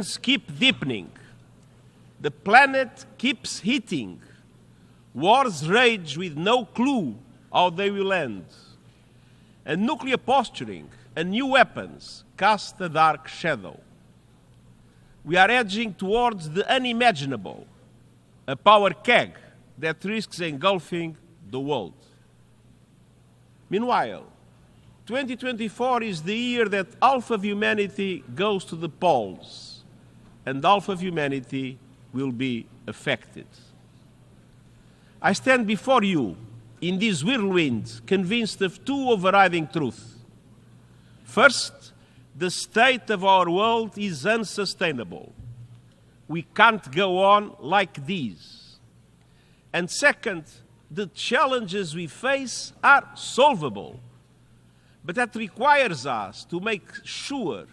keep deepening. The planet keeps heating. Wars rage with no clue how they will end. And nuclear posturing and new weapons cast a dark shadow. We are edging towards the unimaginable, a power keg that risks engulfing the world. Meanwhile, 2024 is the year that half of humanity goes to the polls, and half of humanity will be affected. I stand before you in this whirlwind, convinced of two overriding truths. First, the state of our world is unsustainable. We can't go on like this. And second, the challenges we face are solvable. But that requires us to make sure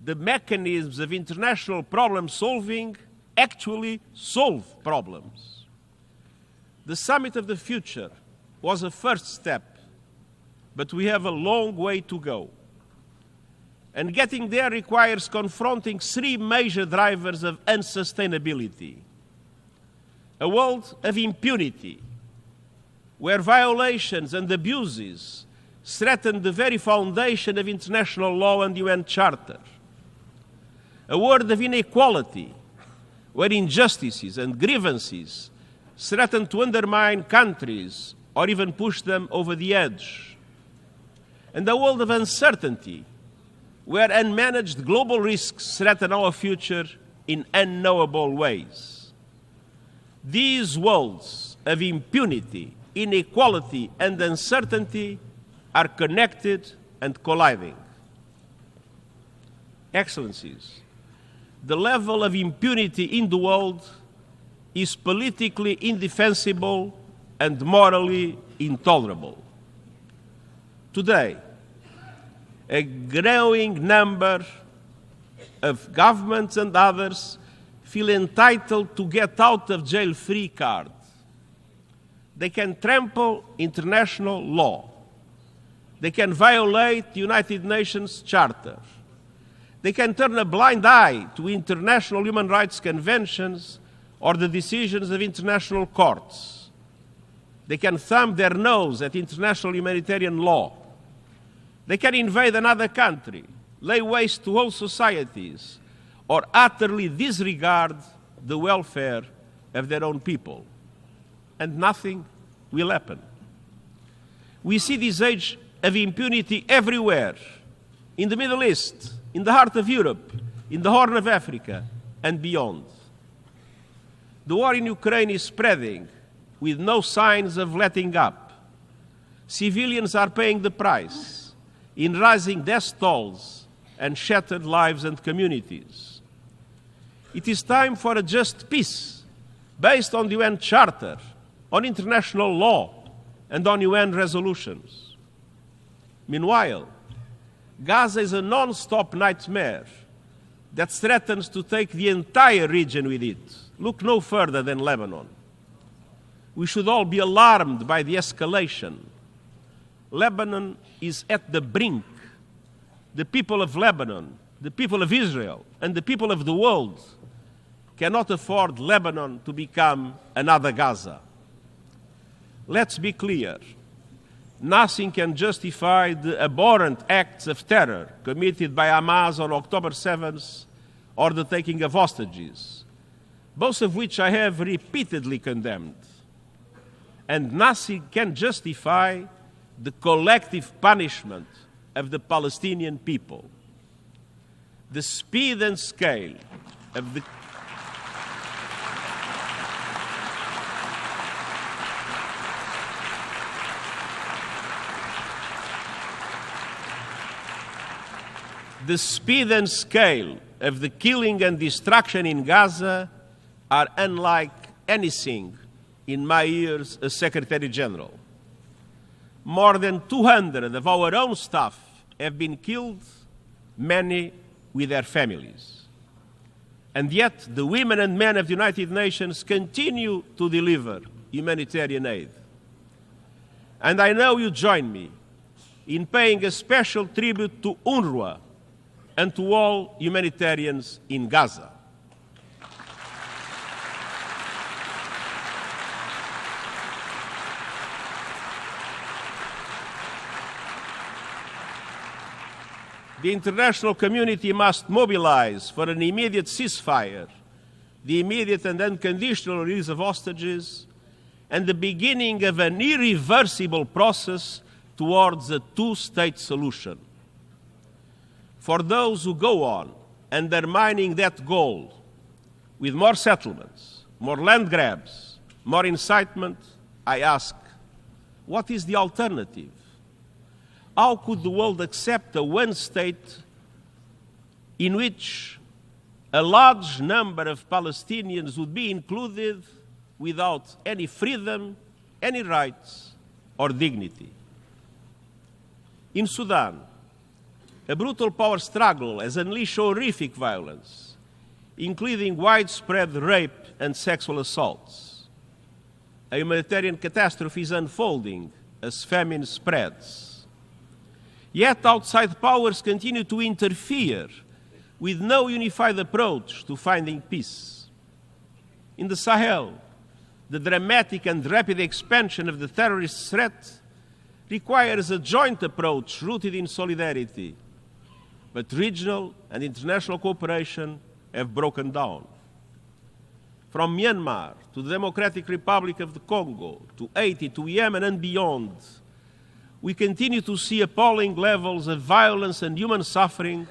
the mechanisms of international problem solving actually solve problems. The Summit of the Future was a first step, but we have a long way to go. And getting there requires confronting three major drivers of unsustainability. A world of impunity, where violations and abuses threaten the very foundation of international law and UN Charter. A world of inequality, where injustices and grievances threaten to undermine countries or even push them over the edge. And a world of uncertainty, where unmanaged global risks threaten our future in unknowable ways. These worlds of impunity, inequality, and uncertainty are connected and colliding. Excellencies, the level of impunity in the world is politically indefensible and morally intolerable. Today, a growing number of governments and others feel entitled to get out of jail free card. They can trample international law. They can violate the United Nations Charter. They can turn a blind eye to international human rights conventions or the decisions of international courts. They can thumb their nose at international humanitarian law. They can invade another country, lay waste to whole societies, or utterly disregard the welfare of their own people. And nothing will happen. We see this age of impunity everywhere, in the Middle East, in the heart of Europe, in the Horn of Africa, and beyond. The war in Ukraine is spreading with no signs of letting up. Civilians are paying the price in rising death tolls and shattered lives and communities. It is time for a just peace based on the UN Charter, on international law, and on UN resolutions. Meanwhile, Gaza is a non-stop nightmare that threatens to take the entire region with it. Look no further than Lebanon. We should all be alarmed by the escalation. Lebanon is at the brink. The people of Lebanon, the people of Israel, and the people of the world cannot afford Lebanon to become another Gaza. Let's be clear. Nothing can justify the abhorrent acts of terror committed by Hamas on October 7th or the taking of hostages, both of which I have repeatedly condemned. And nothing can justify the collective punishment of the Palestinian people. The speed and scale of the killing and destruction in Gaza are unlike anything in my years as Secretary General. More than 200 of our own staff have been killed, many with their families. And yet, the women and men of the United Nations continue to deliver humanitarian aid. And I know you join me in paying a special tribute to UNRWA, and to all humanitarians in Gaza. The international community must mobilize for an immediate ceasefire, the immediate and unconditional release of hostages, and the beginning of an irreversible process towards a two-state solution. For those who go on undermining that goal with more settlements, more land grabs, more incitement, I ask, what is the alternative? How could the world accept a one state in which a large number of Palestinians would be included without any freedom, any rights, or dignity? In Sudan, a brutal power struggle has unleashed horrific violence, including widespread rape and sexual assaults. A humanitarian catastrophe is unfolding as famine spreads. Yet outside powers continue to interfere with no unified approach to finding peace. In the Sahel, the dramatic and rapid expansion of the terrorist threat requires a joint approach rooted in solidarity, but regional and international cooperation have broken down. From Myanmar to the Democratic Republic of the Congo, to Haiti, to Yemen and beyond, we continue to see appalling levels of violence and human suffering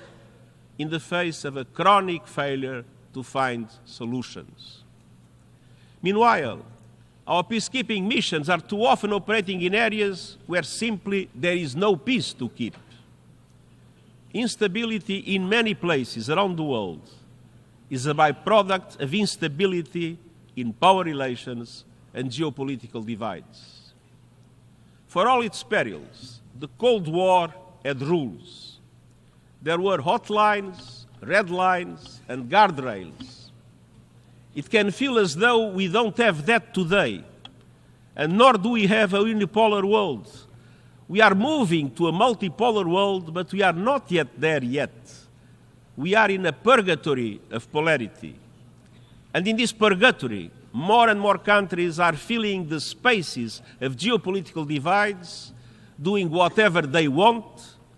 in the face of a chronic failure to find solutions. Meanwhile, our peacekeeping missions are too often operating in areas where simply there is no peace to keep. Instability in many places around the world is a byproduct of instability in power relations and geopolitical divides. For all its perils, the Cold War had rules. There were hotlines, red lines, and guardrails. It can feel as though we don't have that today, and nor do we have a unipolar world. We are moving to a multipolar world, but we are not yet there yet. We are in a purgatory of polarity. And in this purgatory, more and more countries are filling the spaces of geopolitical divides, doing whatever they want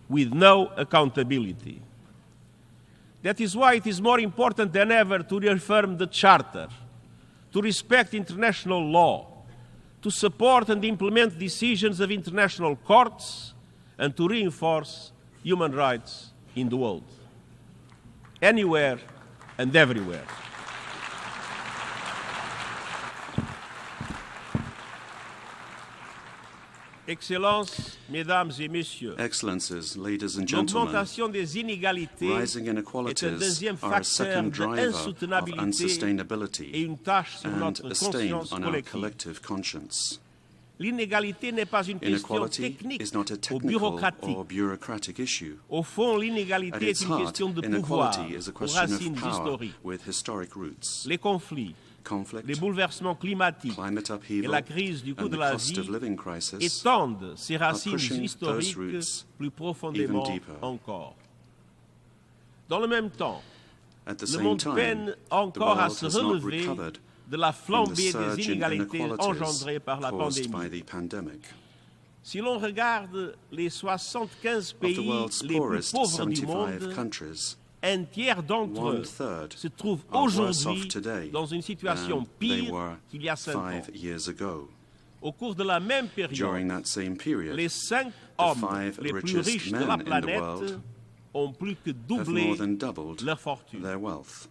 with no accountability. That is why it is more important than ever to reaffirm the Charter, to respect international law, to support and implement decisions of international courts, and to reinforce human rights in the world, anywhere and everywhere. Excellences, Mesdames et Messieurs, Excellencies, ladies and gentlemen, l'augmentation des inégalités rising inequalities est un deuxième are a facteur second driver of d'insoutenabilité unsustainability et une tâche sur and notre a stain conscience on our collective. collective conscience. L'inégalité n'est pas une question Inequality technique is not a ou technical bureaucratique. or bureaucratic issue. Au fond, At l'inégalité its est une heart, question de pouvoir inequality is a aux question racines of power historiques. with historic roots. Les conflits, Conflict, les bouleversements climatiques climate et upheaval, la crise du coût and de the la cost of vie living crisis étendent ces racines pushing historiques those roots plus profondément even deeper. encore. Dans le même temps, At the le same monde time, peine the encore à world se has not relever recovered de la from the flambée des surge in inégalités inequalities engendrées par la caused by pandémie. the pandemic. Si l'on regarde les 75 Of the pays world's les plus poorest pauvres du 75 monde, countries, un tiers d'entre eux one-third se trouvent are worse off aujourd'hui today dans une situation than they pire were qu'il y a 5 ans. 5 years ago. Au cours de la même During période, that same period, les 5 the hommes 5 les plus richest riches de men la in the planète world ont plus que have doublé more than doubled leur fortune. their wealth.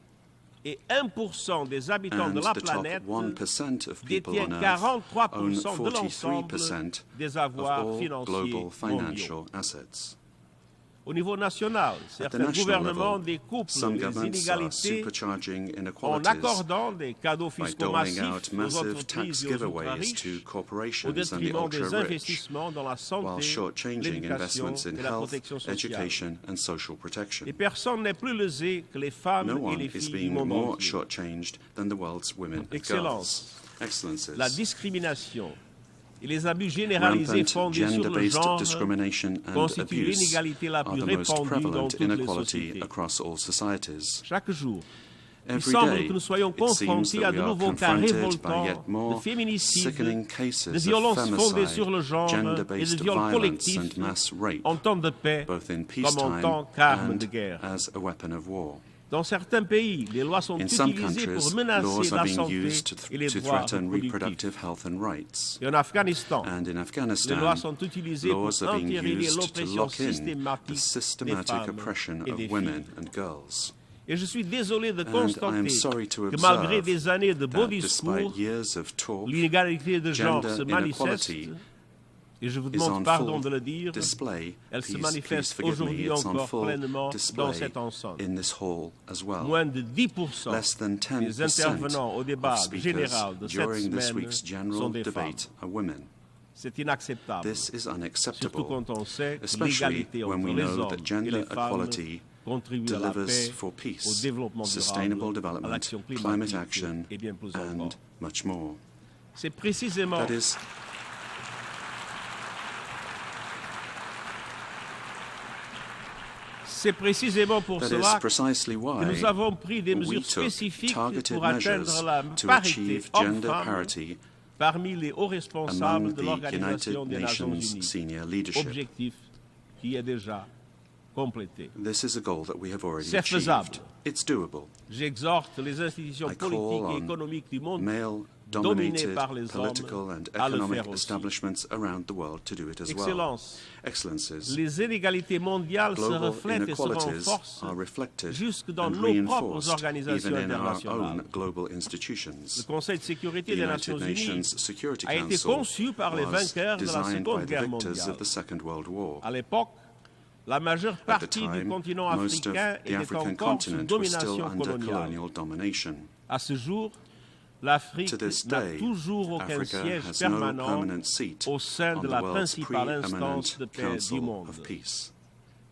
Et 1% des habitants And de la the top planète 1% of people on détiennent Earth own 43% de l'ensemble 43% des of avoirs all financiers global mondiaux. financial assets. Au niveau national, At the certains national gouvernements level, découplent some les governments are inégalités supercharging en inequalities accordant des cadeaux by fiscaux doling massifs out aux massive entreprises tax et aux giveaways ultra-riches to au corporations and the détriment des ultra-rich, investissements dans la while santé, shortchanging l'éducation investments in et la health, protection sociale. education and social protection. Et personne n'est plus lésé que les femmes No et one les is filles du being monde more entier. shortchanged than the world's women and girls. Excellences, Excellencies, la discrimination Et les abus généralisés Rampant fondés sur le gender-based genre discrimination and constituent abuse l'inégalité la are plus the most répandue dans prevalent toutes les inequality sociétés. across all societies. Chaque jour, il Every semble day, que nous soyons it seems confrontés that à we de are nouveaux cas confronted by révoltants yet de more féminicide, sickening de cases of violences fondées sur le femicide, genre et de gender-based viols violence collectifs and mass rape, en temps de paix both in comme en peacetime temps qu'arme de and guerre. as a weapon of war. Dans certains pays, les lois sont In some utilisées pour countries, menacer laws are la being santé used et les to droits threaten reproductifs. reproductive health and rights. Et en Afghanistan, And in les Afghanistan, lois sont utilisées pour laws are being entériner used to l'oppression lock in the systématique des systematic femmes oppression et of des women filles. and girls. Et je suis désolé de And I constater am sorry to que malgré observe des années de beaux that discours, despite years of talk, l'inégalité de genre gender se manifeste, inequality et je vous is demande on pardon full de le dire, display. elle se Please manifeste forgive me. aujourd'hui It's on encore full pleinement dans display cette enceinte. in this hall as well. Moins de 10% Less than des 10% intervenants au débat of speakers général de cette during this semaine week's sont general des femmes. debate are women. C'est inacceptable, This is surtout unacceptable, quand on sait que especially l'égalité when entre we les know hommes that et gender les femmes equality contribue à la delivers paix, for au peace, développement sustainable durable, à development, l'action climate climatique action, et bien plus encore. and much more. C'est précisément That is C'est précisément pour cela precisely que why nous avons pris des we mesures took spécifiques targeted pour atteindre measures la to parité achieve gender homme-femme parity parmi les hauts responsables among de the l'Organisation United des Nations Nations Unies. senior leadership. Objectif qui est déjà complété. This is a goal that we have already C'est faisable. achieved. It's doable. J'exhorte les institutions I call politiques et on économiques du monde male-dominated dominées par les political hommes and à le economic faire aussi. establishments around the world to do it as well. Excellences, Excellences, les inégalités mondiales se global reflètent et se inequalities renforcent are reflected jusque dans and nos propres reinforced organisations even in our internationales. own global Le institutions. Conseil de sécurité The des United Nations Unies Nations Security a été Council conçu par les was vainqueurs de la designed by Seconde the Guerre victors mondiale. of the Second World War. À l'époque, la majeure At the partie du time, continent most of africain the était African encore sous continent was still domination under coloniale. colonial domination. À ce jour, l'Afrique To this n'a day, toujours aucun Africa siège has no permanent permanent seat au sein on de the la world's principale instance preeminent de paix Council du monde. of Peace.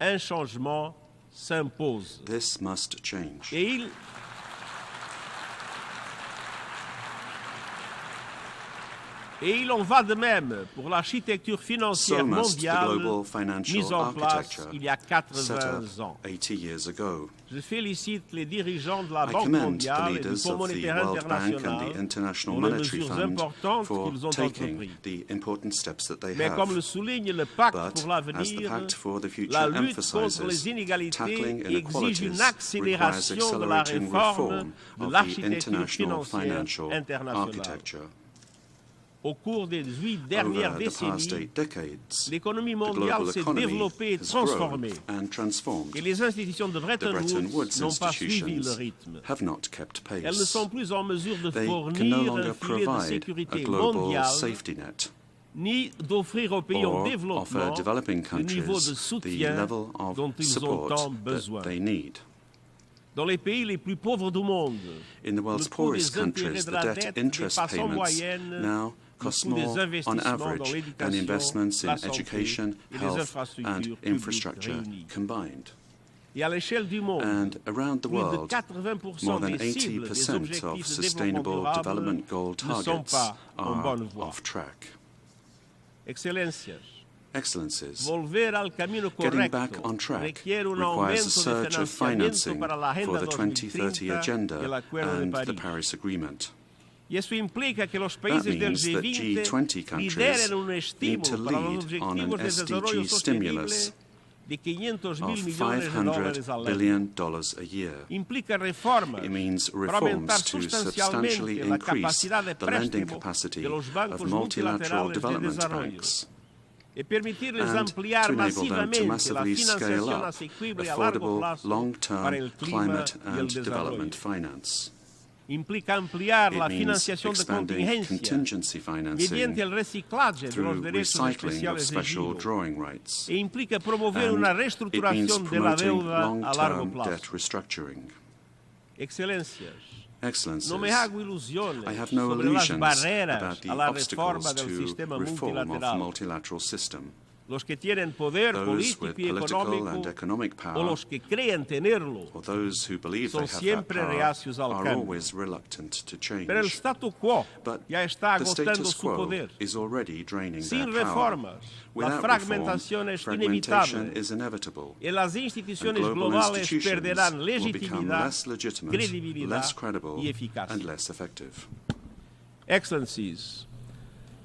Un changement s'impose. This must change. Et il en va de même pour l'architecture financière So must the mondiale global financial mise en place architecture il y a set 80 up ans. 80 years ago. Je félicite les dirigeants de la I Banque commend the mondiale et du leaders Fonds of the monétaire World Bank and the international International pour les Monetary mesures Fund importantes for qu'ils ont taking entreprises. the important steps that they Mais comme le have. souligne le pacte But, pour as the l'avenir, Pact for the Future la lutte contre emphasizes, les inégalités tackling exige une inequalities requires accélération de la accelerating réforme reform de of the l'architecture international financière financial internationale. architecture. Au cours des 8 dernières Over the past décennies, 8 decades, l'économie the mondiale global s'est economy développée et has grown transformée. and transformed. Et les institutions de The Bretton Bretton Woods Woods n'ont pas suivi le institutions rythme. have not kept Elles ne pace. sont plus en mesure de They can no fournir longer un filet de provide a sécurité global mondial, safety net ni d'offrir aux pays en or offer développement developing le niveau de countries the soutien level of dont ils ont tant support besoin. that they need. Dans les pays les plus pauvres du monde, In the world's le coût poorest des intérêts countries, de the la debt dette interest dépasse en payments moyenne now le cost coût des more on investissements dans average than l'éducation, investments la in santé education, et les health, and infrastructures infrastructure publiques réunies. combined. Et à l'échelle du monde, And around the plus de world, 80% more than des cibles des 80% objectifs of de sustainable développement development durable goal ne sont targets pas en bonne are voie. off track. Excelências, Excellencies, volver al camino getting correcto back on track requiere un requires a aumento de surge of financiamiento financing para la for Agenda the 2030 2030 y el Agenda Acuerdo de and the París. Paris Agreement. Y eso implica que los países del means that G20 G20 countries lideren un need to estímulo para los lead on an objetivos de desarrollo SDG sostenible stimulus de 500 mil of millones de dólares al $500 año. billion a year. Implica reformas It means para aumentar reforms to sustancialmente substantially la increase capacidad de the lending préstamo capacity de los of bancos multilateral multilaterales de development desarrollo banks y permitirles and ampliar to enable them to masivamente la massively scale financiación up asequible a largo affordable plazo long-term para el clima climate y el and desarrollo. development finance. Implica ampliar It la means financiación de expanding contingencia contingency financing mediante el reciclaje de los through derechos recycling of especiales de special giro drawing rights. e implica promover And una it means reestructuración de la promoting deuda a largo long-term plazo. debt restructuring. Excelencias, Excellencies, no me hago ilusiones I have no sobre las illusions barreras about the a la obstacles reforma del to sistema reform of the multilateral. multilateral system. los que tienen poder Those político with y political and economic o power, los que creen tenerlo, or those who believe they son have that siempre power, reacios al are cambio. always reluctant to change. Pero el statu quo But ya está the agotando status su quo poder. is already draining Sin their power. reformas, la Without fragmentación reform, es fragmentation inevitable is inevitable. y las And instituciones global globales institutions perderán will become legitimidad, less legitimate, credibilidad less credible, y eficacia. and less effective. Excellencies,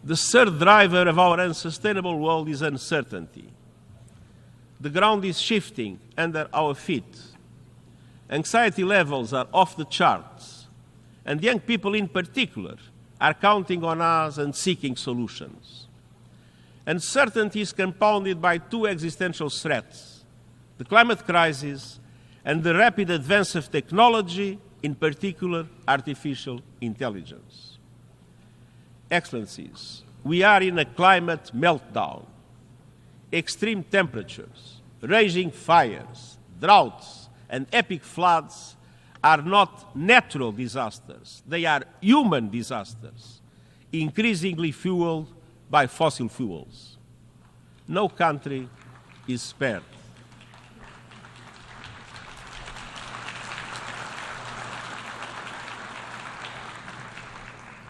the third driver of our unsustainable world is uncertainty. The ground is shifting under our feet. Anxiety levels are off the charts, and young people in particular are counting on us and seeking solutions. Uncertainty is compounded by two existential threats: the climate crisis and the rapid advance of technology, in particular artificial intelligence. Excellencies, we are in a climate meltdown. Extreme temperatures, raging fires, droughts, and epic floods are not natural disasters. They are human disasters, increasingly fueled by fossil fuels. No country is spared.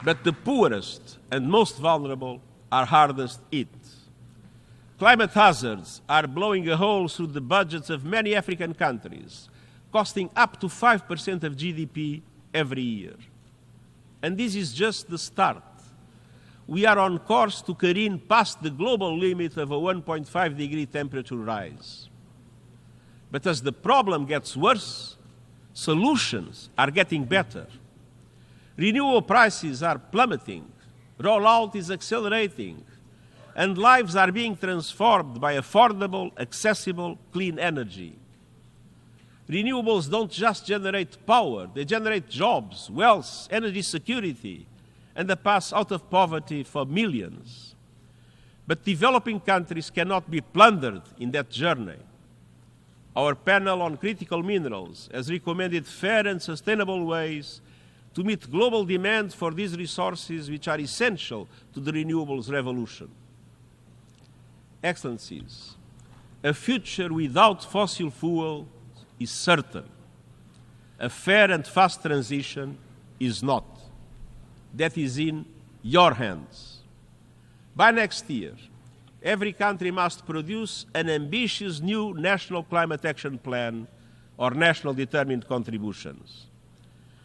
But the poorest and most vulnerable are hardest hit. Climate hazards are blowing a hole through the budgets of many African countries, costing up to 5% of GDP every year. And this is just the start. We are on course to careen past the global limit of a 1.5 degree temperature rise. But as the problem gets worse, solutions are getting better. Renewable prices are plummeting, rollout is accelerating, and lives are being transformed by affordable, accessible, clean energy. Renewables don't just generate power, they generate jobs, wealth, energy security, and a path out of poverty for millions. But developing countries cannot be plundered in that journey. Our panel on critical minerals has recommended fair and sustainable ways to meet global demand for these resources, which are essential to the renewables revolution. Excellencies, a future without fossil fuel is certain. A fair and fast transition is not. That is in your hands. By next year, every country must produce an ambitious new national climate action plan or national determined contributions.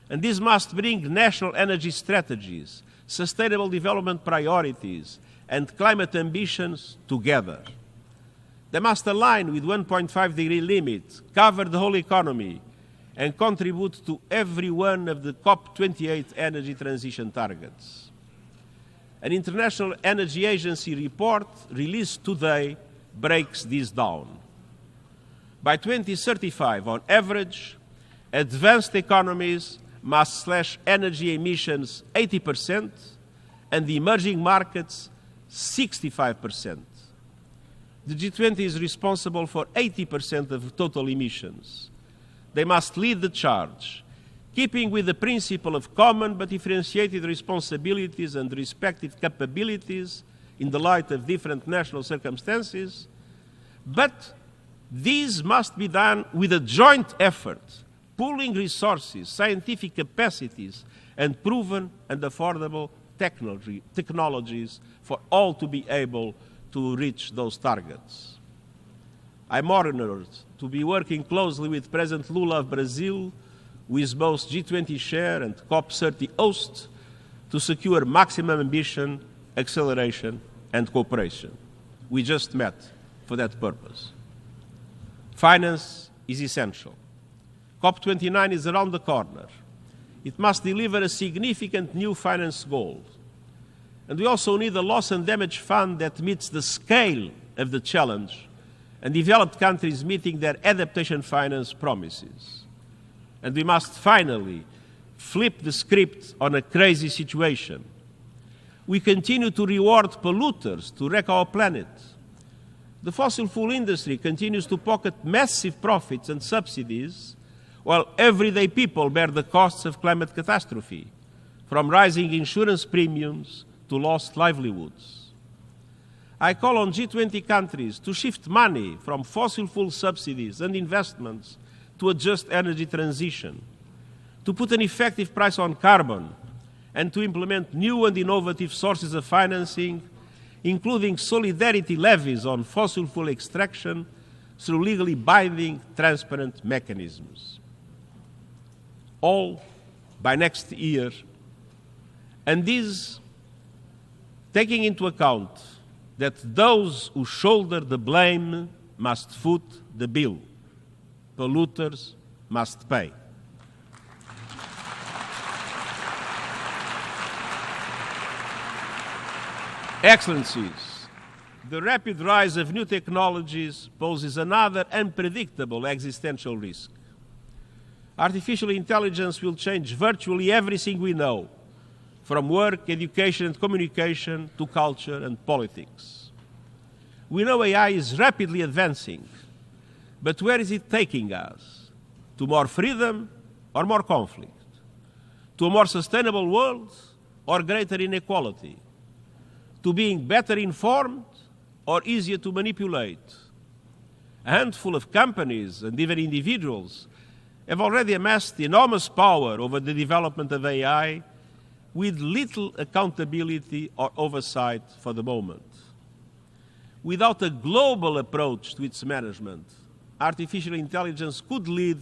And this must bring national energy strategies, sustainable development priorities, and climate ambitions together. They must align with 1.5 degree limit, cover the whole economy, and contribute to every one of the COP28 energy transition targets. An International Energy Agency report released today breaks this down. By 2035, on average, advanced economies must slash energy emissions 80%, and the emerging markets 65%. The G20 is responsible for 80% of total emissions. They must lead the charge, keeping with the principle of common but differentiated responsibilities and respective capabilities in the light of different national circumstances. But these must be done with a joint effort, pooling resources, scientific capacities, and proven and affordable technologies for all to be able to reach those targets. I'm honored to be working closely with President Lula of Brazil, who is both G20 chair and COP30 host, to secure maximum ambition, acceleration, and cooperation. We just met for that purpose. Finance is essential. COP29 is around the corner. It must deliver a significant new finance goal. And we also need a loss and damage fund that meets the scale of the challenge and developed countries meeting their adaptation finance promises. And we must finally flip the script on a crazy situation. We continue to reward polluters to wreck our planet. The fossil fuel industry continues to pocket massive profits and subsidies, while everyday people bear the costs of climate catastrophe, from rising insurance premiums to lost livelihoods. I call on G20 countries to shift money from fossil fuel subsidies and investments to a just energy transition, to put an effective price on carbon, and to implement new and innovative sources of financing, including solidarity levies on fossil fuel extraction through legally binding, transparent mechanisms. All by next year, and this taking into account that those who shoulder the blame must foot the bill. Polluters must pay. Excellencies, the rapid rise of new technologies poses another unpredictable existential risk. Artificial intelligence will change virtually everything we know, from work, education and communication to culture and politics. We know AI is rapidly advancing, but where is it taking us? To more freedom or more conflict? To a more sustainable world or greater inequality? To being better informed or easier to manipulate? A handful of companies and even individuals have already amassed enormous power over the development of AI with little accountability or oversight for the moment. Without a global approach to its management, artificial intelligence could lead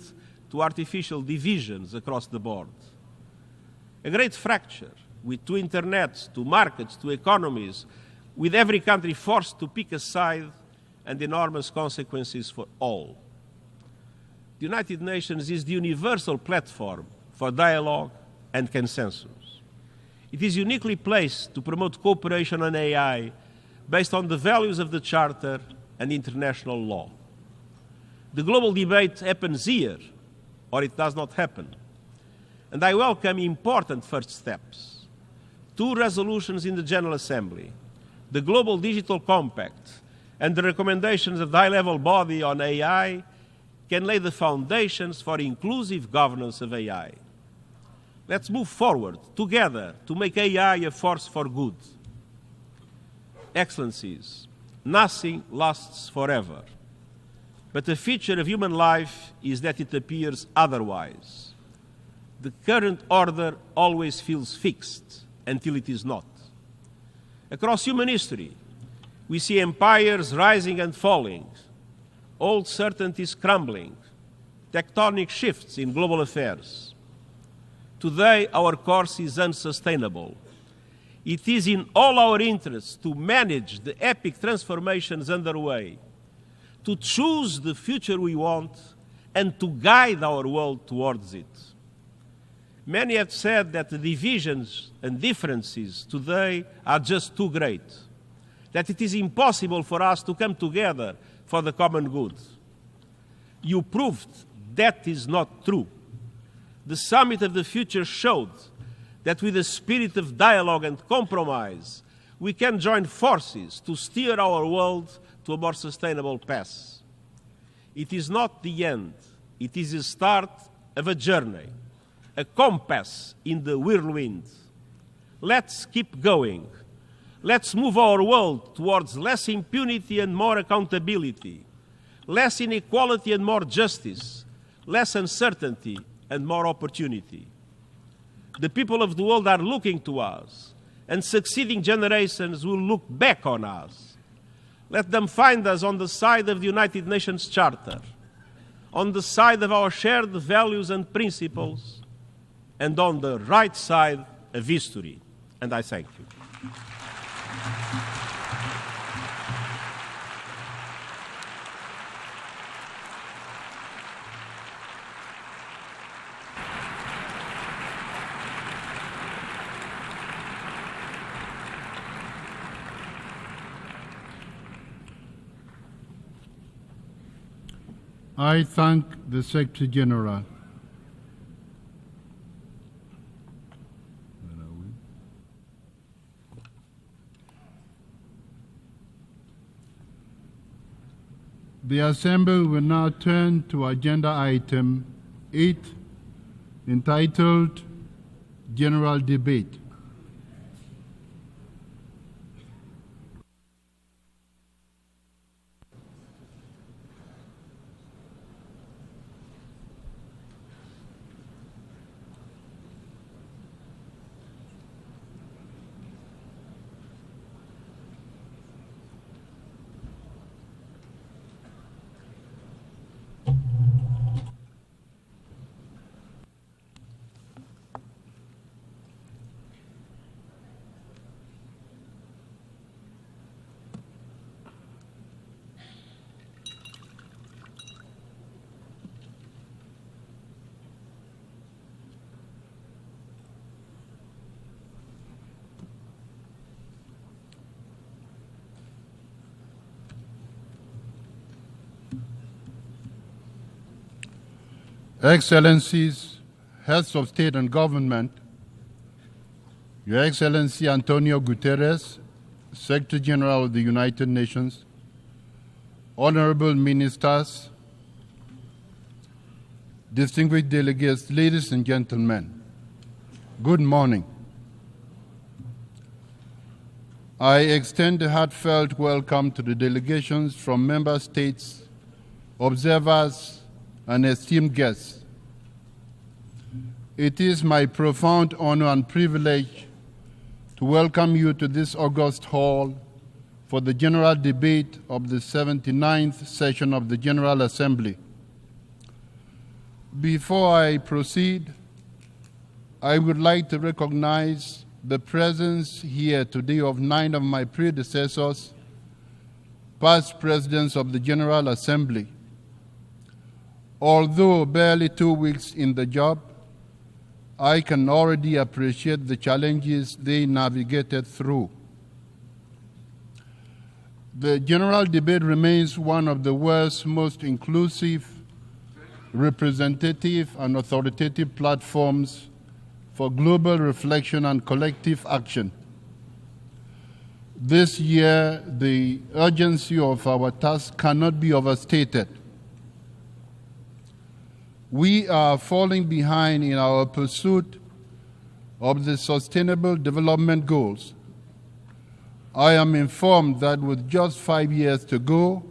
to artificial divisions across the board. A great fracture with two internets, two markets, two economies, with every country forced to pick a side and enormous consequences for all. The United Nations is the universal platform for dialogue and consensus. It is uniquely placed to promote cooperation on AI based on the values of the Charter and international law. The global debate happens here, or it does not happen. And I welcome important first steps. 2 resolutions in the General Assembly, the Global Digital Compact, and the recommendations of the high-level body on AI can lay the foundations for inclusive governance of AI. Let's move forward together to make AI a force for good. Excellencies, nothing lasts forever, but a feature of human life is that it appears otherwise. The current order always feels fixed until it is not. Across human history, we see empires rising and falling, old certainties crumbling, tectonic shifts in global affairs. Today, our course is unsustainable. It is in all our interests to manage the epic transformations underway, to choose the future we want, and to guide our world towards it. Many have said that the divisions and differences today are just too great, that it is impossible for us to come together for the common good. You proved that is not true. The Summit of the Future showed that with a spirit of dialogue and compromise, we can join forces to steer our world to a more sustainable path. It is not the end. It is the start of a journey, a compass in the whirlwind. Let's keep going. Let's move our world towards less impunity and more accountability, less inequality and more justice, less uncertainty and more opportunity. The people of the world are looking to us, and succeeding generations will look back on us. Let them find us on the side of the United Nations Charter, on the side of our shared values and principles, and on the right side of history. And I thank you. I thank the Secretary General. The Assembly will now turn to Agenda Item 8, entitled General Debate. Excellencies, heads of state and government, Your Excellency Antonio Guterres, Secretary General of the United Nations, honorable ministers, distinguished delegates, ladies and gentlemen, good morning. I extend a heartfelt welcome to the delegations from member states, observers, and esteemed guests. It is my profound honor and privilege to welcome you to this august hall for the general debate of the 79th session of the General Assembly. Before I proceed, I would like to recognize the presence here today of 9 of my predecessors, past presidents of the General Assembly. Although barely 2 weeks in the job, I can already appreciate the challenges they navigated through. The general debate remains one of the world's most inclusive, representative, and authoritative platforms for global reflection and collective action. This year, the urgency of our task cannot be overstated. We are falling behind in our pursuit of the Sustainable Development Goals. I am informed that with just 5 years to go,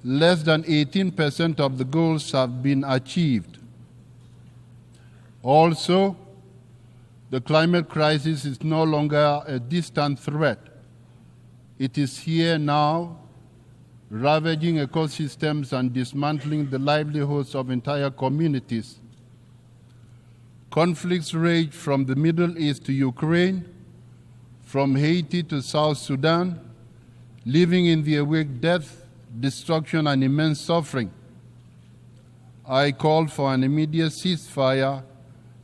less than 18% of the goals have been achieved. Also, the climate crisis is no longer a distant threat. It is here now, ravaging ecosystems and dismantling the livelihoods of entire communities. Conflicts rage from the Middle East to Ukraine, from Haiti to South Sudan, leaving in their wake death, destruction, and immense suffering. I call for an immediate ceasefire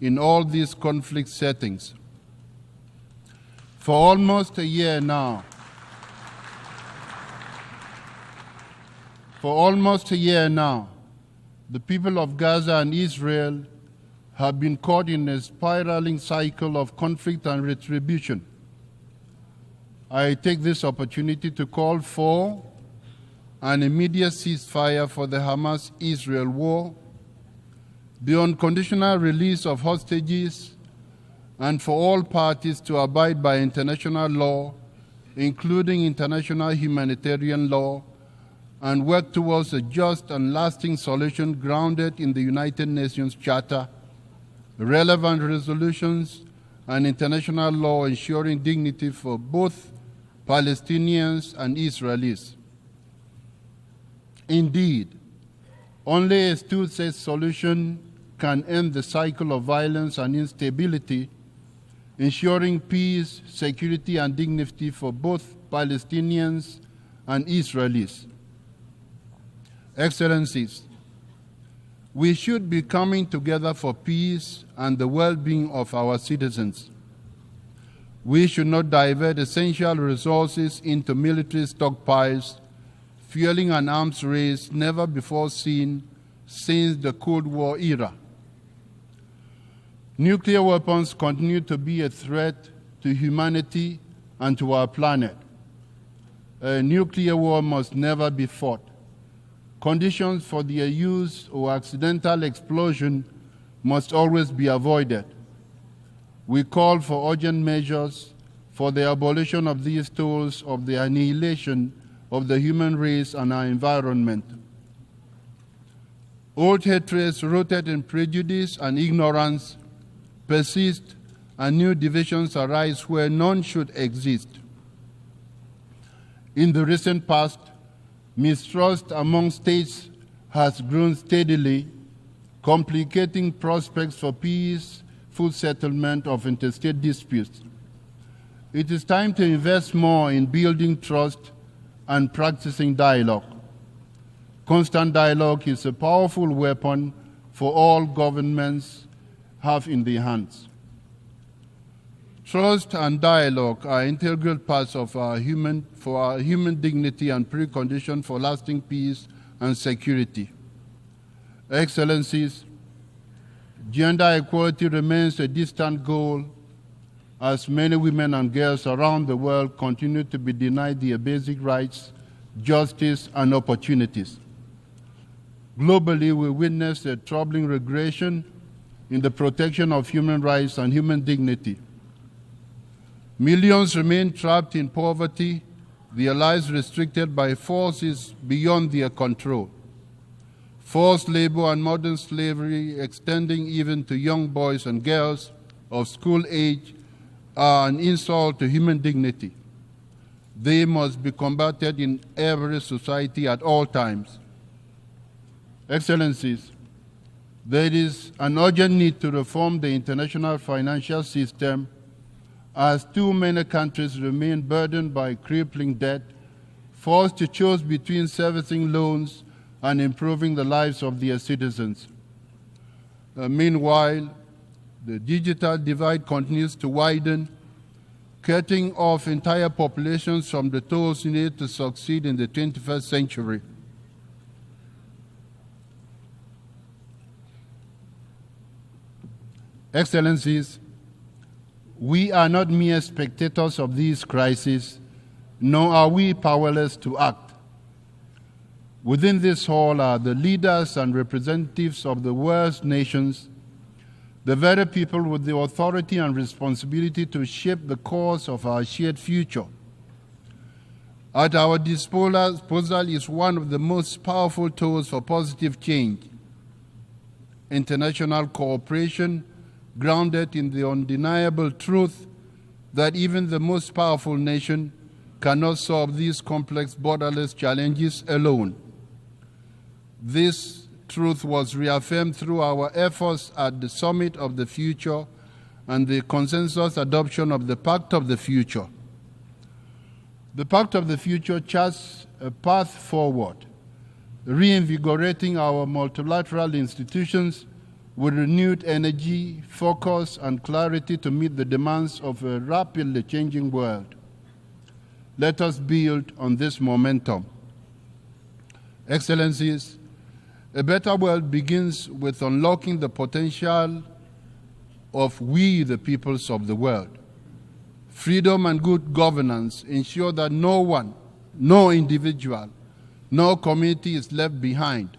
in all these conflict settings. For almost a year now, the people of Gaza and Israel have been caught in a spiraling cycle of conflict and retribution. I take this opportunity to call for an immediate ceasefire for the Hamas-Israel war, the unconditional release of hostages, and for all parties to abide by international law, including international humanitarian law, and work towards a just and lasting solution grounded in the United Nations Charter, relevant resolutions, and international law ensuring dignity for both Palestinians and Israelis. Indeed, only a two-state solution can end the cycle of violence and instability, ensuring peace, security, and dignity for both Palestinians and Israelis. Excellencies, we should be coming together for peace and the well-being of our citizens. We should not divert essential resources into military stockpiles, fueling an arms race never before seen since the Cold War era. Nuclear weapons continue to be a threat to humanity and to our planet. A nuclear war must never be fought. Conditions for their use or accidental explosion must always be avoided. We call for urgent measures for the abolition of these tools of the annihilation of the human race and our environment. Old hatreds rooted in prejudice and ignorance persist, and new divisions arise where none should exist. In the recent past, mistrust among states has grown steadily, complicating prospects for peaceful settlement of interstate disputes. It is time to invest more in building trust and practicing dialogue. Constant dialogue is a powerful weapon for all governments have in their hands. Trust and dialogue are integral parts of our human dignity and precondition for lasting peace and security. Excellencies, Gender equality remains a distant goal as many women and girls around the world continue to be denied their basic rights, justice, and opportunities. Globally, we witness a troubling regression in the protection of human rights and human dignity. Millions remain trapped in poverty, their lives restricted by forces beyond their control. Forced labor and modern slavery, extending even to young boys and girls of school age, are an insult to human dignity. They must be combated in every society at all times. Excellencies, there is an urgent need to reform the international financial system as too many countries remain burdened by crippling debt, forced to choose between servicing loans and improving the lives of their citizens. Meanwhile, the digital divide continues to widen, cutting off entire populations from the tools needed to succeed in the 21st century. Excellencies, we are not mere spectators of these crises, nor are we powerless to act. Within this hall are the leaders and representatives of the world's nations, the very people with the authority and responsibility to shape the course of our shared future. At our disposal is one of the most powerful tools for positive change: international cooperation grounded in the undeniable truth that even the most powerful nation cannot solve these complex borderless challenges alone. This truth was reaffirmed through our efforts at the Summit of the Future and the consensus adoption of the Pact of the Future. The Pact of the Future charts a path forward, reinvigorating our multilateral institutions with renewed energy, focus, and clarity to meet the demands of a rapidly changing world. Let us build on this momentum. Excellencies, a better world begins with unlocking the potential of we, the peoples of the world. Freedom and good governance ensure that no one, no individual, no community is left behind.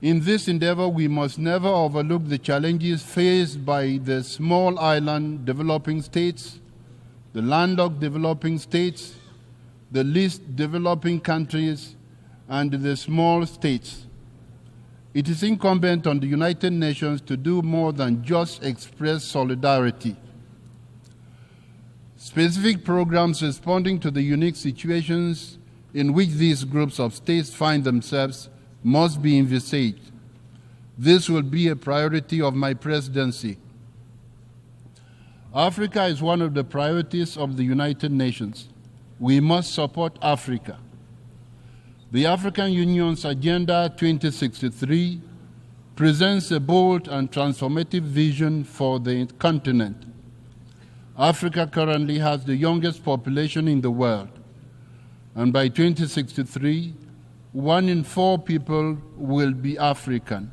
In this endeavor, we must never overlook the challenges faced by the small island developing states, the landlocked developing states, the least developing countries, and the small states. It is incumbent on the United Nations to do more than just express solidarity. Specific programs responding to the unique situations in which these groups of states find themselves must be envisaged. This will be a priority of my presidency. Africa is one of the priorities of the United Nations. We must support Africa. The African Union's Agenda 2063 presents a bold and transformative vision for the continent. Africa currently has the youngest population in the world, and by 2063, 1 in 4 people will be African.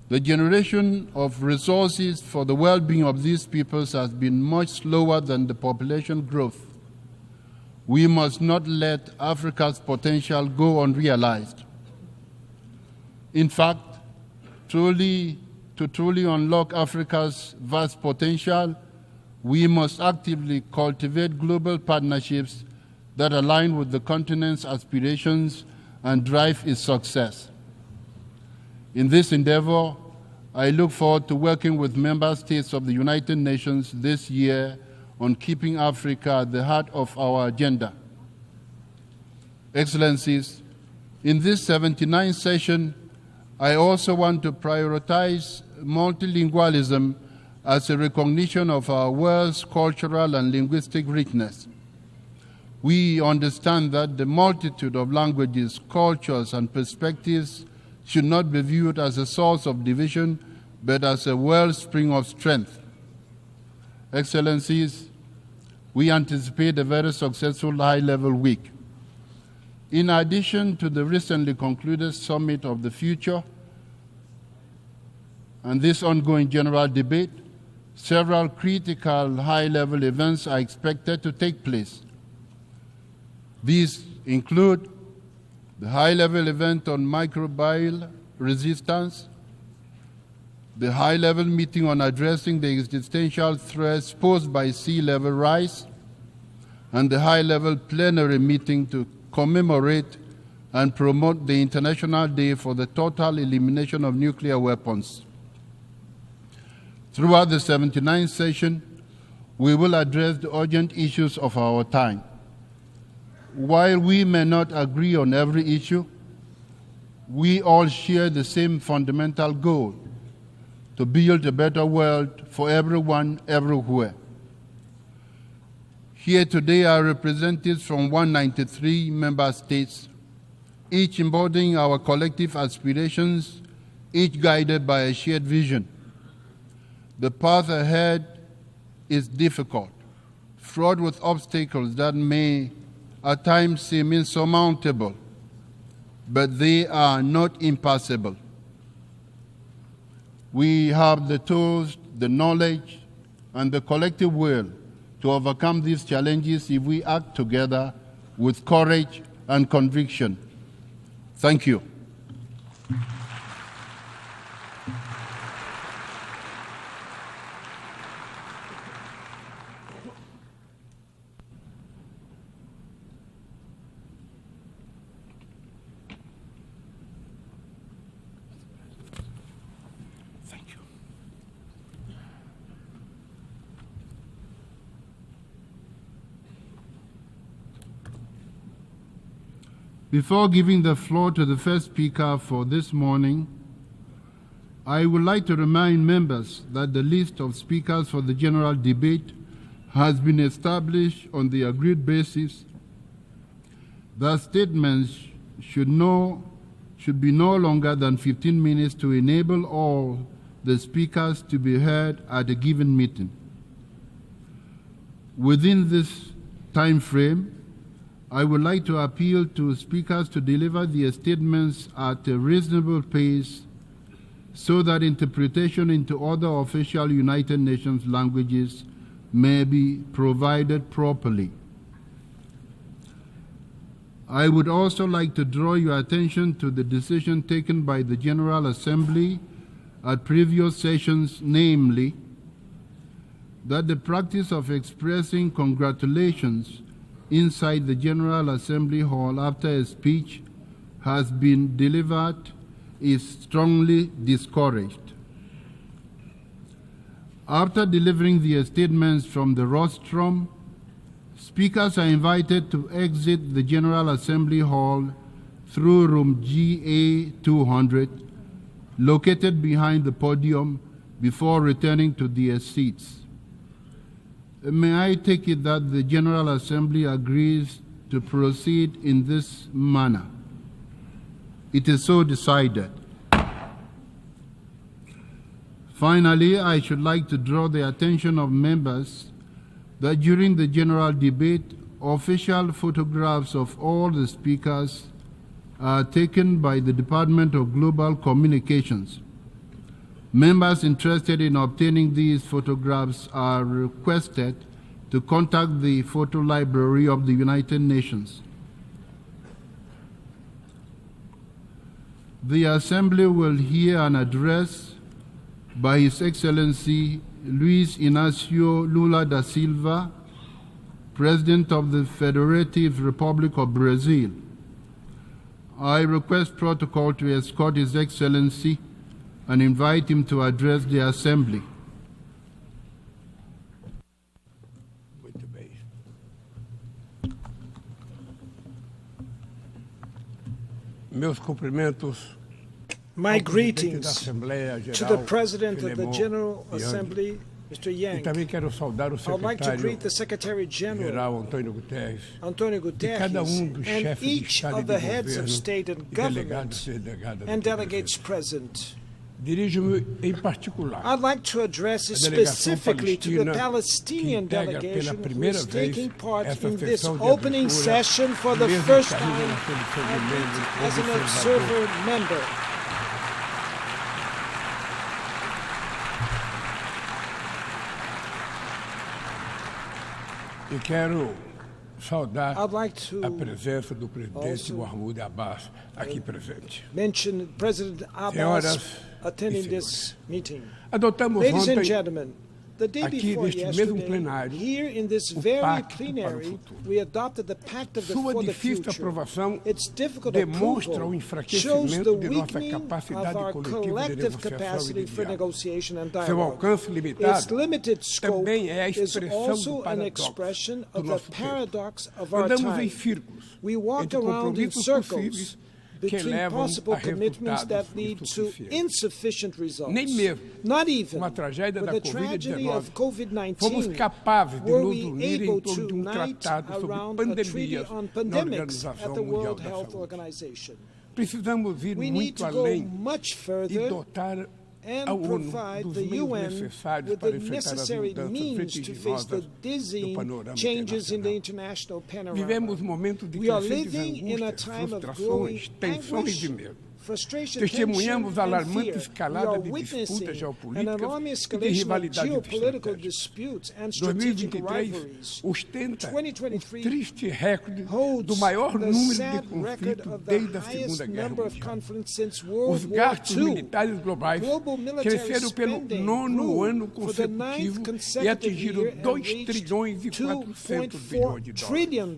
The generation of resources for the well-being of these peoples has been much slower than the population growth. We must not let Africa's potential go unrealized. In fact, to truly unlock Africa's vast potential, we must actively cultivate global partnerships that align with the continent's aspirations and drive its success. In this endeavor, I look forward to working with member states of the United Nations this year on keeping Africa at the heart of our agenda. Excellencies, in this 79th session, I also want to prioritize multilingualism as a recognition of our world's cultural and linguistic richness. We understand that the multitude of languages, cultures, and perspectives should not be viewed as a source of division, but as a wellspring of strength. Excellencies, we anticipate a very successful high-level week. In addition to the recently concluded Summit of the Future, and this ongoing general debate, several critical high-level events are expected to take place. These include the high-level event on microbial resistance, the high-level meeting on addressing the existential threats posed by sea level rise, and the high-level plenary meeting to commemorate and promote the International Day for the Total Elimination of Nuclear Weapons. Throughout the 79th session, we will address the urgent issues of our time. While we may not agree on every issue, we all share the same fundamental goal: to build a better world for everyone, everywhere. Here today are representatives from 193 member states, each embodying our collective aspirations, each guided by a shared vision. The path ahead is difficult, fraught with obstacles that may at times seem insurmountable, but they are not impassable. We have the tools, the knowledge, and the collective will to overcome these challenges if we act together with courage and conviction. Thank you. Before giving the floor to the first speaker for this morning, I would like to remind members that the list of speakers for the general debate has been established on the agreed basis that statements should be no longer than 15 minutes to enable all the speakers to be heard at a given meeting. Within this time frame, I would like to appeal to speakers to deliver their statements at a reasonable pace so that interpretation into other official United Nations languages may be provided properly. I would also like to draw your attention to the decision taken by the General Assembly at previous sessions, namely, that the practice of expressing congratulations inside the General Assembly Hall after a speech has been delivered is strongly discouraged. After delivering their statements from the rostrum, speakers are invited to exit the General Assembly Hall through room GA 200, located behind the podium, before returning to their seats. May I take it that the General Assembly agrees to proceed in this manner? It is so decided. Finally, I should like to draw the attention of members that during the general debate, official photographs of all the speakers are taken by the Department of Global Communications. Members interested in obtaining these photographs are requested to contact the Photo Library of the United Nations. The Assembly will hear an address by His Excellency Luiz Inácio Lula da Silva, President of the Federative Republic of Brazil. I request protocol to escort His Excellency and invite him to address the Assembly. Muito bem. Meus cumprimentos. My greetings to the President of the Philemon, General Assembly, Mr. Yang. Também quero saudar o I would like to greet the Secretário Secretary-General, Geral Antônio Guterres, Antonio cada Guterres, dos and chefes de each Estado e of de the heads of governo state and e delegados government e delegadas and do delegates Brasil. present. Dirijo-me em particular I'd like to address a delegação specifically to the palestina Palestinian que integra pela delegation who primeira is vez taking part essa in this sessão de opening abertura session for the mesmo first cargo time na seleção de membro as an observador. observer member. E quero saudar I'd like to a presença do presidente also Mahmoud Abbas aqui presente. mention President Senhoras Abbas e attending senhores, this meeting. adotamos Ladies and ontem gentlemen, the day aqui before neste mesmo yesterday, plenário, here in this o very Pacto para o plenary, Futuro. we adopted the Pact Sua for the difícil Future. aprovação Its difficult demonstra o approval shows enfraquecimento the de nossa weakening of capacidade our coletiva de collective negociação e capacity de for diálogo. negotiation and Seu dialogue. alcance Its limitado limited scope também é a is expressão do also an paradoxo expression do of the nosso tempo. paradox of our Andamos em time. círculos We walk entre around in compromissos circles possíveis que between levam possible a commitments that resultados lead to insuficientes. insufficient results. Nem mesmo Not even com a tragédia with da the tragedy Covid-19 of COVID-19 fomos capazes de were nos we unir em able torno to de unite tratado sobre around a treaty pandemias on na pandemics at Organização the Mundial World da Health Saúde. Organization. Precisamos ir We need muito to go além much e further dotar and a ONU provide dos the meios UN necessários with para the enfrentar as necessary mudanças means to face the vertiginosas do dizzying panorama changes in the internacional. international panorama. Vivemos momentos de We are crescentes living in a angústias, time of frustrações, growing tensões anguish, e medo. frustration, Testemunhamos tension, a and alarmante fear. escalada We are de disputas witnessing an geopolíticas alarming e de escalation of rivalidades geopolitical estratégicas. disputes and strategic 2023 rivalries. ostenta o 2023 triste recorde holds do maior the número de sad record conflitos of the desde a highest Segunda Guerra number of Mundial. conflicts since Os World War gastos II. militares globais Global military cresceram pelo spending 9º grew ano for the ninth consecutivo e consecutive atingiram year and 2 reached trilhões e 400 bilhões de $2.4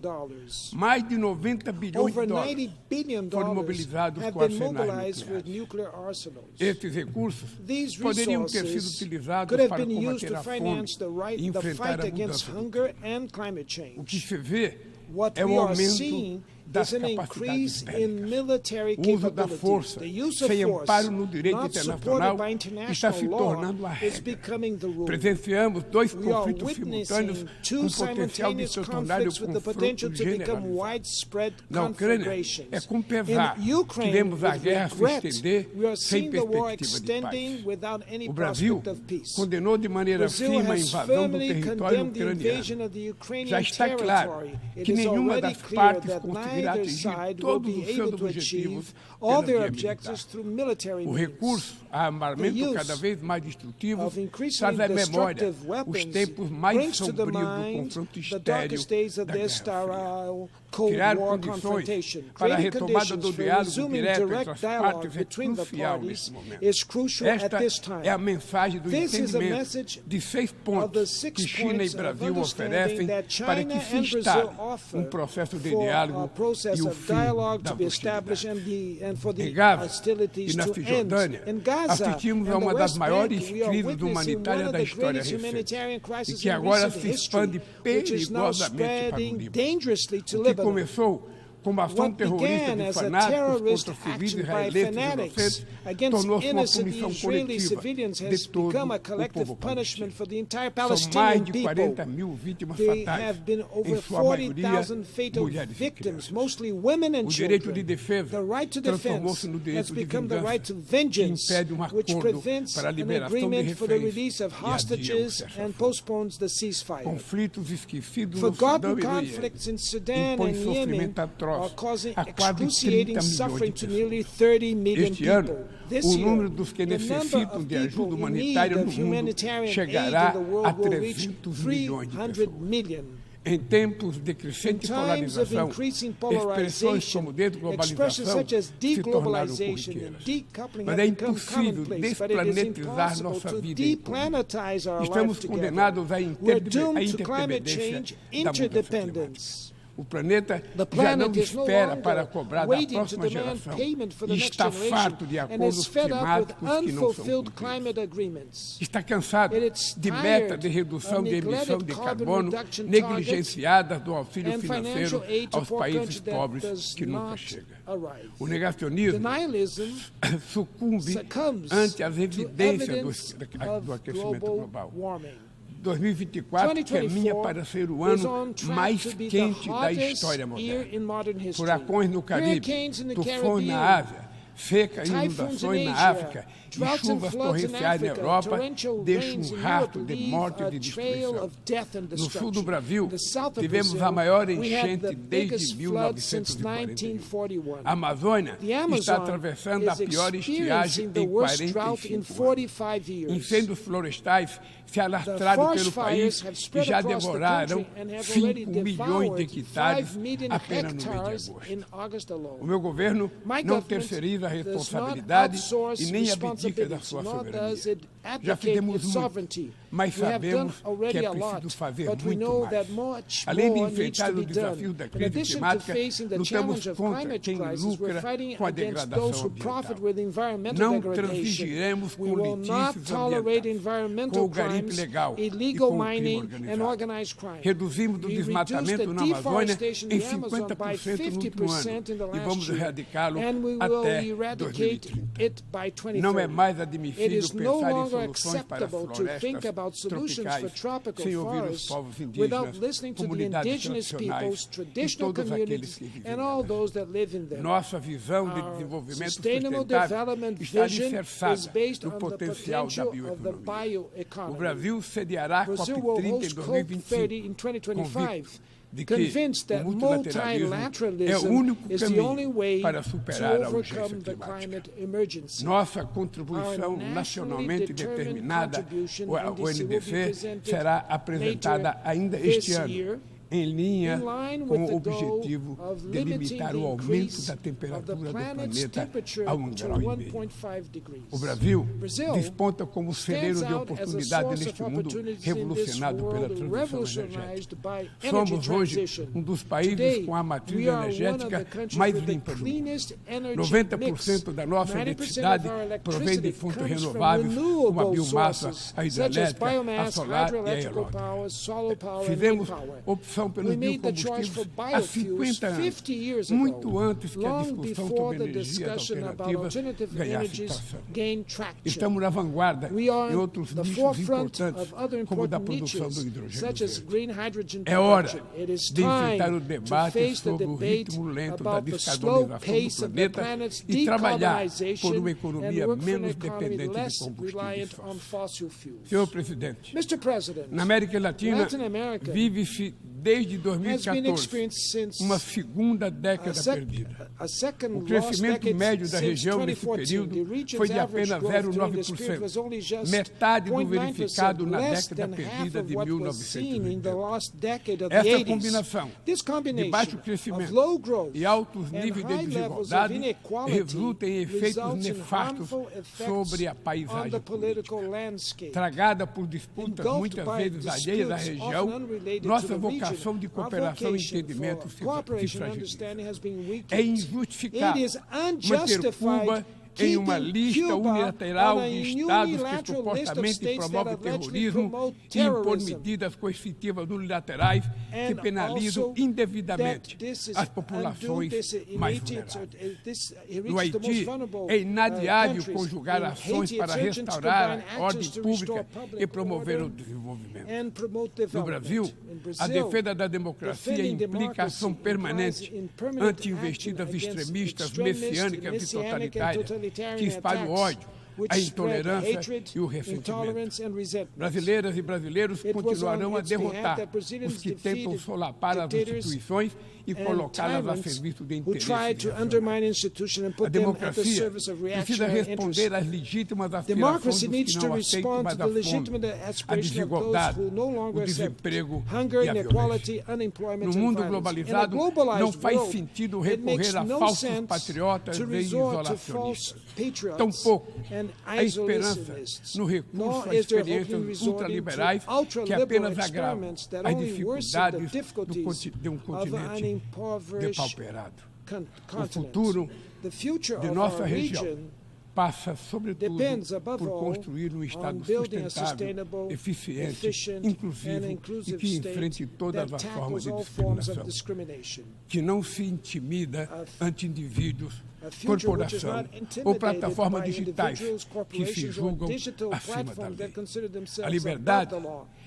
dólares. trillion. Mais de 90 bilhões Over de dólares $90 billion foram mobilizados have com been arsenais mobilized with nucleares. nuclear arsenals. Estes recursos These poderiam ter sido resources utilizados could have para been used combater to a fome finance the e the enfrentar fight a against mudança do hunger and climate O que change. se vê What é we o are aumento seeing das is an capacidades increase bélicas. in military O uso da capabilities. força, The use of sem force, amparo no direito not internacional, supported by está international se law, tornando a is regra. becoming the rule. Presenciamos dois We are conflitos simultâneos witnessing com two potencial de simultaneous se tornarem conflicts with the confrontos potential to become generalizados. widespread Na Ucrânia, conflagrations. é com pesar In que Ukraine, vemos a with guerra se regret, estender we are sem seeing the war perspectiva de extending paz. without any O Brasil prospect of peace. condenou de maneira Brazil firme a has invasão do firmly território condemned the invasion ucraniano. of the Ukrainian Já está claro territory. It que is nenhuma already das clear partes that conseguirá neither atingir side will todos be os able seus to achieve objetivos all pela their via objectives militar. through military O means. recurso a armamento The use cada vez mais destrutivo of increasingly traz à memória destructive os weapons tempos mais brings to the sombrios do mind confronto the estéril darkest days of da their Guerra Fria. sterile Cold Criar War condições confrontation. para a Creating retomada do conditions for diálogo resuming direto entre direct as dialogue partes é between the crucial parties neste momento. is crucial at Esta this time. é a mensagem do This is a entendimento message de 6 of the pontos 6 que China e points of Brasil understanding oferecem that para China que se and Brazil instale offer processo de for a diálogo process e o of fim dialogue da to be established hostilidade. and for the Em Gaza hostilities e na to Cisjordânia, end. In Gaza assistimos a and the uma das West maiores Bank, we are crises witnessing one humanitárias of da the história greatest recente humanitarian e crises que in agora recent se history, expande which is now perigosamente para o spreading Líbano. dangerously to O que Lebanon. começou como ação What terrorista began de as a fanáticos terrorist contra civis action by israelenses fanatics inocentes against tornou-se uma innocent punição Israeli coletiva civilians de has todo become a o collective povo punishment palestino. for the entire São mais Palestinian de people. 40 mil vítimas There fatais, have been over em sua maioria 40,000 fatal mulheres e victims, crianças. mostly women and O direito de children. defesa The right to transformou-se defense no has direito de become the right to vingança, que vengeance, impede which acordo prevents para a an liberação de agreement for the reféns release of e adia o hostages cessar-fogo. and postpones the ceasefire. Conflitos esquecidos no Forgotten Sudão e no Iêmen conflicts in Sudan impõem and Yemen sofrimento are atroz causing a quase 30 excruciating milhões suffering de to pessoas. nearly 30 million Este ano, people. This o year, número dos que the number necessitam of de ajuda people in need humanitária no of mundo humanitarian aid chegará in the a world will reach 300 milhões de 300 pessoas. million. Em tempos de In crescente times of polarização, increasing expressões polarization, como expressions desglobalização such as se tornaram deglobalization and corriqueiras. decoupling Mas have é become impossível commonplace, but it is despranetizar impossible nossa to vida em comum. deplanetize our life Estamos together. condenados à We're doomed to climate interdependência change, da mudança interdependence. O planeta The já não planet is no espera longer para cobrar da waiting to próxima demand geração payment for the e next está generation farto de and acordos is fed up with climáticos que não são unfulfilled cumpridos. climate agreements. Está cansado It's de meta tired de redução of de emissão neglected de carbon carbono reduction negligenciadas do auxílio and financeiro financial aid to aos poor países countries that pobres does que nunca not chega. arrive. O negacionismo Denialism sucumbe succumbs ante as to evidências evidence do of aquecimento global global. warming. 2024 caminha para ser o is ano on track mais to be quente the da hottest história year moderna. in modern history. Furacões no Caribe, Hurricanes in the tufões Caribbean, na Ásia, Seca e inundações na África e chuvas torrenciais na Europa deixam rastro de morte e de destruição. No sul do Brasil, tivemos a maior enchente desde 1941. A Amazônia está atravessando a pior estiagem em 45 anos. Incêndios florestais se alastraram pelo país e já devoraram 5 milhões de hectares apenas no mês de agosto. O meu governo não terceiriza a responsabilidade e nem abdica da sua soberania. Já fizemos muito, mas sabemos que é preciso fazer muito mais. Além de enfrentar os desafios da crise climática, lutamos contra quem lucra com a degradação ambiental. Não transigiremos com litígios ambientais, com o garimpo ilegal e com o crime organizado. Reduzimos o desmatamento na Amazônia em 50% no último ano e vamos erradicá-lo até 2030. Não é mais admissível pensar em soluções para as florestas tropicais sem ouvir os povos indígenas, comunidades tradicionais e todos aqueles que vivem nelas. Nossa visão de desenvolvimento sustentável está alicerçada no potencial da bioeconomia. O Brasil sediará a COP30 em 2025, de que o multilateralismo é o único caminho para superar a urgência climática. Nossa contribuição nacionalmente determinada, o NDC, será apresentada ainda este ano, em linha com o objetivo de limitar o aumento da temperatura do planeta a 1,5 graus. O Brasil desponta como celeiro de oportunidade neste mundo revolucionado pela transição energética. Somos hoje um dos países com a matriz energética mais limpa do mundo. 90% da nossa eletricidade provém de fontes renováveis, como a biomassa, a hidrelétrica, a solar e a eólica. Fizemos opção pelos biocombustíveis há 50 anos, muito antes que a discussão sobre energias alternativas ganhasse tração. Estamos na vanguarda em outros nichos importantes, como o da produção do hidrogênio verde. É hora de enfrentar o debate sobre o ritmo lento da descarbonização do planeta e trabalhar por uma economia menos dependente de combustíveis fósseis. Senhor Presidente, na América Latina vive-se desde 2014, uma segunda década perdida. O crescimento médio da região nesse período foi de apenas 0,9%, metade do verificado na década perdida de 1990. Essa combinação de baixo crescimento e altos níveis de desigualdade resulta em efeitos nefastos sobre a paisagem política. Tragada por disputas muitas vezes alheias à região, nossa vocação de cooperação e entendimento se fragiliza. É injustificável manter Cuba em uma lista unilateral de estados que supostamente promovem terrorismo e impor medidas coercitivas unilaterais que penalizam indevidamente as populações mais vulneráveis. No Haiti, é inadiável conjugar ações para restaurar a ordem pública e promover o desenvolvimento. No Brasil, a defesa da democracia implica ação permanente anti-investidas extremistas, messiânicas e totalitárias que espalham o ódio, a intolerância e o ressentimento. Brasileiras e brasileiros continuarão a derrotar os que tentam solapar as instituições e colocá-las a serviço de interesses. A democracia precisa responder às legítimas aspirações dos que não aceitam mais a fome, a desigualdade, o desemprego e a violência. No mundo globalizado, não faz sentido recorrer a falsos patriotas e isolacionistas. Tampouco há esperança no recurso a experiências ultraliberais que apenas agravam as dificuldades de um continente depauperado. O futuro de nossa região passa, sobretudo, por construir um Estado sustentável, eficiente, inclusivo e que enfrente todas as formas de discriminação, que não se intimida ante indivíduos, corporação ou plataformas digitais que se julgam acima da lei. A liberdade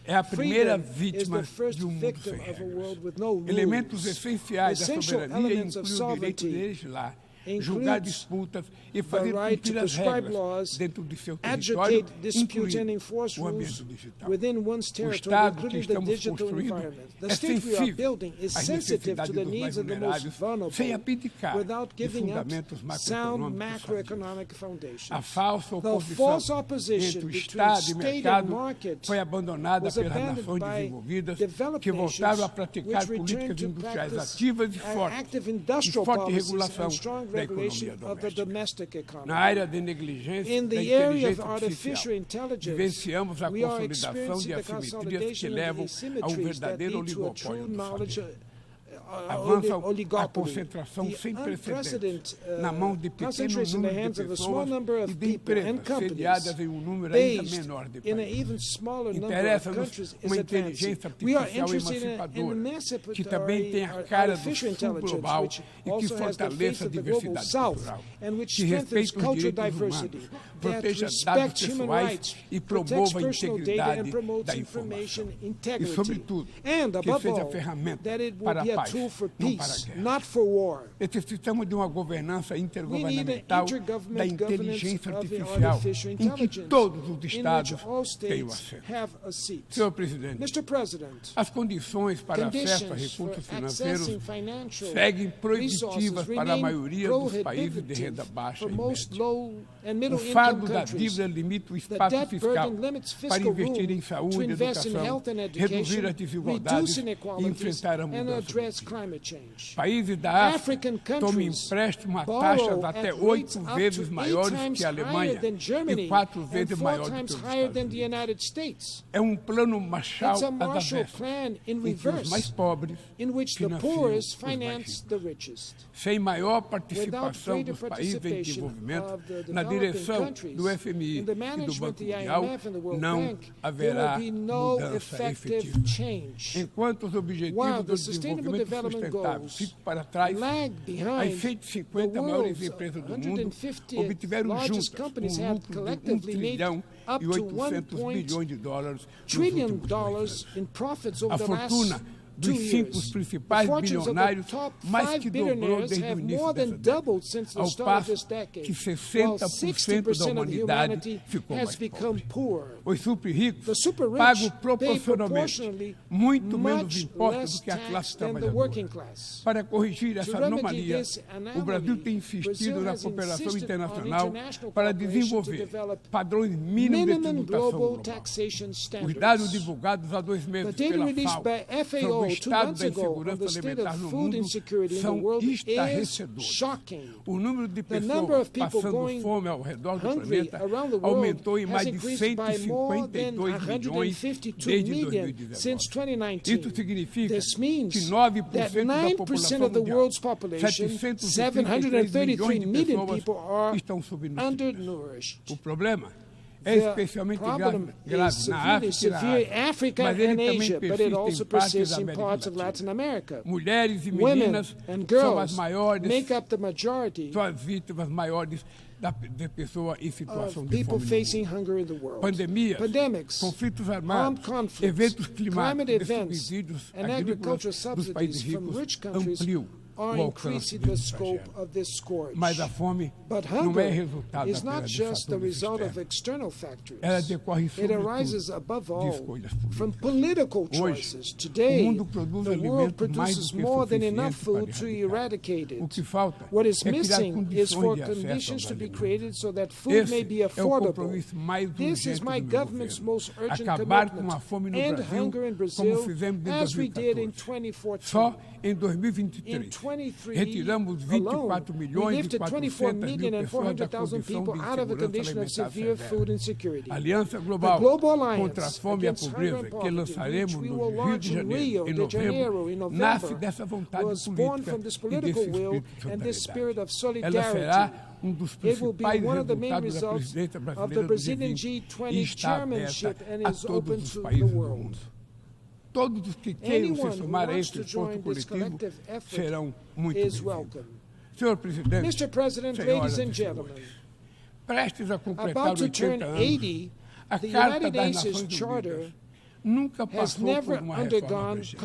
é a primeira vítima de um mundo sem regras. Elementos essenciais da soberania incluem o direito de legislar, julgar disputas e fazer cumprir as regras dentro de seu território, incluindo o ambiente digital. O Estado que estamos construindo é sensível às necessidades dos mais vulneráveis, sem abdicar de fundamentos macroeconômicos. A falsa oposição entre o Estado e o mercado foi abandonada pelas nações desenvolvidas que voltaram a praticar políticas industriais ativas e forte regulação da economia doméstica. Na área de inteligência artificial, vivenciamos a consolidação de assimetrias que levam a um verdadeiro oligopólio do saber. Avança a concentração sem precedentes na mão de pequenos números de pessoas e de empresas sediadas em um número ainda menor de países. Interessa-nos uma inteligência artificial emancipadora, que também tenha a cara do sul global e que fortaleça a diversidade cultural, que respeite os direitos humanos, proteja dados pessoais e promova a integridade da informação. E, sobretudo, que seja ferramenta para a paz, não para a guerra. Necessitamos de uma governança intergovernamental da inteligência artificial, em que todos os Estados tenham acesso. Senhor Presidente, as condições para acesso a recursos financeiros seguem proibitivas para a maioria dos países de renda baixa e média. O fardo da dívida limita o espaço fiscal para investir em saúde e educação, reduzir as desigualdades e enfrentar a mudança. Países da África tomam empréstimo a taxas até 8 vezes maiores que a Alemanha e 4 vezes maiores que os Estados Unidos. É um plano Marshall às avessas, em que os mais pobres financiam os mais ricos. Sem maior participação dos países em desenvolvimento na direção do FMI e do Banco Mundial, não haverá mudança efetiva. Enquanto os objetivos do desenvolvimento sustentável ficam para trás, as 150 maiores empresas do mundo obtiveram juntas um lucro de $1 trilhão e 800 bilhões de dólares nos últimos 2 anos. A fortuna dos 5 principais bilionários mais que dobrou desde o início dessa década, ao passo que 60% da humanidade ficou mais pobre. Os super-ricos pagam proporcionalmente muito menos impostos do que a classe trabalhadora. Para corrigir essa anomalia, o Brasil tem insistido na cooperação internacional para desenvolver padrões mínimos de tributação global. Os dados divulgados há 2 meses pela FAO o estado da insegurança alimentar no mundo são estarrecedores. O número de pessoas passando fome ao redor do planeta aumentou em mais de 152 milhões desde 2019. Isso significa que 9% da população mundial, 733 milhões de pessoas, estão subnutridas. O problema é especialmente grave na África, mas ele também persiste em partes da América Latina. Mulheres e meninas são as maiores, são as vítimas maiores de pessoas em situação de fome no mundo. Pandemias, conflitos armados, eventos climáticos e subsídios agrícolas dos países ricos ampliam o alcance desse tragédia. Mas a fome não é resultado apenas de fatores externos. Ela decorre sobretudo de escolhas políticas. Hoje, o mundo produz alimentos mais do que suficiente para erradicar. O que falta é criar condições de acesso ao alimento. Esse é o compromisso mais urgente do meu governo. Acabar com a fome no Brasil, como fizemos em 2014. Só em 2023, retiramos 24 milhões e 400 mil pessoas da condição de insegurança alimentar severa. A Aliança Global contra a Fome e a Pobreza, que lançaremos no Rio de Janeiro em novembro, nasce dessa vontade política e desse espírito de solidariedade. Ela será um dos principais resultados da presidência brasileira do G20 e está aberta a todos os países do mundo. Todos os que queiram se somar a este esforço coletivo serão muito bem-vindos. Senhor Presidente, senhoras e senhores, prestes a completar 80 anos, a Carta das Nações Unidas nunca passou por uma reforma urgente.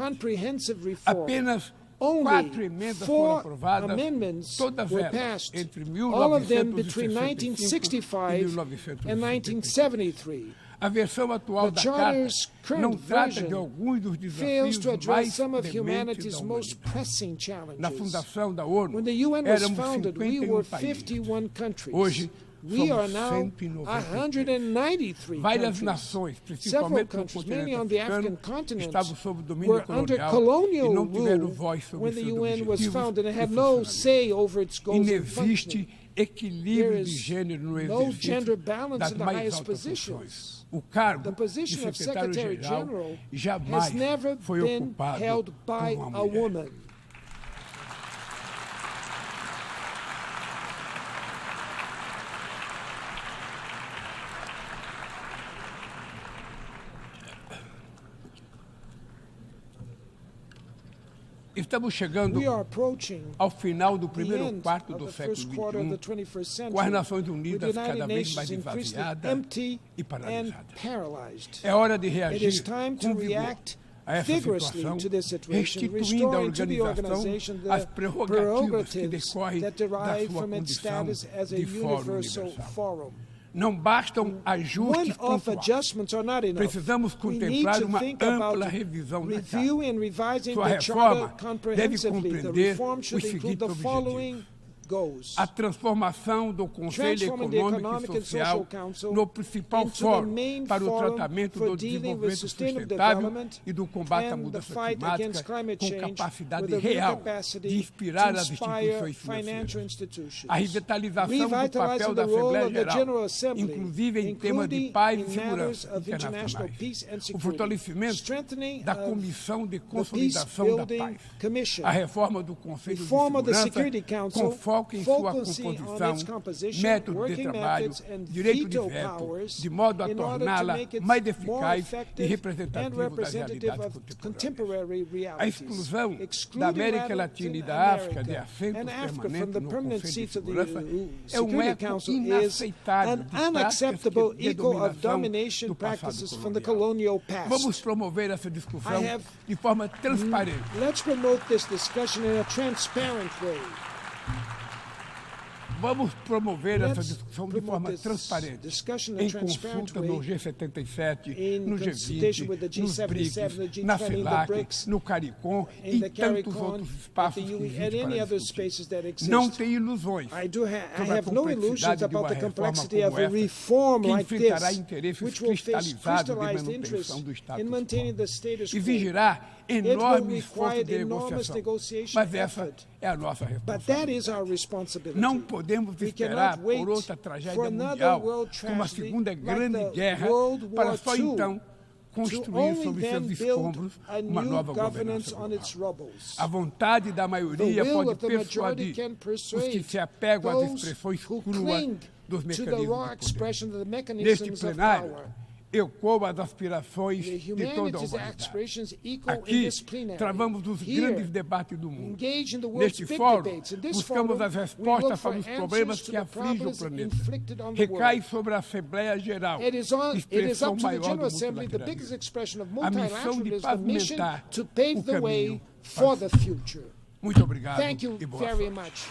Apenas Only 4 emendas foram 4 aprovadas, amendments todas were elas passed, entre all of them 1965 between e 1965 and 1973. A versão atual The da Carta Charter's não current trata de version alguns dos fails desafios to address mais some of dementes da humanity's most humanidade. pressing Na challenges. fundação da ONU, When the UN was éramos founded, we 51 were países. 51 countries. Hoje, We are somos now 193. 193 Várias countries. nações, Several principalmente no countries, mainly continente on the africano, African continent, estavam sob domínio were under colonial e colonial não tiveram rule voz sobre when the seus UN was objetivos founded and e had no funcionamento. say over its E goals não and functioning. existe equilíbrio There de is gênero no no exercício gender balance das in the mais highest altas positions. funções. O cargo The de position of secretário-geral Secretary-General jamais has never foi been ocupado held por by uma a mulher. woman. Estamos chegando We are approaching ao final do the primeiro end quarto of do the século first quarter of the XXI, 21st com as century, Nações with the Unidas United cada vez mais Nations increasingly esvaziadas empty e and paralisadas. paralyzed. É hora de It reagir is time to com vigor react a essa vigorously situação, to this situation, restituindo à restoring to the organização organization as the prerrogativas que prerogatives decorrem that da derive sua from its condição status as a de fórum universal universal. forum. Não bastam ajustes One-off pontuais. adjustments are not enough. Precisamos We need contemplar to uma think ampla about revisão da Carta. review and revising Sua the reforma Charter deve comprehensively. The compreender reform should os include the seguintes following goals. A transformação do Conselho Transforming the Econômico Economic e and Social Social Council no principal into the fórum main para o forum tratamento for do dealing with desenvolvimento sustainable sustentável development e do combate à and the mudança fight against climática climate com change capacidade with a real real capacity de to inspirar as inspire instituições financial financeiras. institutions. A revitalização do papel Revitalizing da the role Assembleia of the General Geral, Assembly, inclusive em temas de including paz in e matters segurança of international peace and internacionais. O security, fortalecimento strengthening da of Comissão de the Consolidação da Peace Paz. Building Commission, A reforma do Conselho de reform of the Segurança Security Council, com foco em sua focusing on composição, its composition, método de working trabalho, methods, and direito de veto veto, powers de modo a in order to torná-la make it mais more eficaz e effective and representativa das representative realidades of contemporâneas. contemporary A realities. exclusão da Excluding América Latin Latina e da África de America assentos and Africa from permanentes the no permanent Conselho de seats of the Segurança é Security eco Council is inaceitável an de práticas unacceptable de echo of dominação domination do passado practices from the colonial. colonial Vamos past. promover essa discussão I have- de forma transparente. Let's promote this discussion in a transparent way. Vamos promover essa Let's discussão de promote forma this transparente, discussion in a em transparent consulta way, no G77, in no consultation with the G20, nos G77, the BRICS, na G20, the CELAC, BRICS, no CARICOM e in em the tantos CARICOM, outros at espaços the que UN, existem and any para other discutir. spaces that exist. Não tem ilusões I sobre a have no illusions complexidade de about uma the reforma complexity of como a essa, reform que like enfrentará this, interesses which will face cristalizados de crystallized interest manutenção do in status maintaining quo. the status quo. Exigirá It will enorme esforço require de enormous negociação, negotiation mas essa effort. é a nossa But that is responsabilidade. our responsibility. Não podemos We esperar cannot wait por outra for tragédia another mundial, world como a tragedy Segunda like Grande the Guerra, World para War só II, então to construir only sobre then seus build escombros a uma new nova governance governança on its global. rubbles. A vontade da The maioria will pode of the majority persuadir can os que persuade se apegam às those expressões who cruas cling dos to the mecanismos raw de poder. expression of the Neste mechanisms of plenário, power. ecoam as aspirações The de toda a humanities humanidade. aspirations equal in Aqui, this plenary. travamos os Here, grandes debates do mundo. engage in the world's Neste big fórum, debates. In this buscamos forum, as we respostas look for para os answers problemas to que the afligem o problems planeta. inflicted on the Recai world. sobre a Assembleia Geral, It is up expressão to the maior General do Assembly, the multilateralismo. biggest expression of A missão de multilateralism, the mission pavimentar to pave o the way caminho for para the o futuro. future. Muito obrigado Thank you e boa very sorte. much.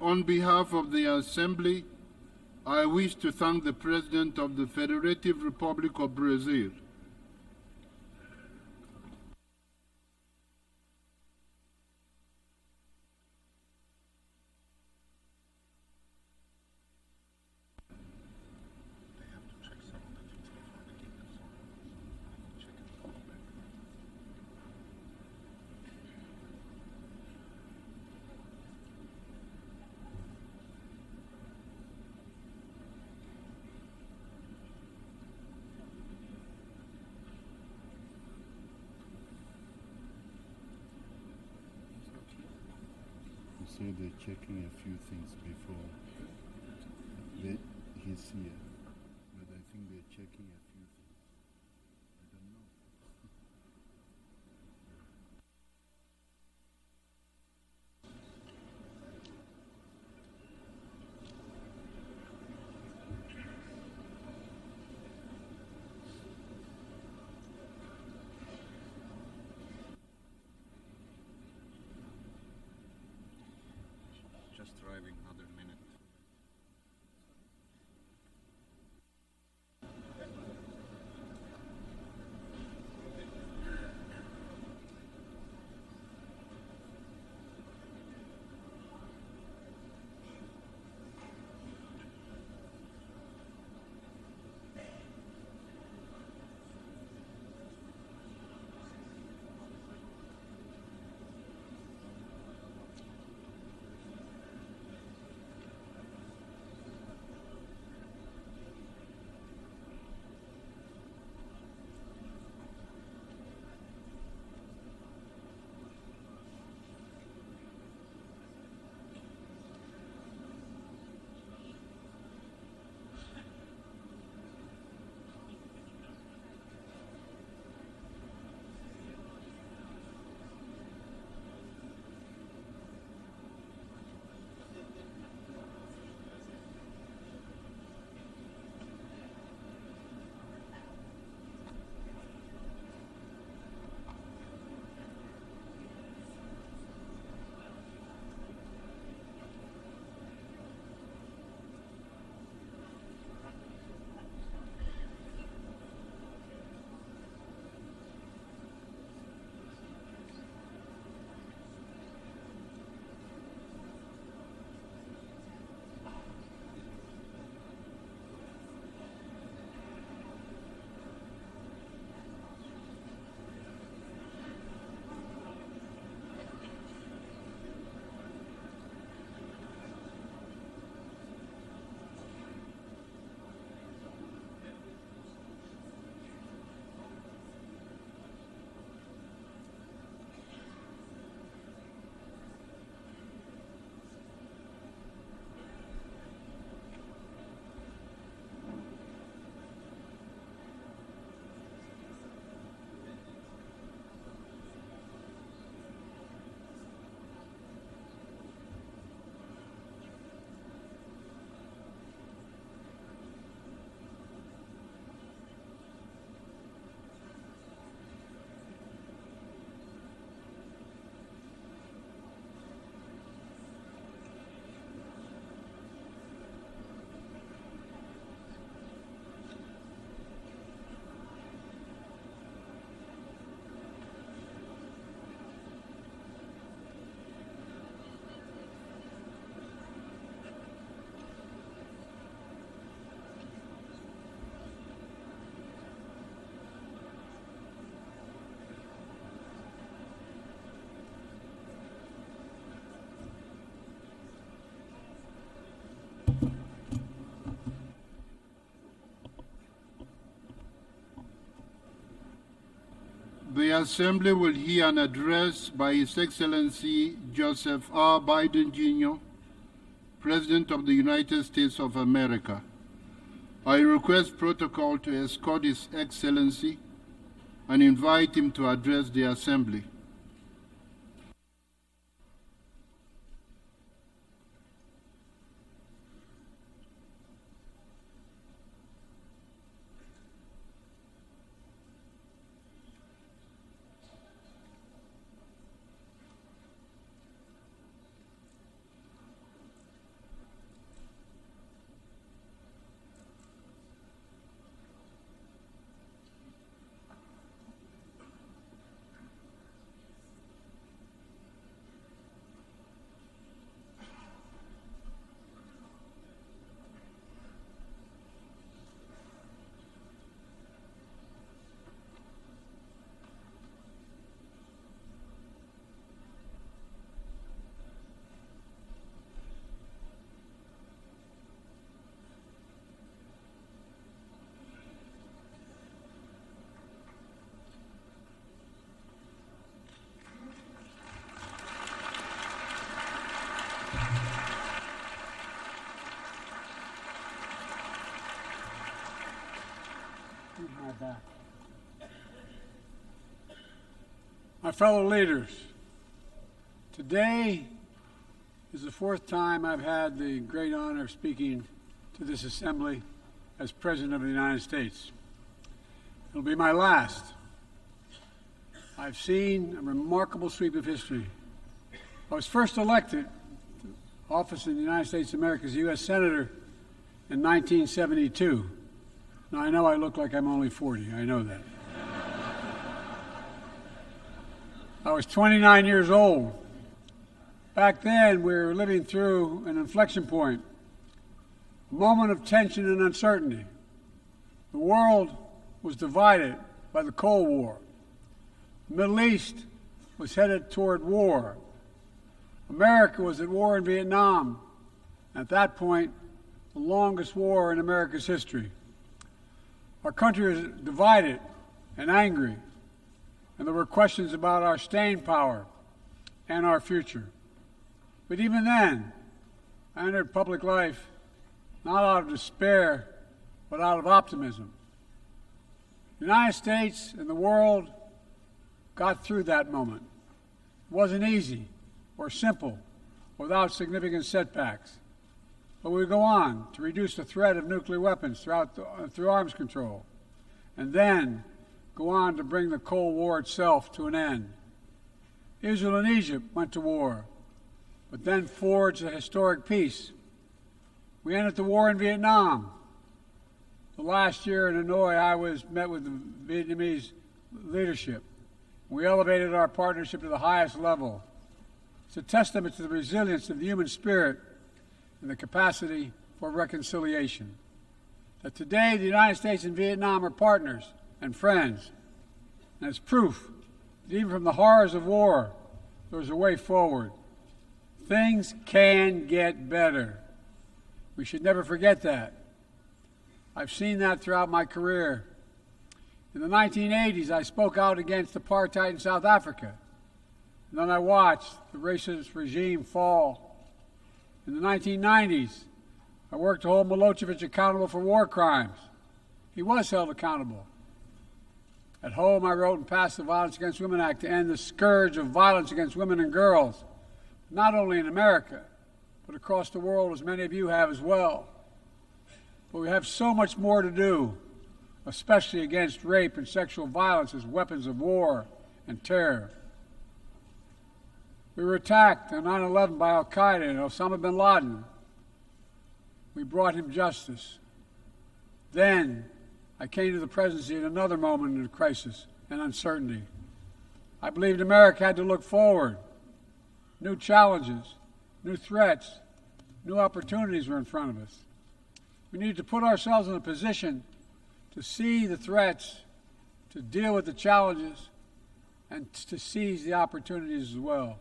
On behalf of the Assembly, I wish to thank the President of the Federative Republic of Brazil, so they're checking a few things before he's here. But I think they're checking a few things. I don't know. Assembly will hear an address by His Excellency Joseph R. Biden, Jr., President of the United States of America. I request protocol to escort His Excellency and invite him to address the Assembly. My fellow leaders, today is the fourth time I've had the great honor of speaking to this assembly as President of the United States. It'll be my last. I've seen a remarkable sweep of history. I was first elected to office in the United States of America as a U.S. Senator in 1972. Now, I know I look like I'm only 40. I know that. I was 29 years old. Back then, we were living through an inflection point, a moment of tension and uncertainty. The world was divided by the Cold War. The Middle East was headed toward war. America was at war in Vietnam. At that point, the longest war in America's history. Our country was divided and angry, and there were questions about our staying power and our future. But even then, I entered public life not out of despair, but out of optimism. The United States and the world got through that moment. It wasn't easy or simple without significant setbacks. But we go on to reduce the threat of nuclear weapons through arms control, and then go on to bring the Cold War itself to an end. Israel and Egypt went to war, but then forged a historic peace. We ended the war in Vietnam. The last year in Hanoi, I met with the Vietnamese leadership. We elevated our partnership to the highest level. It's a testament to the resilience of the human spirit and the capacity for reconciliation. That today the United States and Vietnam are partners and friends. And it's proof that even from the horrors of war, there's a way forward. Things can get better. We should never forget that. I've seen that throughout my career. In the 1980s, I spoke out against apartheid in South Africa. And then I watched the racist regime fall. In the 1990s, I worked to hold Milosevic accountable for war crimes. He was held accountable. At home, I wrote and passed the Violence Against Women Act to end the scourge of violence against women and girls, not only in America, but across the world, as many of you have as well. But we have so much more to do, especially against rape and sexual violence as weapons of war and terror. We were attacked on 9/11 by al-Qaeda and Osama bin Laden. We brought him justice. Then I came to the presidency at another moment of crisis and uncertainty. I believed America had to look forward. New challenges, new threats, new opportunities were in front of us. We need to put ourselves in a position to see the threats, to deal with the challenges, and to seize the opportunities as well.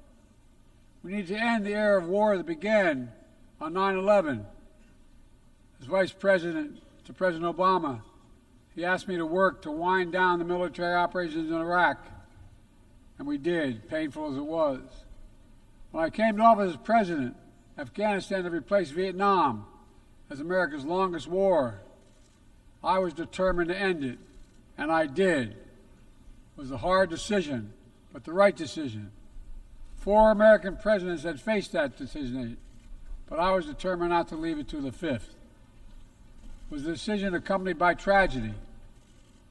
We need to end the era of war that began on 9/11. As Vice President to President Obama, he asked me to work to wind down the military operations in Iraq And we did, painful as it was. When I came to office as president, Afghanistan had replaced Vietnam as America's longest war. I was determined to end it, and I did. It was a hard decision, but the right decision. 4 American presidents had faced that decision, but I was determined not to leave it to the 5th. It was a decision accompanied by tragedy.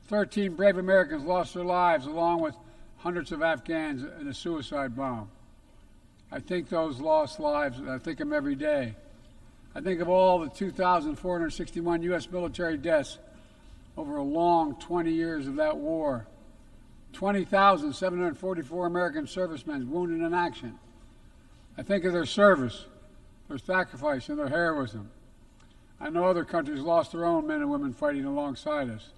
13 brave Americans lost their lives, along with hundreds of Afghans in a suicide bomb. I think those lost lives, I think of them every day. I think of all the 2,461 U.S. military deaths over a long 20 years of that war. 20,744 American servicemen wounded in action. I think of their service, their sacrifice, and their heroism. I know other countries lost their own men and women fighting alongside us.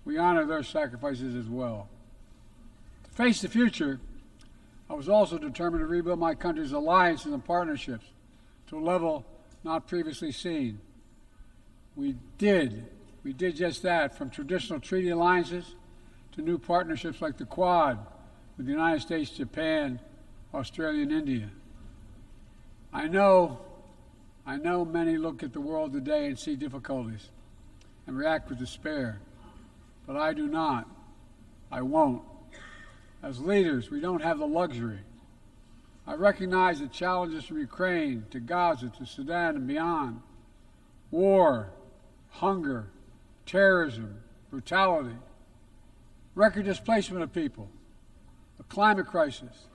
We honor their sacrifices as well. To face the future, I was also determined to rebuild my country's alliances and partnerships to a level not previously seen. We did just that, from traditional treaty alliances to new partnerships like the Quad with the United States, Japan, Australia, and India. I know many look at the world today and see difficulties and react with despair, but I do not. I won't. As leaders, we don't have the luxury. I recognize the challenges from Ukraine to Gaza to Sudan and beyond. War, hunger, terrorism, brutality, record displacement of people, a climate crisis,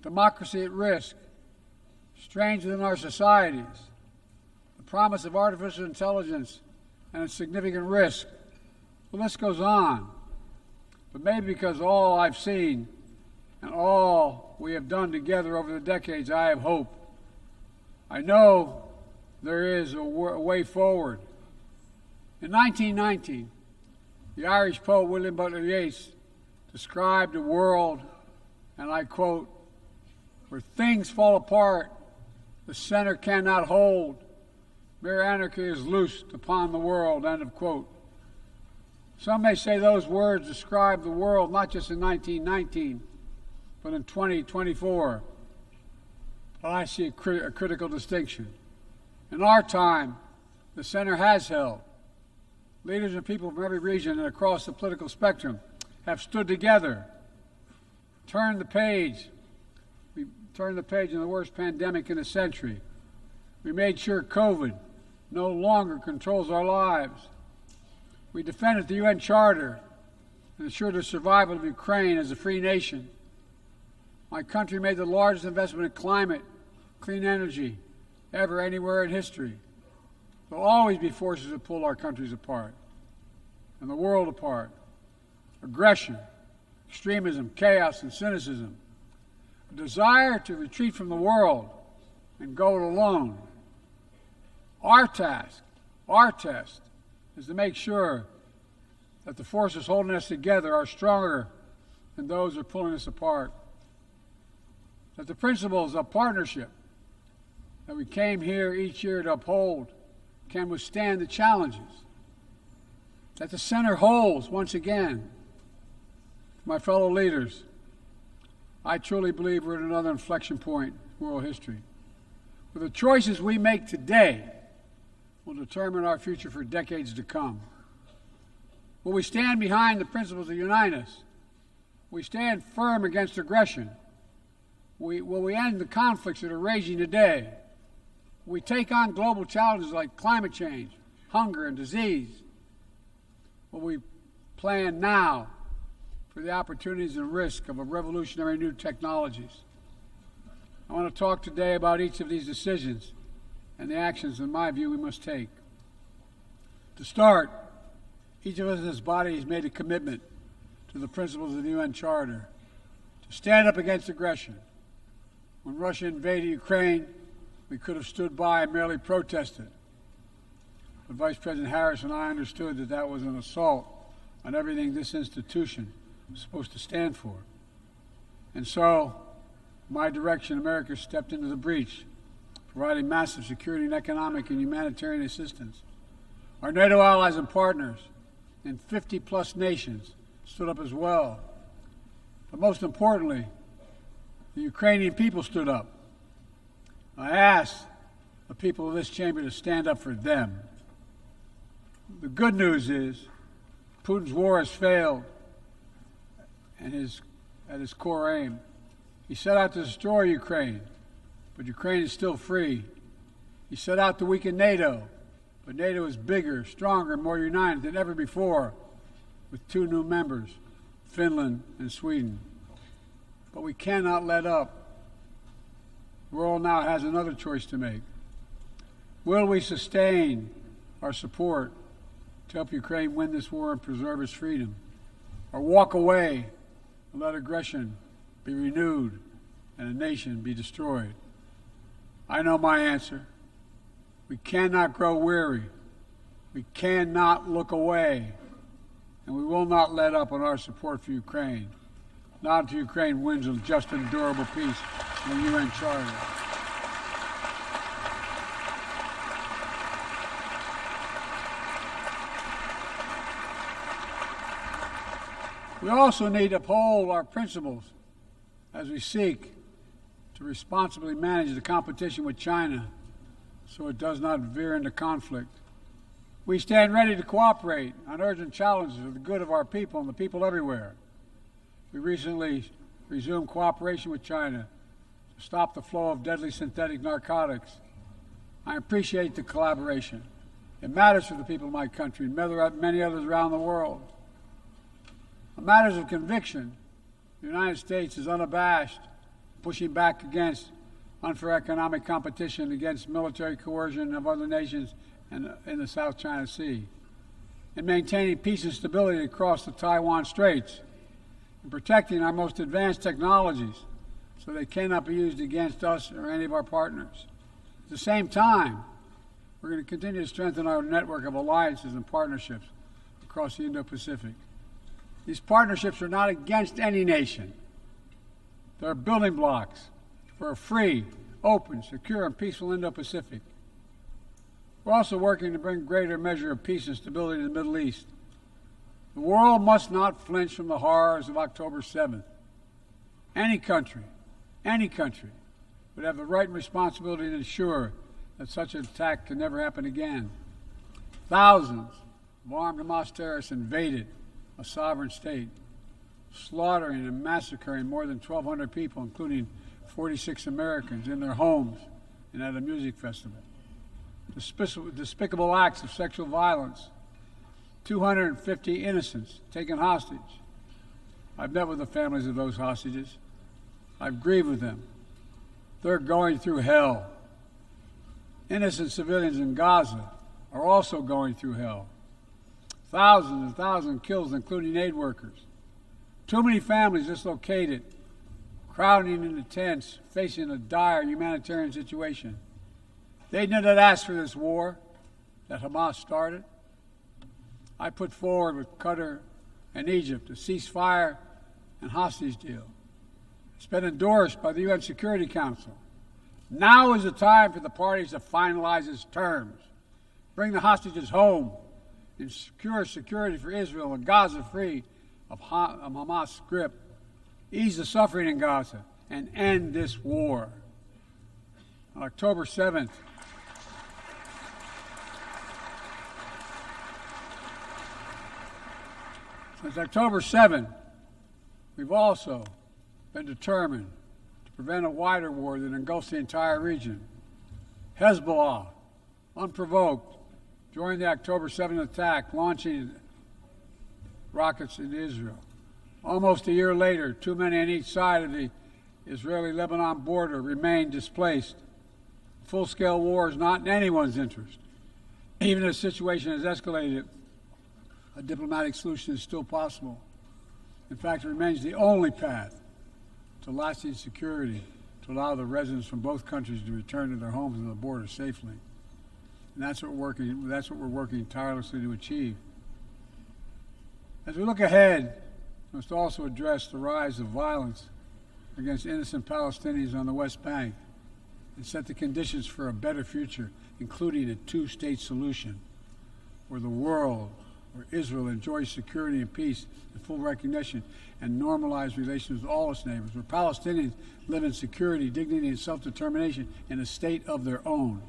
democracy at risk, strains within our societies, the promise of artificial intelligence and its significant risk. The list goes on. But maybe because all I've seen and all we have done together over the decades, I have hope. I know there is a way forward. In 1919, the Irish poet William Butler Yeats described a world, and I quote, "where things fall apart, the center cannot hold, mere anarchy is loosed upon the world," end of quote. Some may say those words describe the world not just in 1919, but in 2024. But I see a critical distinction. In our time, the center has held. Leaders and people from every region and across the political spectrum have stood together, turned the page. We turned the page in the worst pandemic in a century. We made sure COVID no longer controls our lives. We defended the UN Charter and ensured the survival of Ukraine as a free nation. My country made the largest investment in climate, clean energy, ever anywhere in history. There will always be forces that pull our countries apart and the world apart. Aggression, extremism, chaos, and cynicism. A desire to retreat from the world and go it alone. Our task, our test, is to make sure that the forces holding us together are stronger than those who are pulling us apart. That the principles of partnership that we came here each year to uphold can withstand the challenges. That the center holds once again. My fellow leaders, I truly believe we're at another inflection point in world history. For the choices we make today will determine our future for decades to come. Will we stand behind the principles that unite us? Will we stand firm against aggression? Will we end the conflicts that are raging today? Will we take on global challenges like climate change, hunger, and disease? Will we plan now for the opportunities and risk of a revolutionary new technologies? I want to talk today about each of these decisions and the actions, in my view, we must take. To start, each of us in this body has made a commitment to the principles of the UN Charter to stand up against aggression. When Russia invaded Ukraine, we could have stood by and merely protested. But Vice President Harris and I understood that that was an assault on everything this institution was supposed to stand for. And so, in my direction, America stepped into the breach, providing massive security and economic and humanitarian assistance. Our NATO allies and partners in 50-plus nations stood up as well. But most importantly, the Ukrainian people stood up. I asked the people of this chamber to stand up for them. The good news is Putin's war has failed and at his core aim. He set out to destroy Ukraine, but Ukraine is still free. He set out to weaken NATO, but NATO is bigger, stronger, and more united than ever before, with 2 new members, Finland and Sweden. But we cannot let up. The world now has another choice to make. Will we sustain our support to help Ukraine win this war and preserve its freedom, or walk away and let aggression be renewed and a nation be destroyed? I know my answer. We cannot grow weary. We cannot look away. And we will not let up on our support for Ukraine, not until Ukraine wins a just and durable peace in the UN Charter. We also need to uphold our principles as we seek to responsibly manage the competition with China so it does not veer into conflict. We stand ready to cooperate on urgent challenges for the good of our people and the people everywhere. We recently resumed cooperation with China to stop the flow of deadly synthetic narcotics. I appreciate the collaboration. It matters for the people of my country and many others around the world. On matters of conviction, the United States is unabashed, pushing back against unfair economic competition, against military coercion of other nations in the South China Sea, in maintaining peace and stability across the Taiwan Straits, in protecting our most advanced technologies so they cannot be used against us or any of our partners. At the same time, we're going to continue to strengthen our network of alliances and partnerships across the Indo-Pacific. These partnerships are not against any nation. They're building blocks for a free, open, secure, and peaceful Indo-Pacific. We're also working to bring greater measure of peace and stability to the Middle East. The world must not flinch from the horrors of October 7th. Any country would have the right and responsibility to ensure that such an attack can never happen again. Thousands of armed Hamas terrorists invaded a sovereign state, slaughtering and massacring more than 1,200 people, including 46 Americans, in their homes and at a music festival. Despicable acts of sexual violence, 250 innocents taken hostage. I've met with the families of those hostages. I've grieved with them. They're going through hell. Innocent civilians in Gaza are also going through hell. Thousands and thousands kills, including aid workers. Too many families dislocated, crowding into tents, facing a dire humanitarian situation. They did not ask for this war that Hamas started. I put forward with Qatar and Egypt a ceasefire and hostage deal. It's been endorsed by the UN Security Council. Now is the time for the parties to finalize its terms, bring the hostages home, and secure security for Israel and Gaza free of Hamas' grip, ease the suffering in Gaza, and end this war. On October 7th, since October 7th, we've also been determined to prevent a wider war that engulfs the entire region. Hezbollah, unprovoked, during the October 7th attack, launching rockets into Israel. Almost a year later, too many on each side of the Israeli-Lebanon border remain displaced. Full-scale war is not in anyone's interest. Even if the situation has escalated, a diplomatic solution is still possible. In fact, it remains the only path to lasting security to allow the residents from both countries to return to their homes and the border safely. And that's what we're working tirelessly to achieve. As we look ahead, we must also address the rise of violence against innocent Palestinians on the West Bank and set the conditions for a better future, including a two-state solution where the world where Israel enjoys security and peace and full recognition and normalized relations with all its neighbors, where Palestinians live in security, dignity, and self-determination in a state of their own.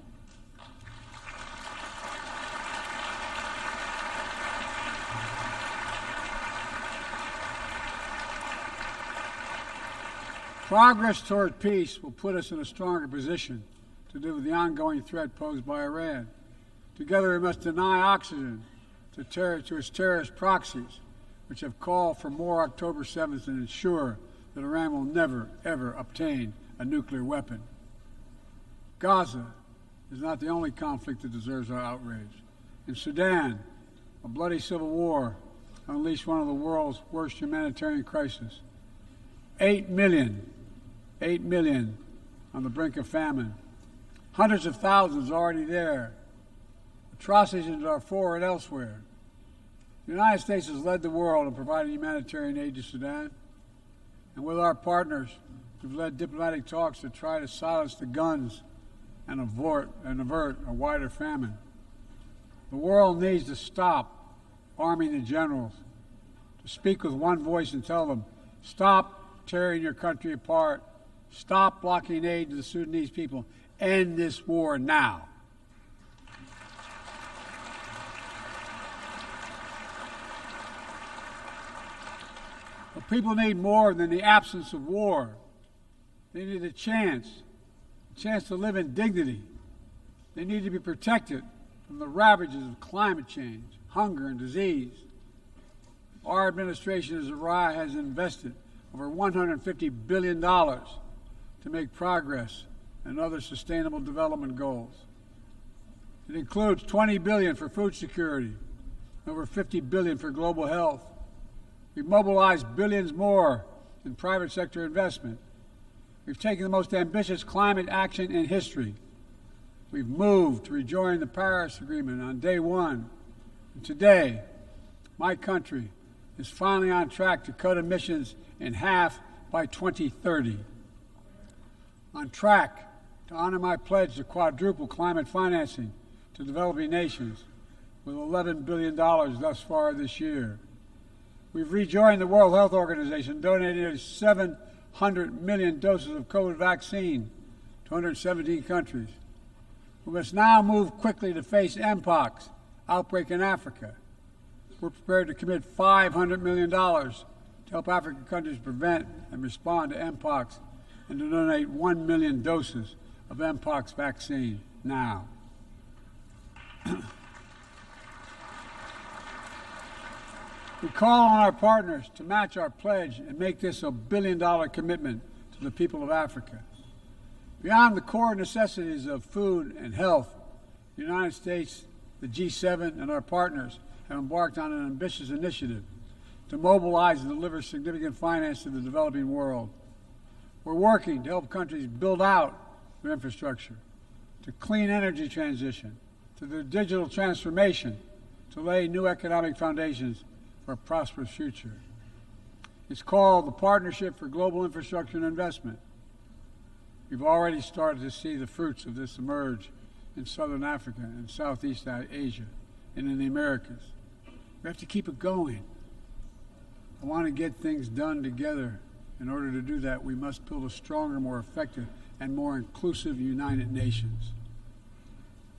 Progress toward peace will put us in a stronger position to deal with the ongoing threat posed by Iran. Together we must deny oxygen to its terrorist proxies, which have called for more October 7th and ensure that Iran will never, ever obtain a nuclear weapon. Gaza is not the only conflict that deserves our outrage. In Sudan, a bloody civil war unleashed one of the world's worst humanitarian crises. 8 million on the brink of famine. Hundreds of thousands already there. Atrocities in Darfur and elsewhere. The United States has led the world in providing humanitarian aid to Sudan. And with our partners, we've led diplomatic talks to try to silence the guns and avert a wider famine. The world needs to stop arming the generals, to speak with one voice and tell them, stop tearing your country apart, stop blocking aid to the Sudanese people, end this war now. But people need more than the absence of war. They need a chance to live in dignity. They need to be protected from the ravages of climate change, hunger, and disease. Our administration has invested over $150 billion to make progress and other sustainable development goals. It includes $20 billion for food security, and over $50 billion for global health. We've mobilized billions more in private sector investment. We've taken the most ambitious climate action in history. We've moved to rejoin the Paris Agreement on day one. And today, my country is finally on track to cut emissions in half by 2030. On track to honor my pledge to quadruple climate financing to developing nations with $11 billion thus far this year. We've rejoined the World Health Organization, donating nearly 700 million doses of COVID vaccine to 117 countries. We must now move quickly to face Mpox outbreak in Africa. We're prepared to commit $500 million to help African countries prevent and respond to Mpox and to donate 1 million doses of Mpox vaccine now. We call on our partners to match our pledge and make this a billion-dollar commitment to the people of Africa. Beyond the core necessities of food and health, the United States, the G7, and our partners have embarked on an ambitious initiative to mobilize and deliver significant finance to the developing world. We're working to help countries build out their infrastructure, to clean energy transition, to their digital transformation, to lay new economic foundations for a prosperous future. It's called the Partnership for Global Infrastructure and Investment. We've already started to see the fruits of this emerge in Southern Africa and Southeast Asia and in the Americas. We have to keep it going. I want to get things done together. In order to do that, we must build a stronger, more effective, and more inclusive United Nations.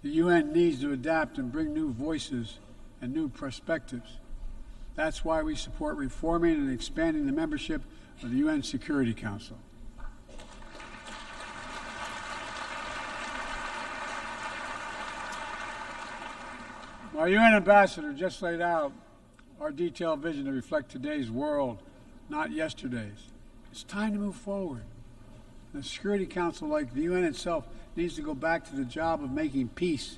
The UN needs to adapt and bring new voices and new perspectives. That's why we support reforming and expanding the membership of the UN Security Council. My UN ambassador just laid out our detailed vision to reflect today's world, not yesterday's. It's time to move forward. The Security Council, like the UN itself, needs to go back to the job of making peace,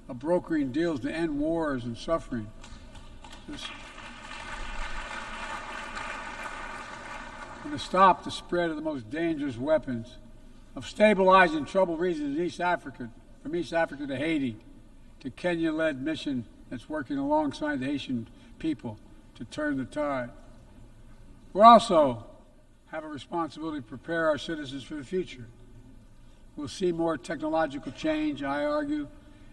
of brokering deals to end wars and suffering. And to stop the spread of the most dangerous weapons, of stabilizing troubled regions in East Africa, from East Africa to Haiti, to Kenya-led mission that's working alongside the Haitian people to turn the tide. We also have a responsibility to prepare our citizens for the future. We'll see more technological change, I argue,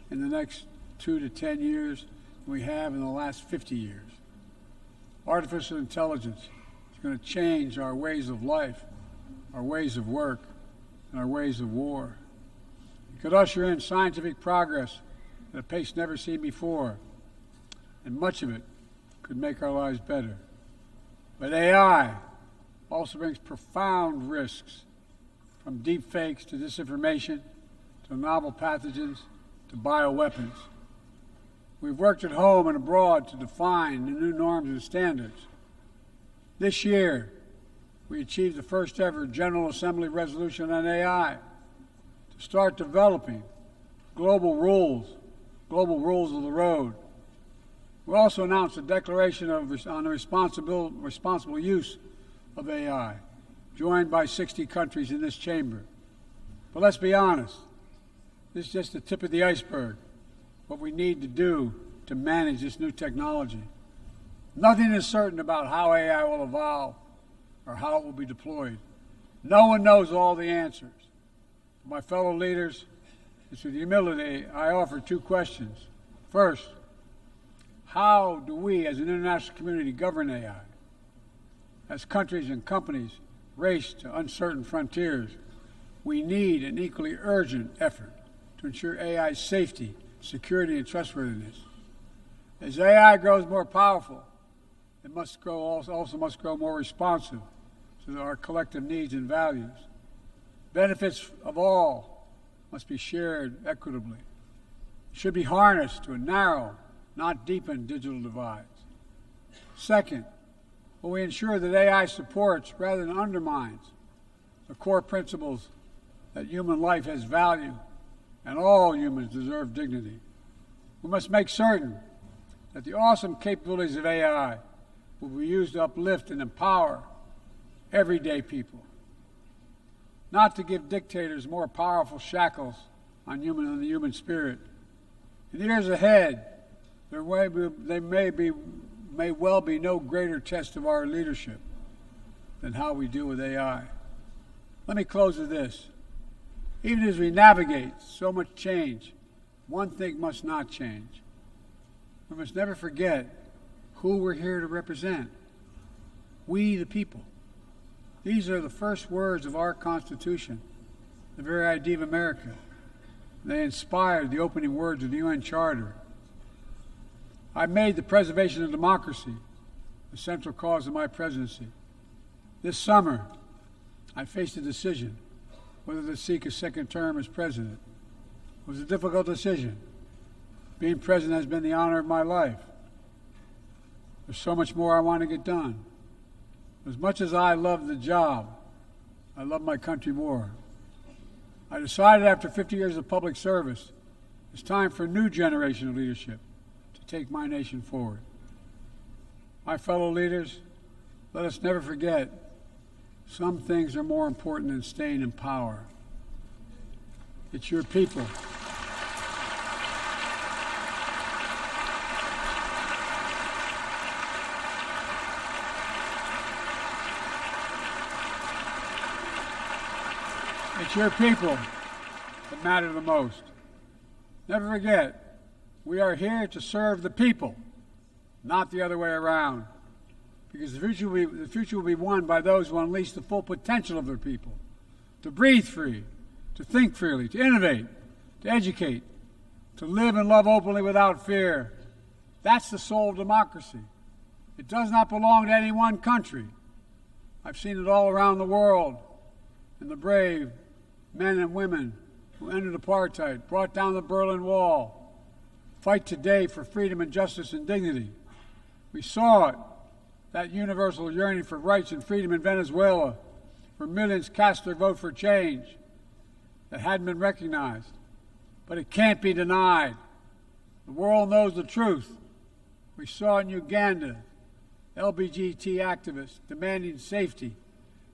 in the next 2 to 10 years than we have in the last 50 years. Artificial intelligence is going to change our ways of life, our ways of work, and our ways of war. It could usher in scientific progress at a pace never seen before, and much of it could make our lives better. But AI also brings profound risks, from deep fakes to disinformation, to novel pathogens, to bioweapons. We've worked at home and abroad to define the new norms and standards. This year, we achieved the first ever General Assembly resolution on AI to start developing global rules of the road. We also announced a declaration on the responsible use of AI, joined by 60 countries in this chamber. But let's be honest, this is just the tip of the iceberg, what we need to do to manage this new technology. Nothing is certain about how AI will evolve or how it will be deployed. No one knows all the answers. For my fellow leaders, it's with humility I offer two questions. First, how do we as an international community govern AI? As countries and companies race to uncertain frontiers, we need an equally urgent effort to ensure AI's safety, security, and trustworthiness. As AI grows more powerful, it also must grow more responsive to our collective needs and values. Benefits of all must be shared equitably. It should be harnessed to narrow, not deepen, digital divides. Second, will we ensure that AI supports rather than undermines the core principles that human life has value and all humans deserve dignity? We must make certain that the awesome capabilities of AI will be used to uplift and empower everyday people, not to give dictators more powerful shackles on the human spirit. In the years ahead, there may well be no greater test of our leadership than how we deal with AI. Let me close with this. Even as we navigate so much change, one thing must not change. We must never forget who we're here to represent. We, the people. These are the first words of our Constitution, the very idea of America. They inspired the opening words of the UN Charter. I made the preservation of democracy the central cause of my presidency. This summer, I faced a decision whether to seek a second term as president. It was a difficult decision. Being president has been the honor of my life. There's so much more I want to get done. As much as I love the job, I love my country more. I decided after 50 years of public service, it's time for a new generation of leadership to take my nation forward. My fellow leaders, let us never forget, some things are more important than staying in power. It's your people. It's your people that matter the most. Never forget, we are here to serve the people, not the other way around. Because the future will be won by those who unleash the full potential of their people, to breathe free, to think freely, to innovate, to educate, to live and love openly without fear. That's the soul of democracy. It does not belong to any one country. I've seen it all around the world, and the brave men and women who ended apartheid, brought down the Berlin Wall, fight today for freedom and justice and dignity. We saw it, that universal yearning for rights and freedom in Venezuela, where millions cast their vote for change that hadn't been recognized. But it can't be denied. The world knows the truth. We saw in Uganda, LGBT activists demanding safety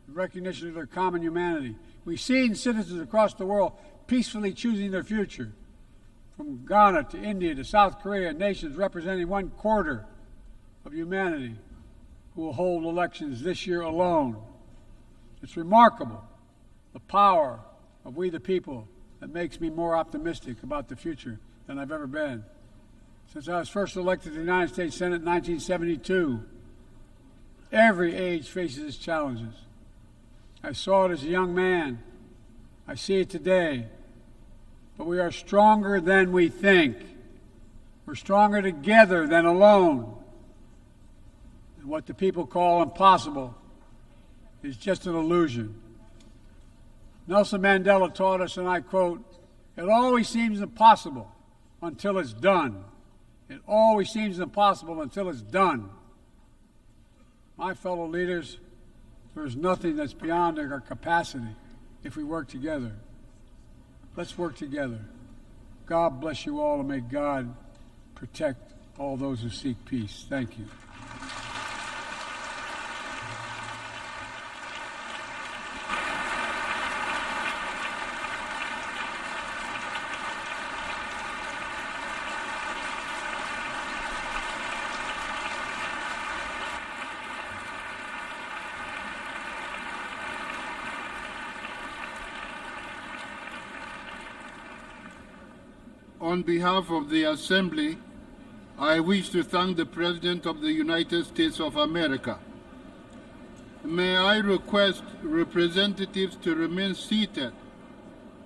and recognition of their common humanity. We've seen citizens across the world peacefully choosing their future. From Ghana to India to South Korea, nations representing 1/4 of humanity who will hold elections this year alone. It's remarkable, the power of we the people, that makes me more optimistic about the future than I've ever been. Since I was first elected to the United States Senate in 1972, every age faces its challenges. I saw it as a young man. I see it today. But we are stronger than we think. We're stronger together than alone. And what the people call impossible is just an illusion. Nelson Mandela taught us, and I quote, "It always seems impossible until it's done. It always seems impossible until it's done." My fellow leaders, there's nothing that's beyond our capacity if we work together. Let's work together. God bless you all, and may God protect all those who seek peace. Thank you. On behalf of the Assembly, I wish to thank the President of the United States of America. May I request representatives to remain seated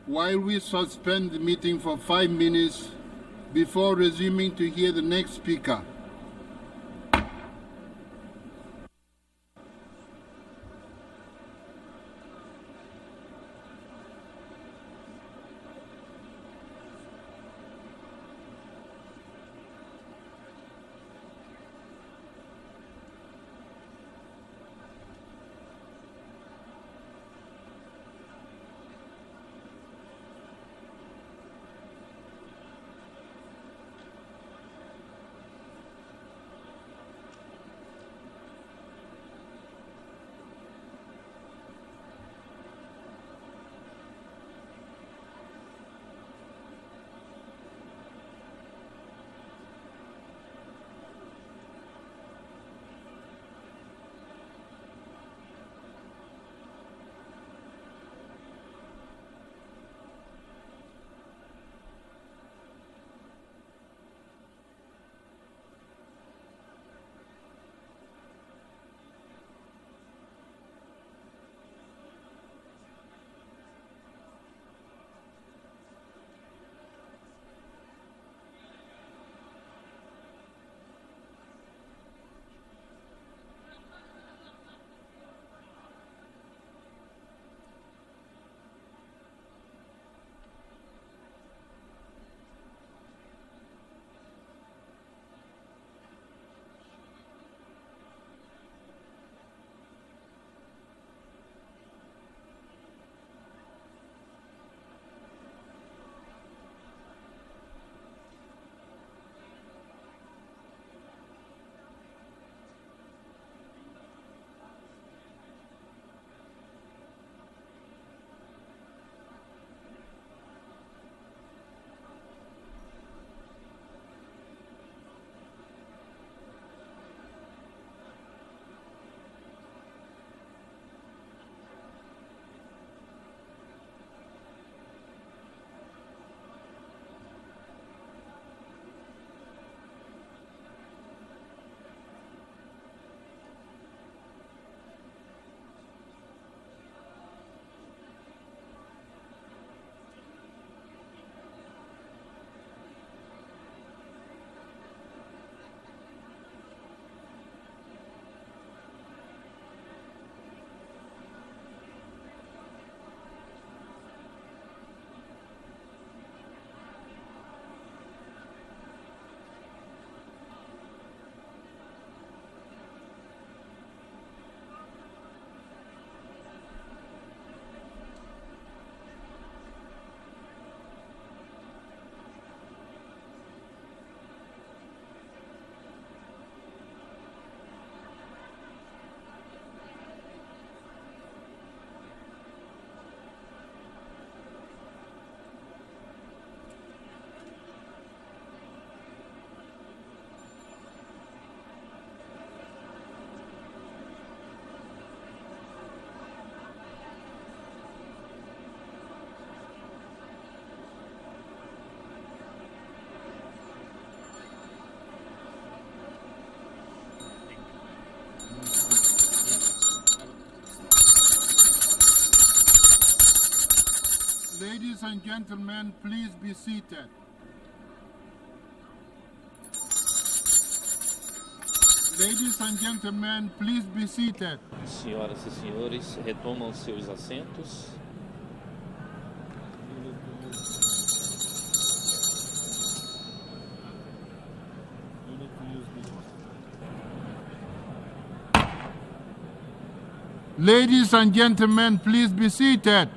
while we suspend the meeting for 5 minutes before resuming to hear the next speaker. Ladies and gentlemen, please be seated. Ladies and gentlemen, please be seated. Senhoras e senhores, retomam seus assentos. Ladies and gentlemen, please be seated.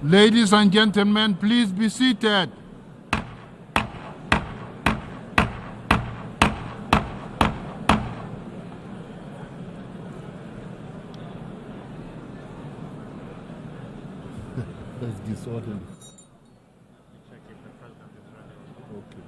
Ladies and gentlemen, please be seated. That's disorderly. Okay.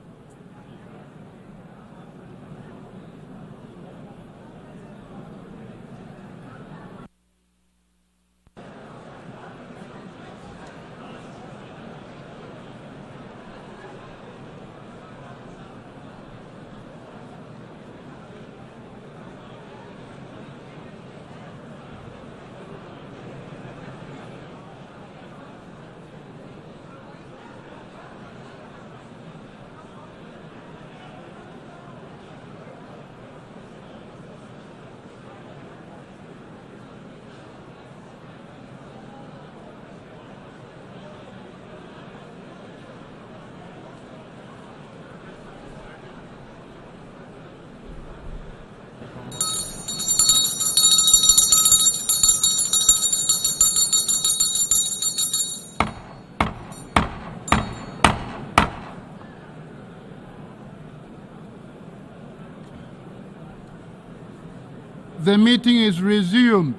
The meeting is resumed.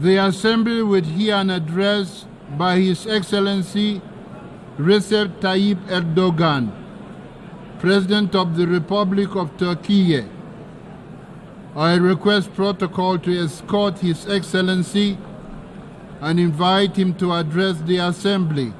The Assembly will hear an address by His Excellency Recep Tayyip Erdogan, President of the Republic of Turkey. I request protocol to escort His Excellency and invite him to address the Assembly.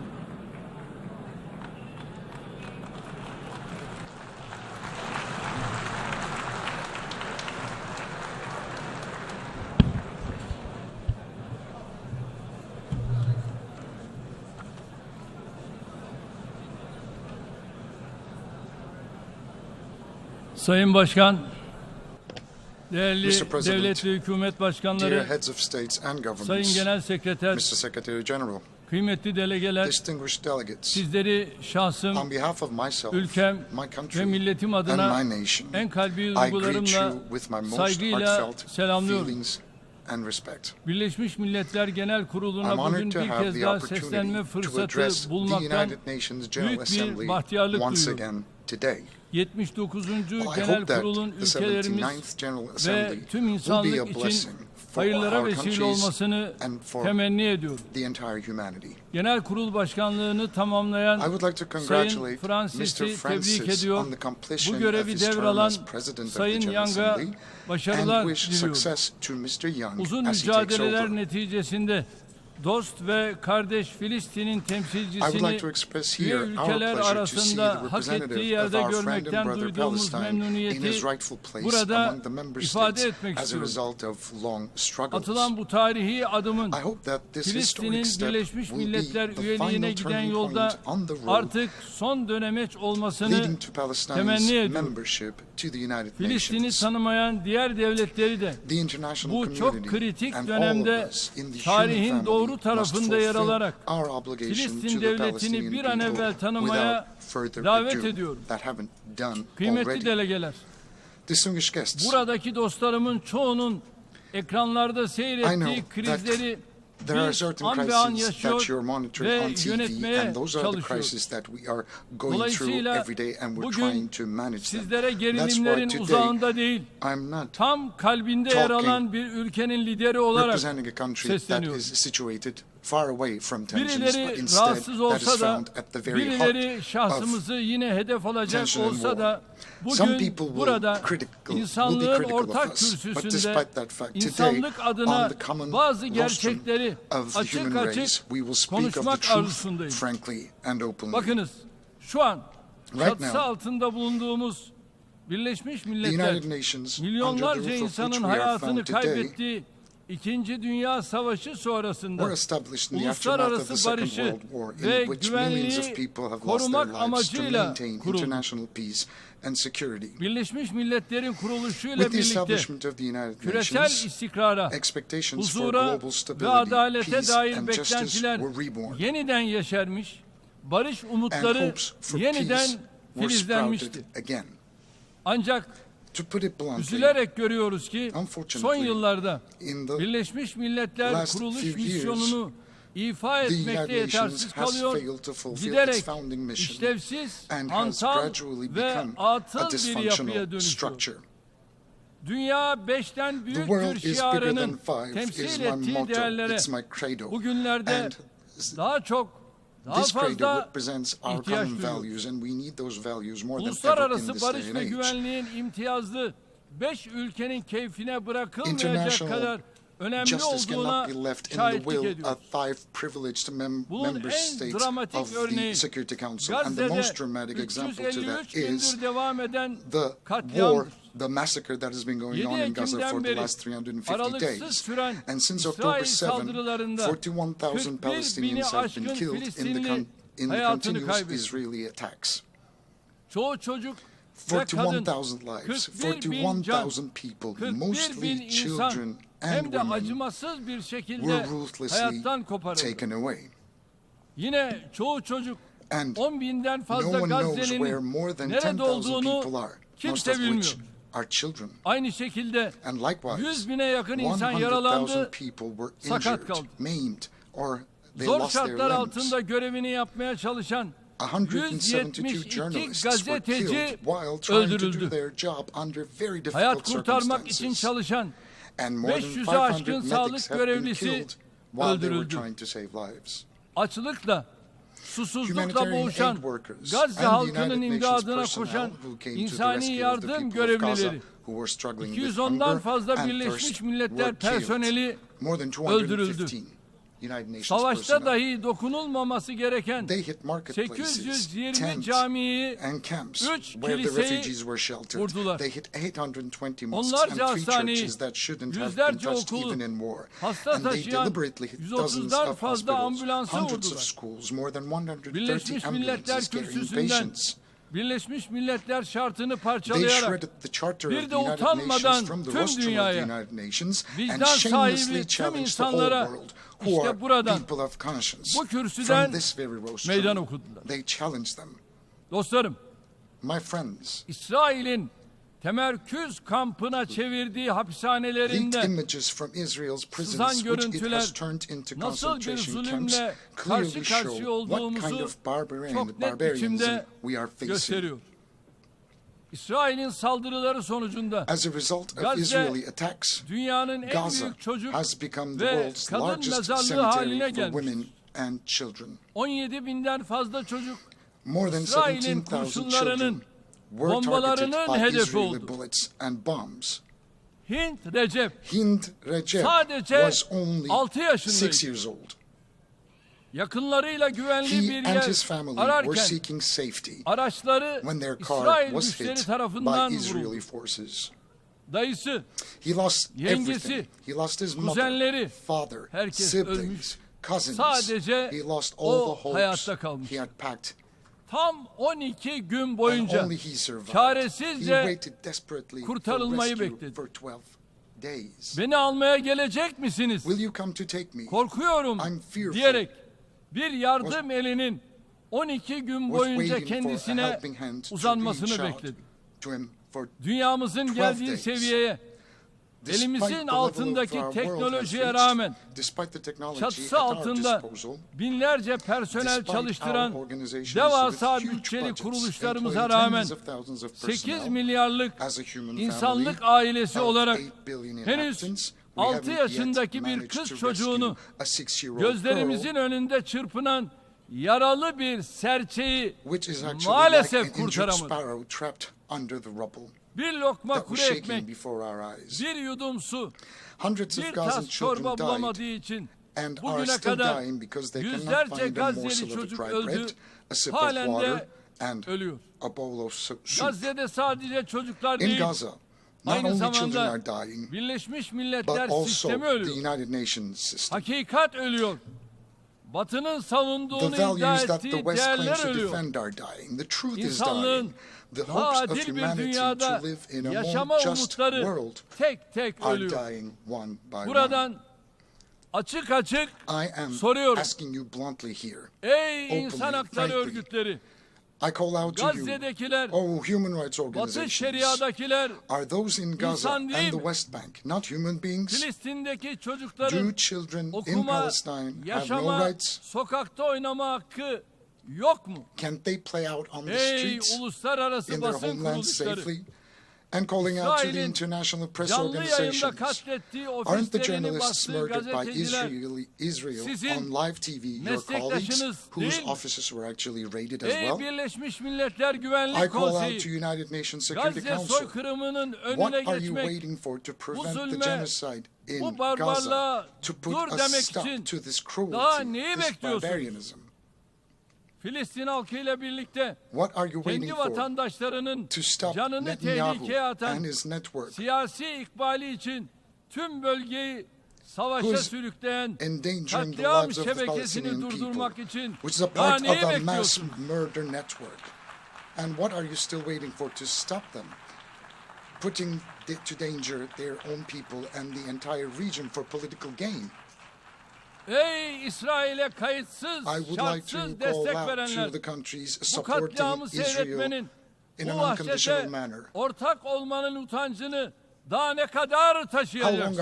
Sayın Başkan, değerli devlet ve hükümet başkanları, Sayın Genel Sekreter, kıymetli delegeler, sizleri şahsım, ülkem ve milletim adına en kalbi duygularımla, saygıyla selamlıyorum. Birleşmiş Milletler Genel Kurulu'na bugün bir kez daha seslenme fırsatı bulmaktan büyük bir bahtiyarlık duyuyorum. 79. Genel Kurul'un ülkelerimiz ve tüm insanlık için hayırlara vesile olmasını temenni ediyorum. Genel Kurul Başkanlığını tamamlayan Sayın Francis'i tebrik ediyor. Bu görevi devralan Sayın Young'a başarılar diliyorum. Uzun mücadeleler neticesinde dost ve kardeş Filistin'in temsilcisini üye ülkeler arasında hak ettiği yerde görmekten duyduğumuz memnuniyeti burada ifade etmek istiyorum. Atılan bu tarihi adımın Filistin'in Birleşmiş Milletler üyeliğine giden yolda artık son dönemeç olmasını temenni ediyorum. Filistin'i tanımayan diğer devletleri de bu çok kritik dönemde tarihin doğru tarafında yer alarak Filistin devletini bir an evvel tanımaya davet ediyorum. Kıymetli delegeler, buradaki dostlarımın çoğunun ekranlarda seyrettiği krizleri biz an be an yaşıyor ve yönetmeye çalışıyoruz. Dolayısıyla bugün sizlere gerilimlerin uzağında değil, tam kalbinde yer alan bir ülkenin lideri olarak sesleniyorum. far away from tensions, but Birileri instead rahatsız that is olsa da, found at the very birileri heart şahsımızı yine hedef alacak tension and olsa war. da, Some bugün people burada will be insanlığın critical ortak of us, but kürsüsünde despite that fact, today, insanlık adına on the common bazı rostrum gerçekleri of the açık human race, açık we will speak of the konuşmak truth arzusundayım. frankly and openly. Bakınız, şu an Right çatısı now, altında bulunduğumuz Birleşmiş the Milletler, United Nations, under the milyonlarca roof of which insanın we are hayatını found today, kaybettiği İkinci Dünya Savaşı sonrasında were established in the aftermath of the uluslararası Second barışı World War, ve in which millions of güvenliği people have lost their korumak lives to amacıyla maintain kuruldu. international peace and security. Birleşmiş Milletler'in kuruluşuyla With the birlikte establishment of the United küresel Nations, istikrara, expectations for huzura global ve stability, adalete peace dair and justice beklentiler were reborn, yeniden yeşermiş, barış and umutları hopes for yeniden peace were filizlenmişti. sprouted again. Ancak To put it bluntly, üzülerek görüyoruz ki son unfortunately, yıllarda in the Birleşmiş Milletler last kuruluş few years, misyonunu ifa the etmekte United Nations yetersiz has kalıyor, failed to fulfill its giderek founding mission işlevsiz, and has hantal gradually ve become a atıl bir yapıya dysfunctional dönüşüyor. structure. Dünya beşten The büyük world bir is bigger şiarının than five is temsil my ettiği motto, değerlere it's my credo. bugünlerde And daha this credo fazla represents our ihtiyaç common duyuyoruz. values, and we need those values more than ever in Uluslararası this barış day ve and age. güvenliğin imtiyazlı 5 ülkenin keyfine bırakılmayacak International kadar önemli Justice olduğuna cannot be left in the şahitlik will ediyoruz. of five privileged Bunun member en states dramatik of the örneği Security Council, and the Gazze'de most dramatic example to 353 that is gündür devam eden the war, katliamdır. the massacre that has been going 7 on in Gaza Ekim'den for the beri last 350 aralıksız days. süren And since İsrail October 7, saldırılarında 41,000 Palestinians have been killed in the hayatını continuous kaybetti. Israeli attacks. Çoğu çocuk ve kadın, 41,000 lives, 41,000 people, 41 bin mostly insan children and hem de women, acımasız bir were şekilde ruthlessly hayattan koparıldı. taken away. Yine çoğu çocuk And 10 binden no fazla one knows where Gazze'nin more than nerede 10,000 olduğunu people are, most kimse of which bilmiyor. are children. Aynı şekilde And likewise, 100 bine yakın insan 100,000 yaralandı, people were sakat injured, kaldı. maimed, or they Zor lost their şartlar limbs. altında görevini yapmaya çalışan 172 172 journalists were gazeteci killed while trying to do öldürüldü. their job under very difficult Hayat kurtarmak için circumstances. çalışan And more than 500'e aşkın 500 sağlık medics have been görevlisi killed while they were öldürüldü. trying to save lives. Açlıkla, susuzlukla Humanitarian boğuşan aid workers Gazze and halkının United Nations imdadına personnel koşan who came to the insani rescue of the yardım people of Gaza görevlileri, who were struggling with 210'dan hunger fazla and Birleşmiş thirst Milletler were killed. personeli More than öldürüldü. 215 United Nations Savaşta personnel. dahi dokunulmaması gereken They hit marketplaces, 820 tents, camiyi, and camps 3 where the kiliseyi refugees were sheltered. vurdular. They hit 820 mosques Onlarca and 3 hastaneyi, churches that shouldn't have been yüzlerce touched okulu, even in war. hasta And they taşıyan deliberately hit dozens 130'dan of fazla hospitals, ambulansı hundreds of vurdular. schools, more than 130 Birleşmiş Milletler ambulances carrying kürsüsünden patients. Birleşmiş Milletler şartını They parçalayarak shredded the charter bir of de the United utanmadan Nations from the tüm rostrum of the dünyaya, United Nations and vicdan shamelessly sahibi tüm challenged the whole insanlara world who işte are buradan, people of conscience. bu kürsüden From this very meydan rostrum, okudular. they challenged them. Dostlarım, My friends, İsrail'in temerküz kampına çevirdiği leaked hapishanelerinde images from Israel's prisons, sızan which it görüntüler has turned into nasıl bir concentration camps, zulümle clearly karşı show karşıya what kind olduğumuzu of barbarianism çok net biçimde we are facing. gösteriyor. İsrail'in saldırıları sonucunda As a result of Gazze, Israeli attacks, dünyanın en Gaza büyük çocuk has become the ve world's kadın largest mezarlığı haline cemetery for gelmiş. women and children. 17 binden fazla çocuk More than İsrail'in 17,000 kurşunlarının, children were targeted bombalarının by hedefi Israeli oldu. bullets and bombs. Hint Recep Hind Recep sadece was only 6 yaşındaydı. 6 years old. Yakınlarıyla güvenli He bir and his yer family were ararken seeking safety araçları when their car İsrail was güçleri hit tarafından by vuruldu. Israeli forces. Dayısı, He lost yengesi, everything. He lost his kuzenleri, mother, father, herkes siblings, ölmüş. cousins. Sadece He lost all o the hopes hayatta kalmış. he had packed. Tam 12 gün And boyunca only he survived. He çaresizce waited desperately for kurtarılmayı rescue bekledi. for 12 days. beni almaya gelecek misiniz? Will you come to take me? Korkuyorum I'm fearful. diyerek bir yardım elinin 12 gün Was boyunca waiting for a kendisine helping hand to uzanmasını reach out bekledi. to him for Dünyamızın 12 geldiği days. seviyeye, Despite elimizin the level of altındaki our world teknolojiye has reached, rağmen despite the technology çatısı at our altında disposal, binlerce personel despite çalıştıran our organizations devasa with huge bütçeli budgets, kuruluşlarımıza employing rağmen tens of thousands of 8 personnel, milyarlık as a human insanlık family ailesi of olarak 8 billion henüz inhabitants, 6 yaşındaki bir kız çocuğunu gözlerimizin önünde çırpınan yaralı bir serçeyi maalesef kurtaramadık. Bir lokma kuru ekmek, bir yudum su, bir tas çorba bulamadığı için bugüne kadar yüzlerce Gazze'li çocuk öldü, halen de ölüyor. Gazze'de sadece çocuklar değil, aynı zamanda Birleşmiş Milletler sistemi ölüyor. Hakikat ölüyor. Batı'nın savunduğunu iddia ettiği değerler ölüyor. İnsanlığın daha adil bir dünyada yaşama umutları tek tek ölüyor. Buradan açık açık soruyorum. Ey insan hakları örgütleri, Gazze'dekiler, Batı Şeria'dakiler insan değil mi? Filistin'deki çocukların okuma, yaşama, sokakta oynama hakkı yok mu? Ey uluslararası basın kuruluşları, and calling out to the international press organizations. Aren't the journalists murdered by Israel on live TV your colleagues whose offices were actually raided as well? I call out to United Nations Security Council. What are you waiting for to prevent the genocide in Gaza, to put a stop to this cruelty, this barbarianism? Filistin halkıyla birlikte kendi vatandaşlarının canını tehlikeye atan siyasi ikbali için tüm bölgeyi savaşa sürükleyen katliam şebekesini durdurmak için daha neyi bekliyorsunuz? And what are you still waiting for to stop them? Putting to danger their own people and the entire region for political gain. Ey İsrail'e kayıtsız, şartsız destek verenler, bu katliamı seyretmenin, bu vahşete ortak olmanın utancını daha ne kadar taşıyacaksınız?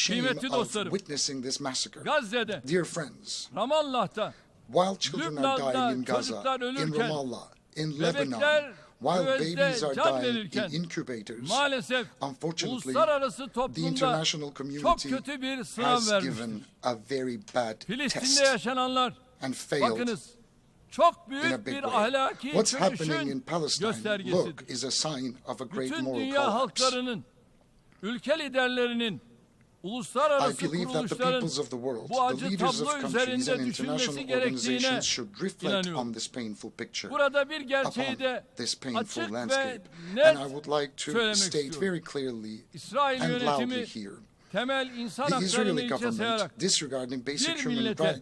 Kıymetli dostlarım, Gazze'de, Ramallah'ta, Lübnan'da çocuklar ölürken, bebekler göğüste can verirken, maalesef uluslararası toplumda çok kötü bir sınav vermiştir. Filistin'de yaşananlar, bakınız, çok büyük bir ahlaki çöküşün göstergesidir. Bütün dünya halklarının, ülke liderlerinin, uluslararası kuruluşların bu acı tablo üzerinde düşünmesi gerektiğine inanıyorum. Burada bir gerçeği de açık ve net söylemek istiyorum. İsrail yönetimi temel insan haklarını hiçe sayarak bir millete,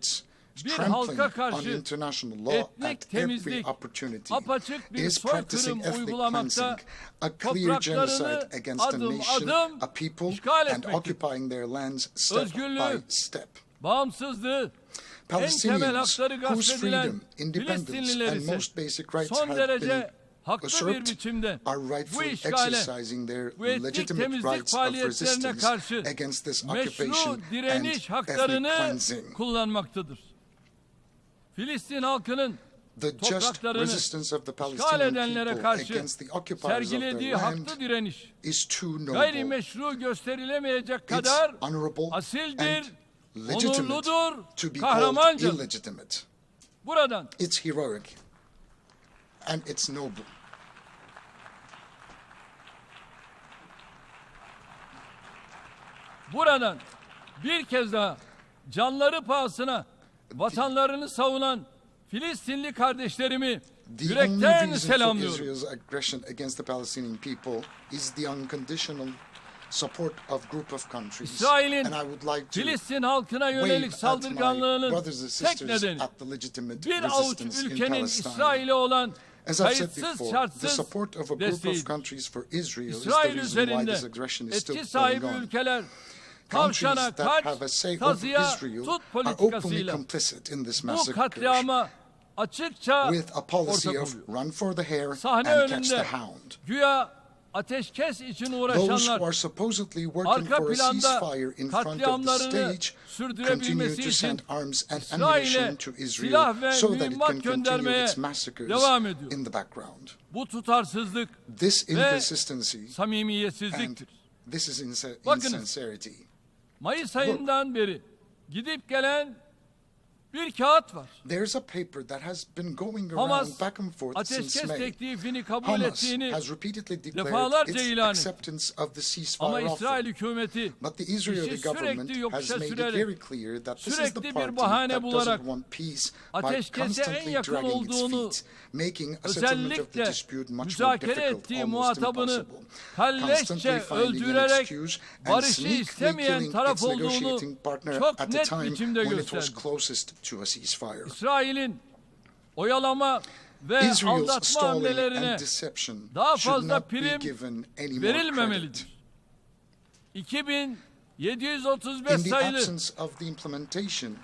bir halka karşı etnik temizlik, apaçık bir soykırım uygulamakta, topraklarını adım adım işgal etmektedir. Özgürlüğü, bağımsızlığı, en temel hakları gasp edilen Filistinliler ise son derece haklı bir biçimde bu işgale, bu etnik temizlik faaliyetlerine karşı meşru direniş haklarını kullanmaktadır. Filistin halkının topraklarını işgal edenlere karşı sergilediği haklı direniş, gayrimeşru gösterilemeyecek kadar asildir, onurludur, kahramancadır. Buradan buradan bir kez daha canları pahasına vatanlarını savunan Filistinli kardeşlerimi yürekten selamlıyorum. İsrail'in Filistin halkına yönelik saldırganlığının tek nedeni bir avuç ülkenin İsrail'e olan kayıtsız şartsız desteğidir. İsrail üzerinde etki sahibi ülkeler tavşana kaç, kazıya tut politikasıyla bu katliama açıkça ortak oluyor. Sahne önünde güya ateşkes için uğraşanlar arka planda katliamlarını sürdürebilmesi için İsrail'e silah ve mühimmat göndermeye devam ediyor. Bu tutarsızlık ve samimiyetsizliktir. This is Bakınız, insincerity. Mayıs ayından beri gidip gelen bir kağıt var. There's a paper that has been going around Hamas back and forth since ateşkes May. teklifini kabul Hamas ettiğini has repeatedly declared defalarca its ilan etti. acceptance of the Ama ceasefire İsrail offer. hükümeti But the Israeli işi government sürekli has yokuşa made it sürerek, very clear that this is the sürekli bir party bahane that bularak doesn't want peace by ateşkese en constantly yakın dragging its olduğunu, feet, making a settlement of the özellikle dispute much more müzakere difficult, ettiği almost muhatabını impossible. kalleşçe Constantly finding an öldürerek excuse and barışı sneakily istemeyen killing taraf its olduğunu negotiating partner çok at the net time biçimde when it was gösterdi. closest to a ceasefire. İsrail'in oyalama ve Israel's aldatma stalling hamlelerine and deception daha should fazla not be prim given any more credit. verilmemelidir. 2735 In the sayılı absence of the implementation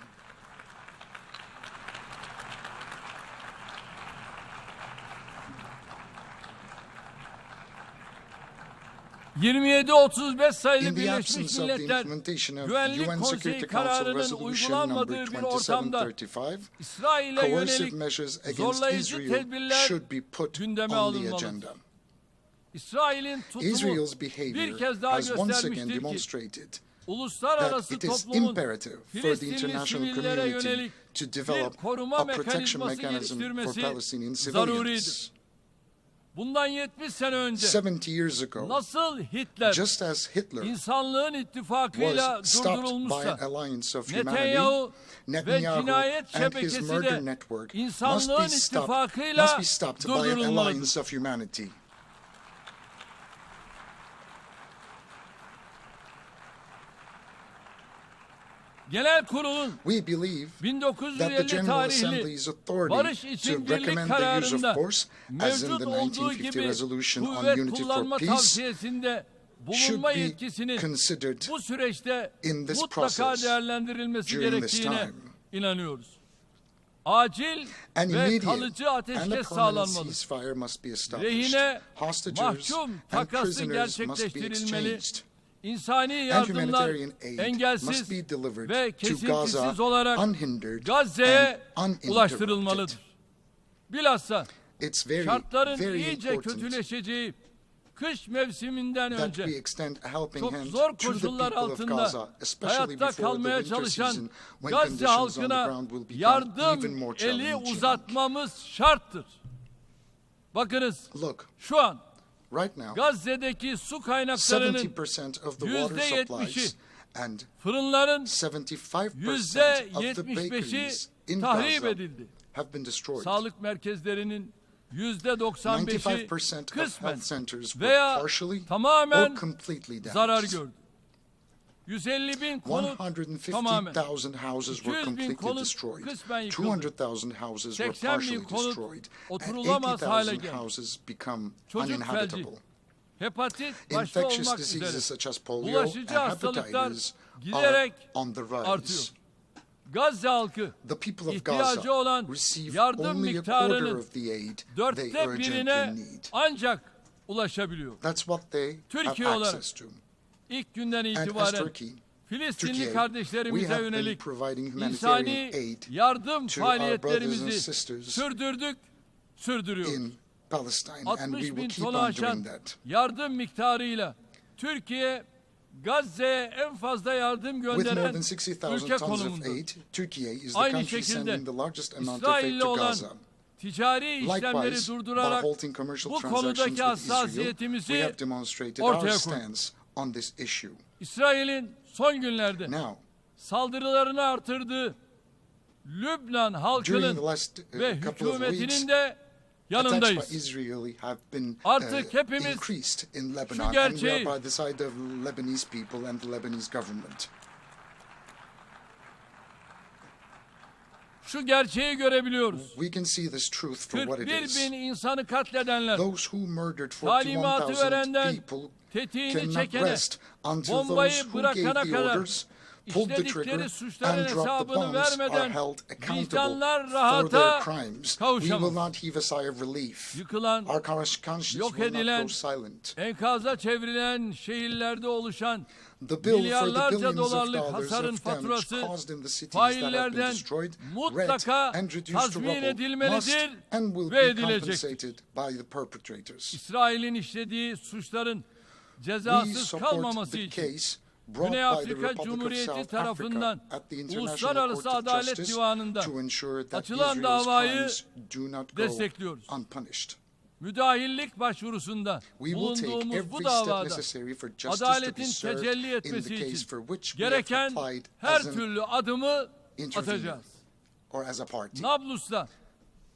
2735 sayılı in the Birleşmiş absence of the Milletler implementation of Güvenlik UN Konseyi Security Council kararının Resolution number uygulanmadığı bir ortamda 2735, İsrail'e coercive yönelik measures against zorlayıcı Israel tedbirler should be put gündeme on the alınmalıdır. agenda. İsrail'in tutumu Israel's bir behavior kez daha has once again göstermiştir ki demonstrated uluslararası that it is toplumun imperative for the Filistinli international sivillere community yönelik to bir develop koruma a protection mekanizması mechanism for geliştirmesi Palestinian zaruridir. civilians. Bundan 70 sene önce 70 years ago, nasıl Hitler just as Hitler insanlığın ittifakıyla was stopped by an durdurulmuşsa alliance of Netanyahu humanity, ve Netanyahu cinayet and his şebekesi murder de network insanlığın must be ittifakıyla stopped by an durdurulmalıdır. alliance of humanity. Genel Kurul'un We believe that the 1950 General tarihli Assembly's authority barış to için birlik recommend the use of kararında force, as in mevcut the olduğu 1950 gibi resolution on kuvvet unity for kullanma peace, tavsiyesinde should bulunma be yetkisinin considered bu süreçte in this mutlaka process değerlendirilmesi during this gerektiğine time. inanıyoruz. Acil An ve immediate kalıcı and a ateşkes permanent sağlanmalı. ceasefire must be established. Rehine, Hostages mahkum and takası prisoners must be gerçekleştirilmeli. exchanged. İnsani And yardımlar humanitarian aid must engelsiz be delivered ve to kesintisiz Gaza olarak unhindered Gazze'ye and uninterrupted. ulaştırılmalıdır. Bilhassa It's very, şartların very iyice important kötüleşeceği kış mevsiminden that önce we extend a helping çok hand zor to the koşullar people of altında Gaza, especially hayatta before the kalmaya winter çalışan season, when Gazze conditions on the halkına ground will become even yardım more eli challenging. uzatmamız şarttır. Bakınız Look, şu an right now, Gazze'deki su kaynaklarının 70% of the water %70'i supplies and fırınların 75% of the %75'i bakeries in tahrip Gaza edildi. have been destroyed. Sağlık merkezlerinin %95'i 95% of kısmen health centers were veya partially tamamen or completely zarar damaged. gördü. 150.000 konut tamamen, 150,000 houses were 200.000 completely konut destroyed. kısmen yıkıldı. 200,000 houses were 80.000 partially konut destroyed. And oturulamaz hale 80,000 geldi. houses become Çocuk felci, uninhabitable. hepatit başta Infectious olmak diseases üzere such as polio and bulaşıcı hastalıklar hepatitis are giderek on the rise. artıyor. Gazze halkı The people of ihtiyacı Gaza olan receive yardım only a quarter miktarının of the aid they 1/4 urgently birine need. ancak ulaşabiliyor. That's what they Türkiye have olarak access to. İlk günden And as itibaren Turkey, Filistinli we kardeşlerimize have been yönelik providing humanitarian insani aid yardım to our brothers and faaliyetlerimizi sisters sürdürüyoruz. in Palestine, and we 60 will bin keep tonu on aşan doing that. yardım miktarıyla Türkiye Gazze'ye en fazla yardım With more gönderen than 60,000 ülke tons of konumunda. aid, Turkey is the Aynı country şekilde sending the largest amount of aid İsrail'le to olan Gaza. ticari işlemleri Likewise, by durdurarak halting commercial bu transactions konudaki with Israel, we hassasiyetimizi have demonstrated ortaya our koyduk. stance on this issue. İsrail'in son günlerde Now, saldırılarını artırdığı Lübnan during the halkının last ve couple of weeks, hükümetinin de attacks by yanındayız. Israel have been Artık hepimiz increased in şu Lebanon, and we gerçeği are by the side of Lebanese people and the Lebanese government. Şu gerçeği görebiliyoruz. We can see this truth for what it 41 is. bin insanı katledenler, Those who murdered talimatı 41,000 verenden people tetiğini cannot çekene, rest until bombayı those who bırakana gave the kadar orders, pulled the trigger, işledikleri suçların and dropped the hesabını bombs are vermeden held accountable vicdanlar for their rahata crimes. We kavuşamaz. will not heave a sigh of relief. Yıkılan, Our conscience yok will not edilen, go silent. enkaza çevrilen şehirlerde oluşan The bill for the milyarlarca billions of dolarlık dollars hasarın of damage faturası caused in the cities that have been faillerden destroyed, mutlaka rent, and reduced to tazmin rubble must edilmelidir and will ve be edilecektir. compensated by the perpetrators. İsrail'in işlediği suçların cezasız kalmaması için Güney Afrika Cumhuriyeti tarafından Uluslararası Adalet Divanı'nda açılan davayı destekliyoruz. Müdahillik başvurusunda bulunduğumuz bu davada adaletin tecelli etmesi için gereken her türlü adımı atacağız. Nablus'ta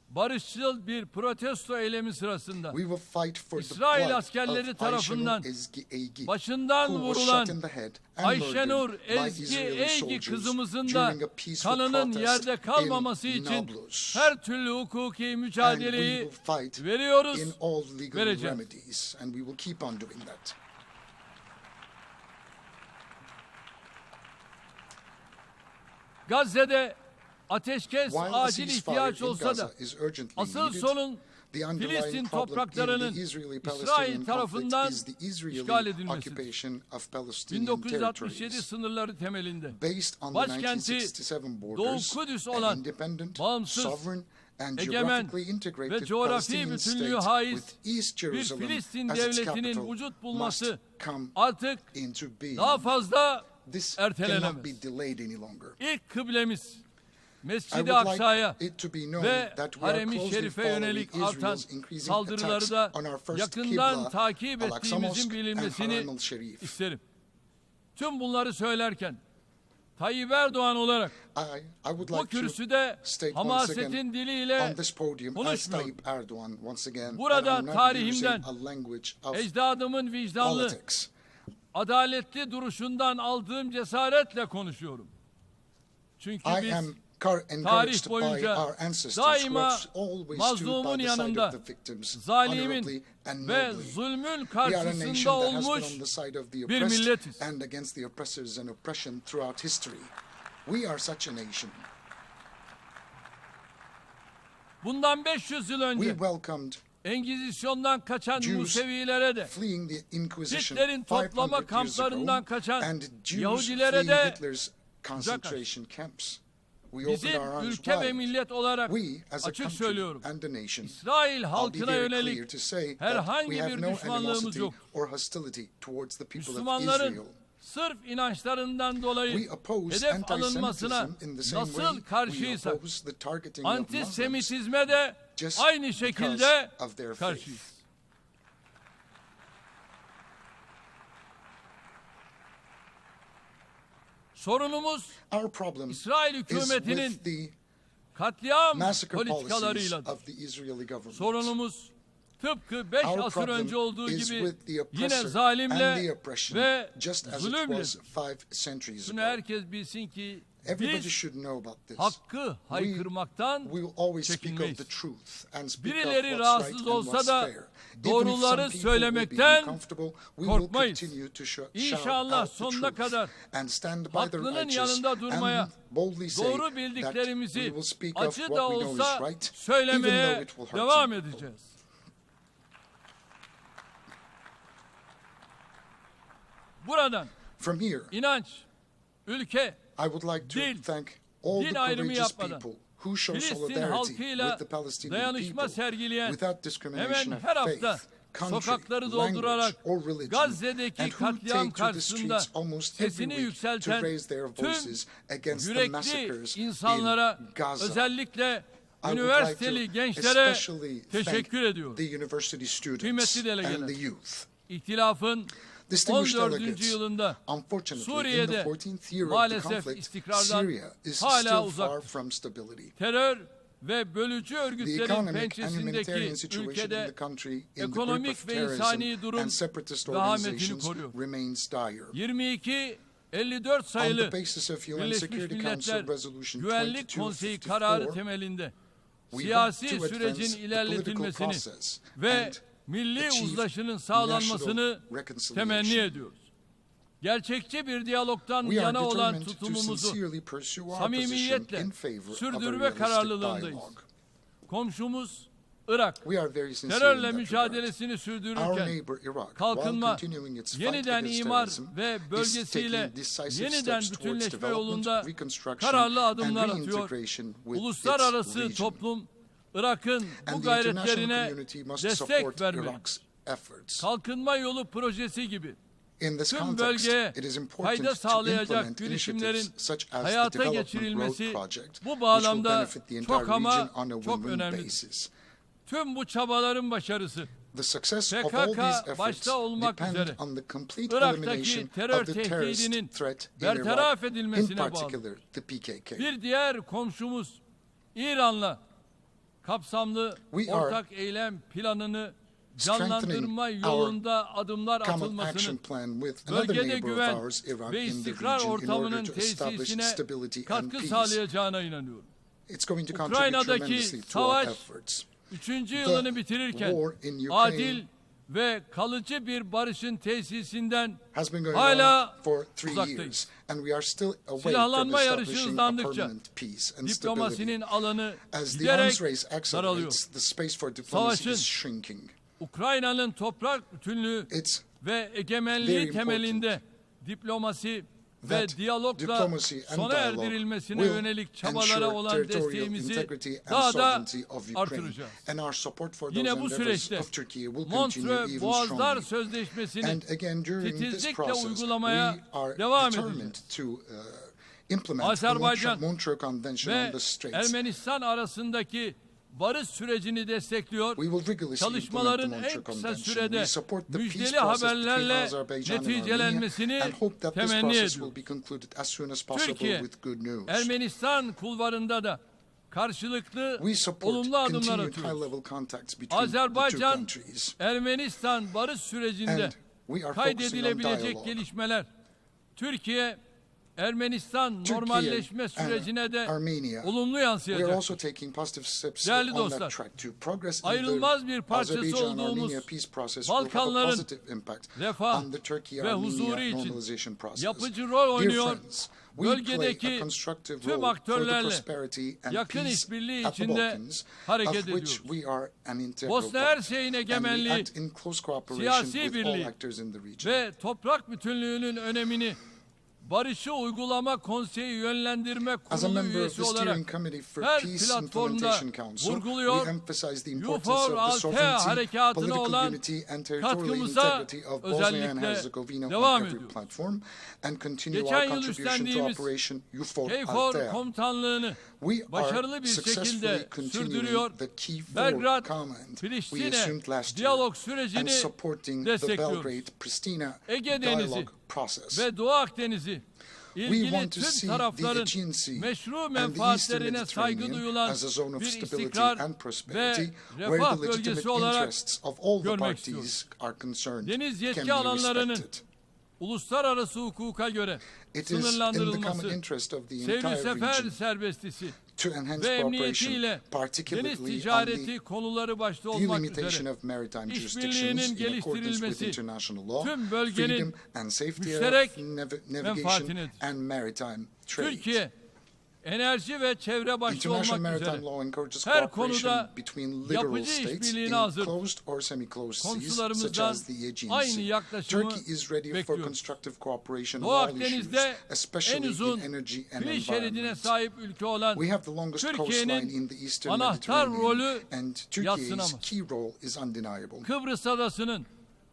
barışçıl bir protesto eylemi sırasında İsrail askerleri tarafından başından vurulan Ayşenur Ezgi Eygi kızımızın da kanının yerde kalmaması için her türlü hukuki mücadeleyi veriyoruz, vereceğiz. Gazze'de ateşkes acil ihtiyaç olsa da asıl sorun Filistin topraklarının İsrail tarafından işgal edilmesidir. 1967 sınırları temelinde başkenti Doğu Kudüs olan bağımsız, egemen ve coğrafi bütünlüğü haiz bir Filistin devletinin vücut bulması artık daha fazla ertelenemez. İlk kıblemiz Mescid-i Aksa'ya ve Harem-i Şerif'e yönelik artan saldırıları da yakından takip ettiğimizin bilinmesini isterim. Tüm bunları söylerken Tayyip Erdoğan olarak bu kürsüde hamasetin diliyle konuşmuyorum. Burada tarihimden, ecdadımın vicdanlı, adaletli duruşundan aldığım cesaretle konuşuyorum. Çünkü biz tarih boyunca daima mazlumun yanında, zalimin ve zulmün karşısında olmuş bir milletiz. Bundan 500 yıl önce Engizisyon'dan kaçan Musevilere de, Hitler'in toplama kamplarından kaçan Yahudilere de bizim ülke ve millet olarak açık söylüyorum. İsrail halkına yönelik herhangi bir düşmanlığımız yok. Müslümanların sırf inançlarından dolayı hedef alınmasına nasıl karşıysak, antisemitizme de aynı şekilde karşıyız. Sorunumuz İsrail hükümetinin katliam politikalarıyladır. Sorunumuz tıpkı 5 asır önce olduğu gibi yine zalimle ve zulümle. Şunu herkes bilsin ki biz hakkı haykırmaktan çekinmeyiz. Birileri rahatsız olsa da doğruları söylemekten korkmayız. İnşallah sonuna kadar haklının yanında durmaya, doğru bildiklerimizi acı da olsa söylemeye devam edeceğiz. Buradan inanç, ülke, din ayrımı yapmadan Filistin halkıyla dayanışma sergileyen, hemen her hafta sokakları doldurarak Gazze'deki katliam karşısında sesini yükselten tüm yürekli insanlara, özellikle üniversiteli gençlere teşekkür ediyorum. Kıymetli delegeler, İhtilafın 14. yılında Suriye'de maalesef istikrardan hala uzaktır. Terör ve bölücü örgütlerin pençesindeki ülkede ekonomik ve insani durum vehametini koruyor. 22-54 sayılı Birleşmiş Milletler Güvenlik Konseyi kararı temelinde siyasi sürecin ilerletilmesini ve milli uzlaşının sağlanmasını temenni ediyoruz. Gerçekçi bir diyalogtan yana olan tutumumuzu samimiyetle sürdürme kararlılığındayız. Komşumuz Irak, terörle mücadelesini sürdürürken kalkınma, yeniden imar ve bölgesiyle yeniden bütünleşme yolunda kararlı adımlar atıyor. Uluslararası toplum Irak'ın bu gayretlerine destek vermeli. efforts. kalkınma yolu projesi gibi In this tüm context, bölgeye it is fayda important to sağlayacak implement girişimlerin initiatives such as the hayata Development geçirilmesi Road Project, bu which will bağlamda benefit the entire çok ama region on a çok win-win önemlidir. basis. Tüm bu çabaların başarısı The success of all these PKK efforts başta olmak depend üzere on the complete Irak'taki elimination terör of the terrorist tehdidinin threat in bertaraf Iraq, in edilmesine bağlı. particular the PKK. Bir diğer komşumuz İran'la kapsamlı We are ortak eylem planını canlandırma yolunda adımlar Common atılmasını, action plan with another bölgede neighbor of güven ours, Iraq, ve in the istikrar region in ortamının order to establish tesisine stability and katkı peace. sağlayacağına inanıyorum. It's going to contribute Ukrayna'daki tremendously to our savaş efforts. 3. yılını bitirirken war in Ukraine adil ve kalıcı bir barışın tesisinden has been going hala on for 3 uzaktayız. years, and we are still away from Silahlanma yarışı establishing a hızlandıkça permanent peace and stability. diplomasinin alanı As the giderek arms race daralıyor. accelerates, the space for diplomacy Savaşın is shrinking. Ukrayna'nın toprak bütünlüğü It's ve egemenliği very temelinde diplomasi ve that diyalogla diplomacy and sona dialogue erdirilmesine will yönelik çabalara ensure olan territorial desteğimizi integrity and daha da sovereignty of Ukraine, artıracağız. and our support for those Yine bu endeavors süreçte of Turkey will continue Montreux even Boğazlar strongly. Sözleşmesi'ni And again, during this titizlikle process, uygulamaya we are devam determined edeceğiz. to implement the Azerbaycan Montreux Convention on ve the Straits. Ermenistan arasındaki barış sürecini destekliyor. We will rigorously Çalışmaların implement the en Montreux kısa Convention. sürede We support the peace müjdeli process between haberlerle Azerbaijan and neticelenmesini Armenia, and hope that this temenni process will ediyoruz. be concluded as soon as possible Türkiye, with good news. Ermenistan kulvarında da karşılıklı We support olumlu adımlar continued atıyoruz. high-level contacts between the two Azerbaycan, countries. Ermenistan barış sürecinde And we are focusing on kaydedilebilecek dialogue. gelişmeler, Türkiye, Ermenistan Turkey normalleşme and sürecine de Armenia, olumlu we are yansıyacak. also taking positive steps Değerli on dostlar, that track to progress in ayrılmaz bir the parçası Azerbaijan-Armenia olduğumuz peace process will have a Balkanların positive impact refah on the ve Turkey-Armenia huzuru için normalization process. yapıcı rol Dear oynuyor. friends, we play a Bölgedeki constructive tüm role for the aktörlerle prosperity and yakın peace işbirliği at the içinde Balkans, hareket of which ediyoruz. we are an integral Bosna part. Hersek'in And we egemenliği, act in close cooperation siyasi with all birliği actors in the region. ve toprak bütünlüğünün önemini Barışı Uygulama Konseyi Yönlendirme As a Kurulu member of üyesi the olarak Steering Committee for her Peace platformda Implementation Council, vurguluyor, we emphasize the U4 importance of the ALT sovereignty, harekatına political olan unity and territorial katkımıza integrity of Bosnia and özellikle Herzegovina devam on every ediyoruz. platform, and continue Geçen our yıl contribution to üstlendiğimiz Operation UFOR KFOR Althea. komutanlığını We başarılı are bir successfully şekilde continuing sürdürüyor. the Key 4 Belgrad, command we Filistin'e assumed last year diyalog and sürecini supporting the destekliyoruz. Belgrade-Pristina Ege Denizi dialogue process. ve Doğu Akdeniz'i We ilgili want to tüm see the tarafların Aegean Sea meşru and the Eastern menfaatlerine saygı Mediterranean duyulan as a zone of bir stability istikrar and prosperity ve where refah the legitimate bölgesi olarak interests of all the görmek parties istiyoruz. are concerned Deniz can yetki be alanlarının respected. uluslararası hukuka göre It is in the common sınırlandırılması, interest of the seyir entire sefer region serbestisi to enhance ve cooperation, emniyetiyle deniz particularly on ticareti the konuları başta olmak delimitation üzere of maritime işbirliğinin jurisdictions in accordance with geliştirilmesi international law, tüm bölgenin freedom and safety müşterek of navigation menfaatinedir. and maritime trade. Türkiye, enerji ve çevre başta International olmak maritime üzere law encourages her cooperation konuda between literal yapıcı states in işbirliğine hazır. closed or semi-closed seas, such Komşularımızdan as the Aegean aynı Sea. yaklaşımı Turkey is ready for bekliyoruz. constructive cooperation on Doğu all issues, Akdeniz'de en especially uzun in energy and kıyı şeridine environment. sahip ülke olan We have the longest coastline Türkiye'nin in the Eastern anahtar Mediterranean, rolü and Turkey's yadsınamaz. key role is undeniable. Kıbrıs Adası'nın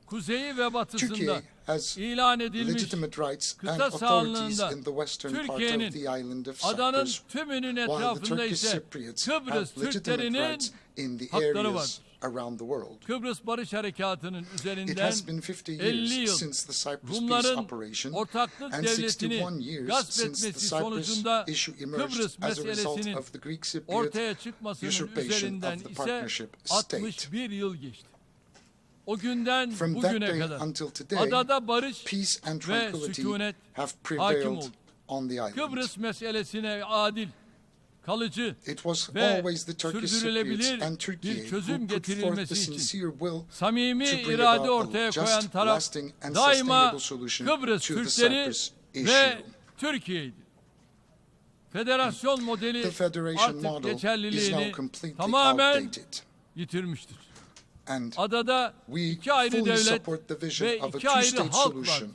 kuzeyi ve batısında Turkey has ilan edilmiş legitimate rights and kıta authorities sahanlığında in the western part of Türkiye'nin the island of adanın Cyprus, tümünün while the etrafında Turkish ise Cypriots Kıbrıs have legitimate Türklerinin rights in the hakları areas vardır. around the world. Kıbrıs Barış Harekatı'nın It üzerinden has been 50 50 years yıl since the Cyprus peace Rumların operation ortaklık and devletini 61 years gasp since the etmesi Cyprus sonucunda issue emerged Kıbrıs as a result meselesinin of the Greek Cypriot ortaya çıkmasının usurpation üzerinden of the ise partnership state. 61 yıl geçti. O günden From that bugüne day kadar until today, adada barış peace and ve tranquility sükunet have hakim prevailed oldu. on the island. Kıbrıs meselesine adil, kalıcı It was ve always the Turkish Cypriots sürdürülebilir and Turkey bir çözüm who put forth the getirilmesi için sincere will samimi to bring irade about a ortaya koyan just, taraf lasting and daima sustainable solution Kıbrıs to the Türkleri Cyprus ve issue. Türkiye'ydi. Federasyon modeli The federation artık model is geçerliliğini now completely tamamen outdated. yitirmiştir. And Adada we iki ayrı fully devlet support the vision ve of a iki ayrı two-state halk var. solution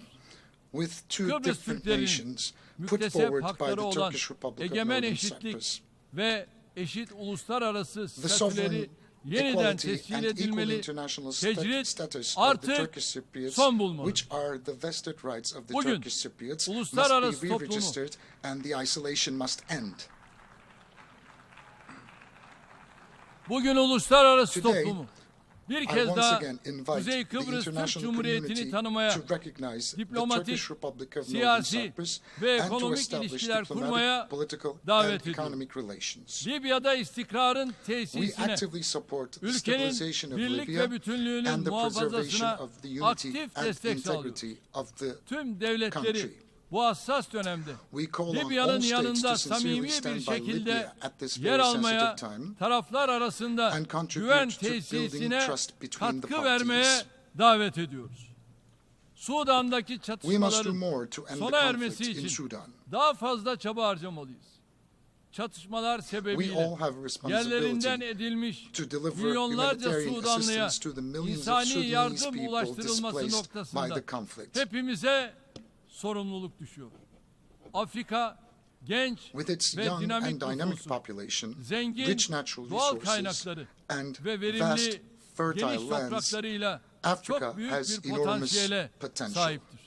with two Kıbrıs different Türklerinin nations put müktesep forward by hakları the olan Turkish Republic of egemen Northern eşitlik Cyprus. ve eşit uluslararası The statüleri sovereign yeniden equality tescil and equal edilmeli, international tecrit status of the artık Turkish Cypriots, son bulmalı. which are the vested rights of the Bugün Turkish Cypriots, must uluslararası be toplumu re-registered and the isolation must end. Bugün uluslararası Today, toplumu bir I kez once daha again invite Kuzey the Kıbrıs Türk international Cumhuriyeti'ni community tanımaya, to recognize the diplomatik, Turkish Republic of Northern siyasi Cyprus ve and to ekonomik establish ilişkiler diplomatic, kurmaya political davet and ediyor. economic relations. Libya'da istikrarın We tesisine, actively support the ülkenin stabilization of birlik Libya ve bütünlüğünün and the preservation muhafazasına of the unity aktif and destek sağlıyoruz. integrity of the Tüm devletleri country. bu hassas dönemde We call on all Libya'nın states yanında to sincerely samimi stand bir by şekilde Libya at this yer very almaya, sensitive time taraflar arasında and contribute güven to building tesisine trust between the katkı vermeye parties. davet ediyoruz. Sudan'daki We must do çatışmaların more to end the sona conflict ermesi in için Sudan. daha fazla çaba harcamalıyız. Çatışmalar We sebebiyle all have a yerlerinden responsibility edilmiş to deliver milyonlarca humanitarian Sudanlıya assistance to the millions of insani Sudanese yardım people ulaştırılması displaced by noktasında the conflict. hepimize sorumluluk düşüyor. Afrika genç With its ve young and dinamik dynamic nüfusu, population, zengin rich natural doğal resources, kaynakları and ve vast verimli fertile geniş lands, topraklarıyla Africa çok büyük has bir enormous potansiyele potential. sahiptir.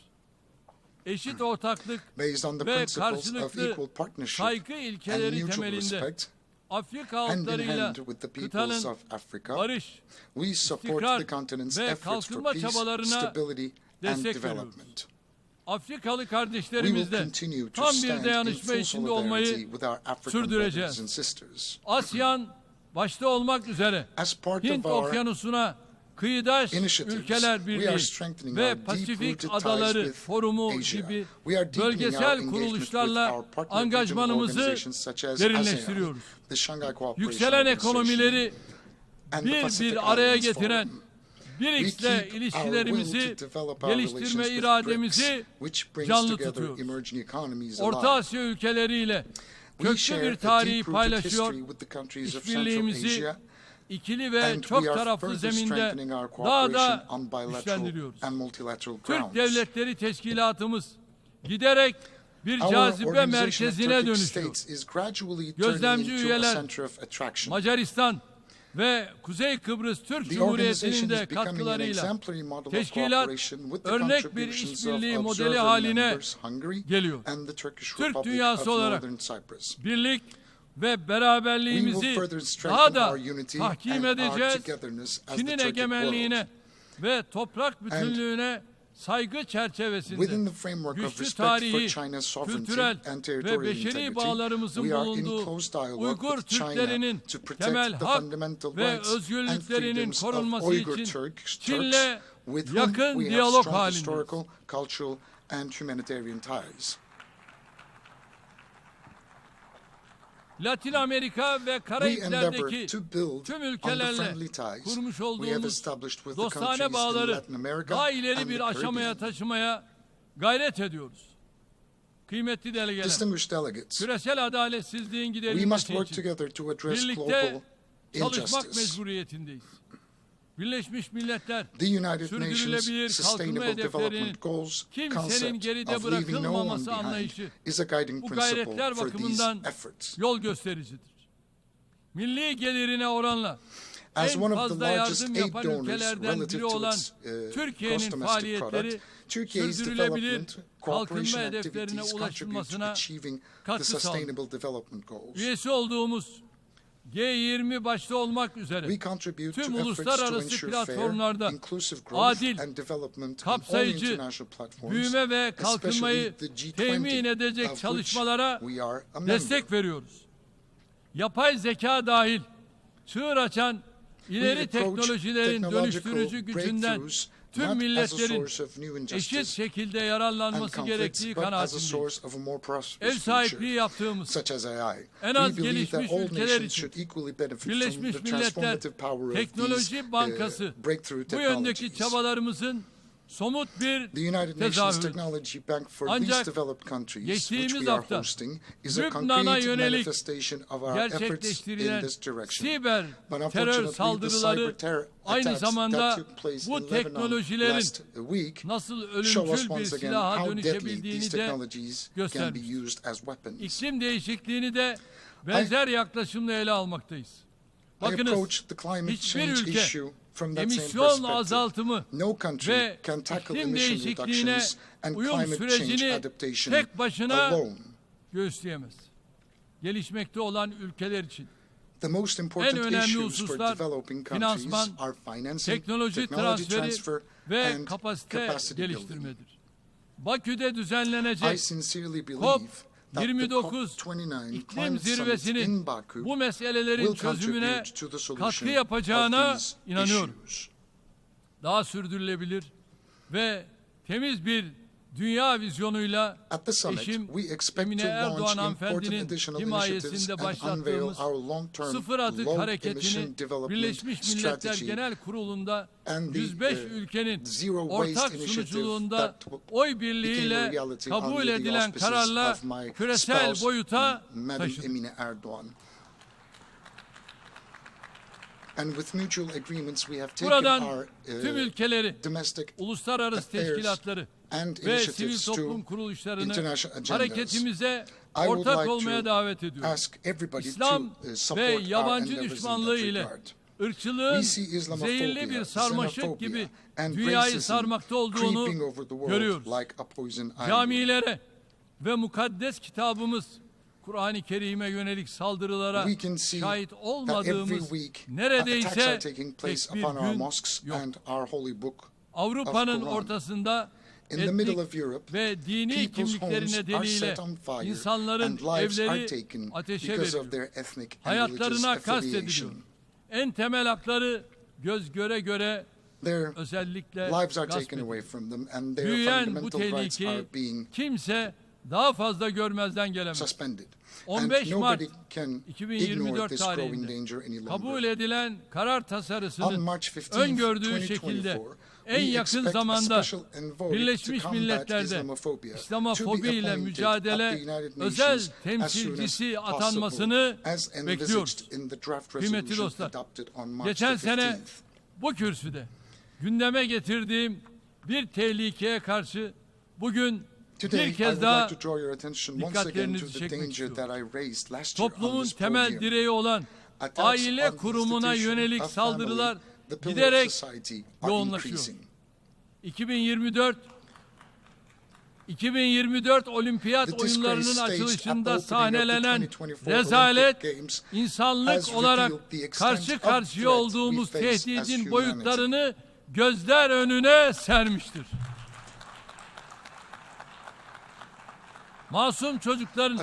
Eşit ortaklık Based on the ve principles of karşılıklı equal partnership saygı and ilkeleri mutual temelinde respect, Afrika hand in halklarıyla hand with the peoples kıtanın of Africa, barış, we support istikrar the continent's ve efforts for kalkınma peace, çabalarına stability, and destek veriyoruz. development. Afrikalı We will kardeşlerimizle continue to tam bir stand in dayanışma full içinde solidarity olmayı with our African sürdüreceğiz. brothers and sisters. ASEAN başta olmak üzere As part Hint of our Okyanusu'na kıyıdaş initiatives, ülkeler we birliği are strengthening ve our Pasifik deep-rooted Adaları ties with Forumu Asia. gibi We are deepening our bölgesel engagement with kuruluşlarla our partner regional angajmanımızı organizations such as derinleştiriyoruz. ASEAN, the Shanghai Cooperation Yükselen Organization, ekonomileri and the Pacific bir araya Islands getiren Forum. BRICS'le We keep ilişkilerimizi our will to develop our geliştirme relations with irademizi BRICS, which brings canlı together tutuyoruz. emerging economies Orta alive. Asya ülkeleriyle We köklü share bir a tarihi deep-rooted paylaşıyor, history with the countries of Central işbirliğimizi Asia, ikili ve and çok we are taraflı further zeminde strengthening our daha cooperation da on bilateral güçlendiriyoruz. and multilateral Türk grounds. Devletleri Teşkilatımız giderek bir Our cazibe organization of merkezine Turkic dönüşüyor. states is gradually Gözlemci turning into a üyeler, center of attraction. Macaristan ve Kuzey Kıbrıs Türk The Cumhuriyeti'nin organization de is becoming an katkılarıyla exemplary model of teşkilat cooperation with the örnek bir contributions işbirliği of modeli observer haline members Hungary geliyor. and the Turkish Türk Republic dünyası of olarak Northern Cyprus. birlik ve We will beraberliğimizi further daha strengthen da our unity tahkim and our edeceğiz. togetherness as the Çin'in Turkic egemenliğine world. ve toprak bütünlüğüne saygı çerçevesinde Within the framework of güçlü respect for tarihi, China's sovereignty kültürel and ve territorial beşeri integrity, bağlarımızın we are in bulunduğu close dialogue Uygur with China Türklerinin to protect temel the hak fundamental ve rights and özgürlüklerinin freedoms of korunması Uyghur için Turks, Çin'le with whom yakın we have diyalog strong halindeyiz. historical, cultural, and humanitarian ties. Latin Amerika ve We endeavor Karayipler'deki to build tüm on the ülkelerle friendly ties kurmuş we have olduğumuz established with the dostane countries in bağları Latin America daha ileri and bir the aşamaya Caribbean. taşımaya gayret ediyoruz. Kıymetli delegeler, Distinguished delegates, küresel adaletsizliğin we must giderilmesi work için together to address birlikte global çalışmak injustice. mecburiyetindeyiz. Birleşmiş Milletler The United sürdürülebilir Nations kalkınma Sustainable hedeflerinin Development Goals kimsenin concept geride of leaving no one bırakılmaması behind anlayışı is a guiding bu principle gayretler for these bakımından efforts. yol göstericidir. Milli gelirine oranla As en one of the fazla largest yardım aid yapan donors ülkelerden relative biri to olan its Türkiye'nin gross domestic faaliyetleri product, Turkey's sürdürülebilir development, kalkınma cooperation hedeflerine activities contribute to ulaşılmasına achieving the katkı sağlıyor. Sustainable Development Goals. Üyesi olduğumuz G20 başta olmak üzere We contribute tüm to efforts to uluslararası ensure platformlarda fair, inclusive growth adil, and development on all kapsayıcı, international platforms, büyüme ve kalkınmayı especially the G20, temin edecek of which çalışmalara we are a member. destek veriyoruz. Yapay zeka dahil çığır açan ileri We approach teknolojilerin technological dönüştürücü gücünden breakthroughs tüm not as a milletlerin source of new eşit injustice şekilde and yararlanması conflicts, gerektiği but as a kanaatindeyiz. source of a more Ev prosperous sahipliği future, yaptığımız such as AI. en az We believe that gelişmiş all ülkeler nations için should equally benefit from Birleşmiş the Milletler transformative power of Teknoloji these Bankası breakthrough bu yöndeki technologies. çabalarımızın somut bir The United Nations tezahürü. Technology Bank for Ancak Least Developed Countries, which geçtiğimiz we are hafta hosting, is a Lübnan'a concrete yönelik manifestation of our efforts in gerçekleştirilen this direction. siber But terör unfortunately, the saldırıları cyber terror aynı attacks zamanda that took place bu in Lebanon teknolojilerin last week nasıl show us ölümcül bir once again silaha how deadly dönüşebildiğini these de technologies can be göstermiş. used as weapons. İklim değişikliğini de benzer yaklaşımla ele almaktayız. Bakınız, hiçbir ülke emisyon azaltımı ve iklim değişikliğine uyum sürecini tek başına göğüsleyemez. Gelişmekte olan ülkeler için en önemli hususlar finansman, teknoloji transferi ve kapasite geliştirmedir. Bakü'de düzenlenecek COP29 iklim zirvesinin bu meselelerin çözümüne katkı yapacağına inanıyorum. Daha sürdürülebilir ve temiz bir dünya vizyonuyla eşim Emine Erdoğan hanımefendinin himayesinde başlattığımız Sıfır Atık Hareketi'ni Birleşmiş Milletler Genel Kurulu'nda 105 ülkenin ortak sunuculuğunda oy birliğiyle kabul edilen kararla küresel boyuta taşıdı. Buradan tüm ülkeleri, uluslararası teşkilatları ve sivil toplum kuruluşlarını hareketimize ortak olmaya davet ediyoruz. İslam ve yabancı düşmanlığı ile ırkçılığın zehirli bir sarmaşık gibi dünyayı sarmakta olduğunu görüyoruz. Camilere ve mukaddes kitabımız Kur'an-ı Kerim'e yönelik saldırılara şahit olmadığımız neredeyse tek bir gün yok. Avrupa'nın ortasında etnik ve dini kimlikleri nedeniyle insanların evleri ateşe veriliyor. Hayatlarına kastediliyor. En temel hakları göz göre göre özellikle gasp ediliyor. Büyüyen bu tehlikeyi kimse daha fazla görmezden gelemez. 15 Mart 2024 tarihinde kabul edilen karar tasarısının öngördüğü şekilde en yakın zamanda Birleşmiş Milletler'de İslamofobi ile mücadele özel temsilcisi atanmasını bekliyoruz. Kıymetli dostlar, geçen sene bu kürsüde gündeme getirdiğim bir tehlikeye karşı bugün bir kez daha dikkatlerinizi çekmek istiyorum. Toplumun temel direği olan aile kurumuna yönelik saldırılar giderek yoğunlaşıyor. 2024 Olimpiyat oyunlarının açılışında sahnelenen rezalet, insanlık olarak karşı karşıya olduğumuz tehdidin boyutlarını gözler önüne sermiştir. Masum çocukların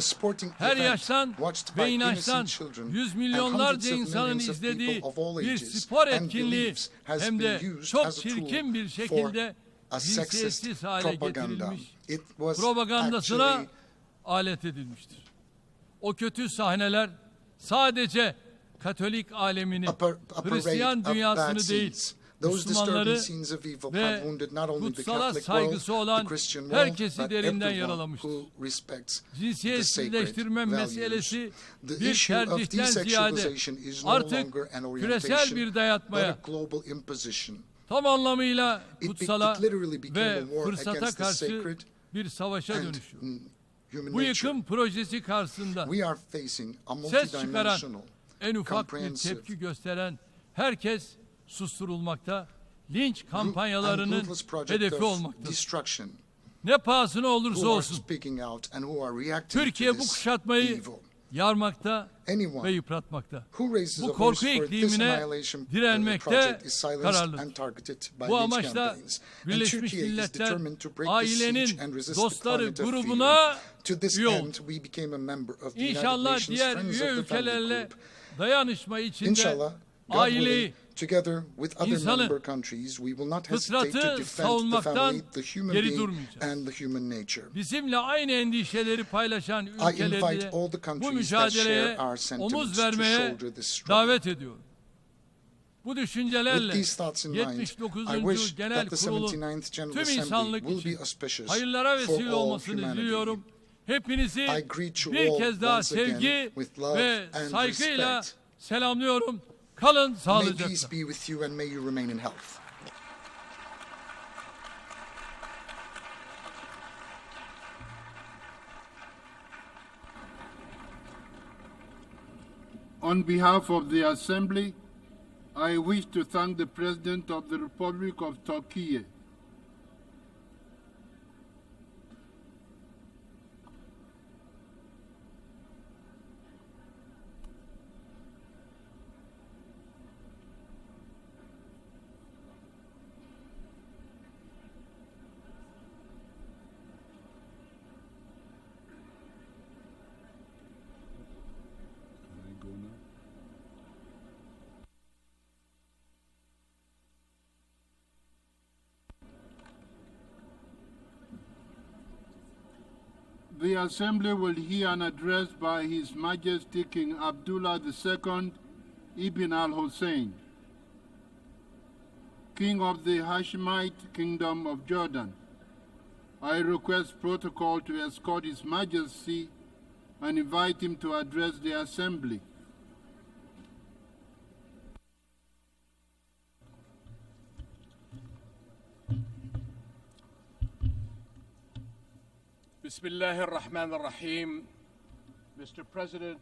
her yaştan ve inançtan yüz milyonlarca insanın izlediği bir spor etkinliği hem de çok çirkin bir şekilde cinsiyetsiz hale getirilmiş, propagandasına alet edilmiştir. O kötü sahneler sadece Katolik alemini, Hristiyan dünyasını değil, Müslümanları ve kutsala saygısı olan herkesi derinden yaralamıştır. Cinsiyetsizleştirme meselesi bir tercihten ziyade artık küresel bir dayatmaya, tam anlamıyla kutsala ve fırsata karşı bir savaşa dönüşüyor. Bu yıkım projesi karşısında ses çıkaran, en ufak bir tepki gösteren herkes susturulmakta, linç kampanyalarının hedefi olmaktadır. Ne pahasına olursa olsun Türkiye bu kuşatmayı yarmakta ve yıpratmakta. Bu korku iklimine direnmekte kararlıdır. Bu amaçla Birleşmiş Milletler ailenin dostları grubuna üye oldu. İnşallah diğer üye ülkelerle dayanışma içinde aileyi, insanı, fıtratı savunmaktan geri durmayacağız. Bizimle aynı endişeleri paylaşan ülkeleri de bu mücadeleye omuz vermeye davet ediyorum. Bu düşüncelerle 79. Genel Kurul'un tüm insanlık için hayırlara vesile olmasını diliyorum. Hepinizi bir kez daha sevgi ve saygıyla selamlıyorum. Kalın sağlıcakla. On behalf of the Assembly, I wish to thank the President of the Republic of Turkey, The Assembly will hear an address by His Majesty King Abdullah II Ibn al-Hussein, King of the Hashemite Kingdom of Jordan. I request protocol to escort His Majesty and invite him to address the Assembly. Bismillah ar-Rahman ar-Rahim. Mr. President,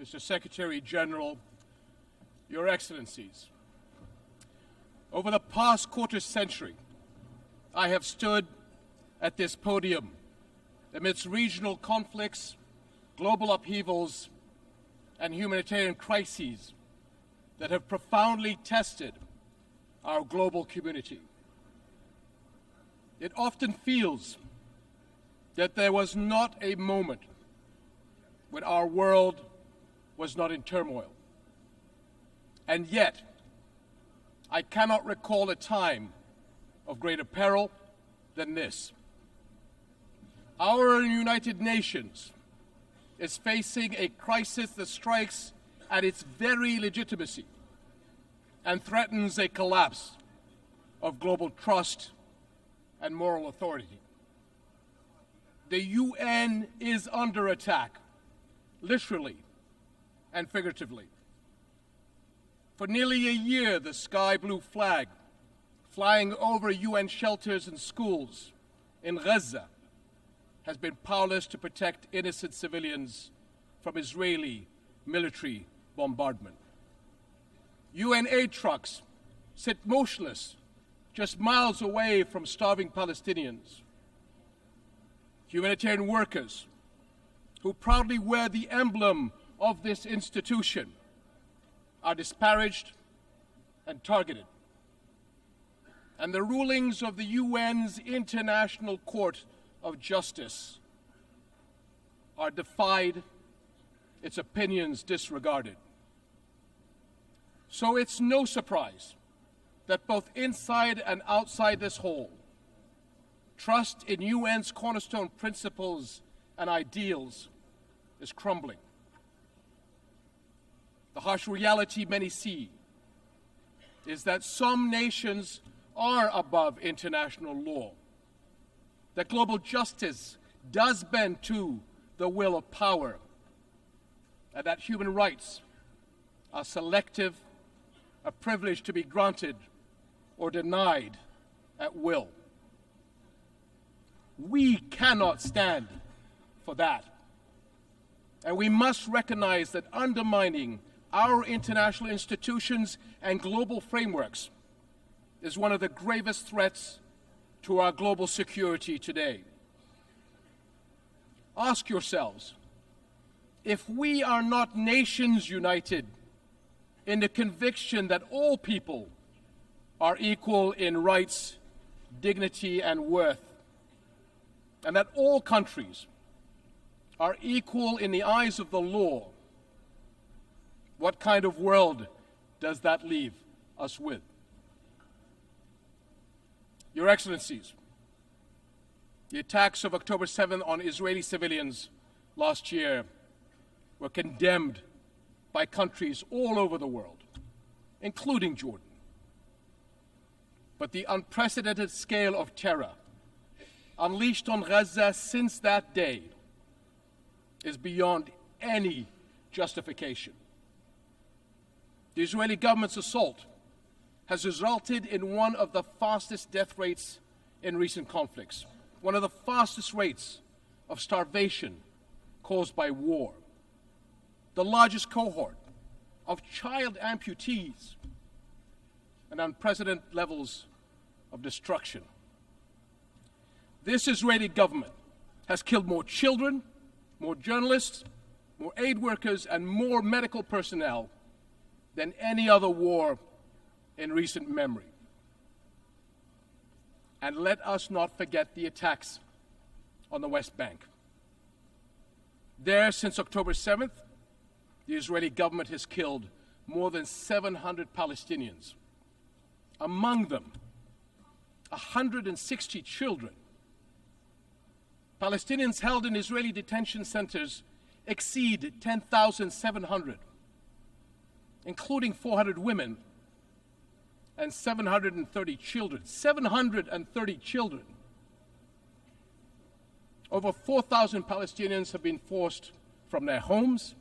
Mr. Secretary General, Your Excellencies. Over the past quarter century, I have stood at this podium amidst regional conflicts, global upheavals, and humanitarian crises that have profoundly tested our global community. It often feels that there was not a moment when our world was not in turmoil. And yet, I cannot recall a time of greater peril than this. Our United Nations is facing a crisis that strikes at its very legitimacy and threatens a collapse of global trust and moral authority. The UN is under attack, literally and figuratively. For nearly a year, the sky blue flag flying over UN shelters and schools in Gaza has been powerless to protect innocent civilians from Israeli military bombardment. UN aid trucks sit motionless just miles away from starving Palestinians. Humanitarian workers who proudly wear the emblem of this institution are disparaged and targeted. And the rulings of the UN's International Court of Justice are defied, its opinions disregarded. So it's no surprise that both inside and outside this hall, trust in UN's cornerstone principles and ideals is crumbling. The harsh reality many see is that some nations are above international law, that global justice does bend to the will of power, and that human rights are selective, a privilege to be granted or denied at will. We cannot stand for that. And we must recognize that undermining our international institutions and global frameworks is one of the gravest threats to our global security today. Ask yourselves, if we are not nations united in the conviction that all people are equal in rights, dignity, and worth, and that all countries are equal in the eyes of the law, what kind of world does that leave us with? Your Excellencies, the attacks of October 7th on Israeli civilians last year were condemned by countries all over the world, including Jordan. But the unprecedented scale of terror unleashed on Gaza since that day is beyond any justification. The Israeli government's assault has resulted in one of the fastest death rates in recent conflicts, one of the fastest rates of starvation caused by war, the largest cohort of child amputees, and unprecedented levels of destruction. This Israeli government has killed more children, more journalists, more aid workers, and more medical personnel than any other war in recent memory. And let us not forget the attacks on the West Bank. There, since October 7th, the Israeli government has killed more than 700 Palestinians. Among them, 160 children. Palestinians held in Israeli detention centers exceed 10,700, including 400 women and 730 children. 730 children. Over 4,000 Palestinians have been forced from their homes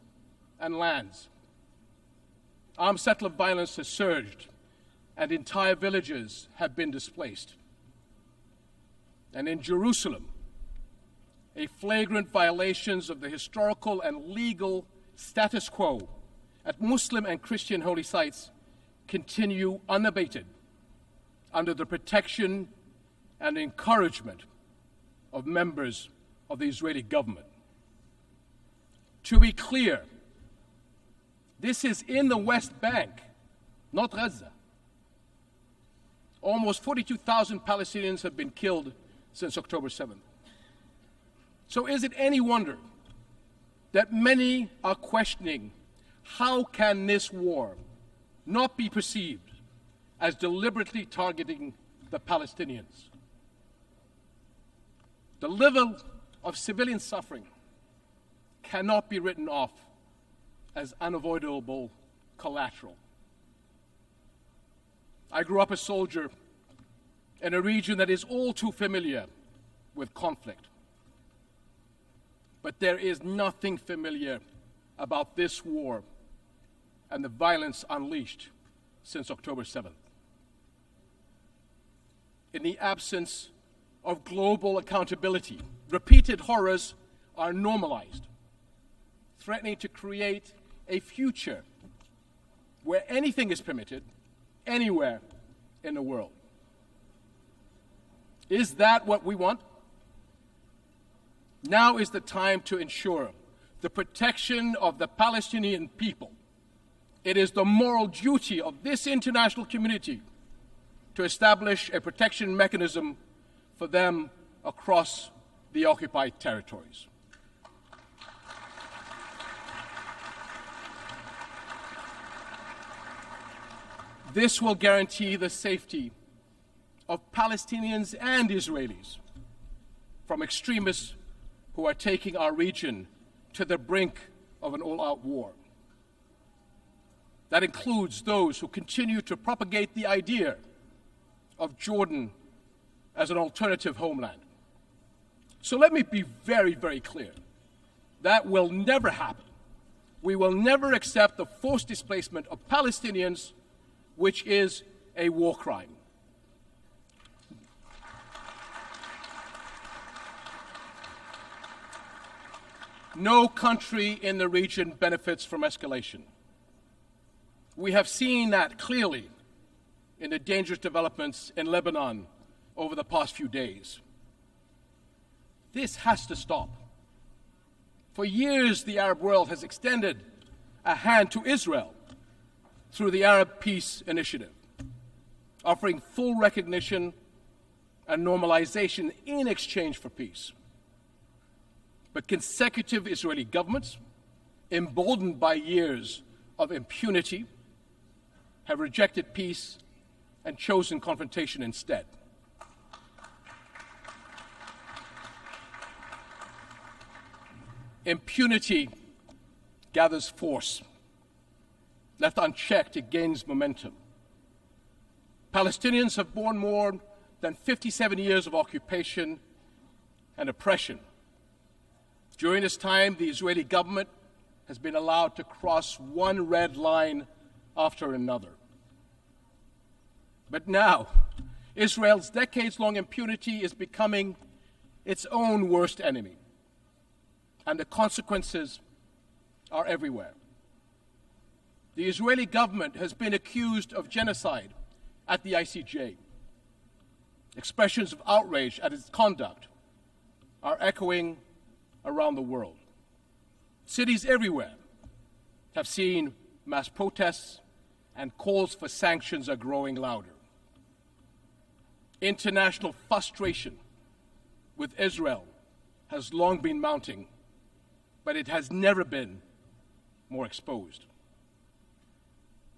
and lands. Armed settler violence has surged, and entire villages have been displaced. And in Jerusalem, a flagrant violations of the historical and legal status quo at Muslim and Christian holy sites continue unabated under the protection and encouragement of members of the Israeli government. To be clear, this is in the West Bank, not Gaza. Almost 42,000 Palestinians have been killed since October 7th. So is it any wonder that many are questioning how can this war not be perceived as deliberately targeting the Palestinians? The level of civilian suffering cannot be written off as unavoidable collateral. I grew up a soldier in a region that is all too familiar with conflict. But there is nothing familiar about this war and the violence unleashed since October 7th. In the absence of global accountability, repeated horrors are normalized, threatening to create a future where anything is permitted, anywhere in the world. Is that what we want? Now is the time to ensure the protection of the Palestinian people. It is the moral duty of this international community to establish a protection mechanism for them across the occupied territories. This will guarantee the safety of Palestinians and Israelis from extremists who are taking our region to the brink of an all-out war. That includes those who continue to propagate the idea of Jordan as an alternative homeland. So let me be very, very clear. That will never happen. We will never accept the forced displacement of Palestinians, which is a war crime. No country in the region benefits from escalation. We have seen that clearly in the dangerous developments in Lebanon over the past few days. This has to stop. For years, the Arab world has extended a hand to Israel through the Arab Peace Initiative, offering full recognition and normalization in exchange for peace. But consecutive Israeli governments, emboldened by years of impunity, have rejected peace and chosen confrontation instead. Impunity gathers force. Left unchecked, it gains momentum. Palestinians have borne more than 57 years of occupation and oppression. During this time, the Israeli government has been allowed to cross one red line after another. But now, Israel's decades-long impunity is becoming its own worst enemy, and the consequences are everywhere. The Israeli government has been accused of genocide at the ICJ. Expressions of outrage at its conduct are echoing around the world. Cities everywhere have seen mass protests, and calls for sanctions are growing louder. International frustration with Israel has long been mounting, but it has never been more exposed.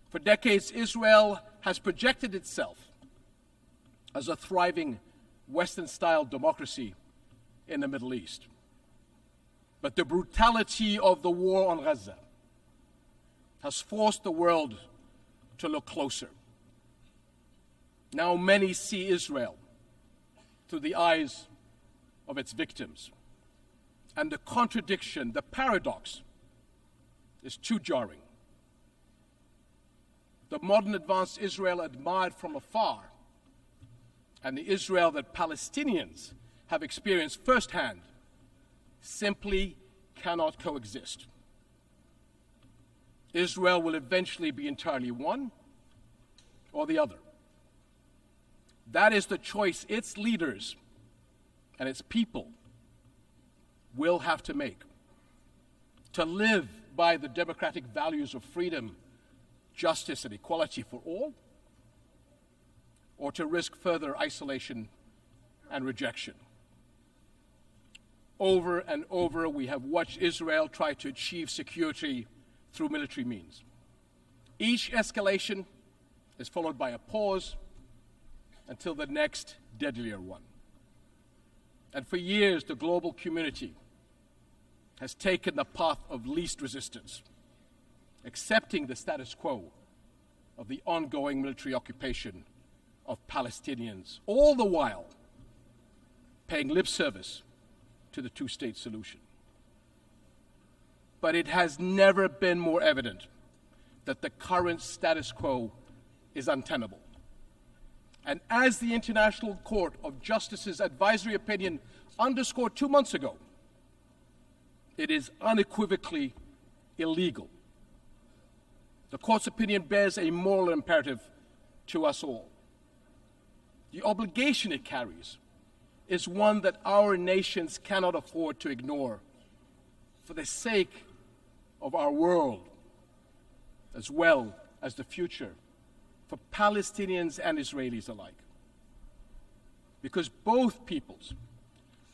For decades, Israel has projected itself as a thriving Western-style democracy in the Middle East. But the brutality of the war on Gaza has forced the world to look closer. Now many see Israel through the eyes of its victims. And the contradiction, the paradox, is too jarring. The modern advanced Israel admired from afar, and the Israel that Palestinians have experienced firsthand, simply cannot coexist. Israel will eventually be entirely one or the other. That is the choice its leaders and its people will have to make. To live by the democratic values of freedom, justice, and equality for all, or to risk further isolation and rejection. Over and over, we have watched Israel try to achieve security through military means. Each escalation is followed by a pause until the next deadlier one. And for years, the global community has taken the path of least resistance, accepting the status quo of the ongoing military occupation of Palestinians, all the while paying lip service to the two-state solution. But it has never been more evident that the current status quo is untenable. And as the International Court of Justice's advisory opinion underscored 2 months ago, it is unequivocally illegal. The court's opinion bears a moral imperative to us all. The obligation it carries is one that our nations cannot afford to ignore for the sake of our world, as well as the future for Palestinians and Israelis alike. Because both peoples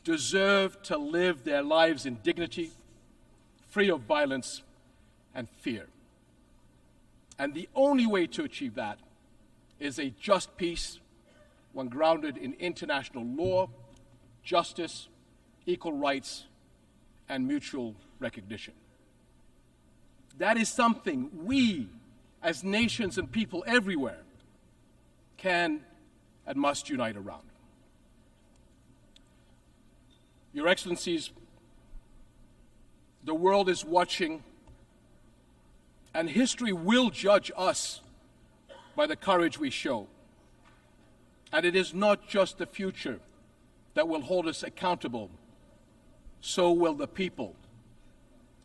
deserve to live their lives in dignity, free of violence and fear. And the only way to achieve that is a just peace, one grounded in international law, justice, equal rights, and mutual recognition. That is something we, as nations and people everywhere, can and must unite around. Your Excellencies, the world is watching, and history will judge us by the courage we show. And it is not just the future that will hold us accountable, so will the people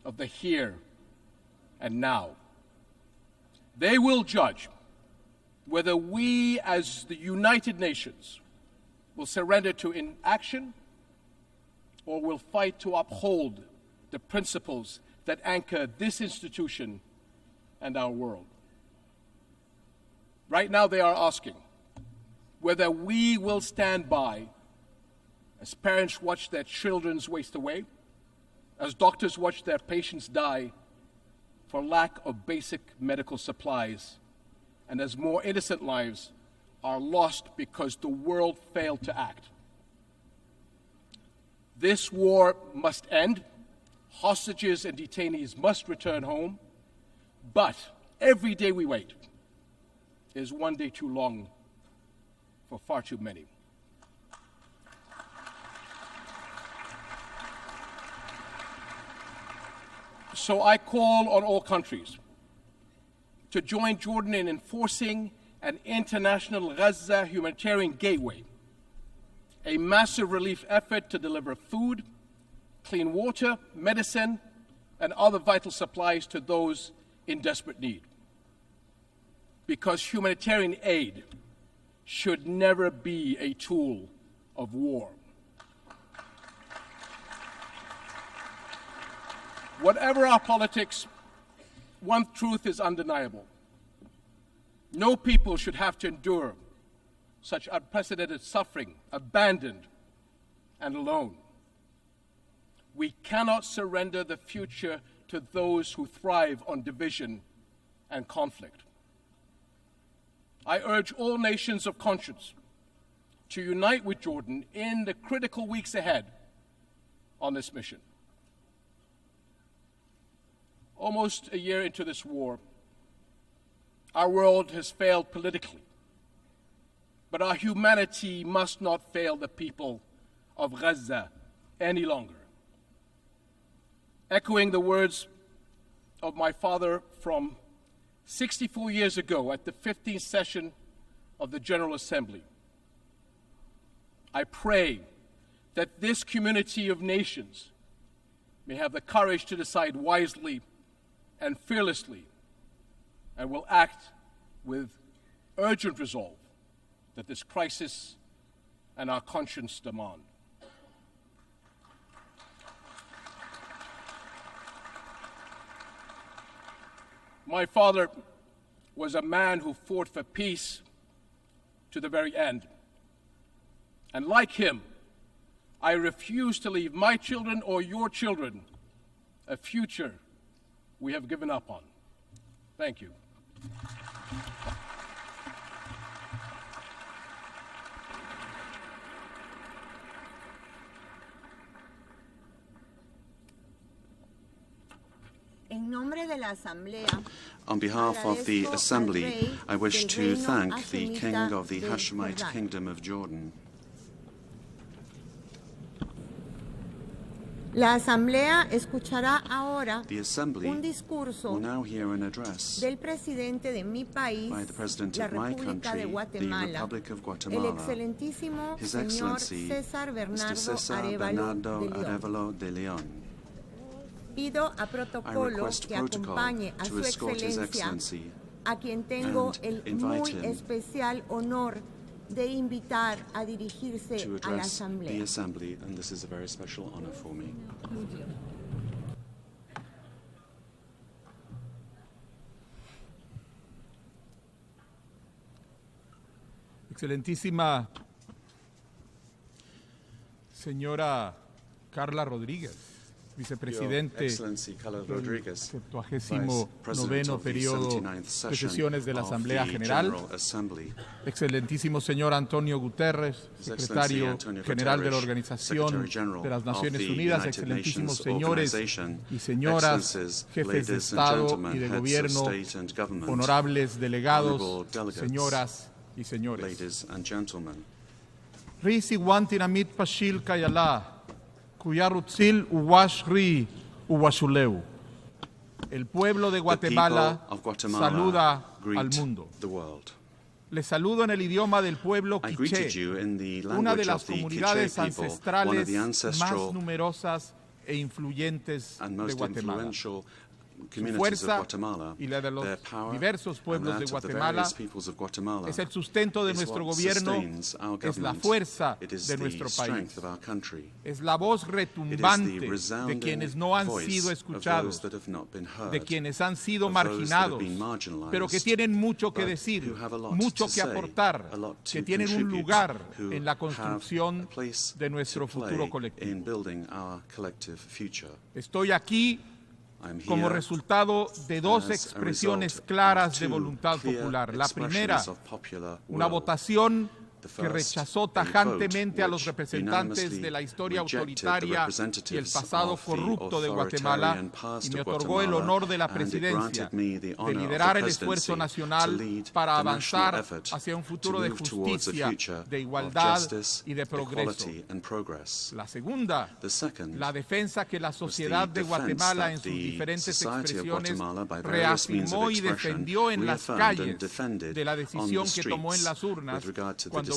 of the here and now. They will judge whether we, as the United Nations, will surrender to inaction or will fight to uphold the principles that anchor this institution and our world. Right now, they are asking whether we will stand by as parents watch their children waste away, as doctors watch their patients die for lack of basic medical supplies, and as more innocent lives are lost because the world failed to act. This war must end. Hostages and detainees must return home. But every day we wait is one day too long for far too many. So I call on all countries to join Jordan in enforcing an international Gaza humanitarian gateway, a massive relief effort to deliver food, clean water, medicine, and other vital supplies to those in desperate need. because humanitarian aid should never be a tool of war. Whatever our politics, one truth is undeniable. No people should have to endure such unprecedented suffering, abandoned and alone. We cannot surrender the future to those who thrive on division and conflict. I urge all nations of conscience to unite with Jordan in the critical weeks ahead on this mission. Almost a year into this war, our world has failed politically, but our humanity must not fail the people of Gaza any longer. Echoing the words of my father from 64 years ago at the 15th session of the General Assembly, I pray that this community of nations may have the courage to decide wisely and fearlessly, and will act with urgent resolve that this crisis and our conscience demand. My father was a man who fought for peace to the very end. And like him, I refuse to leave my children or your children a future we have given up on. Thank you. On behalf of the Assembly, I wish to thank the King of the Hashemite Kingdom of Jordan. La Asamblea escuchará ahora The Assembly un discurso will now hear an address del presidente de mi país, by the President la of my República country, de the Guatemala, Republic of el Guatemala, excelentísimo His señor Excellency César Mr. César Bernardo Bernardo Arevalo de León. Arevalo de Leone. Pido a I protocolo request que protocol acompañe a to su escort His excelencia, Excellency a quien tengo and el invite muy him especial honor de invitar a dirigirse to a la address the Asamblea. Assembly, and this is a very special honor for me. Excelentísima señora Carla Rodríguez, vicepresidente del 79º periodo de sesiones de la Asamblea General, excelentísimo señor Antonio Guterres, secretario general de la Organización de las Naciones Unidas, excelentísimos señores y señoras, jefes de Estado y de Gobierno, honorables delegados, señoras y señores. Ladies and gentlemen, Risi Wantinamit Pashil Kayala, Kuyarutzil Uwashri Uwashuleu. El pueblo de Guatemala saluda al mundo. Les saludo en el idioma del pueblo quiché, una de las comunidades ancestrales más numerosas e influyentes de Guatemala. Su fuerza y la de los diversos pueblos de Guatemala es el sustento de nuestro gobierno, es la fuerza de nuestro país, es la voz retumbante de quienes no han sido escuchados, de quienes han sido marginados, pero que tienen mucho que decir, mucho que aportar, que tienen un lugar en la construcción de nuestro futuro colectivo. Estoy aquí como resultado de dos expresiones claras de voluntad popular. La primera, una votación que rechazó tajantemente a los representantes de la historia autoritaria y el pasado corrupto de Guatemala y me otorgó el honor de la presidencia, de liderar el esfuerzo nacional para avanzar hacia un futuro de justicia, de igualdad y de progreso. La segunda, la defensa que la sociedad de Guatemala en sus diferentes expresiones reafirmó y defendió en las calles de la decisión que tomó en las urnas cuando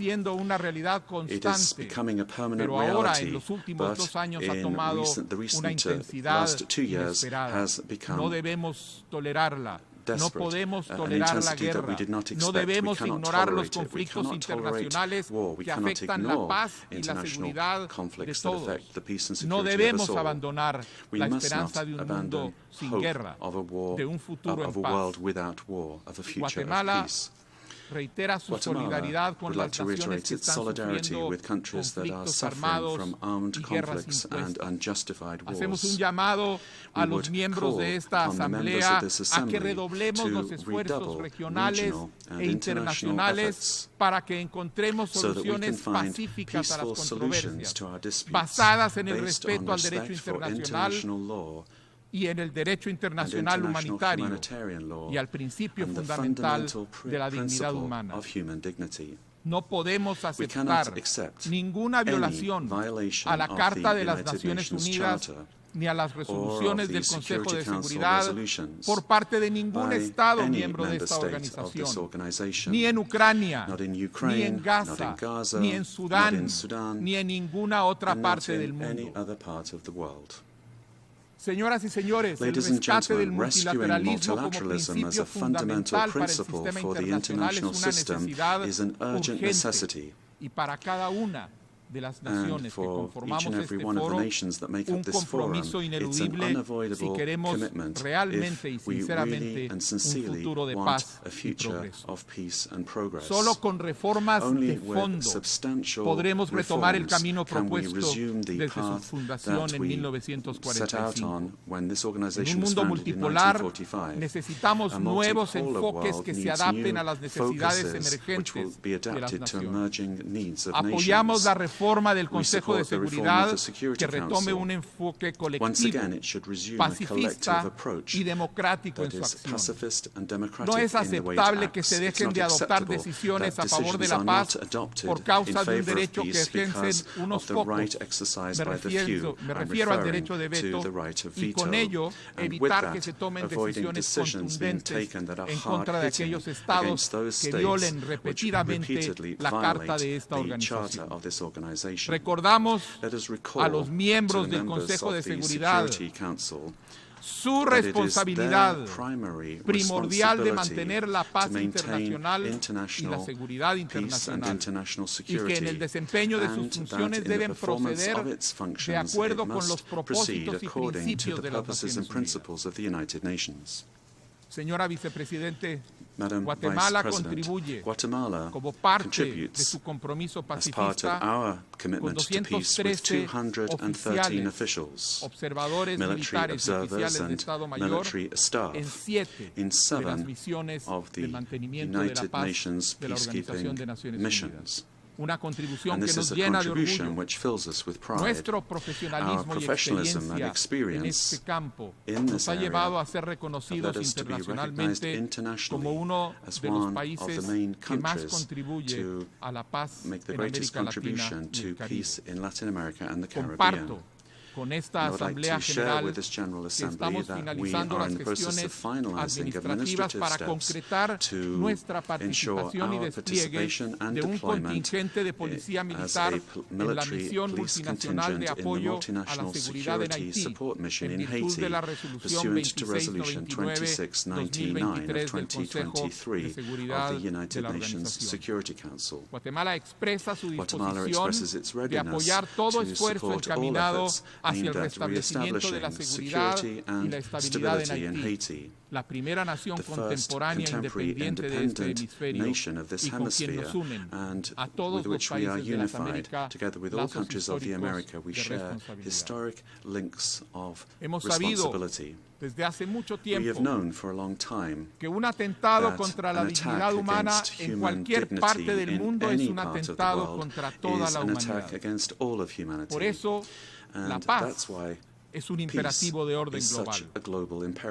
siendo una realidad It is constante, becoming a permanent pero ahora en reality, los últimos but 2 años ha in tomado the una recent intensidad last 2 years inesperada. has No become debemos tolerarla. No podemos tolerar la guerra. No debemos ignorar los conflictos internacionales que afectan la paz y la seguridad de todos. No debemos abandonar la esperanza de un mundo sin guerra, de un futuro en paz. Guatemala reitera su solidaridad con las naciones que están sufriendo conflictos armados y guerras impuestas. Hacemos un llamado a los miembros de esta asamblea a que redoblemos los esfuerzos regionales e internacionales para que encontremos soluciones pacíficas a las controversias, basadas en el respeto al derecho internacional y en el derecho internacional humanitario y al principio fundamental de la dignidad humana. No podemos aceptar ninguna violación a la Carta de las Naciones Unidas ni a las resoluciones del Consejo de Seguridad por parte de ningún Estado miembro de esta organización, ni en Ucrania, ni en Gaza, ni en Sudán, ni en ninguna otra parte del mundo. Señoras y señores, el rescate del multilateralismo como principio fundamental para el sistema internacional es una necesidad urgente y para cada una de las naciones que conformamos este foro, un compromiso ineludible si queremos realmente y sinceramente un futuro de paz y progreso. Solo con reformas de fondo podremos retomar el camino propuesto desde su fundación en 1945. En un mundo multipolar necesitamos nuevos enfoques que se adapten a las necesidades emergentes de las naciones. Apoyamos la reforma del Consejo de Seguridad que retome un enfoque colectivo, pacifista y democrático en su acción. No es aceptable que se dejen de adoptar decisiones a favor de la paz por causa de un derecho que ejercen unos pocos. Me refiero al derecho de veto y con ello evitar que se tomen decisiones contundentes en contra de aquellos estados que violen repetidamente la carta de esta organización. Recordamos a los miembros del Consejo de Seguridad su responsabilidad primordial de mantener la paz internacional y la seguridad internacional, y que en el desempeño de sus funciones deben proceder de acuerdo con los propósitos y principios de las Naciones Unidas. Señora Vicepresidente, Guatemala contribuye como parte de su compromiso pacifista con 213 oficiales, observadores militares y oficiales de Estado Mayor en 7 de las misiones de mantenimiento de la paz de la Organización de Naciones Unidas. Una contribución que nos llena de orgullo. Nuestro profesionalismo y experiencia en este campo nos ha llevado a ser reconocidos internacionalmente como uno de los países que más contribuye a la paz en América Latina y el Caribe. Comparto con esta Asamblea General que estamos finalizando las gestiones administrativas para concretar nuestra participación y despliegue de un contingente de policía militar en la misión multinacional de apoyo a la seguridad en Haití, en virtud de la resolución 2699-2023 del Consejo de Seguridad de la Organización. Guatemala expresa su disposición de apoyar todo esfuerzo encaminado hacia el restablecimiento de la seguridad y la estabilidad en Haití, la primera nación contemporánea independiente de este hemisferio y con quien nos unen a todos los países de las Américas lazos históricos de responsabilidad. Hemos sabido desde hace mucho tiempo que un atentado contra la dignidad humana en cualquier parte del mundo es un atentado contra toda la humanidad. Por eso, la paz es un imperativo de orden global.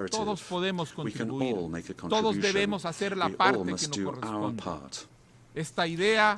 Todos podemos contribuir. Todos debemos hacer la parte que nos corresponde. Esta idea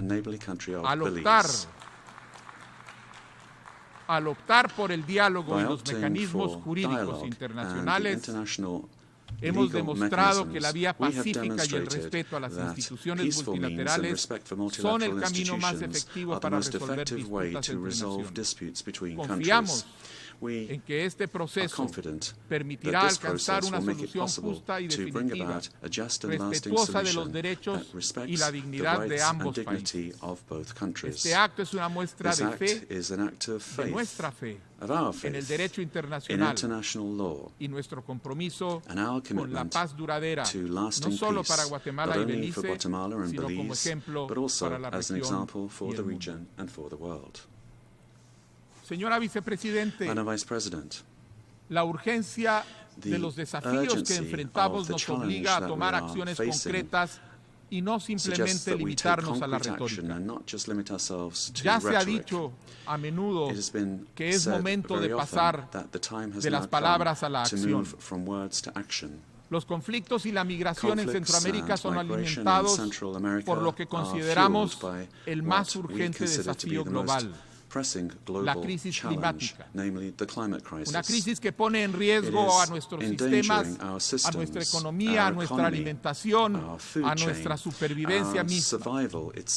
neighborly country of al Belize. optar por el diálogo By y los opting mecanismos for jurídicos dialogue and the internacionales, international Hemos demostrado que la vía pacífica y el respeto a las instituciones multilaterales son el camino más efectivo para resolver disputas entre naciones. Confiamos en que este proceso permitirá alcanzar una solución justa y definitiva, respetuosa de los derechos y la dignidad de ambos países. Este acto es una muestra de fe, de nuestra fe en el derecho internacional y nuestro compromiso con la paz duradera, no solo para Guatemala y Belice, sino como ejemplo para la región y el mundo. Señora Vicepresidente, la urgencia de los desafíos que enfrentamos nos obliga a tomar acciones concretas y no simplemente limitarnos a la retórica. Ya se ha dicho a menudo que es momento de pasar de las palabras a la acción. Los conflictos y la migración en Centroamérica son alimentados por lo que consideramos el más urgente desafío global: la crisis climática, una crisis que pone en riesgo a nuestros sistemas, a nuestra economía, a nuestra alimentación, a nuestra supervivencia misma.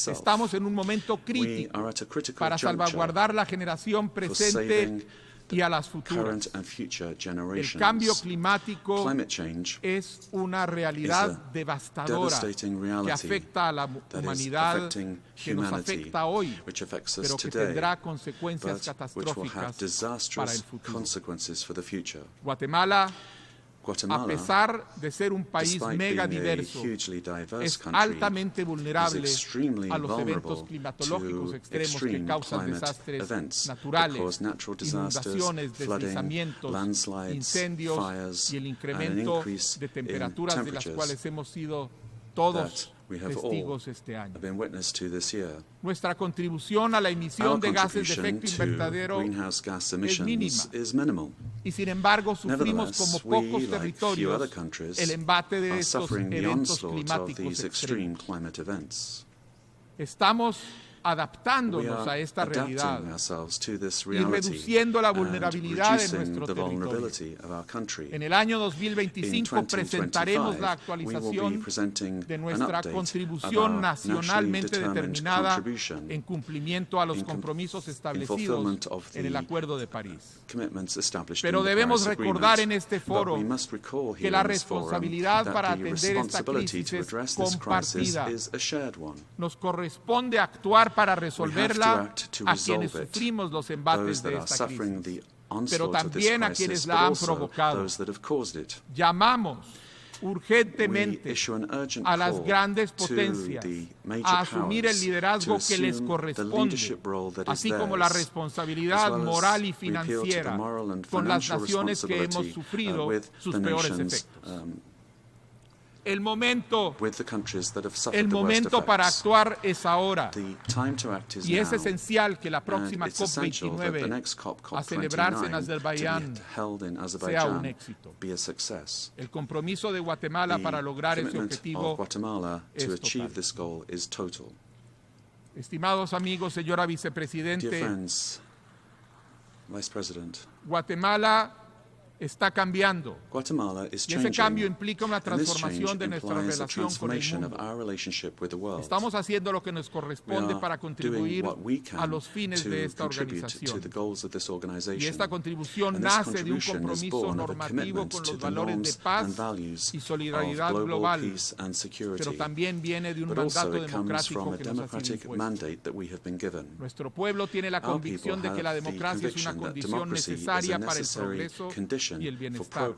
Estamos en un momento crítico para salvaguardar la generación presente y a las futuras. El cambio climático es una realidad devastadora que afecta a la humanidad, que nos afecta hoy, pero que tendrá consecuencias catastróficas para el futuro. Guatemala, a pesar de ser un país mega diverso, es altamente vulnerable a los eventos climatológicos extremos que causan desastres naturales, inundaciones, deslizamientos, incendios y el incremento de temperaturas de las cuales hemos sido todos testigos este año. Nuestra contribución a la emisión de gases de efecto invernadero es mínima, y sin embargo sufrimos como pocos territorios el embate de estos eventos climáticos extremos. Estamos adaptándonos a esta realidad y reduciendo la vulnerabilidad de nuestro territorio. En el año 2025 presentaremos la actualización de nuestra contribución nacionalmente determinada en cumplimiento a los compromisos establecidos en el Acuerdo de París. Pero debemos recordar en este foro que la responsabilidad para atender esta crisis es compartida. Nos corresponde actuar para resolverla a quienes sufrimos los embates de esta crisis, pero también a quienes la han provocado. Llamamos urgentemente a las grandes potencias a asumir el liderazgo que les corresponde, así como la responsabilidad moral y financiera con las naciones que hemos sufrido sus peores efectos. El momento para actuar es ahora, y es esencial que la próxima COP29 a celebrarse en Azerbaiyán sea un éxito. El compromiso de Guatemala para lograr ese objetivo es total. Estimados amigos, señora Vicepresidente, Guatemala está cambiando, y ese cambio implica una transformación de nuestra relación con el mundo. Estamos haciendo lo que nos corresponde para contribuir a los fines de esta organización, y esta contribución nace de un compromiso normativo con los valores de paz y solidaridad global, pero también viene de un mandato democrático que nos ha sido impuesto. Nuestro pueblo tiene la convicción de que la democracia es una condición necesaria para el progreso y el bienestar.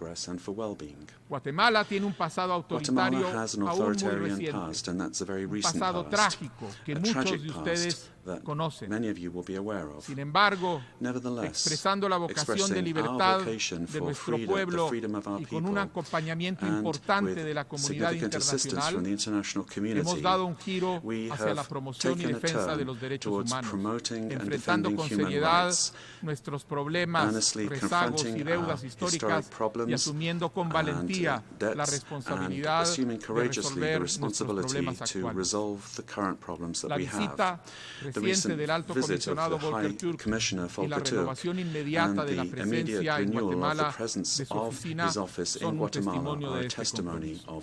Guatemala tiene un pasado autoritario aún muy reciente, un pasado trágico que muchos de ustedes conocen. Sin embargo, expresando la vocación de libertad de nuestro pueblo y con un acompañamiento importante de la comunidad internacional, hemos dado un giro hacia la promoción y defensa de los derechos humanos, enfrentando con seriedad nuestros problemas, rezagos y deudas históricas históricas y asumiendo con valentía la responsabilidad de resolver nuestros problemas actuales. La visita reciente del Alto Comisionado Volker Türk y la renovación inmediata de la presencia en Guatemala de su oficina son un testimonio de este compromiso.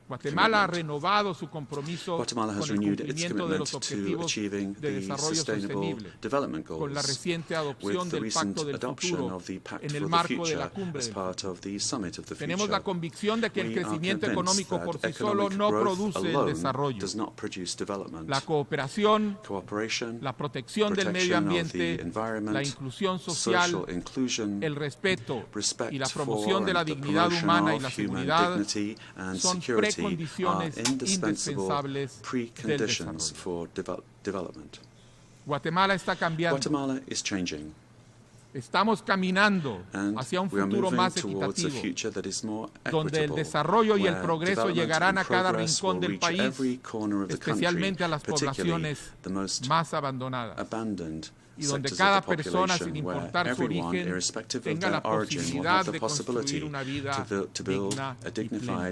Guatemala ha renovado su compromiso con el cumplimiento de los objetivos de desarrollo sostenible, con la reciente adopción del Pacto del Futuro en el marco de la cumbre del futuro. Tenemos la convicción de que el crecimiento económico por sí solo no produce el desarrollo. La cooperación, la protección del medio ambiente, la inclusión social, el respeto y la promoción de la dignidad humana y la seguridad son precondiciones indispensables del desarrollo. Guatemala está cambiando. Estamos caminando hacia un futuro más equitativo, donde el desarrollo y el progreso llegarán a cada rincón del país, especialmente a las poblaciones más abandonadas, y donde cada persona, sin importar su origen, tenga la posibilidad de construir una vida digna y plena.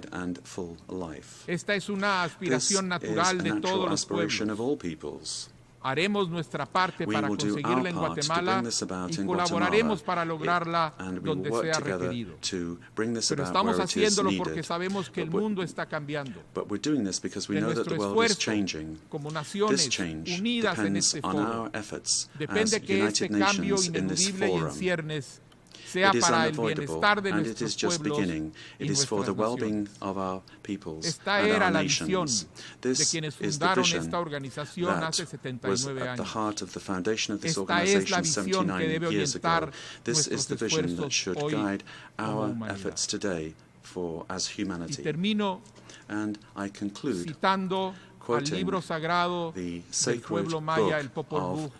Esta es una aspiración natural de todos los pueblos. Haremos nuestra parte para conseguirla en Guatemala y colaboraremos para lograrla donde sea requerido. Pero estamos haciéndolo porque sabemos que el mundo está cambiando. De nuestro esfuerzo como naciones unidas en este foro depende que este cambio ineludible y en ciernes sea para el bienestar de nuestros pueblos y nuestras naciones. Esta era la visión de quienes fundaron esta organización hace 79 años. Esta es la visión que debe orientar nuestros esfuerzos hoy como humanidad. Y termino citando al libro sagrado del pueblo maya, el Popol Vuh,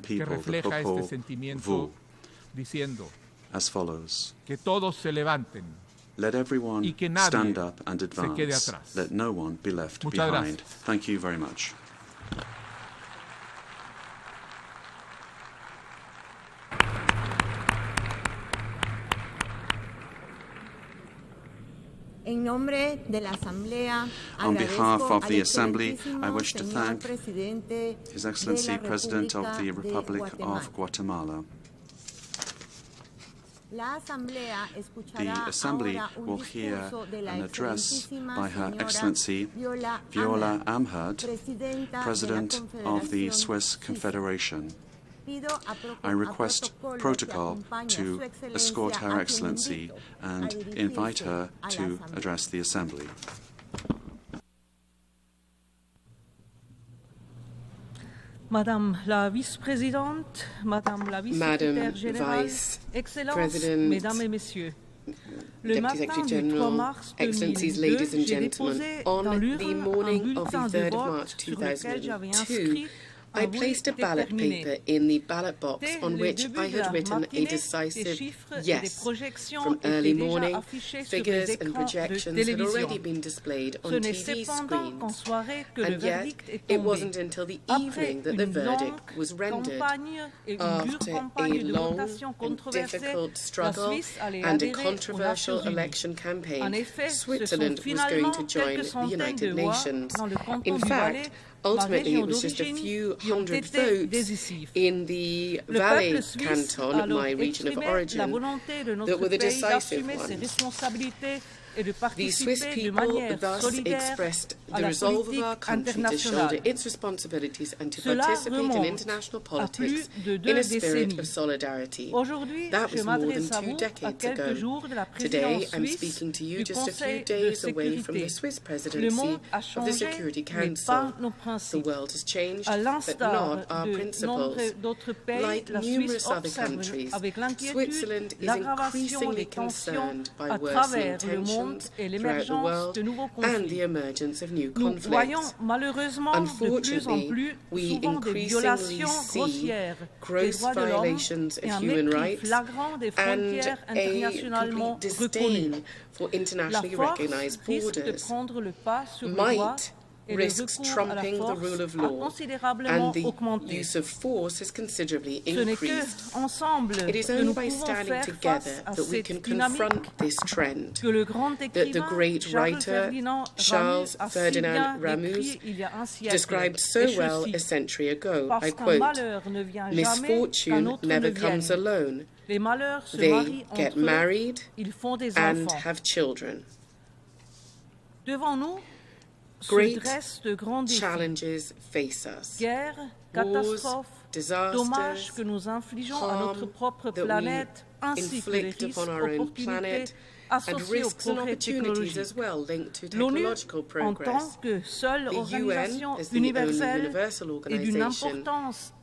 que refleja este sentimiento, diciendo que todos se levanten y que nadie se quede atrás. Muchas gracias. Thank you very much. En nombre de la Asamblea, on behalf of the Assembly, I wish to thank His Excellency President of the Republic of Guatemala. The Assembly will hear an address by Her Excellency Viola Amherd, President of the Swiss Confederation. I request protocol to escort Her Excellency and invite her to address the Assembly. Madame la Vice-Présidente, Madame la Vice-Secrétaire Générale, Excellences, Mesdames et Messieurs, le matin du 3 mars 2002, j'ai déposé dans l'urne un bulletin de vote sur lequel j'avais inscrit I placed a ballot paper in the ballot box on which I had written a decisive yes. From early morning, figures and projections had already been displayed on TV screens. And yet, it wasn't until the evening that the verdict was rendered. After a long and difficult struggle and a controversial election campaign, Switzerland was going to join the United Nations. In fact, ultimately, it was just a few hundred votes in the Valais canton of my region of origin that were the decisive ones. The Swiss people thus expressed the resolve of our country to shoulder its responsibilities and to participate in international politics in a spirit of solidarity. That was more than 2 decades ago. Today, I'm speaking to you just a few days away from the Swiss presidency of the Security Council. The world has changed, but not our principles. Like numerous other countries, Switzerland is increasingly concerned by worsening tensions throughout the world and the emergence of new conflicts. Unfortunately, we increasingly see gross violations of human rights and a complete disdain for internationally recognized borders. Might risks trumping the rule of law, and the use of force has considerably increased. It is only by standing together that we can confront this trend that the great writer Charles Ferdinand Ramus described so well a century ago. I quote, "Misfortune never comes alone. They get married and have children." Great challenges face us. Wars, disasters, harm that we inflict upon our own planet, and risks and opportunities as well linked to technological progress. The UN, as the only universal organization,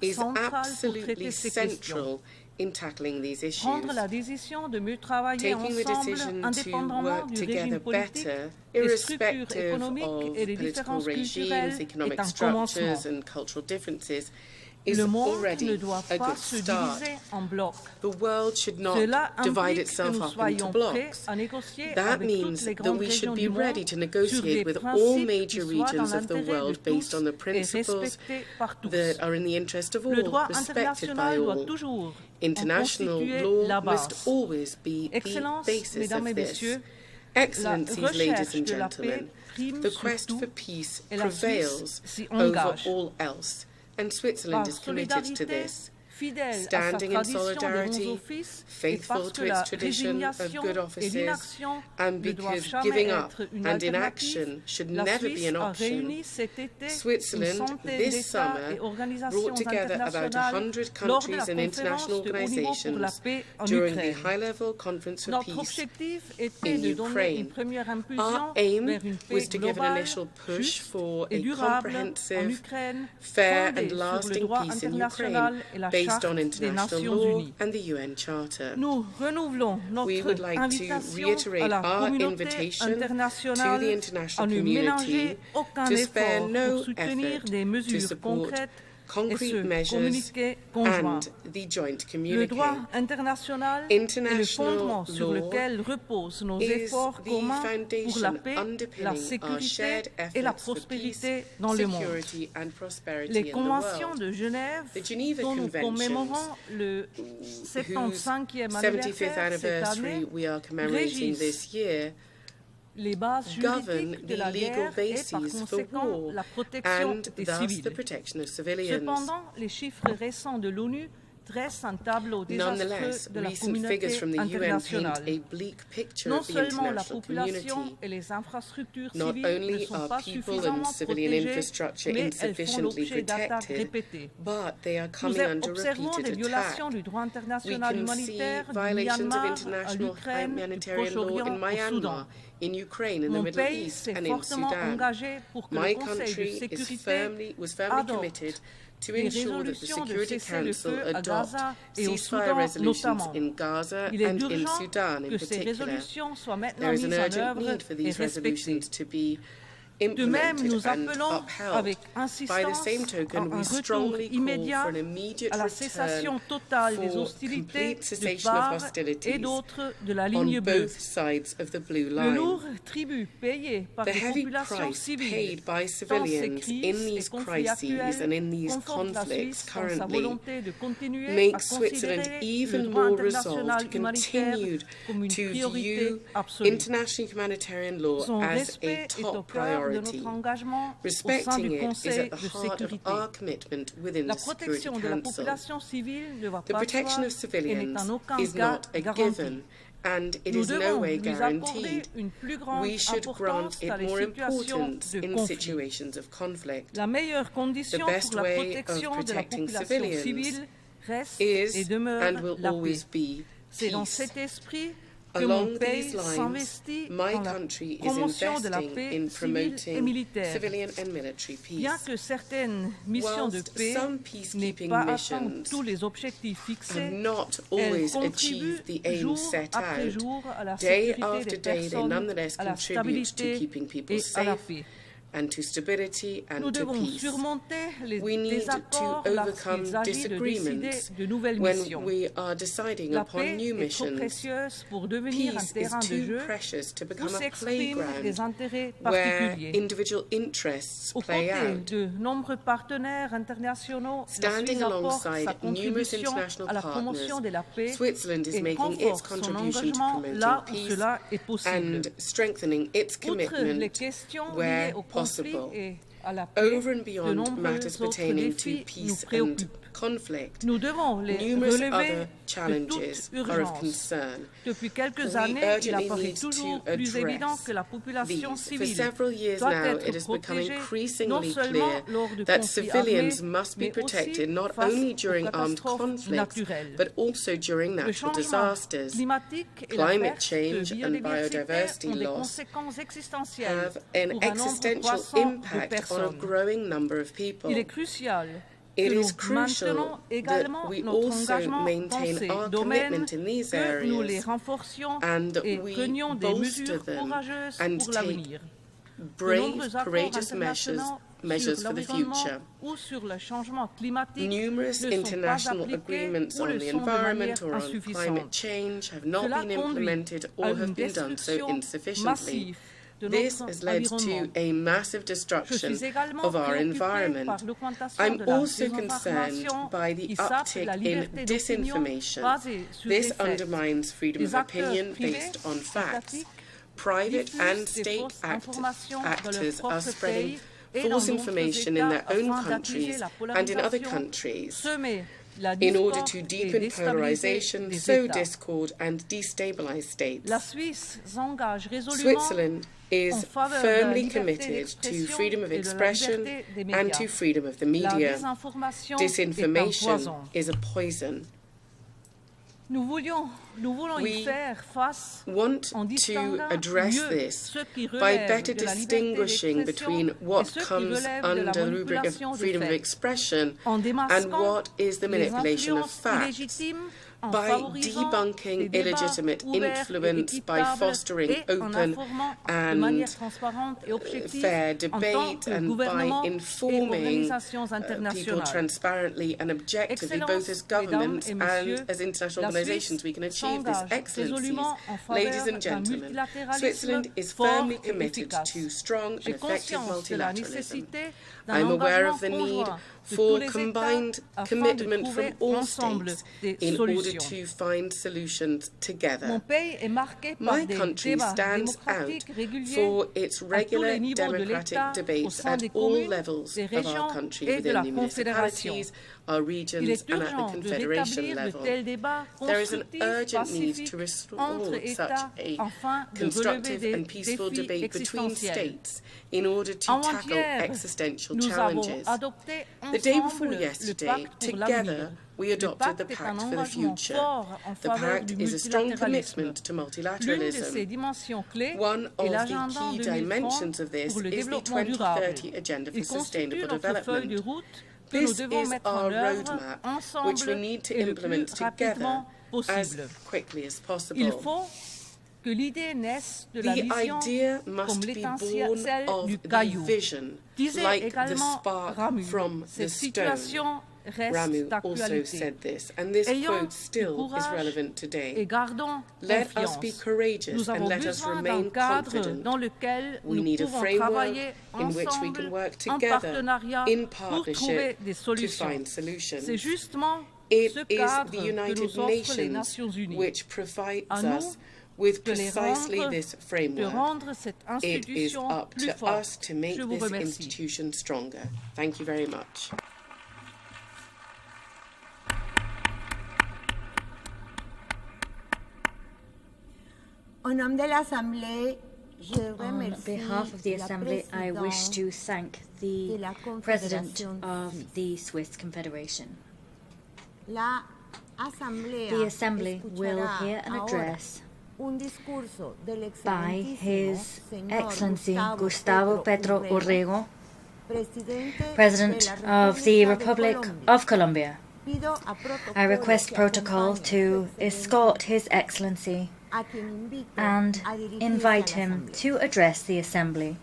is absolutely central in tackling these issues. Taking the decision to work together better, irrespective of political regimes, economic structures and cultural differences, is already a good start. The world should not divide itself up into blocks. That means that we should be ready to negotiate with all major regions of the world based on the principles that are in the interest of all, respected by all. International law must always be the basis of this. Excellencies, ladies and gentlemen, the quest for peace prevails over all else, and Switzerland is committed to this. Standing in solidarity, faithful to its tradition of good offices, and because giving up and inaction should never be an option, Switzerland this summer brought together about 100 countries and international organizations during the high-level Conference for Peace in Ukraine. Our aim was to give an initial push for a comprehensive, fair and lasting peace in Ukraine based on international law and the UN Charter. We would like to reiterate our invitation to the international community to spare no effort to support concrete measures and the joint communique. International law is the foundation underpinning our shared efforts for peace, security and prosperity in the world. The Geneva Conventions, whose 75th anniversary we are commemorating this year, govern the legal bases for war and thus the protection of civilians. Nonetheless, recent figures from the UN paint a bleak picture of the international community. Not only are people and civilian infrastructure insufficiently protected, but they are coming under repeated attack. We can see violations of international humanitarian law in Myanmar, in Ukraine, in the Middle East, and in Sudan. My country was firmly committed to ensure that the Security Council adopt ceasefire resolutions in Gaza and in Sudan in particular. There is an urgent need for these resolutions to be implemented and upheld. By the same token, we strongly call for an immediate return for complete cessation of hostilities on both sides of the blue line. The heavy price paid by civilians in these crises and in these conflicts currently makes Switzerland even more resolved to continue to view international humanitarian law as a top priority. Respecting it is at the heart of our commitment within the Security Council. The protection of civilians is not a given, and it is no way guaranteed. We should grant it more importance in situations of conflict. The best way of protecting civilians is and will always be peace. Along these lines, my country is investing in promoting civilian and military peace. Whilst some peacekeeping missions have not always achieved the aim set out, day after day they nonetheless contribute to keeping people safe and to stability and to peace. We need to overcome disagreements when we are deciding upon new missions. Peace is too precious to become a playground where individual interests play out. Standing alongside numerous international partners, Switzerland is making its contribution to promoting peace and strengthening its commitment where possible. Over and beyond matters pertaining to peace and conflict, numerous other challenges are of concern. We urgently need to address these. For several years now, it has become increasingly clear that civilians must be protected not only during armed conflicts, but also during natural disasters. Climate change and biodiversity loss have an existential impact on a growing number of people. It is crucial that we also maintain our commitment in these areas and that we bolster them and take brave, courageous measures for the future. Numerous international agreements on the environment or on climate change have not been implemented or have been done so insufficiently. This has led to a massive destruction of our environment. I'm also concerned by the uptick in disinformation. This undermines freedom of opinion based on facts. Private and state actors are spreading false information in their own countries and in other countries in order to deepen polarization, sow discord, and destabilize states. Switzerland is firmly committed to freedom of expression and to freedom of the media. Disinformation is a poison. We want to address this by better distinguishing between what comes under the rubric of freedom of expression and what is the manipulation of facts, by debunking illegitimate influence, by fostering open and fair debate, and by informing people transparently and objectively, both as governments and as international organizations, we can achieve this. Excellencies, ladies and gentlemen, Switzerland is firmly committed to strong and effective multilateralism. I'm aware of the need for combined commitment from all states in order to find solutions together. My country stands out for its regular democratic debates at all levels of our country, within the municipalities, our regions and at the confederation level. There is an urgent need to restore such a constructive and peaceful debate between states in order to tackle existential challenges. The day before yesterday, together, we adopted the Pact for the Future. The Pact is a strong commitment to multilateralism. One of the key dimensions of this is the 2030 Agenda for Sustainable Development. This is our roadmap, which we need to implement together as quickly as possible. The idea must be born of the vision, like the spark from the stone. Ramu also said this, and this quote still is relevant today. Let us be courageous and let us remain confident. We need a framework in which we can work together in partnership to find solutions. It is the United Nations which provides us with precisely this framework. It is up to us to make this institution stronger. Thank you very much. On behalf of the Assembly, I wish to thank the President of the Swiss Confederation. The Assembly will hear an address by His Excellency Gustavo Petro Urrego, President of the Republic of Colombia. I request protocol to escort His Excellency and invite him to address the Assembly.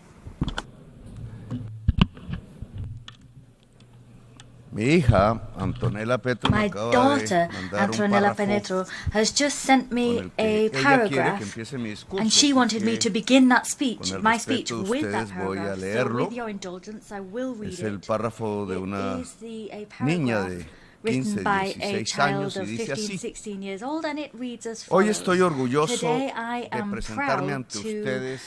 My daughter, Antonella Penetro, has just sent me a paragraph, and she wanted me to begin that speech, my speech, with that paragraph. So with your indulgence, I will read it. It is a paragraph written by a child of 15, 16 years old, and it reads as follows. Today I am proud to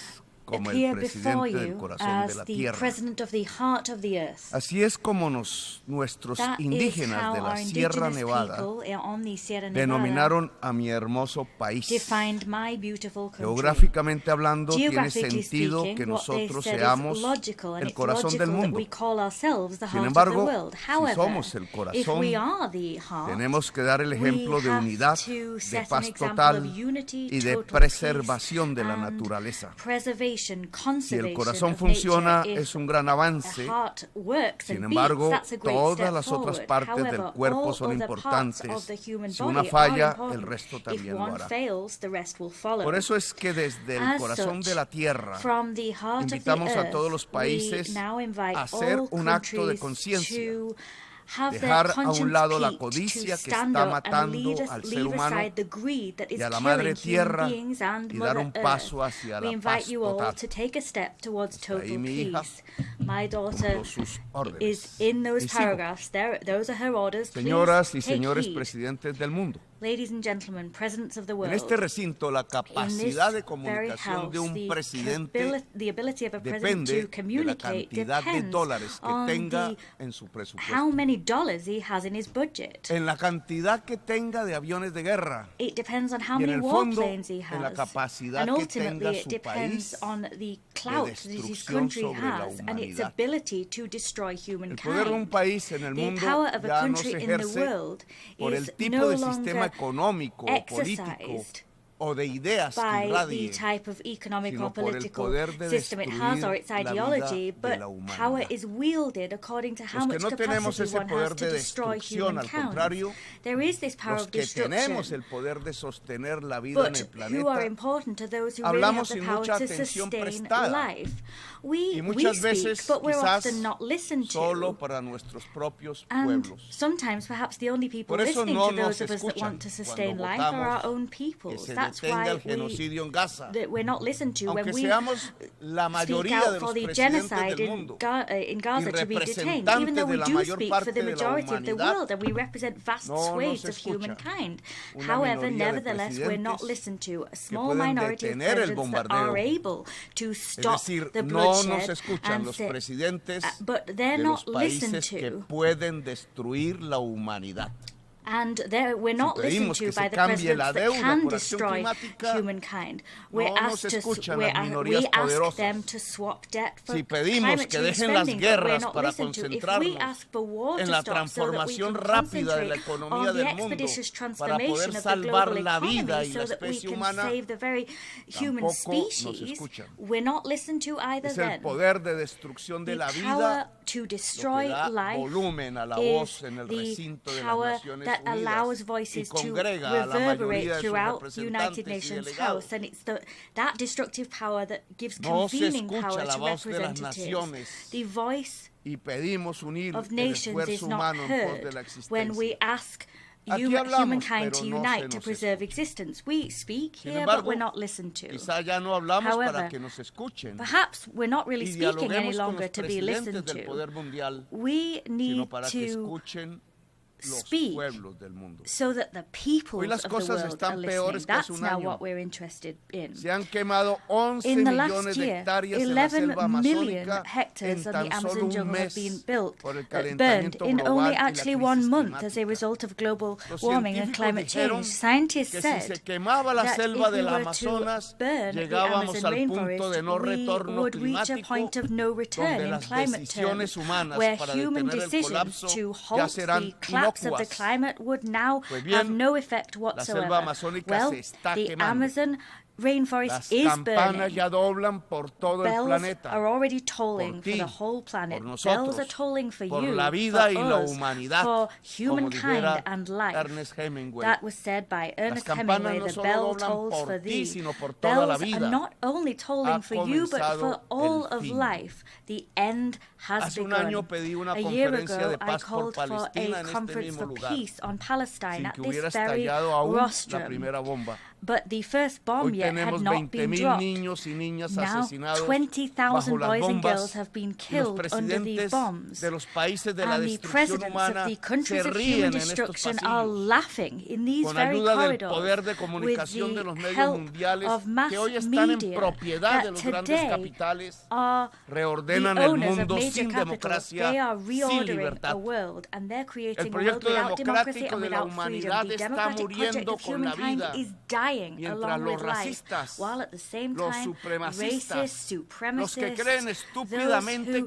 appear before you as the President of the Heart of the Earth. Así es como nuestros indígenas de la Sierra Nevada denominaron a mi hermoso país. Geográficamente hablando, tiene sentido que nosotros seamos el corazón del mundo. Sin embargo, si somos el corazón, tenemos que dar el ejemplo de unidad, de paz total y de preservación de la naturaleza. Si el corazón funciona, es un gran avance. Sin embargo, todas las otras partes del cuerpo son importantes. Si una falla, el resto también lo hará. Por eso es que desde el corazón de la tierra invitamos a todos los países a hacer un acto de conciencia. Dejar a un lado la codicia que está matando al ser humano y a la madre tierra y dar un paso hacia la paz total. Está ahí mi hija, con sus órdenes. Señoras y señores presidentes del mundo, en este recinto, la capacidad de comunicación de un presidente depende de la cantidad de dólares que tenga en su presupuesto, en la cantidad que tenga de aviones de guerra y en el fondo en la capacidad que tenga su país de destrucción sobre la humanidad. El poder de un país en el mundo ya no se ejerce por el tipo de sistema económico o político o de ideas que irradie, sino por el poder de destruir la vida de la humanidad. Los que no tenemos ese poder de destrucción, al contrario, los que tenemos el poder de sostener la vida en el planeta, hablamos sin mucha atención prestada y muchas veces quizás solo para nuestros propios pueblos. Por eso no nos escuchan cuando votamos que se detenga el genocidio en Gaza, aunque seamos la mayoría de los presidentes del mundo y representantes de la mayor parte de la humanidad. No nos escuchan. Una minoría de presidentes que pueden detener el bombardeo. Es decir, no nos escuchan los presidentes de los países que pueden destruir la humanidad. And we're not listening to by the presidents that can destroy humankind. We ask them to swap debt for climate change spending, but we're not listened to. If we ask for war to stop so that we can concentrate on the expeditious transformation of the global economy so that we can save the very human species, we're not listened to either then. The power to destroy life is the power that allows voices to reverberate throughout the United Nations House, and it's that destructive power that gives convening power to representatives. The voice of nations is not heard when we ask humankind to unite to preserve existence. We speak here, but we're not listened to. However, perhaps we're not really speaking any longer to be listened to. We need to speak so that the peoples of the world are listening. That's now what we're interested in. In the last year, 11 million hectares of the Amazon jungle have been burned in only actually 1 month as a result of global warming and climate change. Scientists said that if we were to burn the Amazon rainforest, we would reach a point of no return in climate terms, where human decisions to halt the collapse of the climate would now have no effect whatsoever. Well, the Amazon rainforest is burning. Ya doblan por todo el planeta. Bells are already tolling for the whole planet. Bells are tolling for por you, la vida for y la us, humanidad, for humankind and life. Ernest Hemingway. That was said by Ernest Hemingway. No the bell tolls for thee. Bells are not only tolling for you, but for all of life. The end has begun. A year ago, I called for a conference for peace on Palestine at this very rostrum. But the first bomb yet had not been dropped. Now 20,000 boys and girls have been killed under the bombs. And the presidents of the countries of human destruction are laughing in these very corridors with the help of mass media that today are the owners of major capitals. They are reordering a world, and they're creating a world without democracy and without freedom. The democratic project of humankind is dying along with life, while at the same time racists, supremacists, those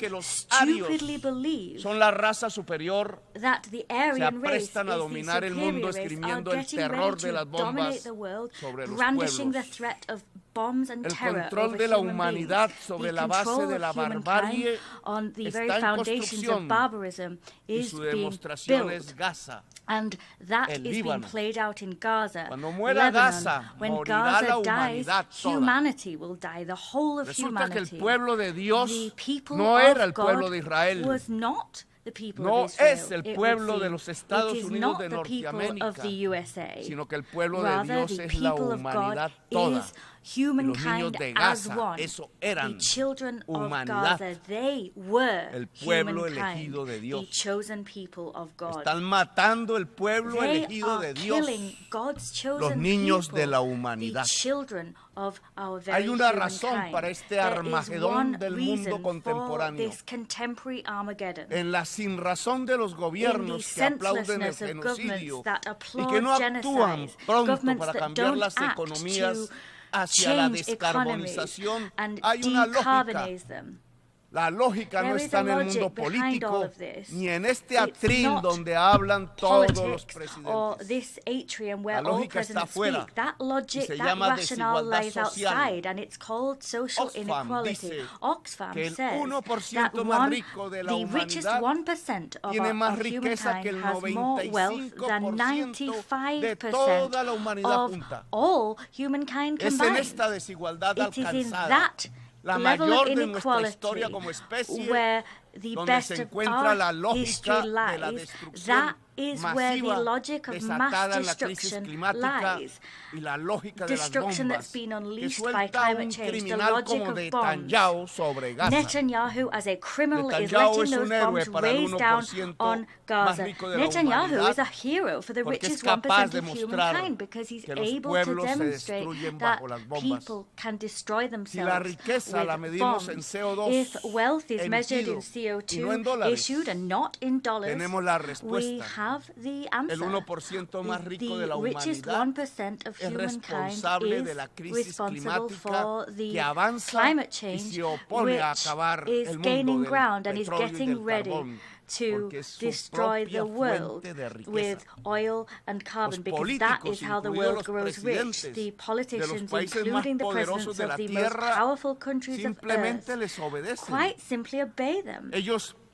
who stupidly believe that the Aryan race is the superior race are getting ready to dominate the world, brandishing the threat of bombs and terror over human beings. The control of humankind on the very foundations of barbarism is being built. And that is being played out in Gaza, Lebanon. When Gaza dies, humanity will die, the whole of humanity. The people of God was not the people of Israel. It is not the people of the USA. Rather, the people of God is humankind as one. The children of Gaza, they were humankind, the chosen people of God. They are killing God's chosen people, the children of our very humankind. There is one reason for this contemporary Armageddon. En la sin razón de los gobiernos que aplauden el genocidio y que no actúan pronto para cambiar las economías hacia la descarbonización, hay una lógica. La lógica no está en el mundo político, ni en este atril donde hablan todos los presidentes. La lógica está afuera y se llama desigualdad social. Oxfam dice que el 1% más rico de la humanidad tiene más riqueza que el 95% de toda la humanidad junta. Es en esta desigualdad alcanzada, la mayor de nuestra historia como especie, donde se encuentra la lógica de la destrucción masiva desatada en la crisis climática y la lógica de las bombas que suelta un criminal como Netanyahu sobre Gaza. Netanyahu, as a criminal, is letting those bombs raise down on Gaza. Netanyahu is a hero for the richest 1% of humankind because he's able to demonstrate that people can destroy themselves with bombs. If wealth is measured in CO2 issued and not in dollars, we have the answer. The richest 1% of humankind is responsible for the climate change, which is gaining ground and is getting ready to destroy the world with oil and carbon, because that is how the world grows rich. The politicians, including the presidents of the most powerful countries of Earth, quite simply obey them.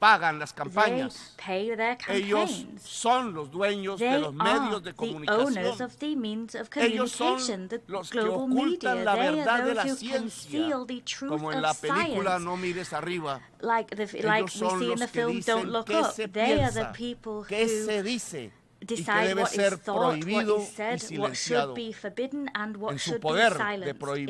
Pagan las campañas. They pay their campaigns. Ellos son los dueños de los medios de comunicación. The owners of the means of communication, the global media. La they verdad are de la those who conceal the truth como en of la película science. No mires arriba. Like we see in the film Don't Look Up. They are the people who decide what is thought, what is said, what should be forbidden and what should be silenced. In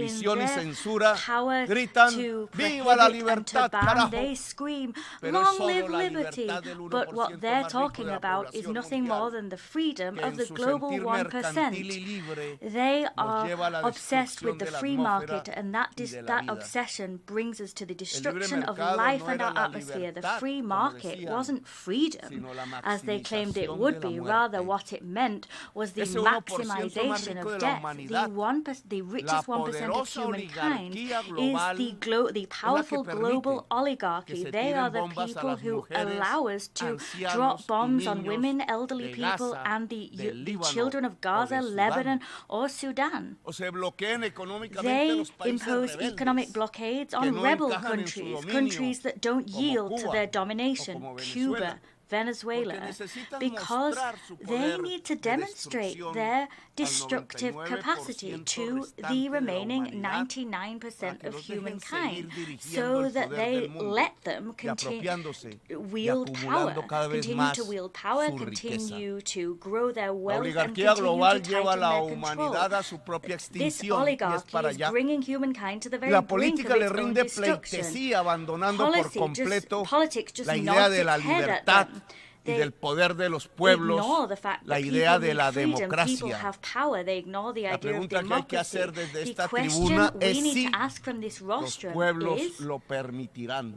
their power to prohibit and to ban, they scream, long live liberty. But what they're talking about is nothing more than the freedom of the global 1%. They are obsessed with the free market, and that obsession brings us to the destruction of life and our atmosphere. The free market wasn't freedom, as they claimed it would be. Rather, rather what it meant was the maximization of debt. The richest 1% of humankind is the powerful global oligarchy. They are the people who allow us to drop bombs on women, elderly people, and the children of Gaza, Lebanon, or Sudan. They impose economic blockades on rebel countries that don't yield to their domination, Cuba, Venezuela, because they need to demonstrate their destructive capacity to the remaining 99% of humankind, so that they let them continue to wield power, continue to grow their wealth, and continue to tighten their control. This oligarchy is bringing humankind to the very brink of its own destruction. Politics just nods its head at them. y del poder de los pueblos, la idea de la democracia. La pregunta que hay que hacer desde esta tribuna es si los pueblos lo permitirán.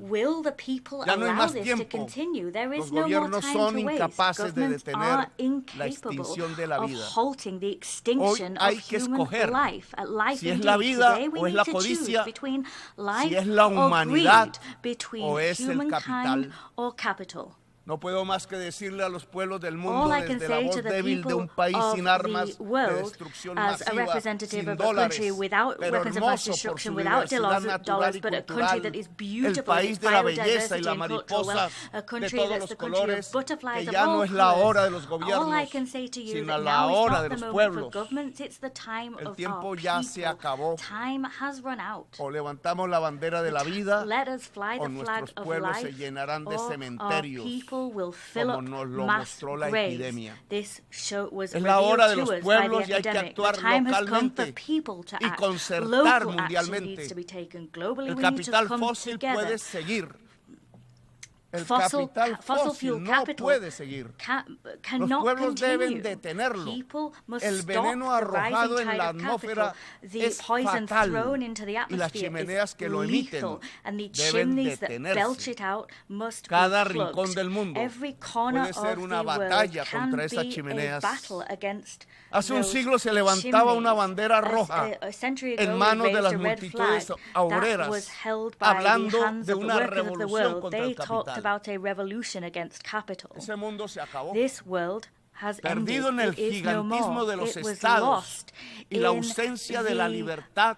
Ya no hay más tiempo. Los gobiernos son incapaces de detener la extinción de la vida. Hoy hay que escoger si es la vida o es la codicia, si es la humanidad o es el capital. No puedo más que decirle a los pueblos del mundo desde la voz débil de un país sin armas de destrucción masiva, sin dólares, pero hermoso por su diversidad natural y cultural, el país de la belleza y la mariposa de todos los colores, que ya no es la hora de los gobiernos, sino la hora de los pueblos. El tiempo ya se acabó. O levantamos la bandera de la vida, o nuestros pueblos se llenarán de cementerios, como nos lo mostró la epidemia. Es la hora de los pueblos y hay que actuar localmente y concertar mundialmente. El capital fósil puede seguir. El capital fósil no puede seguir. Los pueblos deben detenerlo. El veneno arrojado en la atmósfera es fatal y las chimeneas que lo emiten deben detenerse. Cada rincón del mundo puede ser una batalla contra esas chimeneas. Hace un siglo se levantaba una bandera roja en manos de las multitudes obreras, hablando de una revolución contra el capital. Ese mundo se acabó. Perdido en el gigantismo de los estados y la ausencia de la libertad,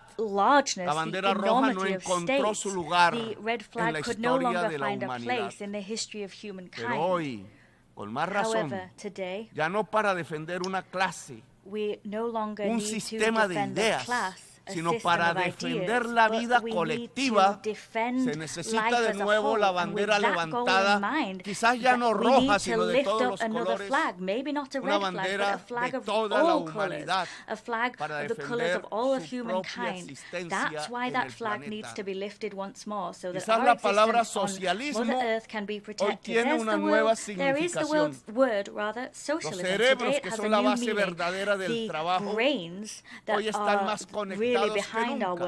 la bandera roja no encontró su lugar en la historia de la humanidad. Pero hoy, con más razón, ya no para defender una clase, un sistema de ideas, sino para defender la vida colectiva, se necesita de nuevo la bandera levantada, quizás ya no roja, sino de todos los colores, una bandera de toda la humanidad, para defender su propia existencia en el planeta. Quizás la palabra socialismo hoy tiene una nueva significación. Los cerebros, que son la base verdadera del trabajo, hoy están más conectados que nunca.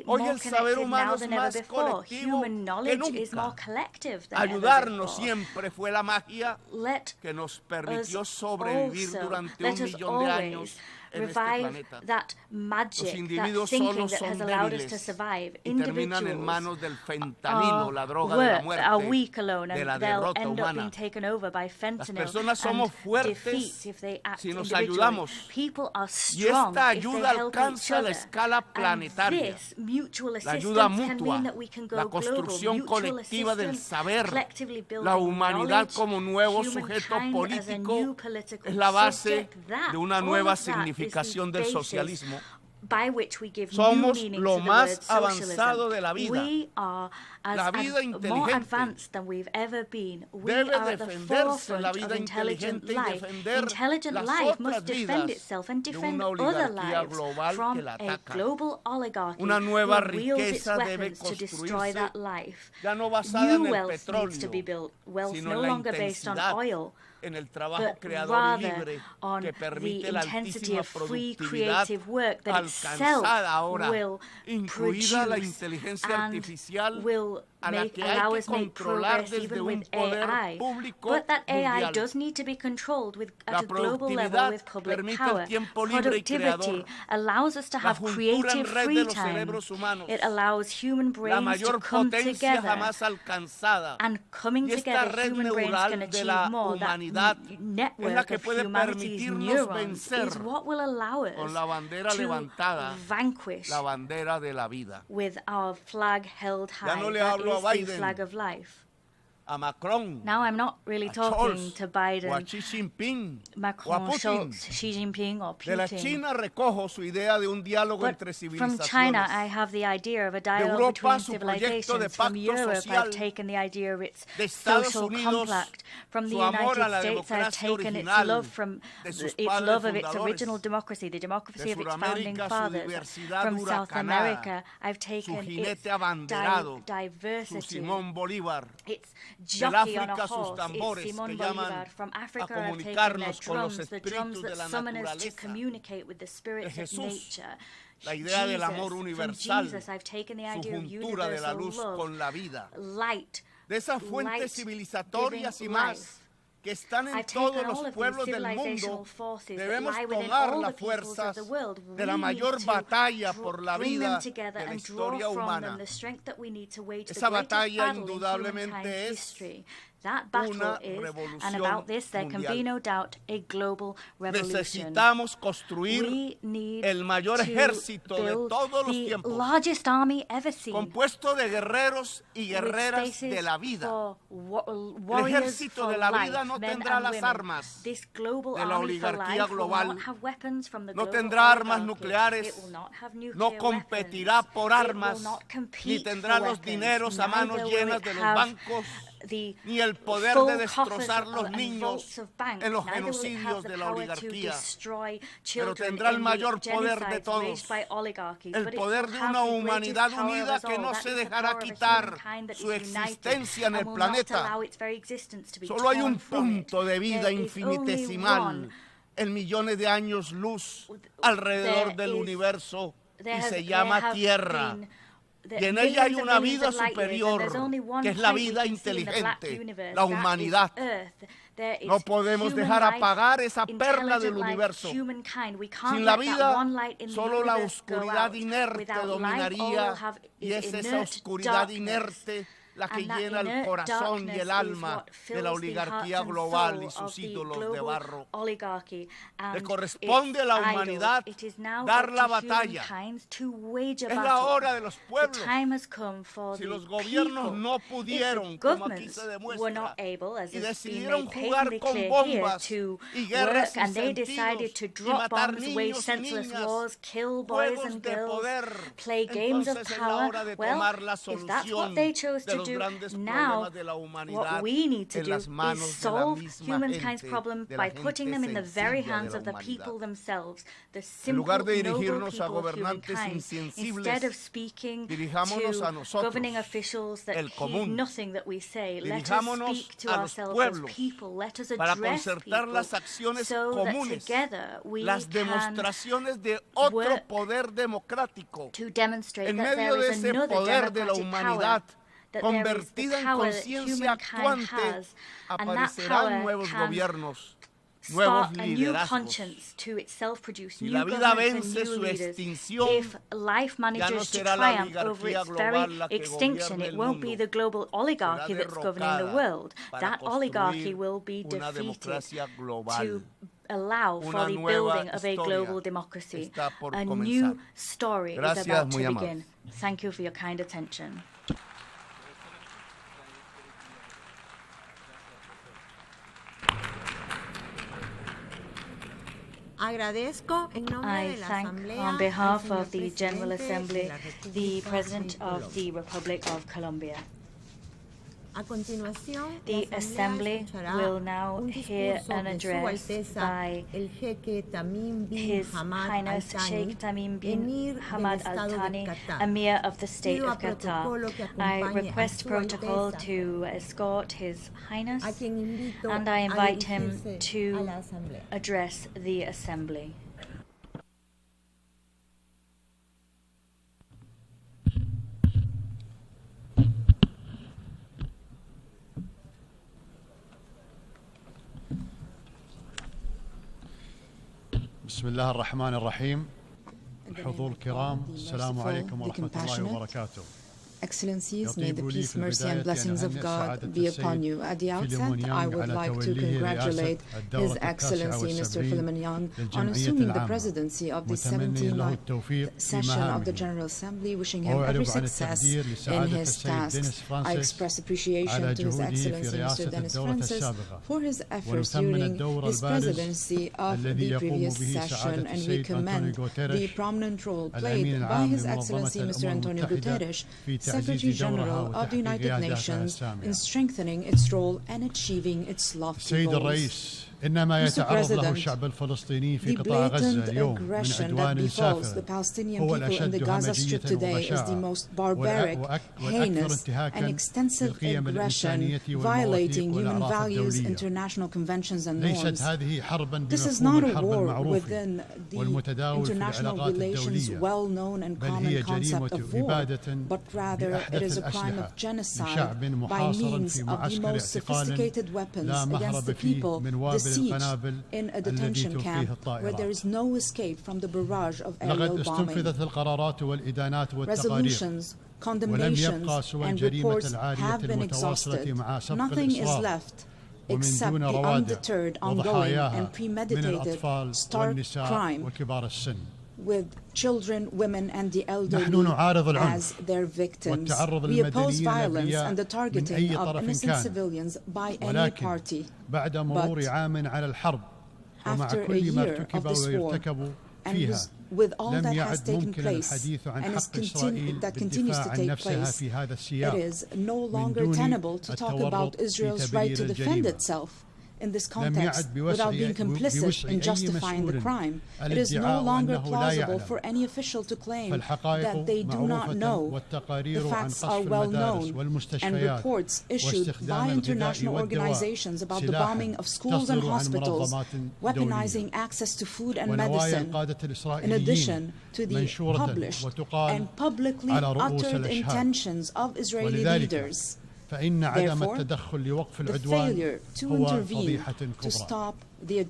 Hoy el saber humano es más colectivo que nunca. Ayudarnos siempre fue la magia que nos permitió sobrevivir durante 1 millón de años en este planeta. Los individuos solos son débiles y terminan en manos del fentanilo, la droga de la muerte, de la derrota humana. Las personas somos fuertes si nos ayudamos, y esta ayuda alcanza la escala planetaria. La ayuda mutua, la construcción colectiva del saber, la humanidad como nuevo sujeto político es la base de una nueva significación del socialismo. Somos lo más avanzado de la vida. La vida inteligente debe defenderse, la vida inteligente, y defender las otras vidas de una oligarquía global que la ataca. Una nueva riqueza debe construirse, ya no basada en el petróleo, sino en la intensidad, en el trabajo creador y libre que permite la altísima productividad alcanzada ahora, incluida la inteligencia artificial allow us make progress even with AI, but that AI does need to be controlled at a global level with public power. Productivity allows us to have creative free time. It allows human brains to come together, and coming together, human brains can achieve more. That network of humanity's neurons is what will allow us to vanquish with our flag held high. That is the flag of life. A Macron, now I'm not really talking to Biden, o a Xi Jinping, Macron, Scholz, Xi Jinping, or Putin. De la China recojo su idea de un diálogo entre civilizaciones. From China, I have the idea of a dialogue between civilizations. From Europe, I've taken the idea of its social compact. From the United States, I've taken its love of its original democracy, the democracy of its founding fathers. From South America, I've taken its diversity, its jockey on a horse, it's Simón Bolívar. From Africa, I've taken their drums, the drums that summon us to communicate with the spirits of nature. La idea del amor universal, Jesus, I've taken the idea of su juntura de la luz love, con la vida, light, de esas fuentes civilizatorias y más que están en todos los pueblos del mundo. Debemos tomar las fuerzas de la mayor batalla por la vida de la historia humana. Esa batalla indudablemente es that battle is, and about this there can be no doubt, a global revolution. Necesitamos construir el mayor ejército de todos los tiempos, largest army ever seen, compuesto de guerreros y guerreras de la vida. El ejército de la vida no tendrá las armas de la oligarquía global, no tendrá armas nucleares, no competirá por armas, ni tendrá los dineros a manos llenas de los bancos, ni el poder de destrozar los niños en los genocidios de la oligarquía, pero tendrá el mayor poder de todos, el poder de una humanidad unida que no se dejará quitar su existencia en el planeta. Solo hay un punto de vida infinitesimal en millones de años luz alrededor del universo y se llama Tierra. Y en ella hay una vida superior, que es la vida inteligente, la humanidad. No podemos dejar apagar esa perla del universo. Sin la vida, solo la oscuridad inerte dominaría, y es esa oscuridad inerte la que llena el corazón y el alma de la oligarquía global y sus ídolos de barro. Le corresponde a la humanidad dar la batalla. Es la hora de los pueblos. Si los gobiernos no pudieron, como aquí se demuestra, y decidieron jugar con bombas y guerras sin sentidos y matar niños y niñas, juegos de poder, entonces es la hora de tomar la solución de los grandes problemas de la humanidad en las manos de la misma gente, de la gente sencilla de la humanidad. En lugar de dirigirnos a gobernantes insensibles, dirijámonos a nosotros, el común. Dirijámonos a los pueblos para concertar las acciones comunes, las demostraciones de otro poder democrático en medio de ese poder de la humanidad convertida en conciencia actuante. Aparecerán nuevos gobiernos, nuevos liderazgos. Si la vida vence su extinción, ya no será la oligarquía global la que gobierne el mundo. Será derrocada para construir una democracia global. Allow for the building of a global democracy. A new story is about to begin. Thank you for your kind attention. I thank, on behalf of the General Assembly, the President of the Republic of Colombia. The Assembly will now hear an address by His Highness Sheikh Tamim bin Hamad Al Thani, Emir of the State of Qatar. I request protocol to escort His Highness, and I invite him to address the Assembly. بسم الله الرحمن الرحيم. الحضور الكرام، السلام عليكم ورحمة الله وبركاته. Excellencies, may the peace, mercy and blessings of God be upon you. At the outset, I would like to congratulate His Excellency Mr. Philemon Young on assuming the presidency of the 79th session of the General Assembly, wishing him every success in his tasks. I express appreciation to His Excellency Mr. Dennis Francis for his efforts during his presidency of the previous session, and we commend the prominent role played by His Excellency Mr. Antonio Guterres, Secretary General of the United Nations, in strengthening its role and achieving its lofty goals. Mr. President, the blatant aggression that befalls the Palestinian people in the Gaza Strip today is the most barbaric, heinous, and extensive aggression violating human values, international conventions, and norms. This is not a war within the international relations well-known and common concept of war, but rather it is a crime of genocide by means of the most sophisticated weapons against the people in a detention camp where there is no escape from the barrage of aerial bombing. Resolutions, condemnations, and reports have been exhausted. Nothing is left except the undeterred, ongoing, and premeditated stark crime with children, women, and the elderly as their victims. We oppose violence and the targeting of innocent civilians by any party. But after a year of this war, and with all that has taken place and that continues to take place, it is no longer tenable to talk about Israel's right to defend itself in this context without being complicit in justifying the crime. It is no longer plausible for any official to claim that they do not know. The facts are well known, and reports issued by international organizations about the bombing of schools and hospitals, weaponizing access to food and medicine, in addition to the published and publicly uttered intentions of Israeli leaders. Therefore, the failure to intervene to stop the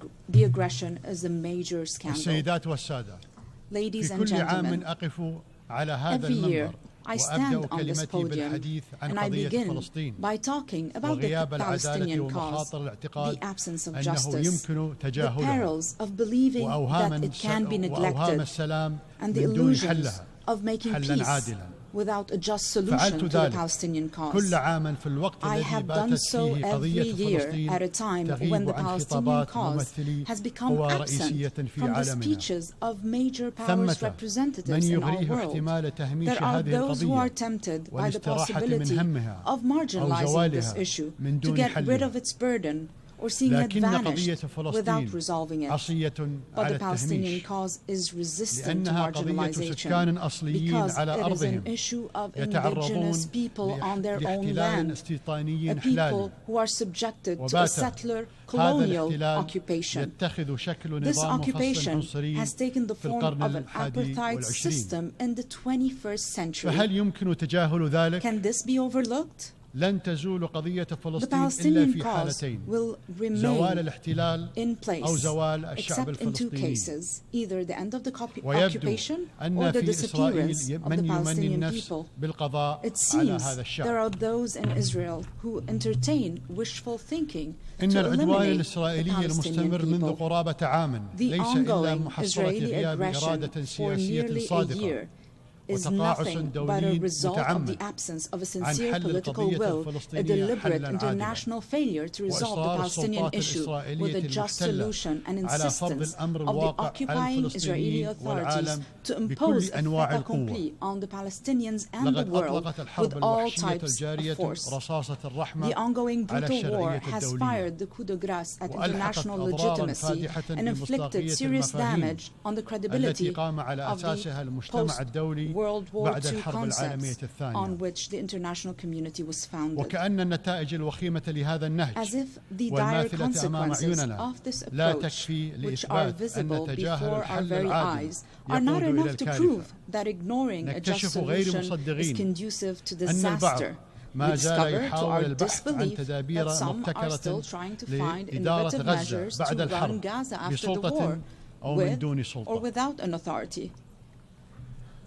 aggression is a major scandal. Ladies and gentlemen, every year I stand on this podium and I begin by talking about the Palestinian cause, the absence of justice, the perils of believing that it can be neglected, and the illusions of making peace without a just solution to the Palestinian cause. I have done so every year at a time when the Palestinian cause has become absent from the speeches of major powers representatives in our world. There are those who are tempted by the possibility of marginalizing this issue to get rid of its burden, or seeing it vanish without resolving it. But the Palestinian cause is resistant to marginalization because it is an issue of indigenous people on their own land, a people who are subjected to a settler colonial occupation. This occupation has taken the form of an apartheid system in the 21st century. Can this be overlooked? The Palestinian cause will remain in place except in two cases, either the end of the occupation or the disappearance of the Palestinian people. It seems there are those in Israel who entertain wishful thinking to eliminate the Palestinian people. The ongoing Israeli aggression for nearly a year is nothing but a result of the absence of a sincere political will, a deliberate international failure to resolve the Palestinian issue with a just solution and insistence of the occupying Israeli authorities to impose a fait accompli on the Palestinians and the world with all types of force. The ongoing brutal war has fired the coup de grace at international legitimacy and inflicted serious damage on the credibility of the post-World War II concepts on which the international community was founded. As if the dire consequences of this approach, which are visible before our very eyes, are not enough to prove that ignoring a just solution is conducive to disaster. We discover to our disbelief that some are still trying to find innovative measures to run Gaza after the war, with or without an authority.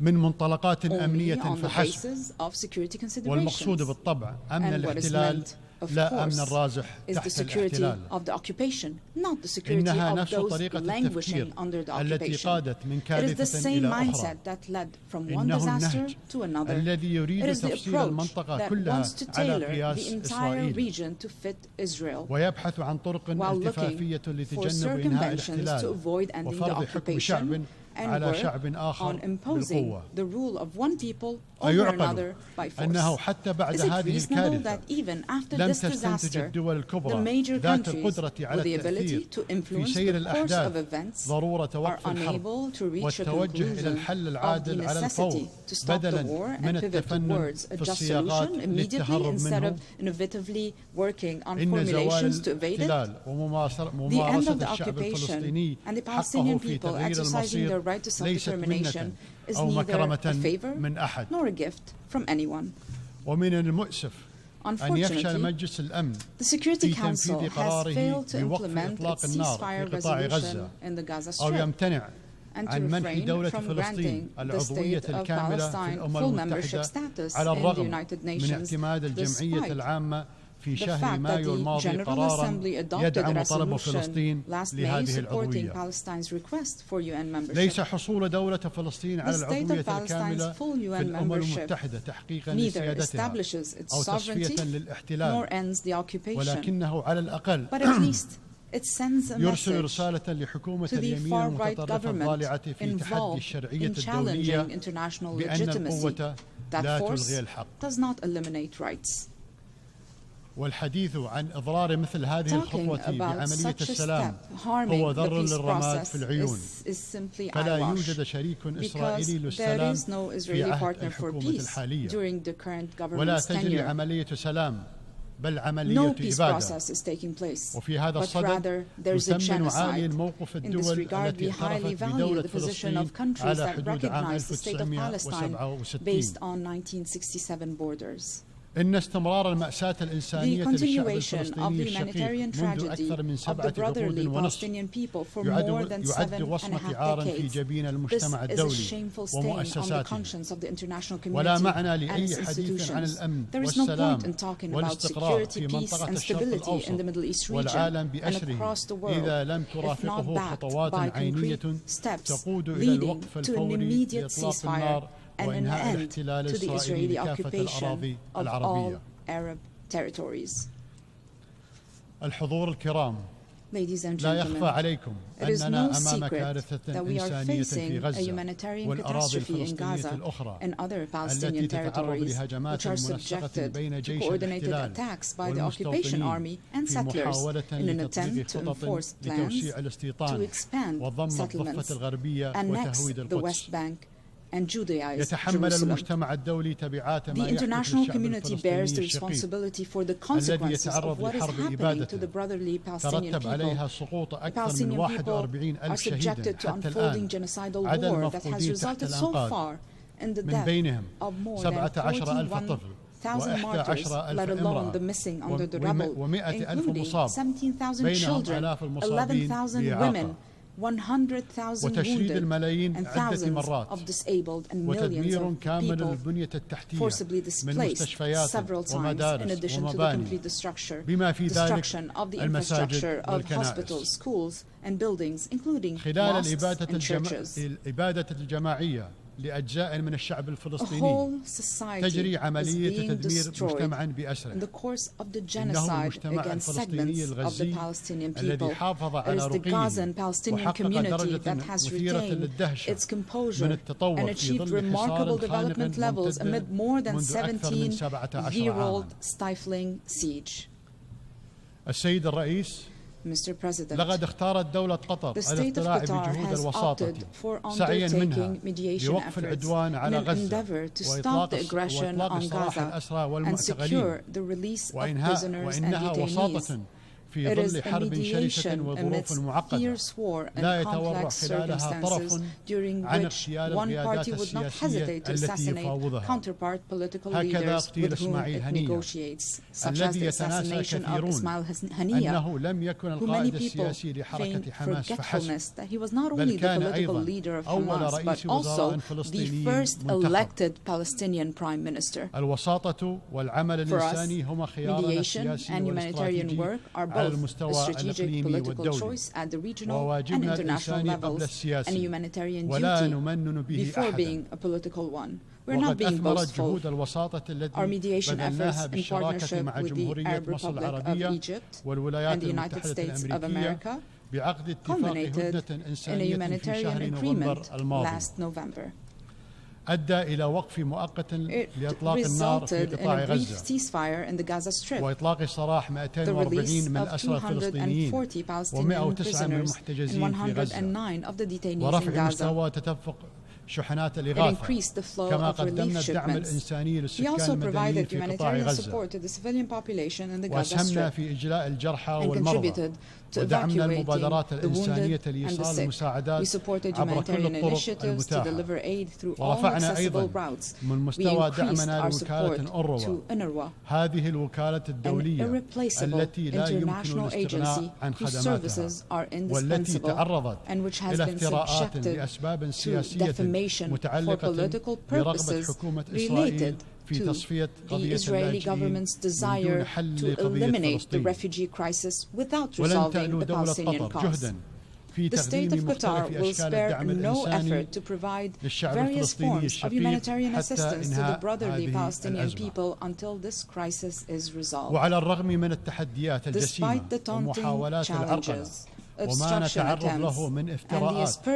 من منطلقات أمنية Only on the فحسب. basis of security considerations. والمقصود بالطبع أمن And what is الاحتلال meant, of لا أمن course, الرازح is the تحت security الاحتلال. of the occupation, not the security إنها of نفس those طريقة languishing التفكير under the التي occupation. قادت من It is the كارثة same إلى أخرى. mindset that led from one إنه disaster النهج to another. الذي It يريد is the تفصيل approach المنطقة that كلها wants to على tailor قياس the entire إسرائيل region to fit Israel, ويبحث عن طرق while التفافية looking for لتجنب إنهاء circumventions to الاحتلال avoid ending the وفرض حكم شعب occupation and على work شعب on آخر imposing بالقوة. the rule of one people over أيعقل another by force. أنه حتى بعد Is it هذه reasonable الكارثة that even after لم this تستنتج disaster, الدول the الكبرى major ذات countries القدرة على with the ability التأثير to في influence سير the course of الأحداث events ضرورة are وقف الحرب unable to reach a والتوجه إلى conclusion الحل of the العادل على الفور necessity to stop the بدلا war من and pivot التفنن towards a في just الصياغات solution immediately للتهرب instead منه. of innovatively working on إن زوال formulations to evade it. الاحتلال The end of وممارسة the الشعب الفلسطيني occupation and the حقه Palestinian في people تغيير exercising their المصير right to ليست self-determination منة is أو neither a مكرمة favor من أحد. nor a gift from anyone. ومن المؤسف أن يفشل مجلس الأمن the Security في Council تنفيذ has قراره failed to بوقف implement إطلاق its النار ceasefire في قطاع resolution غزة in the Gaza أو Strip يمتنع and to عن منح refrain دولة from فلسطين granting the العضوية state of الكاملة في Palestine الأمم full membership المتحدة status على in the الرغم United من Nations, اعتماد الجمعية despite العامة في the شهر fact that مايو the الماضي General قرارا Assembly adopted a يدعم طلب resolution فلسطين last May لهذه supporting العضوية. Palestine's request for UN membership. ليس حصول دولة فلسطين على The state العضوية of Palestine's الكاملة full في UN الأمم membership المتحدة تحقيقا neither لسيادتها establishes its أو sovereignty تصفية nor للاحتلال ends the occupation, ولكنه على الأقل but at least it sends a يرسل message رسالة لحكومة to the اليمين far-right المتطرفة الضالعة government في تحدي involved الشرعية in الدولية challenging international بأن legitimacy القوة that لا force تلغي الحق. does not eliminate rights. والحديث عن إضرار مثل هذه الخطوة بعملية السلام step هو harming ضر the peace للرماد process في العيون. is simply فلا eyewash يوجد شريك because إسرائيلي there للسلام is no في Israeli عهد partner for الحكومة peace الحالية. during the current ولا government's تجري tenure. عملية سلام بل No عملية peace إبادة. process is taking place, وفي هذا but الصدد rather there is a يثمن عالي genocide. الموقف In this الدول regard, we التي highly اعترفت value بدولة the position فلسطين of countries على that حدود عام recognize the state of Palestine 1967. based on 1967 borders. إن استمرار المأساة The الإنسانية للشعب continuation of the الفلسطيني humanitarian الشقيق منذ tragedy أكثر من of the 7 brotherly عقود ونصف Palestinian people for more than يعد 7.5 وصمة عار في decades. جبين This المجتمع is a الدولي shameful stain on the ومؤسساته. conscience of the international ولا community معنى and its لأي حديث عن institutions. الأمن There is no والسلام point in talking about والاستقرار security, في peace منطقة and الشرق stability in the Middle الأوسط East region والعالم and بأسره across the world إذا لم if not ترافقه backed خطوات by عينية concrete steps تقود إلى leading الوقف to an الفوري immediate لإطلاق ceasefire النار and an وإنهاء end الاحتلال to the الإسرائيلي Israeli لكافة الأراضي occupation of all العربية. Arab territories. الحضور الكرام، Ladies and لا يخفى gentlemen, عليكم it is أننا no أمام secret كارثة that we are إنسانية facing في a غزة humanitarian والأراضي catastrophe in الفلسطينية Gaza الأخرى and other التي Palestinian تتعرض territories لهجمات which are منسقة subjected بين to جيش coordinated الاحتلال attacks by the occupation army and في settlers محاولة in an لتطبيق attempt to خطط enforce plans لتوسيع to الاستيطان expand وضم الضفة settlements, الغربية annex وتهويد the القدس. West Bank and Judaize يتحمل Jerusalem. المجتمع الدولي تبعات The ما يحدث international للشعب community bears the الفلسطيني الشقيق responsibility for the الذي consequences يتعرض of what is لحرب happening to إبادته the brotherly Palestinian ترتب people. عليها سقوط The أكثر من Palestinian people 41 are ألف شهيد subjected to حتى unfolding الآن genocidal عدد war that has المفقودين تحت resulted so الأنقاض far in the من death بينهم of more than 17 ألف طفل 41,000 martyrs, let alone the missing under the rubble, including 17,000 children, 11,000 women, 100,000 wounded, and thousands of disabled and millions of people forcibly displaced several times, in addition to the complete destruction of the infrastructure of hospitals, schools, and buildings, including mosques and churches. لأجزاء من الشعب الفلسطيني تجري عملية تدمير مجتمع بأسره. إنه المجتمع الفلسطيني الغزي الذي حافظ على رقيه وحقق درجة مثيرة للدهشة من التطور في ظل حصار خانق ممتد منذ أكثر من 17 عاما. السيد الرئيس، لقد اختارت دولة قطر الاقتراع بجهود الوساطة سعيا منها لوقف العدوان على غزة وإطلاق سراح الأسرى والمعتقلين وإنها وساطة في ظل حرب شرسة وظروف معقدة لا يتورع خلالها طرف عن اغتيال القيادات السياسية التي يفاوضها. هكذا اغتيل إسماعيل هنية الذي يتناسى كثيرون أنه لم يكن القائد السياسي لحركة حماس فحسب، بل كان أيضا أول رئيس وزراء فلسطيني منتخب. الوساطة والعمل الإنساني هما خيارنا السياسي والاستراتيجي على المستوى الإقليمي والدولي، وواجبنا الإنساني قبل السياسي ولا نمنن به أحدا. وقد أثمرت جهود الوساطة التي بذلناها بالشراكة مع جمهورية مصر العربية والولايات المتحدة الأمريكية بعقد اتفاق هدنة إنسانية في شهر نوفمبر الماضي أدى إلى وقف مؤقت لإطلاق النار في قطاع غزة وإطلاق سراح 240 من الأسرى الفلسطينيين و109 من المحتجزين في غزة ورفع مستوى تدفق شحنات الإغاثة، كما قدمنا الدعم الإنساني للسكان المدنيين في قطاع غزة وأسهمنا في إجلاء الجرحى والمرضى ودعمنا المبادرات الإنسانية لإيصال المساعدات عبر كل الطرق المتاحة، ورفعنا أيضا من مستوى دعمنا لوكالة أونروا، هذه الوكالة الدولية التي لا يمكن الاستغناء عن خدماتها والتي تعرضت إلى افتراءات لأسباب سياسية متعلقة برغبة حكومة إسرائيل في تصفية قضية اللاجئين من دون حل قضية فلسطين. ولن تألو دولة قطر جهدا في تقديم مختلف أشكال الدعم الإنساني للشعب الفلسطيني الشقيق حتى إنهاء هذه الأزمة. وعلى الرغم من التحديات الجسيمة ومحاولات العرقلة وما نتعرض له من افتراءات،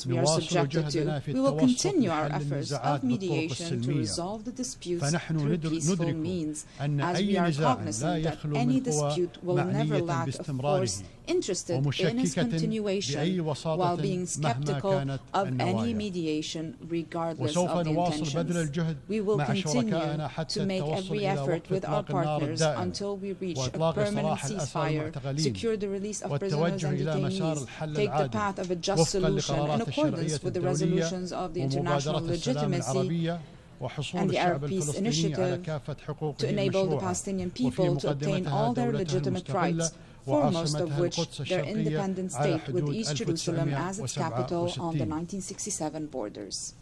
نواصل جهدنا في التوسط لحل النزاعات بالطرق السلمية، فنحن ندرك أن أي نزاع لا يخلو من قوى معنية باستمراره ومشككة بأي وساطة مهما كانت النوايا. وسوف نواصل بذل الجهد مع شركائنا حتى التوصل إلى وقف إطلاق النار الدائم وإطلاق سراح الأسرى المعتقلين والتوجه إلى مسار الحل العادل وفقا لقرارات الشرعية الدولية ومبادرة السلام العربية وحصول الشعب الفلسطيني على كافة حقوقه المشروعة وفي مقدمتها دولتها المستقلة وعاصمتها القدس الشرقية على حدود 1967.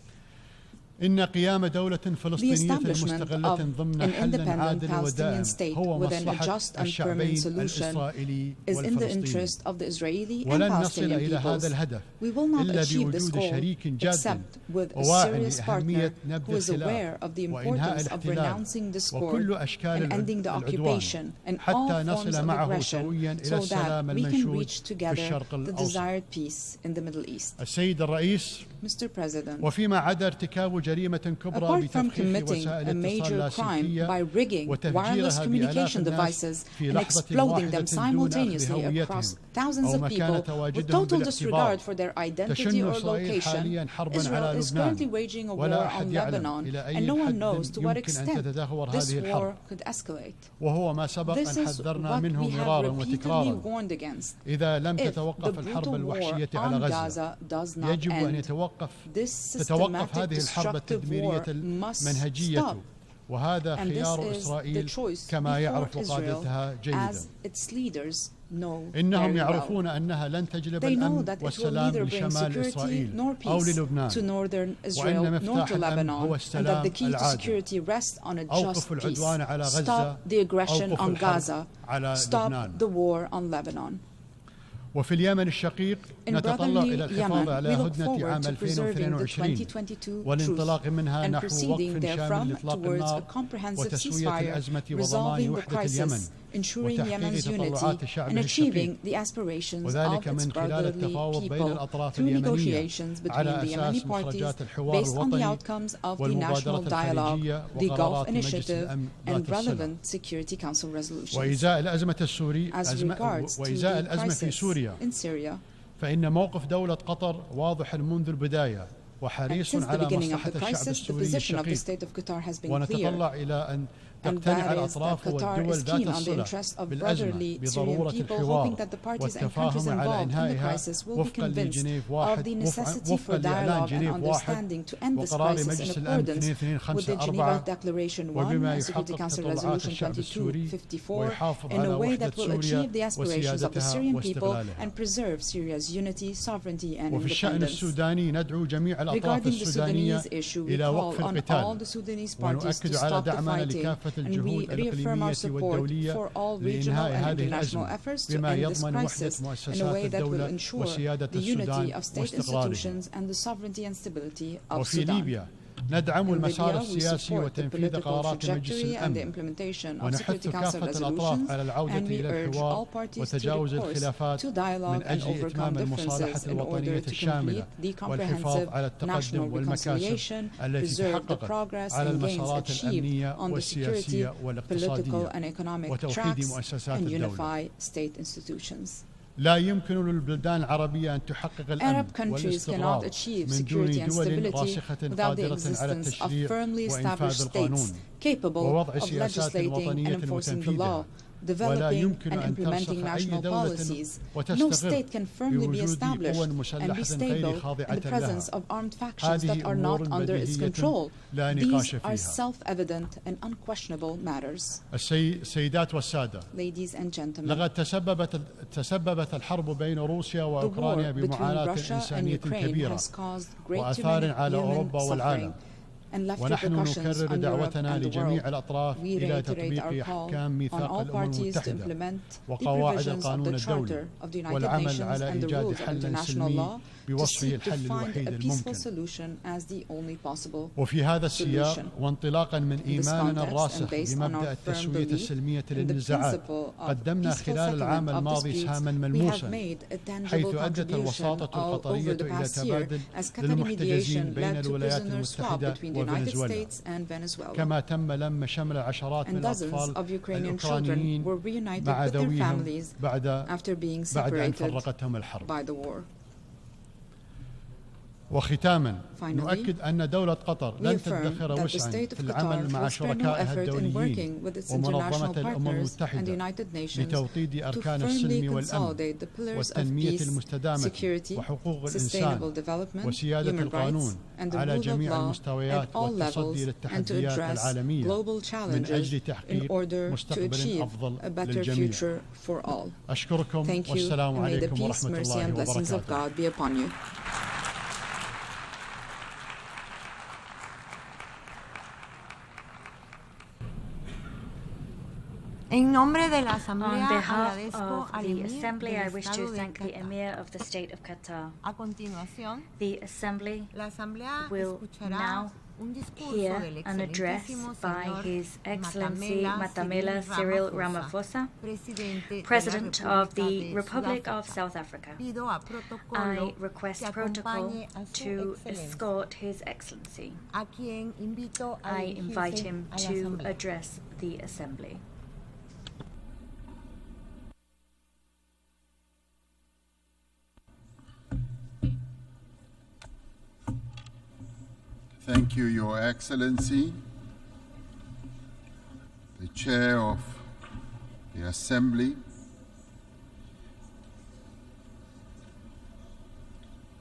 إن قيام دولة فلسطينية مستقلة ضمن حل عادل ودائم هو مصلحة الشعبين الإسرائيلي والفلسطيني، ولن نصل إلى هذا الهدف إلا بوجود شريك جاد وواع لأهمية نبذ الخلاف وإنهاء الاحتلال وكل أشكال العدوان حتى نصل معه سويا إلى السلام المنشود في الشرق الأوسط. السيد الرئيس، وفيما عدا ارتكاب جريمة كبرى بتفخيخ وسائل الاتصال اللاسلكية وتفجيرها بآلاف الناس في لحظة واحدة دون أخذ هويتهم أو مكان تواجدهم بالاعتبار، تشن إسرائيل حاليا حربا على لبنان ولا أحد يعلم إلى أي حد يمكن أن تتدهور هذه الحرب، وهو ما سبق أن حذرنا منه مرارا وتكرارا. إذا لم تتوقف الحرب الوحشية على غزة يجب أن تتوقف هذه الحرب التدميرية المنهجية، وهذا خيار إسرائيل كما يعرف قادتها جيدا. إنهم يعرفون أنها لن تجلب الأمن والسلام لشمال إسرائيل أو للبنان، وإن مفتاح الأمن هو السلام العادل. أوقفوا العدوان على غزة، أوقفوا الحرب على لبنان. وفي اليمن الشقيق نتطلع إلى الحفاظ على هدنة عام 2022 والانطلاق منها نحو وقف شامل لإطلاق النار وتسوية الأزمة وضمان وحدة اليمن وتحقيق تطلعات شعبه الشقيق، وذلك من خلال التفاوض بين الأطراف اليمنية على أساس مخرجات الحوار الوطني والمبادرة الخليجية وقرارات مجلس الأمن ذات الصلة. وإزاء الأزمة في سوريا فإن موقف دولة قطر واضح منذ البداية وحريص على مصلحة الشعب السوري الشقيق، ونتطلع إلى أن and that is that Qatar is keen on the interests of brotherly Syrian people, hoping that the parties and countries involved in the crisis will be convinced of the necessity for dialogue and understanding to end this crisis in accordance with the Geneva Declaration 1 and Security Council Resolution 2254 in a way that will achieve the aspirations of the Syrian people and preserve Syria's unity, sovereignty and independence. Regarding the Sudanese issue, we call on all the Sudanese parties to stop the fighting, and we reaffirm our support for all regional and international efforts to end this crisis in a way that will ensure the unity of state institutions and the sovereignty and stability of Sudan. ندعم المسار السياسي وتنفيذ قرارات مجلس الأمن ونحث كافة الأطراف على العودة إلى الحوار وتجاوز الخلافات من أجل إتمام المصالحة الوطنية الشاملة والحفاظ على التقدم والمكاسب التي تحققت على المسارات الأمنية والسياسية والاقتصادية وتوحيد مؤسسات الدولة. لا يمكن للبلدان العربية أن تحقق الأمن والاستقرار من دون دول راسخة قادرة على التشريع وإنفاذ القانون ووضع سياسات وطنية متنفيذة. Developing and implementing national policies. No state can firmly be established and be stable in the presence of armed factions that are not under its control. These are self-evident and unquestionable matters. السيدات والسادة. Ladies and gentlemen. لقد تسببت الحرب بين روسيا وأوكرانيا بمعاناة إنسانية كبيرة وآثار على أوروبا والعالم. ونحن نكرر دعوتنا لجميع الأطراف إلى تطبيق أحكام ميثاق الأمم المتحدة وقواعد القانون الدولي والعمل على إيجاد حل سلمي بوصفه الحل الوحيد الممكن. وفي هذا السياق وانطلاقا من إيماننا الراسخ بمبدأ التسوية السلمية للنزاعات قدمنا خلال العام الماضي سهاما ملموسا حيث أدت الوساطة القطرية إلى تبادل للمحتجزين بين الولايات المتحدة وفنزويلا كما تم لم شمل عشرات من الأطفال الأوكرانيين مع ذويهم بعد أن فرقتهم الحرب. وختاما نؤكد أن دولة قطر لن تدخر وسعا في العمل مع شركائها الدوليين ومنظمة الأمم المتحدة لتوطيد أركان السلم والأمن والتنمية المستدامة وحقوق الإنسان وسيادة القانون على جميع المستويات والتصدي للتحديات العالمية من أجل تحقيق مستقبل أفضل للجميع. أشكركم والسلام عليكم ورحمة الله وبركاته. On behalf of the Assembly, I wish to thank the Emir of the State of Qatar. The Assembly will now hear an address by His Excellency Matamela Cyril Ramaphosa, President of the Republic of South Africa. I request protocol to escort His Excellency. I invite him to address the Assembly. Thank you, Your Excellency, the Chair of the Assembly.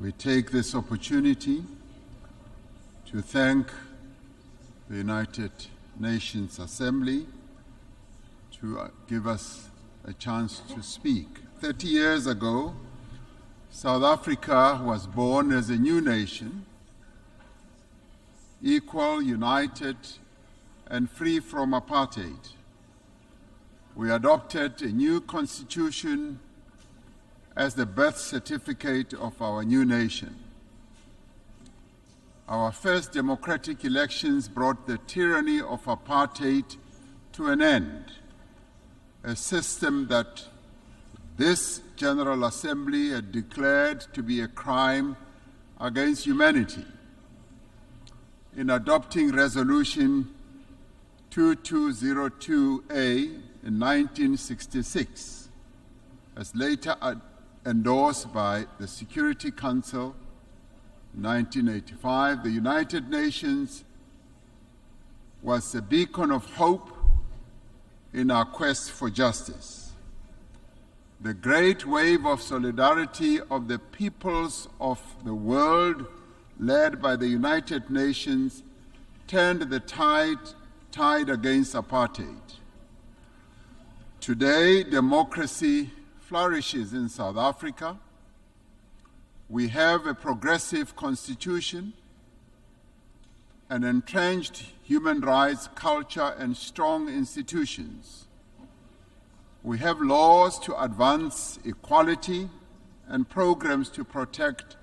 We take this opportunity to thank the United Nations Assembly to give us a chance to speak. 30 years ago, South Africa was born as a new nation, equal, united, and free from apartheid. We adopted a new constitution as the birth certificate of our new nation. Our first democratic elections brought the tyranny of apartheid to an end, a system that this General Assembly had declared to be a crime against humanity. In adopting Resolution 2202A in 1966, as later endorsed by the Security Council in 1985, the United Nations was a beacon of hope in our quest for justice. The great wave of solidarity of the peoples of the world, led by the United Nations, turned the tide against apartheid. Today, democracy flourishes in South Africa. We have a progressive constitution, an entrenched human rights culture, and strong institutions. We have laws to advance equality and programs to protect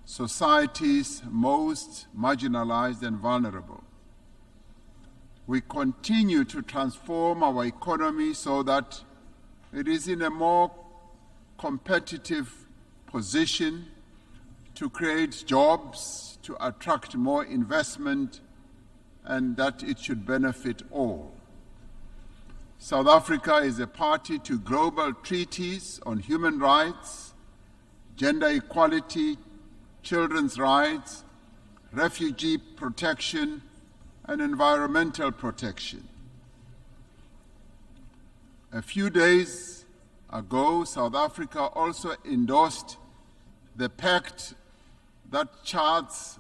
society's most marginalized and vulnerable. We continue to transform our economy so that it is in a more competitive position to create jobs, to attract more investment, and that it should benefit all. South Africa is a party to global treaties on human rights, gender equality, children's rights, refugee protection, and environmental protection. A few days ago, South Africa also endorsed the pact that charts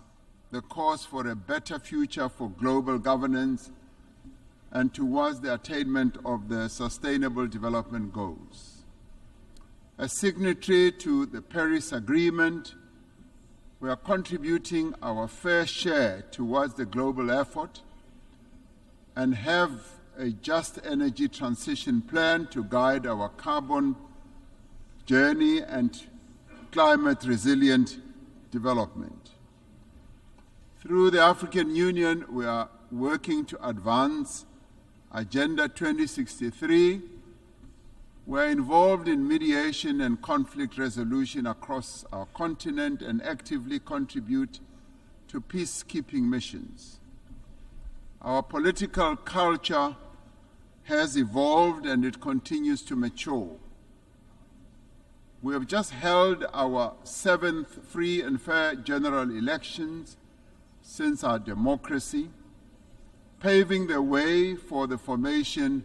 the course for a better future for global governance and towards the attainment of the Sustainable Development Goals. As signatory to the Paris Agreement, we are contributing our fair share towards the global effort and have a just energy transition plan to guide our carbon journey and climate resilient development. Through the African Union, we are working to advance Agenda 2063. We're involved in mediation and conflict resolution across our continent and actively contribute to peacekeeping missions. Our political culture has evolved and it continues to mature. We have just held our 7th free and fair general elections since our democracy, paving the way for the formation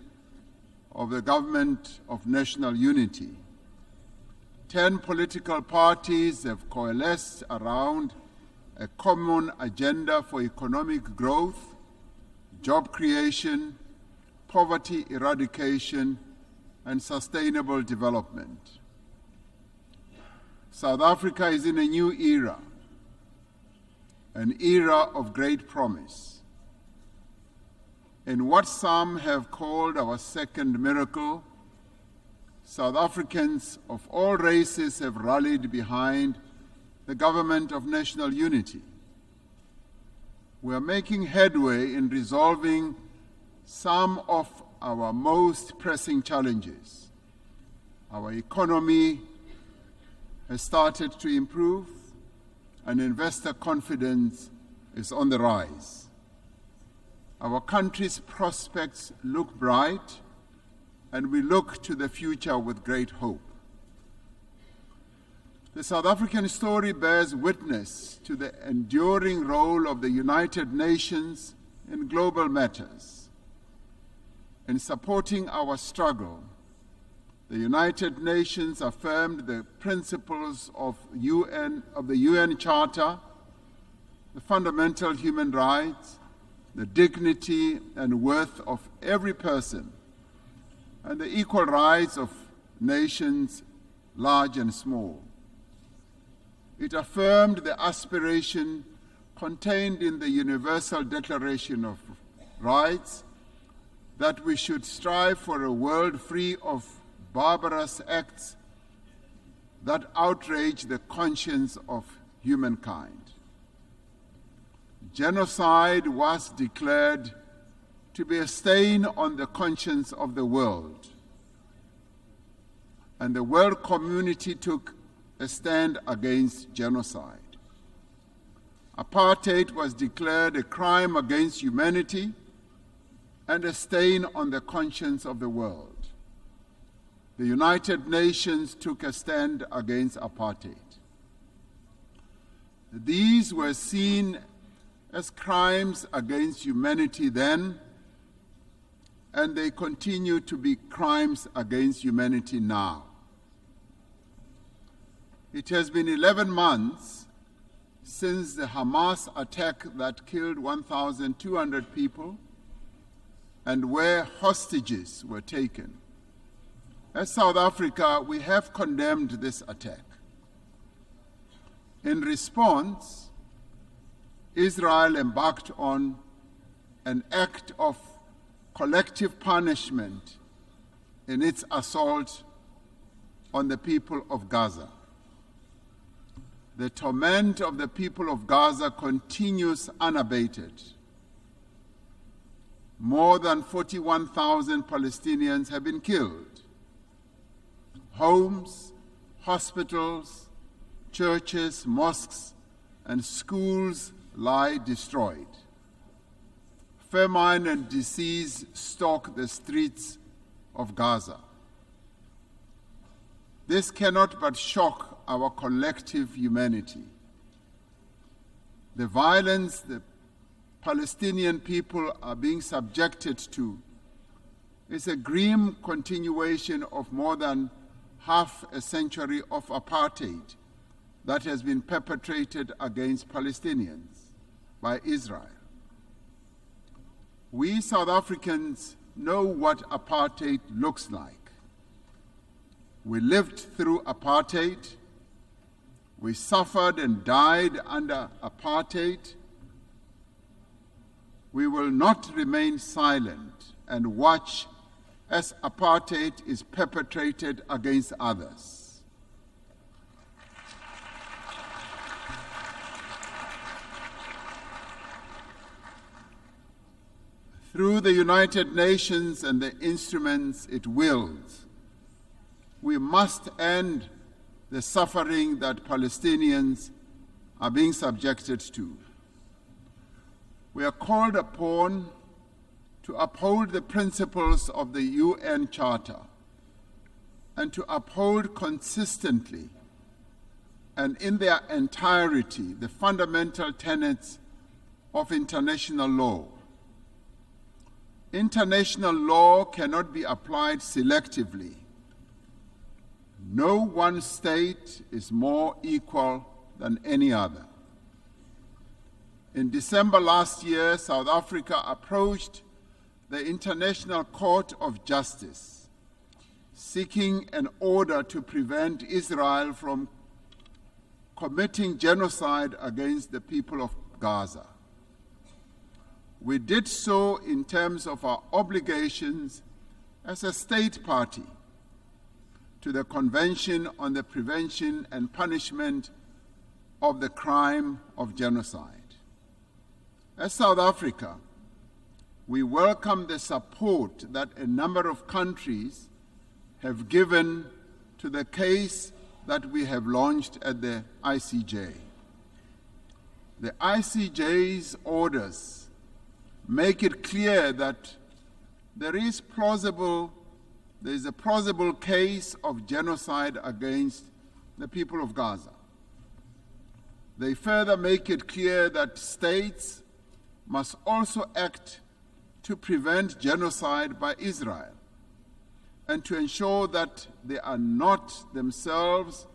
of the Government of National Unity. 10 political parties have coalesced around a common agenda for economic growth, job creation, poverty eradication, and sustainable development. South Africa is in a new era, an era of great promise. In what some have called our second miracle, South Africans of all races have rallied behind the Government of National Unity. We are making headway in resolving some of our most pressing challenges. Our economy has started to improve, and investor confidence is on the rise. Our country's prospects look bright, and we look to the future with great hope. The South African story bears witness to the enduring role of the United Nations in global matters. In supporting our struggle, the United Nations affirmed the principles of the UN Charter, the fundamental human rights, the dignity and worth of every person, and the equal rights of nations, large and small. It affirmed the aspiration contained in the Universal Declaration of Rights that we should strive for a world free of barbarous acts that outrage the conscience of humankind. Genocide was declared to be a stain on the conscience of the world, and the world community took a stand against genocide. Apartheid was declared a crime against humanity and a stain on the conscience of the world. The United Nations took a stand against apartheid. These were seen as crimes against humanity then, and they continue to be crimes against humanity now. It has been 11 months since the Hamas attack that killed 1,200 people and where hostages were taken. As South Africa, we have condemned this attack. In response, Israel embarked on an act of collective punishment in its assault on the people of Gaza. The torment of the people of Gaza continues unabated. More than 41,000 Palestinians have been killed. Homes, hospitals, churches, mosques, and schools lie destroyed. Famine and disease stalk the streets of Gaza. This cannot but shock our collective humanity. The violence the Palestinian people are being subjected to is a grim continuation of more than half a century of apartheid that has been perpetrated against Palestinians by Israel. We South Africans know what apartheid looks like. We lived through apartheid. We suffered and died under apartheid. We will not remain silent and watch as apartheid is perpetrated against others. Through the United Nations and the instruments it wields, we must end the suffering that Palestinians are being subjected to. We are called upon to uphold the principles of the UN Charter and to uphold consistently and in their entirety the fundamental tenets of international law. International law cannot be applied selectively. No one state is more equal than any other. In December last year, South Africa approached the International Court of Justice, seeking an order to prevent Israel from committing genocide against the people of Gaza. We did so in terms of our obligations as a state party to the Convention on the Prevention and Punishment of the Crime of Genocide. As South Africa, we welcome the support that a number of countries have given to the case that we have launched at the ICJ. The ICJ's orders make it clear that there is a plausible case of genocide against the people of Gaza. They further make it clear that states must also act to prevent genocide by Israel and to ensure that they are not themselves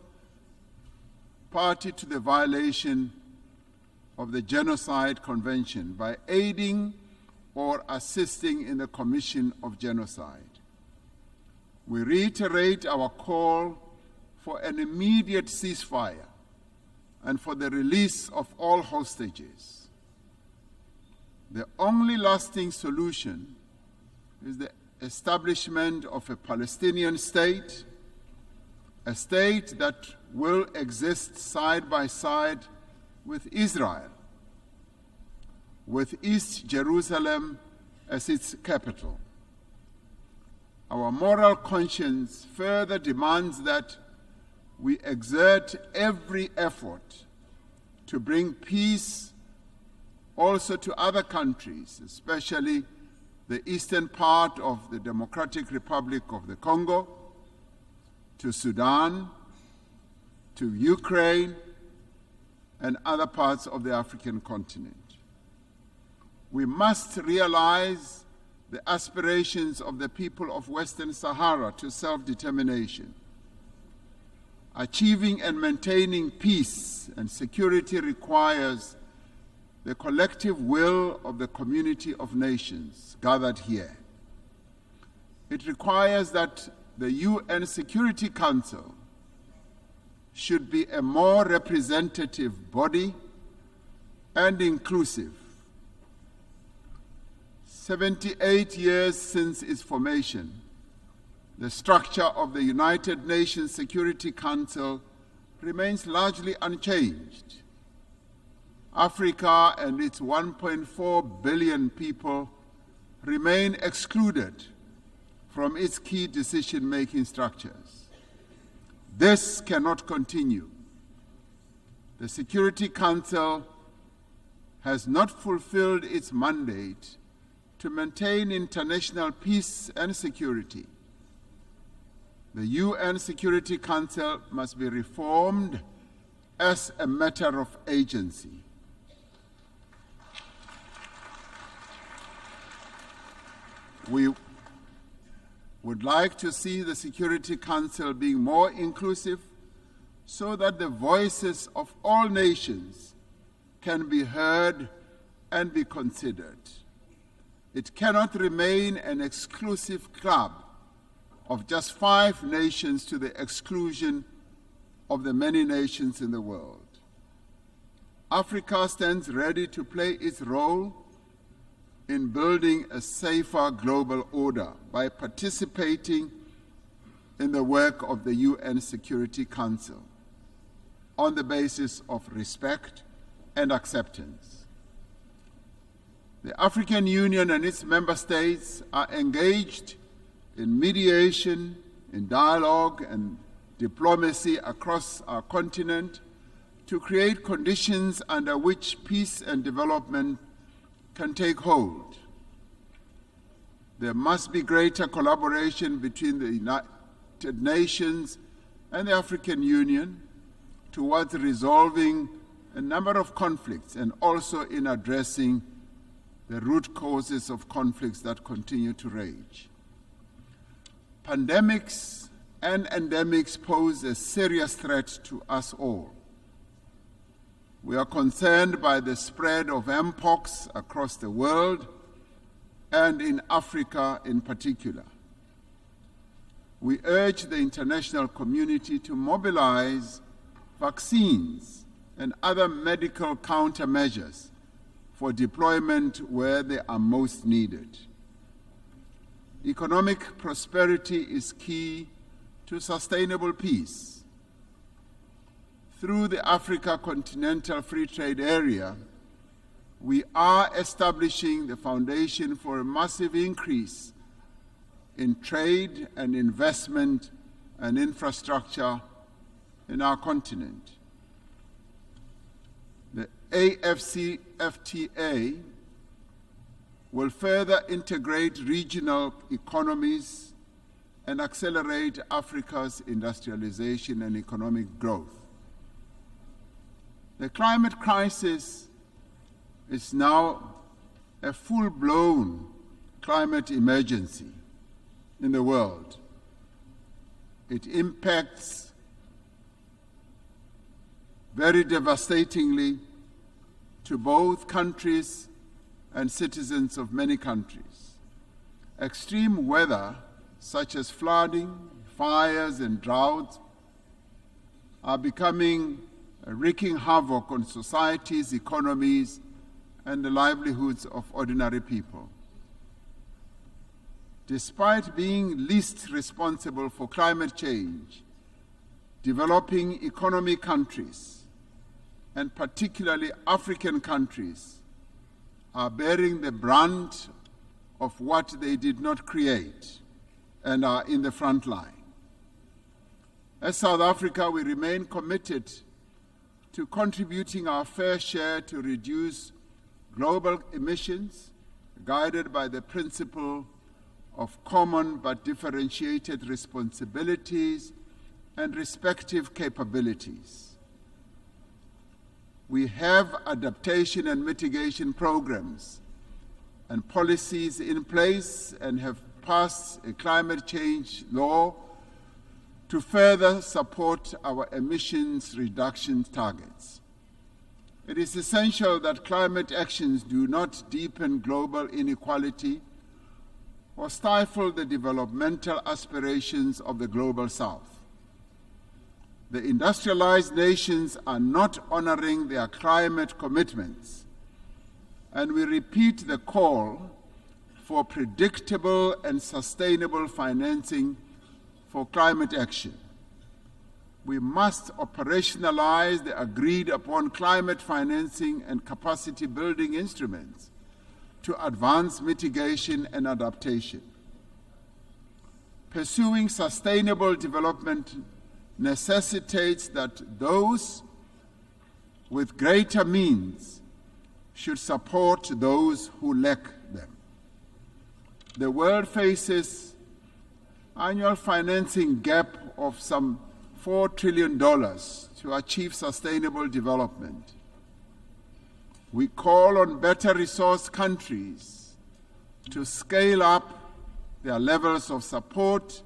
party to the violation of the Genocide Convention by aiding or assisting in the commission of genocide. We reiterate our call for an immediate ceasefire and for the release of all hostages. The only lasting solution is the establishment of a Palestinian state, a state that will exist side by side with Israel, with East Jerusalem as its capital. Our moral conscience further demands that we exert every effort to bring peace also to other countries, especially the eastern part of the Democratic Republic of the Congo, to Sudan, to Ukraine, and other parts of the African continent. We must realize the aspirations of the people of Western Sahara to self-determination. Achieving and maintaining peace and security requires the collective will of the community of nations gathered here. It requires that the UN Security Council should be a more representative body and inclusive. 78 years since its formation, the structure of the United Nations Security Council remains largely unchanged. Africa and its 1.4 billion people remain excluded from its key decision-making structures. This cannot continue. The Security Council has not fulfilled its mandate to maintain international peace and security. The UN Security Council must be reformed as a matter of agency. We would like to see the Security Council being more inclusive so that the voices of all nations can be heard and be considered. It cannot remain an exclusive club of just 5 nations to the exclusion of the many nations in the world. Africa stands ready to play its role in building a safer global order by participating in the work of the UN Security Council on the basis of respect and acceptance. The African Union and its member states are engaged in mediation, in dialogue and diplomacy across our continent to create conditions under which peace and development can take hold. There must be greater collaboration between the United Nations and the African Union towards resolving a number of conflicts and also in addressing the root causes of conflicts that continue to rage. Pandemics and endemics pose a serious threat to us all. We are concerned by the spread of mpox across the world and in Africa in particular. We urge the international community to mobilize vaccines and other medical countermeasures for deployment where they are most needed. Economic prosperity is key to sustainable peace. Through the Africa Continental Free Trade Area, we are establishing the foundation for a massive increase in trade and investment and infrastructure in our continent. The AFCFTA will further integrate regional economies and accelerate Africa's industrialization and economic growth. The climate crisis is now a full-blown climate emergency in the world. It impacts very devastatingly to both countries and citizens of many countries. Extreme weather, such as flooding, fires, and droughts, are becoming wreaking havoc on societies, economies, and the livelihoods of ordinary people. Despite being least responsible for climate change, developing economy countries, and particularly African countries, are bearing the brunt of what they did not create and are in the front line. As South Africa, we remain committed to contributing our fair share to reduce global emissions, guided by the principle of common but differentiated responsibilities and respective capabilities. We have adaptation and mitigation programs and policies in place and have passed a climate change law to further support our emissions reduction targets. It is essential that climate actions do not deepen global inequality or stifle the developmental aspirations of the Global South. The industrialized nations are not honoring their climate commitments, and we repeat the call for predictable and sustainable financing for climate action. We must operationalize the agreed-upon climate financing and capacity-building instruments to advance mitigation and adaptation. Pursuing sustainable development necessitates that those with greater means should support those who lack them. The world faces annual financing gap of some $4 trillion to achieve sustainable development. We call on better resourced countries to scale up their levels of support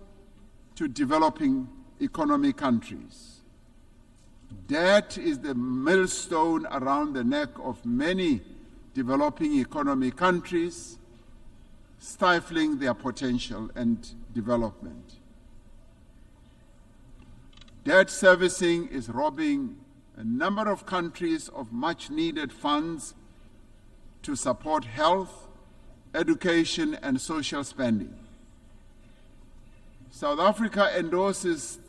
to developing economy countries. Debt is the millstone around the neck of many developing economy countries, stifling their potential and development. Debt servicing is robbing a number of countries of much-needed funds to support health, education, and social spending. South Africa endorses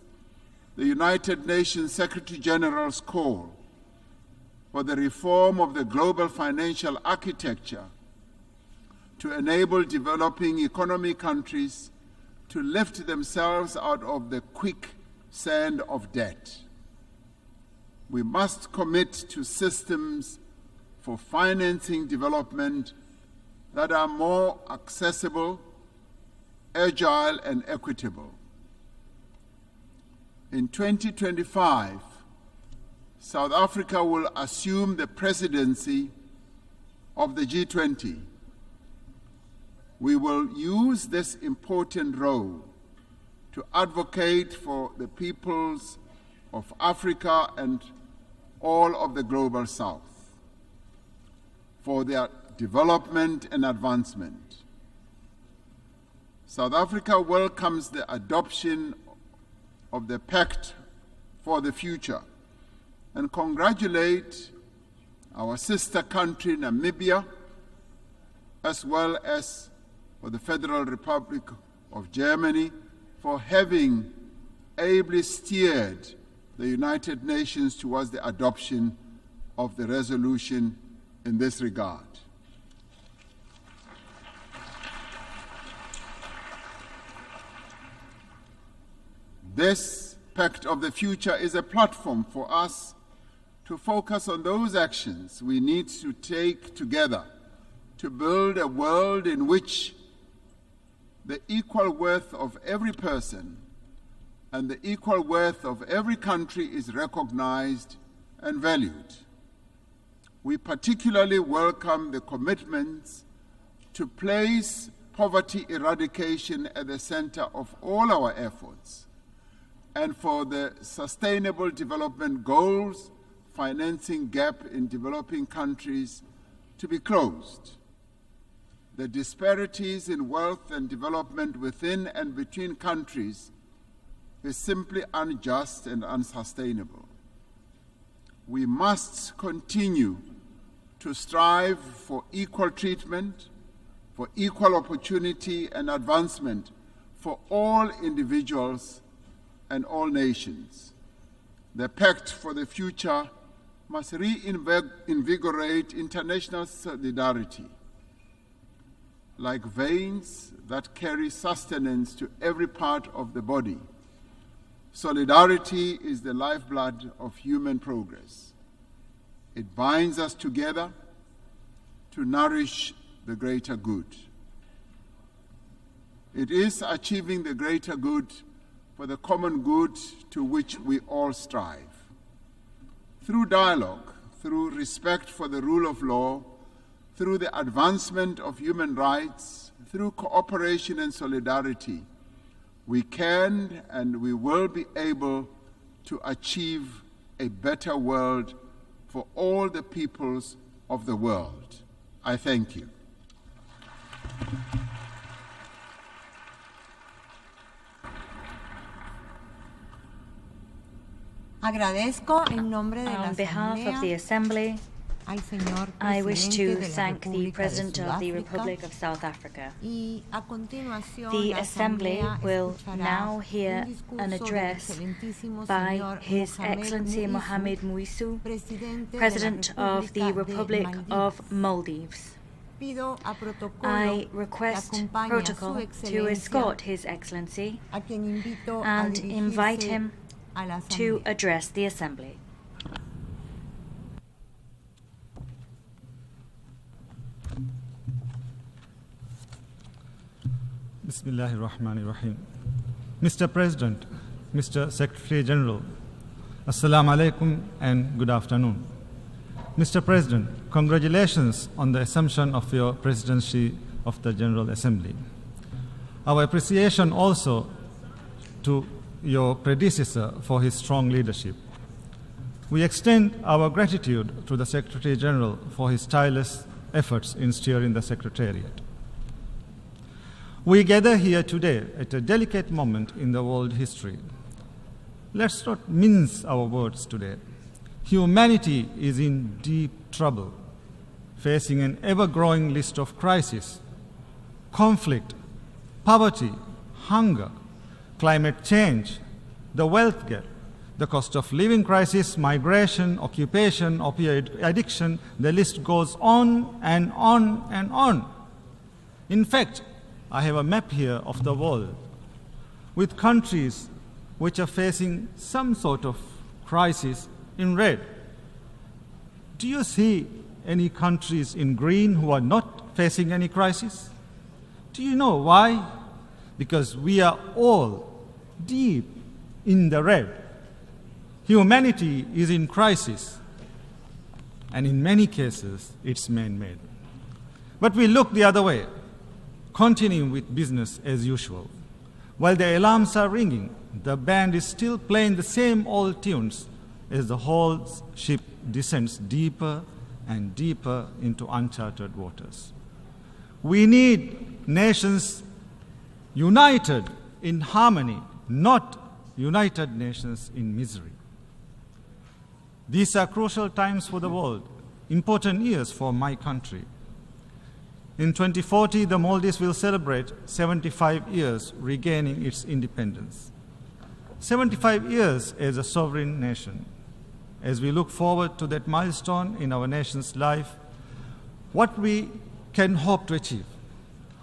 the United Nations Secretary General's call for the reform of the global financial architecture to enable developing economy countries to lift themselves out of the quicksand of debt. We must commit to systems for financing development that are more accessible, agile, and equitable. In 2025, South Africa will assume the presidency of the G20. We will use this important role to advocate for the peoples of Africa and all of the Global South, for their development and advancement. South Africa welcomes the adoption of the Pact for the Future and congratulate our sister country, Namibia, as well as for the Federal Republic of Germany for having ably steered the United Nations towards the adoption of the resolution in this regard. This Pact of the Future is a platform for us to focus on those actions we need to take together to build a world in which the equal worth of every person and the equal worth of every country is recognized and valued. We particularly welcome the commitments to place poverty eradication at the center of all our efforts, and for the Sustainable Development Goals financing gap in developing countries to be closed. The disparities in wealth and development within and between countries is simply unjust and unsustainable. We must continue to strive for equal treatment, for equal opportunity and advancement for all individuals and all nations. The Pact for the Future must reinvigorate international solidarity. Like veins that carry sustenance to every part of the body, solidarity is the lifeblood of human progress. It binds us together to nourish the greater good. It is achieving the greater good for the common good to which we all strive. Through dialogue, through respect for the rule of law, through the advancement of human rights, through cooperation and solidarity, we can and we will be able to achieve a better world for all the peoples of the world. I thank you. Agradezco en nombre de la On behalf of the Assembly, I wish to thank the President of the Republic of South Africa. The Assembly will now hear an address by His Excellency Mohamed Muizu, President of the Republic of Maldives. I request protocol to escort His Excellency and invite him to address the Assembly. Bismillahir Rahmanir Rahim. Mr. President, Mr. Secretary General, Assalamu alaikum and good afternoon. Mr. President, congratulations on the assumption of your presidency of the General Assembly. Our appreciation also to your predecessor for his strong leadership. We extend our gratitude to the Secretary General for his tireless efforts in steering the Secretariat. We gather here today at a delicate moment in the world history. Let's not mince our words today. Humanity is in deep trouble, facing an ever-growing list of crises: conflict, poverty, hunger, climate change, the wealth gap, the cost of living crisis, migration, occupation, opioid addiction. The list goes on and on and on. In fact, I have a map here of the world with countries which are facing some sort of crisis in red. Do you see any countries in green who are not facing any crisis? Do you know why? Because we are all deep in the red. Humanity is in crisis, and in many cases it's man-made. But we look the other way, continuing with business as usual. While the alarms are ringing, the band is still playing the same old tunes as the whole ship descends deeper and deeper into uncharted waters. We need nations united in harmony, not united nations in misery. These are crucial times for the world, important years for my country. In 2040, the Maldives will celebrate 75 years regaining its independence. 75 years as a sovereign nation. As we look forward to that milestone in our nation's life, what we can hope to achieve?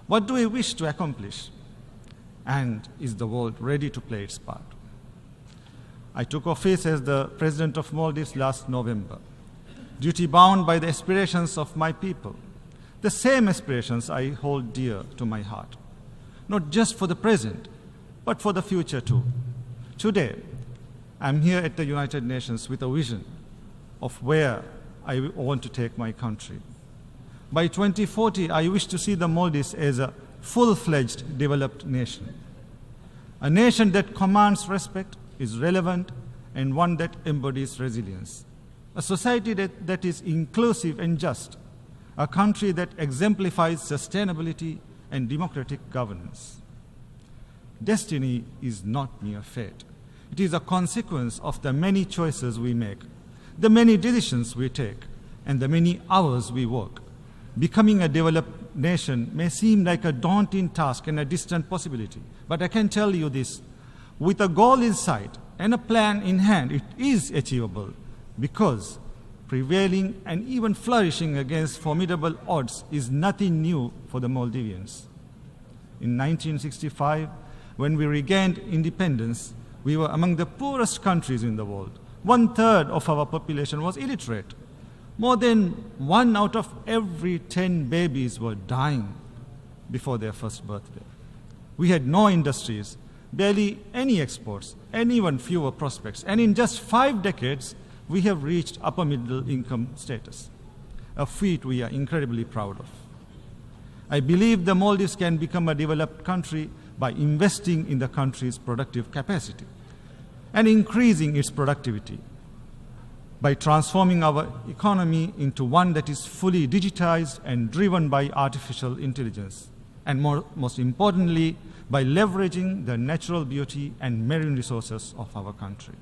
What do we wish to accomplish? And is the world ready to play its part? I took office as the President of Maldives last November, duty-bound by the aspirations of my people, the same aspirations I hold dear to my heart, not just for the present, but for the future too. Today, I'm here at the United Nations with a vision of where I want to take my country. By 2040, I wish to see the Maldives as a full-fledged developed nation, a nation that commands respect, is relevant, and one that embodies resilience, a society that is inclusive and just, a country that exemplifies sustainability and democratic governance. Destiny is not mere fate. It is a consequence of the many choices we make, the many decisions we take, and the many hours we work. Becoming a developed nation may seem like a daunting task and a distant possibility, but I can tell you this, with a goal in sight and a plan in hand, it is achievable, because prevailing and even flourishing against formidable odds is nothing new for the Maldivians. In 1965, when we regained independence, we were among the poorest countries in the world. 1/3 of our population was illiterate. More than 1 out of every 10 babies were dying before their first birthday. We had no industries, barely any exports, and even fewer prospects. And in just 5 decades, we have reached upper middle income status. a feat we are incredibly proud of. I believe the Maldives can become a developed country by investing in the country's productive capacity and increasing its productivity, by transforming our economy into one that is fully digitized and driven by artificial intelligence, and most importantly, by leveraging the natural beauty and marine resources of our country.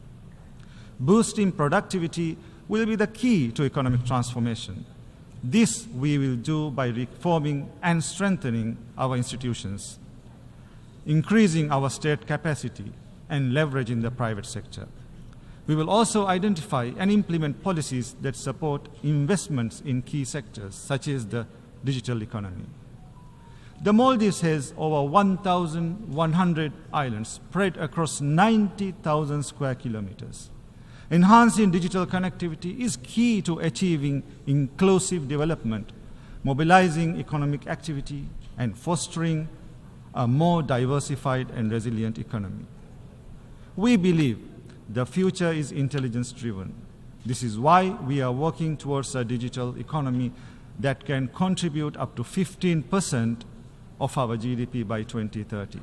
Boosting productivity will be the key to economic transformation. This we will do by reforming and strengthening our institutions, increasing our state capacity, and leveraging the private sector. We will also identify and implement policies that support investments in key sectors, such as the digital economy. The Maldives has over 1,100 islands spread across 90,000 square kilometers. Enhancing digital connectivity is key to achieving inclusive development, mobilizing economic activity, and fostering a more diversified and resilient economy. We believe the future is intelligence-driven. This is why we are working towards a digital economy that can contribute up to 15% of our GDP by 2030.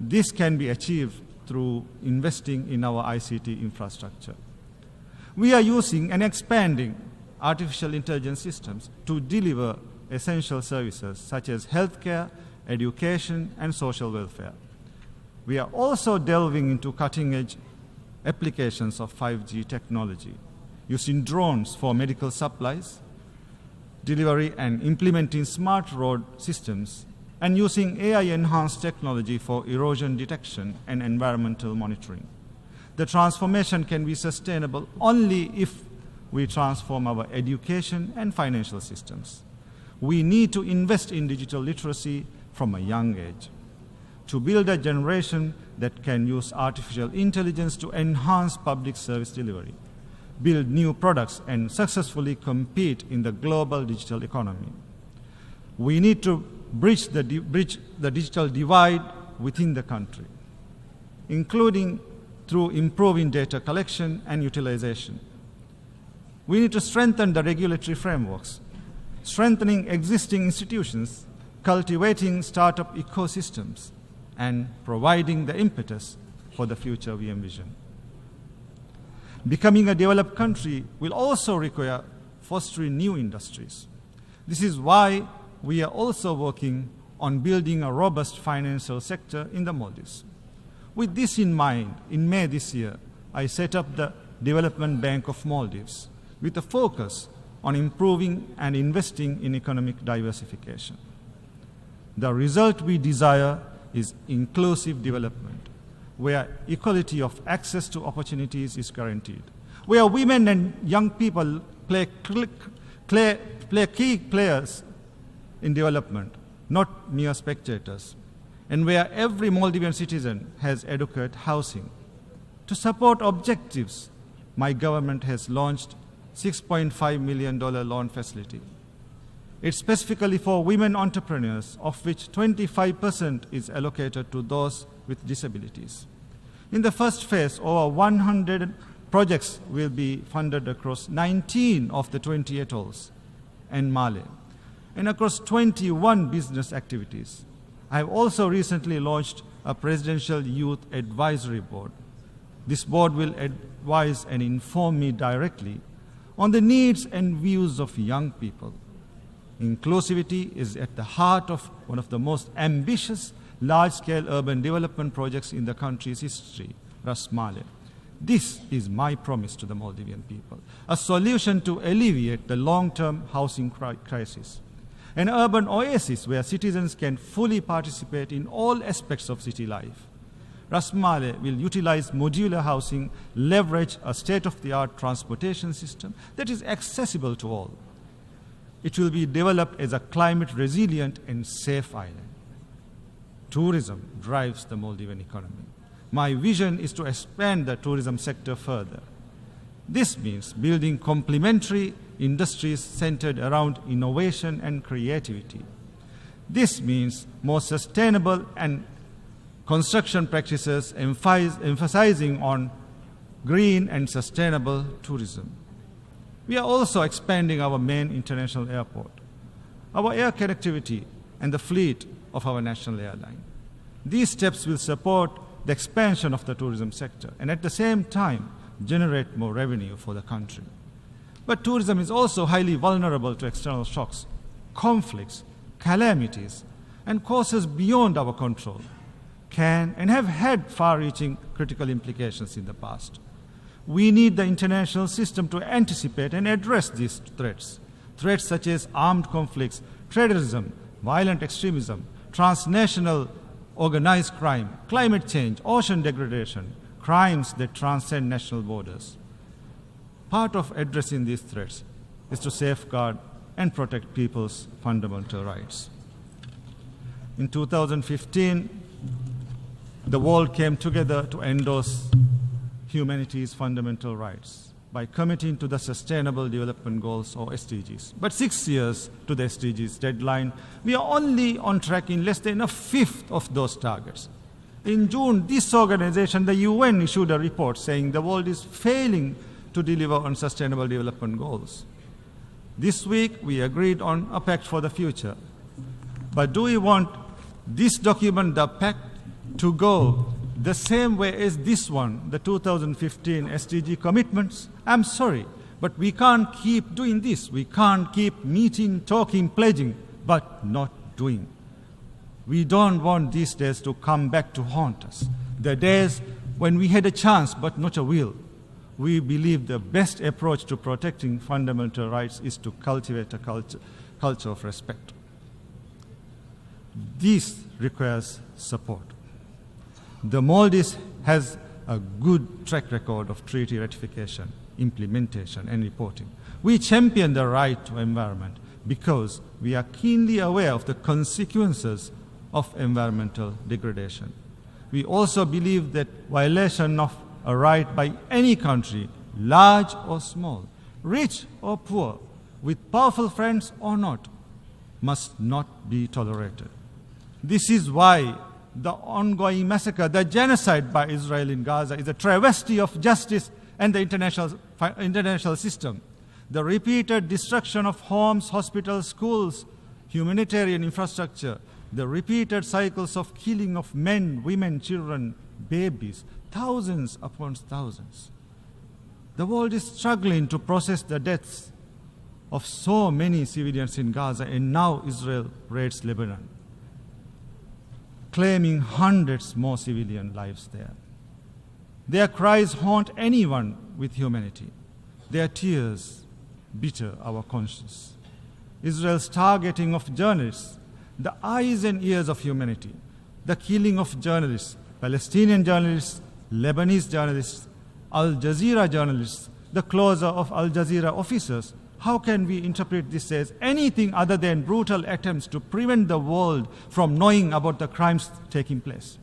This can be achieved through investing in our ICT infrastructure. We are using and expanding artificial intelligence systems to deliver essential services such as healthcare, education, and social welfare. We are also delving into cutting-edge applications of 5G technology, using drones for medical supplies, delivery, and implementing smart road systems, and using AI-enhanced technology for erosion detection and environmental monitoring. The transformation can be sustainable only if we transform our education and financial systems. We need to invest in digital literacy from a young age, to build a generation that can use artificial intelligence to enhance public service delivery, build new products, and successfully compete in the global digital economy. We need to bridge the digital divide within the country, including through improving data collection and utilization. We need to strengthen the regulatory frameworks, strengthening existing institutions, cultivating startup ecosystems, and providing the impetus for the future we envision. Becoming a developed country will also require fostering new industries. This is why we are also working on building a robust financial sector in the Maldives. With this in mind, in May this year, I set up the Development Bank of Maldives with a focus on improving and investing in economic diversification. The result we desire is inclusive development, where equality of access to opportunities is guaranteed, where women and young people play key players in development, not mere spectators, and where every Maldivian citizen has adequate housing. To support objectives, my government has launched $6.5 million loan facility. It's specifically for women entrepreneurs, of which 25% is allocated to those with disabilities. In the first phase, over 100 projects will be funded across 19 of the 20 atolls and Mali, and across 21 business activities. I have also recently launched a Presidential Youth Advisory Board. This board will advise and inform me directly on the needs and views of young people. Inclusivity is at the heart of one of the most ambitious large-scale urban development projects in the country's history, Ras Mali. This is my promise to the Maldivian people, a solution to alleviate the long-term housing crisis, an urban oasis where citizens can fully participate in all aspects of city life. Ras Mali will utilize modular housing, leverage a state-of-the-art transportation system that is accessible to all. It will be developed as a climate-resilient and safe island. Tourism drives the Maldivian economy. My vision is to expand the tourism sector further. This means building complementary industries centered around innovation and creativity. This means more sustainable and construction practices emphasizing on green and sustainable tourism. We are also expanding our main international airport, our air connectivity, and the fleet of our national airline. These steps will support the expansion of the tourism sector and at the same time generate more revenue for the country. But tourism is also highly vulnerable to external shocks, conflicts, calamities, and causes beyond our control can and have had far-reaching critical implications in the past. We need the international system to anticipate and address these threats. Threats such as armed conflicts, terrorism, violent extremism, transnational organized crime, climate change, ocean degradation, crimes that transcend national borders. Part of addressing these threats is to safeguard and protect people's fundamental rights. In 2015, the world came together to endorse humanity's fundamental rights by committing to the Sustainable Development Goals, or SDGs. But 6 years to the SDGs deadline, we are only on track in less than a fifth of those targets. In June, this organization, the UN, issued a report saying the world is failing to deliver on Sustainable Development Goals. This week, we agreed on a pact for the future. But do we want this document, the pact, to go the same way as this one, the 2015 SDG commitments? I'm sorry, but we can't keep doing this. We can't keep meeting, talking, pledging, but not doing. We don't want these days to come back to haunt us. The days when we had a chance but not a will. We believe the best approach to protecting fundamental rights is to cultivate a culture of respect. This requires support. The Maldives has a good track record of treaty ratification, implementation, and reporting. We champion the right to environment because we are keenly aware of the consequences of environmental degradation. We also believe that violation of a right by any country, large or small, rich or poor, with powerful friends or not, must not be tolerated. This is why the ongoing massacre, the genocide by Israel in Gaza, is a travesty of justice and the international system. The repeated destruction of homes, hospitals, schools, humanitarian infrastructure, the repeated cycles of killing of men, women, children, babies, thousands upon thousands. The world is struggling to process the deaths of so many civilians in Gaza, and now Israel raids Lebanon, claiming hundreds more civilian lives there. Their cries haunt anyone with humanity. Their tears bitter our conscience. Israel's targeting of journalists, the eyes and ears of humanity, the killing of journalists, Palestinian journalists, Lebanese journalists, Al Jazeera journalists, the closure of Al Jazeera officers. How can we interpret this as anything other than brutal attempts to prevent the world from knowing about the crimes taking place?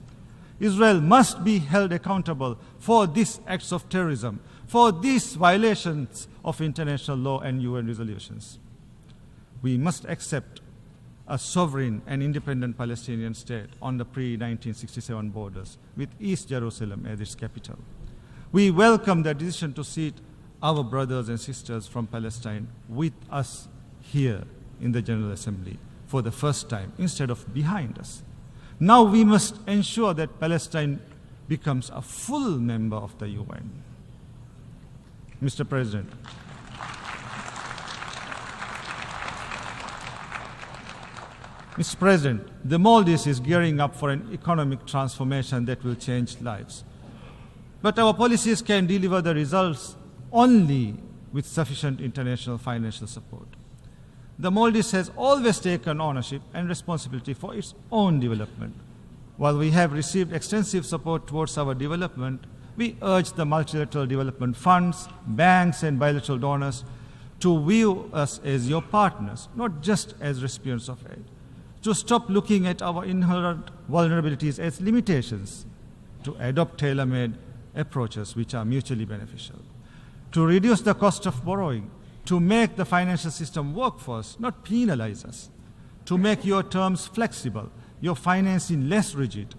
Israel must be held accountable for these acts of terrorism, for these violations of international law and UN resolutions. We must accept a sovereign and independent Palestinian state on the pre-1967 borders, with East Jerusalem as its capital. We welcome the decision to seat our brothers and sisters from Palestine with us here in the General Assembly for the first time, instead of behind us. Now we must ensure that Palestine becomes a full member of the UN. Mr. President, the Maldives is gearing up for an economic transformation that will change lives. But our policies can deliver the results only with sufficient international financial support. The Maldives has always taken ownership and responsibility for its own development. While we have received extensive support towards our development, we urge the multilateral development funds, banks, and bilateral donors to view us as your partners, not just as recipients of aid, to stop looking at our inherent vulnerabilities as limitations, to adopt tailor-made approaches which are mutually beneficial, to reduce the cost of borrowing, to make the financial system work for us, not penalize us, to make your terms flexible, your financing less rigid,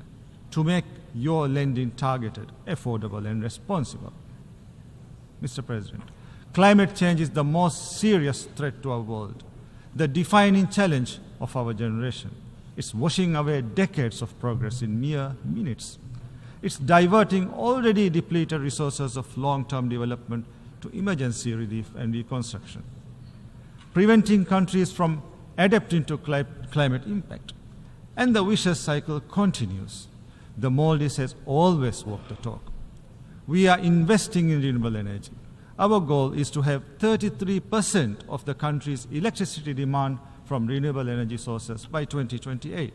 to make your lending targeted, affordable, and responsible. Mr. President, Climate change is the most serious threat to our world, the defining challenge of our generation. It's washing away decades of progress in mere minutes. It's diverting already depleted resources of long-term development to emergency relief and reconstruction, preventing countries from adapting to climate impact. And the vicious cycle continues. The Maldives has always walked the talk. We are investing in renewable energy. Our goal is to have 33% of the country's electricity demand from renewable energy sources by 2028.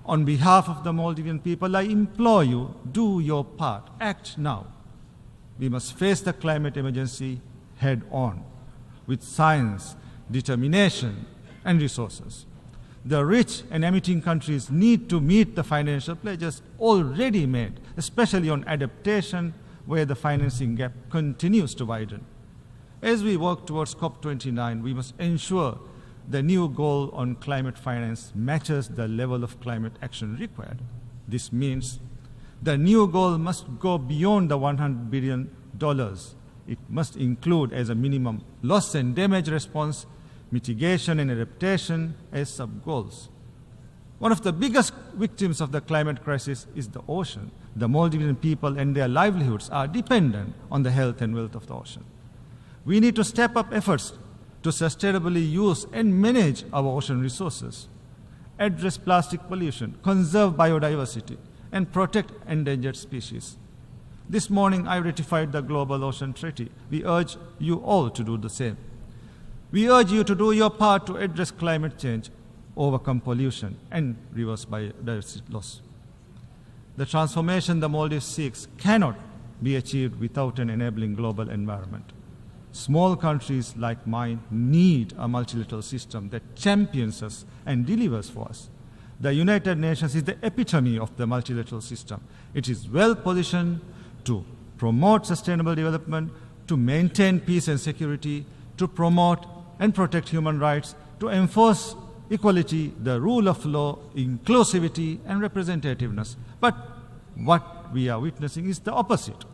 On behalf of the Maldivian people, I implore you, do your part, act now. We must face the climate emergency head on, with science, determination, and resources. The rich and emitting countries need to meet the financial pledges already made, especially on adaptation, where the financing gap continues to widen. As we work towards COP29, we must ensure the new goal on climate finance matches the level of climate action required. This means the new goal must go beyond the $100 billion. It must include, as a minimum, loss and damage response, mitigation and adaptation as sub-goals. One of the biggest victims of the climate crisis is the ocean. The Maldivian people and their livelihoods are dependent on the health and wealth of the ocean. We need to step up efforts to sustainably use and manage our ocean resources, address plastic pollution, conserve biodiversity, and protect endangered species. This morning, I ratified the Global Ocean Treaty. We urge you all to do the same. We urge you to do your part to address climate change, overcome pollution, and reverse biodiversity loss. The transformation the Maldives seeks cannot be achieved without an enabling global environment. Small countries like mine need a multilateral system that champions us and delivers for us. The United Nations is the epitome of the multilateral system. It is well positioned to promote sustainable development, to maintain peace and security, to promote and protect human rights, to enforce equality, the rule of law, inclusivity, and representativeness. But what we are witnessing is the opposite.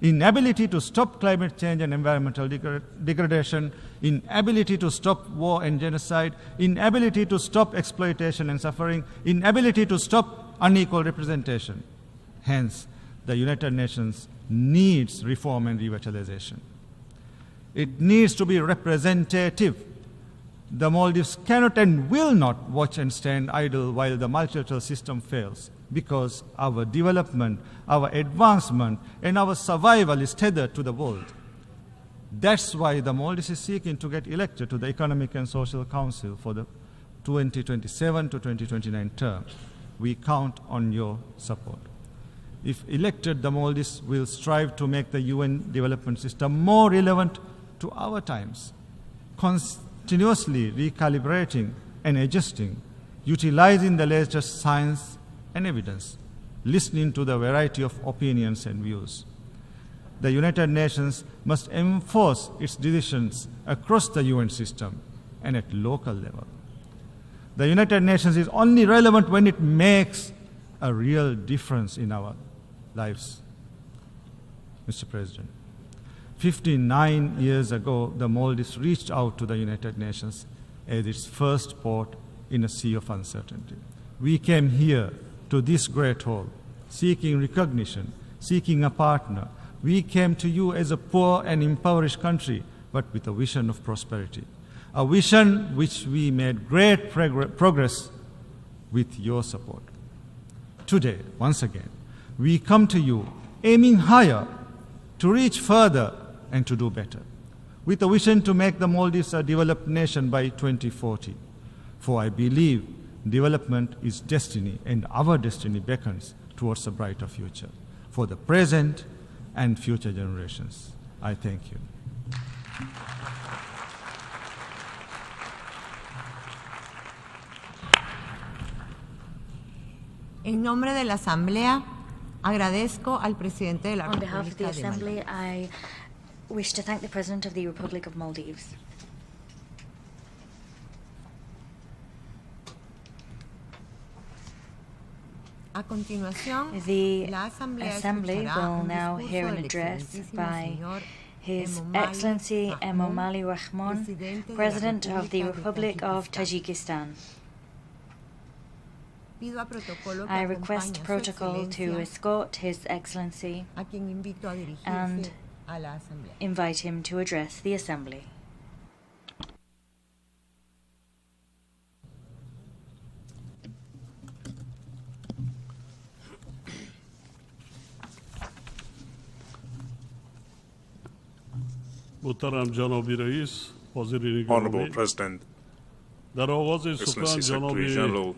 Inability to stop climate change and environmental degradation, inability to stop war and genocide, inability to stop exploitation and suffering, inability to stop unequal representation. Hence, the United Nations needs reform and revitalization. It needs to be representative. The Maldives cannot and will not watch and stand idle while the multilateral system fails, because our development, our advancement, and our survival is tethered to the world. That's why the Maldives is seeking to get elected to the Economic and Social Council for the 2027 to 2029 term. We count on your support. If elected, the Maldives will strive to make the UN development system more relevant to our times, continuously recalibrating and adjusting, utilizing the latest science and evidence, listening to the variety of opinions and views. The United Nations must enforce its decisions across the UN system and at local level. The United Nations is only relevant when it makes a real difference in our lives. Mr. President, 59 years ago, the Maldives reached out to the United Nations as its first port in a sea of uncertainty. We came here to this great hall, seeking recognition, seeking a partner. We came to you as a poor and impoverished country, but with a vision of prosperity, a vision which we made great progress with your support. Today, once again, we come to you aiming higher, to reach further, and to do better, with a vision to make the Maldives a developed nation by 2040. For I believe development is destiny, and our destiny beckons towards a brighter future for the present and future generations. I thank you. En nombre de la Asamblea, agradezco al presidente de la On behalf of the República de Assembly, Maldives. I wish to thank the President of the Republic of Maldives. A continuación, The la Asamblea Assembly escuchará will un now discurso hear an del address excelentísimo by señor His Excellency Emomali Rahmon, President of the Republic of Tajikistan. I request protocol to escort His Excellency and invite him to address the Assembly. Honorable President, Excellency Secretary General,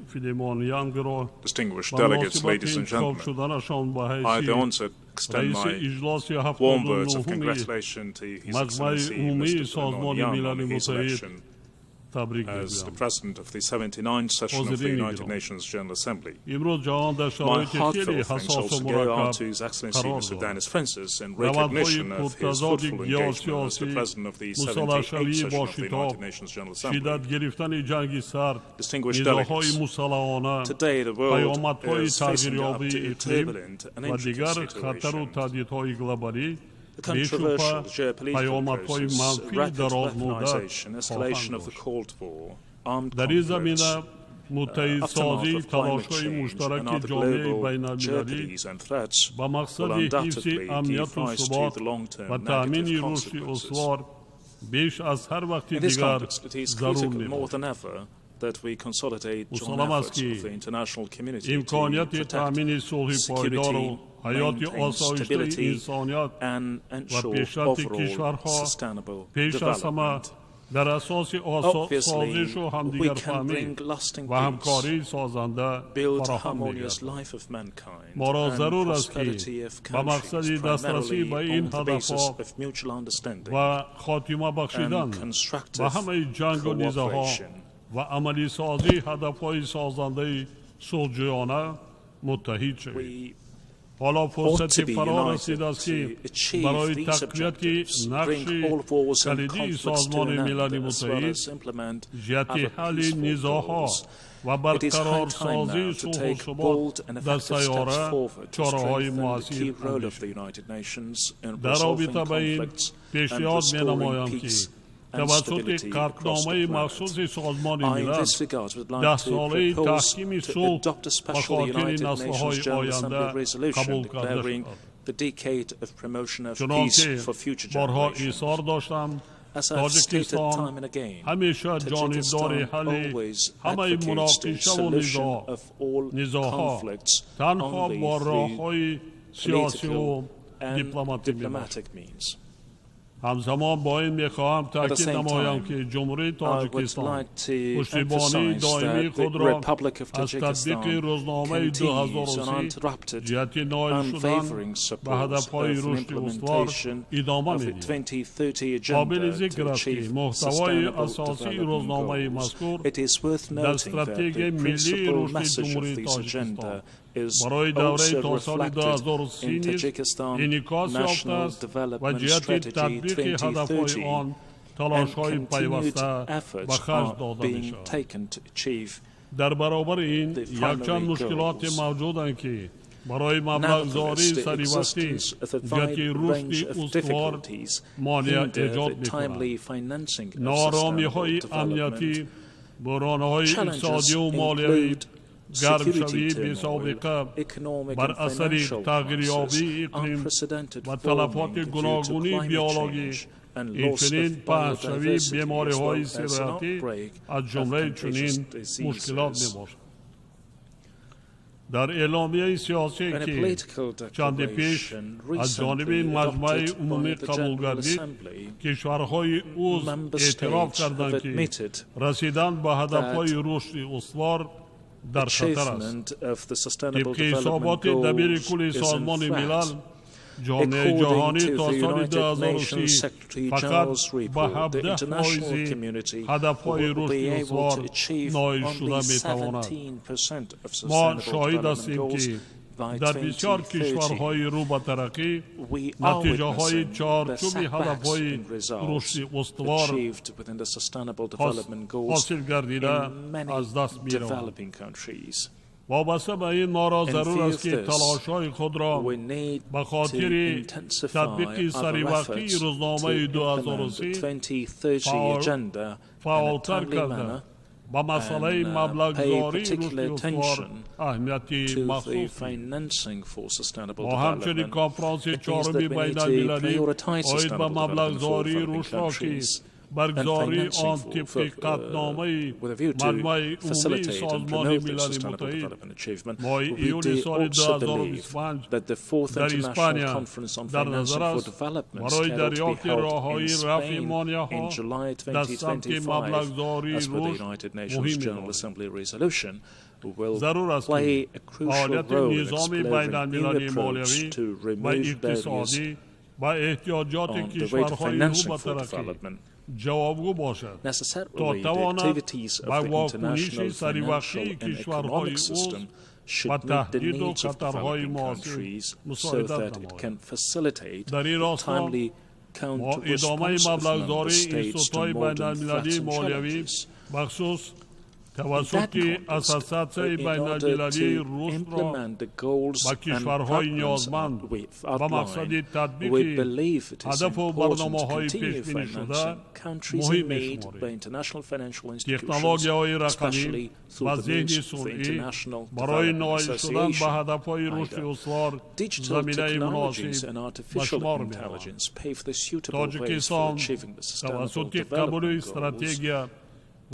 distinguished delegates, ladies and gentlemen, I at the onset extend my warm words of congratulation to His Excellency Mr. Philemon on his election as the President of the 79th session of the United Nations General Assembly. My heartfelt thanks also go out to His Excellency Mr. Dennis Francis in recognition of his fruitful engagement as the President of the 78th session of the United Nations General Assembly. Distinguished delegates, today the world is facing up to a turbulent and intricate situation. The controversial geopolitical process, rapid weaponization, escalation of the Cold War, armed conflicts, aftermath of climate change, and other global jeopardies and threats will undoubtedly give rise to the long-term negative consequences. In this context, it is critical more than ever that we consolidate joint efforts of the international community to protect security, maintain stability, and ensure overall sustainable development. Obviously, we can bring lasting peace, build a harmonious life of mankind, and prosperity of countries primarily on the basis of mutual understanding and constructive cooperation. We ought to be united to achieve these objectives, bring all wars and conflicts to an end, as well as implement other peaceful goals. It is high time now to take bold and effective steps forward to strengthen the key role of the United Nations in resolving conflicts and restoring peace and stability across the planet. I, in this regard, would like to propose to adopt a special United Nations General Assembly resolution declaring the decade of promotion of peace for future generations. As I've stated time and again, Tajikistan always advocates the solution of all conflicts only through political and diplomatic means. At the same time, I would like to emphasize that the Republic of Tajikistan continues uninterrupted, unwavering support of the implementation of the 2030 Agenda to achieve sustainable development goals. It is worth noting that the principal message of this agenda is also reflected in Tajikistan National Development Strategy 2030, and continued efforts are being taken to achieve the primary goals. Nevertheless, the existence of a wide range of difficulties hinder the timely financing of sustainable development. Challenges include security turmoil, economic and financial crisis, unprecedented warming due to climate change, and loss of biodiversity, as well as an outbreak of contagious diseases. In a political declaration recently adopted by the General Assembly, member states have admitted that achievement of the Sustainable Development Goals is in threat. According to the United Nations Secretary General's report, the international community will be able to achieve only 17% of Sustainable Development Goals by 2030. We are witnessing the setbacks in results achieved within the Sustainable Development Goals in many developing countries. وابسته به این ما را ضرور است که تلاش‌های خود را به خاطر تطبیق سریع روزنامه 2030 فعالتر کرده با مسئله مبلغ‌زاری رشد استوار اهمیتی مخصوص و همچنین کنفرانس چهارمی بین المللی اوید به مبلغ‌زاری رشد را که برگزاری آن طبق قطعنامه مجمع عمومی سازمان ملل متحد ماه ایون سال 2025 در اسپانیا در نظر است برای دریافت راه‌های رفع مانع‌ها در سمت مبلغ‌زاری رشد مهم است. ضرور است که فعالیت نظام بین المللی مالیوی و اقتصادی و احتیاجات کشورهای رو به ترقی جوابگو باشد تا تواند با واکنش سریع کشورهای عضو و تهدید و خطرهای معاصر مساعدت نماید. در این راستا با ادامه مبلغ‌زاری اینستیتوت‌های بین المللی مالیوی بخصوص توسط اساسات بین المللی رشد را با کشورهای نیازمند و مقصد تطبیق هدف و برنامه‌های پیش‌بینی شده مهم می‌شماریم. تکنولوژی‌های رقمی و ذهن صنعی برای نائل شدن به هدف‌های رشد استوار زمینه مناسب به شمار می‌روند. تاجیکستان توسط قبول استراتژی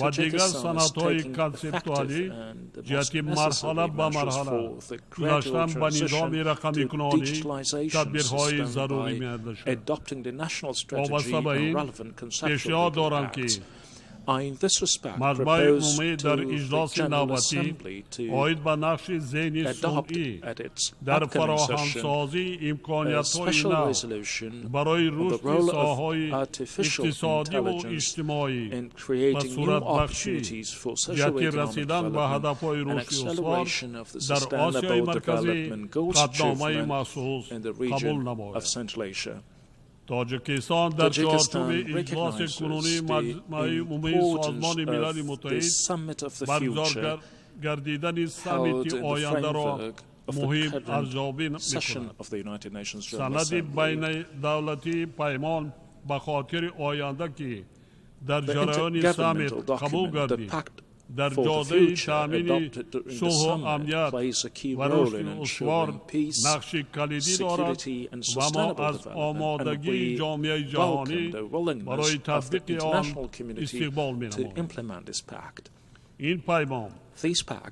و دیگر سنت‌های کانسپتوالی جهت مرحله به مرحله گذاشتن به نظام رقمی کنونی تدبیرهای ضروری می‌اندیشد. وابسته به این پیشنهاد دارم که مجمع عمومی در اجلاس نوبتی اوید به نقش ذهن صنعی در فراهمسازی امکانیت‌های نو برای رشد ساحه‌های اقتصادی و اجتماعی و صورت بخشی جهت رسیدن به هدف‌های رشد استوار در آسیای مرکزی قطعنامه مخصوص قبول نماید. تاجیکستان در چارچوب اجلاس کنونی مجمع عمومی سازمان ملل متحد برگزار گردیدن سمیت آینده را مهم ارزیابی می‌کند. سند بین دولتی پیمان به خاطر آینده که در جریان سمیت قبول گردید در جاده تامین صلح و امنیت و رشد استوار نقش کلیدی دارد و ما از آمادگی جامعه جهانی برای تطبیق آن استقبال می‌نماییم. این پیمان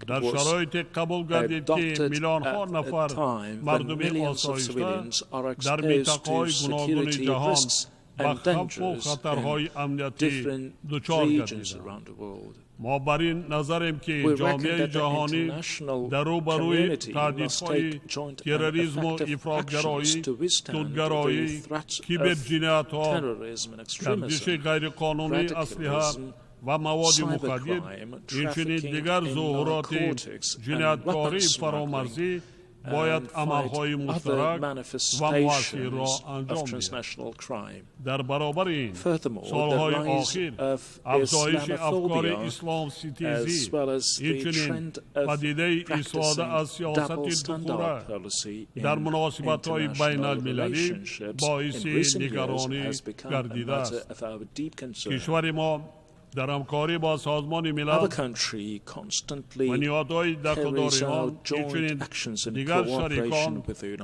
در شرایط قبول گردید که میلیون‌ها نفر مردم آسایشته در منطقه‌های گوناگون جهان با خوف و خطرهای امنیتی دچار گردیدند. ما بر این نظریم که جامعه جهانی در روبروی تهدیدهای تروریسم و افراط‌گرایی، سودگرایی، کیبرجنایت‌ها، گردش غیرقانونی اسلحه و مواد مخدر، اینچنین دیگر ظهورات جنایتکاری فرامرزی باید عملهای مشترک و مؤثر را انجام دهیم. در برابر این سالهای آخر افزایش افکار اسلام ستیزی اینچنین پدیده استفاده از سیاست دکوره در مناسبت‌های بین المللی باعث نگرانی گردیده است. کشور ما در همکاری با سازمان ملل و نهادهای دخلداریان اینچنین دیگر شریکان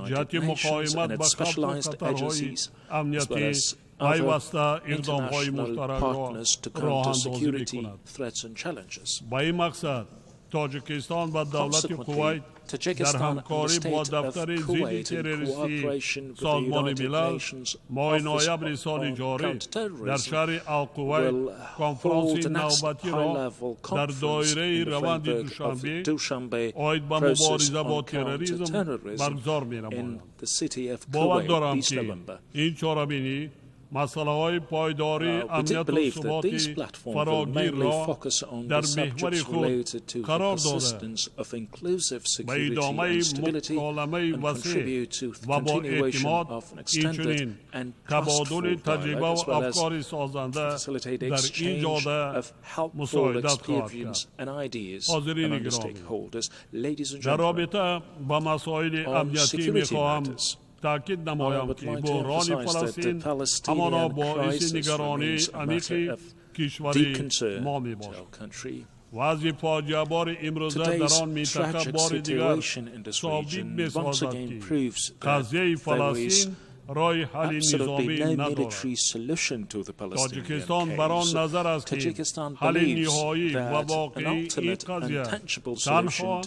جهت مقاومت با خطر و خطرهای امنیتی پیوسته اقدامهای مشترک را راه‌اندازی می‌کند. با این مقصد تاجیکستان و دولت کویت در همکاری با دفتر ضد تروریستی سازمان ملل ماه نوامبر سال جاری در شهر الکویت کنفرانس نوبتی را در دایره روند دوشنبه اوید به مبارزه با تروریسم برگزار می‌نمایند. باور دارم که این چهاربینی مسئله‌های پایداری امنیت و ثباتی فراگیر را در محور خود قرار داده و ادامه مکالمه وسیع و با اعتماد اینچنین تبادل تجربه و افکار سازنده در این جاده مساعدت خواهد کرد. حاضرین گرامی، در رابطه با مسائل امنیتی می‌خواهم تأکید نمایم که بحران فلسطین همانا باعث نگرانی عمیق کشوری ما می باشد. وضع فاجعه بار امروزه در آن منطقه بار دیگر ثابت می سازد که قضیه فلسطین راه حل نظامی ندارد. تاجیکستان بر آن نظر است که حل نهایی و واقعی این قضیه تنها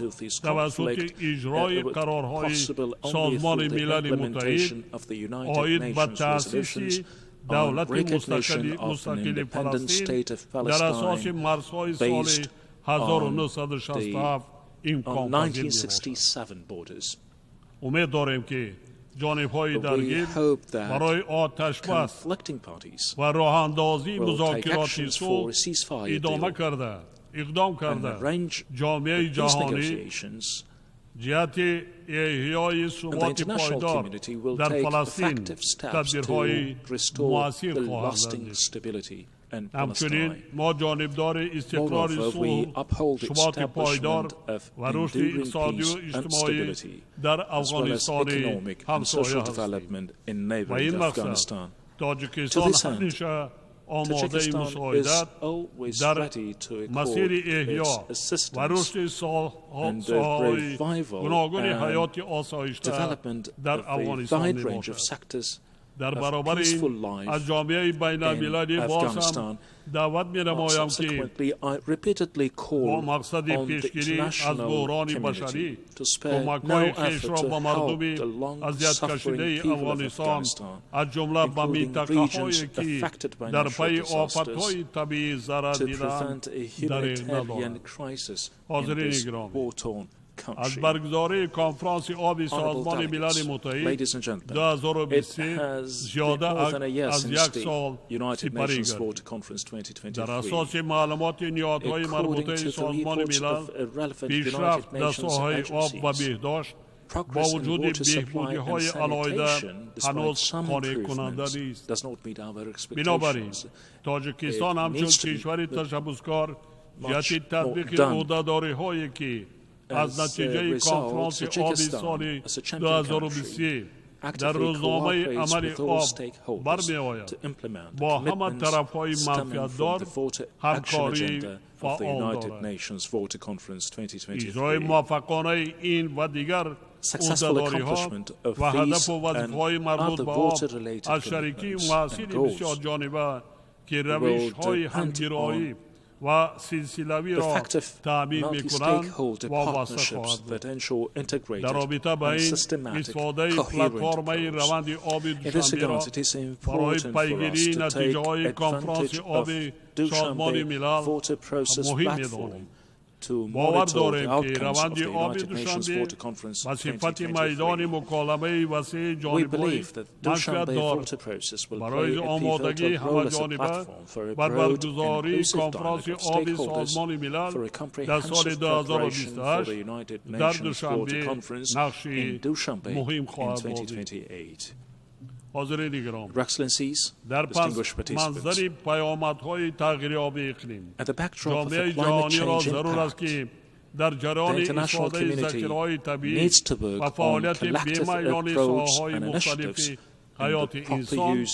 توسط اجرای قرارهای سازمان ملل متحد آید به تأسیس دولت مستقل فلسطین در اساس مرزهای سال 1967 امکان پذیر می‌باشد. امید داریم که جانب‌های درگیر برای آتش بس و راه اندازی مذاکرات صلح اقدام کرده جامعه جهانی جهت احیای ثبات پایدار در فلسطین تدبیرهای مؤثر خواهد داشت. همچنین ما جانبدار استقرار صلح، ثبات پایدار و رشد اقتصادی و اجتماعی در افغانستان همسایه هستیم. و این مقصد تاجیکستان همیشه آماده مساعدت در مسیر احیا و رشد ساحه‌های گوناگون حیات آسایشته در افغانستان میباشد. در برابر این از جامعه بین المللی باز هم دعوت می نمایم که با مقصد پیشگیری از بحران بشری کمک‌های خویش را به مردم اذیت کشیده افغانستان از جمله به منطقه‌هایی که در پی آفت‌های طبیعی ضرر دیده‌اند دریغ ندارند. حاضرین گرامی، از برگزاری کنفرانس آبی سازمان ملل متحد 2023 زیاده از یک سال سپری گردید. در اساس معلومات نهادهای مربوطه سازمان ملل، پیشرفت در ساحه آب و بهداشت با وجود بهبودی‌های علاید هنوز قانع کننده نیست. بنابراین تاجیکستان همچون کشور تشبثکار جهت تطبیق عهده‌داری‌هایی که از نتیجه کنفرانس آبی سال 2023 در روزنامه عمل آب برمی آید با همه طرف‌های منفعت‌دار همکاری فعال دارد. اجرای موفقانه این و دیگر عهده‌داری‌ها و هدف و وظیفه‌های مربوط به آب از شریکی مؤثر بسیار جانبه که روش‌های همگرایی و سلسله‌ای را تأمین می‌کنند وابسته خواهد بود. در رابطه با این استفاده پلتفرم روند آب دوشنبه را برای پیگیری نتیجه‌های کنفرانس آب سازمان ملل مهم می‌دانیم. باور داریم که روند آب دوشنبه و صفت میدان مکالمه وسیع جانبه‌ای منفعت دار برای آمادگی همه جانبه بر برگزاری کنفرانس آب سازمان ملل در سال 2028 در دوشنبه نقشی مهم خواهد بود. حاضرین گرامی، در منظر پیامدهای تغییر آب اقلیم جامعه جهانی را ضرور است که در جریان استفاده ذخیره‌های طبیعی و فعالیت بی‌میان ساحه‌های مختلف حیات انسان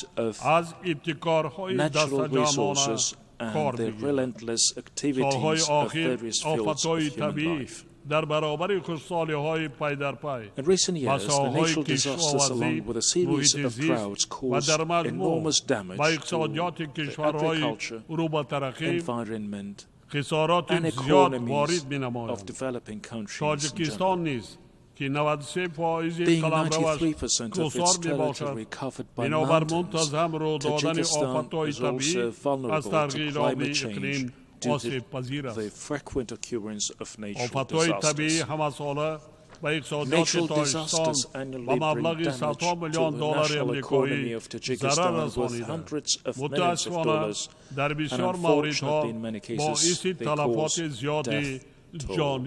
از ابتکارهای دستجمعانه کار بگیرد. سالهای آخر آفت‌های طبیعی در برابر خوشسالی‌های پی در پی مسائل‌های کشاورزی، محیط زیست و در مجموع با اقتصادیات کشورهای رو به ترقی خسارات زیاد وارد می‌نمایند. تاجیکستان نیز که 93% قلمروش کوسار میباشد، بنابر منتظم رو دادن آفت‌های طبیعی از تغییر آبی اقلیم آسیب پذیر است. آفت‌های طبیعی همه ساله natural disasters annually bring damage to the national economy of Tajikistan worth hundreds of millions of dollars, and unfortunately, in many cases, they cause death toll.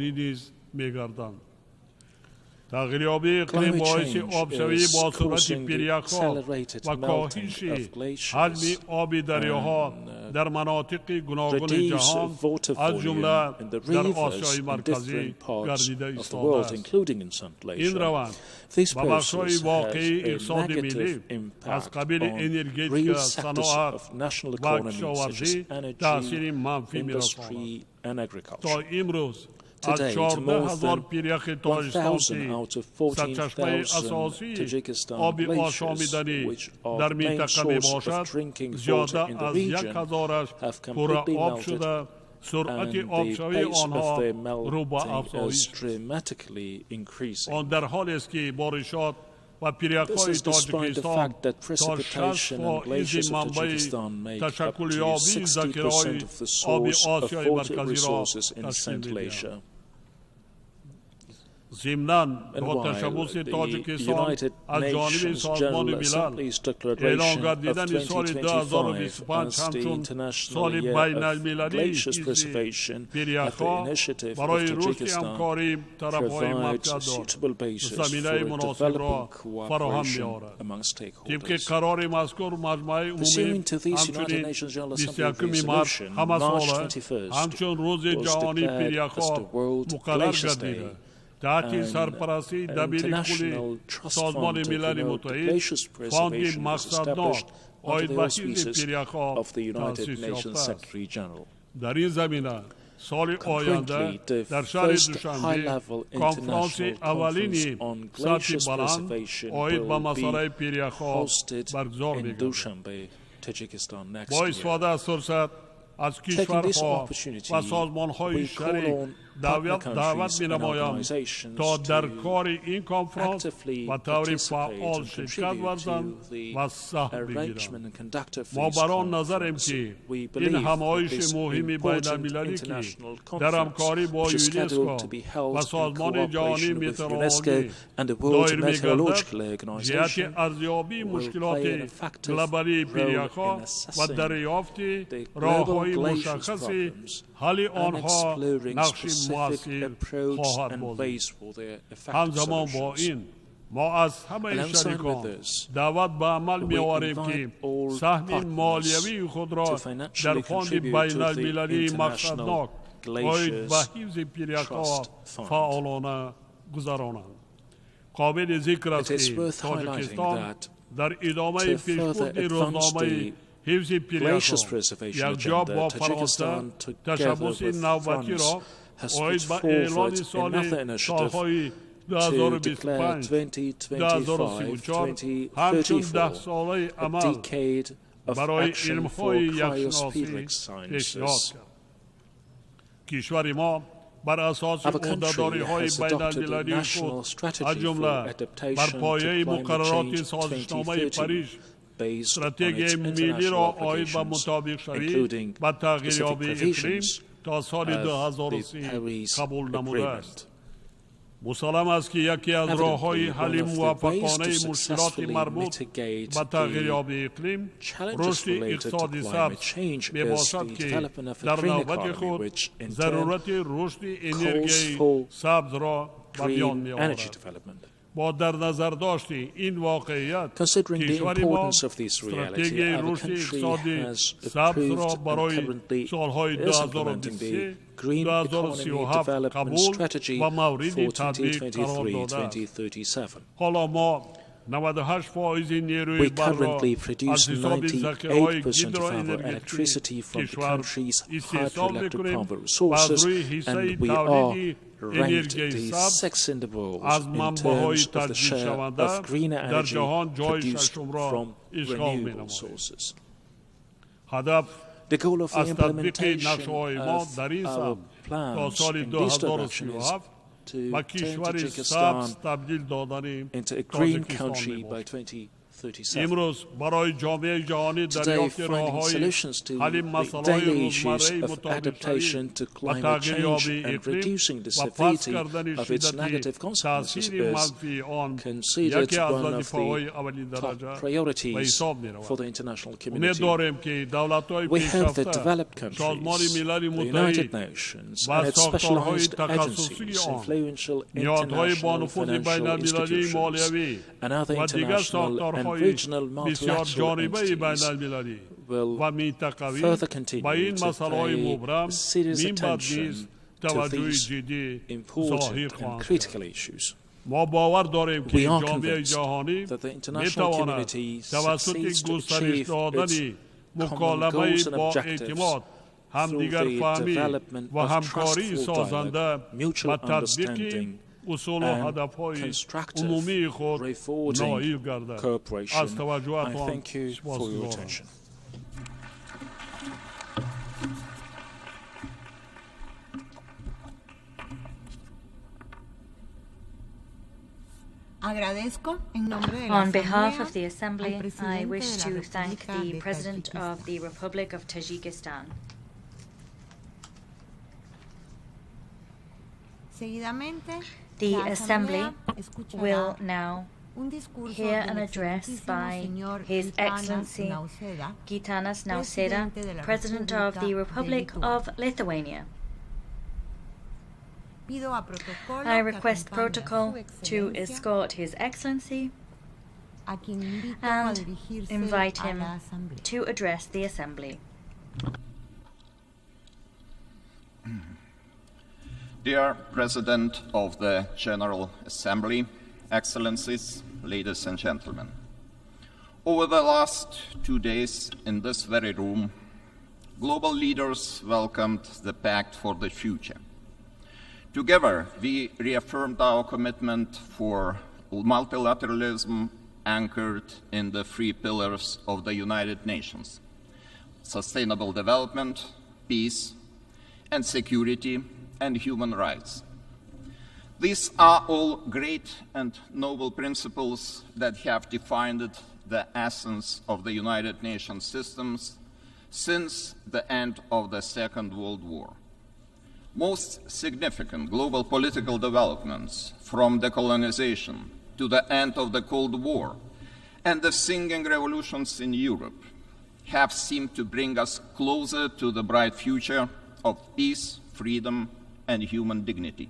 تغییرآبی اقلیم باعث آبشوی با سرعت پیریاک‌ها و کاهش حجم آب دریاها در مناطق گوناگون جهان از جمله در آسیای مرکزی گردیده ایستاده است. این روند با بخش‌های واقعی اقتصاد ملی از قبیل انرژیتیک، صنعت و کشاورزی تأثیر منفی می‌رساند. تا امروز از 14,000 پیریاک تاجیکستان که سرچشمه اساسی آب آشامیدنی در منطقه می باشد، زیاده از 1,000 پر آب شده، سرعت آبشوی آنها رو به افزایش آن در حالی است که بارشات و پیریاک‌های تاجیکستان تا 6% منبع تشکل یابی ذخیره‌های آب آسیای مرکزی را تشکیل می‌دهند. ضمناً با تشبث تاجیکستان از جانب سازمان ملل اعلام گردیدن سال 2025 همچون سال بین المللی پیریاک‌ها برای رشد همکاری طرف‌های مرکزدار زمینه مناسب را فراهم می‌آورد. طبق قرار مذکور مجمع عمومی همچنین 21 مارس همه ساله همچون روز جهانی پیریاک‌ها مقرر گردیده. تحت سرپرستی دبیرکل سازمان ملل متحد فاند مقصدناک آید به حفظ پیریاک‌ها تأسیس یافته است. در این زمینه سال آینده در شهر دوشنبه کنفرانس اولین سطح بلند آید به مسئله پیریاک‌ها برگزار می‌گردد. با استفاده از فرصت از کشورها و سازمان‌های شریک دعوت می‌نمایم تا در کار این کنفرانس و طور فعال شرکت ورزند و سهم بگیرند. ما بر آن نظریم که این همایش مهم بین المللی که در همکاری با یونسکو و سازمان جهانی مترولوژی دایر می‌گردد، جهت ارزیابی مشکلات گلوبالی پیریاک‌ها و دریافت راه‌های مشخص حل آنها نقش مؤثر خواهد بود. همزمان با این ما از همه شریکان دعوت به عمل می‌آوریم که سهم مالیوی خود را در فاند بین المللی مقصدناک آید به حفظ پیریاک‌ها فعالانه گذرانند. قابل ذکر است که تاجیکستان در ادامه پیشبرد روزنامه حفظ پیریاک‌ها یک جا با فرانسه تشبث نوبتی را آید به اعلان سالهای 2025 2034 همچون 10 ساله عمل برای علم‌های یکشناسی پیشنهاد کرد. کشور ما بر اساس عهده‌داری‌های بین‌المللی خود از جمله بر پایه مقررات سازشنامه پاریس استراتژی ملی را آید به مطابق شوی و تغییریابی اقلیم تا سال 2030 قبول نموده است. مسلم است که یکی از راه‌های حل موفقانه مشکلات مربوط به تغییریابی اقلیم رشد اقتصادی سبز میباشد که در نوبت خود ضرورت رشد انرژی سبز را به بیان می‌آورد. با در نظر داشت این واقعیت کشور ما استراتژی رشد اقتصادی سبز را برای سالهای 2023 2037 قبول و مورد تطبیق قرار داده است. حالا ما 98% نیروی برق را از حساب ذخیره‌های هیدروانرژی کشور استحصال می‌کنیم و از روی حصه تولید انرژی سبز از منبع‌های تجدید شونده در جهان جای ششم را اشغال می‌نماییم. هدف از تطبیق نقشه‌های ما در این سمت تا سال 2037 و کشور سبز تبدیل دادن تاجیکستان می‌باشد. 37. Today, finding solutions to the daily issues of adaptation to climate change and reducing the severity of its negative consequences is considered one of the top priorities for the international community. We have the developed countries, the United Nations, and its specialized agencies, influential international financial institutions, and other international and regional multilateral entities will further continue to pay serious attention to these important and critical issues. We are convinced that the international community succeeds to achieve its common goals and objectives through the development of trustful dialogue, mutual understanding, and constructive, rewarding cooperation. I thank you for your attention. On behalf of the Assembly, I wish to thank the President of the Republic of Tajikistan. The Assembly will now hear an address by His Excellency Gitanas Nausėda, President of the Republic of Lithuania. I request protocol to escort His Excellency and invite him to address the Assembly. Dear President of the General Assembly, Excellencies, ladies and gentlemen, over the last 2 days in this very room, global leaders welcomed the Pact for the Future. Together, we reaffirmed our commitment for multilateralism anchored in the 3 pillars of the United Nations: sustainable development, peace, and security, and human rights. These are all great and noble principles that have defined the essence of the United Nations systems since the end of the Second World War. Most significant global political developments, from decolonization to the end of the Cold War and the singing revolutions in Europe, have seemed to bring us closer to the bright future of peace, freedom, and human dignity.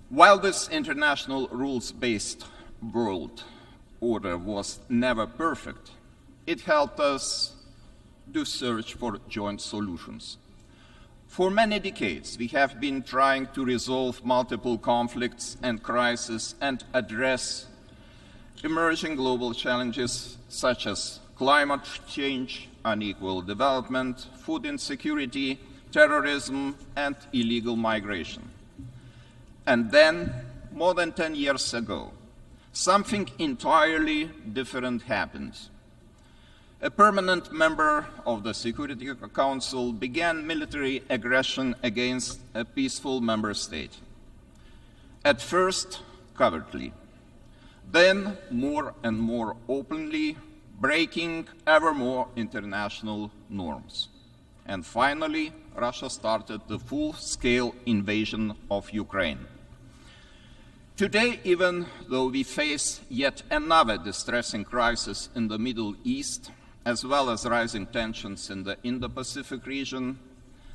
While this international rules-based world order was never perfect, it helped us to search for joint solutions. For many decades, we have been trying to resolve multiple conflicts and crises and address emerging global challenges such as climate change, unequal development, food insecurity, terrorism, and illegal migration. And then, more than 10 years ago, something entirely different happened. A permanent member of the Security Council began military aggression against a peaceful member state. At first, covertly, then more and more openly, breaking ever more international norms. And finally, Russia started the full-scale invasion of Ukraine. Today, even though we face yet another distressing crisis in the Middle East, as well as rising tensions in the Indo-Pacific region,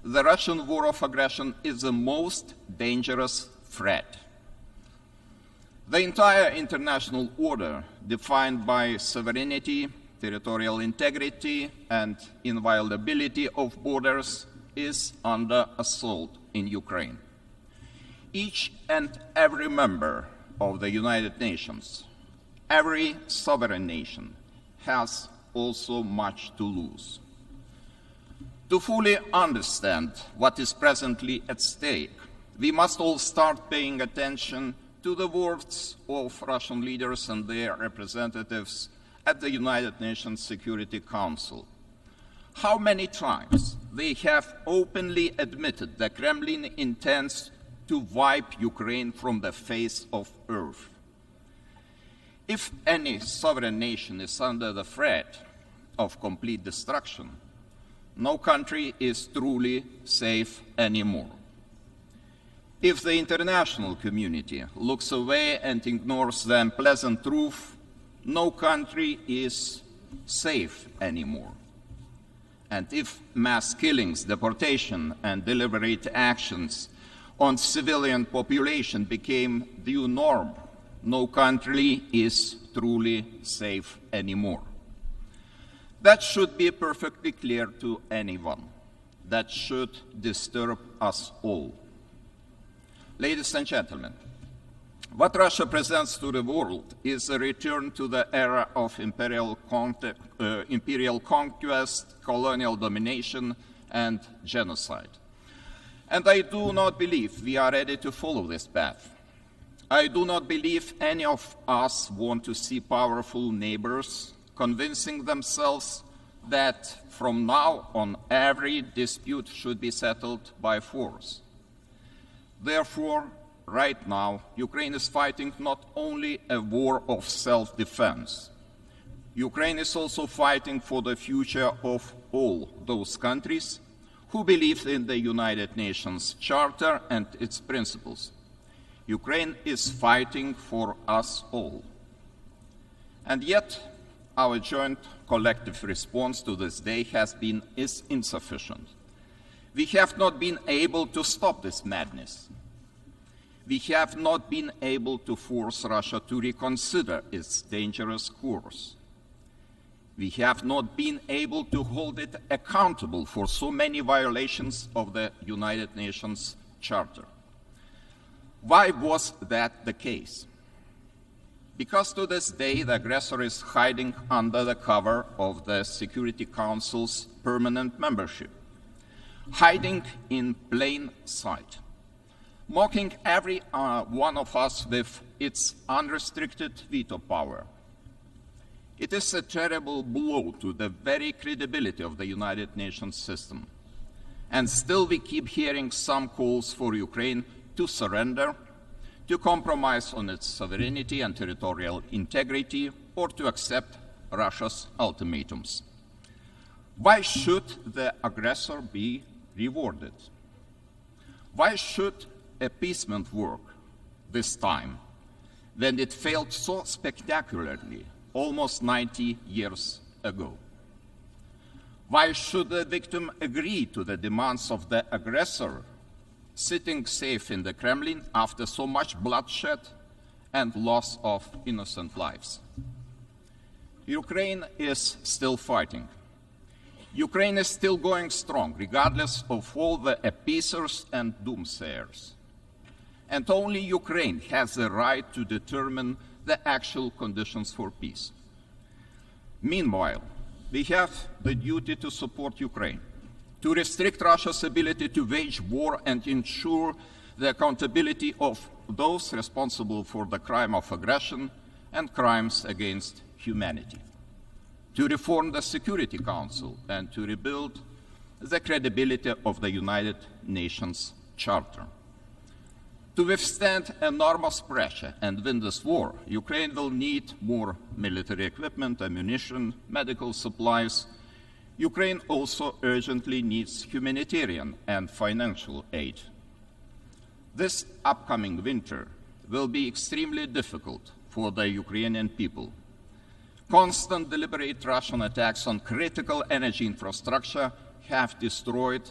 the Russian war of aggression is the most dangerous threat. The entire international order, defined by sovereignty, territorial integrity, and inviolability of borders, is under assault in Ukraine. Each and every member of the United Nations, every sovereign nation, has also much to lose. To fully understand what is presently at stake, we must all start paying attention to the words of Russian leaders and their representatives at the United Nations Security Council. How many times they have openly admitted the Kremlin intends to wipe Ukraine from the face of earth. If any sovereign nation is under the threat of complete destruction, no country is truly safe anymore. If the international community looks away and ignores the unpleasant truth, no country is safe anymore. And if mass killings, deportation, and deliberate actions on civilian population became the new norm, no country is truly safe anymore. That should be perfectly clear to anyone. That should disturb us all. Ladies and gentlemen, what Russia presents to the world is a return to the era of imperial conquest, colonial domination, and genocide. And I do not believe we are ready to follow this path. I do not believe any of us want to see powerful neighbors convincing themselves that from now on every dispute should be settled by force. Therefore, right now, Ukraine is fighting not only a war of self-defense. Ukraine is also fighting for the future of all those countries who believe in the United Nations Charter and its principles. Ukraine is fighting for us all. And yet, our joint collective response to this day is insufficient. We have not been able to stop this madness. We have not been able to force Russia to reconsider its dangerous course. We have not been able to hold it accountable for so many violations of the United Nations Charter. Why was that the case? Because to this day, the aggressor is hiding under the cover of the Security Council's permanent membership, hiding in plain sight, mocking every one of us with its unrestricted veto power. It is a terrible blow to the very credibility of the United Nations system. And still we keep hearing some calls for Ukraine to surrender, to compromise on its sovereignty and territorial integrity, or to accept Russia's ultimatums. Why should the aggressor be rewarded? Why should appeasement work this time when it failed so spectacularly almost 90 years ago? Why should the victim agree to the demands of the aggressor, sitting safe in the Kremlin after so much bloodshed and loss of innocent lives? Ukraine is still fighting. Ukraine is still going strong, regardless of all the appeasers and doomsayers. And only Ukraine has the right to determine the actual conditions for peace. Meanwhile, we have the duty to support Ukraine, to restrict Russia's ability to wage war and ensure the accountability of those responsible for the crime of aggression and crimes against humanity, to reform the Security Council and to rebuild the credibility of the United Nations Charter. To withstand enormous pressure and win this war, Ukraine will need more military equipment, ammunition, medical supplies. Ukraine also urgently needs humanitarian and financial aid. This upcoming winter will be extremely difficult for the Ukrainian people. Constant deliberate Russian attacks on critical energy infrastructure have destroyed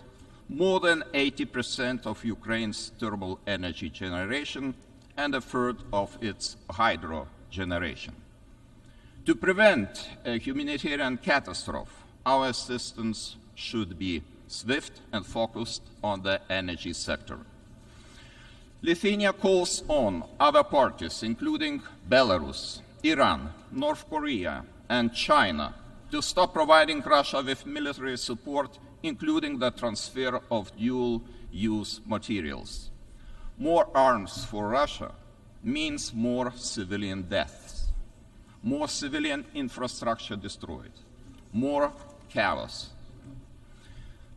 more than 80% of Ukraine's thermal energy generation and a third of its hydro generation. To prevent a humanitarian catastrophe, our assistance should be swift and focused on the energy sector. Lithuania calls on other parties, including Belarus, Iran, North Korea, and China, to stop providing Russia with military support, including the transfer of dual-use materials. More arms for Russia means more civilian deaths, more civilian infrastructure destroyed, more chaos.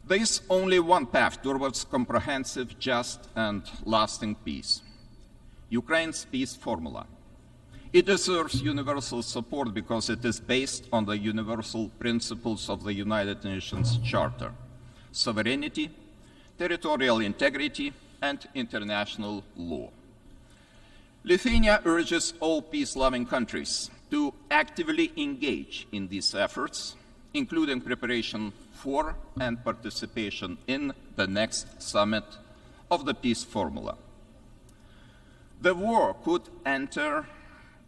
There is only one path towards comprehensive, just, and lasting peace: Ukraine's peace formula. It deserves universal support because it is based on the universal principles of the United Nations Charter: sovereignty, territorial integrity, and international law. Lithuania urges all peace-loving countries to actively engage in these efforts, including preparation for and participation in the next summit of the peace formula. The war could enter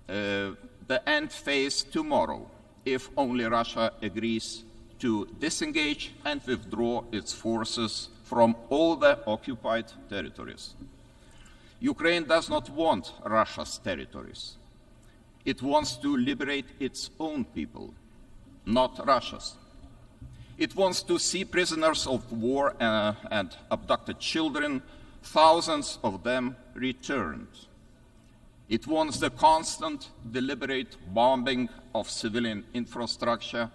the end phase tomorrow if only Russia agrees to disengage and withdraw its forces from all the occupied territories. Ukraine does not want Russia's territories. It wants to liberate its own people, not Russia's. It wants to see prisoners of war and abducted children, thousands of them, returned. It wants the constant, deliberate bombing of civilian infrastructure,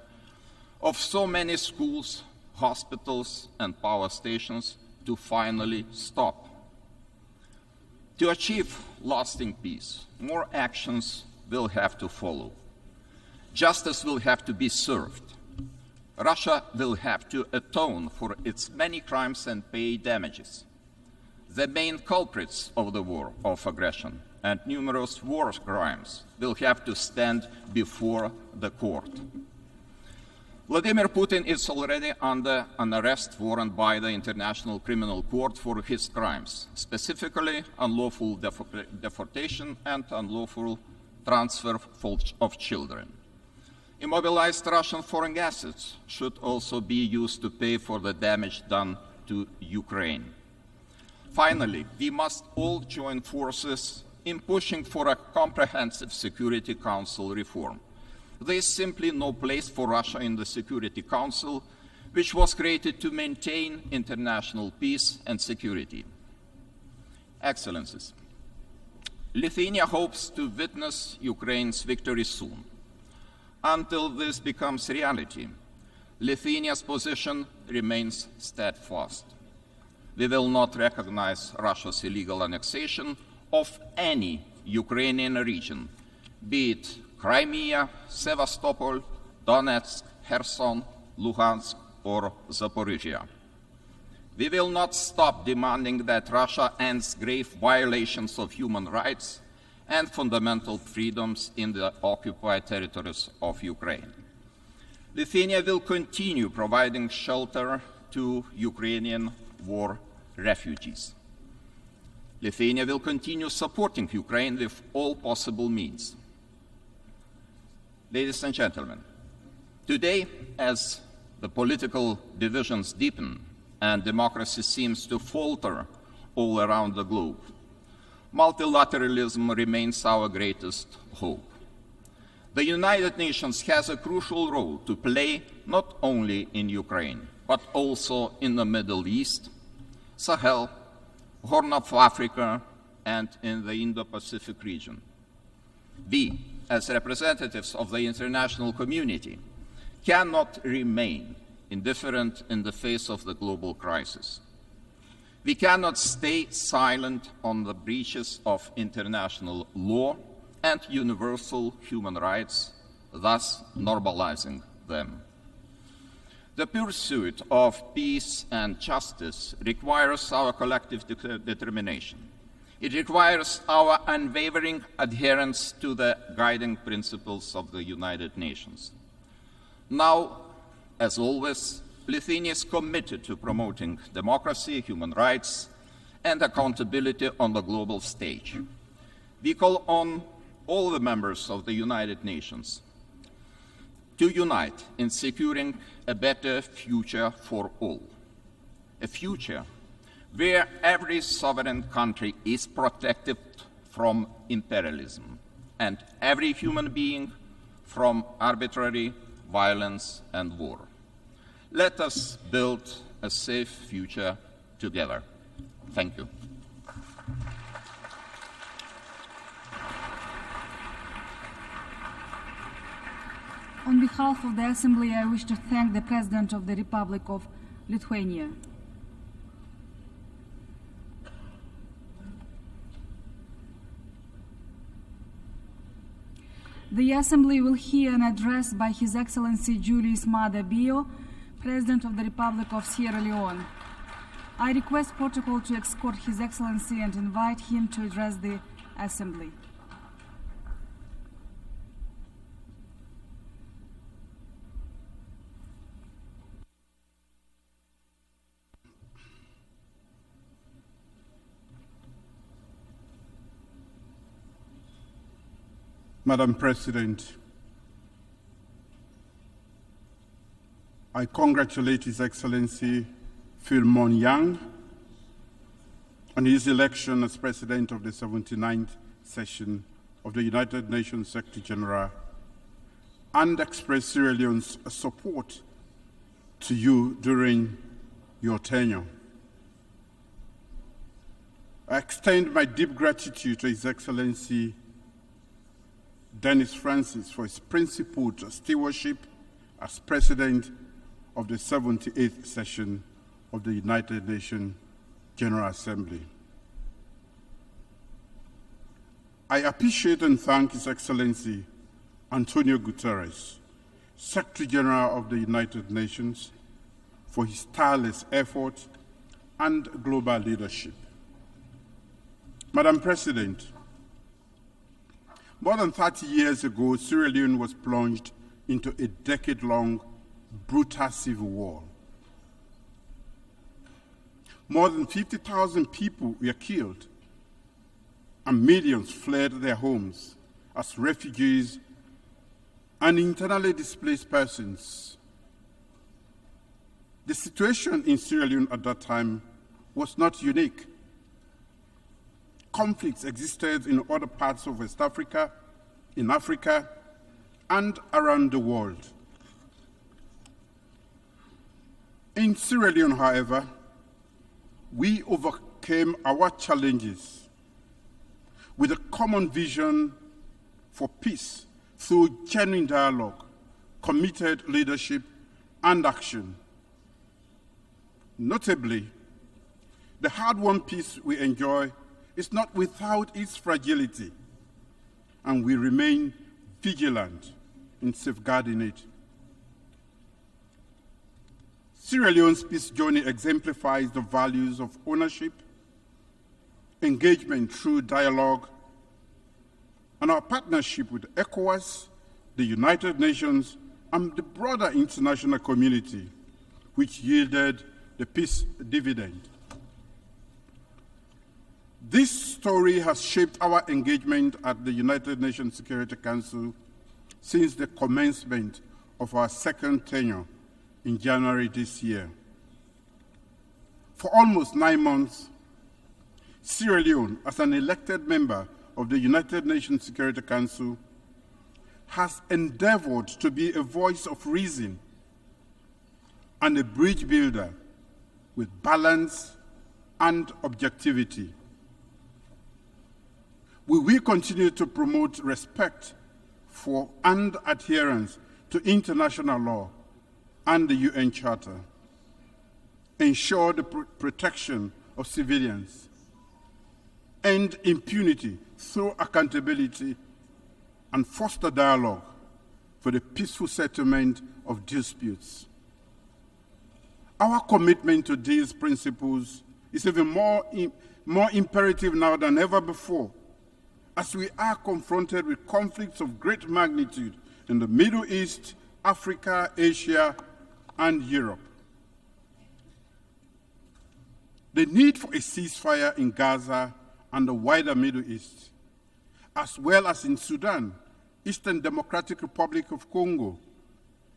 of so many schools, hospitals, and power stations to finally stop. To achieve lasting peace, more actions will have to follow. Justice will have to be served. Russia will have to atone for its many crimes and pay damages. The main culprits of the war of aggression and numerous war crimes will have to stand before the court. Vladimir Putin is already under an arrest warrant by the International Criminal Court for his crimes, specifically unlawful deportation and unlawful transfer of children. Immobilized Russian foreign assets should also be used to pay for the damage done to Ukraine. Finally, we must all join forces in pushing for a comprehensive Security Council reform. There is simply no place for Russia in the Security Council, which was created to maintain international peace and security. Excellencies, Lithuania hopes to witness Ukraine's victory soon. Until this becomes reality, Lithuania's position remains steadfast. We will not recognize Russia's illegal annexation of any Ukrainian region, be it Crimea, Sevastopol, Donetsk, Kherson, Luhansk, or Zaporizhia. We will not stop demanding that Russia ends grave violations of human rights and fundamental freedoms in the occupied territories of Ukraine. Lithuania will continue providing shelter to Ukrainian war refugees. Lithuania will continue supporting Ukraine with all possible means. Ladies and gentlemen, today, as the political divisions deepen and democracy seems to falter all around the globe, multilateralism remains our greatest hope. The United Nations has a crucial role to play not only in Ukraine, but also in the Middle East, Sahel, Horn of Africa, and in the Indo-Pacific region. We, as representatives of the international community, cannot remain indifferent in the face of the global crisis. We cannot stay silent on the breaches of international law and universal human rights, thus normalizing them. The pursuit of peace and justice requires our collective determination. It requires our unwavering adherence to the guiding principles of the United Nations. Now, as always, Lithuania is committed to promoting democracy, human rights, and accountability on the global stage. We call on all the members of the United Nations to unite in securing a better future for all, a future where every sovereign country is protected from imperialism and every human being from arbitrary violence and war. Let us build a safe future together. Thank you. On behalf of the Assembly, I wish to thank the President of the Republic of Lithuania. The Assembly will hear an address by His Excellency Julius Maada Bio, President of the Republic of Sierra Leone. I request protocol to escort His Excellency and invite him to address the Assembly. Madam President, I congratulate His Excellency Philemon Yang on his election as President of the 79th session of the United Nations Secretary General and express Sierra Leone's support to you during your tenure. I extend my deep gratitude to His Excellency Dennis Francis for his principled stewardship as President of the 78th session of the United Nations General Assembly. I appreciate and thank His Excellency Antonio Guterres, Secretary General of the United Nations, for his tireless effort and global leadership. Madam President, more than 30 years ago, Sierra Leone was plunged into a decade-long brutal civil war. More than 50,000 people were killed, and millions fled their homes as refugees and internally displaced persons. The situation in Sierra Leone at that time was not unique. Conflicts existed in other parts of West Africa, in Africa, and around the world. In Sierra Leone, however, we overcame our challenges with a common vision for peace through genuine dialogue, committed leadership, and action. Notably, the hard-won peace we enjoy is not without its fragility, and we remain vigilant in safeguarding it. Sierra Leone's peace journey exemplifies the values of ownership, engagement through dialogue, and our partnership with ECOWAS, the United Nations, and the broader international community, which yielded the peace dividend. This story has shaped our engagement at the United Nations Security Council since the commencement of our second tenure in January this year. For almost 9 months, Sierra Leone, as an elected member of the United Nations Security Council, has endeavored to be a voice of reason and a bridge builder with balance and objectivity. We will continue to promote respect for and adherence to international law and the UN Charter, ensure the protection of civilians, end impunity through accountability, and foster dialogue for the peaceful settlement of disputes. Our commitment to these principles is even more imperative now than ever before, as we are confronted with conflicts of great magnitude in the Middle East, Africa, Asia, and Europe. The need for a ceasefire in Gaza and the wider Middle East, as well as in Sudan, Eastern Democratic Republic of Congo,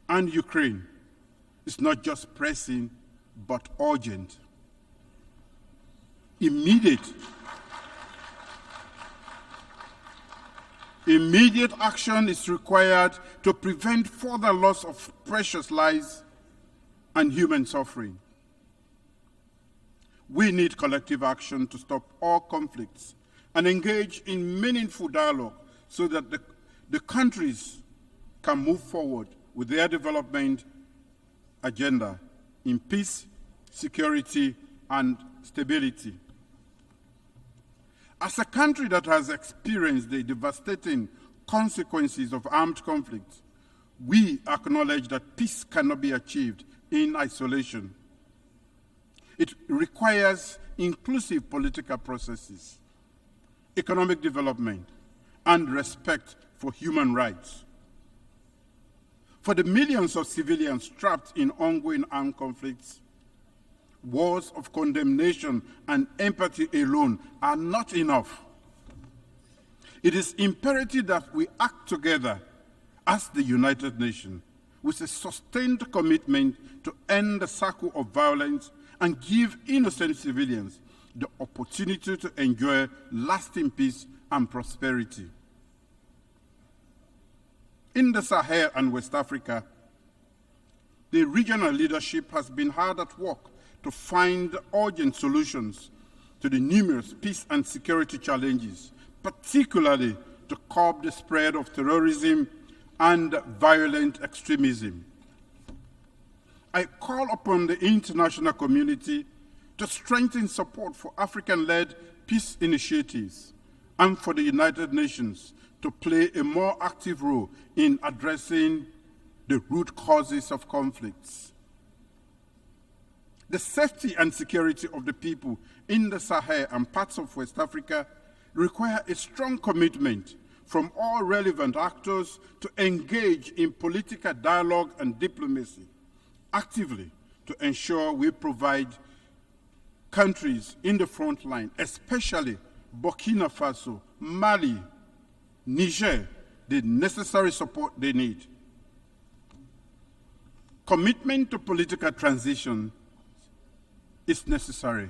and Ukraine, is not just pressing, but urgent. Immediate action is required to prevent further loss of precious lives and human suffering. We need collective action to stop all conflicts and engage in meaningful dialogue so that the countries can move forward with their development agenda in peace, security, and stability. As a country that has experienced the devastating consequences of armed conflict, we acknowledge that peace cannot be achieved in isolation. It requires inclusive political processes, economic development, and respect for human rights. For the millions of civilians trapped in ongoing armed conflicts, words of condemnation and empathy alone are not enough. It is imperative that we act together as the United Nations with a sustained commitment to end the cycle of violence and give innocent civilians the opportunity to enjoy lasting peace and prosperity. In the Sahel and West Africa, the regional leadership has been hard at work to find urgent solutions to the numerous peace and security challenges, particularly to curb the spread of terrorism and violent extremism. I call upon the international community to strengthen support for African-led peace initiatives and for the United Nations to play a more active role in addressing the root causes of conflicts. The safety and security of the people in the Sahel and parts of West Africa require a strong commitment from all relevant actors to engage in political dialogue and diplomacy actively to ensure we provide countries in the front line, especially Burkina Faso, Mali, Niger, the necessary support they need. Commitment to political transition is necessary,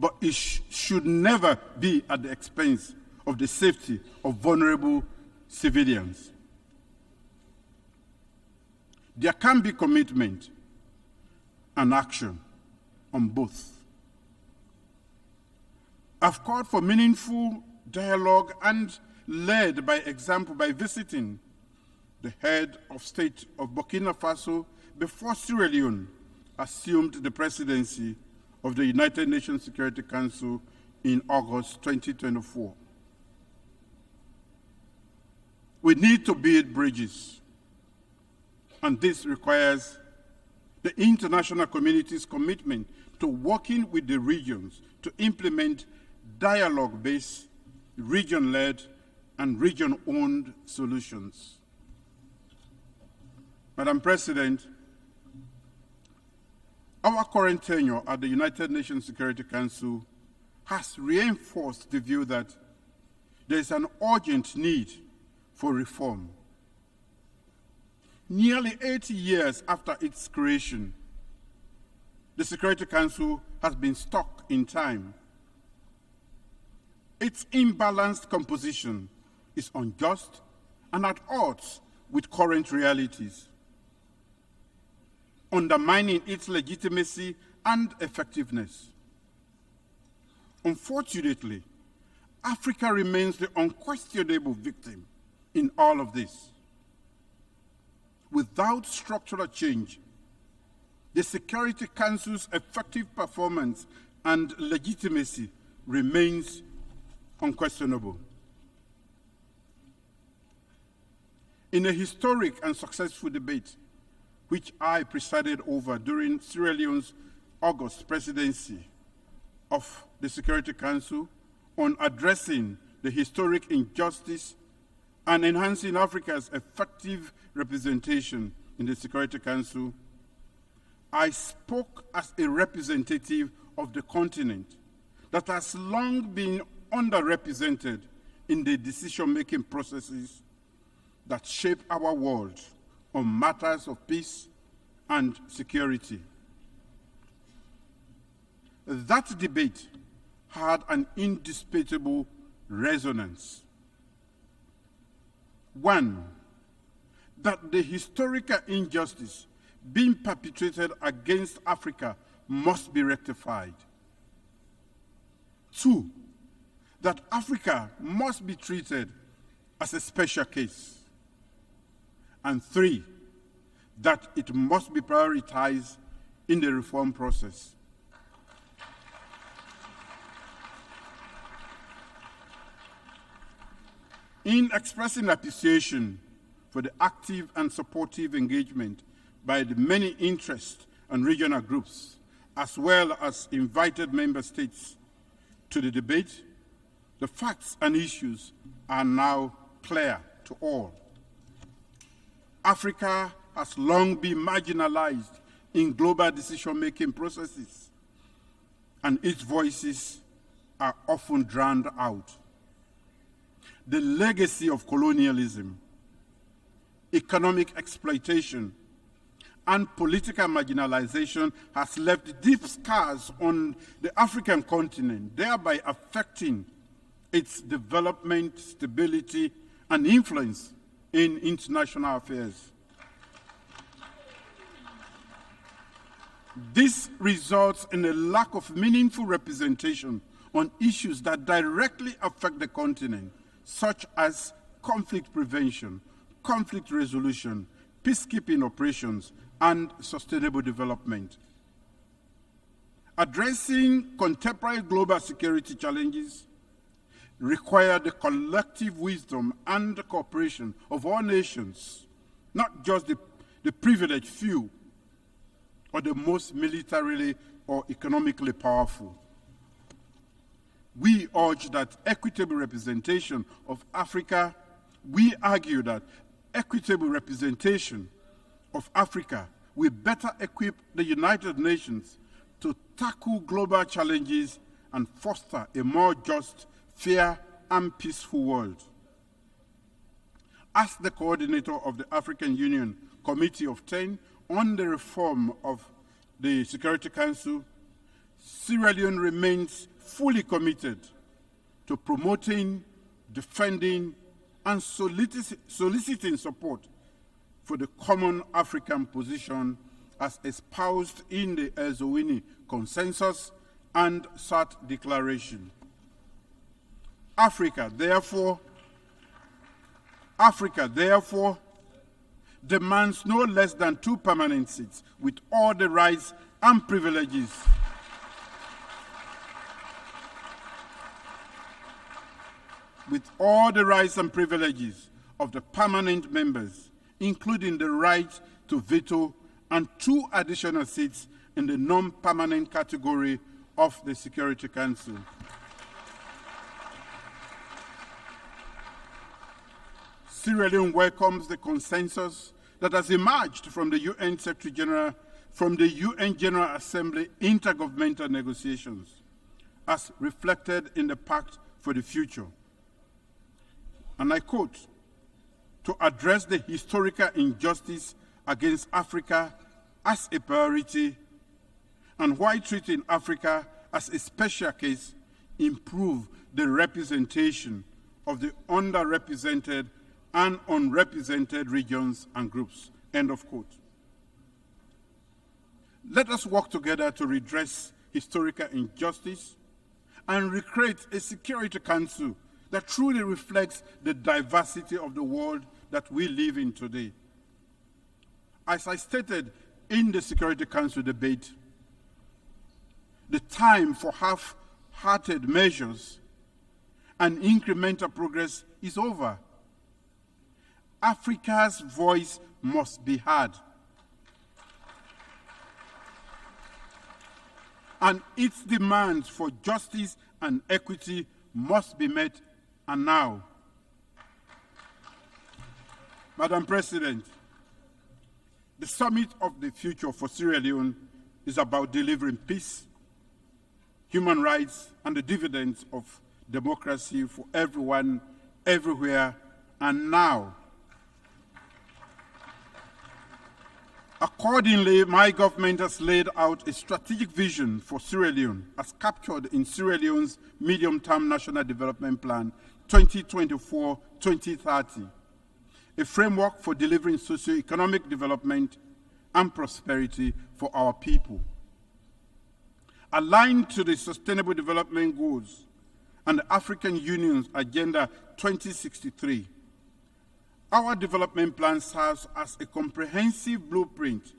but it should never be at the expense of the safety of vulnerable civilians. There can be commitment and action on both. I've called for meaningful dialogue and led by example by visiting the head of state of Burkina Faso before Sierra Leone assumed the presidency of the United Nations Security Council in August 2024. We need to build bridges, and this requires the international community's commitment to working with the regions to implement dialogue-based, region-led, and region-owned solutions. Madam President, our current tenure at the United Nations Security Council has reinforced the view that there is an urgent need for reform. Nearly 80 years after its creation, the Security Council has been stuck in time. Its imbalanced composition is unjust and at odds with current realities, undermining its legitimacy and effectiveness. Unfortunately, Africa remains the unquestionable victim in all of this. Without structural change, the Security Council's effective performance and legitimacy remains unquestionable. In a historic and successful debate, which I presided over during Sierra Leone's August presidency of the Security Council on addressing the historic injustice and enhancing Africa's effective representation in the Security Council, I spoke as a representative of the continent that has long been underrepresented in the decision-making processes that shape our world on matters of peace and security. That debate had an indisputable resonance. One, that the historical injustice being perpetrated against Africa must be rectified. Two, that Africa must be treated as a special case. And three, that it must be prioritized in the reform process. In expressing appreciation for the active and supportive engagement by the many interest and regional groups, as well as invited member states to the debate, the facts and issues are now clear to all. Africa has long been marginalized in global decision-making processes, and its voices are often drowned out. The legacy of colonialism, economic exploitation, and political marginalization has left deep scars on the African continent, thereby affecting its development, stability, and influence in international affairs. This results in a lack of meaningful representation on issues that directly affect the continent, such as conflict prevention, conflict resolution, peacekeeping operations, and sustainable development. Addressing contemporary global security challenges require the collective wisdom and cooperation of all nations, not just the privileged few or the most militarily or economically powerful. We urge that equitable representation of Africa, we argue that equitable representation of Africa will better equip the United Nations to tackle global challenges and foster a more just, fair, and peaceful world. As the coordinator of the African Union Committee of 10 on the reform of the Security Council, Sierra Leone remains fully committed to promoting, defending, and soliciting support for the common African position as espoused in the Ezowini Consensus and SAT Declaration. Africa, therefore, demands no less than 2 permanent seats with all the rights and privileges of the permanent members, including the right to veto, and 2 additional seats in the non-permanent category of the Security Council. Sierra Leone welcomes the consensus that has emerged from the UN Secretary-General, from the UN General Assembly intergovernmental negotiations, as reflected in the Pact for the Future. And I quote, "To address the historical injustice against Africa as a priority, and while treating Africa as a special case, improve the representation of the underrepresented and unrepresented regions and groups," end of quote. Let us work together to redress historical injustice and recreate a Security Council that truly reflects the diversity of the world that we live in today. As I stated in the Security Council debate, the time for half-hearted measures and incremental progress is over. Africa's voice must be heard, and its demands for justice and equity must be met, and now. Madam President, the Summit of the Future for Sierra Leone is about delivering peace, human rights, and the dividends of democracy for everyone, everywhere, and now. Accordingly, my government has laid out a strategic vision for Sierra Leone, as captured in Sierra Leone's Medium-Term National Development Plan 2024-2030, a framework for delivering socio-economic development and prosperity for our people. Aligned to the Sustainable Development Goals and the African Union's Agenda 2063, our development plan serves as a comprehensive blueprint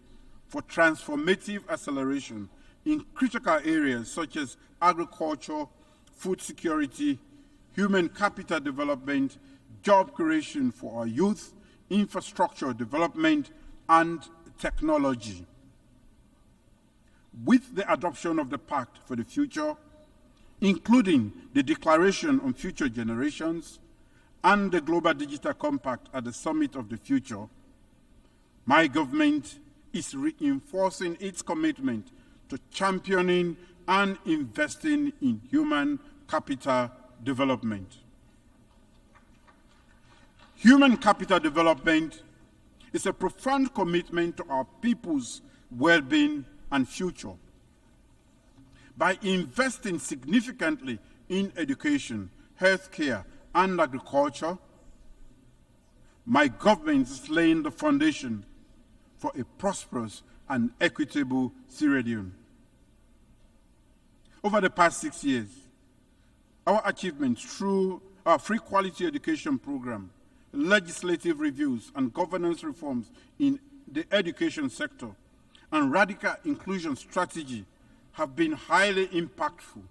for transformative acceleration in critical areas such as agriculture, food security, human capital development, job creation for our youth, infrastructure development, and technology. With the adoption of the Pact for the Future, including the Declaration on Future Generations and the Global Digital Compact at the Summit of the Future, my government is reinforcing its commitment to championing and investing in human capital development. Human capital development is a profound commitment to our people's well-being and future. By investing significantly in education, healthcare, and agriculture, my government is laying the foundation for a prosperous and equitable Sierra Leone. Over the past 6 years, our achievements through our free quality education program, legislative reviews and governance reforms in the education sector, and radical inclusion strategy have been highly impactful,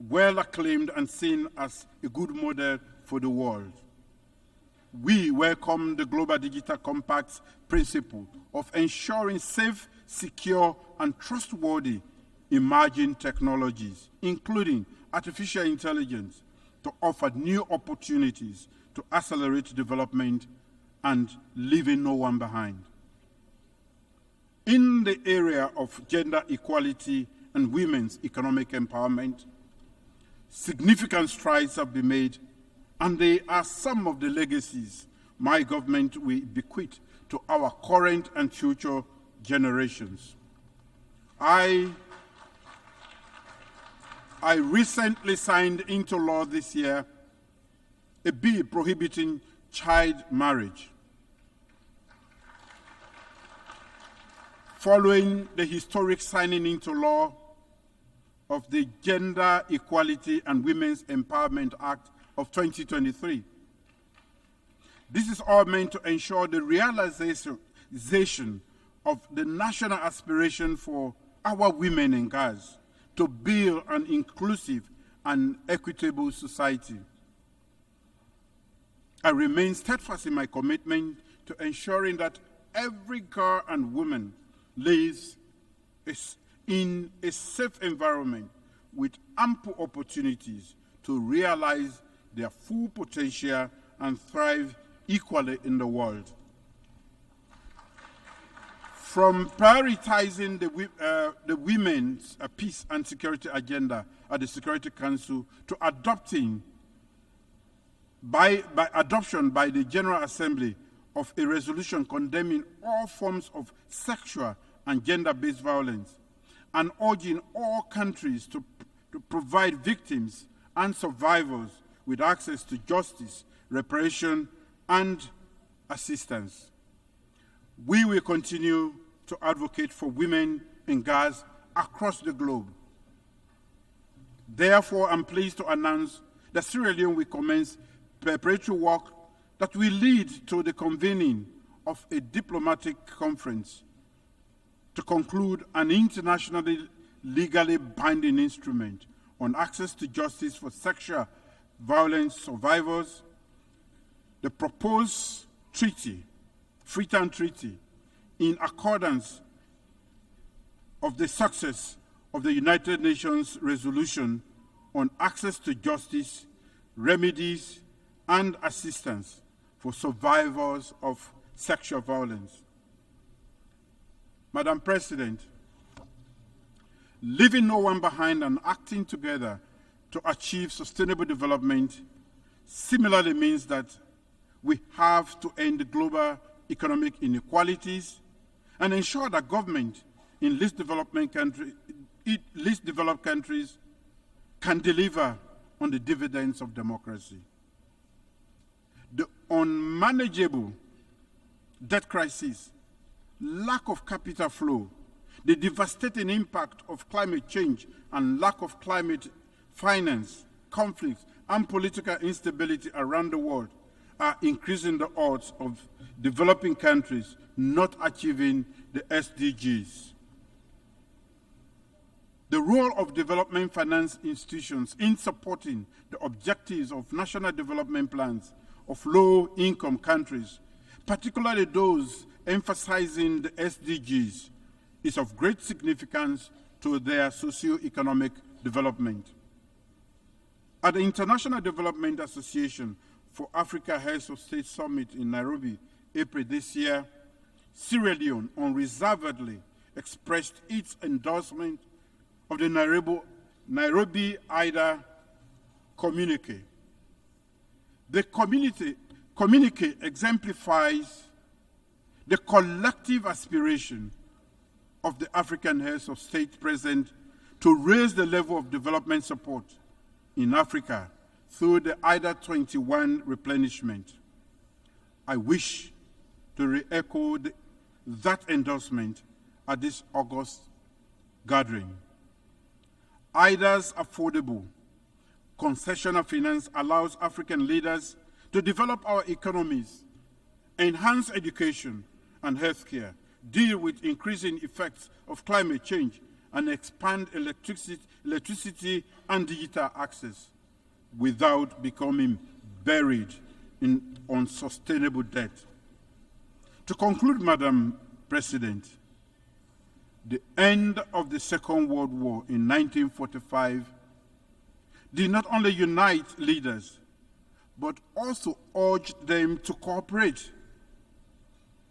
well acclaimed and seen as a good model for the world. We welcome the Global Digital Compact's principle of ensuring safe, secure, and trustworthy emerging technologies, including artificial intelligence, to offer new opportunities to accelerate development and leaving no one behind. In the area of gender equality and women's economic empowerment, significant strides have been made, and they are some of the legacies my government will bequeath to our current and future generations. I recently signed into law this year a bill prohibiting child marriage. Following the historic signing into law of the Gender Equality and Women's Empowerment Act of 2023. This is all meant to ensure the realization of the national aspiration for our women and girls to build an inclusive and equitable society. I remain steadfast in my commitment to ensuring that every girl and woman lives in a safe environment with ample opportunities to realize their full potential and thrive equally in the world. From prioritizing the women's peace and security agenda at the Security Council to adoption by the General Assembly of a resolution condemning all forms of sexual and gender-based violence, and urging all countries to provide victims and survivors with access to justice, reparation, and assistance. We will continue to advocate for women and girls across the globe. Therefore, I'm pleased to announce that Sierra Leone will commence preparatory work that will lead to the convening of a diplomatic conference to conclude an internationally legally binding instrument on access to justice for sexual violence survivors. The proposed treaty, Freetown Treaty, in accordance of the success of the United Nations resolution on access to justice, remedies, and assistance for survivors of sexual violence. Madam President, leaving no one behind and acting together to achieve sustainable development similarly means that we have to end global economic inequalities and ensure that government in least developed countries can deliver on the dividends of democracy. The unmanageable debt crisis, lack of capital flow, the devastating impact of climate change and lack of climate finance, conflicts, and political instability around the world are increasing the odds of developing countries not achieving the SDGs. The role of development finance institutions in supporting the objectives of national development plans of low-income countries, particularly those emphasizing the SDGs, is of great significance to their socio-economic development. At the International Development Association for Africa Heads of State Summit in Nairobi, April this year, Sierra Leone unreservedly expressed its endorsement of the Nairobi IDA communique. The communique exemplifies the collective aspiration of the African heads of state present to raise the level of development support in Africa through the IDA 21 replenishment. I wish to re-echo that endorsement at this August gathering. IDA's affordable concessional finance allows African leaders to develop our economies, enhance education and healthcare, deal with increasing effects of climate change, and expand electricity and digital access without becoming buried in unsustainable debt. To conclude, Madam President, the end of the Second World War in 1945 did not only unite leaders, but also urged them to cooperate.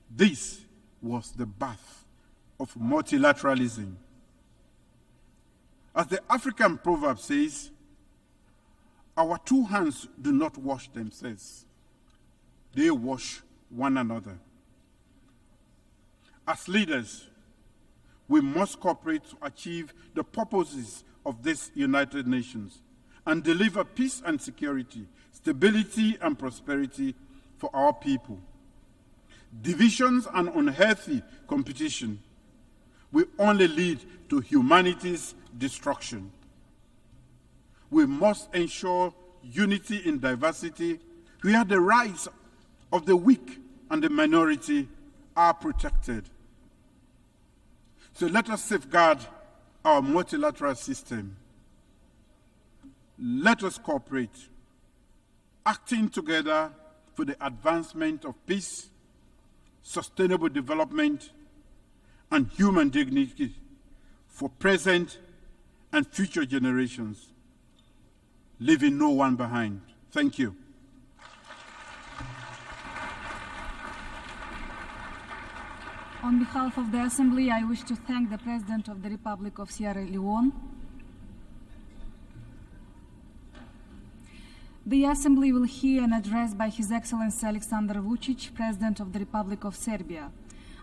This was the birth of multilateralism. As the African proverb says, our two hands do not wash themselves, they wash one another. As leaders, we must cooperate to achieve the purposes of this United Nations and deliver peace and security, stability and prosperity for our people. Divisions and unhealthy competition will only lead to humanity's destruction. We must ensure unity in diversity, where the rights of the weak and the minority are protected. So let us safeguard our multilateral system. Let us cooperate, acting together for the advancement of peace, sustainable development, and human dignity for present and future generations, leaving no one behind. Thank you. On behalf of the Assembly, I wish to thank the President of the Republic of Sierra Leone. The Assembly will hear an address by His Excellency Aleksandar Vučić, President of the Republic of Serbia.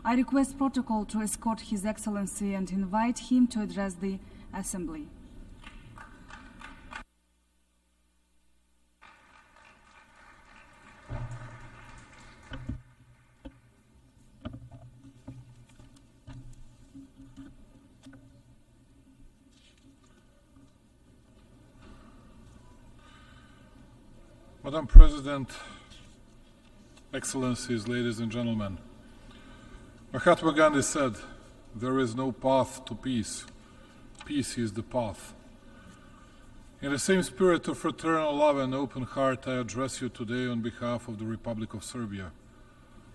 I request protocol to escort His Excellency and invite him to address the Assembly. Madam President, Excellencies, ladies and gentlemen, Mahatma Gandhi said, "There is no path to peace. Peace is the path." In the same spirit of fraternal love and open heart, I address you today on behalf of the Republic of Serbia,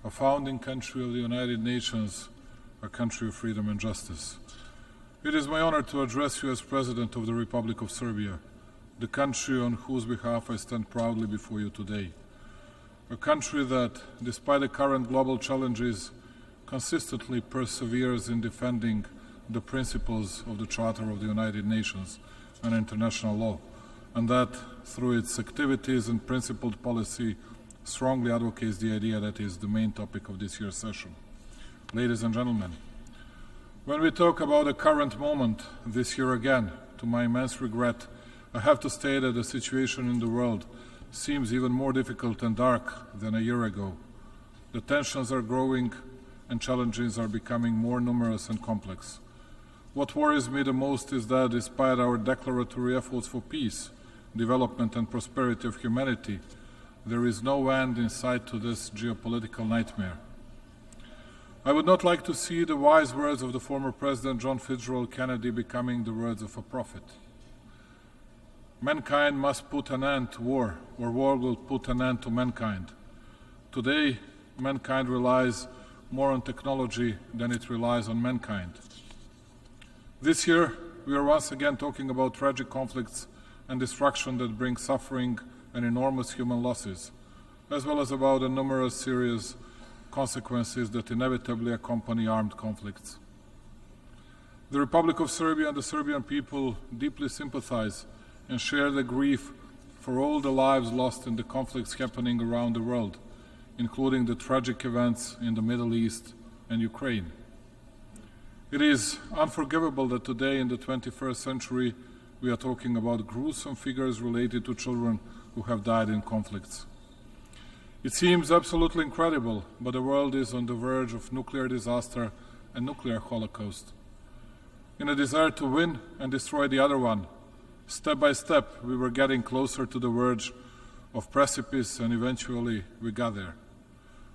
a founding country of the United Nations, a country of freedom and justice. It is my honor to address you as President of the Republic of Serbia, the country on whose behalf I stand proudly before you today. A country that, despite the current global challenges, consistently perseveres in defending the principles of the Charter of the United Nations and international law, and that, through its activities and principled policy, strongly advocates the idea that is the main topic of this year's session. Ladies and gentlemen, when we talk about the current moment this year again, to my immense regret, I have to state that the situation in the world seems even more difficult and dark than a year ago. The tensions are growing and challenges are becoming more numerous and complex. What worries me the most is that despite our declaratory efforts for peace, development and prosperity of humanity, there is no end in sight to this geopolitical nightmare. I would not like to see the wise words of the former President John Fitzgerald Kennedy becoming the words of a prophet. mankind must put an end to war, or war will put an end to mankind. Today, mankind relies more on technology than it relies on mankind. This year, we are once again talking about tragic conflicts and destruction that bring suffering and enormous human losses, as well as about the numerous serious consequences that inevitably accompany armed conflicts. The Republic of Serbia and the Serbian people deeply sympathize and share the grief for all the lives lost in the conflicts happening around the world, including the tragic events in the Middle East and Ukraine. It is unforgivable that today, in the 21st century, we are talking about gruesome figures related to children who have died in conflicts. It seems absolutely incredible, but the world is on the verge of nuclear disaster and nuclear holocaust. In a desire to win and destroy the other one, step by step, we were getting closer to the verge of precipice, and eventually we got there.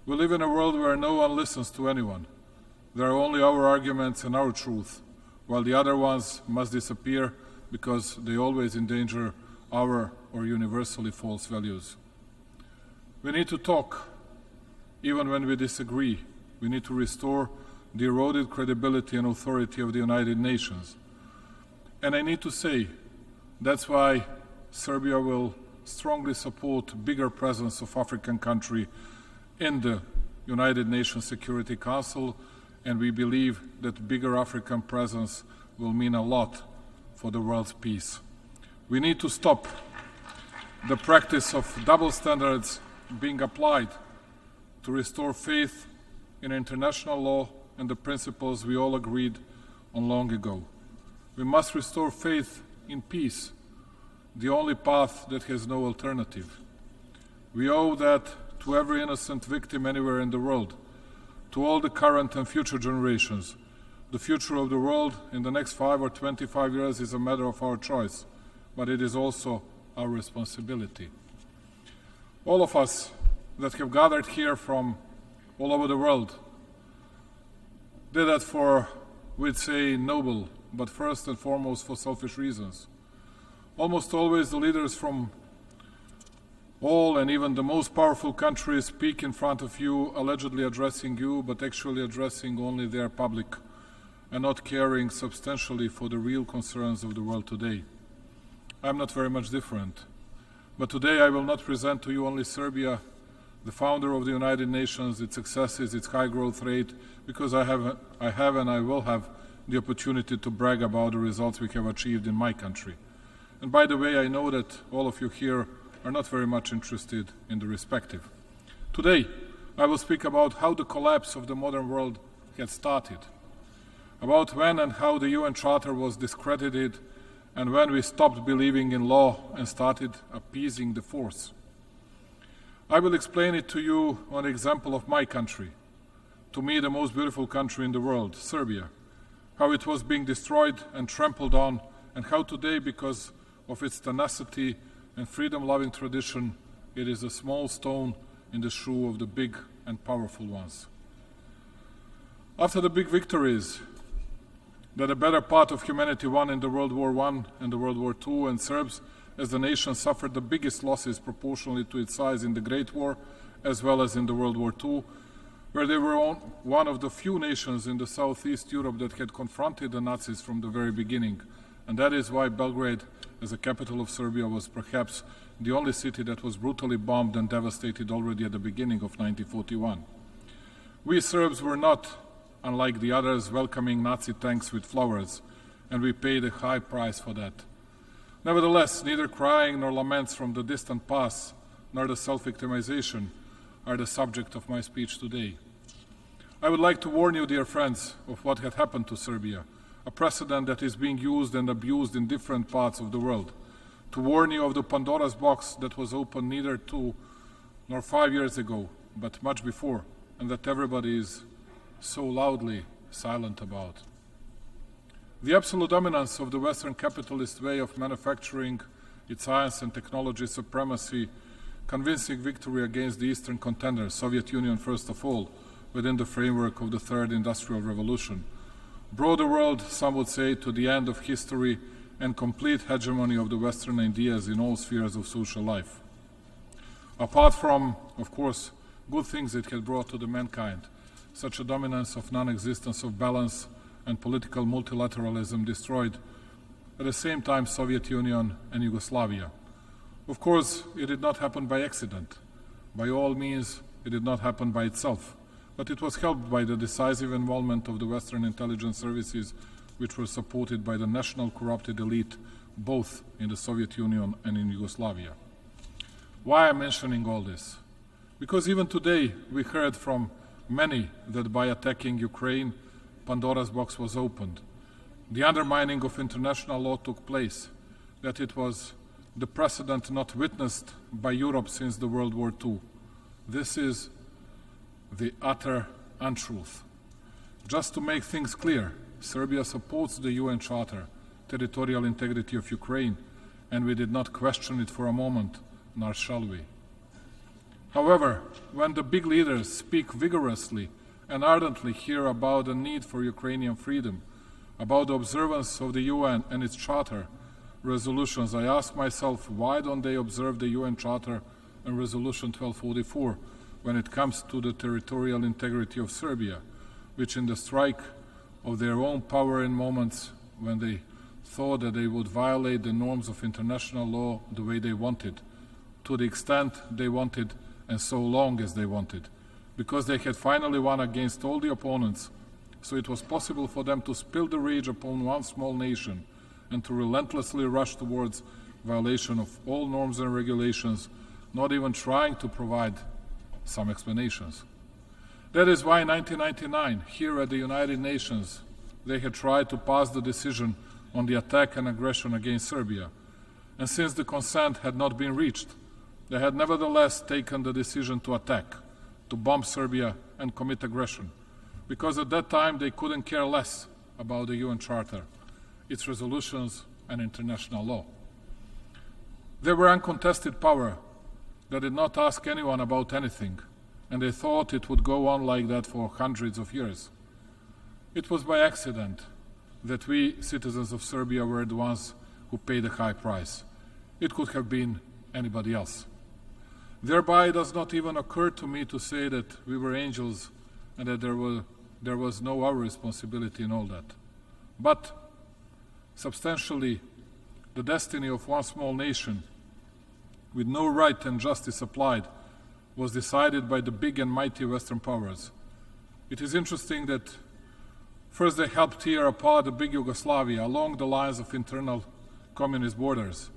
We live in a world where no one listens to anyone. There are only our arguments and our truth, while the other ones must disappear because they always endanger our or universally false values. We need to talk, even when we disagree. We need to restore the eroded credibility and authority of the United Nations. And I need to say, that's why Serbia will strongly support bigger presence of African country in the United Nations Security Council, and we believe that bigger African presence will mean a lot for the world's peace. We need to stop the practice of double standards being applied to restore faith in international law and the principles we all agreed on long ago. We must restore faith in peace, the only path that has no alternative. We owe that to every innocent victim anywhere in the world, to all the current and future generations. The future of the world in the next 5 or 25 years is a matter of our choice, but it is also our responsibility. All of us that have gathered here from all over the world did that for, we'd say, noble, but first and foremost for selfish reasons. Almost always the leaders from all and even the most powerful countries speak in front of you, allegedly addressing you, but actually addressing only their public and not caring substantially for the real concerns of the world today. I'm not very much different. But today I will not present to you only Serbia, the founder of the United Nations, its successes, its high growth rate, because I have and I will have the opportunity to brag about the results we have achieved in my country. And by the way, I know that all of you here are not very much interested in the respective. Today, I will speak about how the collapse of the modern world had started, about when and how the UN Charter was discredited, and when we stopped believing in law and started appeasing the force. I will explain it to you on the example of my country, to me the most beautiful country in the world, Serbia, how it was being destroyed and trampled on, and how today, because of its tenacity and freedom-loving tradition, it is a small stone in the shoe of the big and powerful ones. After the big victories that a better part of humanity won in the World War I and the World War II, and Serbs as the nation suffered the biggest losses proportionally to its size in the Great War as well as in the World War II, where they were one of the few nations in the Southeast Europe that had confronted the Nazis from the very beginning. And that is why Belgrade, as the capital of Serbia, was perhaps the only city that was brutally bombed and devastated already at the beginning of 1941. We Serbs were not, unlike the others, welcoming Nazi tanks with flowers, and we paid a high price for that. Nevertheless, neither crying nor laments from the distant past, nor the self-victimization are the subject of my speech today. I would like to warn you, dear friends, of what had happened to Serbia, a precedent that is being used and abused in different parts of the world, to warn you of the Pandora's box that was opened neither 2 nor 5 years ago, but much before, and that everybody is so loudly silent about. The absolute dominance of the Western capitalist way of manufacturing, its science and technology supremacy, convincing victory against the Eastern contenders, Soviet Union first of all, within the framework of the Third Industrial Revolution, brought the world, some would say, to the end of history and complete hegemony of the Western ideas in all spheres of social life. Apart from, of course, good things it had brought to the mankind, such a dominance of non-existence of balance and political multilateralism destroyed at the same time Soviet Union and Yugoslavia. Of course, it did not happen by accident. By all means, it did not happen by itself, but it was helped by the decisive involvement of the Western intelligence services, which were supported by the national corrupted elite, both in the Soviet Union and in Yugoslavia. Why am I mentioning all this? Because even today we heard from many that by attacking Ukraine, Pandora's box was opened. The undermining of international law took place, that it was the precedent not witnessed by Europe since the World War II. This is the utter untruth. Just to make things clear, Serbia supports the UN Charter, territorial integrity of Ukraine, and we did not question it for a moment, nor shall we. However, when the big leaders speak vigorously and ardently here about the need for Ukrainian freedom, about the observance of the UN and its Charter resolutions, I ask myself, why don't they observe the UN Charter and Resolution 1244 when it comes to the territorial integrity of Serbia, which in the strike of their own power in moments when they thought that they would violate the norms of international law the way they wanted, to the extent they wanted and so long as they wanted, because they had finally won against all the opponents, so it was possible for them to spill the rage upon one small nation and to relentlessly rush towards violation of all norms and regulations, not even trying to provide some explanations. That is why in 1999, here at the United Nations, they had tried to pass the decision on the attack and aggression against Serbia. And since the consent had not been reached, they had nevertheless taken the decision to attack, to bomb Serbia and commit aggression, because at that time they couldn't care less about the UN Charter, its resolutions and international law. They were uncontested power that did not ask anyone about anything, and they thought it would go on like that for hundreds of years. It was by accident that we, citizens of Serbia, were the ones who paid the high price. It could have been anybody else. Thereby it does not even occur to me to say that we were angels and that there was no our responsibility in all that. But substantially, the destiny of one small nation, with no right and justice applied, was decided by the big and mighty Western powers. It is interesting that first they helped tear apart the big Yugoslavia along the lines of internal communist borders.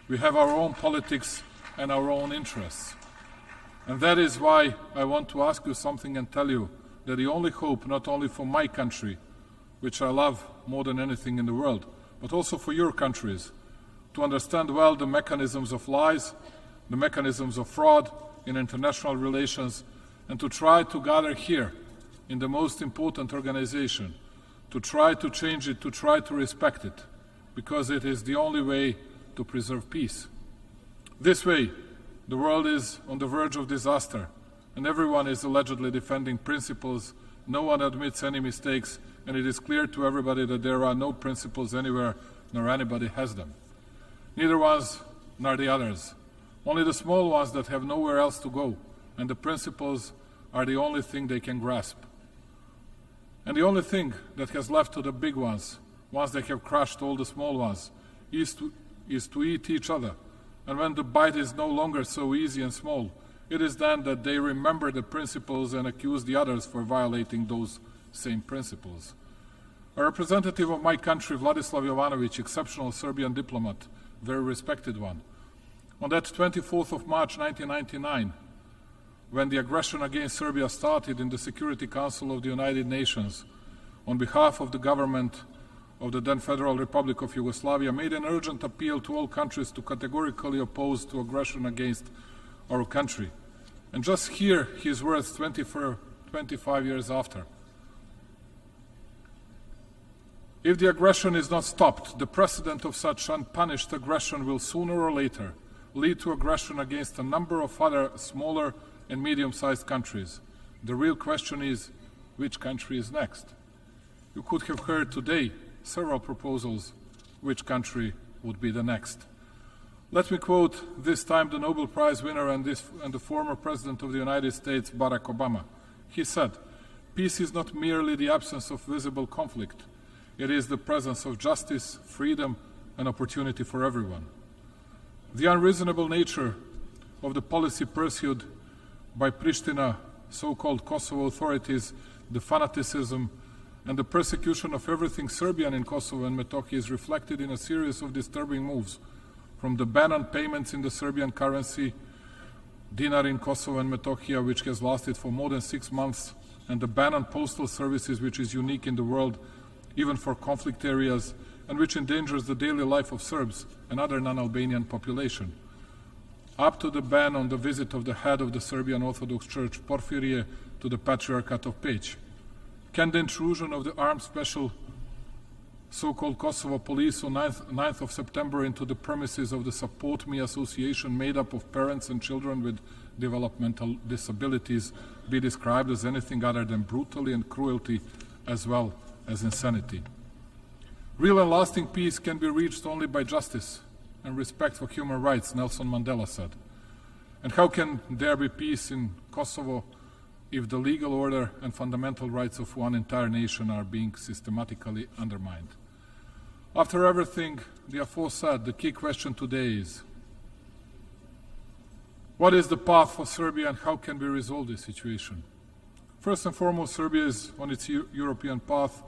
We have our own politics and our own interests. And that is why I want to ask you something and tell you that the only hope, not only for my country, which I love more than anything in the world, but also for your countries, to understand well the mechanisms of lies, the mechanisms of fraud in international relations, and to try to gather here in the most important organization, to try to change it, to try to respect it, because it is the only way to preserve peace. This way, the world is on the verge of disaster, and everyone is allegedly defending principles. No one admits any mistakes, and it is clear to everybody that there are no principles anywhere, nor anybody has them. Neither ones nor the others. Only the small ones that have nowhere else to go, and the principles are the only thing they can grasp. And the only thing that has left to the big ones, once they have crushed all the small ones, is to eat each other. And when the bite is no longer so easy and small, it is then that they remember the principles and accuse the others for violating those same principles. A representative of my country, Vladislav Jovanovic, exceptional Serbian diplomat, very respected one, on that 24th of March 1999, when the aggression against Serbia started in the Security Council of the United Nations, on behalf of the government of the then Federal Republic of Yugoslavia, made an urgent appeal to all countries to categorically oppose to aggression against our country. And just hear his words 25 years after. If the aggression is not stopped, the precedent of such unpunished aggression will sooner or later lead to aggression against a number of other smaller and medium-sized countries. The real question is, which country is next? You could have heard today several proposals which country would be the next. Let me quote this time the Nobel Prize winner and the former President of the United States, Barack Obama. He said, "Peace is not merely the absence of visible conflict. It is the presence of justice, freedom, and opportunity for everyone." The unreasonable nature of the policy pursued by Pristina, so-called Kosovo authorities, the fanaticism and the persecution of everything Serbian in Kosovo and Metohija is reflected in a series of disturbing moves, from the ban on payments in the Serbian currency, dinar in Kosovo and Metohija, which has lasted for more than 6 months, and the ban on postal services, which is unique in the world, even for conflict areas, and which endangers the daily life of Serbs and other non-Albanian population, up to the ban on the visit of the head of the Serbian Orthodox Church, Porfirije, to the Patriarchate of Peć. Can the intrusion of the armed special so-called Kosovo police on 9th of September into the premises of the Support Me Association, made up of parents and children with developmental disabilities, be described as anything other than brutality and cruelty, as well as insanity? Real and lasting peace can be reached only by justice and respect for human rights, Nelson Mandela said. And how can there be peace in Kosovo if the legal order and fundamental rights of one entire nation are being systematically undermined? After everything the aforesaid, the key question today is, what is the path for Serbia and how can we resolve this situation? First and foremost, Serbia is on its European path,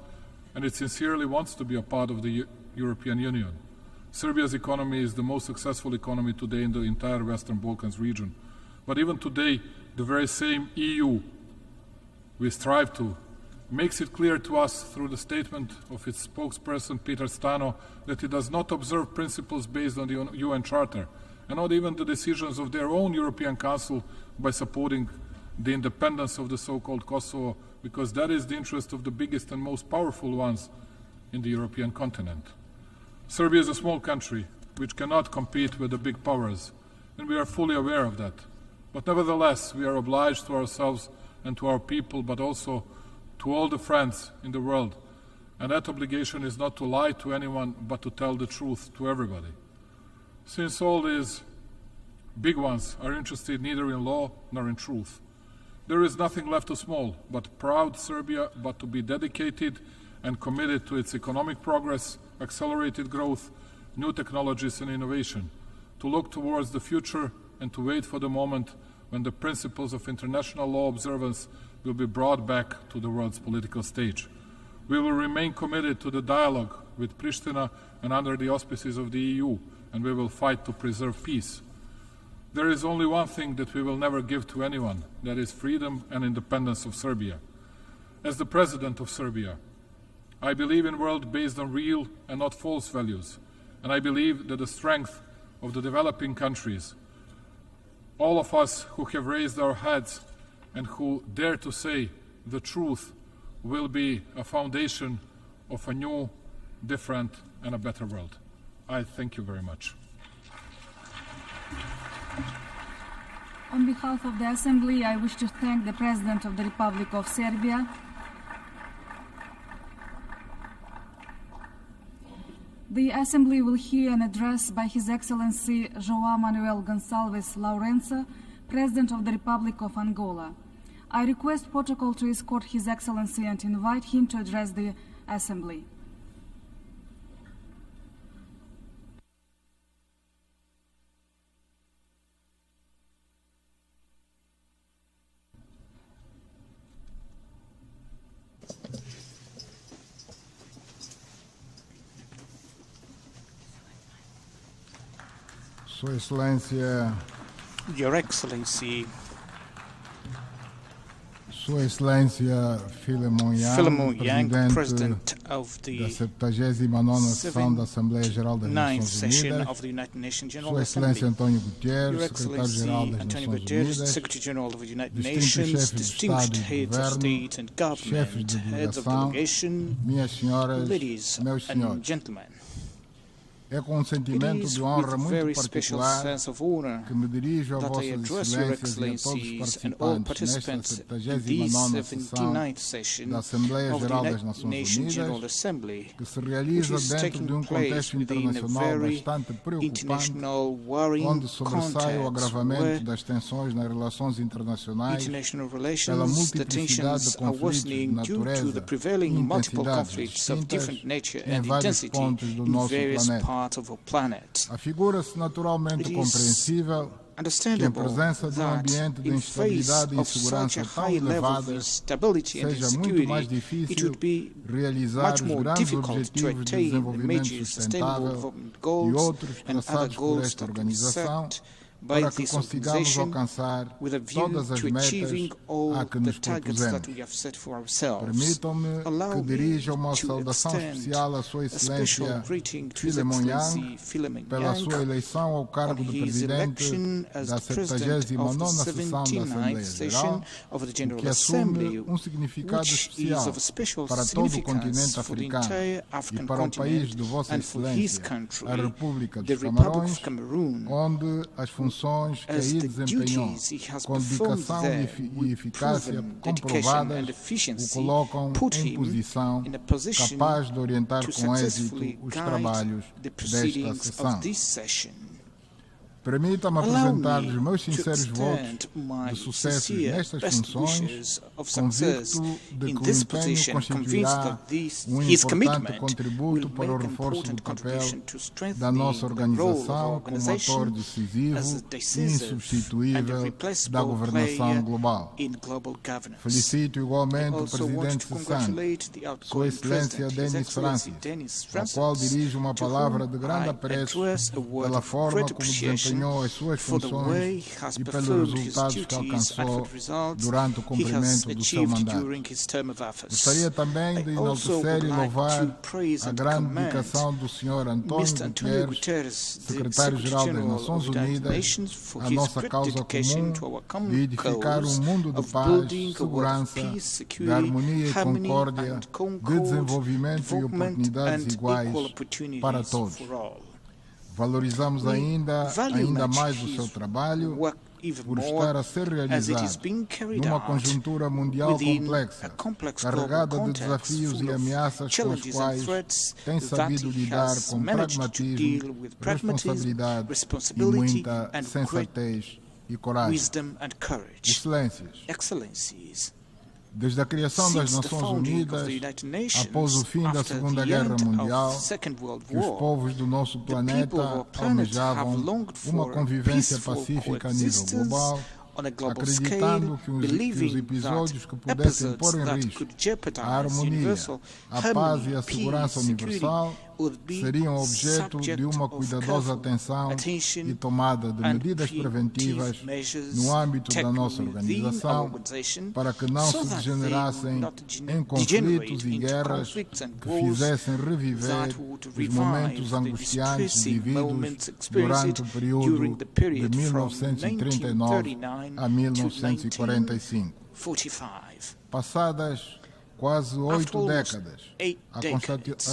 and it sincerely wants to be a part of the European Union. Serbia's economy is the most successful economy today in the entire Western Balkans region. But even today, the very same EU we strive to makes it clear to us through the statement of its spokesperson, Peter Stano, that it does not observe principles based on the UN Charter, and not even the decisions of their own European Council by supporting the independence of the so-called Kosovo, because that is the interest of the biggest and most powerful ones in the European continent. Serbia is a small country which cannot compete with the big powers, and we are fully aware of that. But nevertheless, we are obliged to ourselves and to our people, but also to all the friends in the world. And that obligation is not to lie to anyone, but to tell the truth to everybody. Since all these big ones are interested neither in law nor in truth, there is nothing left to small but proud Serbia, but to be dedicated and committed to its economic progress, accelerated growth, new technologies and innovation, to look towards the future and to wait for the moment when the principles of international law observance will be brought back to the world's political stage. We will remain committed to the dialogue with Pristina and under the auspices of the EU, and we will fight to preserve peace. There is only one thing that we will never give to anyone, that is freedom and independence of Serbia. As the President of Serbia, I believe in a world based on real and not false values, and I believe that the strength of the developing countries, all of us who have raised our heads and who dare to say the truth, will be a foundation of a new, different, and a better world. I thank you very much. On behalf of the Assembly, I wish to thank the President of the Republic of Serbia, The Assembly will hear an address by His Excellency João Manuel Gonçalves Lourenço, President of the Republic of Angola. I request protocol to escort His Excellency and invite him to address the Assembly. Sua Excelência, Your Excellency, Sua Excelência Philemon President of the 79ª Sessão da Assembleia Geral das Nações Unidas, Sua Excelência António Guterres, Secretário-Geral das Nações Unidas, distinguished heads of State and Government, heads of delegation, minhas senhoras, meus senhores. É com um sentimento de honra muito particular que me dirijo a Vossas Excelências e a todos os participantes nesta 79ª sessão da Assembleia Geral das Nações Unidas, que se realiza dentro de um contexto internacional bastante preocupante, onde sobressai o agravamento das tensões nas relações internacionais pela multiplicidade de conflitos de natureza e intensidades distintas em vários pontos do nosso planeta. Afigura-se naturalmente compreensível que em presença de um ambiente de instabilidade e insegurança tão elevada seja muito mais difícil realizar os grandes objetivos de desenvolvimento sustentável e outros traçados por esta organização, para que consigamos alcançar todas as metas a que nos propusemos. Permitam-me que dirija uma saudação especial à Sua Excelência Philemon pela sua eleição ao cargo de Presidente da 79ª Sessão da Assembleia Geral, o que assume um significado especial para todo o continente africano e para o país de Vossa Excelência, a República dos Camarões, onde as funções que aí desempenhou com dedicação e eficácia comprovadas o colocam em posição capaz de orientar com êxito os trabalhos desta sessão. Permita-me apresentar os meus sinceros votos de sucesso nestas funções, convicto de que o empenho constituirá um importante contributo para o reforço do papel da nossa organização como ator decisivo e insubstituível da governação global. Felicito igualmente o Presidente cessante, Sua Excelência Denis Francis, ao qual dirijo uma palavra de grande apreço pela forma como desempenhou as suas funções e pelos resultados que alcançou durante o cumprimento do seu mandato. Gostaria também de enaltecer e louvar a grande dedicação do Sr. António Guterres, Secretário-Geral das Nações Unidas, à nossa causa comum de edificar um mundo de paz, segurança, de harmonia e concórdia, de desenvolvimento e oportunidades iguais para todos. Valorizamos ainda mais o seu trabalho por estar a ser realizado numa conjuntura mundial complexa, carregada de desafios e ameaças com os quais tem sabido lidar com pragmatismo, responsabilidade e muita sensatez e coragem. Excelências, desde a criação das Nações Unidas, após o fim da Segunda Guerra Mundial, que os povos do nosso planeta almejavam uma convivência pacífica a nível global, acreditando que os episódios que pudessem pôr em risco a harmonia, a paz e a segurança universal seriam objeto de uma cuidadosa atenção e tomada de medidas preventivas no âmbito da nossa organização para que não se degenerassem em conflitos e guerras que fizessem reviver os momentos angustiantes vividos durante o período de 1939 a 1945. Passadas quase 8 décadas,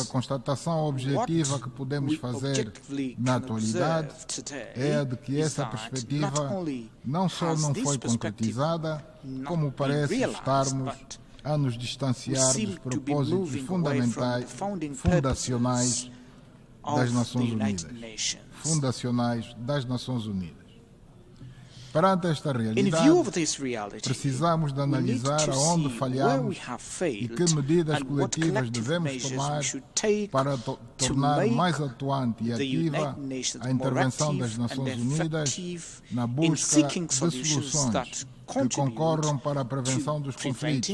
a constatação objetiva que podemos fazer na atualidade é a de que essa perspectiva não só não foi concretizada, como parece estarmos a nos distanciar dos propósitos fundacionais das Nações Unidas. Perante esta realidade, precisamos de analisar aonde falhamos e que medidas coletivas devemos tomar para tornar mais atuante e ativa a intervenção das Nações Unidas na busca de soluções que concorram para a prevenção dos conflitos,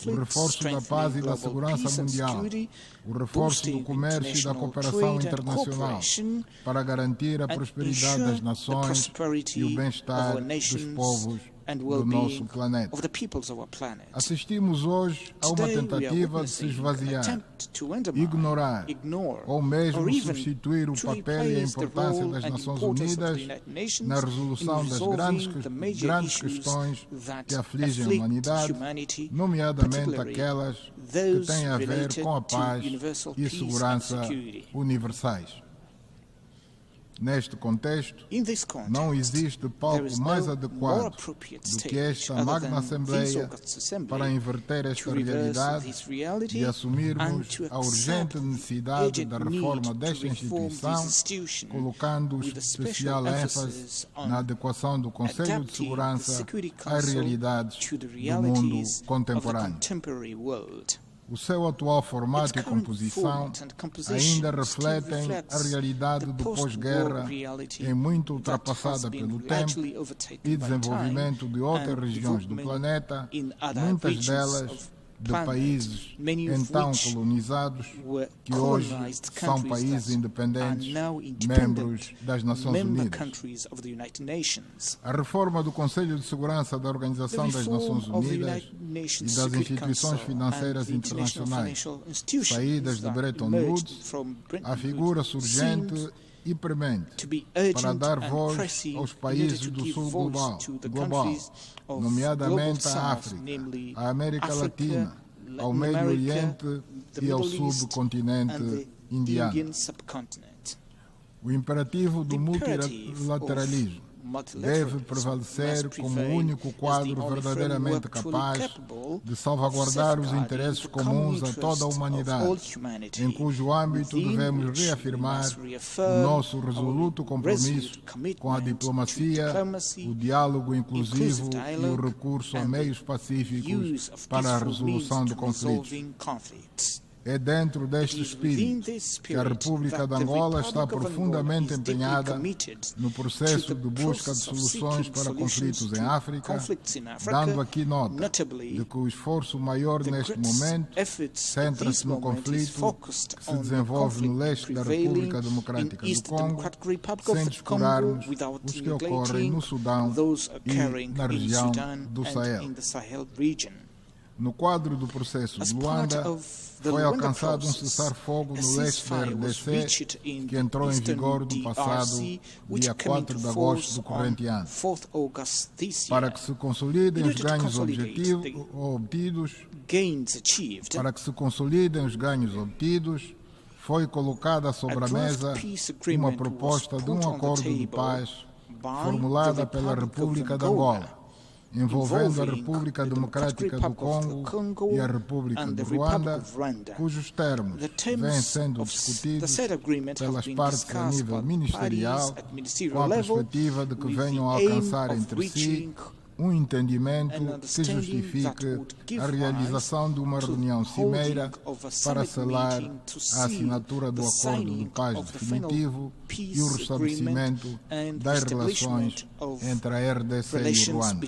o reforço da paz e da segurança mundial, o reforço do comércio e da cooperação internacional para garantir a prosperidade das nações e o bem-estar dos povos do nosso planeta. Assistimos hoje a uma tentativa de se esvaziar, ignorar ou mesmo substituir o papel e a importância das Nações Unidas na resolução das grandes questões que afligem a humanidade, nomeadamente aquelas que têm a ver com a paz e segurança universais. Neste contexto, não existe palco mais adequado do que esta magna Assembleia para inverter esta realidade e assumirmos a urgente necessidade da reforma desta instituição, colocando especial ênfase na adequação do Conselho de Segurança às realidades do mundo contemporâneo. O seu atual formato e composição ainda refletem a realidade do pós-guerra, em muito ultrapassada pelo tempo e desenvolvimento de outras regiões do planeta, muitas delas de países então colonizados, que hoje são países independentes, membros das Nações Unidas. A reforma do Conselho de Segurança da Organização das Nações Unidas e das instituições financeiras internacionais saídas de Bretton Woods afigura-se urgente e premente para dar voz aos países do sul global, nomeadamente à África, à América Latina, ao Médio Oriente e ao subcontinente indiano. O imperativo do multilateralismo deve prevalecer como o único quadro verdadeiramente capaz de salvaguardar os interesses comuns a toda a humanidade, em cujo âmbito devemos reafirmar o nosso resoluto compromisso com a diplomacia, o diálogo inclusivo e o recurso a meios pacíficos para a resolução de conflitos. É dentro deste espírito que a República de Angola está profundamente empenhada no processo de busca de soluções para conflitos em África, dando aqui nota de que o esforço maior neste momento centra-se no conflito que se desenvolve no leste da República Democrática do Congo, sem descurarmos os que ocorrem no Sudão e na região do Sahel. No quadro do processo de Luanda, foi alcançado um cessar-fogo no leste da RDC, que entrou em vigor no passado dia 4 de agosto do corrente ano. Para que se consolidem os ganhos obtidos, foi colocada sobre a mesa uma proposta de um acordo de paz formulada pela República de Angola, envolvendo a República Democrática do Congo e a República de Ruanda, cujos termos vêm sendo discutidos pelas partes a nível ministerial, com a perspectiva de que venham a alcançar entre si entendimento que justifique a realização de uma reunião cimeira para selar a assinatura do acordo de paz definitivo e o restabelecimento das relações entre a RDC e o Ruanda.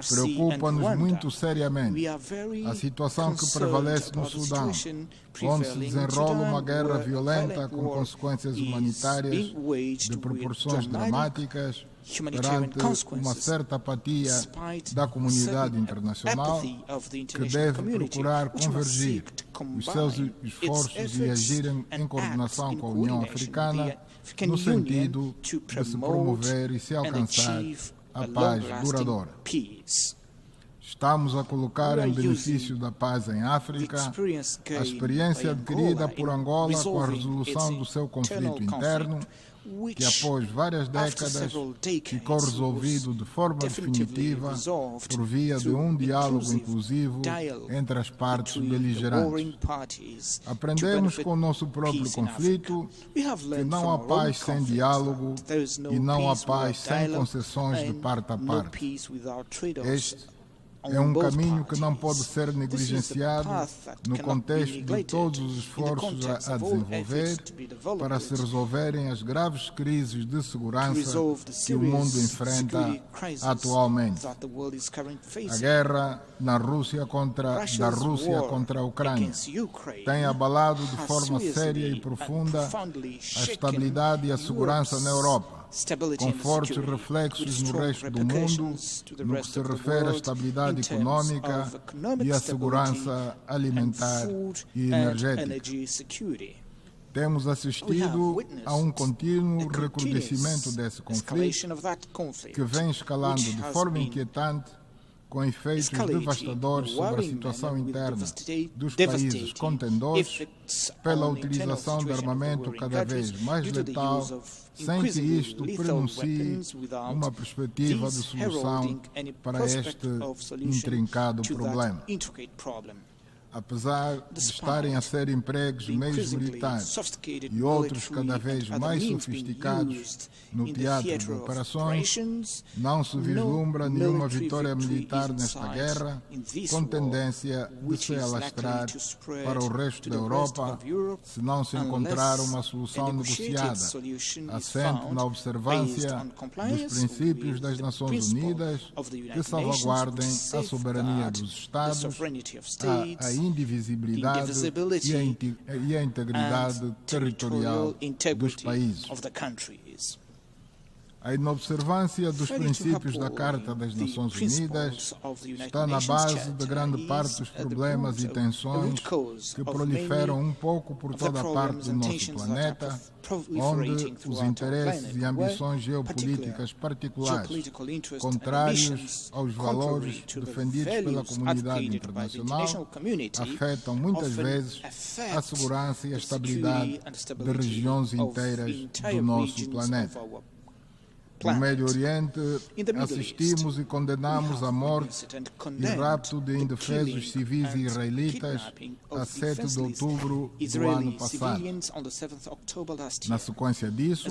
Preocupa-nos muito seriamente a situação que prevalece no Sudão, onde se desenrola uma guerra violenta com consequências humanitárias de proporções dramáticas, perante uma certa apatia da comunidade internacional, que deve procurar convergir os seus esforços e agir em coordenação com a União Africana no sentido de se promover e se alcançar a paz duradoura. Estamos a colocar em benefício da paz em África a experiência adquirida por Angola com a resolução do seu conflito interno, que após várias décadas ficou resolvido de forma definitiva por via de um diálogo inclusivo entre as partes beligerantes. Aprendemos com o nosso próprio conflito que não há paz sem diálogo e não há paz sem concessões de parte a parte. Este é um caminho que não pode ser negligenciado no contexto de todos os esforços a desenvolver para se resolverem as graves crises de segurança que o mundo enfrenta atualmente. A guerra da Rússia contra a Ucrânia tem abalado de forma séria e profunda a estabilidade e a segurança na Europa, com fortes reflexos no resto do mundo no que se refere à estabilidade econômica e à segurança alimentar e energética. Temos assistido a um contínuo recrudescimento desse conflito que vem escalando de forma inquietante, com efeitos devastadores sobre a situação interna dos países contendores, pela utilização de armamento cada vez mais letal, sem que isto prenuncie uma perspectiva de solução para este intrincado problema. Apesar de estarem a ser empregos meios militares e outros cada vez mais sofisticados no teatro de operações, não se vislumbra nenhuma vitória militar nesta guerra, com tendência de se alastrar para o resto da Europa se não se encontrar uma solução negociada, assente na observância dos princípios das Nações Unidas que salvaguardem a soberania dos Estados, a indivisibilidade e a integridade territorial dos países. A inobservância dos princípios da Carta das Nações Unidas está na base de grande parte dos problemas e tensões que proliferam um pouco por toda a parte do nosso planeta, onde os interesses e ambições geopolíticas particulares, contrários aos valores defendidos pela comunidade internacional, afetam muitas vezes a segurança e a estabilidade de regiões inteiras do nosso planeta. No Médio Oriente, assistimos e condenamos a morte e rapto de indefesos civis israelitas a 7 de outubro do ano passado. Na sequência disso,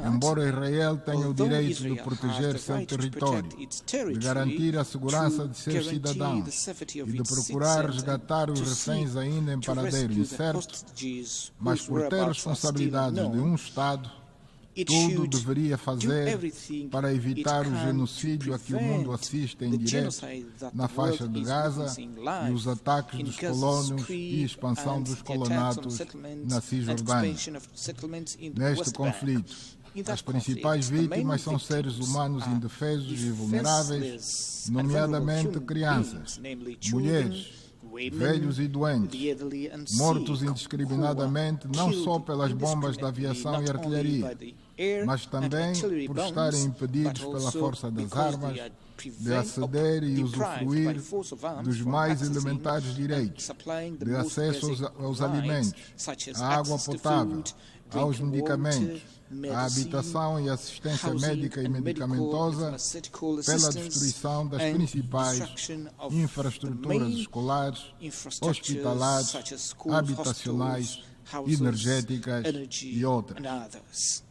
embora Israel tenha o direito de proteger seu território, de garantir a segurança de seus cidadãos e de procurar resgatar os reféns ainda em paradeiro incerto, mas por ter responsabilidades de um Estado, tudo deveria fazer para evitar o genocídio a que o mundo assiste em direto na faixa de Gaza e os ataques dos colonos e expansão dos colonatos na Cisjordânia. Neste conflito, as principais vítimas são seres humanos indefesos e vulneráveis, nomeadamente crianças, mulheres, velhos e doentes, mortos indiscriminadamente não só pelas bombas da aviação e artilharia, mas também por estarem impedidos pela força das armas de aceder e usufruir dos mais elementares direitos, de acesso aos alimentos, à água potável, aos medicamentos, à habitação e assistência médica e medicamentosa, pela destruição das principais infraestruturas escolares, hospitalares, habitacionais, energéticas e outras.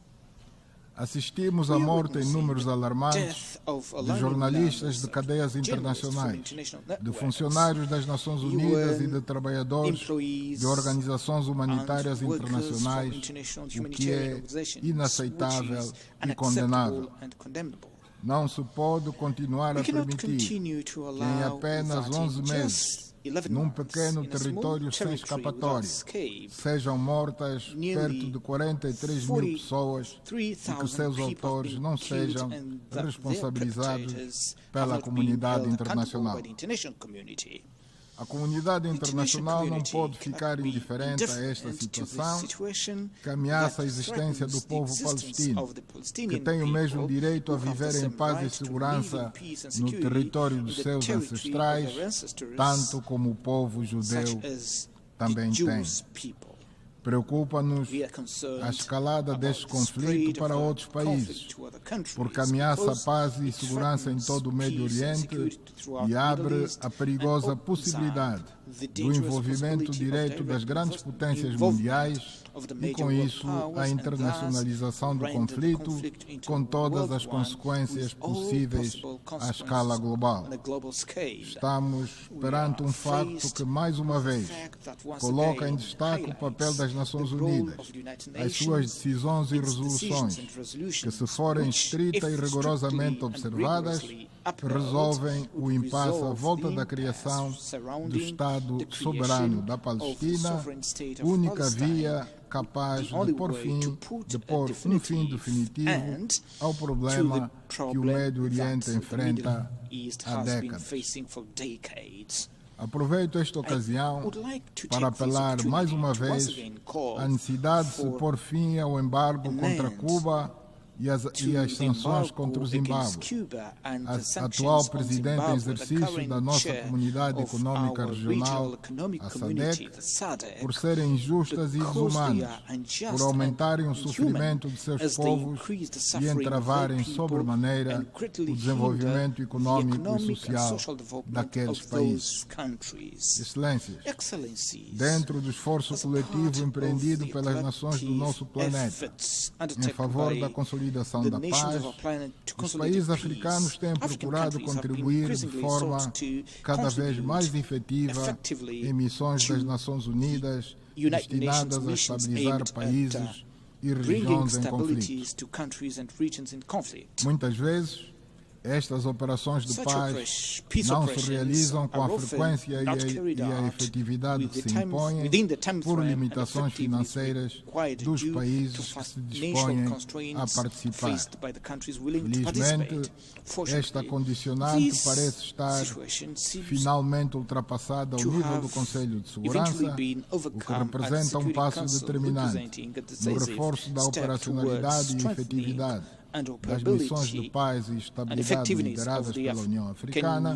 Assistimos à morte em números alarmantes de jornalistas de cadeias internacionais, de funcionários das Nações Unidas e de trabalhadores de organizações humanitárias internacionais, o que é inaceitável e condenável. Não se pode continuar a permitir que em apenas 11 meses, num pequeno território sem escapatória, sejam mortas perto de 43 mil pessoas e que seus autores não sejam responsabilizados pela comunidade internacional. A comunidade internacional não pode ficar indiferente a esta situação que ameaça a existência do povo palestino, que tem o mesmo direito a viver em paz e segurança no território dos seus ancestrais, tanto como o povo judeu também tem. Preocupa-nos a escalada deste conflito para outros países, porque ameaça a paz e segurança em todo o Médio Oriente e abre a perigosa possibilidade do envolvimento direto das grandes potências mundiais e, com isso, a internacionalização do conflito, com todas as consequências possíveis à escala global. Estamos perante um facto que, mais uma vez, coloca em destaque o papel das Nações Unidas, as suas decisões e resoluções, que, se forem estrita e rigorosamente observadas, resolvem o impasse à volta da criação do Estado soberano da Palestina, única via capaz de pôr um fim definitivo ao problema que o Médio Oriente enfrenta há décadas. Aproveito esta ocasião para apelar mais uma vez à necessidade de se pôr fim ao embargo contra Cuba e as sanções contra o Zimbábue. A atual presidente em exercício da nossa Comunidade Econômica Regional, a SADC, por serem injustas e desumanas, por aumentarem o sofrimento de seus povos e entravarem sobremaneira o desenvolvimento econômico e social daqueles países. Excelências, dentro do esforço coletivo empreendido pelas nações do nosso planeta em favor da consolidação da paz, os países africanos têm procurado contribuir de forma cada vez mais efetiva em missões das Nações Unidas destinadas a estabilizar países e regiões em conflito. Muitas vezes, estas operações de paz não se realizam com a frequência e a efetividade que se impõem por limitações financeiras dos países que se dispõem a participar. Felizmente, esta condicionante parece estar finalmente ultrapassada ao nível do Conselho de Segurança, o que representa um passo determinante no reforço da operacionalidade e efetividade das missões de paz e estabilidade lideradas pela União Africana,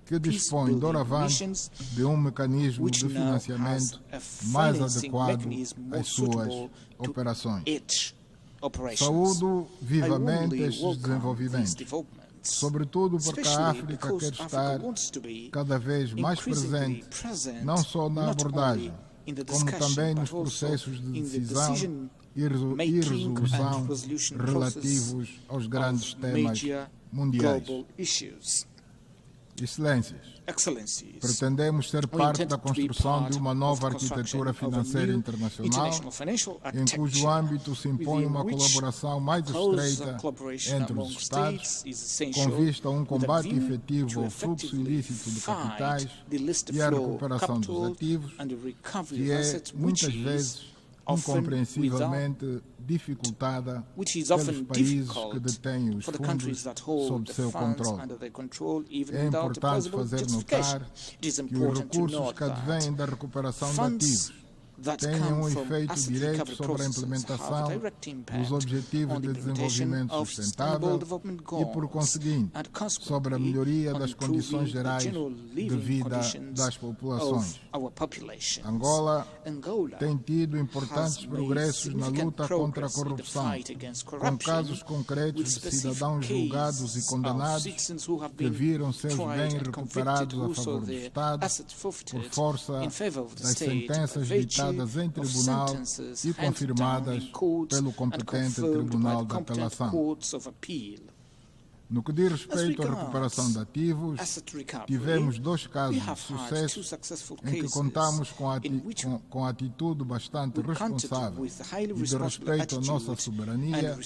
que dispõe doravante de um mecanismo de financiamento mais adequado às suas operações. Saúdo vivamente estes desenvolvimentos, sobretudo porque a África quer estar cada vez mais presente, não só na abordagem, como também nos processos de decisão e resolução relativos aos grandes temas mundiais. Excelências, pretendemos ser parte da construção de uma nova arquitetura financeira internacional, em cujo âmbito se impõe uma colaboração mais estreita entre os Estados, com vista a um combate efetivo ao fluxo ilícito de capitais e à recuperação dos ativos, que é, muitas vezes, incompreensivelmente dificultada pelos países que detêm os fundos sob seu controle. É importante fazer notar que os recursos que advêm da recuperação de ativos têm um efeito direto sobre a implementação dos Objetivos de Desenvolvimento Sustentável e, por conseguinte, sobre a melhoria das condições gerais de vida das populações. Angola tem tido importantes progressos na luta contra a corrupção, com casos concretos de cidadãos julgados e condenados que viram seus bens recuperados a favor do Estado por força das sentenças ditadas julgadas em tribunal e confirmadas pelo competente Tribunal de Apelação. No que diz respeito à recuperação de ativos, tivemos 2 casos de sucesso em que contamos com a atitude bastante responsável e de respeito à nossa soberania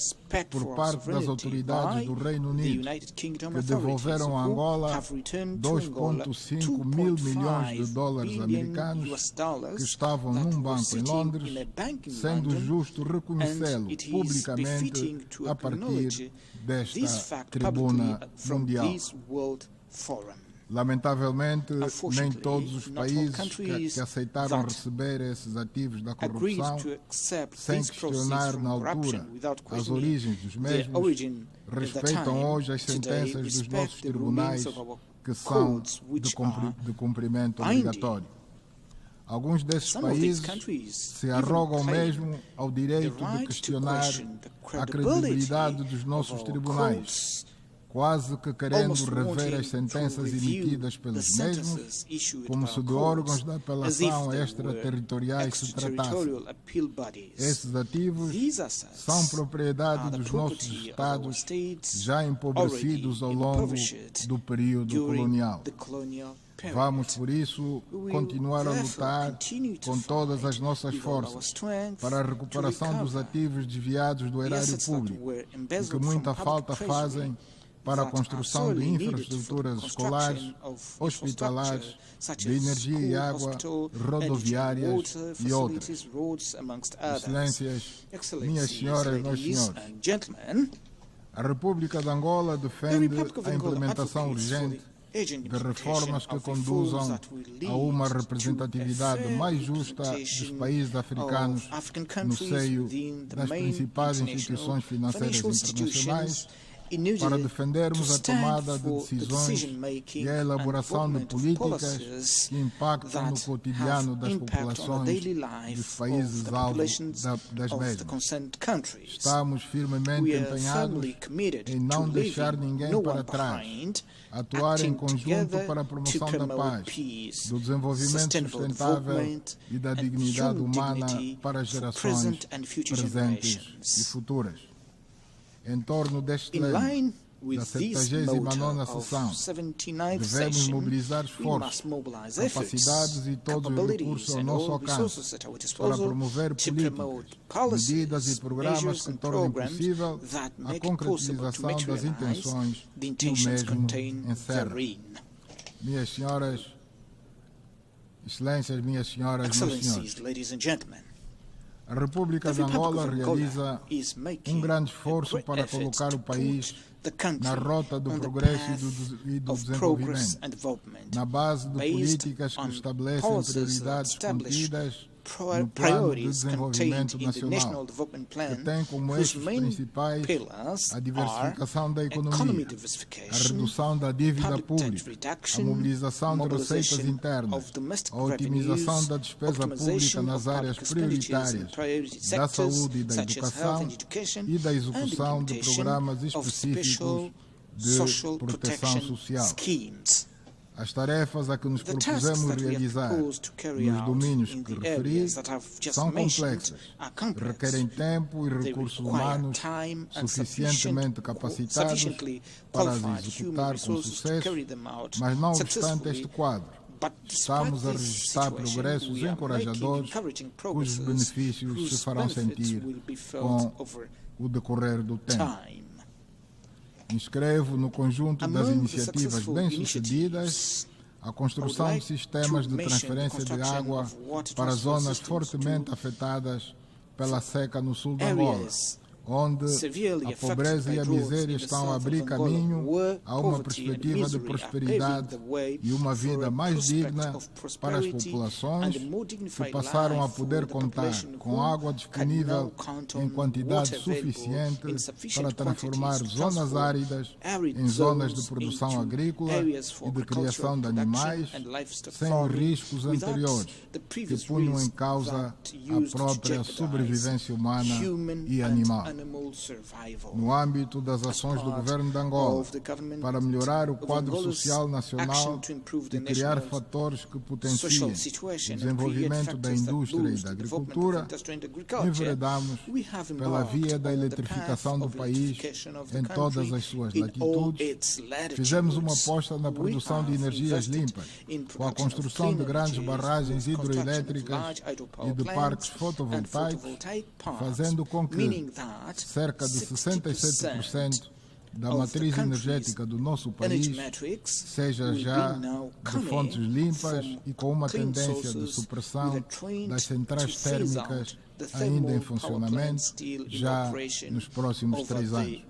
por parte das autoridades do Reino Unido, que devolveram a Angola 2,5 mil milhões de dólares americanos que estavam num banco em Londres, sendo justo reconhecê-lo publicamente a partir desta tribuna mundial. Lamentavelmente, nem todos os países que aceitaram receber esses ativos da corrupção, sem questionar na altura as origens dos mesmos, respeitam hoje as sentenças dos nossos tribunais, que são de cumprimento obrigatório. Alguns desses países se arrogam mesmo ao direito de questionar a credibilidade dos nossos tribunais, quase que querendo rever as sentenças emitidas pelos mesmos, como se de órgãos de apelação extraterritoriais se tratasse. Esses ativos são propriedade dos nossos Estados já empobrecidos ao longo do período colonial. Vamos, por isso, continuar a lutar com todas as nossas forças para a recuperação dos ativos desviados do erário público e que muita falta fazem para a construção de infraestruturas escolares, hospitalares, de energia e água, rodoviárias e outras. Excelências, minhas senhoras e meus senhores, a República de Angola defende a implementação urgente de reformas que conduzam a uma representatividade mais justa dos países africanos no seio das principais instituições financeiras internacionais, para defendermos a tomada de decisões e a elaboração de políticas que impactam no cotidiano das populações dos países-alvo das mesmas. Estamos firmemente empenhados em não deixar ninguém para trás, atuar em conjunto para a promoção da paz, do desenvolvimento sustentável e da dignidade humana para as gerações presentes e futuras. Em torno deste lema, da 79ª sessão, devemos mobilizar esforços, capacidades e todos os recursos ao nosso alcance para promover políticas, medidas e programas que tornem possível a concretização das intenções que o mesmo encerra. Minhas senhoras, excelências, minhas senhoras, meus senhores, a República de Angola realiza um grande esforço para colocar o país na rota do progresso e do desenvolvimento, na base de políticas que estabelecem prioridades contidas no Plano de Desenvolvimento Nacional, que tem como eixos principais a diversificação da economia, a redução da dívida pública, a mobilização de receitas internas, a otimização da despesa pública nas áreas prioritárias da saúde e da educação e da execução de programas específicos de proteção social. As tarefas a que nos propusemos realizar nos domínios que referi são complexas, requerem tempo e recursos humanos suficientemente capacitados para as executar com sucesso, mas não obstante este quadro, estamos a registrar progressos encorajadores cujos benefícios se farão sentir com o decorrer do tempo. Inscrevo no conjunto das iniciativas bem-sucedidas a construção de sistemas de transferência de água para zonas fortemente afetadas pela seca no sul de Angola, onde a pobreza e a miséria estão a abrir caminho a uma perspectiva de prosperidade e uma vida mais digna para as populações que passaram a poder contar com água disponível em quantidade suficiente para transformar zonas áridas em zonas de produção agrícola e de criação de animais sem os riscos anteriores que punham em causa a própria sobrevivência humana e animal. no âmbito das ações do governo de Angola para melhorar o quadro social nacional e criar fatores que potenciem o desenvolvimento da indústria e da agricultura, enveredamos pela via da eletrificação do país em todas as suas latitudes. Fizemos uma aposta na produção de energias limpas, com a construção de grandes barragens hidroelétricas e de parques fotovoltaicos, fazendo com que cerca de 67% da matriz energética do nosso país seja já de fontes limpas e com uma tendência de supressão das centrais térmicas ainda em funcionamento já nos próximos 3 anos.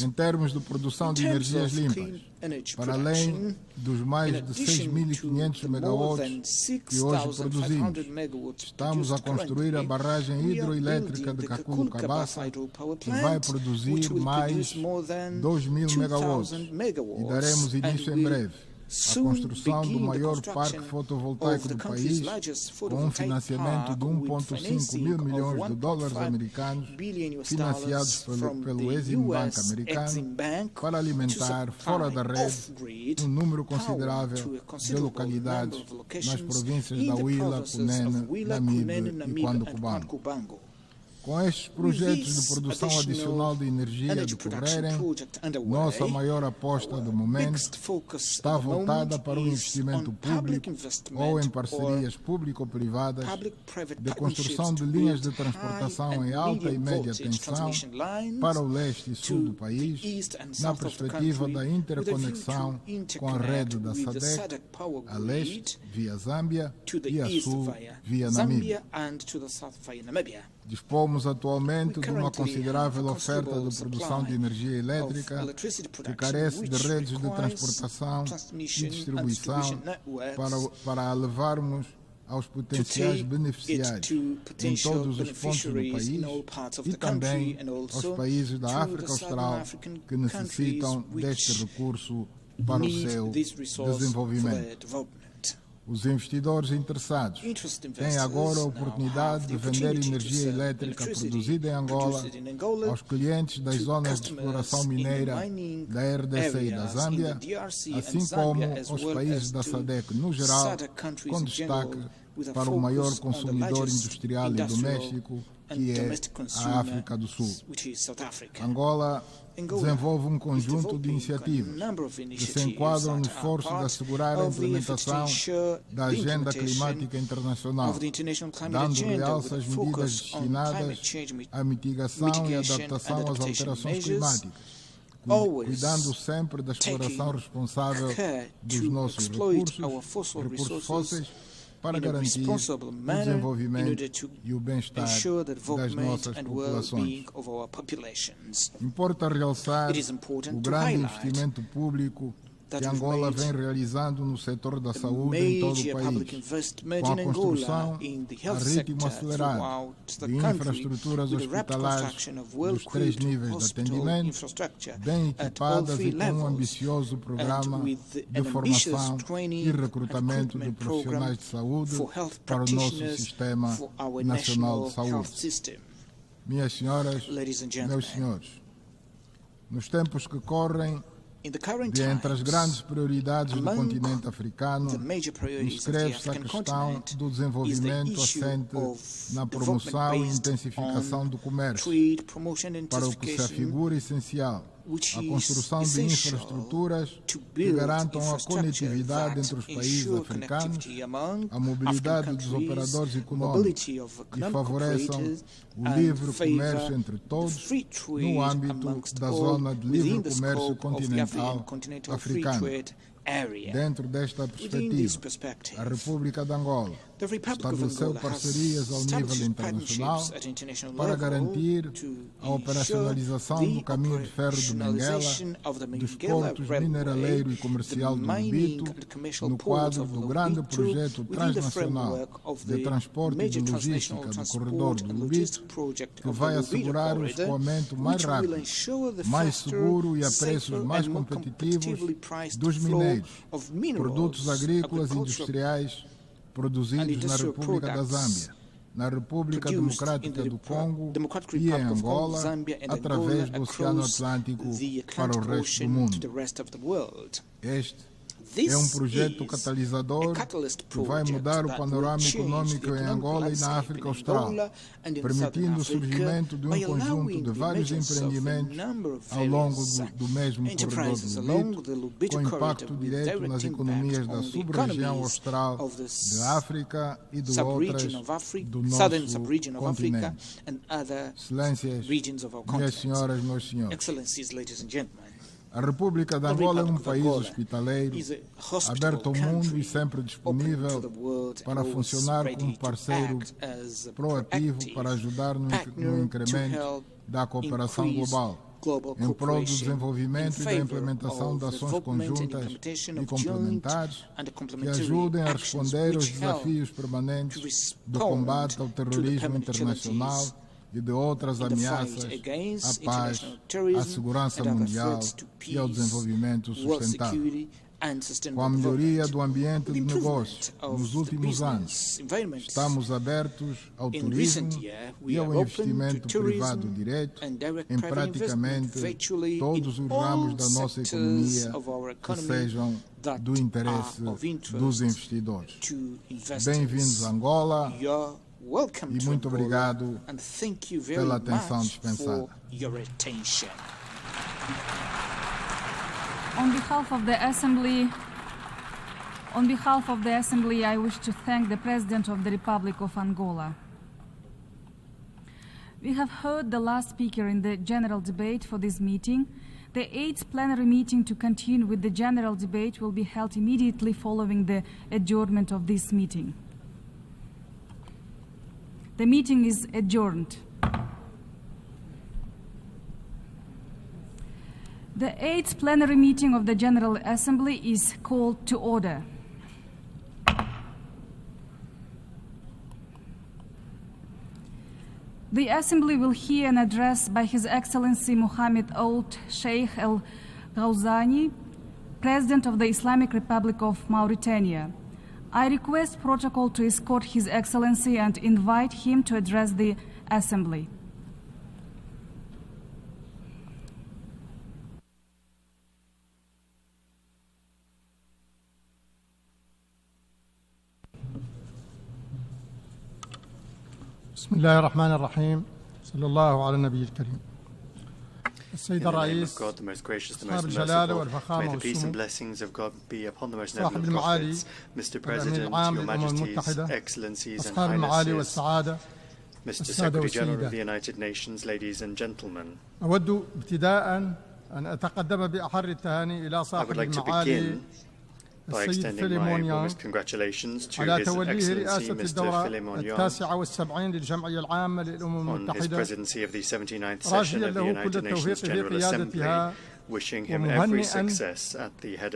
Em termos de produção de energias limpas, para além dos mais de 6.500 megawatts que hoje produzimos, estamos a construir a barragem hidroelétrica de Caculo-Cabaça, que vai produzir mais 2.000 megawatts, e daremos início em breve à construção do maior parque fotovoltaico do país, com um financiamento de 1,5 mil milhões de dólares americanos, financiados pelo Exim Bank americano, para alimentar fora da rede um número considerável de localidades nas províncias da Huila, Cunene, Namibe e Cuando-Cubango. Com estes projetos de produção adicional de energia a decorrerem, nossa maior aposta do momento está voltada para o investimento público ou em parcerias público-privadas de construção de linhas de transportação em alta e média tensão para o leste e sul do país, na perspectiva da interconexão com a rede da SADC, a leste via Zâmbia e a sul via Namíbia. Dispomos atualmente de uma considerável oferta de produção de energia elétrica que carece de redes de transportação e distribuição para a levarmos aos potenciais beneficiários em todos os pontos do país e também aos países da África Austral que necessitam deste recurso para o seu desenvolvimento. Os investidores interessados têm agora a oportunidade de vender energia elétrica produzida em Angola aos clientes das zonas de exploração mineira da RDC e da Zâmbia, assim como aos países da SADC no geral, com destaque para o maior consumidor industrial e doméstico, que é a África do Sul. Angola desenvolve um conjunto de iniciativas que se enquadram no esforço de assegurar a implementação da Agenda Climática Internacional, dando realce às medidas destinadas à mitigação e adaptação às alterações climáticas, cuidando sempre da exploração responsável dos nossos recursos fósseis, para garantir o desenvolvimento e o bem-estar das nossas populações. Importa realçar o grande investimento público que Angola vem realizando no setor da saúde em todo o país, com a construção a ritmo acelerado de infraestruturas hospitalares dos 3 níveis de atendimento, bem equipadas e com um ambicioso programa de formação e recrutamento de profissionais de saúde para o nosso Sistema Nacional de Saúde. Minhas senhoras, meus senhores, nos tempos que correm, de entre as grandes prioridades do continente africano, inscreve-se a questão do desenvolvimento assente na promoção e intensificação do comércio, para o que se afigura essencial a construção de infraestruturas que garantam a conectividade entre os países africanos, a mobilidade dos operadores econômicos e favoreçam o livre comércio entre todos no âmbito da Zona de Livre Comércio Continental Africana. Dentro desta perspectiva, a República de Angola estabeleceu parcerias ao nível internacional para garantir a operacionalização do caminho de ferro de Benguela, dos portos mineraleiro e comercial do Lubito, no quadro do grande projeto transnacional de transporte e de logística do corredor do Lubito, que vai assegurar o escoamento mais rápido, mais seguro e a preços mais competitivos dos minérios, produtos agrícolas e industriais produzidos na República da Zâmbia, na República Democrática do Congo e em Angola, através do Oceano Atlântico para o resto do mundo. Este é um projeto catalisador que vai mudar o panorama econômico em Angola e na África Austral, permitindo o surgimento de um conjunto de vários empreendimentos ao longo do mesmo corredor do Lito, com impacto direto nas economias da sub-região austral de África e de outras do nosso continente. Excelências, minhas senhoras, meus senhores, a República de Angola é um país hospitaleiro, aberto ao mundo e sempre disponível para funcionar como parceiro proativo para ajudar no incremento da cooperação global, em prol do desenvolvimento e da implementação de ações conjuntas e complementares que ajudem a responder aos desafios permanentes do combate ao terrorismo internacional e de outras ameaças à paz, à segurança mundial e ao desenvolvimento sustentável. Com a melhoria do ambiente de negócio nos últimos anos, estamos abertos ao turismo e ao investimento privado direto em praticamente todos os ramos da nossa economia que sejam do interesse dos investidores. Bem-vindos a Angola. E muito obrigado pela atenção dispensada. On behalf of the Assembly, I wish to thank the President of the Republic of Angola. We have heard the last speaker in the general debate for this meeting. The 8th plenary meeting to continue with the general debate will be held immediately following the adjournment of this meeting. The meeting is adjourned. The 8th plenary meeting of the General Assembly is called to order. The Assembly will hear an address by His Excellency Mohammed Ould Sheikh Al Ghazouani, President of the Islamic Republic of Mauritania. I request protocol to escort His Excellency and invite him to address the Assembly. بسم الله الرحمن الرحيم صلى الله على النبي الكريم. السيد الرئيس صاحب الجلالة والفخامة والسمو صاحب المعالي الأمين العام للأمم المتحدة أصحاب المعالي والسعادة السادة والسيدات. أود ابتداء أن أتقدم بأحر التهاني إلى صاحب المعالي السيد فيليمون على توليه رئاسة الدورة 79 للجمعية العامة للأمم المتحدة، راجيا له كل التوفيق في قيادتها ومهنئا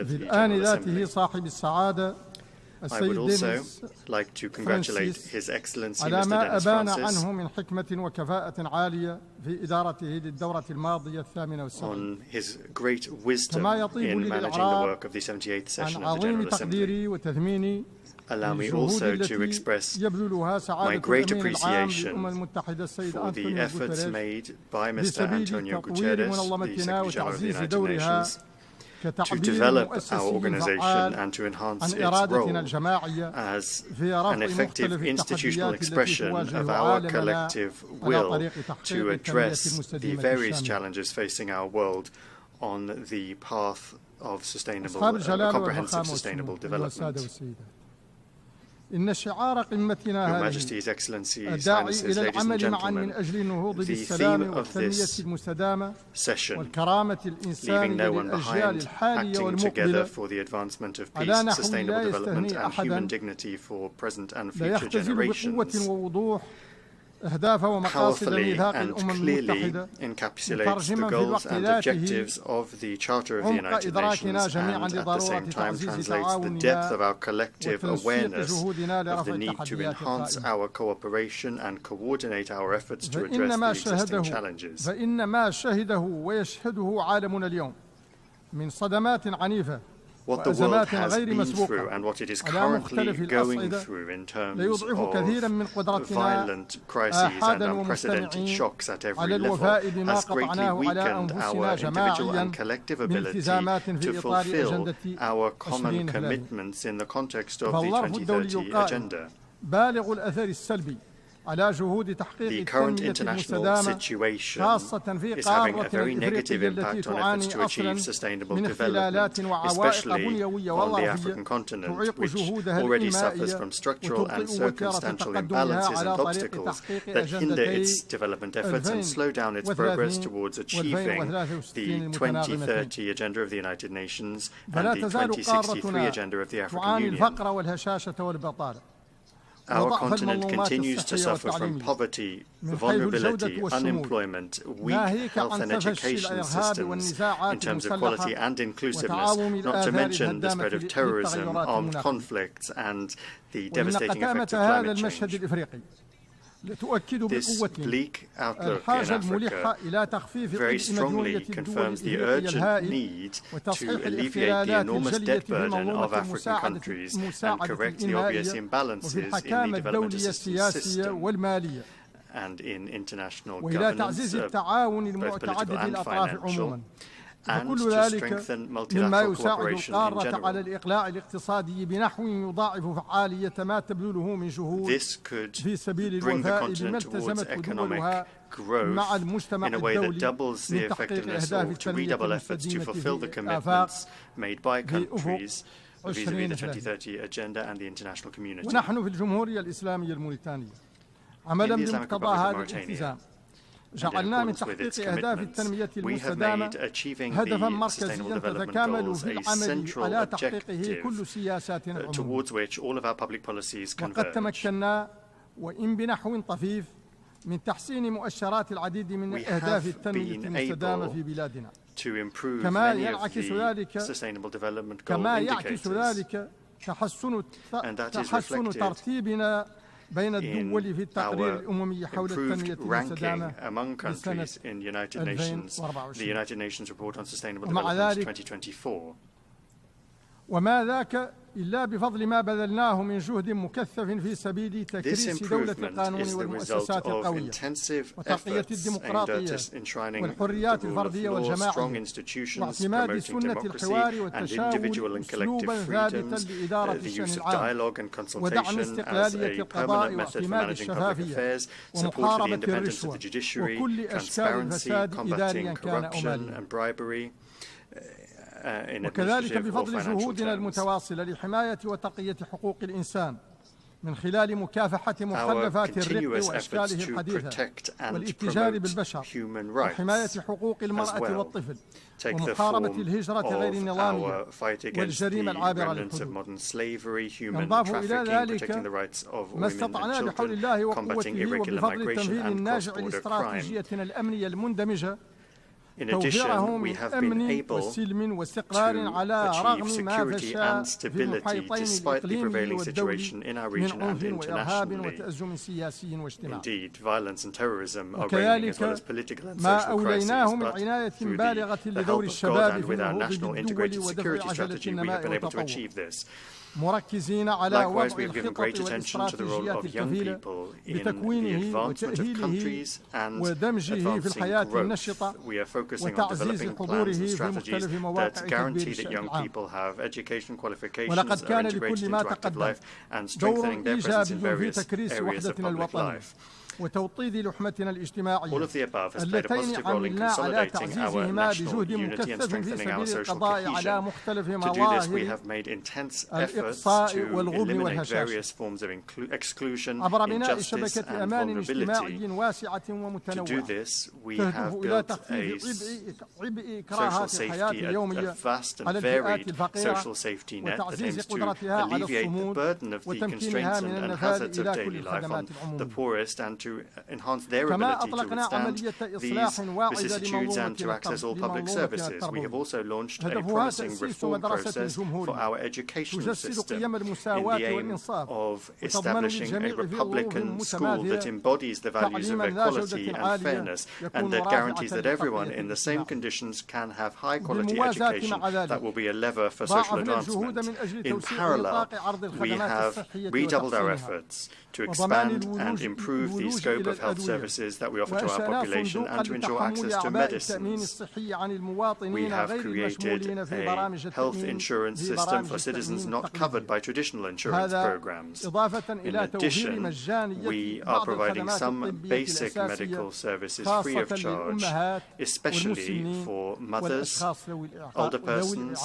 بالآن ذاته صاحب السعادة السيد فرانسيس على ما أبان عنه من حكمة وكفاءة عالية في إدارته للدورة الماضية 78. كما يطيب لي الإعراب عن عظيم تقديري وتثميني للجهود التي يبذلها سعادة الأمين العام للأمم المتحدة السيد أنطونيو غوتيريش في سبيل تطوير منظمتنا وتعزيز دورها to develop our organization and to enhance its role as an effective institutional expression of our collective will to address the various challenges facing our world on the path of comprehensive sustainable development. إن شعار قمتنا هذه الداعي إلى العمل معا من أجل النهوض بالسلام والتنمية المستدامة والكرامة الإنسانية للأجيال الحالية والمقبلة على نحو لا يستهني أحدا، لا يختزل بقوة ووضوح أهداف ومقاصد ميثاق الأمم المتحدة مترجما في الوقت ذاته عمق إدراكنا جميعا لضرورة تعزيز تعاوننا وتوسيع جهودنا لرفع التحديات القائمة. فإن ما شهده ويشهده عالمنا اليوم من صدمات عنيفة what the world has been through and what it is currently going through in terms of violent crises and unprecedented shocks at every level has greatly weakened our individual and collective ability to fulfill our common commitments in the context of the 2030 agenda. The current international situation is having a very negative impact on efforts to achieve sustainable development, especially on the African continent, which already suffers from structural and circumstantial imbalances and obstacles that hinder its development efforts and slow down its progress towards achieving the 2030 Agenda of the United Nations and the 2063 Agenda of the African Union. Our continent continues to suffer from poverty, vulnerability, unemployment, weak health and education systems in terms of quality and inclusiveness, not to mention the spread of terrorism, armed conflicts, and the devastating effects of climate change. This bleak outlook in Africa very strongly confirms the urgent need to alleviate the enormous debt burden of African countries and correct the obvious imbalances in the development assistance system and in international governance, both political and financial, and to strengthen multilateral cooperation in general. This could bring the continent towards economic growth in a way that doubles the effectiveness or to redouble efforts to fulfill the commitments made by countries vis-à-vis the 2030 Agenda and the international community. In the Islamic Republic of Mauritania, جعلنا من تحقيق أهداف التنمية المستدامة هدفا مركزيا تتكامل في العمل على تحقيقه كل سياسات العموم. وقد تمكنا وإن بنحو طفيف من تحسين مؤشرات العديد من أهداف التنمية المستدامة في بلادنا. كما يعكس ذلك تحسن ترتيبنا بين الدول في التقرير الأممي حول التنمية المستدامة لسنة 2024. ومع ذلك وما ذاك إلا بفضل ما بذلناه من جهد مكثف في سبيل تكريس دولة القانون والمؤسسات القوية وتقوية الديمقراطية والحريات الفردية والجماعية واعتماد سنة الحوار والتشاور أسلوبا ثابتا لإدارة الشأن العام ودعم استقلالية القضاء واعتماد الشفافية ومحاربة الرشوة وكل أشكال الفساد إداريا كان أو ماليا. وكذلك بفضل جهودنا المتواصلة لحماية وتقوية حقوق الإنسان من خلال مكافحة مخلفات الرق وأشكاله الحديثة والاتجار بالبشر وحماية حقوق المرأة والطفل ومحاربة الهجرة غير النظامية والجريمة العابرة للحدود. نضاف إلى ذلك ما استطعنا بحول الله وقوته وبفضل التنفيذ الناجع لاستراتيجيتنا الأمنية المندمجة توفيره من أمن وسلم واستقرار على رغم ما فشى في المحيطين الإقليمي والدولي من عنف وإرهاب وتأزم سياسي واجتماعي. وكذلك ما أوليناه من عناية بالغة لدور الشباب في النهوض بالدول ودفع عجلة النماء والتطور مركزين على وضع الخطط والاستراتيجيات الكفيلة بتكوينه وتأهيله ودمجه في الحياة النشطة وتعزيز حضوره في مختلف مواقع تدبير الشأن العام. ولقد كان لكل ما تقدم دور إيجابي في تكريس وحدتنا الوطنية وتوطيد لحمتنا الاجتماعية اللتين عملنا على تعزيزهما بجهد مكثف في سبيل القضاء على مختلف مظاهر الإقصاء والغبن والهشاشة عبر بناء شبكة أمان اجتماعي واسعة ومتنوعة تهدف إلى تخفيف عبء إكراهات الحياة اليومية على الفئات الفقيرة وتعزيز قدرتها على الصمود وتمكينها من النفاذ إلى كل خدمات العموم. to enhance their ability to withstand these vicissitudes and to access all public services. We have also launched a promising reform process for our educational system in the aim of establishing a Republican school that embodies the values of equality and fairness, and that guarantees that everyone in the same conditions can have high-quality education that will be a lever for social advancement. In parallel, we have redoubled our efforts to expand and improve the scope of health services that we offer to our population and to ensure access to medicines. We have created a health insurance system for citizens not covered by traditional insurance programs. In addition, we are providing some basic medical services free of charge, especially for mothers, older persons,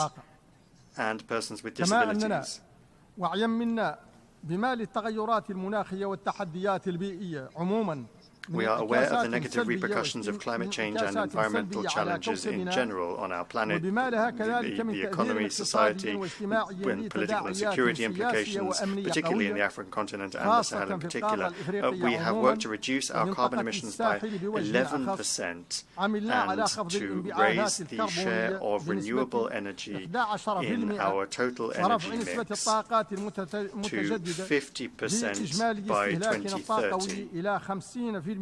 and persons with disabilities. بما للتغيرات المناخية والتحديات البيئية عموما We are aware of the negative repercussions of climate change and environmental challenges in general on our planet, the economy, society, and political and security implications, particularly in the African continent and the Sahel in particular. We have worked to reduce our carbon emissions by 11% and to raise the share of renewable energy in our total energy mix to 50% by 2030.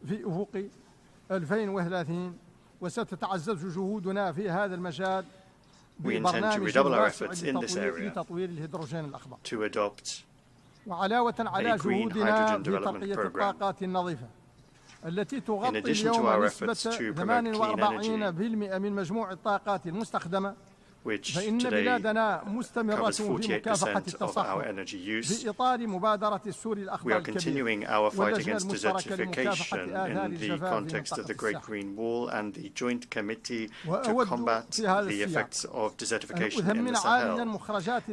في أفق 2030 وستتعزز جهودنا في هذا المجال ببرنامج واسع لتطوير الهيدروجين الأخضر وعلاوة على جهودنا بتنقية الطاقات النظيفة التي تغطي اليوم نسبة 48% من مجموع الطاقات المستخدمة which today covers 48% of our energy use. We are continuing our fight against desertification in the context of the Great Green Wall and the Joint Committee to combat the effects of desertification in the Sahel.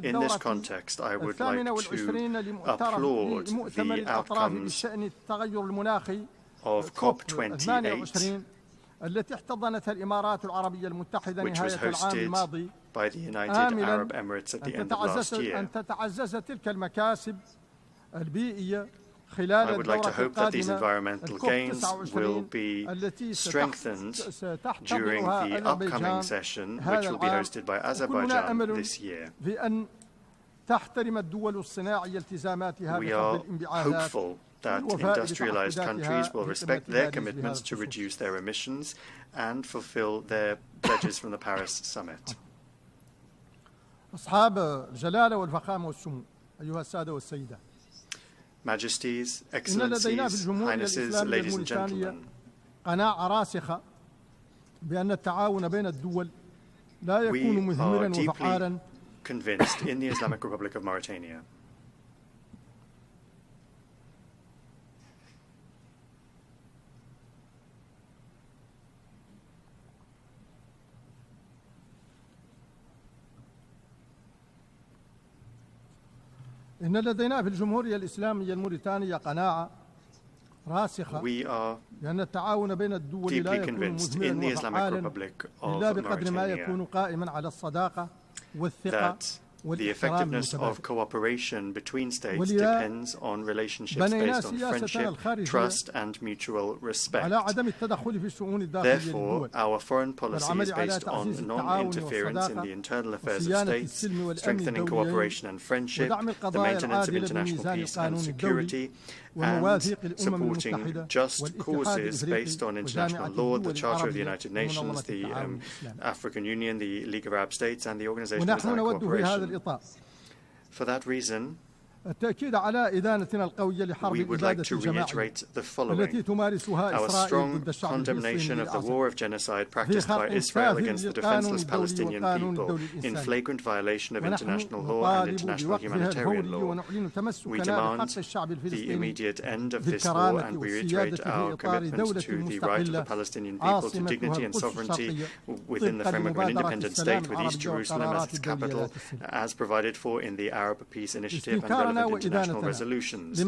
In this context, I would like to applaud the outcomes of COP28, التي احتضنتها الإمارات العربية المتحدة نهاية العام الماضي by the United Arab Emirates at the end of last year. أن تتعزز تلك المكاسب البيئية خلال I would like to hope that these environmental gains will be strengthened during the upcoming session, which will be hosted by Azerbaijan this year. We are hopeful that industrialized countries will respect their commitments to reduce their emissions and fulfill their pledges from the Paris summit. Majesties, Excellencies, Highnesses, ladies and gentlemen, we are deeply convinced in the Islamic Republic of Mauritania إن لدينا في الجمهورية الإسلامية الموريتانية قناعة راسخة بأن التعاون بين الدول لا يكون مثمرا وفعالا إلا بقدر ما يكون قائما على الصداقة والثقة The effectiveness of cooperation between states depends on relationships based on friendship, trust, and mutual respect. Therefore, our foreign policy is based on non-interference in the internal affairs of states, strengthening cooperation and friendship, the maintenance of international peace and security, and supporting just causes based on international law, the Charter of the United Nations, the African Union, the League of Arab States, and the Organization of Islamic Cooperation. For that reason, we would like to reiterate the following. Our strong condemnation of the war of genocide practiced by Israel against the defenseless Palestinian people in flagrant violation of international law and international humanitarian law. We demand the immediate end of this war and we reiterate our commitment to the right of the Palestinian people to dignity and sovereignty within the framework of an independent state with East Jerusalem as its capital, as provided for in the Arab Peace Initiative and relevant international resolutions.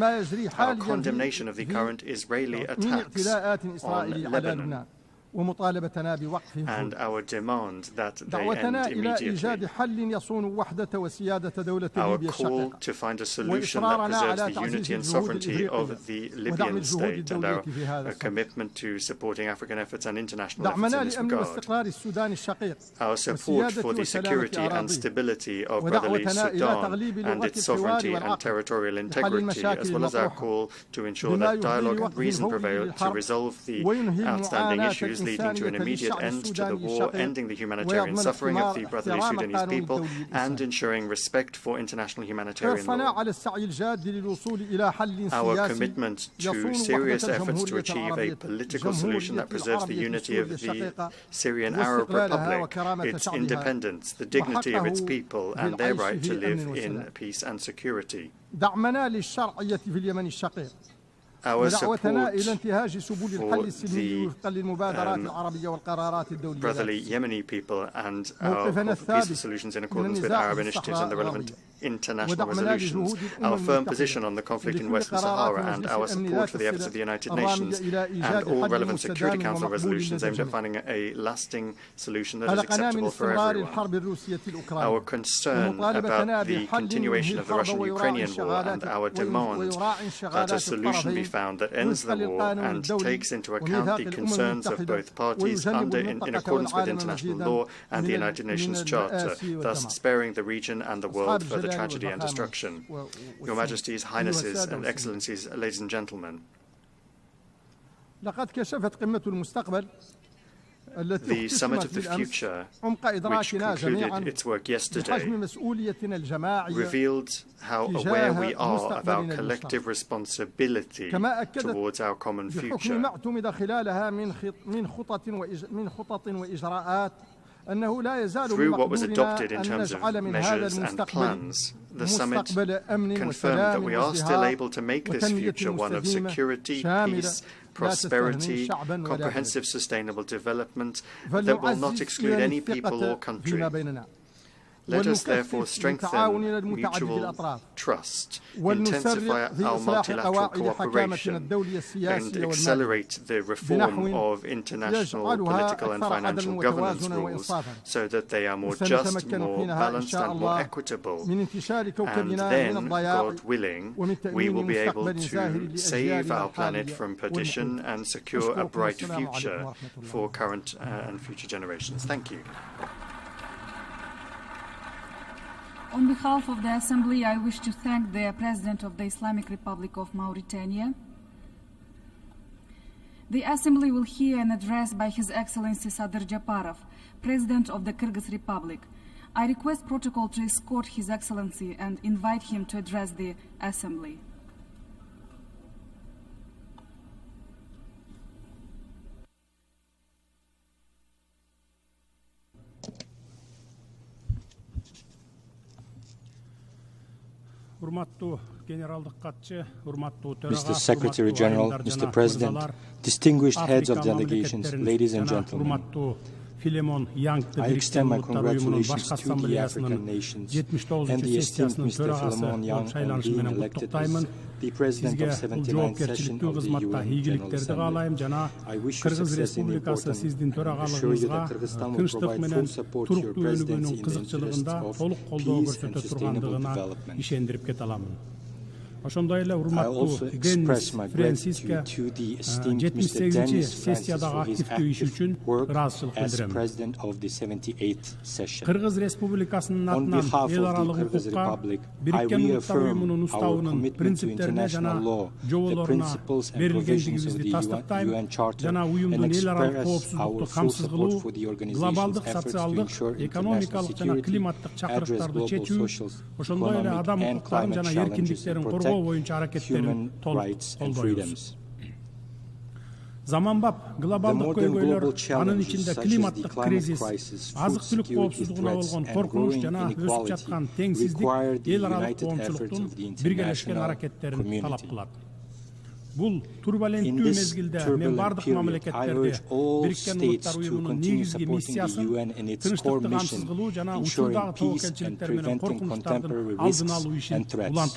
Our condemnation of the current Israeli attacks on Lebanon ومطالبتنا بوقفهم and our demand that they دعوتنا end إلى إيجاد immediately. حل يصون وحدة وسيادة دولة Our ليبيا call الشقيقة to find a solution that preserves the unity and sovereignty of the Libyan state, and our commitment to supporting African efforts and international efforts in this regard. Our support for the security and stability of brotherly Sudan and its sovereignty and territorial integrity, as well as our call to ensure that dialogue and reason prevail to resolve the outstanding issues leading to an immediate end to the war, ending the humanitarian suffering of the brotherly Sudanese people, and ensuring respect for international humanitarian law. Our commitment to serious efforts to achieve a political solution that preserves the unity of the Syrian Arab Republic, its independence, the dignity of its people, and their right to live in peace and security. Our support for the brotherly Yemeni people and our peaceful solutions in accordance with Arab initiatives and the relevant international resolutions, our firm position on the conflict in Western Sahara, and our support for the efforts of the United Nations and all relevant Security Council resolutions aimed at finding a lasting solution that is acceptable for everyone. Our concern about the continuation of the Russian-Ukrainian war and our demand that a solution be found that ends the war and takes into account the concerns of both parties in accordance with international law and the United Nations Charter, thus sparing the region and the world further tragedy and destruction. Your Majesties, Highnesses and Excellencies, ladies and gentlemen, the Summit of the Future, which concluded its work yesterday, revealed how aware we are of our collective responsibility towards our common future. Through what was adopted in terms of measures and plans, the summit confirmed that we are still able to make this future one of security, peace, prosperity, comprehensive sustainable development that will not exclude any people or country. Let us therefore strengthen mutual trust, intensify our multilateral cooperation, and accelerate the reform of international political and financial governance rules so that they are more just, more balanced, and more equitable. And then, God willing, we will be able to save our planet from perdition and secure a bright future for current and future generations. Thank you. On behalf of the Assembly, I wish to thank the President of the Islamic Republic of Mauritania. The Assembly will hear an address by His Excellency Sadir Japarov, President of the Kyrgyz Republic. I request protocol to escort His Excellency and invite him to address the Assembly. Mr. Secretary General, Mr. President, distinguished heads of delegations, ladies and gentlemen, I extend my congratulations to the African nations and the esteemed Mr. Philemon Young on being elected as the President of 79th session of the UN General Assembly. I wish you success in the important and assure you that Kyrgyzstan will provide full support to your presidency in the interest of peace and sustainable development. I also express my gratitude to the esteemed Mr. Dennis Francis for his active work as President of the 78th session. On behalf of the Kyrgyz Republic, I reaffirm our commitment to international law, the principles and provisions of the UN Charter, and express our full support for the organization's efforts to ensure international security, address global social, economic, and climate challenges, and protect human rights and freedoms. The modern global challenges such as the climate crisis, food security threats, and growing inequality require the united efforts of the international community. In this turbulent period, I urge all states to continue supporting the UN in its core mission, ensuring peace and preventing contemporary risks and threats.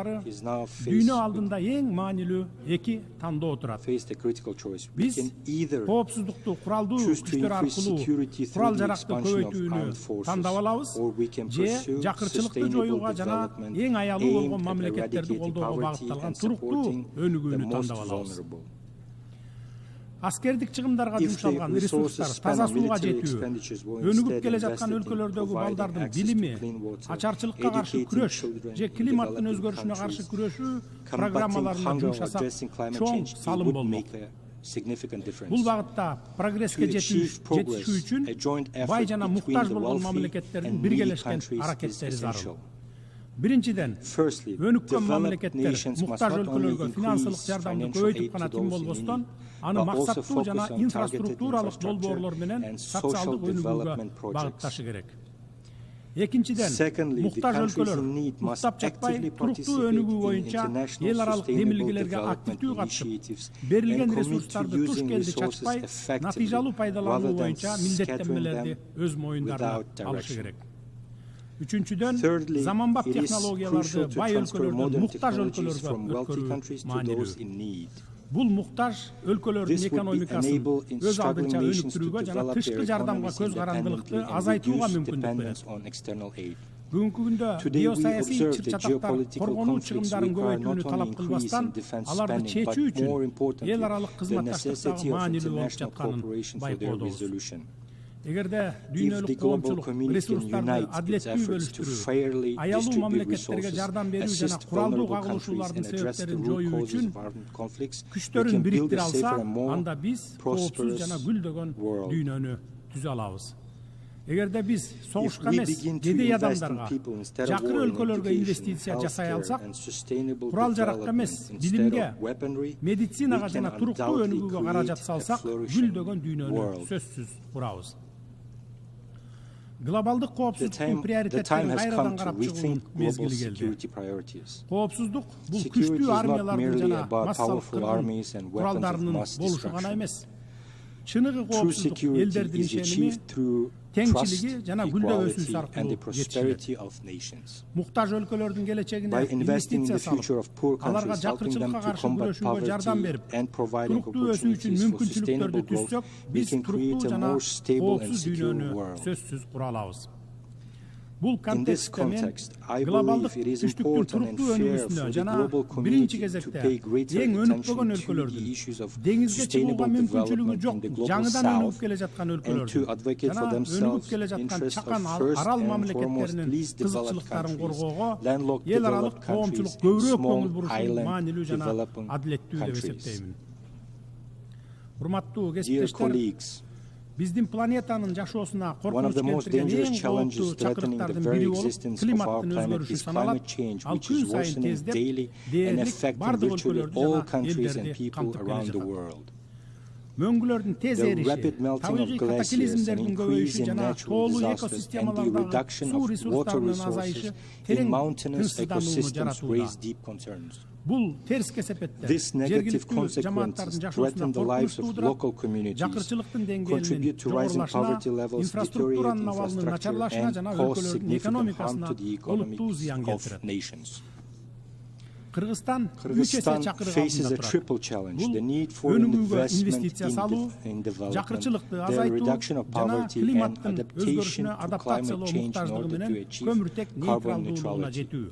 жашоолору дүйнө алдында эң маанилүү эки тандоо турат. Биз коопсуздукту куралдуу күчтөр аркылуу курал жаракты көбөйтүүнү тандап алабыз же жакырчылыкты жоюуга жана эң аялуу болгон мамлекеттерди колдоого багытталган туруктуу өнүгүүнү тандап алабыз. Аскердик чыгымдарга жумшалган ресурстар таза сууга жетүү, өнүгүп келе жаткан өлкөлөрдөгү балдардын билими, ачарчылыкка каршы күрөш же климаттын өзгөрүшүнө каршы күрөшүү программаларына жумшасак чоң салым болмок. Бул багытта прогресске жетишүү үчүн бай жана муктаж болгон мамлекеттердин биргелешкен аракеттери зарыл. Биринчиден, өнүккөн мамлекеттер муктаж өлкөлөргө финансылык жардамды көбөйтүп гана тим болбостон, аны максаттуу жана инфраструктуралык долбоорлор менен социалдык өнүгүүгө багытташы керек. Экинчиден, муктаж өлкөлөр уктап жатпай туруктуу өнүгүү боюнча эл аралык демилгелерге активдүү катышып, берилген ресурстарды туш келди чачпай, натыйжалуу пайдалануу боюнча милдеттенмелерди өз моюндарына алышы керек. Үчүнчүдөн, заманбап технологияларды бай өлкөлөрдөн муктаж өлкөлөргө өткөрүү маанилүү. Бул муктаж өлкөлөрдүн экономикасын өз алдынча өнүктүрүүгө жана тышкы жардамга көз карандылыкты азайтууга мүмкүндүк берет. Бүгүнкү күндө геосаясий чыр-чатактар коргонуу чыгымдарын көбөйтүүнү талап кылбастан, аларды чечүү үчүн эл аралык кызматташтыктагы маанилүү болуп жатканын байкоодобуз. Эгерде дүйнөлүк коомчулук ресурстарды адилеттүү бөлүштүрүү, аялуу мамлекеттерге жардам берүү жана куралдуу кагылышуулардын себептерин жоюу үчүн күчтөрүн бириктире алса, анда биз коопсуз жана гүлдөгөн дүйнөнү түзө алабыз. Эгерде биз согушка эмес, кедей адамдарга, жакыр өлкөлөргө инвестиция жасай алсак, курал жаракка эмес, билимге, медицинага жана туруктуу өнүгүүгө каражат салсак, гүлдөгөн дүйнөнү сөзсүз курабыз. Глобалдык коопсуздуктун приоритеттерин кайрадан карап чыгуунун мезгили келди. Коопсуздук бул күчтүү армиялардын жана массалык кыргын куралдарынын болушу гана эмес. Чыныгы коопсуздук элдердин ишеними, теңчилиги жана гүлдөө өсүүсү аркылуу жетишет. Муктаж өлкөлөрдүн келечегине инвестиция салып, аларга жакырчылыкка каршы күрөшүүгө жардам берип, туруктуу өсүү үчүн мүмкүнчүлүктөрдү түзсөк, биз туруктуу жана коопсуз дүйнөнү сөзсүз кура алабыз. Бул контекстте мен глобалдык түштүктүн туруктуу өнүгүүсүнө жана биринчи кезекте эң өнүкпөгөн өлкөлөрдүн, деңизге чыгууга мүмкүнчүлүгү жок, жаңыдан өнүгүп келе жаткан өлкөлөрдүн жана өнүгүп келе жаткан чакан арал мамлекеттеринин кызыкчылыктарын коргоого эл аралык коомчулук көбүрөөк көңүл бурушун маанилүү жана адилеттүү деп эсептеймин. Урматтуу кесиптештер, биздин планетанын жашоосуна коркунуч келтирген эң кооптуу чакырыктардын бири болуп климаттын өзгөрүшү саналат. Ал күн сайын тездеп, дээрлик бардык өлкөлөрдү жана элдерди камтып келе жатат. Мөңгүлөрдүн тез эриши, табигый катаклизмдердин көбөйүшү жана тоолуу экосистемалардагы суу ресурстарынын азайышы терең тынчсызданууну жаратууда. Бул терс кесепетте жергиликтүү жамааттардын жашоосуна коркунуч туудурат, жакырчылыктын деңгээлинин жогорулашына, инфраструктуранын абалынын начарлашына жана өлкөлөрдүн экономикасына олуттуу зыян келтирет. Кыргызстан 3 эсе чакырык алдында турат. Бул өнүгүүгө инвестиция салуу, жакырчылыкты азайтуу жана климаттын өзгөрүшүнө адаптациялоо муктаждыгы менен көмүртек нейтралдуулугуна жетүү.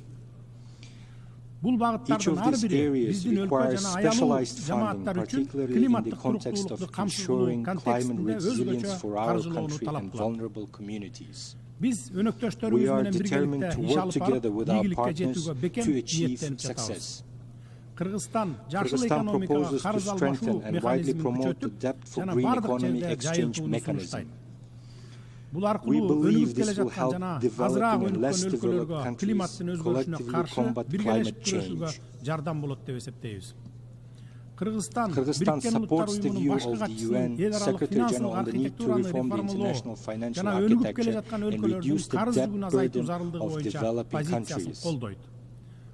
Бул багыттардын ар бири биздин өлкө жана аялуу жамааттар үчүн климаттык туруктуулукту камсыздоо контекстинде өзгөчө каржылоону талап кылат. Биз өнөктөштөрүбүз менен биргеликте иш алып барып, ийгиликке жетүүгө бекем ниеттенип жатабыз. Кыргызстан жашыл экономикага карыз алмашуу механизмин күчөтүп жана бардык жерде жайылтууну сунуштайт. Бул аркылуу өнүгүп келе жаткан жана азыраак өнүккөн өлкөлөргө климаттын өзгөрүшүнө каршы биргелешип күрөшүүгө жардам болот деп эсептейбиз. Кыргызстан Бириккен Улуттар Уюмунун башкы катчысын эл аралык финансылык архитектураны реформалоо жана өнүгүп келе жаткан өлкөлөрдүн карыз жүгүн азайтуу зарылдыгы боюнча позициясын колдойт.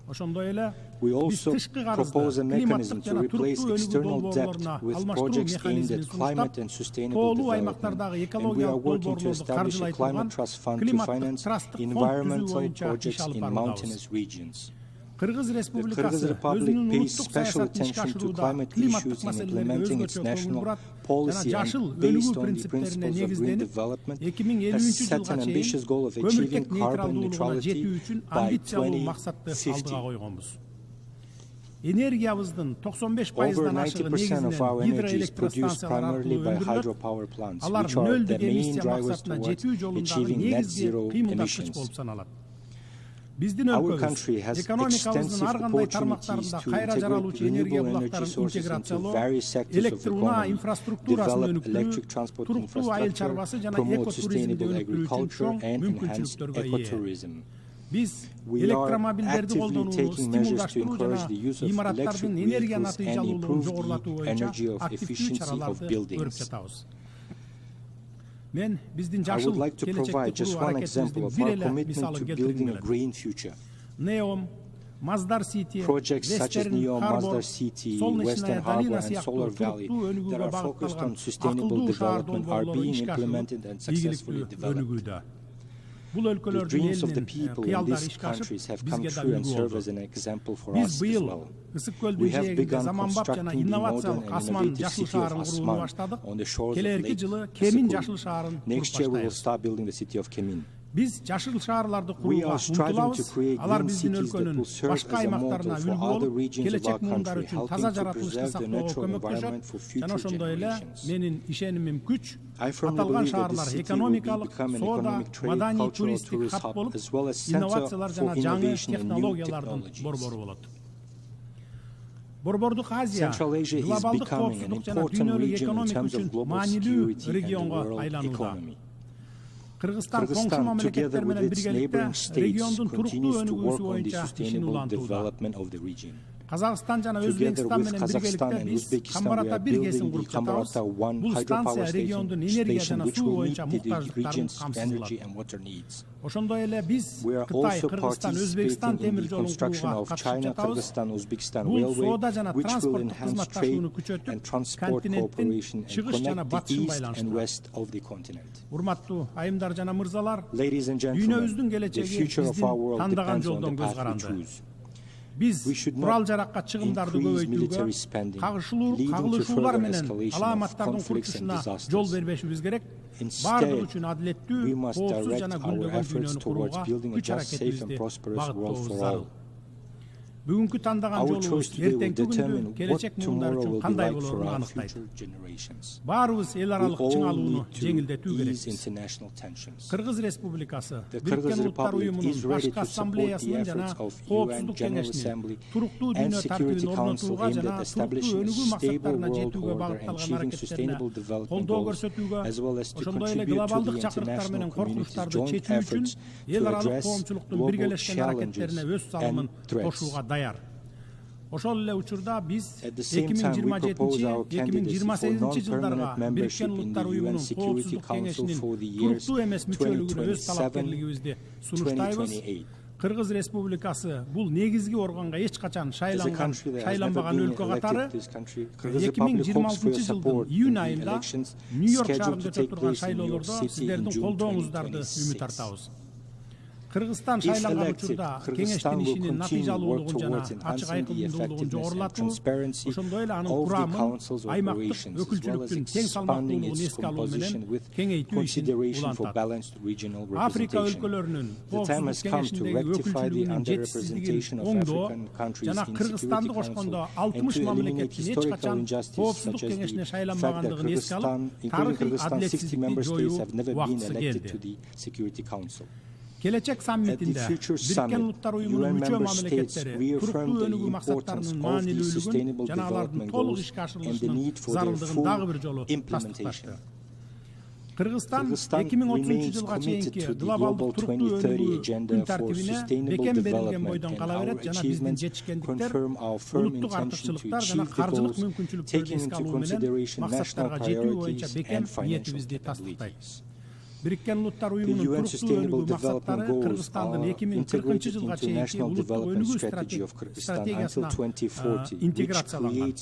Ошондой эле биз тышкы карызды климаттык жана туруктуу өнүгүү долбоорлоруна алмаштыруу механизмин сунуштап, тоолуу аймактардагы экологиялык долбоорлорду каржылай турган климаттык трасттык фонд түзүү боюнча иш алып барабыз. Кыргыз Республикасы өзүнүн улуттук саясатын ишке ашырууда климаттык маселелерге өзгөчө көңүл бурат жана жашыл өнүгүү принциптерине негизденип, 2050 жылга чейин көмүртек нейтралдуулугуна жетүү үчүн амбициялуу максатты алдыга койгонбуз. Энергиябыздын 95%дан ашыгы негизинен гидроэлектростанциялар аркылуу өндүрүлөт. Алар нөлдүк эмиссия максатына жетүү жолундагы негизги кыймылдаткыч болуп саналат. Биздин өлкөбүз экономикабыздын ар кандай тармактарында кайра жаралуучу энергия булактарын интеграциялоо, электр унаа инфраструктурасын өнүктүрүү, туруктуу айыл чарбасы жана экотуризмди өнүктүрүү үчүн чоң мүмкүнчүлүктөргө ээ. Биз We are электромобилдерди actively колдонууну taking measures to стимулдаштыруу encourage жана the use of имараттардын electric энергия vehicles and натыйжалуулугун improve жогорулатуу the energy боюнча of активдүү efficiency of чараларды көрүп buildings. жатабыз. Мен биздин I жашыл would like to келечекти provide just куруу one example аракетибиздин of бир our эле commitment мисалын to келтиргим building a келет. green future. Неом, Маздар Сити, Projects such as Вестерн Neom, Харбор, Masdar City, Солнечная Western долина Harbor, and Solar сыяктуу Valley туруктуу that өнүгүүгө are focused багытталган on sustainable акылдуу шаар development are долбоорлору being ишке ашыруу implemented and successfully ийгиликтүү developed. өнүгүүдө. Бул The өлкөлөрдүн dreams of the элинин people in кыялдары these ишке ашып, countries have come бизге да true and үлгү serve болду. as an example for Биз us as быйыл well. Ысык We көлдүн have жээгинде begun заманбап жана constructing the modern инновациялык and Асман innovative жашыл city of шаарын курууну Asman баштадык. on the shores of Келерки Lake жылы Кемин Sukkur. жашыл шаарын Next year we will баштайбыз. start building the city of Kemin. Биз жашыл шаарларды We курууга are striving to умтулабыз. create Алар green биздин cities that өлкөнүн will serve башка as a аймактарына model for үлгү other болуп, regions of келечек our муундар country, үчүн таза helping to жаратылышты preserve the сактоого natural көмөктөшөт. environment for Жана future ошондой эле generations. менин ишенимим күч. I firmly Аталган believe that шаарлар this city will экономикалык, become an соода, economic, trade, маданий, cultural, туристтик tourist хаб hub, болуп, as well as center инновациялар for жана жаңы innovation and new технологиялардын technologies. борбору болот. Борбордук Азия Central Asia is глобалдык becoming an коопсуздук жана important дүйнөлүк region in экономика terms үчүн of global маанилүү security and the регионго world айланууда. economy. Кыргызстан коңшу Kyrgyzstan, мамлекеттер together with менен its neighboring биргеликте states, региондун туруктуу continues to өнүгүүсү work on the боюнча ишин sustainable улантууда. development of the region. Казакстан жана Together Өзбекстан with менен Kazakhstan биргеликте and биз Uzbekistan, we Камбарата are бир кесим building the куруп жатабыз. Kambarata 1 Бул станция hydropower региондун энергия station, жана which суу will meet боюнча the муктаждыктарын region's камсыз energy кылат. and water needs. Ошондой эле биз We are Кытай, also Кыргызстан, Өзбекстан participating in темир the жолун construction курууга of катышып China, жатабыз. Kyrgyzstan, Uzbekistan Бул Railway, соода жана which will транспорттук enhance trade кызматташууну күчөтүп, and transport континенттин cooperation and чыгыш жана connect the батышын east and байланыштырат. west of the continent. Урматтуу айымдар жана мырзалар, Ladies and gentlemen, дүйнөбүздүн the келечеги future of our биздин world тандаган depends on the жолдон көз path we каранды. choose. Биз We should курал not жаракка чыгымдарды increase military көбөйтүүгө, spending, кагылышуулар leading to further менен escalation of алааматтардын conflicts and курчушуна disasters. жол бербешибиз керек. Instead, Бардыгы үчүн адилеттүү, we must коопсуз direct жана our гүлдөгөн efforts дүйнөнү towards курууга building a күч just, safe and аракетибизди prosperous world багыттообуз for зарыл. all. Бүгүнкү тандаган Our жолубуз choice today will эртеңки күндү determine what келечек муундар tomorrow үчүн will be кандай like for болоорун our аныктайт. future generations. Баарыбыз эл We аралык all чыңалууну need to жеңилдетүү ease керекпиз. international tensions. Кыргыз Республикасы The Бириккен Kyrgyz Улуттар Republic уюмунун is ready башкы to support the ассамблеясынын жана efforts of UN коопсуздук General кеңешинин Assembly туруктуу and дүйнө Security тартибин Council орнотууга aimed жана at туруктуу establishing a өнүгүү stable максаттарына world жетүүгө order and багытталган achieving аракеттерине sustainable development колдоо goals, көрсөтүүгө, as well as to ошондой эле contribute to глобалдык the чакырыктар менен international community's коркунучтарды joint чечүү үчүн efforts эл to аралык address коомчулуктун global биргелешкен аракеттерине өз challenges салымын and threats. кошууга даяр. Ошол эле учурда биз At the same time, we propose our candidacy for 2027 жылдарга non-permanent membership Бириккен in Улуттар the UN уюмунун Security коопсуздук Council кеңешинин for the years туруктуу эмес мүчөлүгүнө өз 2027-2028. талапкерлигибизди сунуштайбыз. Кыргыз Республикасы бул негизги органга эч качан шайланбаган өлкө катары 2026 жылдын июнь айында Нью-Йорк шаарында өтүп турган шайлоолордо сиздердин колдооңуздарды үмүт артабыз. Кыргызстан шайланган учурда кеңештин ишинин натыйжалуулугун жана ачык айкындуулугун жогорулатуу, ошондой эле анын курамын аймактык өкүлчүлүктүн тең салмактуулугун эске алуу менен кеңейтүү ишин улантат. Африка өлкөлөрүнүн коопсуздук кеңешиндеги өкүлчүлүгүнүн жетишсиздигин оңдоо жана Кыргызстанды кошкондо 60 мамлекеттин эч качан коопсуздук кеңешине шайланбагандыгын эске алып, тарыхый адилетсиздикти жоюу убактысы келди. Келечек саммитинде Бириккен Улуттар уюмунун мүчө мамлекеттери туруктуу өнүгүү максаттарынын маанилүүлүгүн жана алардын толук ишке ашырылышынын зарылдыгын дагы бир жолу тастыкташты. Кыргызстан 2030 жылга чейинки глобалдык туруктуу өнүгүү күн тартибине бекем берилген бойдон кала берет жана биздин жетишкендиктер, улуттук артыкчылыктар жана каржылык мүмкүнчүлүктөрдү эске алуу менен максаттарга жетүү боюнча бекем ниетибизди тастыктайт. Бириккен Улуттар уюмунун туруктуу өнүгүү максаттары Кыргызстандын 2040 жылга чейинки улуттук өнүгүү стратегиясына интеграцияланган.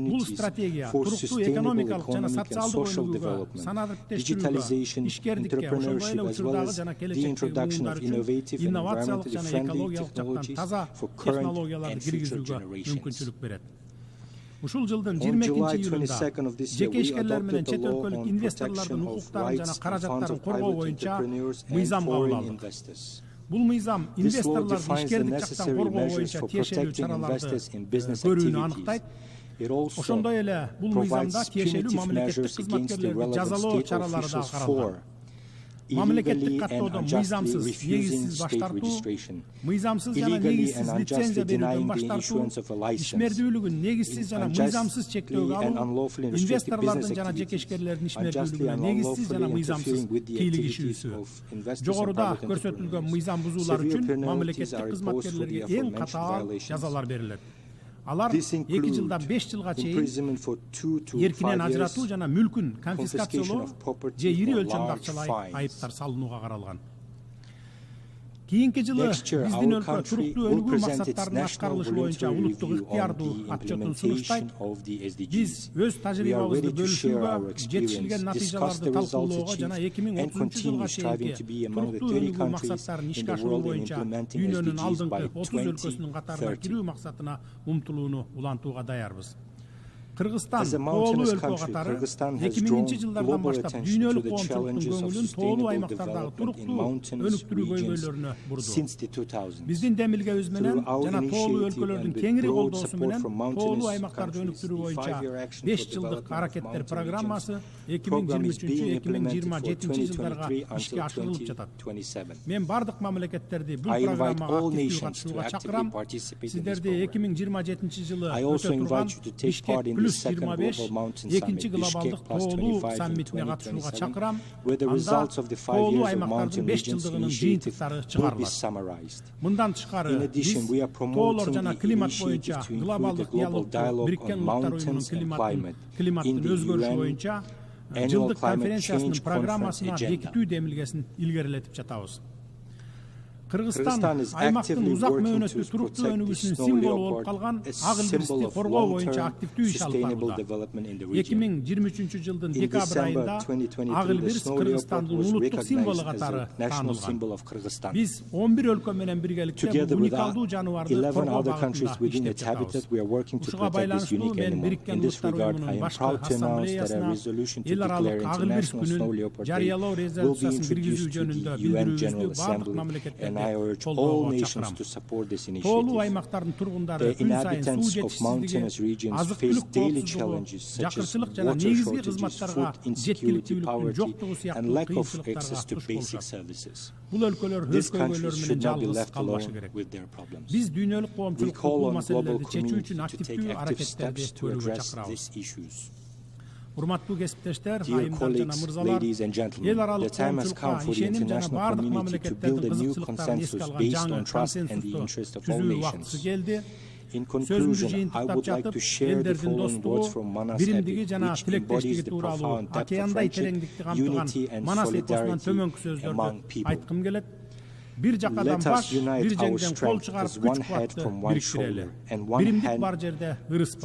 Бул стратегия туруктуу экономикалык жана социалдык өнүгүүгө, санариптештирүүгө, ишкердикке, ошондой эле учурдагы жана келечектеги буундар үчүн инновациялык жана экологиялык жактан таза технологияларды киргизүүгө мүмкүнчүлүк берет. Ушул жылдын 22-июлунда жеке ишкерлер менен чет өлкөлүк инвесторлордун укуктарын жана каражаттарын коргоо боюнча мыйзам кабыл алдык. Бул мыйзам инвесторлордун ишкердик жактан коргоо боюнча тиешелүү чараларды көрүүнү аныктайт. Ошондой эле бул мыйзамда тиешелүү мамлекеттик кызматкерлерди жазалоо чаралары да каралган. illegally and unjustly refusing state registration, illegally and unjustly denying the issuance of a license, unjustly and unlawfully restricting business activities, unjustly and unlawfully interfering with the activities of investors and private entrepreneurs. Severe penalties are imposed for the aforementioned violations. This includes imprisonment for 2 to 5 years, confiscation of property, or large fines. Next year, our country will present its national voluntary review on the implementation of the SDGs. We are ready to share our experience, discuss the results achieved, and continue striving to be among the 30 countries in the world in implementing SDGs by 2030. As a mountainous country, Kyrgyzstan has drawn global attention to the challenges of sustainable development in mountainous regions since the 2000s. Through our initiative and with broad support from mountainous countries, the 5-year action for development of mountain regions program is being implemented for 2023 until 2027. I invite all nations to actively participate in this program. I also invite you to take part in the second Global Mountain Summit, Bishkek Plus 25 in 2027, where the results of the 5 years of Mountain Regions Initiative will be summarized. In addition, we are promoting the initiative to include the global dialogue on mountains and climate in the UN Annual Climate Change Conference agenda. Kyrgyzstan is actively working to protect the snow leopard, a symbol of long-term sustainable development in the region. In December 2023, the snow leopard was recognized as a national symbol of Kyrgyzstan. Together with 11 other countries within its habitat, we are working to protect this unique animal. In this regard, I am proud to announce that a resolution to declare International Snow Leopard Day will be introduced to the UN General Assembly, and I urge all nations to support this initiative. The inhabitants of mountainous regions face daily challenges such as water shortages, food insecurity, poverty, and lack of access to basic services. These countries should not be left alone with their problems. We call on the global community to take active steps to address these issues. Dear colleagues, ladies and gentlemen, the time has come for the international community to build a new consensus based on trust and the interest of all nations. In conclusion, I would like to share the following words from Manas epic, which embodies the profound depth of friendship, unity, and solidarity among people. Let us unite our strength as one head from one shoulder and one hand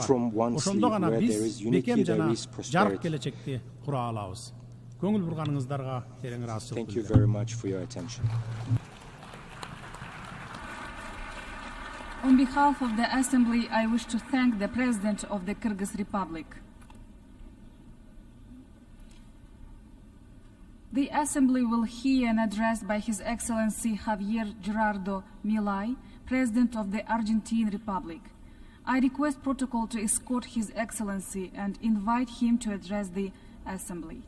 from one sleeve. Where there is unity, there is prosperity. Thank you very much for your attention. On behalf of the Assembly, I wish to thank the President of the Kyrgyz Republic. The Assembly will hear an address by His Excellency Javier Gerardo Milei, President of the Argentine Republic. I request protocol to escort His Excellency and invite him to address the Assembly.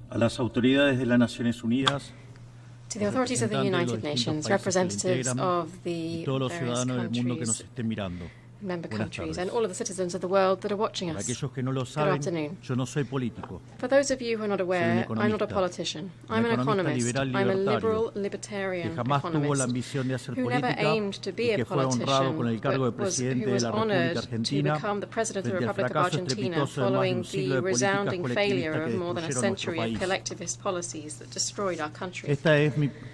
A las autoridades de las Naciones Unidas, to the authorities of the United Nations, representatives of the various countries, member countries, and all of the citizens of the world that are watching us. Good afternoon. For those of you who are not aware, I'm not a politician. I'm an economist. I'm a liberal, libertarian economist who never aimed to be a politician, but who was honored to become the President of the Republic of Argentina following the resounding failure of more than a century of collectivist policies that destroyed our country.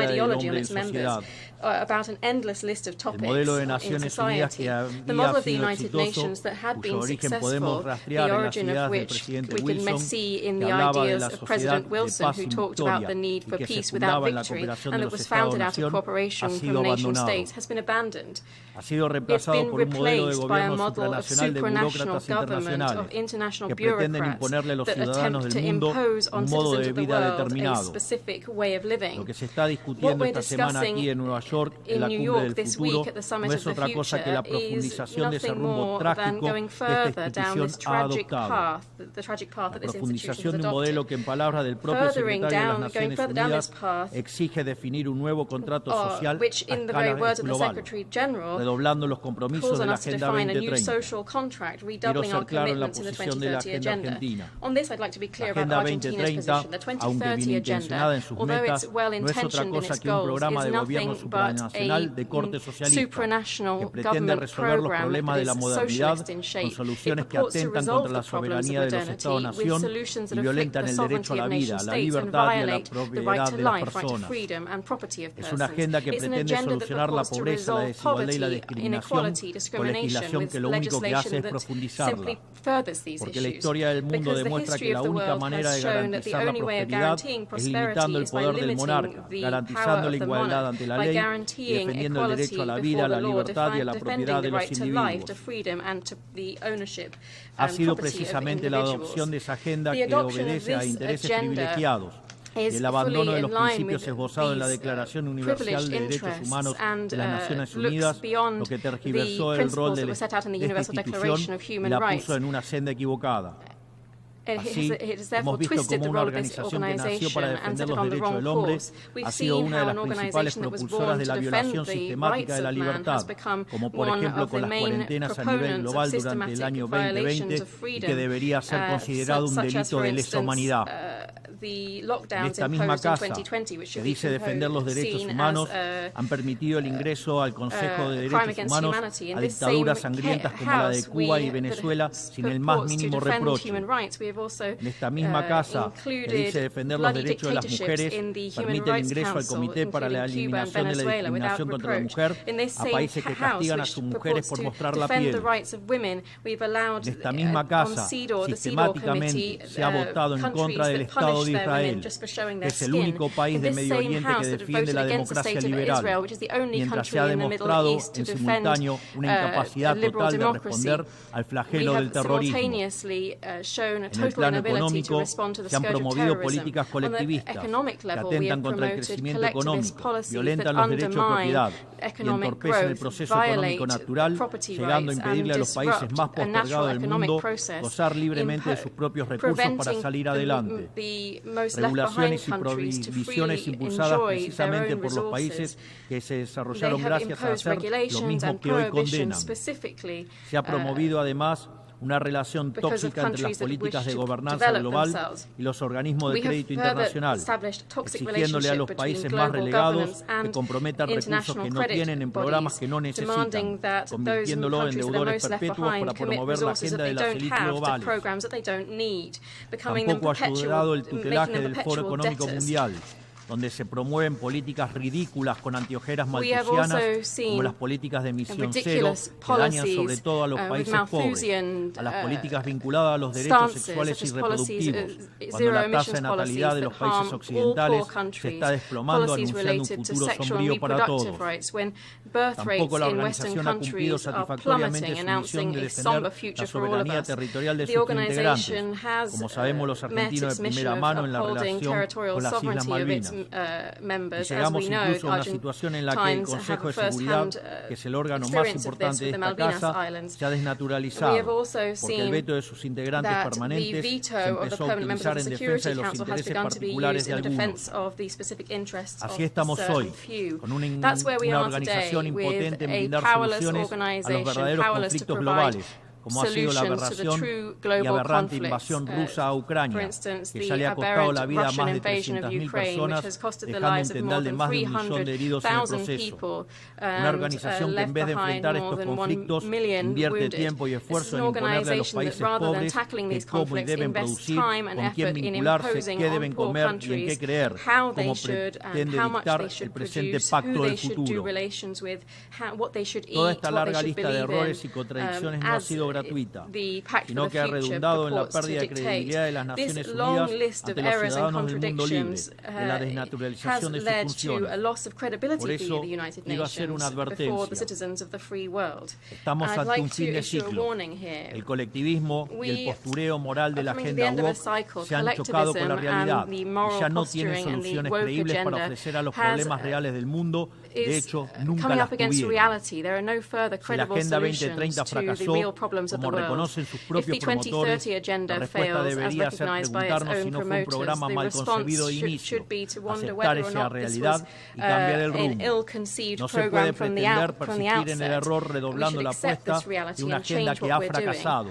ideology on its members, about an endless list of topics in society. The model of the United Nations that had been successful, the origin of which we can see in the ideas of President Wilson, who talked about the need for peace without victory, and that was founded out of cooperation from nation states, has been abandoned. It's been replaced by a model of supranational government, of international bureaucrats that attempt to impose on citizens of the world a specific way of living. What we're discussing in New York this week at the Summit of the Future is nothing more than going further down this tragic path, the tragic path that this institution has adopted. Going further down this path, which in the very words of the Secretary General, calls on us to define a new social contract, redoubling our commitment to the 2030 agenda. On this, I'd like to be clear about Argentina's position. The 2030 agenda, although it's well-intentioned in its goals, is nothing but a supranational government program that is socialist in shape. It purports to resolve the problems of modernity with solutions that afflict the sovereignty of nation-states and violate the right to life, right to freedom and property of persons. It's an agenda that purports to resolve poverty, inequality, discrimination with legislation that simply furthers these issues. Because the history of the world has shown that the only way of guaranteeing prosperity is by limiting the power of the monarch, by guaranteeing equality before the law, defending the right to life, to freedom and to the ownership and property of individuals. The adoption of this agenda y el abandono de los principios esbozados en la Declaración Universal de Derechos Humanos de las Naciones Unidas, lo que tergiversó el rol de esta institución y la puso en una senda equivocada. Así, hemos visto cómo una organización que nació para defender los derechos del hombre ha sido una de las principales propulsoras de la violación sistemática de la libertad, como por ejemplo con las cuarentenas a nivel global durante el año 2020 y que debería ser considerado un delito de lesa humanidad. En esta misma casa, que dice defender los derechos humanos, han permitido el ingreso al Consejo de Derechos Humanos a dictaduras sangrientas como la de Cuba y Venezuela sin el más mínimo reproche. En esta misma casa, que dice defender los derechos de las mujeres, permite el ingreso al Comité para la Eliminación de la Discriminación contra la Mujer a países que castigan a sus mujeres por mostrar la piel. En esta misma casa, sistemáticamente se ha votado en contra del Estado de Israel, que es el único país de Medio Oriente que defiende la democracia liberal, mientras se ha demostrado en simultáneo una incapacidad total de responder al flagelo del terrorismo. En el plano económico, se han promovido políticas colectivistas que atentan contra el crecimiento económico, violentan los derechos de propiedad y entorpecen el proceso económico natural, llegando a impedirle a los países más postergados del mundo gozar libremente de sus propios recursos para salir adelante. Regulaciones y prohibiciones impulsadas precisamente por los países que se desarrollaron gracias a hacer lo mismo que hoy condenan. Se ha promovido además una relación tóxica entre las políticas de gobernanza global y los organismos de crédito internacional, exigiéndole a los países más relegados que comprometan recursos que no tienen en programas que no necesitan, convirtiéndolo en deudores perpetuos para promover la agenda de las élites globales. Tampoco ha ayudado el tutelaje del Foro Económico Mundial, donde se promueven políticas ridículas con antiojeras maltusianas, como las políticas de emisión cero, que dañan sobre todo a los países pobres, a las políticas vinculadas a los derechos sexuales y reproductivos, cuando la tasa de natalidad de los países occidentales se está desplomando, anunciando un futuro sombrío para todos. Tampoco la organización ha cumplido satisfactoriamente su misión de defender la soberanía territorial de sus integrantes, como sabemos los argentinos de primera mano en la relación con las Islas Malvinas. Y llegamos incluso a una situación en la que el Consejo de Seguridad, que es el órgano más importante de esta casa, se ha desnaturalizado, porque el veto de sus integrantes permanentes se empezó a utilizar en defensa de los intereses particulares de algunos. Así estamos hoy, con una organización impotente en brindar soluciones a los verdaderos conflictos globales, como ha sido la aberración y aberrante invasión rusa a Ucrania, que ya le ha costado la vida a más de 300.000 personas, dejando un tendal de más de 1 millón de heridos en el proceso. Una organización que en vez de enfrentar estos conflictos invierte tiempo y esfuerzo en imponerle a los países pobres que cómo y deben producir, con quién vincularse, qué deben comer y en qué creer, cómo pretende dictar el presente pacto del futuro. Toda esta larga lista de errores y contradicciones no ha sido gratuita, sino que ha redundado en la pérdida de credibilidad de las Naciones Unidas ante los ciudadanos del mundo libre, en la desnaturalización de sus funciones. Por eso, quiero hacer una advertencia. Estamos ante un fin de ciclo. El colectivismo y el postureo moral de la agenda woke se han chocado con la realidad y ya no tienen soluciones creíbles para ofrecer a los problemas reales del mundo. De hecho, nunca las tuvieron. Si la Agenda 2030 fracasó, como reconocen sus propios promotores, la respuesta debería ser preguntarnos si no fue un programa mal concebido de inicio, aceptar esa realidad y cambiar el rumbo. No se puede pretender persistir en el error redoblando la apuesta de una agenda que ha fracasado.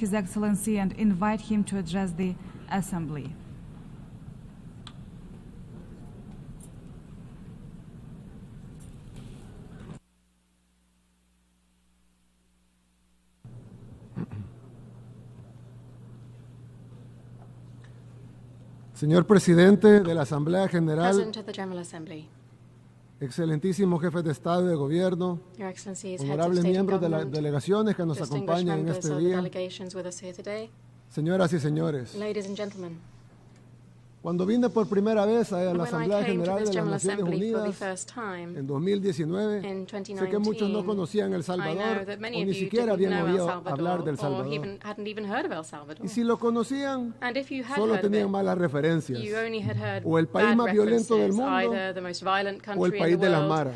His Excellency and invite him to address the Assembly. Señor Presidente de la Asamblea General, President of the General Assembly, excelentísimos jefes de Estado y de Gobierno, Your Excellencies, heads of honorables state and miembros de las government, delegaciones que nos distinguished acompañan en members este of the día, delegations with us here today, señoras y señores. ladies and gentlemen. Cuando vine por primera vez a la When I Asamblea came to General this de las General Naciones Assembly for the Unidas first time en 2019, in sé que muchos no 2019, conocían El I Salvador know that o many of ni you siquiera didn't habían know El oído Salvador hablar del or Salvador. hadn't even heard of El Salvador. Y si lo conocían, And if you had solo heard of tenían it, malas referencias. you only had heard O el país bad más violento del references, mundo either the most violent o el country país in the de las world, maras.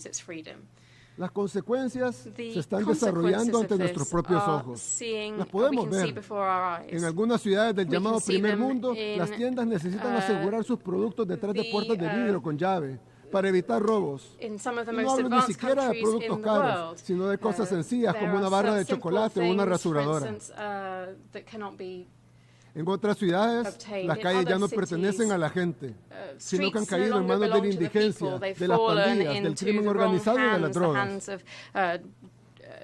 loses its freedom. Las consecuencias se están desarrollando ante nuestros propios ojos. Las podemos ver. En algunas ciudades del llamado primer mundo, las tiendas necesitan asegurar sus productos detrás de puertas de vidrio con llave para evitar robos. Y no hablo ni siquiera de productos caros, sino de cosas sencillas como una barra de chocolate o una rasuradora. En otras ciudades, las calles ya no pertenecen a la gente, sino que han caído en manos de la indigencia, de las pandillas, del crimen organizado y de las drogas.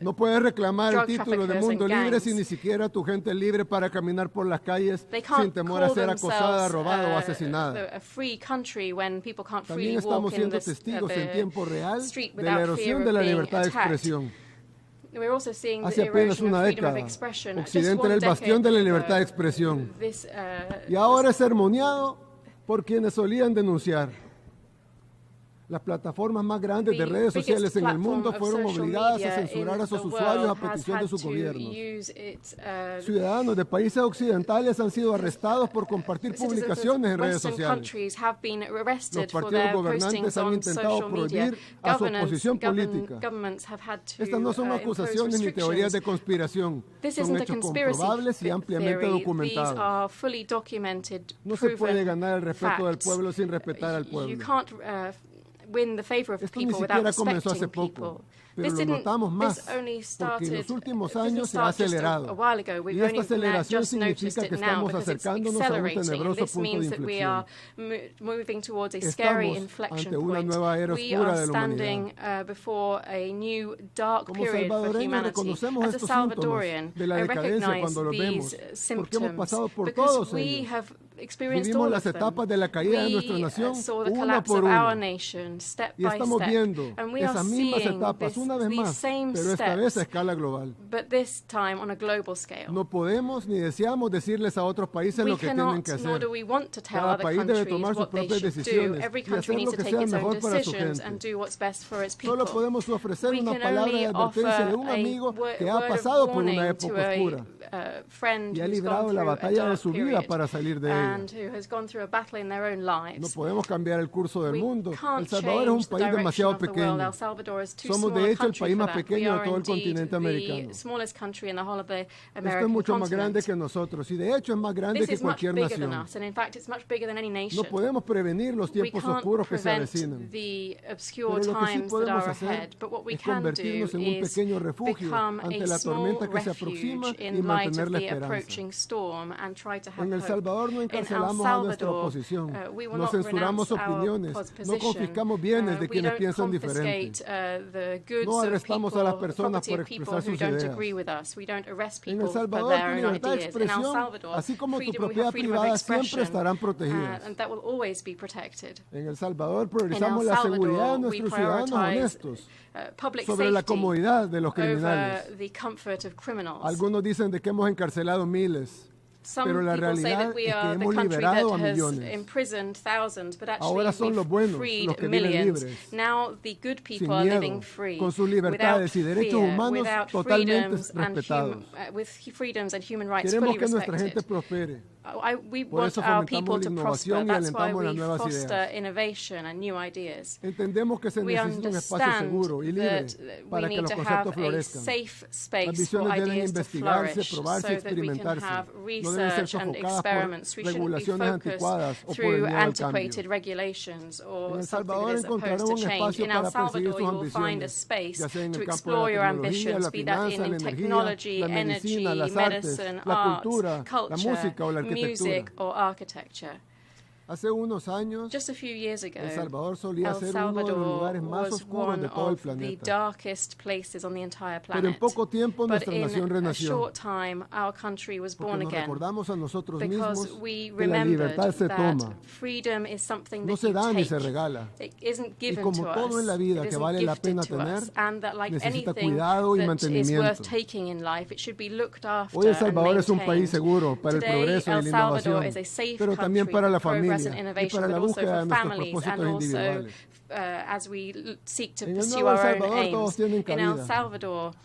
No puedes reclamar el drug título de traffickers mundo and libre gangs. si ni siquiera tu gente es libre para caminar por las calles They can't sin temor a call ser acosada, themselves robada o asesinada. a free country when people can't También freely walk estamos in siendo the testigos en tiempo real street de la without fear erosión of de la being libertad de attacked. expresión. We're also seeing Hace the apenas erosion una of freedom of década, expression. Just Occidente one era el bastión de la decade libertad de ago, expresión. this, Y ahora es sermoneado por quienes solían denunciar. Las plataformas más grandes de redes sociales en el mundo fueron obligadas a censurar a sus usuarios a petición de sus gobiernos. Ciudadanos de países occidentales han sido arrestados por compartir publicaciones en redes sociales. Los partidos gobernantes han intentado prohibir a su oposición política. Estas no son acusaciones ni teorías de conspiración. Son hechos comprobables y ampliamente documentados. No se puede ganar el respeto del pueblo sin respetar al pueblo. Win the favor of Esto ni people without siquiera comenzó hace respecting poco, people. pero lo notamos más porque en los últimos años se ha acelerado. Y esta aceleración significa que estamos acercándonos a un tenebroso punto de inflexión. Estamos ante una nueva era oscura de la humanidad. Como salvadoreños reconocemos estos síntomas de la decadencia cuando los vemos, porque hemos pasado por todos ellos. Vivimos las etapas de la caída de nuestra nación una por una. Y estamos viendo esas mismas etapas una vez más, pero esta vez a escala global. No podemos ni deseamos decirles a otros países lo que tienen que hacer. Cada país debe tomar sus propias decisiones y hacer lo que sea mejor para su gente. Solo podemos ofrecer una palabra de advertencia de un amigo que ha pasado por una época oscura y ha librado la batalla de su vida para salir de ella. No podemos cambiar el curso del mundo. El Salvador es un país demasiado pequeño. Somos de hecho el país más pequeño de todo el continente americano. Esto es mucho más grande que nosotros y de hecho es más grande que cualquier nación. No podemos prevenir los tiempos oscuros que se avecinan. Pero lo que sí podemos hacer es convertirnos en un pequeño refugio ante la tormenta que se aproxima y mantener la esperanza. En El Salvador no encarcelamos a nuestra oposición, no censuramos opiniones, no confiscamos bienes de quienes piensan diferente, no arrestamos a las personas por expresar sus ideas. En El Salvador tu libertad de expresión, así como tu propiedad privada, siempre estarán protegidas. En El Salvador priorizamos la seguridad de nuestros ciudadanos honestos sobre la comodidad de los criminales. Algunos dicen de que hemos encarcelado miles, pero la realidad es que hemos liberado a millones. Ahora son los buenos los que viven libres, sin miedo, con sus libertades y derechos humanos totalmente respetados. Queremos que nuestra gente prospere. Por eso fomentamos la innovación y alentamos las nuevas ideas. Entendemos que se necesita un espacio seguro y libre para que los conceptos florezcan. Las visiones deben investigarse, probarse y experimentarse. No deben ser sofocadas por regulaciones anticuadas o por el miedo al cambio. En El Salvador encontrarán un espacio para perseguir sus ambiciones, ya sea en el campo de la tecnología, la finanza, la energía, la medicina, las artes, la cultura, la música o la arquitectura. Hace unos años, El Salvador solía ser uno de los lugares más oscuros de todo el planeta. Pero en poco tiempo nuestra nación renació, porque nos recordamos a nosotros mismos que la libertad se toma, no se da ni se regala. Y como todo en la vida que vale la pena tener, necesita cuidado y mantenimiento. Hoy El Salvador es un país seguro para el progreso y la innovación, pero también para la familia y para la búsqueda de nuestros propósitos individuales. En el Nuevo El Salvador todos tienen cabida.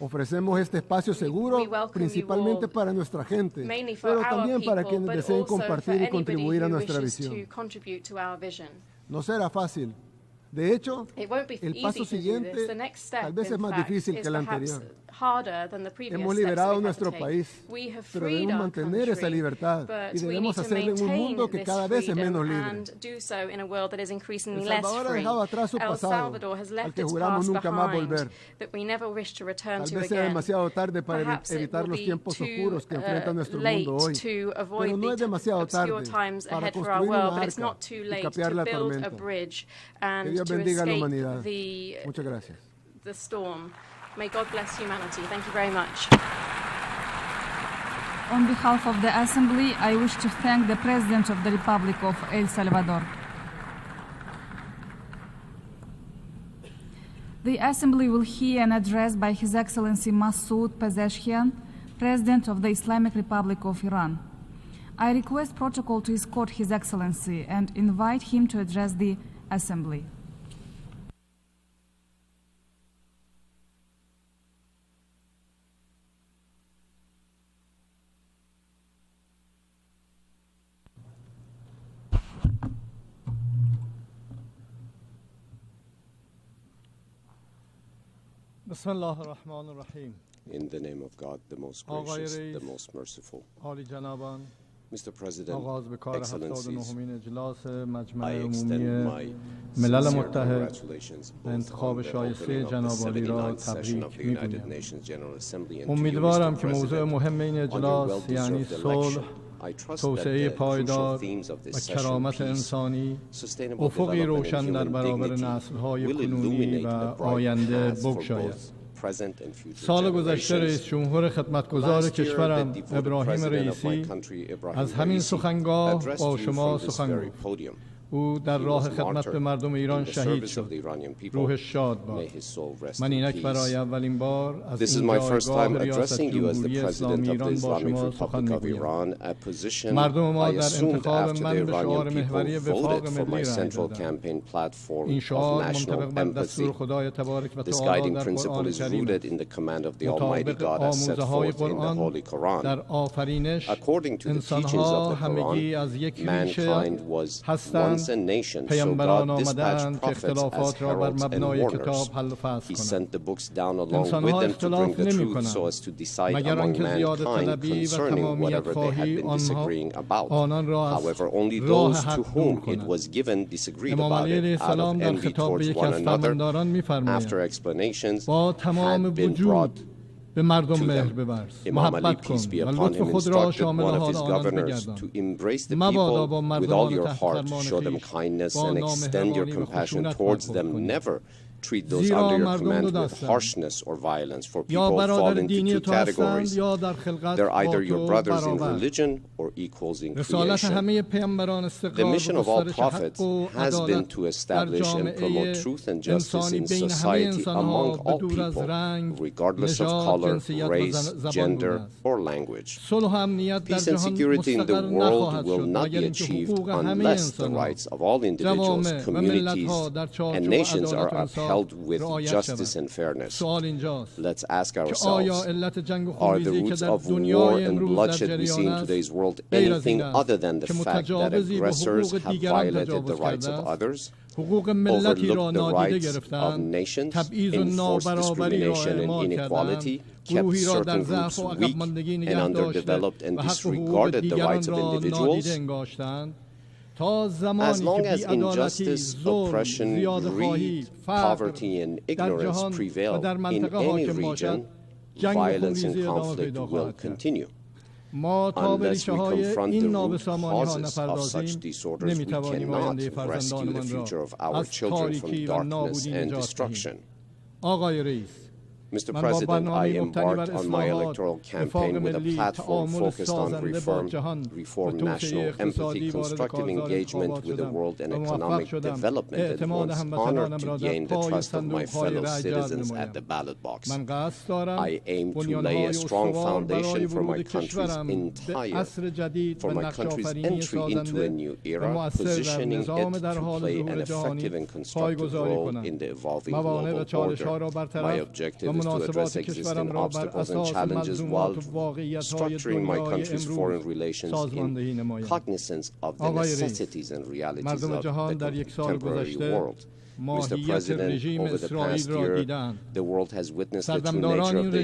Ofrecemos este espacio seguro principalmente para nuestra gente, pero también para quienes deseen compartir y contribuir a nuestra visión. No será fácil. De hecho, el paso siguiente tal vez es más difícil que el anterior. Hemos liberado nuestro país, pero debemos mantener esa libertad y debemos hacerlo en un mundo que cada vez es menos libre. El Salvador ha dejado atrás su pasado, al que juramos nunca más volver. Tal vez sea demasiado tarde para evitar los tiempos oscuros que enfrenta nuestro mundo hoy, pero no es demasiado tarde para construir una arca y capear la tormenta. Que Dios bendiga a la humanidad. Muchas gracias. the storm. May God bless humanity. Thank you very much. On behalf of the Assembly, I wish to thank the President of the Republic of El Salvador. The Assembly will hear an address by His Excellency Masoud Pezeshkian, President of the Islamic Republic of Iran. I request protocol to escort His Excellency and invite him to address the Assembly. In the name of God, the most gracious, the most merciful. Mr. President, Excellencies, I extend my sincere congratulations both on the opening of the 79th session of the United Nations General Assembly and to you, Mr. President, on your well-deserved election. I trust that the crucial themes of this session, peace, sustainable development and human dignity, will illuminate a bright path for both present and future سال گذشته رئیس generations. جمهور خدمتگزار کشورم ابراهیم رئیسی از همین سخنگاه با شما سخن گفت. او در راه خدمت به مردم ایران شهید شد. روحش شاد باد. من اینک برای اولین بار از این جایگاه ریاست جمهوری اسلامی ایران با شما سخن میگویم. مردم ما در انتخاب من به شعار محوری وفاق ملی رای دادند. این شعار منطبق بر دستور خدای تبارک و تعالی در قرآن کریم مطابق آموزه های قرآن در آفرینش انسانها همگی از یک ریشه هستند. پیامبران آمدند که اختلافات را بر مبنای کتاب حل و فصل کنند. انسانها اختلاف نمی کنند مگر آنکه زیاده طلبی و تمامیت خواهی آنان را از راه حق دور کنند. امام علی علیه السلام در خطاب به یکی از فرمانداران می‌فرماید با تمام وجود به مردم مهر بورز، محبت کن و لطف خود را شامل حال آنان بگردان. مبادا با مردمان تحت فرمان خویش با نامهربانی و خشونت treat those under your command with harshness or violence, for people fall into two categories. They're either your brothers in religion or equals in creation. The mission of all prophets has been to establish and promote truth and justice in society among all people, regardless of color, race, gender, or language. Peace and security in the world will not be achieved unless the rights of all individuals, communities, and nations are upheld with justice and fairness. Let's ask ourselves, are the roots of war and bloodshed we see in today's world anything other than the fact that aggressors have violated the rights of others, overlooked the rights of nations, enforced discrimination and inequality, kept certain groups weak and underdeveloped, and disregarded the rights of individuals? As long as injustice, oppression, greed, poverty, and ignorance prevail in any region, violence and conflict will continue. Unless we confront the root causes of such disorders, we cannot rescue the future of our children from darkness and destruction. Mr. President, I embarked on my electoral campaign with a platform focused on reform, national empathy, constructive engagement with the world, and economic development, and was honored to gain the trust of my fellow citizens at the ballot box. I aim to lay a strong foundation for my country's entry into a new era, positioning it to play an effective and constructive role in the evolving global order. My objective is to address existing obstacles and challenges while structuring my country's foreign relations in cognizance of the necessities and realities of the contemporary world. Mr. President, over the past year, the world has witnessed the true nature of the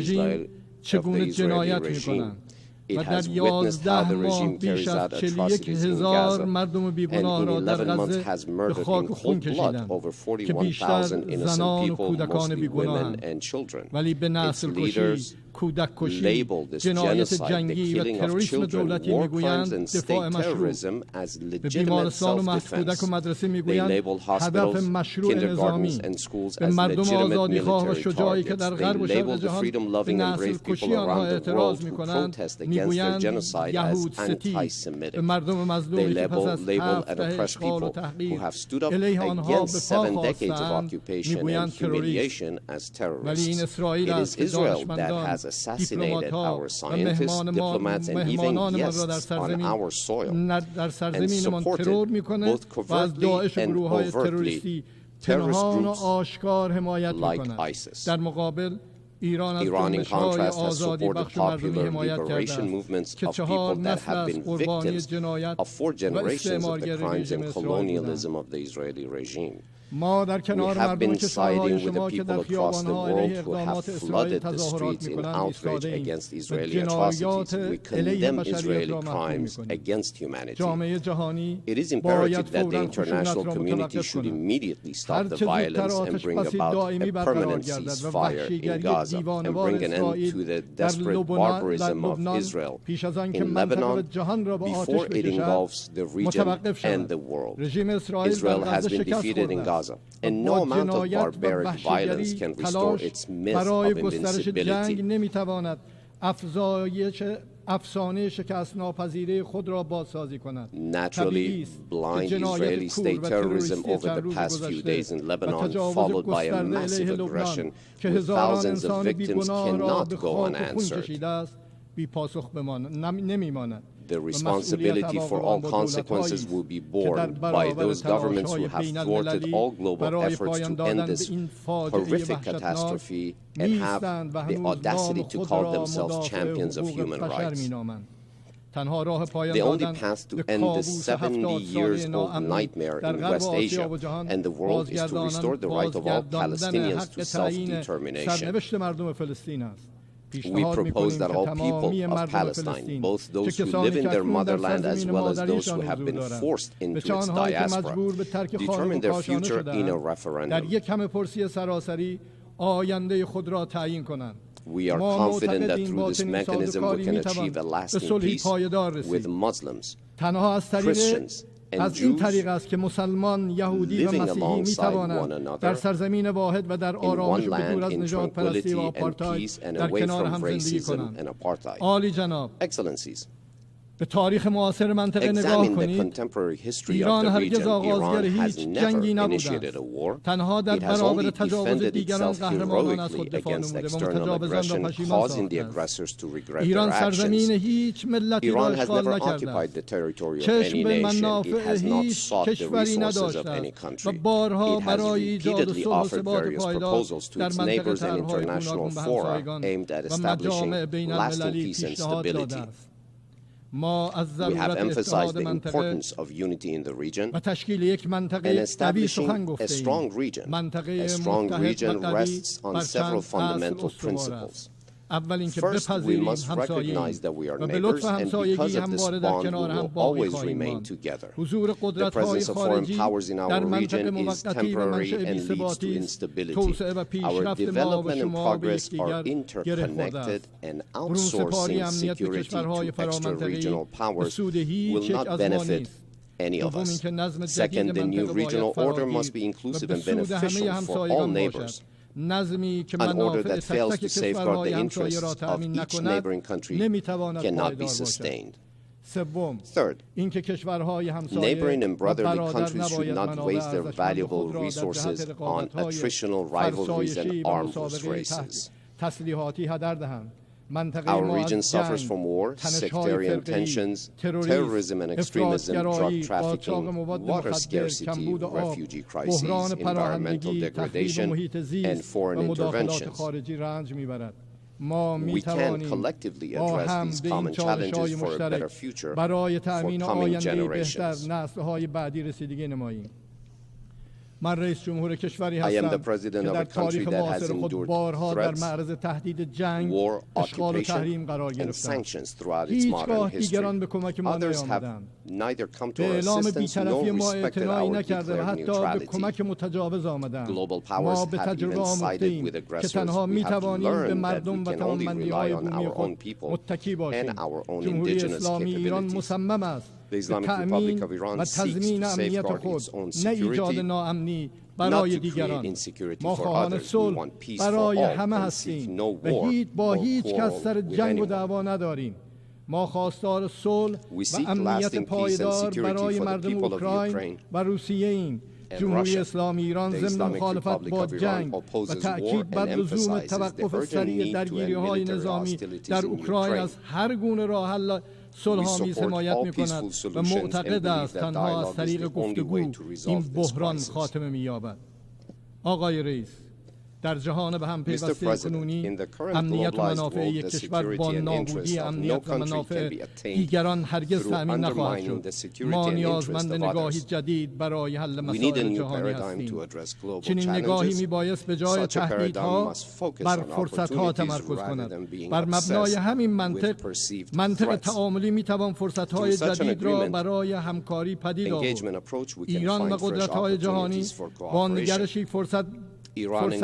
Israeli regime. It has witnessed how the regime carries out atrocities in Gaza, and in 11 months has murdered in cold blood over 41,000 innocent people, mostly women and children. Its leaders label this genocide, the killing of children, war crimes and state terrorism as legitimate self-defense. They label hospitals, kindergartens and schools as legitimate military targets. They label the freedom-loving and brave people around the world who protest against their genocide as anti-Semitic. They label and oppress people who have stood up against 7 decades of occupation and humiliation as terrorists. It is Israel that has assassinated our scientists, diplomats, and even guests on our soil, and supported, both covertly and overtly, terrorist groups like ISIS. Iran, in contrast, has supported popular liberation movements of people that have been victims of 4 generations of the crimes and colonialism of the Israeli regime. We have been siding with the people across the world who have flooded the streets in outrage against Israeli atrocities. We condemn Israeli crimes against humanity. It is imperative that the international community should immediately stop the violence and bring about a permanent ceasefire in Gaza and bring an end to the desperate barbarism of Israel in Lebanon before it engulfs the region and the world. Israel has been defeated in Gaza, and no amount of barbaric violence can restore its myth of invincibility. Naturally, blind Israeli state terrorism over the past few days in Lebanon, followed by a massive aggression with thousands of victims, cannot go unanswered. The responsibility for all consequences will be borne by those governments who have thwarted all global efforts to end this horrific catastrophe and have the audacity to call themselves champions of human rights. The only path to end this 70-years-old nightmare in West Asia and the world is to restore the right of all Palestinians to self-determination. We propose that all people of Palestine, both those who live in their motherland as well as those who have been forced into its diaspora, determine their future in a referendum. We are confident that through this mechanism we can achieve a lasting peace with Muslims, Christians, and Jews living alongside one another in one land in tranquility and peace and away from racism and apartheid. Excellencies, examine the contemporary history of the region. Iran has never initiated a war. It has only defended itself heroically against external aggression, causing the aggressors to regret their actions. Iran has never occupied the territory of any nation. It has not sought the resources of any country. It has repeatedly offered various proposals to its neighbors and international fora aimed at establishing lasting peace and stability. We have emphasized the importance of unity in the region and establishing a strong region. A strong region rests on several fundamental principles. First, we must recognize that we are neighbors, and because of this bond, we will always remain together. The presence of foreign powers in our region is temporary and leads to instability. Our development and progress are interconnected, and outsourcing security to extra-regional powers will not benefit any of us. Second, the new regional order must be inclusive and beneficial for all neighbors. An order that fails to safeguard the interests of each neighboring country cannot be sustained. Third, neighboring and brotherly countries should not waste their valuable resources on attritional rivalries and arms races. Our region suffers from war, sectarian tensions, terrorism and extremism, drug trafficking, water scarcity, refugee crises, environmental degradation, and foreign interventions. We can collectively address these common challenges for a better future for coming generations. من رئیس جمهور کشوری I am the هستم president که of در a country تاریخ that has معاصر خود endured بارها در threats, معرض تهدید جنگ، war, اشغال و occupation, تحریم قرار and گرفتم. sanctions throughout its modern هیچگاه history. دیگران به کمک ما Others have نیامدند. neither come to به our اعلام assistance بی‌طرفی nor ما respected اعتنایی our نکرده و declared حتی به neutrality. کمک متجاوز آمدند. Global powers ما به have تجربه even sided آموخته‌ایم with که aggressors. تنها We می have توانیم به learned that مردم we و can only توانمندی‌های rely on بومی our own خود people متکی باشیم. and our own جمهوری indigenous اسلامی ایران capabilities. مصمم است The به Islamic تأمین Republic of Iran و seeks تضمین to امنیت safeguard خود، its own نه ایجاد security, ناامنی not برای to create دیگران. insecurity ما for خواهان others. We صلح want peace for برای all همه and seek هستیم no و با war or هیچ کس quarrel سر with جنگ و anyone. دعوا نداریم. ما خواستار صلح We و seek امنیت lasting peace and پایدار security برای for the مردم people of اوکراین Ukraine و روسیه ایم. and جمهوری Russia. اسلامی ایران The ضمن Islamic مخالفت Republic با of Iran جنگ و opposes war تأکید بر and لزوم emphasizes the توقف urgent سریع need to end درگیری‌های military نظامی hostilities در in اوکراین Ukraine. از هر گونه راه حل صلح‌آمیز We support حمایت all می‌کند peaceful و solutions معتقد and است believe that تنها از dialogue is طریق the only گفتگو way to resolve این this بحران crisis. خاتمه می‌یابد. آقای رئیس، در جهان به هم پیوسته کنونی امنیت و منافع یک کشور با نابودی امنیت و منافع دیگران هرگز تأمین نخواهد شد. ما نیازمند نگاهی جدید برای حل مسائل جهانی هستیم. چنین نگاهی میبایست به جای تهدیدها بر فرصتها تمرکز کند. بر مبنای همین منطق تعاملی میتوان فرصتهای جدید را برای همکاری پدید آورد. ایران و قدرت‌های جهانی با نگرشی فرصت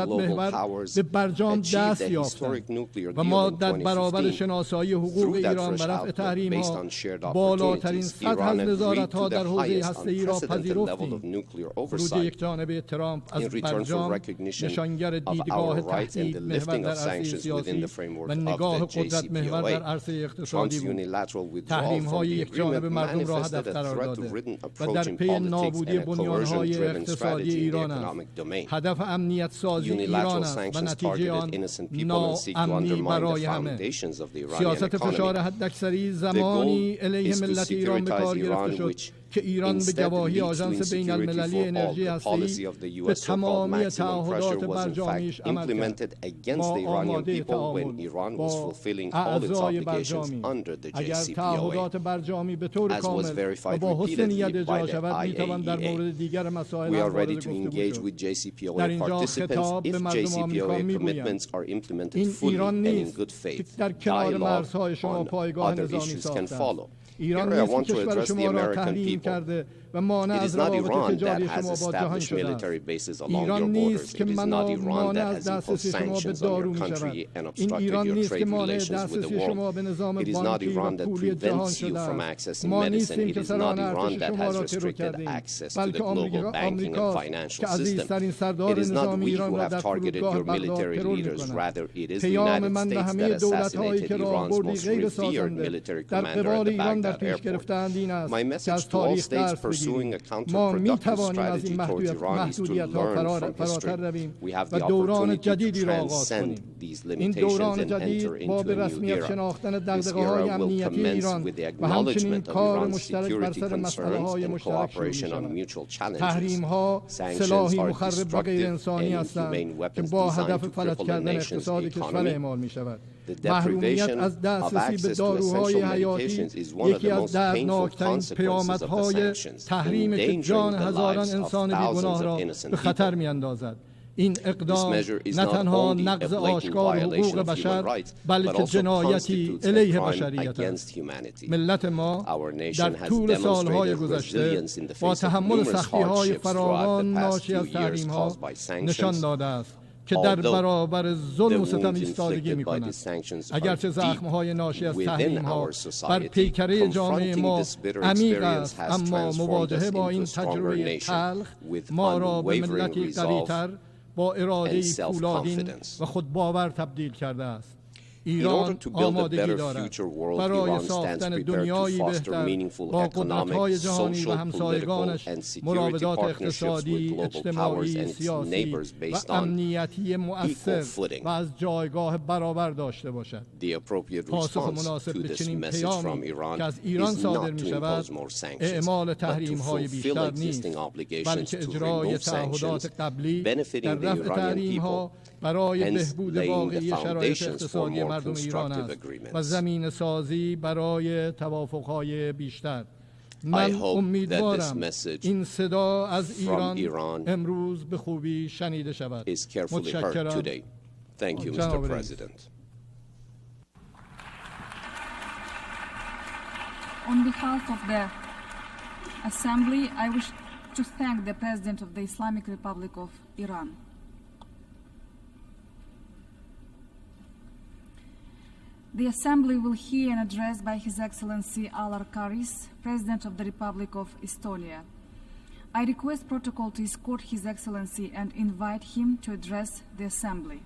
محور به برجام دست یافتند و ما در برابر شناسایی حقوق ایران و رفع تحریم‌ها بالاترین سطح از نظارت‌ها در حوزه هسته‌ای را پذیرفتیم. ورود یکجانبه ترامپ از برجام نشانگر دیدگاه تهدید محور در عرصه سیاسی و نگاه قدرت محور در عرصه اقتصادی بود. تحریم‌های یکجانبه مردم را هدف قرار داده و در پی نابودی بنیان‌های اقتصادی ایران است. هدف امنیت سازی ایران است و نتیجه آن ناامنی برای همه. سیاست فشار حداکثری زمانی علیه ملت ایران به کار گرفته شد که ایران به گواهی آژانس بین المللی انرژی هسته‌ای به تمامی تعهدات برجامیش عمل کرد. ما آماده تعامل با اعضای برجامی. اگر تعهدات برجامی به طور کامل و با حسن نیت اجرا شود میتوان در مورد دیگر مسائل هم وارد گفتگو شد. در اینجا خطاب به مردم آمریکا میگویم این ایران نیست که در کنار مرزهای شما پایگاه نظامی ساخته است. ایران نیست که کشور شما را تحریم کرده و مانع از روابط تجاری شما با جهان شده است. ایران نیست که مانع از دسترسی شما به دارو می شود. این ایران نیست که مانع دسترسی شما به نظام بانکی و پولی جهان شده است. ما نیستیم که سران ارتش شما را ترور کردیم، بلکه آمریکا که عزیزترین سردار نظام ایران را در فرودگاه بغداد ترور می‌کند. پیام من به همه دولت‌هایی که راهبردی غیر سازنده در قبال ایران در پیش گرفته‌اند این است که از تاریخ درس بگیریم. ما می توانیم از این محدودیت‌ها فراتر رویم و دوران جدیدی را آغاز کنیم. این دوران جدید با به رسمیت شناختن دغدغه‌های امنیتی ایران و همچنین کار مشترک بر سر مسئله‌های مشترک شروع می‌شود. تحریم‌ها سلاحی مخرب و غیر انسانی هستند که با هدف فلج کردن اقتصاد کشور اعمال می‌شود. محرومیت از دسترسی به داروهای حیاتی یکی از دردناکترین پیامدهای تحریم که جان هزاران انسان بیگناه را به خطر می‌اندازد. این اقدام نه تنها نقض آشکار حقوق بشر بلکه جنایتی علیه بشریت است. ملت ما در طول سالهای گذشته با تحمل سختی‌های فراوان ناشی از تحریم‌ها نشان داده است که در برابر ظلم و ستم ایستادگی می‌کند. اگرچه زخم‌های ناشی از تحریم‌ها بر پیکره جامعه ما عمیق است، اما مواجهه با این تجربه تلخ ما را به ملتی قوی‌تر با اراده‌ای فولادین و خودباور تبدیل کرده است. ایران آمادگی دارد برای ساختن دنیایی بهتر با قدرت‌های جهانی و همسایگانش مراودات اقتصادی، اجتماعی، سیاسی و امنیتی مؤثر و از جایگاه برابر داشته باشد. پاسخ مناسب به چنین پیامی که از ایران صادر می‌شود اعمال تحریم‌های بیشتر نیست، بلکه اجرای تعهدات قبلی در رفع تحریم‌ها برای بهبود واقعی شرایط اقتصادی مردم ایران است و زمین سازی برای توافق‌های بیشتر. I hope that this message from Iran is carefully heard today. Thank you, Mr. President. On behalf of the Assembly, I wish to thank the President of the Islamic Republic of Iran. The Assembly will hear an address by His Excellency Alar Karis, President of the Republic of Estonia. I request protocol to escort His Excellency and invite him to address the Assembly.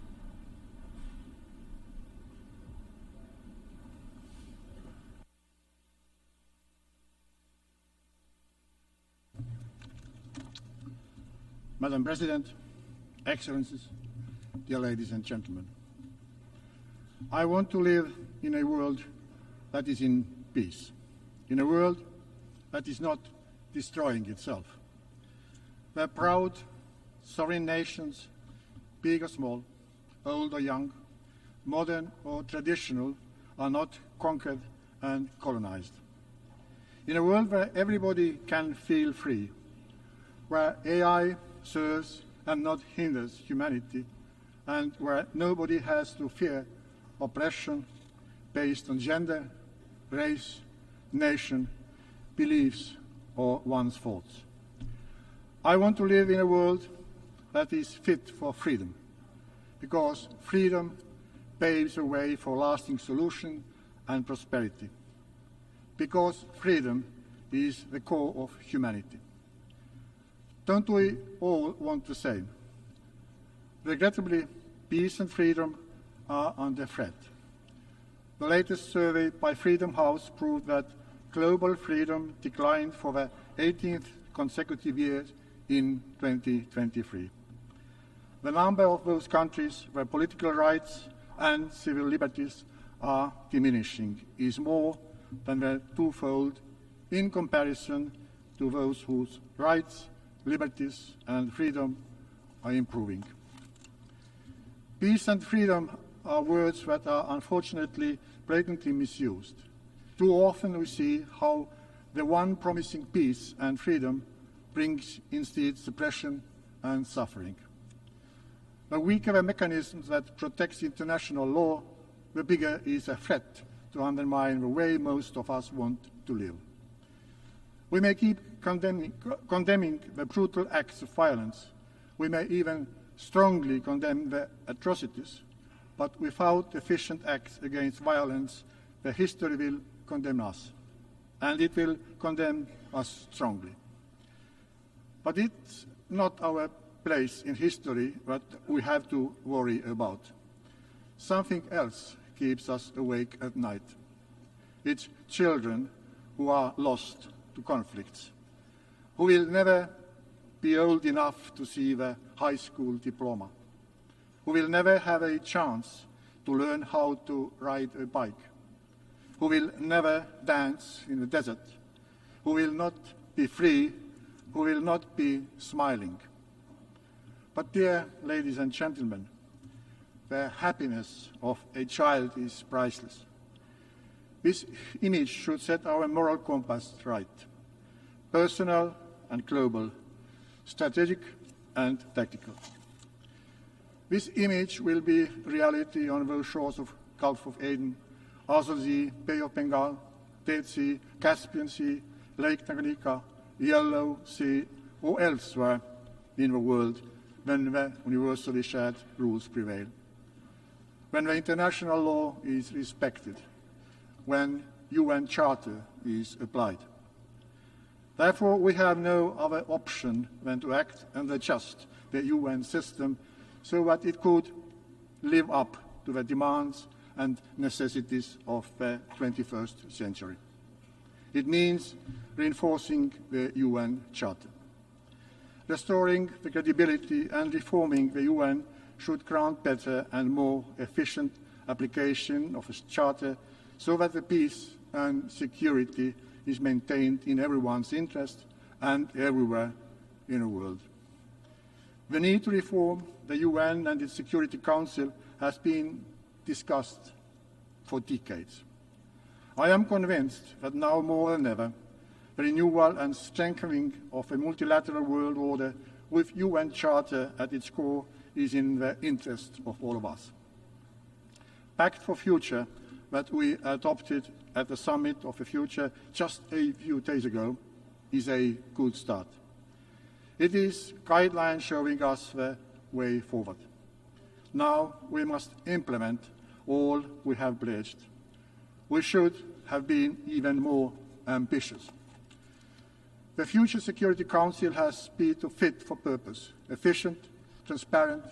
Madam President, Excellencies, dear ladies and gentlemen, I want to live in a world that is in peace, in a world that is not destroying itself, where proud, sovereign nations, big or small, old or young, modern or traditional, are not conquered and colonized. In a world where everybody can feel free, where AI serves and not hinders humanity, and where nobody has to fear oppression based on gender, race, nation, beliefs, or one's thoughts. I want to live in a world that is fit for freedom, because freedom paves the way for lasting solution and prosperity, because freedom is the core of humanity. Don't we all want the same? Regrettably, peace and freedom are under threat. The latest survey by Freedom House proved that global freedom declined for the 18th consecutive year in 2023. The number of those countries where political rights and civil liberties are diminishing is more than the twofold in comparison to those whose rights, liberties, and freedom are improving. Peace and freedom are words that are unfortunately blatantly misused. Too often we see how the one promising peace and freedom brings instead suppression and suffering. The weaker the mechanism that protects international law, the bigger is a threat to undermine the way most of us want to live. We may keep condemning the brutal acts of violence. We may even strongly condemn the atrocities, but without efficient acts against violence, the history will condemn us, and it will condemn us strongly. But it's not our place in history that we have to worry about. Something else keeps us awake at night. It's children who are lost to conflicts, who will never be old enough to see the high school diploma, who will never have a chance to learn how to ride a bike, who will never dance in the desert, who will not be free, who will not be smiling. But dear ladies and gentlemen, the happiness of a child is priceless. This image should set our moral compass right, personal and global, strategic and tactical. This image will be reality on those shores of Gulf of Aden, Azov Sea, Bay of Bengal, Dead Sea, Caspian Sea, Lake Tanganyika, Yellow Sea, or elsewhere in the world when the universally shared rules prevail, when the international law is respected, when UN Charter is applied. Therefore, we have no other option than to act and adjust the UN system so that it could live up to the demands and necessities of the 21st century. It means reinforcing the UN Charter. Restoring the credibility and reforming the UN should grant better and more efficient application of the Charter so that the peace and security is maintained in everyone's interest and everywhere in the world. The need to reform the UN and its Security Council has been discussed for decades. I am convinced that now more than ever, the renewal and strengthening of a multilateral world order with UN Charter at its core is in the interest of all of us. Pact for Future that we adopted at the Summit of the Future just a few days ago is a good start. It is guidelines showing us the way forward. Now we must implement all we have pledged. We should have been even more ambitious. The Future Security Council has been fit for purpose, efficient, transparent,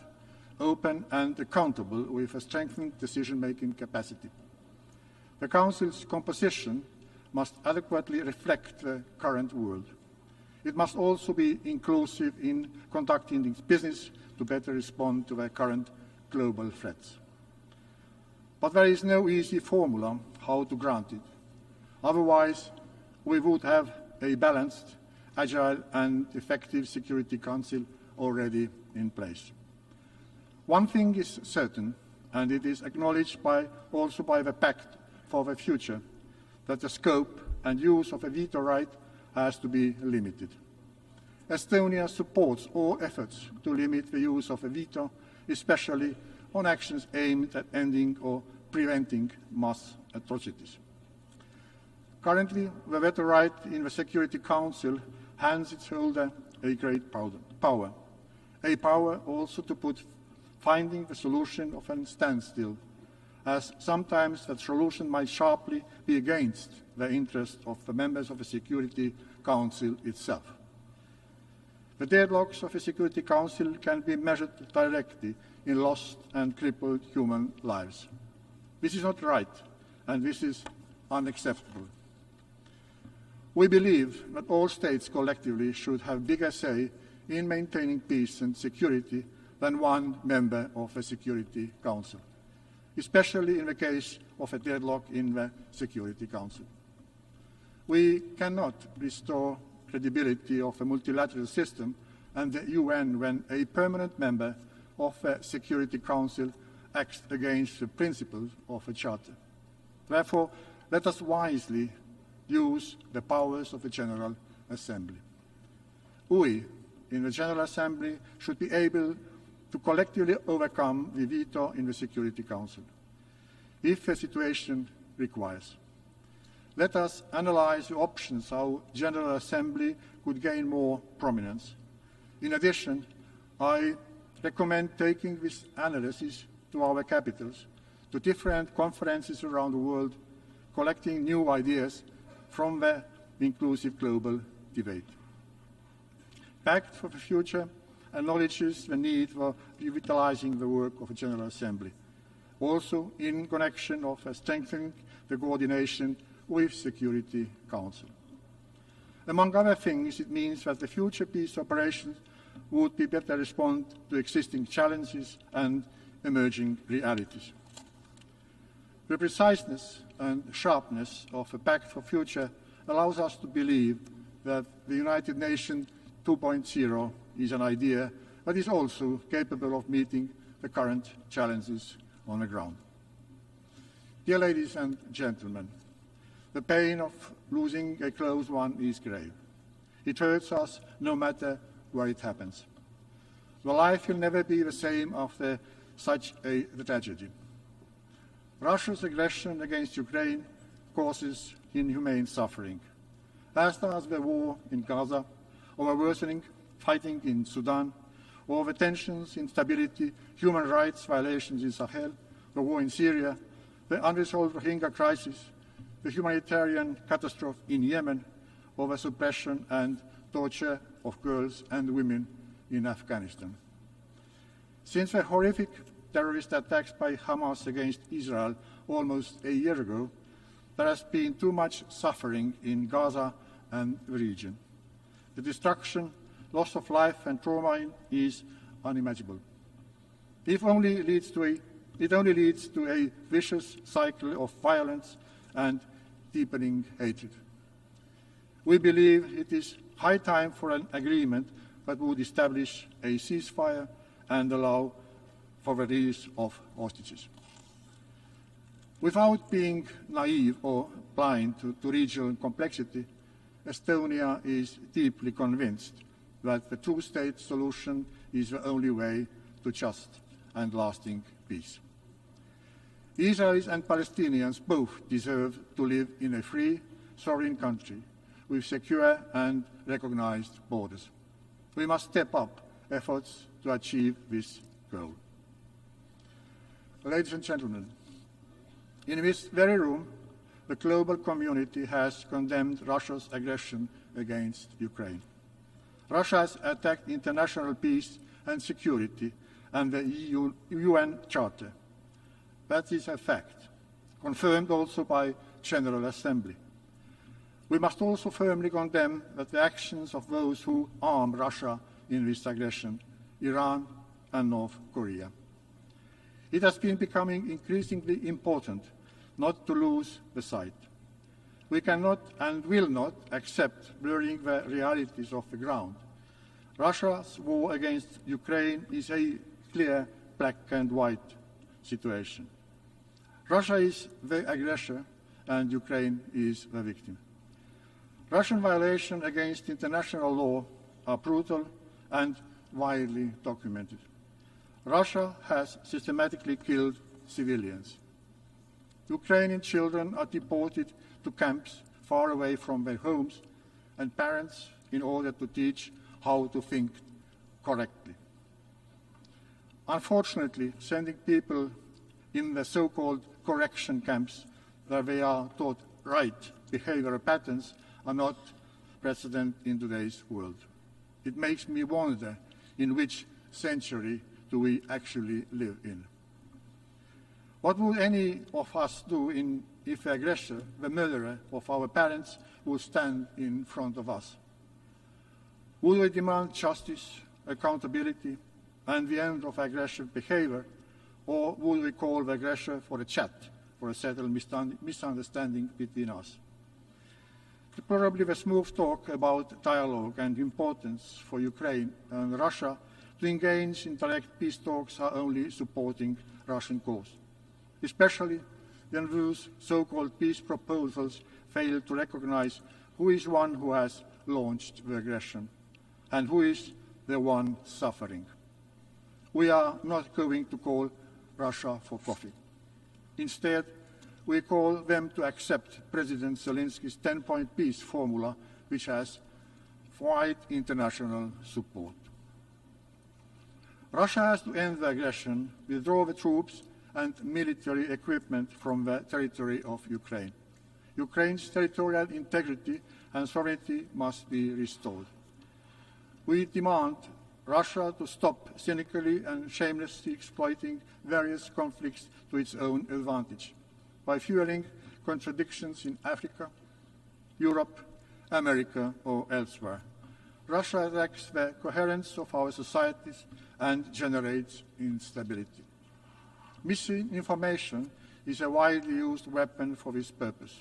open and accountable with a strengthened decision-making capacity. The Council's composition must adequately reflect the current world. It must also be inclusive in conducting its business to better respond to the current global threats. But there is no easy formula how to grant it. Otherwise, we would have a balanced, agile and effective Security Council already in place. One thing is certain, and it is acknowledged also by the Pact for the Future, that the scope and use of a veto right has to be limited. Estonia supports all efforts to limit the use of a veto, especially on actions aimed at ending or preventing mass atrocities. Currently, the veto right in the Security Council hands its holder a great power, a power also to put finding the solution of a standstill, as sometimes that solution might sharply be against the interest of the members of the Security Council itself. The deadlocks of the Security Council can be measured directly in lost and crippled human lives. This is not right, and this is unacceptable. We believe that all states collectively should have bigger say in maintaining peace and security than one member of the Security Council, especially in the case of a deadlock in the Security Council. We cannot restore credibility of the multilateral system and the UN when a permanent member of the Security Council acts against the principles of the Charter. Therefore, let us wisely use the powers of the General Assembly. We, in the General Assembly, should be able to collectively overcome the veto in the Security Council, if the situation requires. Let us analyze the options how General Assembly could gain more prominence. In addition, I recommend taking this analysis to our capitals, to different conferences around the world, collecting new ideas from the inclusive global debate. Pact for the Future acknowledges the need for revitalizing the work of the General Assembly, also in connection of strengthening the coordination with Security Council. Among other things, it means that the future peace operations would be better respond to existing challenges and emerging realities. The preciseness and sharpness of the Pact for Future allows us to believe that the United Nations 2.0 is an idea that is also capable of meeting the current challenges on the ground. Dear ladies and gentlemen, the pain of losing a close one is grave. It hurts us no matter where it happens. The life will never be the same after such a tragedy. Russia's aggression against Ukraine causes inhumane suffering, as does the war in Gaza, or the worsening fighting in Sudan, or the tensions, instability, human rights violations in Sahel, the war in Syria, the unresolved Rohingya crisis, the humanitarian catastrophe in Yemen, or the suppression and torture of girls and women in Afghanistan. Since the horrific terrorist attacks by Hamas against Israel almost a year ago, there has been too much suffering in Gaza and the region. The destruction, loss of life and trauma is unimaginable. It only leads to a vicious cycle of violence and deepening hatred. We believe it is high time for an agreement that would establish a ceasefire and allow for the release of hostages. Without being naive or blind to regional complexity, Estonia is deeply convinced that the two-state solution is the only way to just and lasting peace. Israelis and Palestinians both deserve to live in a free, sovereign country with secure and recognized borders. We must step up efforts to achieve this goal. Ladies and gentlemen, in this very room, the global community has condemned Russia's aggression against Ukraine. Russia has attacked international peace and security and the UN Charter. That is a fact, confirmed also by General Assembly. We must also firmly condemn the actions of those who arm Russia in this aggression, Iran and North Korea. It has been becoming increasingly important not to lose the sight. We cannot and will not accept blurring the realities of the ground. Russia's war against Ukraine is a clear black and white situation. Russia is the aggressor and Ukraine is the victim. Russian violations against international law are brutal and widely documented. Russia has systematically killed civilians. Ukrainian children are deported to camps far away from their homes and parents in order to teach how to think correctly. Unfortunately, sending people in the so-called correction camps where they are taught right behavioral patterns are not precedent in today's world. It makes me wonder in which century do we actually live in. What would any of us do if the aggressor, the murderer of our parents, would stand in front of us? Would we demand justice, accountability, and the end of aggressive behavior, or would we call the aggressor for a chat, for a settled misunderstanding between us? Probably the smooth talk about dialogue and importance for Ukraine and Russia to engage in direct peace talks are only supporting Russian cause, especially when those so-called peace proposals fail to recognize who is one who has launched the aggression and who is the one suffering. We are not going to call Russia for coffee. Instead, we call them to accept President Zelensky's 10-point peace formula, which has wide international support. Russia has to end the aggression, withdraw the troops and military equipment from the territory of Ukraine. Ukraine's territorial integrity and sovereignty must be restored. We demand Russia to stop cynically and shamelessly exploiting various conflicts to its own advantage by fueling contradictions in Africa, Europe, America, or elsewhere. Russia attacks the coherence of our societies and generates instability. Misinformation is a widely used weapon for this purpose.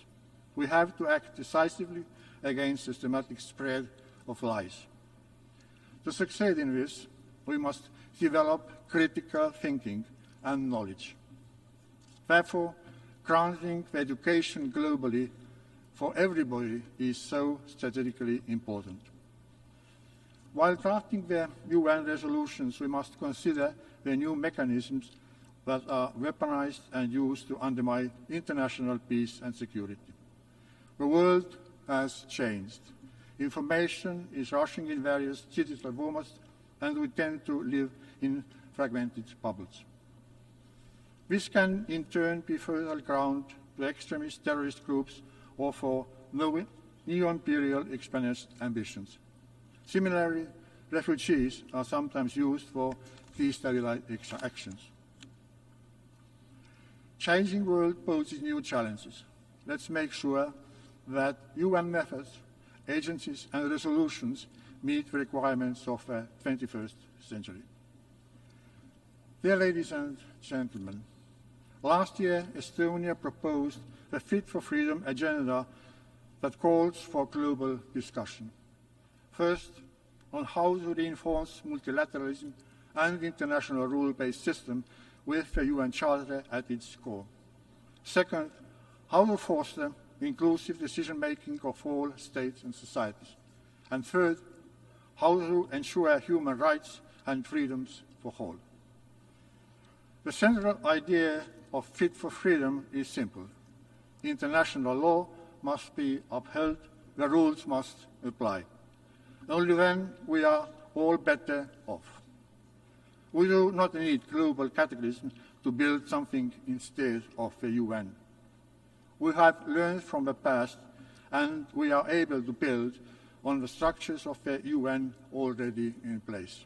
We have to act decisively against systematic spread of lies. To succeed in this, we must develop critical thinking and knowledge. Therefore, granting education globally for everybody is so strategically important. While drafting the UN resolutions, we must consider the new mechanisms that are weaponized and used to undermine international peace and security. The world has changed. Information is rushing in various digital boomers, and we tend to live in fragmented bubbles. This can, in turn, be fertile ground to extremist terrorist groups or for neo-imperial expansionist ambitions. Similarly, refugees are sometimes used for destabilizing actions. Changing world poses new challenges. Let's make sure that UN methods, agencies and resolutions meet the requirements of the 21st century. Dear ladies and gentlemen, last year Estonia proposed the Fit for Freedom agenda that calls for global discussion. First, on how to reinforce multilateralism and international rule-based system with the UN Charter at its core. Second, how to foster inclusive decision-making of all states and societies. And third, how to ensure human rights and freedoms for all. The central idea of Fit for Freedom is simple. International law must be upheld, the rules must apply. Only then we are all better off. We do not need global cataclysm to build something instead of the UN. We have learned from the past, and we are able to build on the structures of the UN already in place.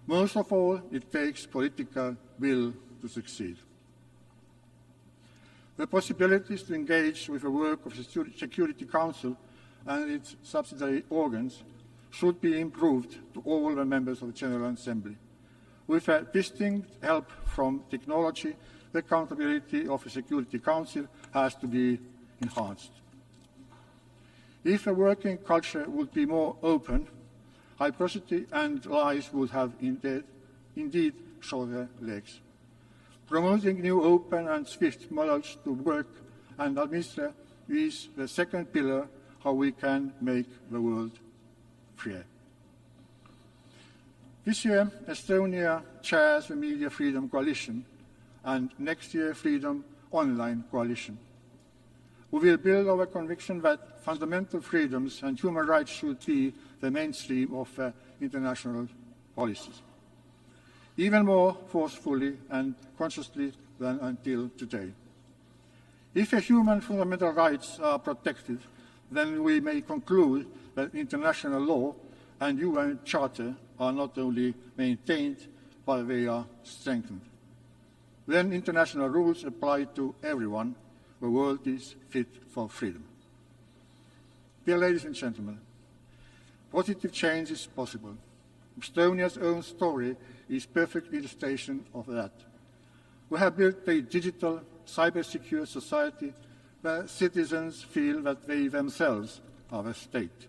Most of all, it takes political will to succeed. The possibilities to engage with the work of the Security Council and its subsidiary organs should be improved to all the members of the General Assembly. With a distinct help from technology, the accountability of the Security Council has to be enhanced. If the working culture would be more open, hypocrisy and lies would have indeed shorter legs. Promoting new open and swift models to work and administer is the second pillar how we can make the world freer. This year, Estonia chairs the Media Freedom Coalition, and next year, Freedom Online Coalition. We will build our conviction that fundamental freedoms and human rights should be the mainstream of international policies, even more forcefully and consciously than until today. If human fundamental rights are protected, then we may conclude that international law and UN Charter are not only maintained, but they are strengthened. Then international rules apply to everyone. The world is fit for freedom. Dear ladies and gentlemen, positive change is possible. Estonia's own story is a perfect illustration of that. We have built a digital, cyber-secure society where citizens feel that they themselves are the state,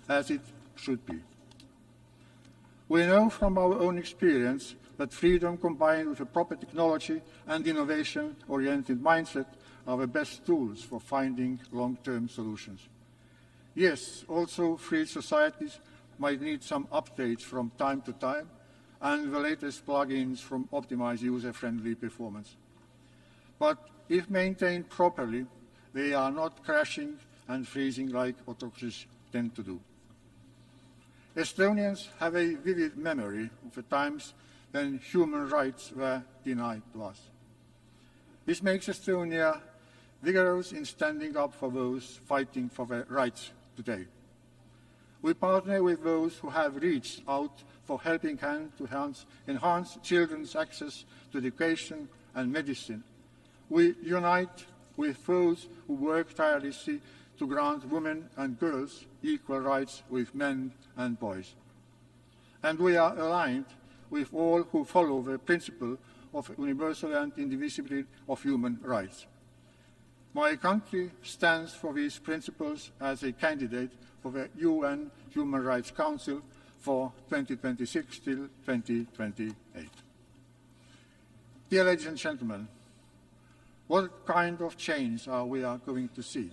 as it should be. We know from our own experience that freedom combined with a proper technology and innovation-oriented mindset are the best tools for finding long-term solutions. Yes, also free societies might need some updates from time to time and the latest plugins from optimized user-friendly performance. But if maintained properly, they are not crashing and freezing like autocracies tend to do. Estonians have a vivid memory of the times when human rights were denied to us. This makes Estonia vigorous in standing up for those fighting for their rights today. We partner with those who have reached out for helping hand to enhance children's access to education and medicine. We unite with those who work tirelessly to grant women and girls equal rights with men and boys. And we are aligned with all who follow the principle of universal and indivisibility of human rights. My country stands for these principles as a candidate for the UN Human Rights Council for 2026 till 2028. Dear ladies and gentlemen, what kind of change are we going to see?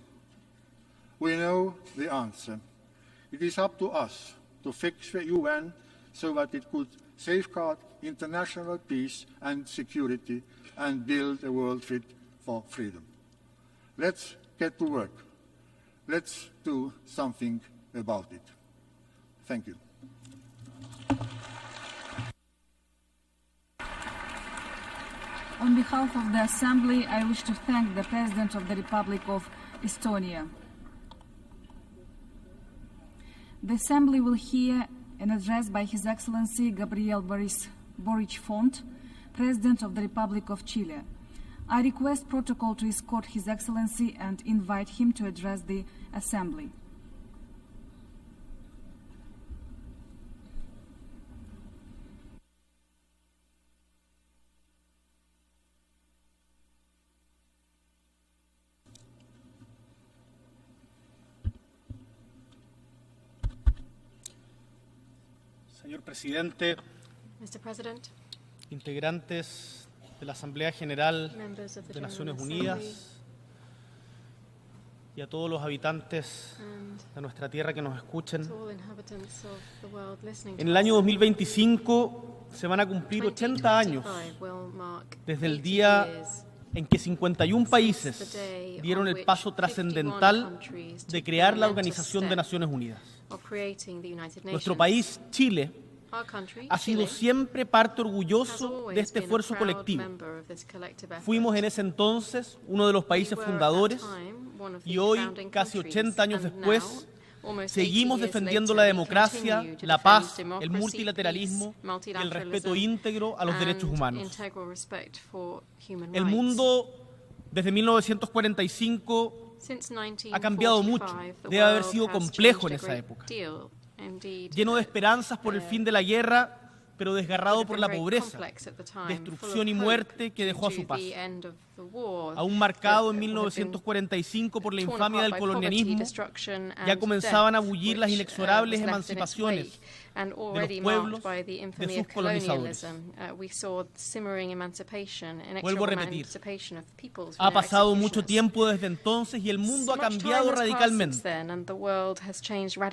We know the answer. It is up to us to fix the UN so that it could safeguard international peace and security and build a world fit for freedom. Let's get to work. Let's do something about it. Thank you. On behalf of the Assembly, I wish to thank the President of the Republic of Estonia. The Assembly will hear an address by His Excellency Gabriel Boric Font, President of the Republic of Chile. I request protocol to escort His Excellency and invite him to address the Assembly. Señor Presidente, Mr. President, integrantes de la Asamblea General de Naciones Unidas, y a todos los habitantes de nuestra tierra que nos escuchen. En el año 2025 se van a cumplir 80 años desde el día en que 51 países dieron el paso trascendental de crear la Organización de Naciones Unidas. Nuestro país, Chile, ha sido siempre parte orgulloso de este esfuerzo colectivo. Fuimos en ese entonces uno de los países fundadores y hoy, casi 80 años después, seguimos defendiendo la democracia, la paz, el multilateralismo y el respeto íntegro a los derechos humanos. El mundo, desde 1945, ha cambiado mucho. Debe haber sido complejo en esa época. Lleno de esperanzas por el fin de la guerra, pero desgarrado por la pobreza, destrucción y muerte que dejó a su paso. Aún marcado en 1945 por la infamia del colonialismo, ya comenzaban a bullir las inexorables emancipaciones de los pueblos de sus colonizadores. Vuelvo a repetir, ha pasado mucho tiempo desde entonces y el mundo ha cambiado radicalmente.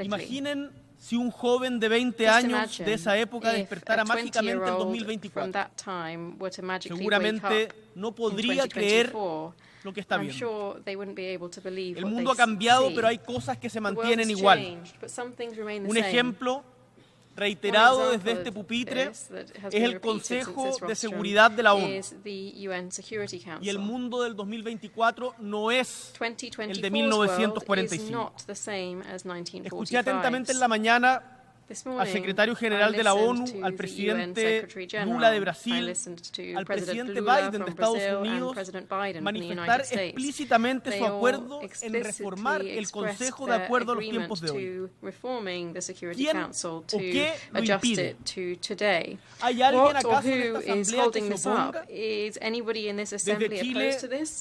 Imaginen si un joven de 20 años de esa época despertara mágicamente en 2024. Seguramente no podría creer lo que está viendo. El mundo ha cambiado, pero hay cosas que se mantienen igual. Un ejemplo reiterado desde este pupitre es el Consejo de Seguridad de la ONU. Y el mundo del 2024 no es el de 1945. Escuché atentamente en la mañana al secretario general de la ONU, al presidente Lula de Brasil, al presidente Biden de Estados Unidos, manifestar explícitamente su acuerdo en reformar el Consejo de acuerdo a los tiempos de hoy. ¿Quién o qué lo impide? ¿Hay alguien acaso en esta asamblea que se oponga? Desde Chile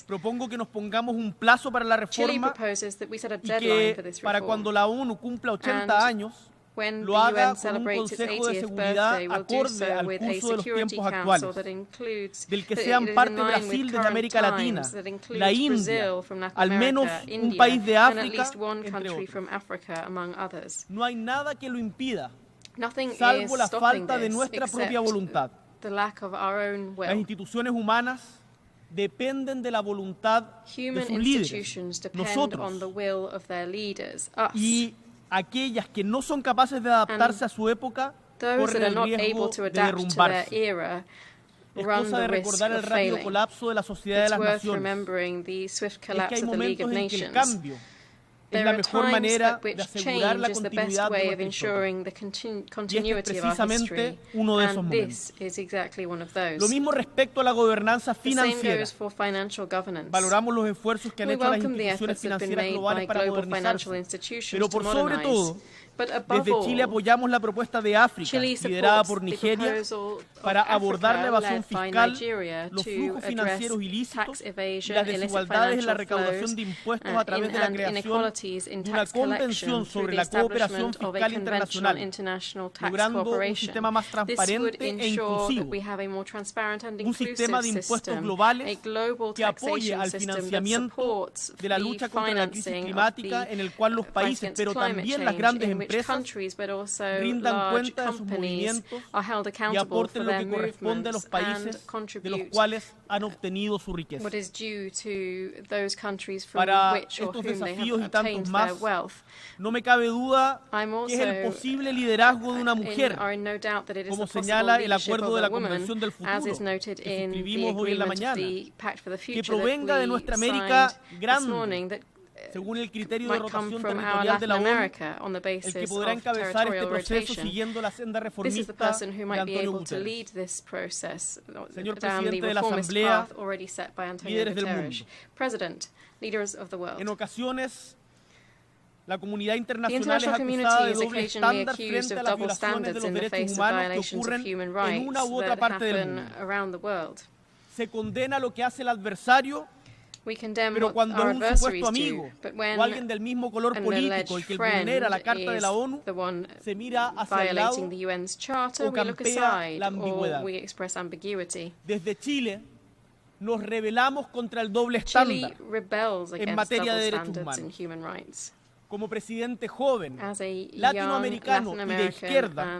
propongo que nos pongamos un plazo para la reforma y que para cuando la ONU cumpla 80 años, lo haga con un Consejo de Seguridad acorde al curso de los tiempos actuales, del que sean parte Brasil desde América Latina, la India, al menos un país de África, entre otros. No hay nada que lo impida, salvo la falta de nuestra propia voluntad. Las instituciones humanas dependen de la voluntad de sus líderes, nosotros. Y aquellas que no son capaces de adaptarse a su época corren el riesgo de derrumbarse. Es cosa de recordar el rápido colapso de la sociedad de las naciones. Es que hay momentos en que el cambio es la mejor manera de asegurar la continuidad de nuestra historia. Y este es precisamente uno de esos momentos. Lo mismo respecto a la gobernanza financiera. Valoramos los esfuerzos que han hecho las instituciones financieras globales para modernizarse. Pero por sobre todo, desde Chile apoyamos la propuesta de África, liderada por Nigeria, para abordar la evasión fiscal, los flujos financieros ilícitos y las desigualdades en la recaudación de impuestos a través de la creación de una convención sobre la cooperación fiscal internacional, logrando un sistema más transparente e inclusivo, un sistema de impuestos globales que apoye al financiamiento de la lucha contra la crisis climática, en el cual los países, pero también las grandes empresas, rindan cuenta de sus movimientos y aporten lo que corresponde a los países de los cuales han obtenido su riqueza. Para estos desafíos y tantos más, no me cabe duda que es el posible liderazgo de una mujer, como señala el acuerdo de la Convención del Futuro que suscribimos hoy en la mañana, que provenga de nuestra América grande, según el criterio de rotación territorial de la ONU, el que podrá encabezar este proceso siguiendo la senda reformista de Antonio Guterres. Señor Presidente de la Asamblea, líderes del mundo, en ocasiones la comunidad internacional es acusada de doble estándar frente a las violaciones de los derechos humanos que ocurren en una u otra parte del mundo. Se condena lo que hace el adversario, pero cuando es un supuesto amigo o alguien del mismo color político el que vulnera la Carta de la ONU, se mira hacia el lado o campea la ambigüedad. Desde Chile nos rebelamos contra el doble estándar en materia de derechos humanos. Como presidente joven, latinoamericano y de izquierda,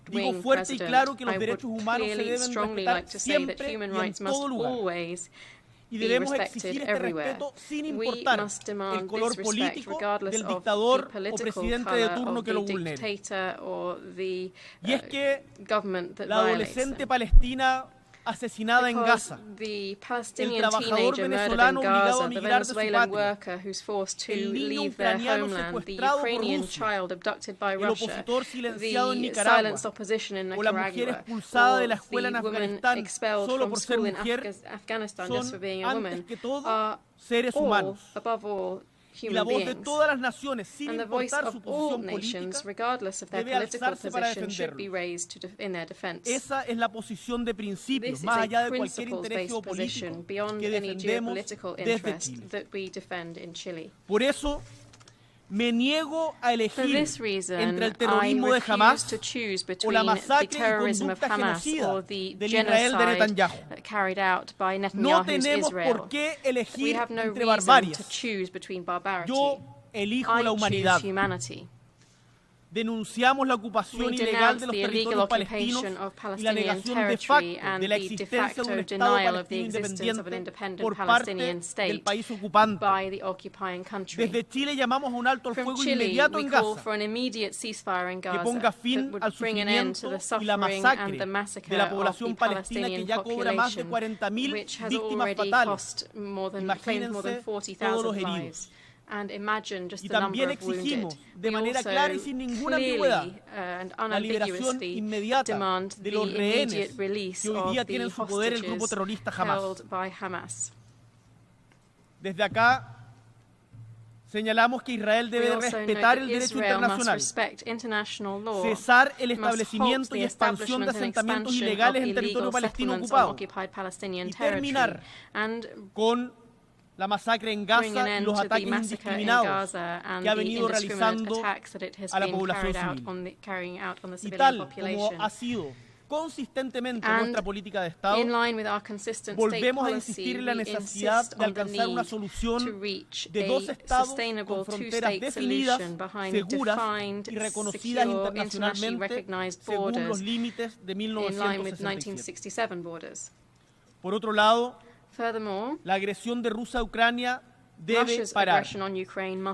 digo fuerte y claro que los derechos humanos se deben respetar siempre y en todo lugar. Y debemos exigir este respeto sin importar el color político del dictador o presidente de turno que lo vulnere. Y es que la adolescente palestina asesinada en Gaza, el trabajador venezolano obligado a migrar de su patria, el niño ucraniano secuestrado por Rusia, el opositor silenciado en Nicaragua, o la mujer expulsada de la escuela en Afganistán solo por ser mujer, son antes que todo seres humanos. Y la voz de todas las naciones, sin importar su posición política, debe alzarse para defenderlo. Esa es la posición de principios, más allá de cualquier interés geopolítico, que defendemos desde Chile. Por eso, me niego a elegir entre el terrorismo de Hamas o la masacre y conducta genocida del Israel de Netanyahu. No tenemos por qué elegir entre barbarias. Yo elijo la humanidad. Denunciamos la ocupación ilegal de los territorios palestinos y la negación de facto de la existencia de un Estado palestino independiente por parte del país ocupante. Desde Chile llamamos a un alto al fuego inmediato en Gaza, que ponga fin al sufrimiento y la masacre de la población palestina, que ya cobra más de 40.000 víctimas fatales. Imagínense todos los heridos. Y también exigimos de manera clara y sin ninguna ambigüedad la liberación inmediata de los rehenes que hoy día tienen en su poder el grupo terrorista Hamas. Desde acá señalamos que Israel debe respetar el derecho internacional, cesar el establecimiento y expansión de asentamientos ilegales en territorio palestino ocupado y terminar con la masacre en Gaza y los ataques indiscriminados que ha venido realizando a la población civil. Y tal como ha sido consistentemente nuestra política de Estado, volvemos a insistir en la necesidad de alcanzar una solución de dos Estados con fronteras definidas, seguras y reconocidas internacionalmente según los límites de 1967. Por otro lado, la agresión de Rusia a Ucrania debe parar.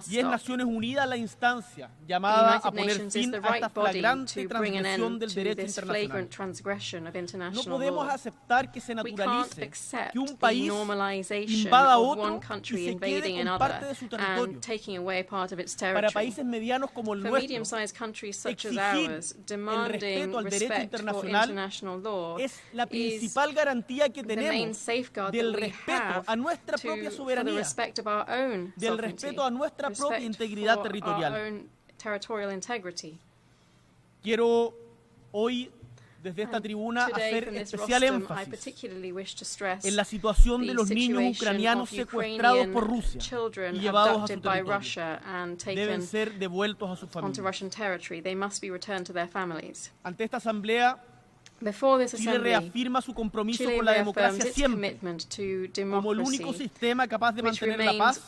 Y es Naciones Unidas la instancia llamada a poner fin a esta flagrante transgresión del derecho internacional. No podemos aceptar que se naturalice que un país invada a otro y se quede con parte de su territorio. Para países medianos como el nuestro, exigir el respeto al derecho internacional es la principal garantía que tenemos del respeto a nuestra propia soberanía, del respeto a nuestra propia integridad territorial. Quiero hoy, desde esta tribuna, hacer especial énfasis en la situación de los niños ucranianos secuestrados por Rusia y llevados a su territorio. Deben ser devueltos a sus familias. Ante esta asamblea, Chile reafirma su compromiso con la democracia siempre, como el único sistema capaz de mantener la paz,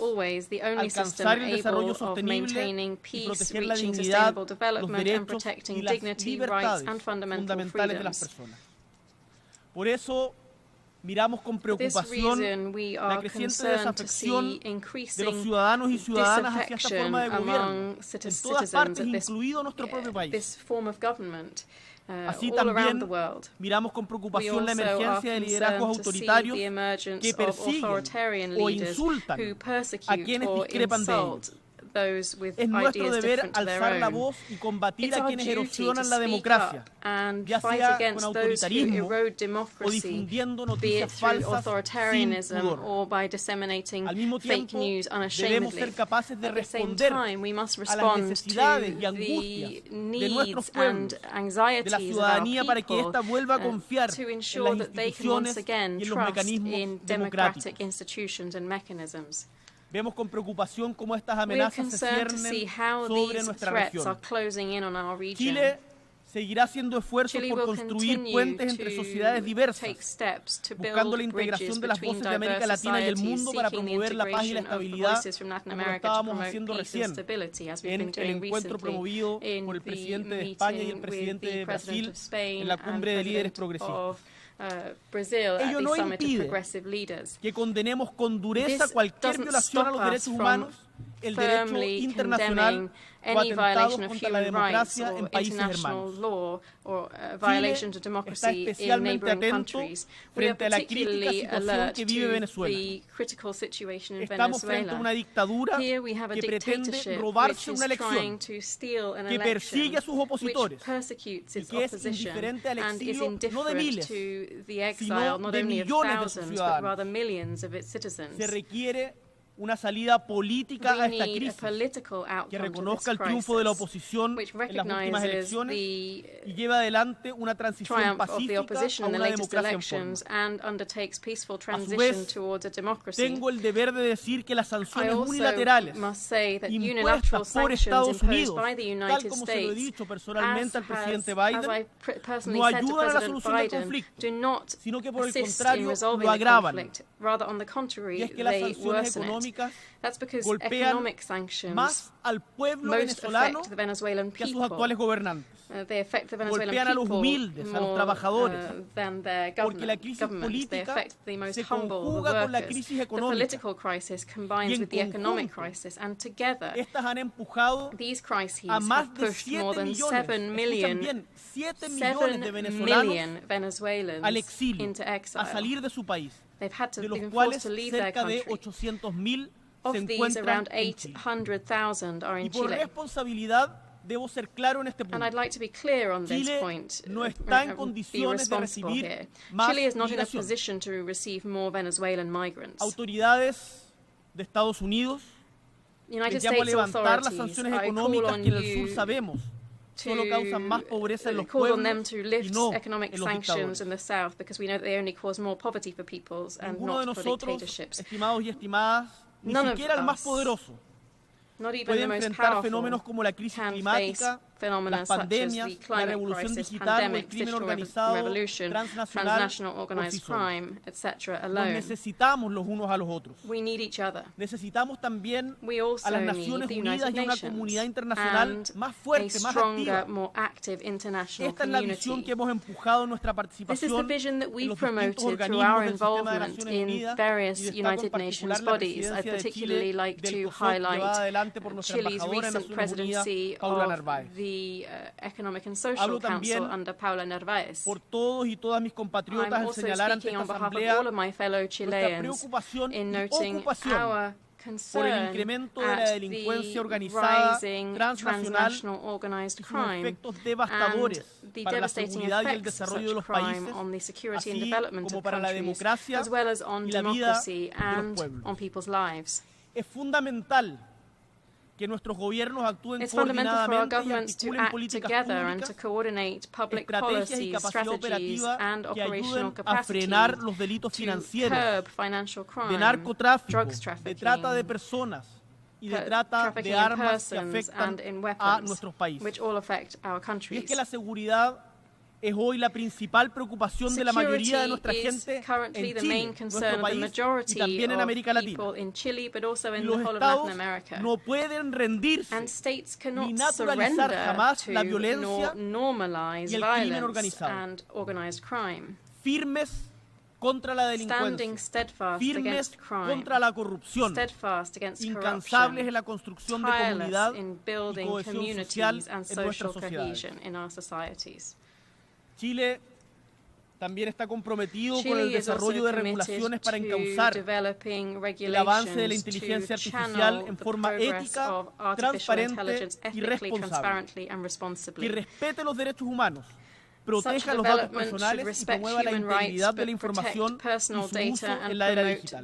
alcanzar el desarrollo sostenible y proteger la dignidad, los derechos y las libertades fundamentales de las personas. Por eso, miramos con preocupación la creciente desafección de los ciudadanos y ciudadanas hacia esta forma de gobierno, en todas partes, incluido nuestro propio país. Así también miramos con preocupación la emergencia de liderazgos autoritarios que persiguen o insultan a quienes discrepan de ellos. Es nuestro deber alzar la voz y combatir a quienes erosionan la democracia, ya sea con autoritarismo o difundiendo noticias falsas sin pudor. Al mismo tiempo, debemos ser capaces de responder a las necesidades y angustias de nuestros pueblos, de la ciudadanía, para que ésta vuelva a confiar en las instituciones y en los mecanismos democráticos. Vemos con preocupación cómo estas amenazas se ciernen sobre nuestra región. Chile seguirá haciendo esfuerzos por construir puentes entre sociedades diversas, buscando la integración de las voces de América Latina y el mundo para promover la paz y la estabilidad, como lo estábamos haciendo recién en el encuentro promovido por el presidente de España y el presidente de Brasil en la cumbre de líderes progresistas. Ello no impide que condenemos con dureza cualquier violación a los derechos humanos, el derecho internacional o atentados contra la democracia en países hermanos. Chile está especialmente atento frente a la crítica situación que vive Venezuela. Estamos frente a una dictadura que pretende robarse una elección, que persigue a sus opositores y que es indiferente al exilio no de miles, sino de millones de sus ciudadanos. Se requiere una salida política a esta crisis que reconozca el triunfo de la oposición en las últimas elecciones y lleve adelante una transición pacífica a una democracia en forma. A su vez, tengo el deber de decir que las sanciones unilaterales impuestas por Estados Unidos, tal como se lo he dicho personalmente al presidente Biden, no ayudan a la solución del conflicto, sino que por el contrario lo agravan. Y es que las sanciones económicas golpean más al pueblo venezolano que a sus actuales gobernantes. Golpean a los humildes, a los trabajadores, porque la crisis política se conjuga con la crisis económica y en conjunto estas han empujado a más de 7 millones de venezolanos al exilio, a salir de su país, de los cuales cerca de 800,000 se encuentran en Chile. Y por responsabilidad debo ser claro en este punto. Chile no está en condiciones de recibir más migración. Autoridades de Estados Unidos les llamo a levantar las sanciones económicas que en el sur sabemos solo causan más pobreza en los pueblos y no en los dictadores. Ninguno de nosotros, estimados y estimadas, ni siquiera el más poderoso, puede enfrentar fenómenos como la crisis climática, las pandemias, la revolución digital o el crimen organizado, transnacional o social. Nos necesitamos los unos a los otros. Necesitamos también a las Naciones Unidas y a una comunidad internacional más fuerte, más activa. Esta es la visión que hemos empujado en nuestra participación en los distintos organismos del sistema de Naciones Unidas y destaco en particular la presidencia de Chile del COSOC llevada adelante por nuestra embajadora en Naciones Unidas, Paula Narváez. Economic and Social Council under Paula Narváez. Por todos y todas mis compatriotas en señalar ante esta asamblea nuestra preocupación y ocupación por el incremento de la delincuencia organizada transnacional y sus efectos devastadores para la seguridad y el desarrollo de los países, así como para la democracia y la vida de los pueblos. Es fundamental que nuestros gobiernos actúen coordinadamente y articulen políticas públicas, estrategias y capacidad operativa que ayuden a frenar los delitos financieros, de narcotráfico, de trata de personas y de trata de armas que afectan a nuestros países. Y es que la seguridad es hoy la principal preocupación de la mayoría de nuestra gente en Chile, nuestro país, y también en América Latina. Y los estados no pueden rendirse ni naturalizar jamás la violencia y el crimen organizado. Firmes contra la delincuencia, firmes contra la corrupción, incansables en la construcción de comunidad y cohesión social en nuestras sociedades. Chile también está comprometido con el desarrollo de regulaciones para encauzar el avance de la inteligencia artificial en forma ética, transparente y responsable, que respete los derechos humanos, proteja los datos personales y promueva la integridad de la información y su uso en la era digital.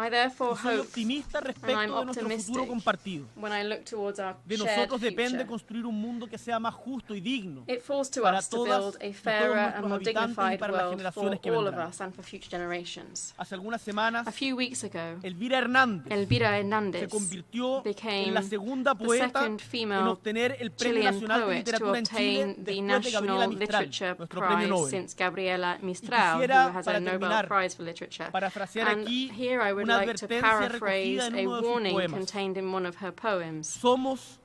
I therefore Soy hope, optimista and I'm respecto de nuestro futuro optimistic compartido. when I look towards our De shared nosotros depende future. construir un mundo que sea más justo y digno It falls to para us to todas build a y todos fairer and nuestros more habitantes y dignified para las world generaciones for que all of vendrán. us and for future generations. Hace algunas semanas, A few weeks ago, Elvira Hernández Elvira se Hernández convirtió became en la segunda the poeta second en female obtener el Premio Chilean Nacional de poet to Literatura en Chile obtain the después de Gabriela National Mistral, Literature nuestro premio Prize Nobel. since Gabriela Mistral, who quisiera, has para a Nobel terminar, Prize for Literature. parafrasear And aquí here I would una like to advertencia paraphrase recogida en a uno de sus warning poemas. contained in one of her poems. Somos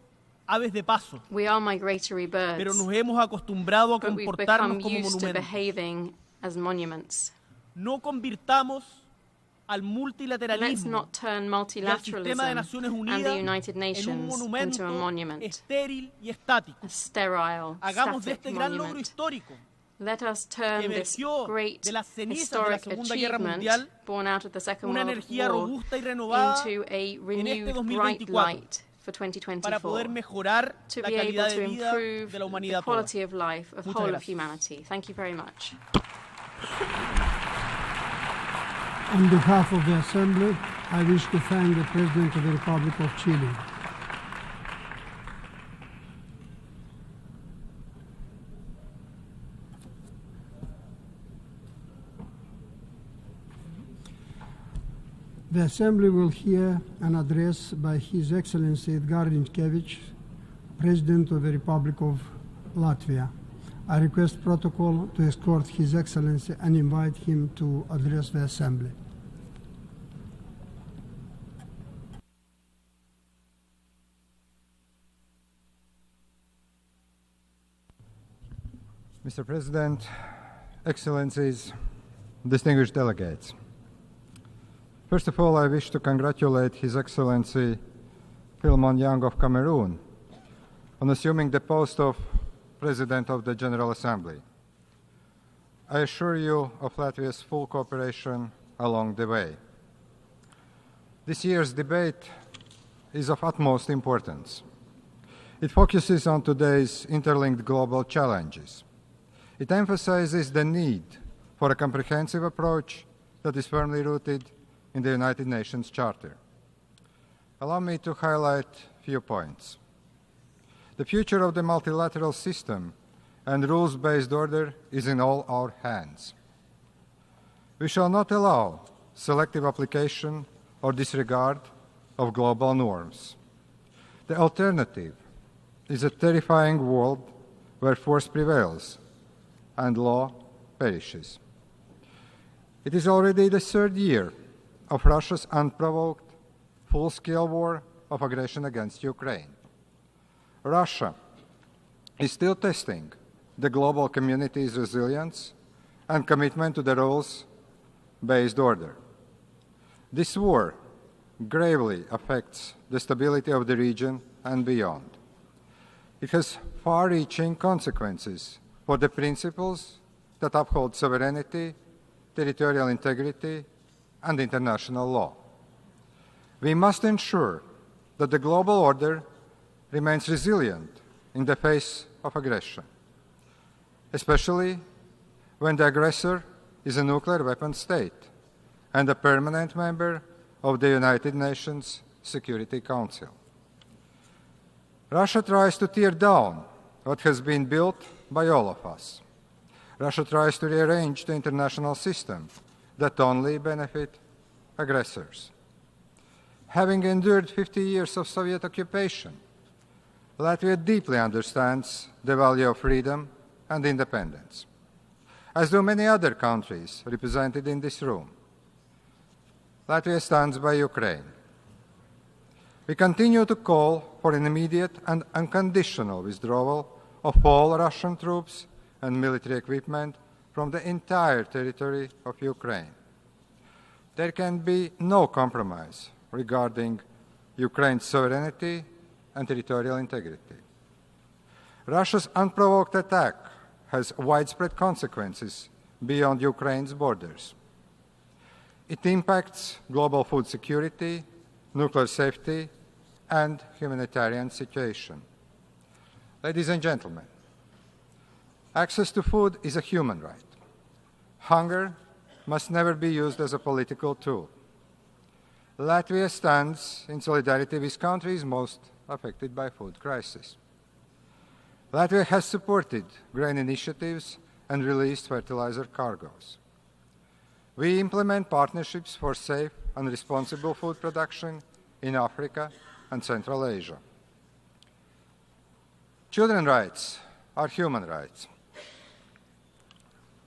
aves de paso, We are migratory birds, pero nos hemos acostumbrado a but we've comportarnos become como used to monumentos. behaving as monuments. No convirtamos al multilateralismo let's not turn multilateralism and the United Nations into a monument, estéril y estático. a sterile, Hagamos de static este gran logro monument. histórico Let us turn que this emergió great de las cenizas de la historic Segunda Guerra achievement Mundial born out of the Second una World energía War robusta y renovada into a en renewed este bright 2024 light for para poder 2024 mejorar to la be able calidad to de vida improve de la the humanidad toda. quality of life of Muchas whole of gracias. humanity. Thank you very much. On behalf of the Assembly, I wish to thank the President of the Republic of Chile. The Assembly will hear an address by His Excellency Edgar Rinkevich, President of the Republic of Latvia. I request protocol to escort His Excellency and invite him to address the Assembly. Mr. President, Excellencies, distinguished delegates. First of all, I wish to congratulate His Excellency Philemon of Cameroon on assuming the post of President of the General Assembly. I assure you of Latvia's full cooperation along the way. This year's debate is of utmost importance. It focuses on today's interlinked global challenges. It emphasizes the need for a comprehensive approach that is firmly rooted in the United Nations Charter. Allow me to highlight a few points. The future of the multilateral system and rules-based order is in all our hands. We shall not allow selective application or disregard of global norms. The alternative is a terrifying world where force prevails and law perishes. It is already the third year of Russia's unprovoked, full-scale war of aggression against Ukraine. Russia is still testing the global community's resilience and commitment to the rules-based order. This war gravely affects the stability of the region and beyond. It has far-reaching consequences for the principles that uphold sovereignty, territorial integrity, and international law. We must ensure that the global order remains resilient in the face of aggression, especially when the aggressor is a nuclear weapon state and a permanent member of the United Nations Security Council. Russia tries to tear down what has been built by all of us. Russia tries to rearrange the international system that only benefit aggressors. Having endured 50 years of Soviet occupation, Latvia deeply understands the value of freedom and independence, as do many other countries represented in this room. Latvia stands by Ukraine. We continue to call for an immediate and unconditional withdrawal of all Russian troops and military equipment from the entire territory of Ukraine. There can be no compromise regarding Ukraine's sovereignty and territorial integrity. Russia's unprovoked attack has widespread consequences beyond Ukraine's borders. It impacts global food security, nuclear safety, and humanitarian situation. Ladies and gentlemen, access to food is a human right. Hunger must never be used as a political tool. Latvia stands in solidarity with countries most affected by food crisis. Latvia has supported grain initiatives and released fertilizer cargoes. We implement partnerships for safe and responsible food production in Africa and Central Asia. Children's rights are human rights.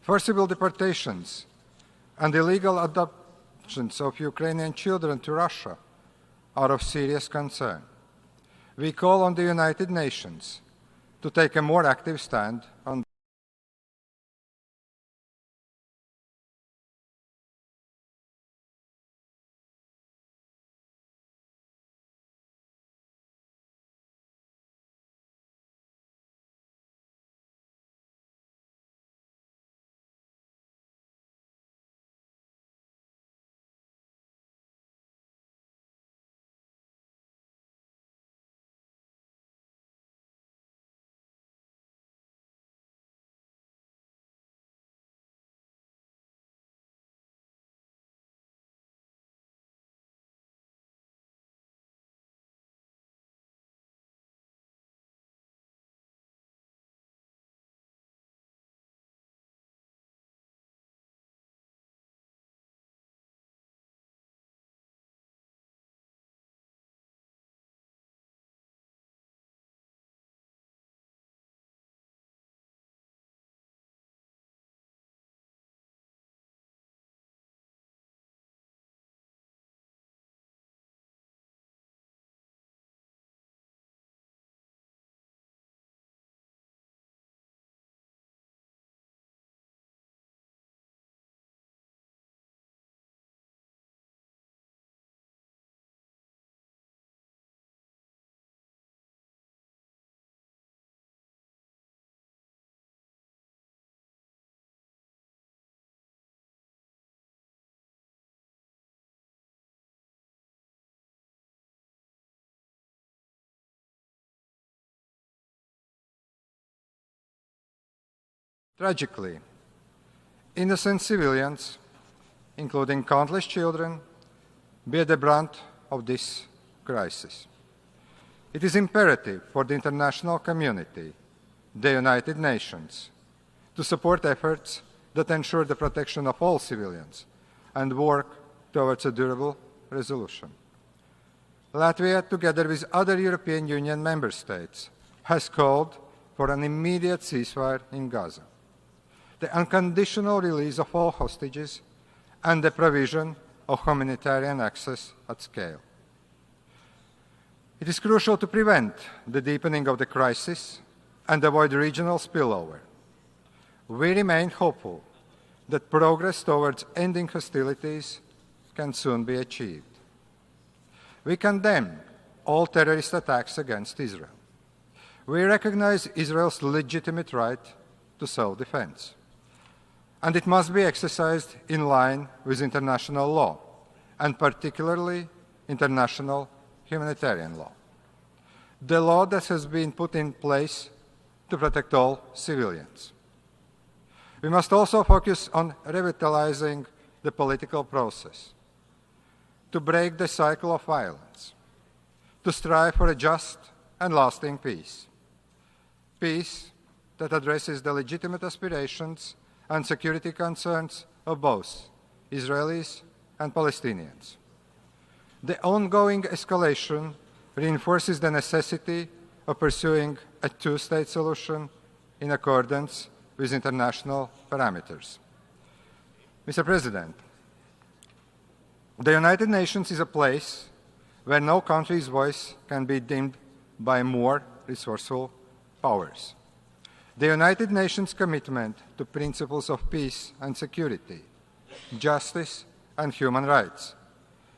Forcible deportations and illegal adoptions of Ukrainian children to Russia are of serious concern. We call on the United Nations to take a more active stand on Tragically, innocent civilians, including countless children, bear the brunt of this crisis. It is imperative for the international community, the United Nations, to support efforts that ensure the protection of all civilians and work towards a durable resolution. Latvia, together with other European Union member states, has called for an immediate ceasefire in Gaza, the unconditional release of all hostages, and the provision of humanitarian access at scale. It is crucial to prevent the deepening of the crisis and avoid regional spillover. We remain hopeful that progress towards ending hostilities can soon be achieved. We condemn all terrorist attacks against Israel. We recognize Israel's legitimate right to self-defense, and it must be exercised in line with international law, and particularly international humanitarian law, the law that has been put in place to protect all civilians. We must also focus on revitalizing the political process, to break the cycle of violence, to strive for a just and lasting peace. Peace that addresses the legitimate aspirations and security concerns of both Israelis and Palestinians. The ongoing escalation reinforces the necessity of pursuing a two-state solution in accordance with international parameters. Mr. President, the United Nations is a place where no country's voice can be dimmed by more resourceful powers. The United Nations' commitment to principles of peace and security, justice and human rights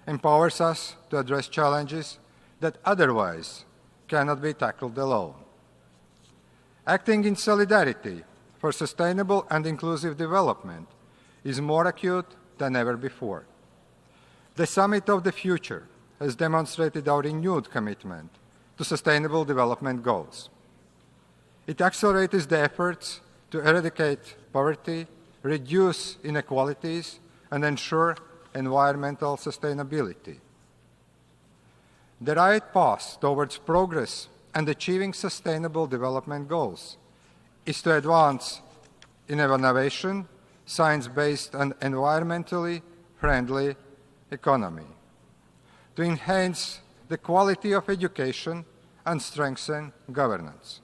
empowers us to address challenges that otherwise cannot be tackled alone. Acting in solidarity for sustainable and inclusive development is more acute than ever before. The Summit of the Future has demonstrated our renewed commitment to sustainable development goals. It accelerates the efforts to eradicate poverty, reduce inequalities, and ensure environmental sustainability. The right path towards progress and achieving sustainable development goals is to advance in innovation, science-based and environmentally friendly economy, to enhance the quality of education and strengthen governance,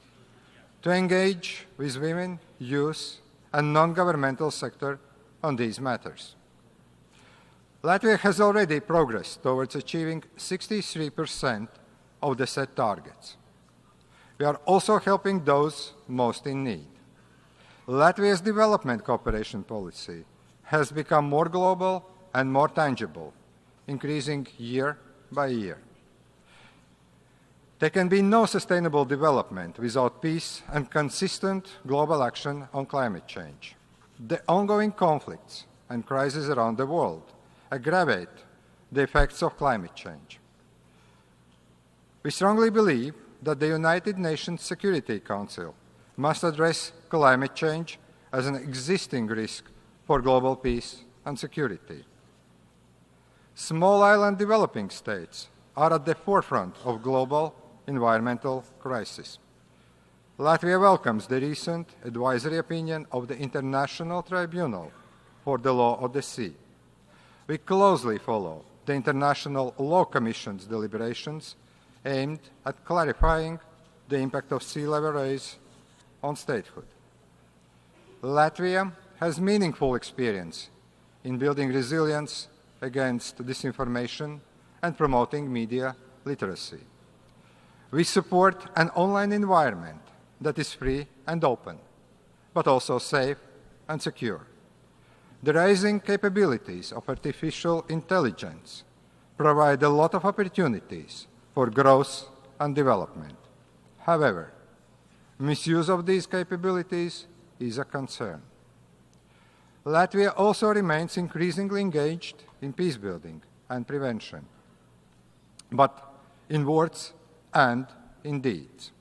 to engage with women, youth, and non-governmental sector on these matters. Latvia has already progressed towards achieving 63% of the set targets. We are also helping those most in need. Latvia's development cooperation policy has become more global and more tangible, increasing year by year. There can be no sustainable development without peace and consistent global action on climate change. The ongoing conflicts and crises around the world aggravate the effects of climate change. We strongly believe that the United Nations Security Council must address climate change as an existing risk for global peace and security. Small island developing states are at the forefront of global environmental crisis. Latvia welcomes the recent advisory opinion of the International Tribunal for the Law of the Sea. We closely follow the International Law Commission's deliberations aimed at clarifying the impact of sea level rise on statehood. Latvia has meaningful experience in building resilience against disinformation and promoting media literacy. We support an online environment that is free and open, but also safe and secure. The rising capabilities of artificial intelligence provide a lot of opportunities for growth and development. However, misuse of these capabilities is a concern. Latvia also remains increasingly engaged in peacebuilding and prevention, but in words and in deeds.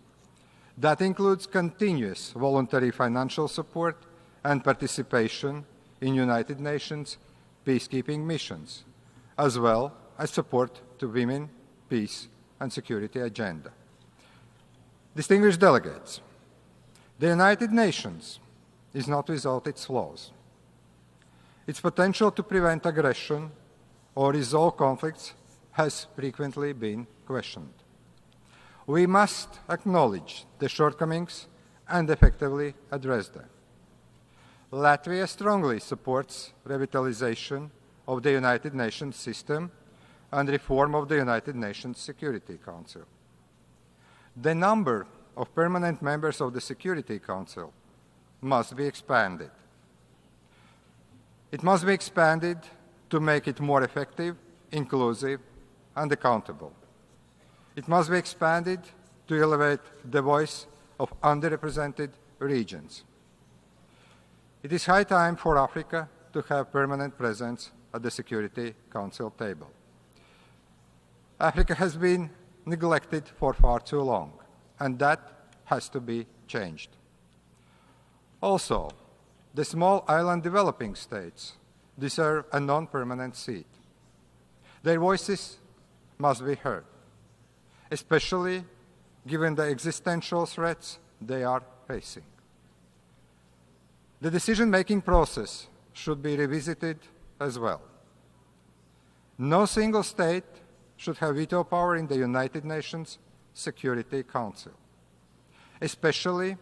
That includes continuous voluntary financial support and participation in United Nations peacekeeping missions, as well as support to women, peace and security agenda. Distinguished delegates, the United Nations is not without its flaws. Its potential to prevent aggression or resolve conflicts has frequently been questioned. We must acknowledge the shortcomings and effectively address them. Latvia strongly supports revitalization of the United Nations system and reform of the United Nations Security Council. The number of permanent members of the Security Council must be expanded. It must be expanded to make it more effective, inclusive, and accountable. It must be expanded to elevate the voice of underrepresented regions. It is high time for Africa to have permanent presence at the Security Council table. Africa has been neglected for far too long, and that has to be changed. Also, the small island developing states deserve a non-permanent seat. Their voices must be heard, especially given the existential threats they are facing. The decision-making process should be revisited as well. No single state should have veto power in the United Nations Security Council, especially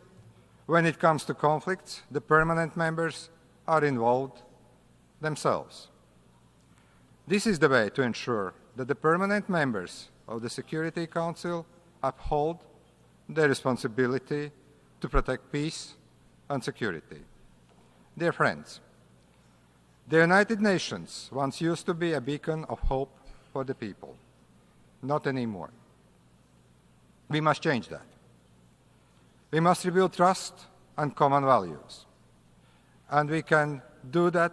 when it comes to conflicts the permanent members are involved themselves. This is the way to ensure that the permanent members of the Security Council uphold their responsibility to protect peace and security. Dear friends, the United Nations once used to be a beacon of hope for the people. Not anymore. We must change that. We must rebuild trust and common values. And we can do that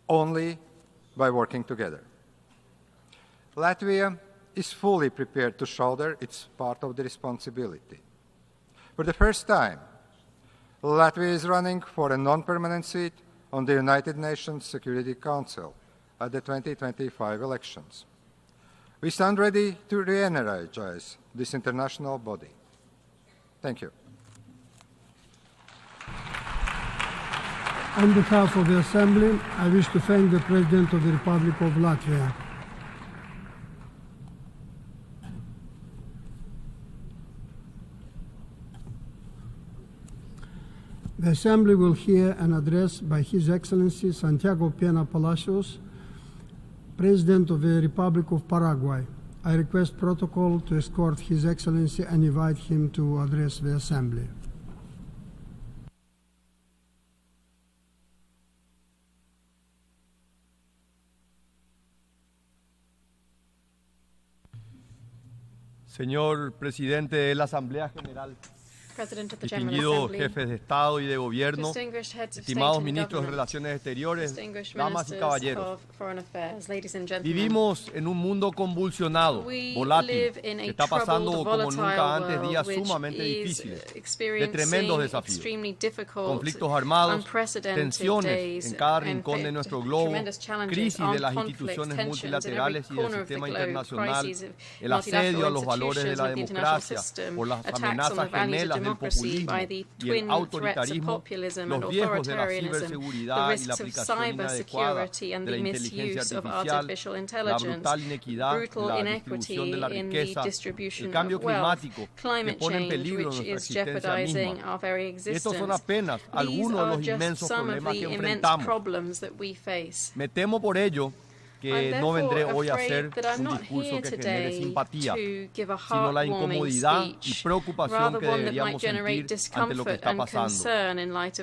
only by working together. Latvia is fully prepared to shoulder its part of the responsibility. For the first time, Latvia is running for a non-permanent seat on the United Nations Security Council at the 2025 elections. We stand ready to re-energize this international body. Thank you. On behalf of the Assembly, I wish to thank the President of the Republic of Latvia. The Assembly will hear an address by His Excellency Santiago Pena Palacios, President of the Republic of Paraguay. I request protocol to escort His Excellency and invite him to address the Assembly. Señor Presidente de la Asamblea General, distinguidos jefes de Estado y de Gobierno, estimados ministros de Relaciones Exteriores, damas y caballeros, vivimos en un mundo convulsionado, volátil, que está pasando como nunca antes días sumamente difíciles, de tremendos desafíos, conflictos armados, tensiones en cada rincón de nuestro globo, crisis de las instituciones multilaterales y del sistema internacional, el asedio a los valores de la democracia por las amenazas gemelas del populismo y el autoritarismo, los riesgos de la ciberseguridad y la aplicación inadecuada de la inteligencia artificial, la brutal inequidad en la distribución de la riqueza, el cambio climático que pone en peligro nuestra existencia misma. Estos son apenas algunos de los inmensos problemas que enfrentamos. Me temo por ello que no vendré hoy a hacer un discurso que genere simpatía, sino la incomodidad y preocupación que deberíamos sentir ante lo que está pasando.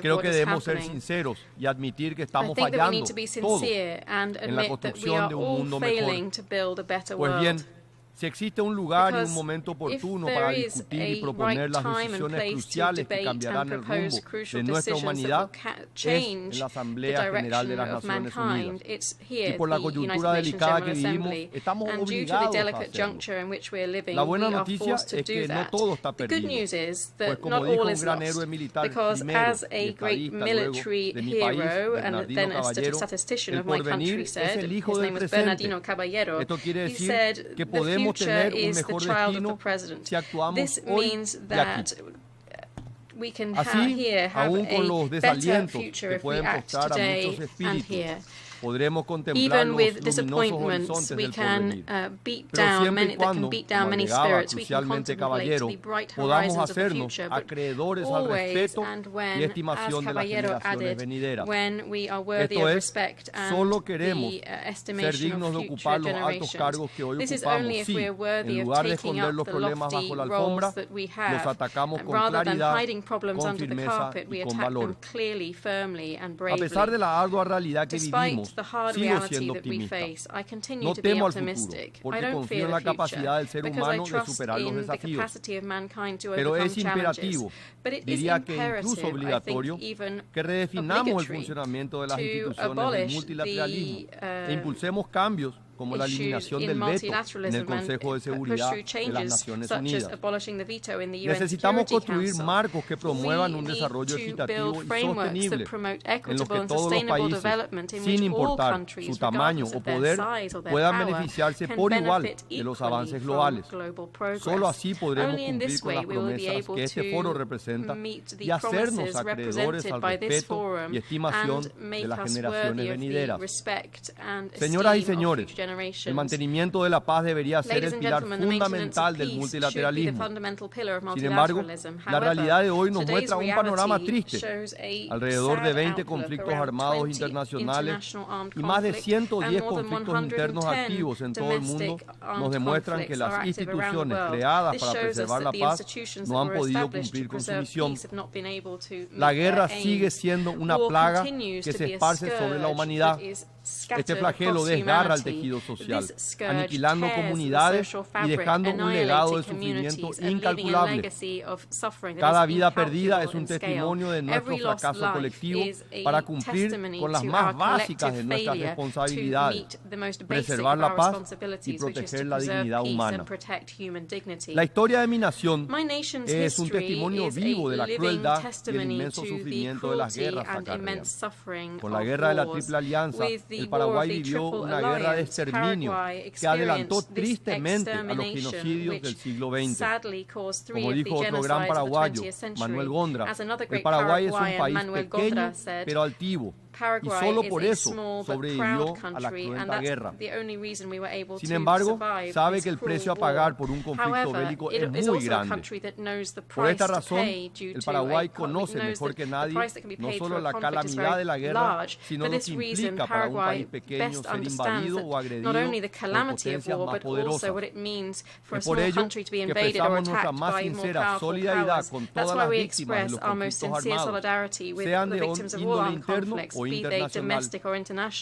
Creo que debemos ser sinceros y admitir que estamos fallando todos en la construcción de un mundo mejor. Pues bien, Si existe un lugar y un momento oportuno para discutir y proponer las decisiones cruciales que cambiarán el rumbo de nuestra humanidad, es en la Asamblea General de las Naciones Unidas. Y por la coyuntura delicada que vivimos, estamos obligados a hacerlo. La buena noticia es que no todo está perdido, pues como dijo un gran héroe militar primero, y estadista luego de mi país, Bernardino Caballero, el porvenir es el hijo del presente. Esto quiere decir que podemos tener un mejor destino si actuamos hoy y aquí. Así, aún con los desalientos que pueden costar a muchos espíritus, podremos contemplar los luminosos horizontes del porvenir. Pero siempre y cuando, como alegaba crucialmente Caballero, podamos hacernos acreedores al respeto y estimación de las generaciones venideras. Esto es, solo queremos ser dignos de ocupar los altos cargos que hoy ocupamos si, en lugar de esconder los problemas bajo la alfombra, los atacamos con claridad, con firmeza y con valor. A pesar de la ardua realidad que vivimos, sigo siendo optimista. No temo al futuro, porque confío en la capacidad del ser humano de superar los desafíos. Pero es imperativo, diría que incluso obligatorio, que redefinamos el funcionamiento de las instituciones del multilateralismo e impulsemos cambios como la eliminación del veto en el Consejo de Seguridad de las Naciones Unidas. Necesitamos construir marcos que promuevan un desarrollo equitativo y sostenible en los que todos los países, sin importar su tamaño o poder, puedan beneficiarse por igual de los avances globales. Solo así podremos cumplir con las promesas que este foro representa y hacernos acreedores al respeto y estimación de las generaciones venideras. Señoras y señores, el mantenimiento de la paz debería ser el pilar fundamental del multilateralismo. Sin embargo, la realidad de hoy nos muestra un panorama triste. Alrededor de 20 conflictos armados internacionales y más de 110 conflictos internos activos en todo el mundo nos demuestran que las instituciones creadas para preservar la paz no han podido cumplir con su misión. La guerra sigue siendo una plaga que se esparce sobre la humanidad. Este flagelo desgarra el tejido social, aniquilando comunidades y dejando un legado de sufrimiento incalculable. Cada vida perdida es un testimonio de nuestro fracaso colectivo para cumplir con las más básicas de nuestras responsabilidades: preservar la paz y proteger la dignidad humana. La historia de mi nación es un testimonio vivo de la crueldad y el inmenso sufrimiento de las guerras acarreadas. Con la guerra de la Triple Alianza, el Paraguay vivió una guerra de exterminio que adelantó tristemente a los genocidios del siglo XX. Como dijo otro gran paraguayo, Manuel Gondra, el Paraguay es un país pequeño pero altivo, y solo por eso sobrevivió a la cruenta guerra. Sin embargo, sabe que el precio a pagar por un conflicto bélico es muy grande. Por esta razón, el Paraguay conoce mejor que nadie no solo la calamidad de la guerra, sino lo que implica para un país pequeño ser invadido o agredido por potencias más poderosas. Es por ello que expresamos nuestra más sincera solidaridad con todas las víctimas de los conflictos armados, sean de índole interno o internacional.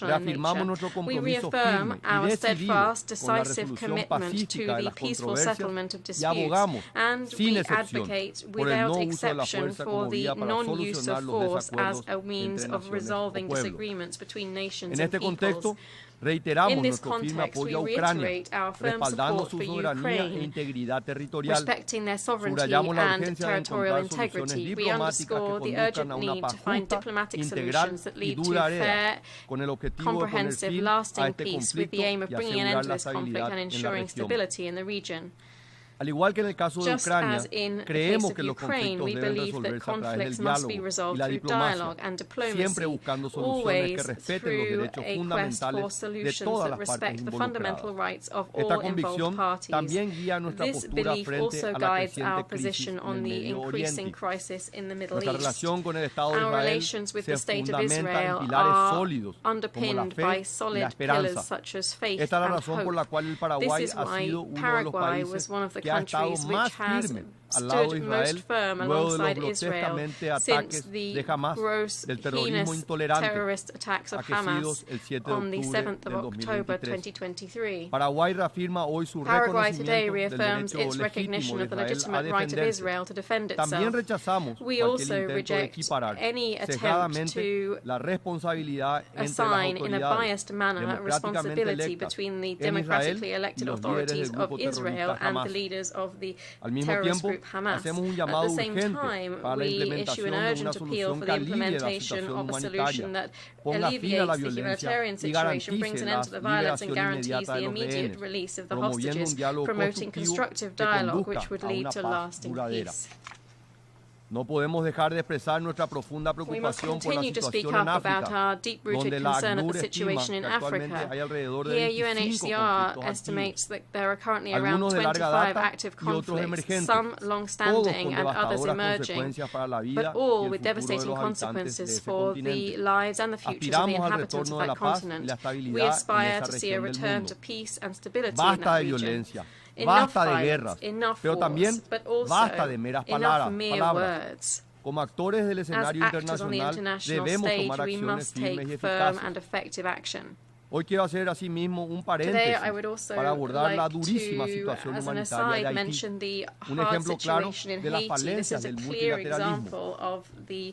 Reafirmamos nuestro compromiso firme y decidido con la resolución pacífica de las controversias y abogamos, sin excepción, por el no uso de la fuerza como vía para solucionar los desacuerdos entre naciones o pueblos. En este contexto, reiteramos nuestro firme apoyo a Ucrania, respaldando su soberanía e integridad territorial. Subrayamos la urgencia de encontrar soluciones diplomáticas que conduzcan a una paz justa, integral y duradera, con el objetivo de poner fin a este conflicto y asegurar la estabilidad en la región. Al igual que en el caso de Ucrania, creemos que los conflictos deben resolverse a través del diálogo y la diplomacia, siempre buscando soluciones que respeten los derechos fundamentales de todas las partes involucradas. Esta convicción también guía nuestra postura frente a la creciente crisis en el Medio Oriente. Nuestra relación con el Estado de Israel se fundamenta en pilares sólidos como la fe y la esperanza. Esta es la razón por la cual el Paraguay ha sido uno de los países que que ha estado más firme al lado de Israel luego de los grotescamente ataques de Hamas, del terrorismo intolerante aquecidos el 7 de octubre del 2023. Paraguay reafirma hoy su reconocimiento del derecho legítimo de Israel a defenderse. También rechazamos cualquier intento de equiparar cegadamente la responsabilidad entre las autoridades democráticamente electas en Israel y los líderes del grupo terrorista Hamas. Al mismo tiempo, hacemos un llamado urgente para la implementación de una solución que alivie la situación humanitaria, ponga fin a la violencia y garantice la liberación inmediata de los rehenes, promoviendo un diálogo constructivo que conduzca a una paz duradera. No podemos dejar de expresar nuestra profunda preocupación por la situación en África, donde la ACNUR estima que actualmente hay alrededor de 25 conflictos activos, algunos de larga data y otros emergentes, todos con devastadoras consecuencias para la vida y el futuro de los habitantes de ese continente. Aspiramos al retorno de la paz y la estabilidad en esa región del mundo. Basta de violencia. Basta de guerras, pero también basta de meras palabras. Como actores del escenario internacional debemos tomar acciones firmes y eficaces. Hoy quiero hacer asimismo un paréntesis para abordar la durísima situación humanitaria de Haití, un ejemplo claro de las falencias del multilateralismo.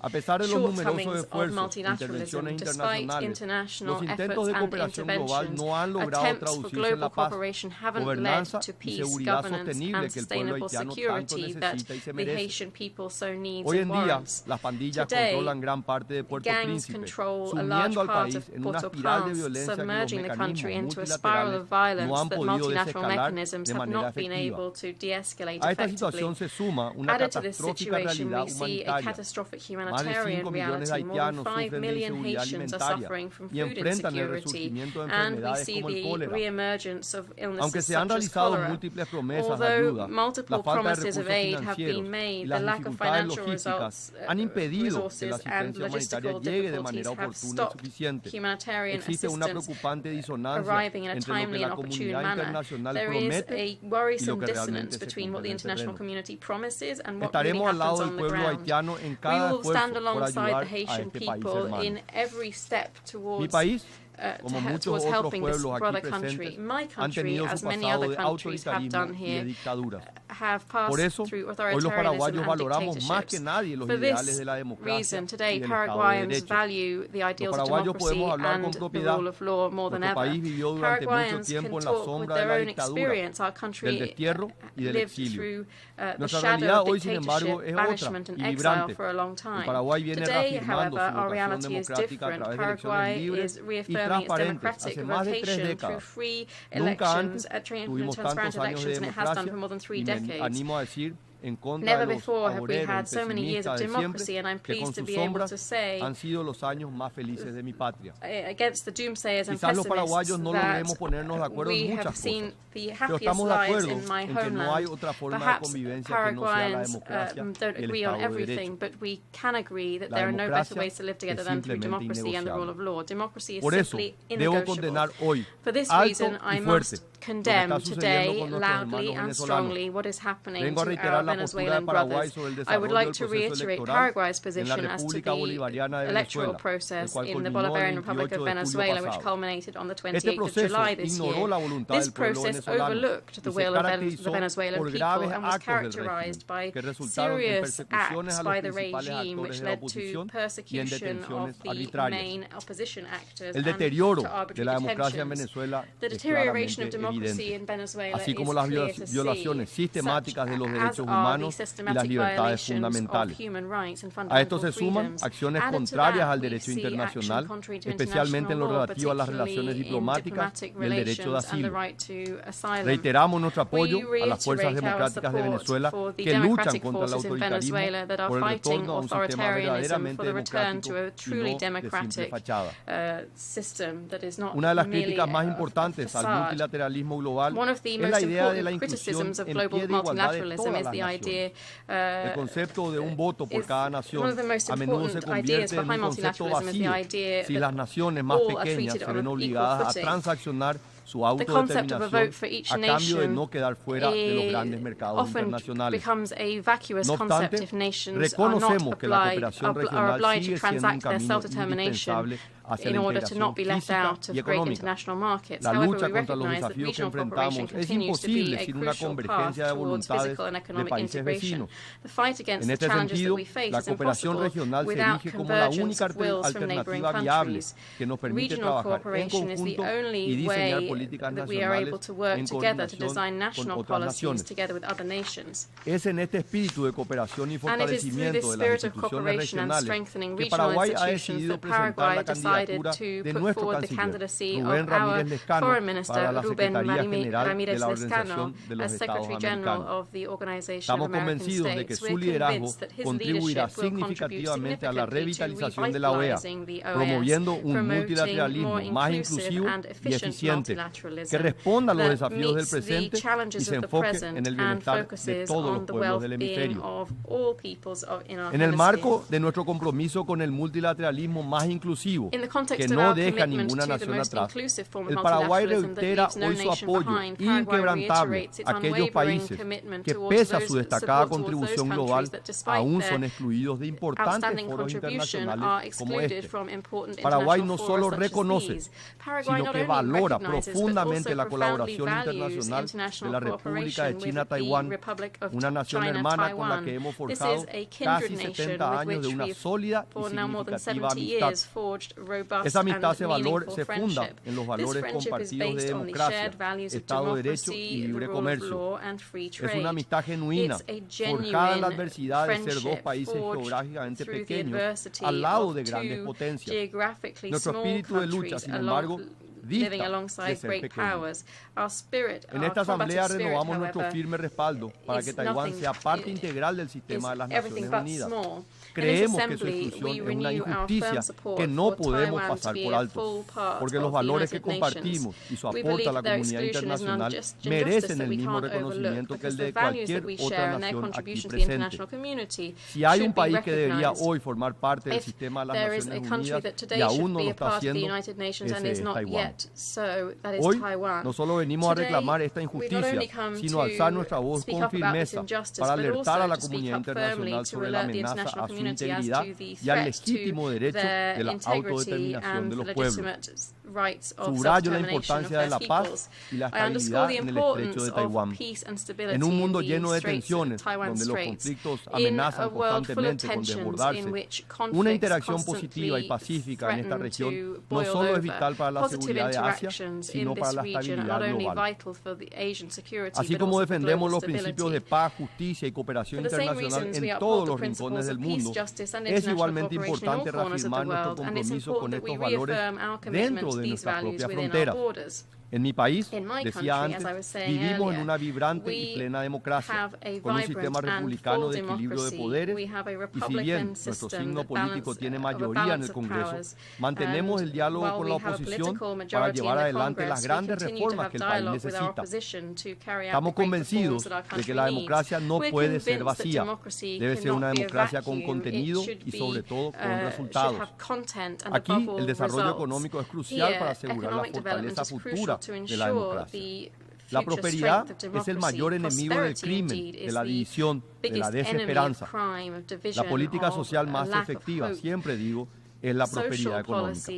A pesar de los numerosos esfuerzos de intervenciones internacionales, los intentos de cooperación global no han logrado traducirse en la paz, gobernanza y seguridad sostenible que el pueblo haitiano tanto necesita y se merece. Hoy en día, las pandillas controlan gran parte de Puerto Príncipe, sumiendo al país en una espiral de violencia merging the country into a spiral of violence that multilateral mechanisms have not been able to de-escalate effectively. Added to this situation, we see a catastrophic humanitarian reality. More than 5 million Haitians are suffering from food insecurity, and we see the re-emergence of illnesses such as cholera. Although multiple promises of aid have been made, the lack of financial resources and logistical difficulties have stopped humanitarian assistance arriving in a timely and opportune manner. There is a worrisome dissonance between what the international community promises and what really happens on the ground. We will stand alongside the Haitian people in every step towards helping this brother country. My country, as many other countries have done here, have passed through authoritarianism and dictatorships. For this reason, today, Paraguayans value the ideals of democracy and the rule of law more than ever. Paraguayans can talk with their own experience. Our country lived through the shadow of dictatorship, banishment and exile for a long time. Today, however, our reality is different. Paraguay is reaffirming its democratic vocation through free elections, transparent elections, and it has done for more than 3 decades. Never before have we had so many years of democracy, and I'm pleased to be able to say, against the doomsayers and pessimists, that we have seen the happiest lives in my homeland. Perhaps Paraguayans don't agree on everything, but we can agree that there are no better ways to live together than through democracy and the rule of law. Democracy is simply innegotiable. For this reason, I must condemn today, loudly and strongly, what is happening to our Venezuelan brothers. I would like to reiterate Paraguay's position as to the electoral process in the Bolivarian Republic of Venezuela, which culminated on the 28th of July this year. This process overlooked the will of the Venezuelan people and was characterized by serious acts by the regime, which led to persecution of the main opposition actors and to arbitrary detentions. The deterioration of democracy in Venezuela is clear to see, such as are the systematic violations of human rights and fundamental freedoms. Added to that, we see action contrary to international law, particularly in diplomatic relations and the right to asylum. We reiterate our support for the democratic forces in Venezuela that are fighting authoritarianism for the return to a truly democratic system that is not merely a facade. One of the most important criticisms of global multilateralism is the idea, one of the most important ideas behind multilateralism is the idea that all are treated on an equal footing. su autodeterminación a cambio de no quedar fuera de los grandes mercados internacionales. No obstante, reconocemos que la cooperación regional sigue siendo un camino indispensable hacia la integración física y económica. La lucha contra los desafíos que enfrentamos es imposible sin una convergencia de voluntades de países vecinos. En este sentido, la cooperación regional se erige como la única alternativa viable que nos permite trabajar en conjunto y diseñar políticas nacionales en coordinación con otras naciones. Es en este espíritu de cooperación y fortalecimiento de las instituciones regionales que Paraguay ha decidido presentar la candidatura de nuestro canciller, Rubén Ramírez Lescano, para la Secretaría General de la Organización de los Estados Americanos. Estamos convencidos de que su liderazgo contribuirá significativamente a la revitalización de la OEA, promoviendo un multilateralismo más inclusivo y eficiente, que responda a los desafíos del presente y se enfoque en el bienestar de todos los pueblos del hemisferio. En el marco de nuestro compromiso con el multilateralismo más inclusivo, que no deja ninguna nación atrás, el Paraguay reitera hoy su apoyo inquebrantable a aquellos países que, pese a su destacada contribución global, aún son excluidos de importantes foros internacionales como este. Paraguay no solo reconoce, sino que valora profundamente la colaboración internacional de la República de China-Taiwán, una nación hermana con la que hemos forjado casi 70 años de una sólida y significativa amistad. Esa amistad se funda en los valores compartidos de democracia, Estado de Derecho y libre comercio. Es una amistad genuina, forjada en la adversidad de ser dos países geográficamente pequeños al lado de grandes potencias. Nuestro espíritu de lucha, sin embargo, dista de ser pequeño. En esta asamblea renovamos nuestro firme respaldo para que Taiwán sea parte integral del sistema de las Naciones Unidas. Creemos que su exclusión es una injusticia que no podemos pasar por alto, porque los valores que compartimos y su aporte a la comunidad internacional merecen el mismo reconocimiento que el de cualquier otra nación aquí presente. Si hay un país que debería hoy formar parte del sistema de las Naciones Unidas y aún no lo está haciendo, ese es Taiwán. Hoy no solo venimos a reclamar esta injusticia, sino a alzar nuestra voz con firmeza para alertar a la comunidad internacional sobre la amenaza a su integridad y al legítimo derecho de la autodeterminación de los pueblos. Subrayo la importancia de la paz y la estabilidad en el estrecho de Taiwán. En un mundo lleno de tensiones, donde los conflictos amenazan constantemente con desbordarse, una interacción positiva y pacífica en esta región no solo es vital para la seguridad de Asia, sino para la estabilidad global. Así como defendemos los principios de paz, justicia y cooperación internacional en todos los rincones del mundo, es igualmente importante reafirmar nuestro compromiso con estos valores dentro de nuestras propias fronteras. En mi país, decía antes, vivimos en una vibrante y plena democracia, con un sistema republicano de equilibrio de poderes, y si bien nuestro signo político tiene mayoría en el Congreso, mantenemos el diálogo con la oposición para llevar adelante las grandes reformas que el país necesita. Estamos convencidos de que la democracia no puede ser vacía, debe ser una democracia con contenido y sobre todo con resultados. Aquí el desarrollo económico es crucial para asegurar la fortaleza futura de la democracia. La prosperidad es el mayor enemigo del crimen, de la división, de la desesperanza. La política social más efectiva, siempre digo, es la prosperidad económica.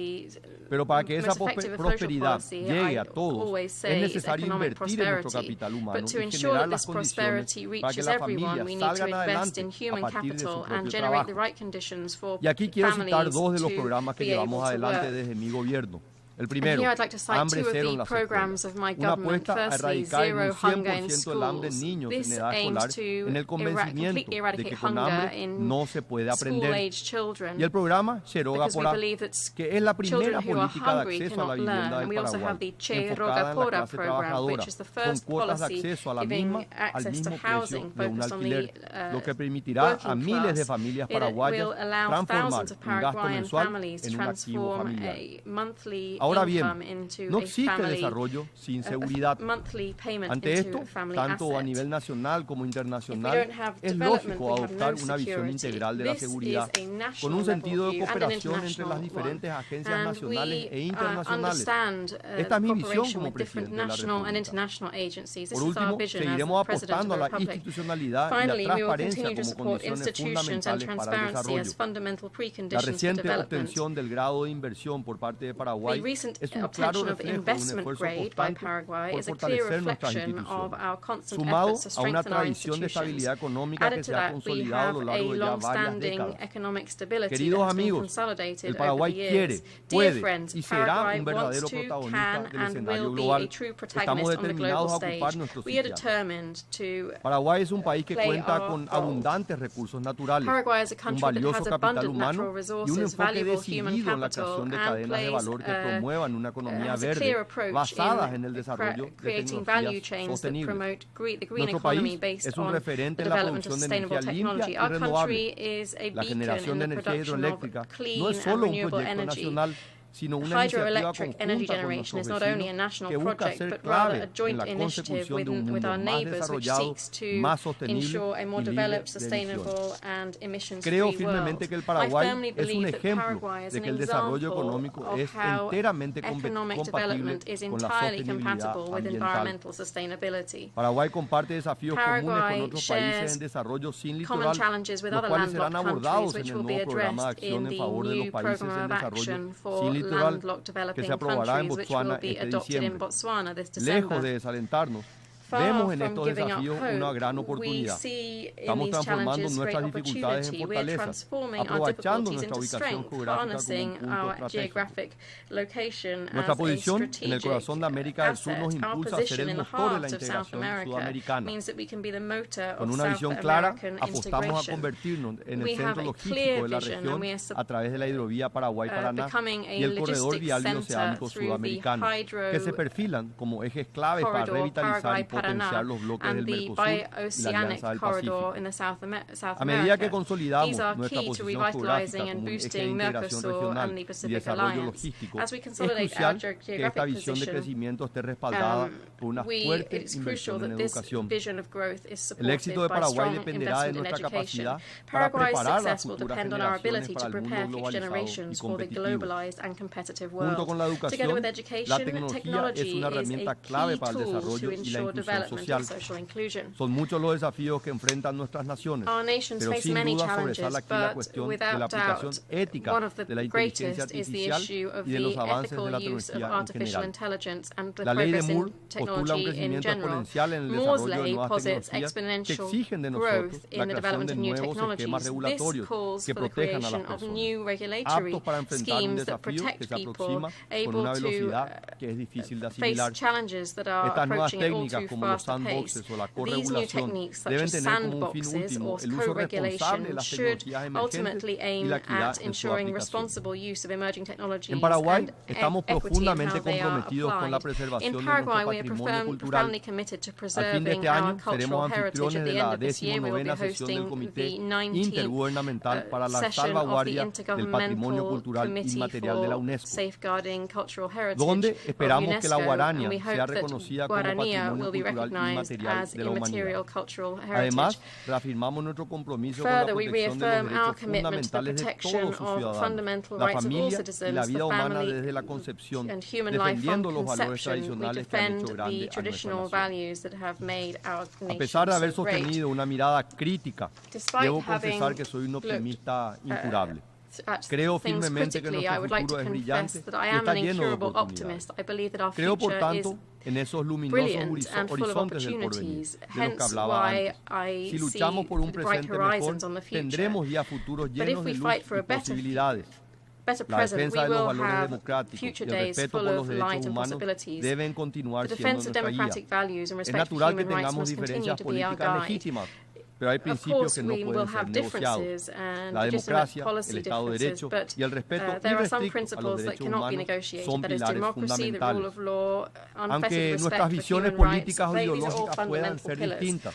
Pero para que esa prosperidad llegue a todos, es necesario invertir en nuestro capital humano y generar las condiciones para que las familias salgan adelante a partir de su propio trabajo. Y aquí quiero citar dos de los programas que llevamos adelante desde mi gobierno. El primero, hambre cero en las escuelas. Una apuesta a erradicar en un 100% el hambre en niños en edad escolar, en el convencimiento de que con hambre no se puede aprender. Y el programa Cheroga Porá, que es la primera política de acceso a la vivienda del Paraguay, enfocada en la clase trabajadora, con cuotas de acceso a la misma al mismo precio de un alquiler, lo que permitirá a miles de familias paraguayas transformar un gasto mensual en un activo familiar. Ahora bien, no existe desarrollo sin seguridad. Ante esto, tanto a nivel nacional como internacional, es lógico adoptar una visión integral de la seguridad, con un sentido de cooperación entre las diferentes agencias nacionales e internacionales. Esta es mi visión como presidente de la República. Por último, seguiremos apostando a la institucionalidad y la transparencia como condiciones fundamentales para el desarrollo. La reciente obtención del grado de inversión por parte de Paraguay es un claro reflejo de un esfuerzo constante por fortalecer nuestras instituciones, sumado a una tradición de estabilidad económica que se ha consolidado a lo largo de ya varias décadas. Queridos amigos, el Paraguay quiere, puede y será un verdadero protagonista del escenario global. Estamos determinados a ocupar nuestro sitio. Paraguay es un país que cuenta con abundantes recursos naturales, un valioso capital humano y un enfoque decidido en la creación de cadenas de valor que promuevan una economía verde basadas en el desarrollo de tecnologías sostenibles. Nuestro país es un referente en la producción de energía limpia y renovable. La generación de energía hidroeléctrica no es solo un proyecto nacional, sino una iniciativa conjunta con nuestros vecinos que busca ser clave en la consecución de un mundo más desarrollado, más sostenible y libre de emisiones. Creo firmemente que el Paraguay es un ejemplo de que el desarrollo económico es enteramente compatible con la sostenibilidad ambiental. Paraguay comparte desafíos comunes con otros países en desarrollo sin litoral, los cuales serán abordados en el nuevo programa de acción en favor de los países en desarrollo sin litoral que se aprobará en Botswana este diciembre. Lejos de desalentarnos, vemos en estos desafíos una gran oportunidad. Estamos transformando nuestras dificultades en fortalezas, aprovechando nuestra ubicación geográfica como un punto estratégico. Nuestra posición en el corazón de América del Sur nos impulsa a ser el motor de la integración sudamericana. Con una visión clara, apostamos a convertirnos en el centro logístico de la región a través de la hidrovía Paraguay-Paraná y el corredor vial bioceánico sudamericano, que se perfilan como ejes claves para revitalizar y potenciar los bloques del Mercosur y la Alianza del Pacífico. A medida que consolidamos nuestra posición geográfica como un eje de integración regional y desarrollo logístico, es crucial que esta visión de crecimiento esté respaldada por una fuerte inversión en educación. El éxito de Paraguay dependerá de nuestra capacidad para preparar las futuras generaciones para el mundo globalizado y competitivo. Junto con la educación, la tecnología es una herramienta clave para el desarrollo y la inclusión social. Son muchos los desafíos que enfrentan nuestras naciones, pero sin duda sobresale aquí la cuestión de la aplicación ética de la inteligencia artificial y de los avances de la tecnología en general. La ley de Moore postula un crecimiento exponencial en el desarrollo de nuevas tecnologías que exigen de nosotros la creación de nuevos esquemas regulatorios que protejan a las personas, aptos para enfrentar un desafío que se aproxima con una velocidad que es difícil de asimilar. Estas nuevas técnicas como los sandboxes o la corregulación deben tener como un fin último el uso responsable de las tecnologías emergentes y la equidad en su aplicación. En Paraguay estamos profundamente comprometidos con la preservación de nuestro patrimonio cultural. Al fin de este año seremos anfitriones de la 19ª sesión del Comité Intergubernamental para la Salvaguardia del Patrimonio Cultural Inmaterial de la UNESCO, donde esperamos que la guaraña sea reconocida como patrimonio cultural inmaterial de la humanidad. Además, reafirmamos nuestro compromiso con la protección de los derechos fundamentales de todos sus ciudadanos, la familia y la vida humana desde la concepción, defendiendo los valores tradicionales que han hecho grande a nuestra nación. A pesar de haber sostenido una mirada crítica, debo confesar que soy un optimista incurable. Creo firmemente que nuestro futuro es brillante y está lleno de oportunidades. Creo, por tanto, en esos luminosos horizontes del porvenir, de los que hablaba antes. Si luchamos por un presente mejor, tendremos ya futuros llenos de luz y posibilidades. La defensa de los valores democráticos y el respeto por los derechos humanos deben continuar siendo nuestra guía. Es natural que tengamos diferencias políticas legítimas, pero hay principios que no pueden ser negociados. La democracia, el Estado de Derecho y el respeto irrestricto a los derechos humanos son pilares fundamentales. Aunque nuestras visiones políticas o ideológicas puedan ser distintas,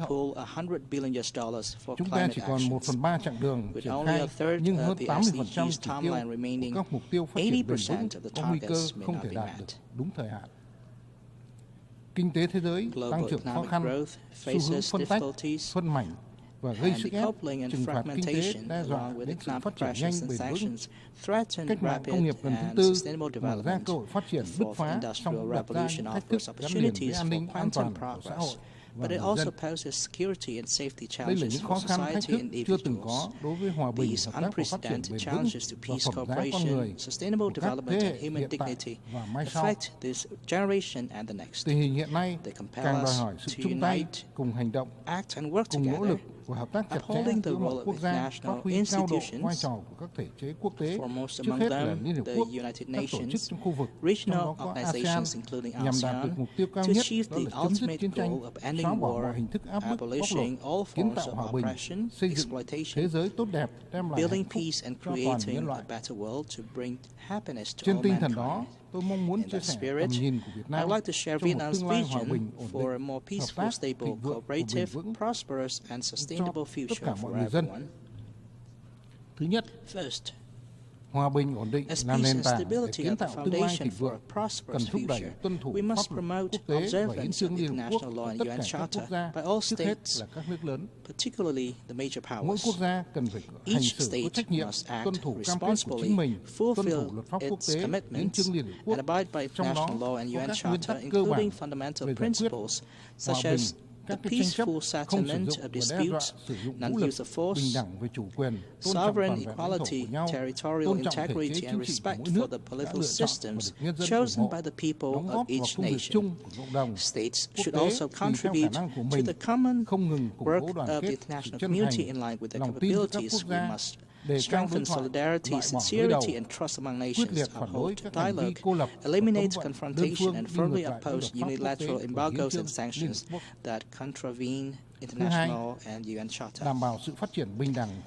hậu. Chúng ta chỉ còn 1/3 chặng đường triển khai, nhưng hơn 80% chỉ tiêu của các mục tiêu phát triển bền vững có nguy cơ không thể đạt được đúng thời hạn. Kinh tế thế giới tăng trưởng khó khăn, xu hướng phân tách, phân mảnh và gây sức ép, trừng phạt kinh tế đe dọa đến sự phát triển nhanh bền vững. Cách mạng công nghiệp lần thứ tư mở ra cơ hội phát triển bứt phá trong đặt ra thách thức gắn liền với an ninh an toàn của xã hội but it also poses security and safety challenges for society and individuals. These unprecedented challenges to peace, cooperation, sustainable development, and human dignity affect this generation and the next. They compel us to unite, act, and work together, upholding the role of international institutions, foremost among them the United Nations, regional organizations including ASEAN, to achieve the ultimate goal of ending war, abolishing all forms of oppression, exploitation, building peace and creating a better world to bring happiness to all mankind. In that spirit, I would like to share Vietnam's vision for a more peaceful, stable, cooperative, prosperous, and sustainable future for everyone. First, as peace and stability are the foundation for a prosperous future, we must promote observance of international law and UN Charter by all states, particularly the major powers. Each state must act responsibly, fulfill its commitments, and abide by international law and UN Charter, including fundamental principles such as the peaceful settlement of disputes, non-use of force, sovereign equality, territorial integrity, and respect for the political systems chosen by the people of each nation. States should also contribute to the common work of the international community in line with their capabilities. We must strengthen solidarity, sincerity, and trust among nations, uphold dialogue, eliminate confrontation, and firmly oppose unilateral embargoes and sanctions that contravene international and UN Charter.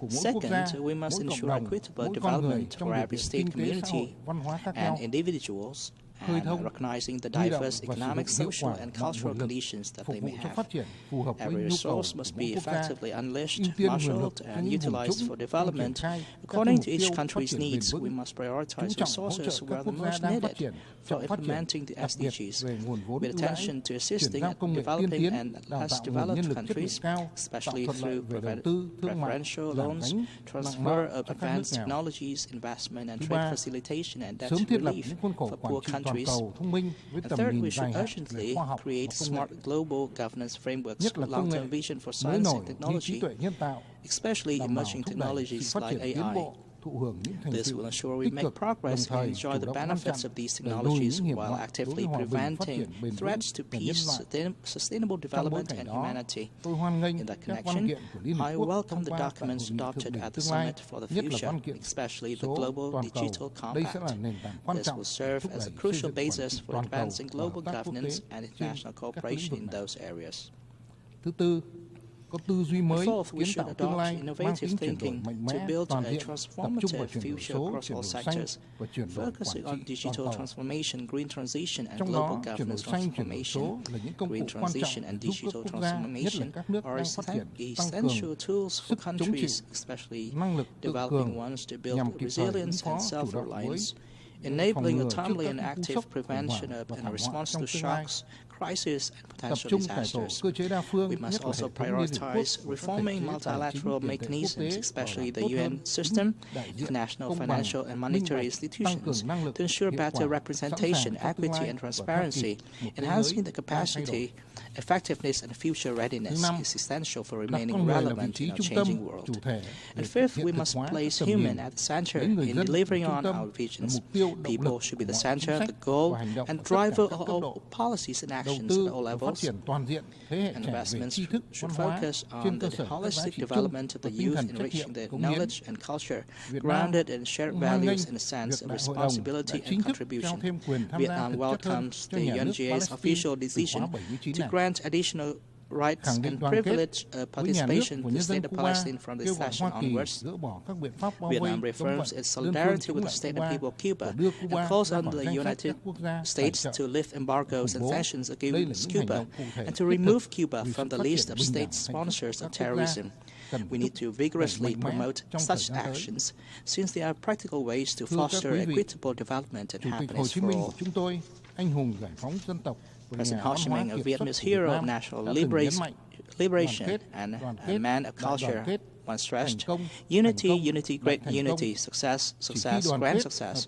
Second, we must ensure equitable development for every state, community, and individuals, and recognizing the diverse economic, social, and cultural conditions that they may have. Every resource must be effectively unleashed, marshaled, and utilized for development. According to each country's needs, we must prioritize resources where the most needed for implementing the SDGs, with attention to assisting developing and less developed countries, especially through preferential loans, transfer of advanced technologies, investment and trade facilitation, and debt relief for poor countries. And third, we should urgently create smart global governance frameworks, long-term vision for science and technology, especially emerging technologies like AI. This will ensure we make progress and enjoy the benefits of these technologies while actively preventing threats to peace, sustainable development, and humanity. In that connection, I welcome the documents adopted at the Summit for the Future, especially the Global Digital Compact. This will serve as a crucial basis for advancing global governance and international cooperation in those areas. Fourth, we should adopt innovative thinking to build a transformative future across all sectors, focusing on digital transformation, green transition, and global governance transformation. Green transition and digital transformation are essential tools for countries, especially developing ones, to build resilience and self-reliance, enabling a timely and active prevention of and response to shocks, crises, and potential disasters. We must also prioritize reforming multilateral mechanisms, especially the UN system, international financial and monetary institutions, to ensure better representation, equity, and transparency. Enhancing the capacity, effectiveness, and future readiness is essential for remaining relevant in a changing world. And fifth, we must place human at the center in delivering on our visions. People should be the center, the goal, and driver of all policies and actions at all levels. And investments should focus on the holistic development of the youth, enriching their knowledge and culture, grounded in shared values and a sense of responsibility and contribution. Vietnam welcomes the UNGA's official decision to grant additional rights and privilege participation to the State of Palestine from this session onwards. Vietnam reaffirms its solidarity with the State and people of Cuba and calls on the United States to lift embargoes and sanctions against Cuba and to remove Cuba from the list of state sponsors of terrorism. We need to vigorously promote such actions, since they are practical ways to foster equitable development and happiness for all. President Ho Chi Minh, a Vietnamese hero of national liberation and a man of culture, once stressed, unity, unity, great unity, success, success, grand success.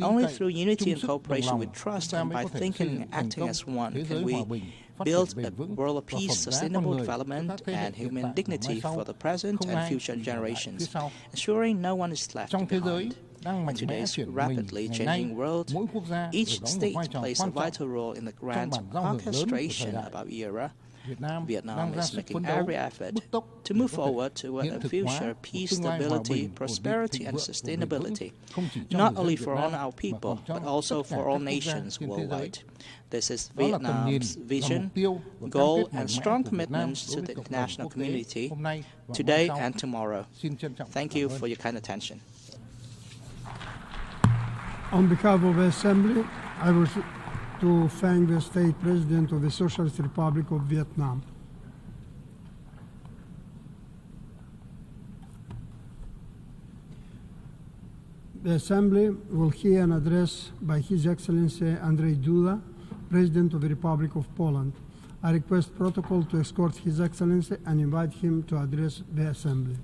Only through unity and cooperation with trust and by thinking and acting as one can we build a world of peace, sustainable development, and human dignity for the present and future generations, ensuring no one is left behind. In today's rapidly changing world, each state plays a vital role in the grand orchestration of our era. Vietnam is making every effort to move forward toward a future of peace, stability, prosperity, and sustainability, not only for all our people, but also for all nations worldwide. This is Vietnam's vision, goal, and strong commitments to the international community today and tomorrow. Thank you for your kind attention. On behalf of the Assembly, I wish to thank the State President of the Socialist Republic of Vietnam. The Assembly will hear an address by His Excellency Andrzej Duda, President of the Republic of Poland. I request protocol to escort His Excellency and invite him to address the Assembly.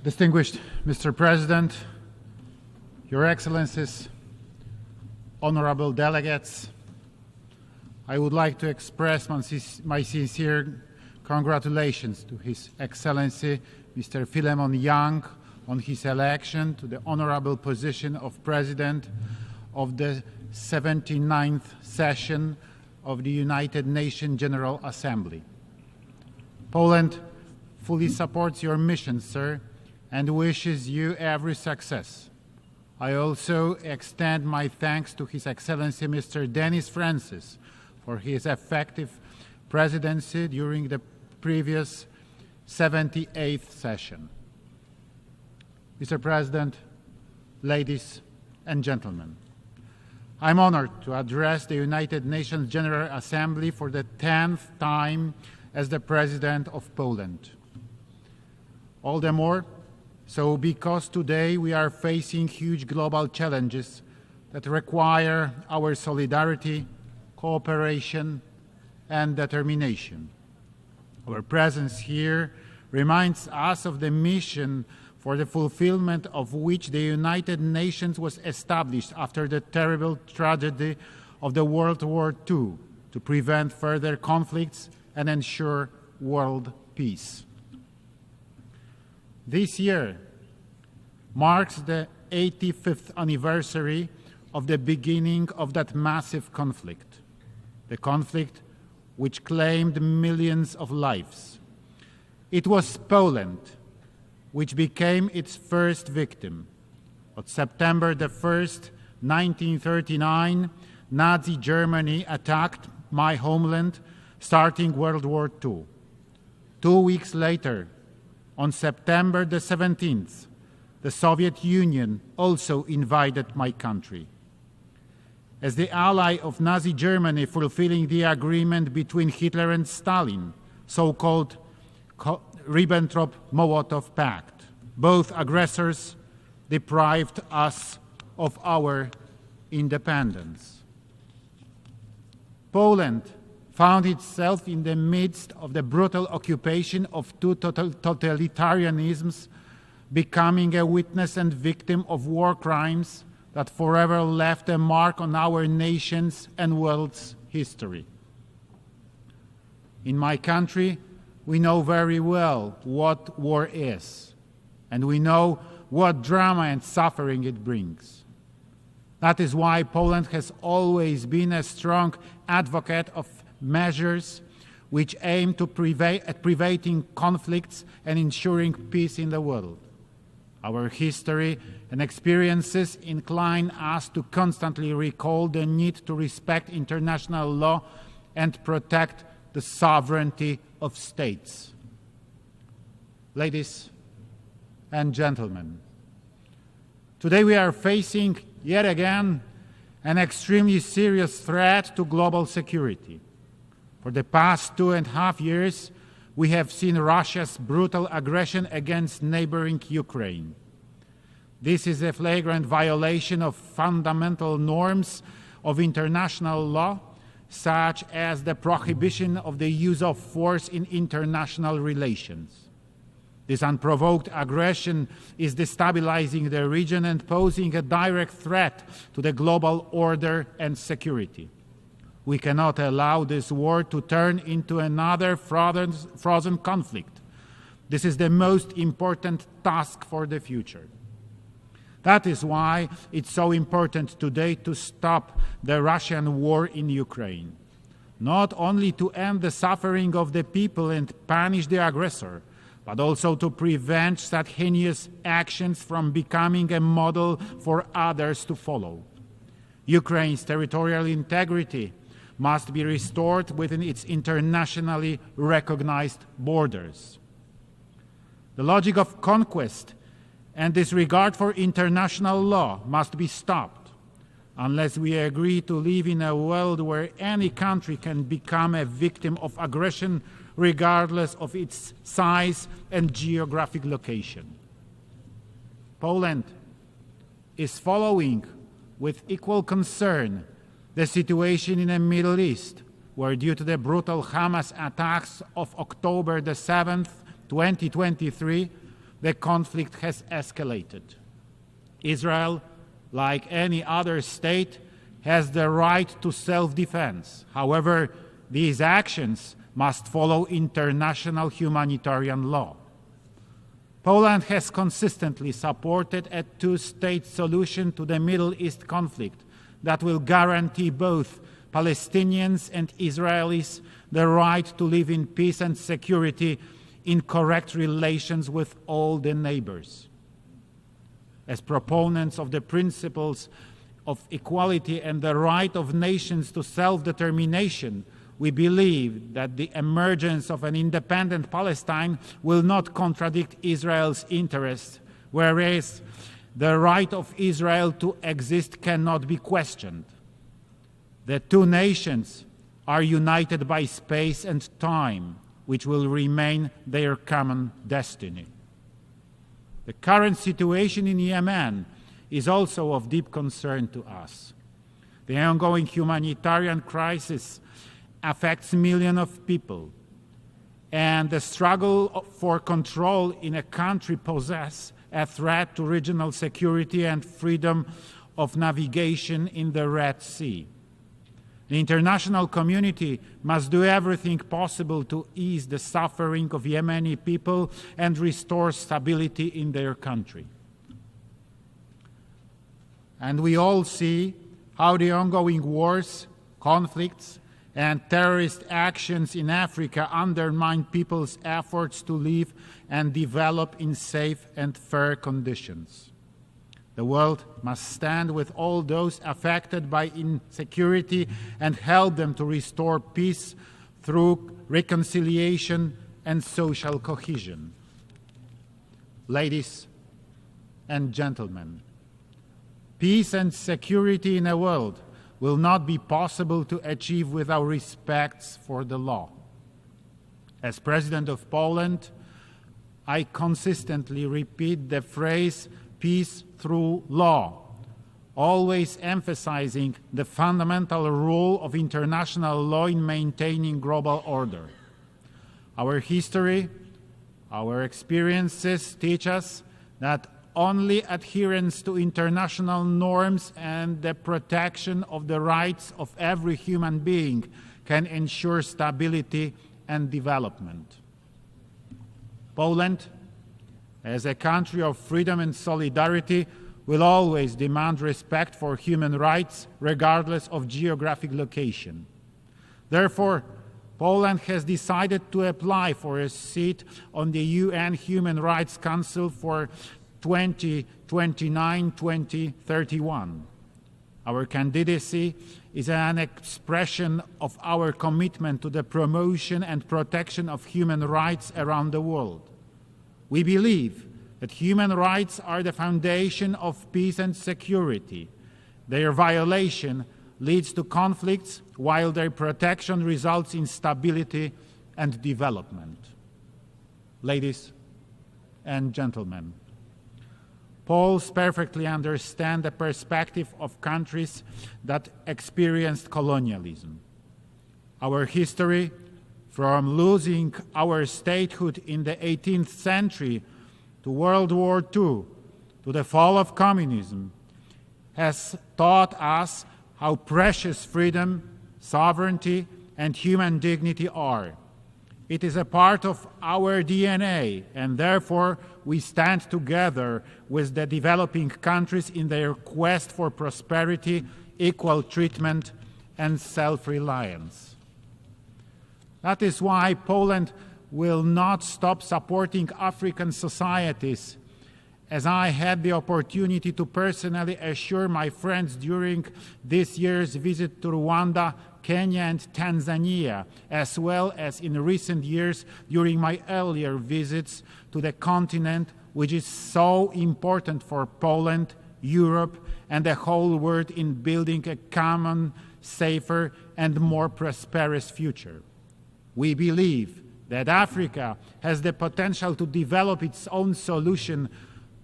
Distinguished Mr. President, Your Excellencies, honorable delegates, I would like to express my sincere congratulations to His Excellency Mr. Philemon Young on his election to the honorable position of President of the 79th session of the United Nations General Assembly. Poland fully supports your mission, sir, and wishes you every success. I also extend my thanks to His Excellency Mr. Denis Francis for his effective presidency during the previous 78th session. Mr. President, ladies and gentlemen, I'm honored to address the United Nations General Assembly for the 10th time as the President of Poland. All the more so because today we are facing huge global challenges that require our solidarity, cooperation, and determination. Our presence here reminds us of the mission for the fulfillment of which the United Nations was established after the terrible tragedy of the World War II, to prevent further conflicts and ensure world peace. This year marks the 85th anniversary of the beginning of that massive conflict, the conflict which claimed millions of lives. It was Poland which became its first victim. On September the 1st, 1939, Nazi Germany attacked my homeland, starting World War II. 2 weeks later, on September the 17th, the Soviet Union also invaded my country. As the ally of Nazi Germany fulfilling the agreement between Hitler and Stalin, so-called Ribbentrop-Molotov Pact, both aggressors deprived us of our independence. Poland found itself in the midst of the brutal occupation of two totalitarianisms, becoming a witness and victim of war crimes that forever left a mark on our nation's and world's history. In my country, we know very well what war is, and we know what drama and suffering it brings. That is why Poland has always been a strong advocate of measures which aim to preventing conflicts and ensuring peace in the world. Our history and experiences incline us to constantly recall the need to respect international law and protect the sovereignty of states. Ladies and gentlemen, today we are facing yet again an extremely serious threat to global security. For the past 2.5 years, we have seen Russia's brutal aggression against neighboring Ukraine. This is a flagrant violation of fundamental norms of international law, such as the prohibition of the use of force in international relations. This unprovoked aggression is destabilizing the region and posing a direct threat to the global order and security. We cannot allow this war to turn into another frozen conflict. This is the most important task for the future. That is why it's so important today to stop the Russian war in Ukraine. Not only to end the suffering of the people and punish the aggressor, but also to prevent such heinous actions from becoming a model for others to follow. Ukraine's territorial integrity must be restored within its internationally recognized borders. The logic of conquest and disregard for international law must be stopped unless we agree to live in a world where any country can become a victim of aggression regardless of its size and geographic location. Poland is following with equal concern the situation in the Middle East, where due to the brutal Hamas attacks of October the 7th, 2023, the conflict has escalated. Israel, like any other state, has the right to self-defense. However, these actions must follow international humanitarian law. Poland has consistently supported a two-state solution to the Middle East conflict that will guarantee both Palestinians and Israelis the right to live in peace and security in correct relations with all the neighbors. As proponents of the principles of equality and the right of nations to self-determination, we believe that the emergence of an independent Palestine will not contradict Israel's interests, whereas the right of Israel to exist cannot be questioned. The two nations are united by space and time, which will remain their common destiny. The current situation in Yemen is also of deep concern to us. The ongoing humanitarian crisis affects millions of people, and the struggle for control in a country poses a threat to regional security and freedom of navigation in the Red Sea. The international community must do everything possible to ease the suffering of Yemeni people and restore stability in their country. And we all see how the ongoing wars, conflicts, and terrorist actions in Africa undermine people's efforts to live and develop in safe and fair conditions. The world must stand with all those affected by insecurity and help them to restore peace through reconciliation and social cohesion. Ladies and gentlemen, peace and security in a world will not be possible to achieve without respect for the law. As President of Poland, I consistently repeat the phrase peace through law, always emphasizing the fundamental role of international law in maintaining global order. Our history, our experiences teach us that only adherence to international norms and the protection of the rights of every human being can ensure stability and development. Poland, as a country of freedom and solidarity, will always demand respect for human rights regardless of geographic location. Therefore, Poland has decided to apply for a seat on the UN Human Rights Council for 2029-2031. Our candidacy is an expression of our commitment to the promotion and protection of human rights around the world. We believe that human rights are the foundation of peace and security. Their violation leads to conflicts, while their protection results in stability and development. Ladies and gentlemen, Poles perfectly understand the perspective of countries that experienced colonialism. Our history, from losing our statehood in the 18th century to World War II, to the fall of communism, has taught us how precious freedom, sovereignty, and human dignity are. It is a part of our DNA, and therefore we stand together with the developing countries in their quest for prosperity, equal treatment, and self-reliance. That is why Poland will not stop supporting African societies, as I had the opportunity to personally assure my friends during this year's visit to Rwanda, Kenya, and Tanzania, as well as in recent years during my earlier visits to the continent, which is so important for Poland, Europe, and the whole world in building a common, safer, and more prosperous future. We believe that Africa has the potential to develop its own solution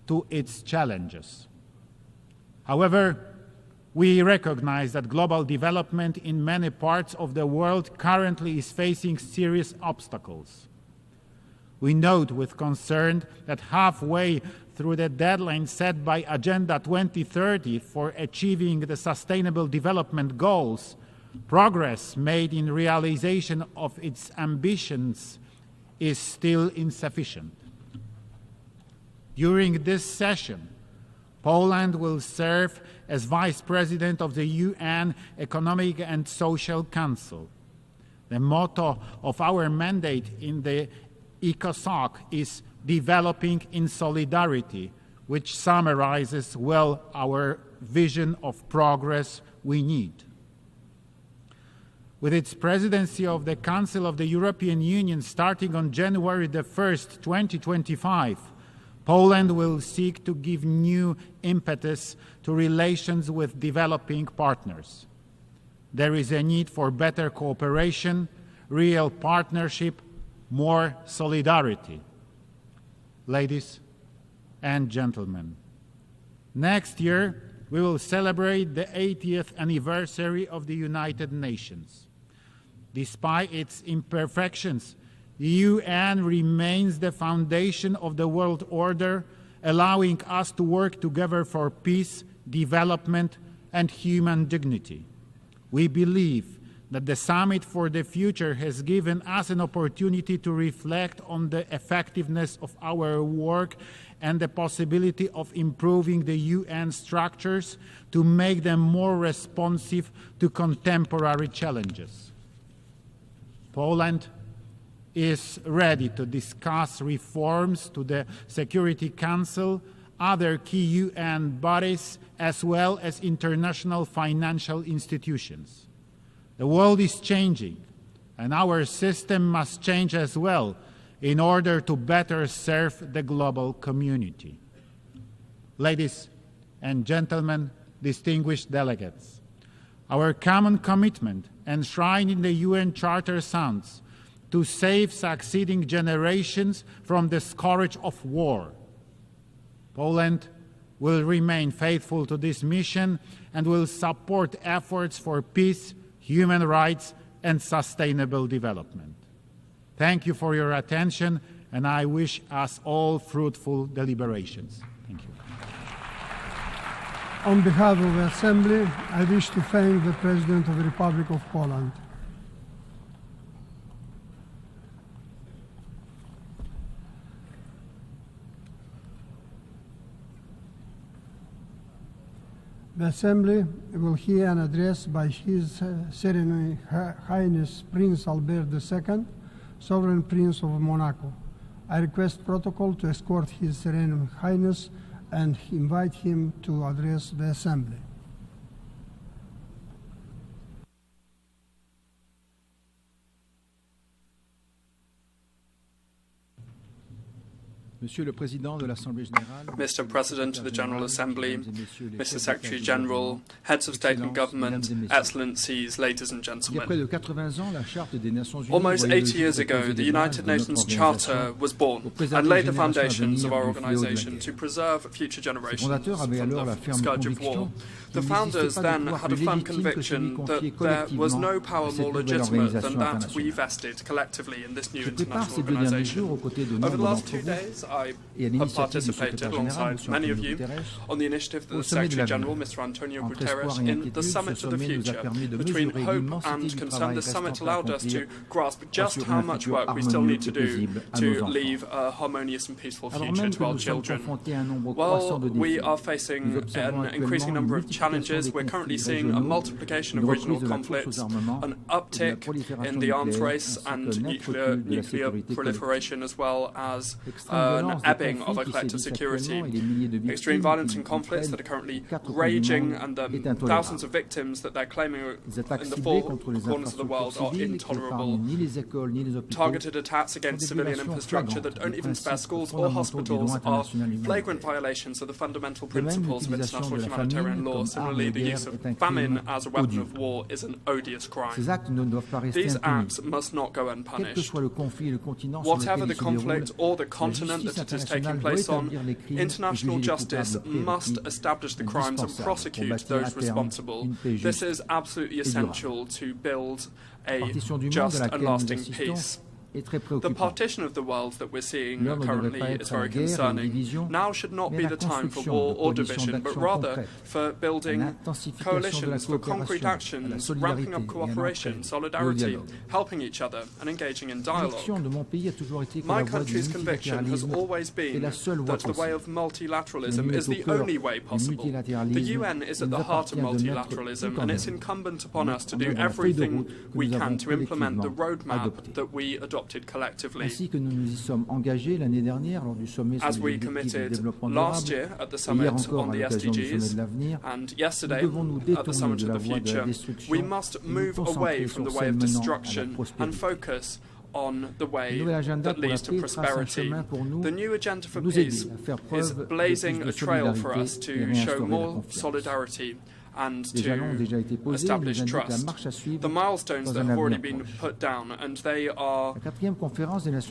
to its challenges. However, we recognize that global development in many parts of the world currently is facing serious obstacles. We note with concern that halfway through the deadline set by Agenda 2030 for achieving the Sustainable Development Goals, progress made in realization of its ambitions is still insufficient. During this session, Poland will serve as Vice President of the UN Economic and Social Council. The motto of our mandate in the ECOSOC is Developing in Solidarity, which summarizes well our vision of progress we need. With its presidency of the Council of the European Union starting on January the 1st, 2025, Poland will seek to give new impetus to relations with developing partners. There is a need for better cooperation, real partnership, more solidarity. Ladies and gentlemen, next year we will celebrate the 80th anniversary of the United Nations. Despite its imperfections, the UN remains the foundation of the world order, allowing us to work together for peace, development, and human dignity. We believe that the Summit for the Future has given us an opportunity to reflect on the effectiveness of our work and the possibility of improving the UN structures to make them more responsive to contemporary challenges. Poland is ready to discuss reforms to the Security Council, other key UN bodies, as well as international financial institutions. The world is changing, and our system must change as well in order to better serve the global community. Ladies and gentlemen, distinguished delegates, our common commitment enshrined in the UN Charter sounds to save succeeding generations from the scourge of war. Poland will remain faithful to this mission and will support efforts for peace, human rights, and sustainable development. Thank you for your attention, and I wish us all fruitful deliberations. Thank you. On behalf of the Assembly, I wish to thank the President of the Republic of Poland. The Assembly will hear an address by His Serene Highness Prince Albert II, Sovereign Prince of Monaco. I request protocol to escort His Serene Highness and invite him to address the Assembly. Mr. President of the General Assembly, Mr. Secretary General, heads of state and government, excellencies, ladies and gentlemen. Almost 80 years ago, the United Nations Charter was born and laid the foundations of our organization to preserve future generations from the scourge of war. The founders then had a firm conviction that there was no power more legitimate than that we vested collectively in this new international organization. Over the last 2 days, I have participated alongside many of you on the initiative of the Secretary General, Mr. Antonio Guterres, in the Summit of the Future. Between hope and concern, the summit allowed us to grasp just how much work we still need to do to leave a harmonious and peaceful future to our children. While we are facing an increasing number of challenges, we're currently seeing a multiplication of regional conflicts, an uptick in the arms race and nuclear proliferation, as well as an ebbing of our collective security. Extreme violence and conflicts that are currently raging, and the thousands of victims that they're claiming in the four corners of the world are intolerable. Targeted attacks against civilian infrastructure that don't even spare schools or hospitals are flagrant violations of the fundamental principles of international humanitarian law. Similarly, the use of famine as a weapon of war is an odious crime. These acts must not go unpunished. Whatever the conflict or the continent that it is taking place on, international justice must establish the crimes and prosecute those responsible. This is absolutely essential to build a just and lasting peace. The partition of the world that we're seeing currently is very concerning. Now should not be the time for war or division, but rather for building coalitions, for concrete actions, ramping up cooperation, solidarity, helping each other, and engaging in dialogue. My country's conviction has always been that the way of multilateralism is the only way possible. The UN is at the heart of multilateralism, and it's incumbent upon us to do everything we can to implement the roadmap that we adopted collectively. As we committed last year at the summit on the SDGs and yesterday at the summit of the future, we must move away from the way of destruction and focus on the way that leads to prosperity. The new agenda for peace is blazing a trail for us to show more solidarity and to establish trust. The milestones that have already been put down, and they are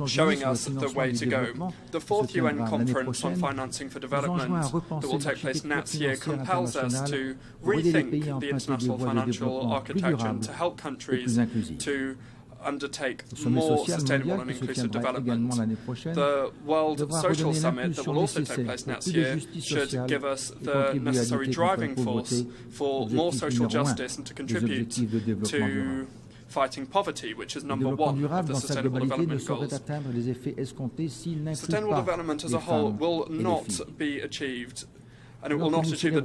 showing us the way to go. The 4th UN Conference on Financing for Development that will take place next year compels us to rethink the international financial architecture and to help countries to undertake more sustainable and inclusive development. The World Social Summit that will also take place next year should give us the necessary driving force for more social justice and to contribute to fighting poverty, which is number one of the Sustainable Development Goals. Sustainable development as a whole will not be achieved, and it will not achieve the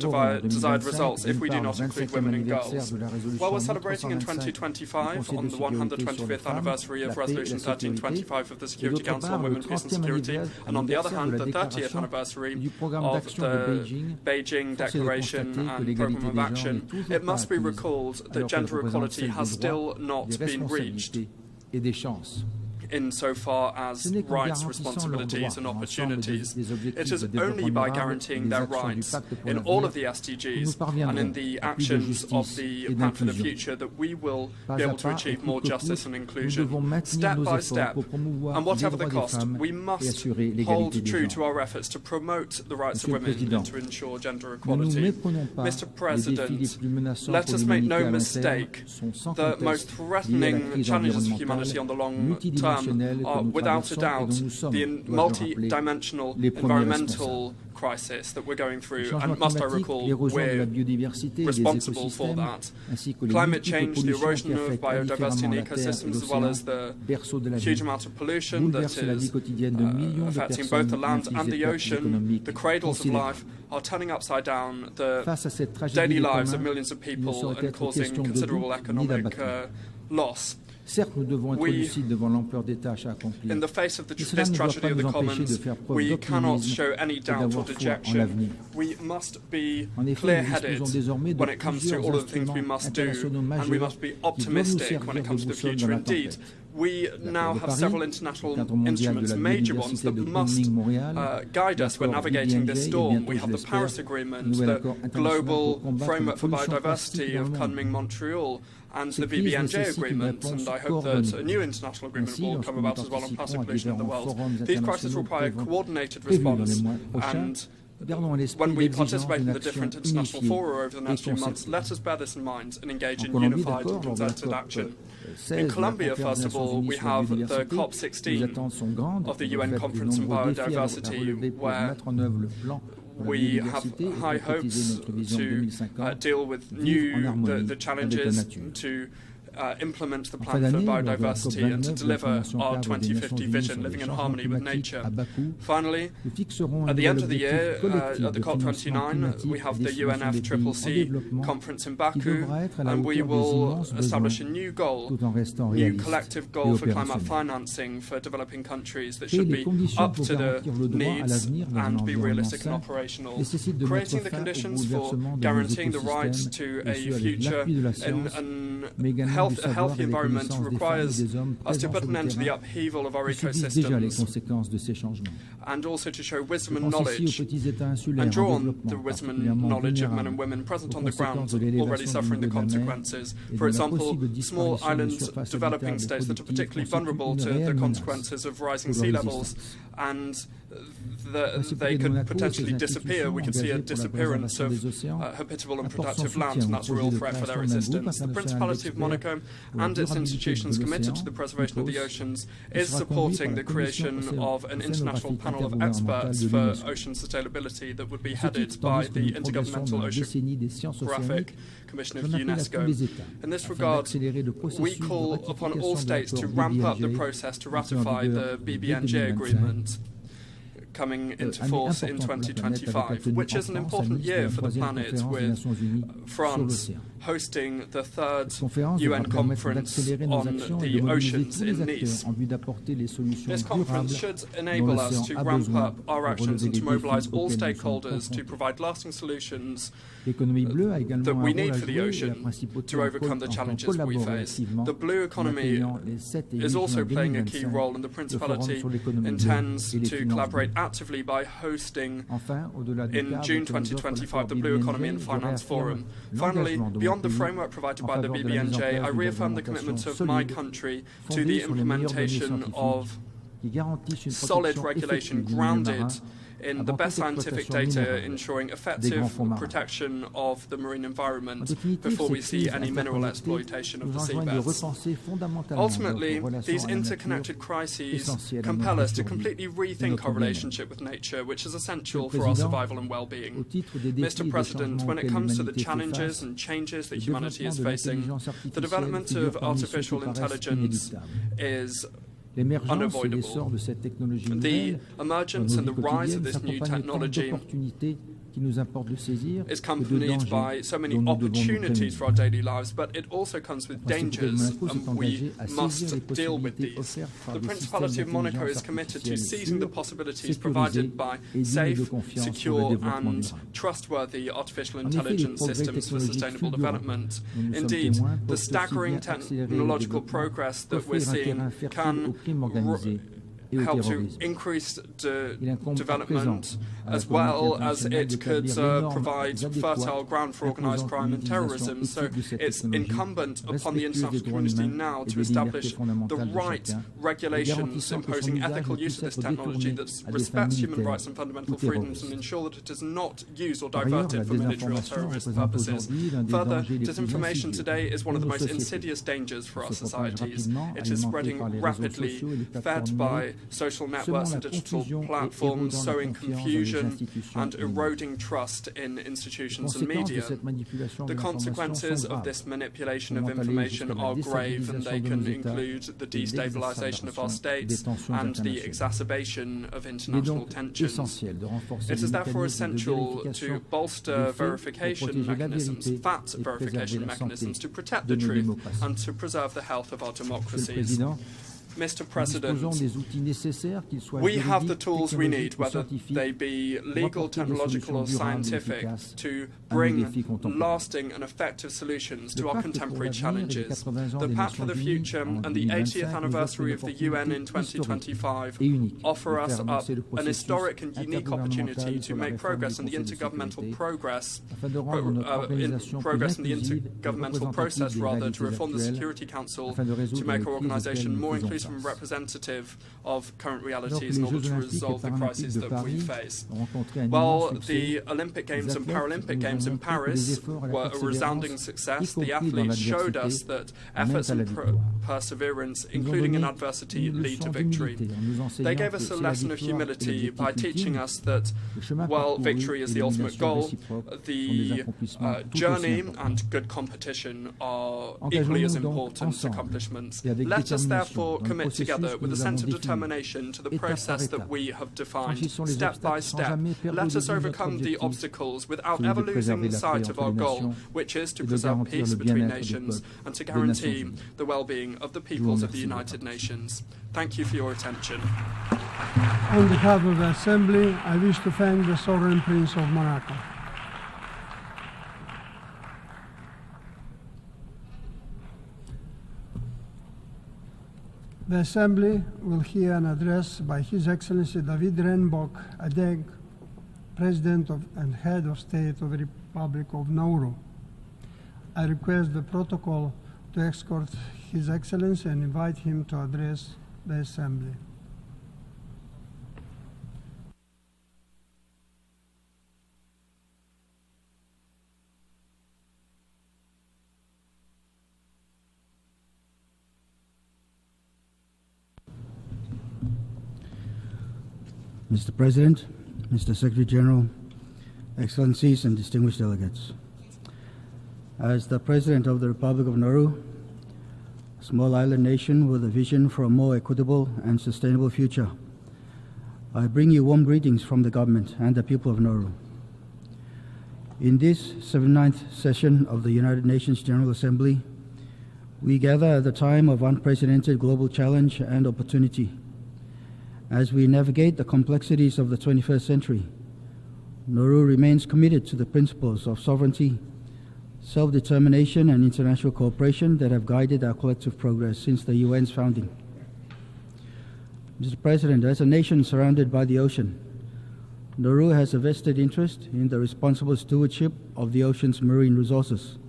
desired results if we do not include women and girls. While we're celebrating in 2025 on the 125th anniversary of Resolution 1325 of the Security Council on Women, Peace and Security, and on the other hand, the 30th anniversary of the Beijing Declaration and Programme of Action, it must be recalled that gender equality has still not been reached insofar as rights, responsibilities and opportunities. It is only by guaranteeing their rights in all of the SDGs and in the actions of the Plan for the Future that we will be able to achieve more justice and inclusion, step by step. And whatever the cost, we must hold true to our efforts to promote the rights of women and to ensure gender equality. Mr. President, let us make no mistake, the most threatening challenges for humanity on the long term are without a doubt the multi-dimensional environmental crisis that we're going through, and must I recall, we're responsible for that. Climate change, the erosion of biodiversity and ecosystems, as well as the huge amount of pollution that is affecting both the land and the ocean, the cradles of life, are turning upside down the daily lives of millions of people and causing considerable economic loss. In the face of this tragedy of the commons, we cannot show any doubt or dejection. We must be clear-headed when it comes to all of the things we must do, and we must be optimistic when it comes to the future. Indeed, We now have several international instruments, major ones, that must guide us when navigating this storm. We have the Paris Agreement, the Global Framework for Biodiversity of Kunming-Montreal, and the BBNJ Agreement, and I hope that a new international agreement will come about as well on plastic pollution in the world. These crises require coordinated response, and when we participate in the different international fora over the next few months, let us bear this in mind and engage in unified and concerted action. In Colombia, first of all, we have the COP16 of the UN Conference on Biodiversity, where we have high hopes to deal with the challenges to implement the plan for biodiversity and to deliver our 2050 vision, living in harmony with nature. Finally, at the end of the year, at the COP29, we have the UNFCCC conference in Baku, and we will establish a new collective goal for climate financing for developing countries that should be up to the needs and be realistic and operational, creating the conditions for guaranteeing the right to a future in a healthy environment requires us to put an end to the upheaval of our ecosystems and also to show wisdom and knowledge and draw on the wisdom and knowledge of men and women present on the ground already suffering the consequences. For example, small island developing states that are particularly vulnerable to the consequences of rising sea levels, and they could potentially disappear. We could see a disappearance of habitable and productive land, and that's a real threat for their existence. The Principality of Monaco and its institutions committed to the preservation of the oceans is supporting the creation of an international panel of experts for ocean sustainability that would be headed by the Intergovernmental Oceanographic Commission of UNESCO. In this regard, we call upon all states to ramp up the process to ratify the BBNJ agreement coming into force in 2025, which is an important year for the planet, with France hosting the third UN conference on the oceans in Nice. This conference should enable us to ramp up our actions and to mobilize all stakeholders to provide lasting solutions that we need for the ocean to overcome the challenges we face. The blue economy is also playing a key role, and the Principality intends to collaborate actively by hosting in June 2025 the Blue Economy and Finance Forum. Finally, beyond the framework provided by the BBNJ, I reaffirm the commitment of my country to the implementation of solid regulation grounded in the best scientific data, ensuring effective protection of the marine environment before we see any mineral exploitation of the seabeds. Ultimately, these interconnected crises compel us to completely rethink our relationship with nature, which is essential for our survival and well-being. Mr. President, when it comes to the challenges and changes that humanity is facing, the development of artificial intelligence is unavoidable. The emergence and the rise of this new technology is accompanied by so many opportunities for our daily lives, but it also comes with dangers, and we must deal with these. The Principality of Monaco is committed to seizing the possibilities provided by safe, secure and trustworthy artificial intelligence systems for sustainable development. Indeed, the staggering technological progress that we're seeing can help to increase development, as well as it could provide fertile ground for organised crime and terrorism. So it's incumbent upon the international community now to establish the right regulations imposing ethical use of this technology that respects human rights and fundamental freedoms and ensure that it is not used or diverted for military or terrorist purposes. Further, disinformation today is one of the most insidious dangers for our societies. It is spreading rapidly, fed by social networks and digital platforms, sowing confusion and eroding trust in institutions and media. The consequences of this manipulation of information are grave, and they can include the destabilization of our states and the exacerbation of international tensions. It is therefore essential to bolster verification mechanisms, fact verification mechanisms, to protect the truth and to preserve the health of our democracies. Mr. President, we have the tools we need, whether they be legal, technological or scientific, to bring lasting and effective solutions to our contemporary challenges. The Pact for the Future and the 80th anniversary of the UN in 2025 offer us up an historic and unique opportunity to make progress in the intergovernmental process to reform the Security Council, to make our organisation more inclusive and representative of current realities in order to resolve the crises that we face. While the Olympic Games and Paralympic Games in Paris were a resounding success, the athletes showed us that efforts and perseverance, including in adversity, lead to victory. They gave us a lesson of humility by teaching us that while victory is the ultimate goal, the journey and good competition are equally as important accomplishments. Let us therefore commit together with a sense of determination to the process that we have defined, step by step. Let us overcome the obstacles without ever losing sight of our goal, which is to preserve peace between nations and to guarantee the well-being of the peoples of the United Nations. Thank you for your attention. On behalf of the Assembly, I wish to thank the Sovereign Prince of Monaco. The Assembly will hear an address by His Excellency David Renbok Adeg, President and Head of State of the Republic of Nauru. I request the protocol to escort His Excellency and invite him to address the Assembly. Mr. President, Mr. Secretary General, Excellencies and distinguished delegates. As the President of the Republic of Nauru, a small island nation with a vision for a more equitable and sustainable future, I bring you warm greetings from the government and the people of Nauru. In this 79th session of the United Nations General Assembly, we gather at a time of unprecedented global challenge and opportunity. As we navigate the complexities of the 21st century, Nauru remains committed to the principles of sovereignty, self-determination and international cooperation that have guided our collective progress since the UN's founding. Mr. President, as a nation surrounded by the ocean, Nauru has a vested interest in the responsible stewardship of the ocean's marine resources.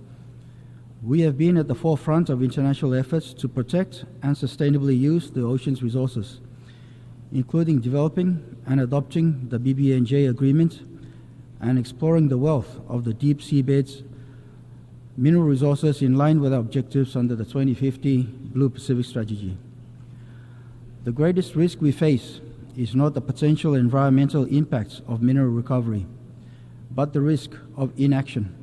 We have been at the forefront of international efforts to protect and sustainably use the ocean's resources, including developing and adopting the BBNJ agreement and exploring the wealth of the deep seabed's mineral resources in line with our objectives under the 2050 Blue Pacific Strategy. The greatest risk we face is not the potential environmental impacts of mineral recovery, but the risk of inaction.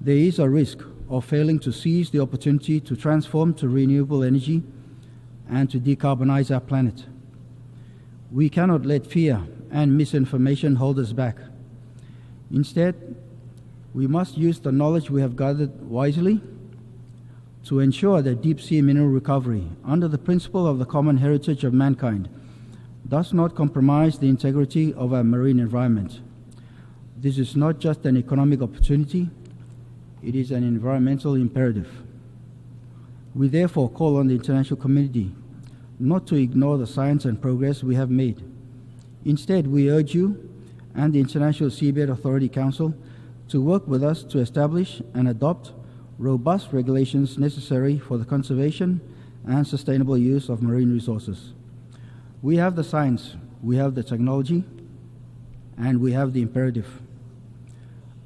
There is a risk of failing to seize the opportunity to transform to renewable energy and to decarbonize our planet. We cannot let fear and misinformation hold us back. Instead, we must use the knowledge we have gathered wisely to ensure that deep-sea mineral recovery, under the principle of the common heritage of mankind, does not compromise the integrity of our marine environment. This is not just an economic opportunity, it is an environmental imperative. We therefore call on the international community not to ignore the science and progress we have made. Instead, we urge you and the International Seabed Authority Council to work with us to establish and adopt robust regulations necessary for the conservation and sustainable use of marine resources. We have the science, we have the technology, and we have the imperative.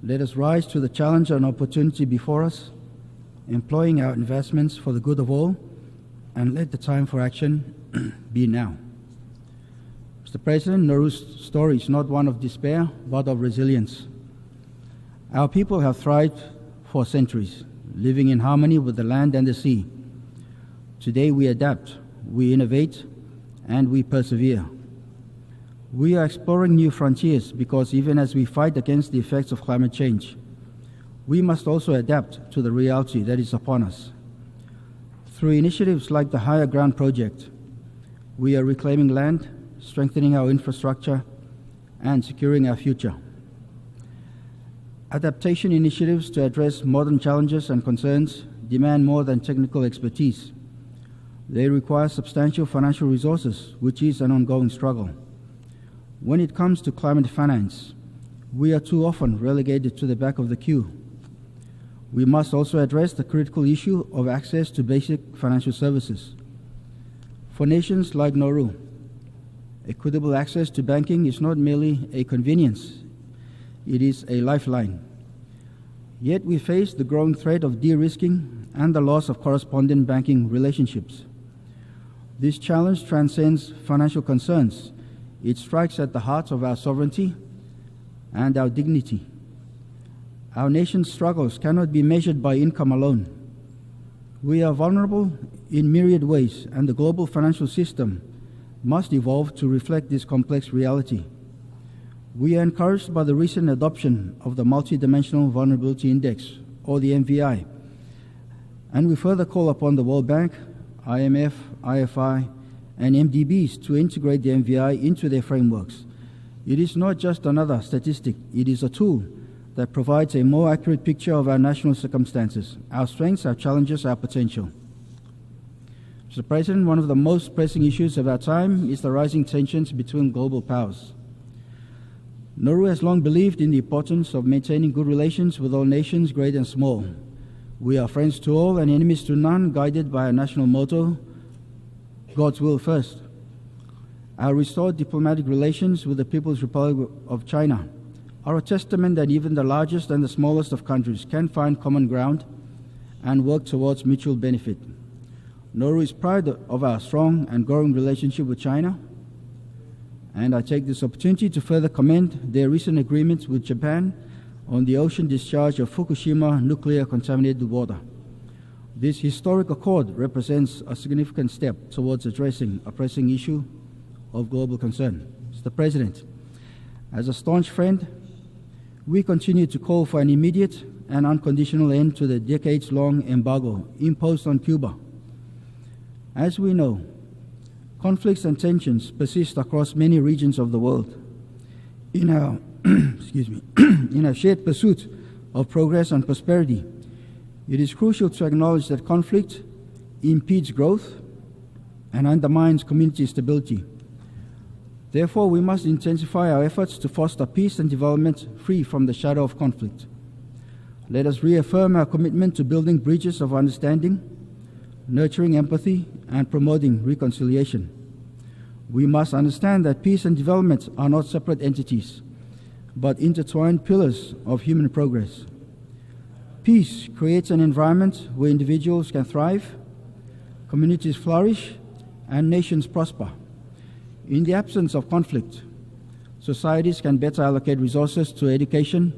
Let us rise to the challenge and opportunity before us, employing our investments for the good of all, and let the time for action be now. Mr. President, Nauru's story is not one of despair, but of resilience. Our people have thrived for centuries, living in harmony with the land and the sea. Today we adapt, we innovate, and we persevere. We are exploring new frontiers because even as we fight against the effects of climate change, we must also adapt to the reality that is upon us. Through initiatives like the Higher Ground Project, we are reclaiming land, strengthening our infrastructure, and securing our future. Adaptation initiatives to address modern challenges and concerns demand more than technical expertise. They require substantial financial resources, which is an ongoing struggle. When it comes to climate finance, we are too often relegated to the back of the queue. We must also address the critical issue of access to basic financial services. For nations like Nauru, equitable access to banking is not merely a convenience, it is a lifeline. Yet we face the growing threat of de-risking and the loss of correspondent banking relationships. This challenge transcends financial concerns. It strikes at the heart of our sovereignty and our dignity. Our nation's struggles cannot be measured by income alone. We are vulnerable in myriad ways, and the global financial system must evolve to reflect this complex reality. We are encouraged by the recent adoption of the Multidimensional Vulnerability Index, or the MVI, and we further call upon the World Bank, IMF, IFI, and MDBs to integrate the MVI into their frameworks. It is not just another statistic, it is a tool that provides a more accurate picture of our national circumstances, our strengths, our challenges, our potential. Mr. President, one of the most pressing issues of our time is the rising tensions between global powers. Nauru has long believed in the importance of maintaining good relations with all nations, great and small. We are friends to all and enemies to none, guided by our national motto, God's will first. Our restored diplomatic relations with the People's Republic of China are a testament that even the largest and the smallest of countries can find common ground and work towards mutual benefit. Nauru is proud of our strong and growing relationship with China, and I take this opportunity to further commend their recent agreements with Japan on the ocean discharge of Fukushima nuclear contaminated water. This historic accord represents a significant step towards addressing a pressing issue of global concern. Mr. President, as a staunch friend, we continue to call for an immediate and unconditional end to the decades-long embargo imposed on Cuba. As we know, conflicts and tensions persist across many regions of the world. In our, in our shared pursuit of progress and prosperity, it is crucial to acknowledge that conflict impedes growth and undermines community stability. Therefore, we must intensify our efforts to foster peace and development free from the shadow of conflict. Let us reaffirm our commitment to building bridges of understanding, nurturing empathy, and promoting reconciliation. We must understand that peace and development are not separate entities, but intertwined pillars of human progress. Peace creates an environment where individuals can thrive, communities flourish, and nations prosper. In the absence of conflict, societies can better allocate resources to education,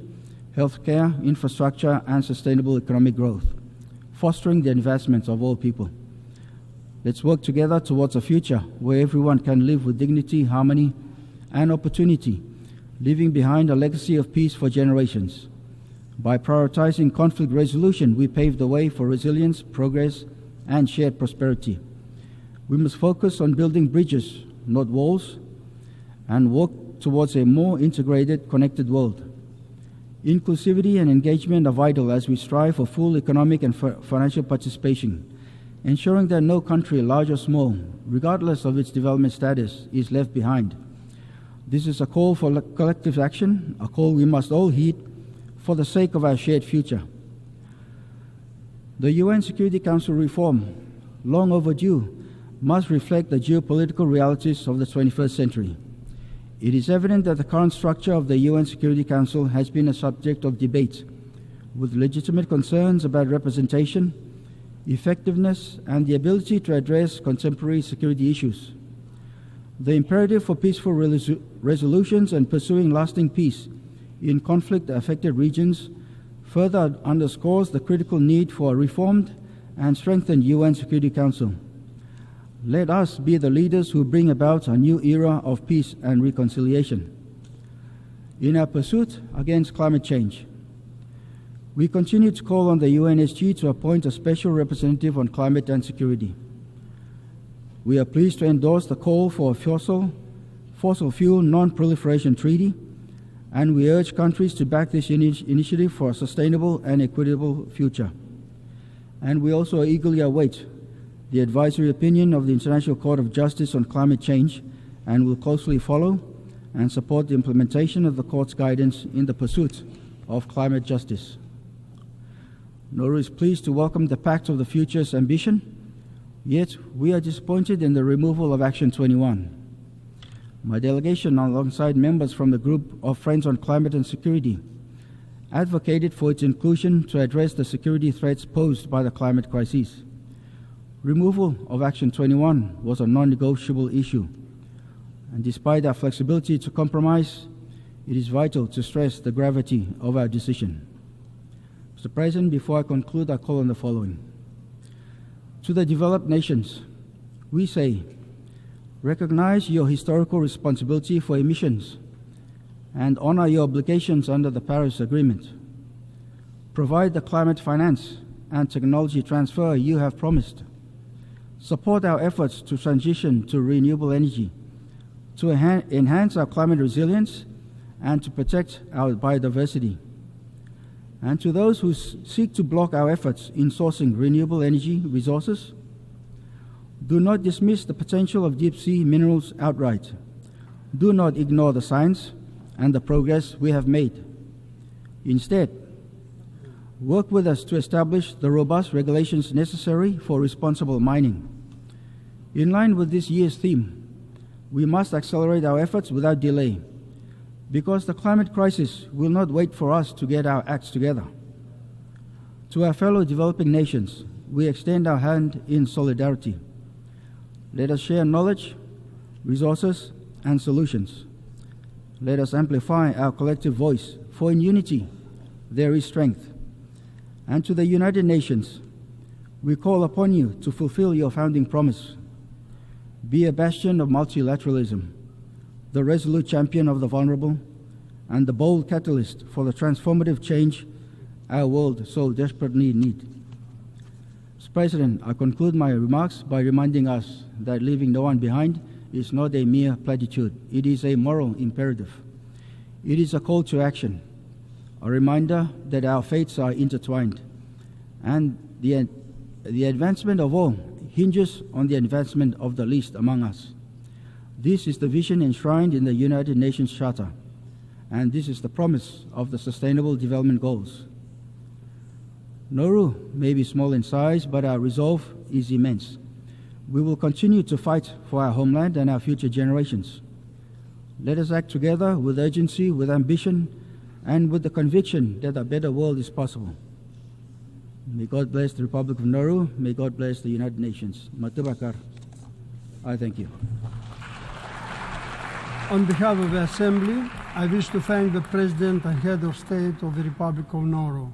healthcare, infrastructure, and sustainable economic growth, fostering the advancement of all people. Let's work together towards a future where everyone can live with dignity, harmony, and opportunity, leaving behind a legacy of peace for generations. By prioritizing conflict resolution, we pave the way for resilience, progress, and shared prosperity. We must focus on building bridges, not walls, and work towards a more integrated, connected world. Inclusivity and engagement are vital as we strive for full economic and financial participation, ensuring that no country, large or small, regardless of its development status, is left behind. This is a call for collective action, a call we must all heed for the sake of our shared future. The UN Security Council reform, long overdue, must reflect the geopolitical realities of the 21st century. It is evident that the current structure of the UN Security Council has been a subject of debate, with legitimate concerns about representation, effectiveness, and the ability to address contemporary security issues. The imperative for peaceful resolutions and pursuing lasting peace in conflict-affected regions further underscores the critical need for a reformed and strengthened UN Security Council. Let us be the leaders who bring about a new era of peace and reconciliation. In our pursuit against climate change, We continue to call on the UNSG to appoint a special representative on climate and security. We are pleased to endorse the call for a fossil fuel non-proliferation treaty, and we urge countries to back this initiative for a sustainable and equitable future. And we also eagerly await the advisory opinion of the International Court of Justice on climate change, and will closely follow and support the implementation of the Court's guidance in the pursuit of climate justice. Nauru is pleased to welcome the Pact of the Future's ambition, yet we are disappointed in the removal of Action 21. My delegation, alongside members from the Group of Friends on Climate and Security, advocated for its inclusion to address the security threats posed by the climate crisis. Removal of Action 21 was a non-negotiable issue, and despite our flexibility to compromise, it is vital to stress the gravity of our decision. Mr. President, before I conclude, I call on the following. To the developed nations, we say, recognize your historical responsibility for emissions and honor your obligations under the Paris Agreement. Provide the climate finance and technology transfer you have promised. Support our efforts to transition to renewable energy, to enhance our climate resilience, and to protect our biodiversity. And to those who seek to block our efforts in sourcing renewable energy resources, do not dismiss the potential of deep-sea minerals outright. Do not ignore the science and the progress we have made. Instead, work with us to establish the robust regulations necessary for responsible mining. In line with this year's theme, we must accelerate our efforts without delay, because the climate crisis will not wait for us to get our acts together. To our fellow developing nations, we extend our hand in solidarity. Let us share knowledge, resources, and solutions. Let us amplify our collective voice, for in unity there is strength. And to the United Nations, we call upon you to fulfill your founding promise. Be a bastion of multilateralism, the resolute champion of the vulnerable, and the bold catalyst for the transformative change our world so desperately needs. Mr. President, I conclude my remarks by reminding us that leaving no one behind is not a mere platitude. It is a moral imperative. It is a call to action, a reminder that our fates are intertwined, and the advancement of all hinges on the advancement of the least among us. This is the vision enshrined in the United Nations Charter, and this is the promise of the Sustainable Development Goals. Nauru may be small in size, but our resolve is immense. We will continue to fight for our homeland and our future generations. Let us act together with urgency, with ambition, and with the conviction that a better world is possible. May God bless the Republic of Nauru. May God bless the United Nations. Matubakar. I thank you. On behalf of the Assembly, I wish to thank the President and Head of State of the Republic of Nauru.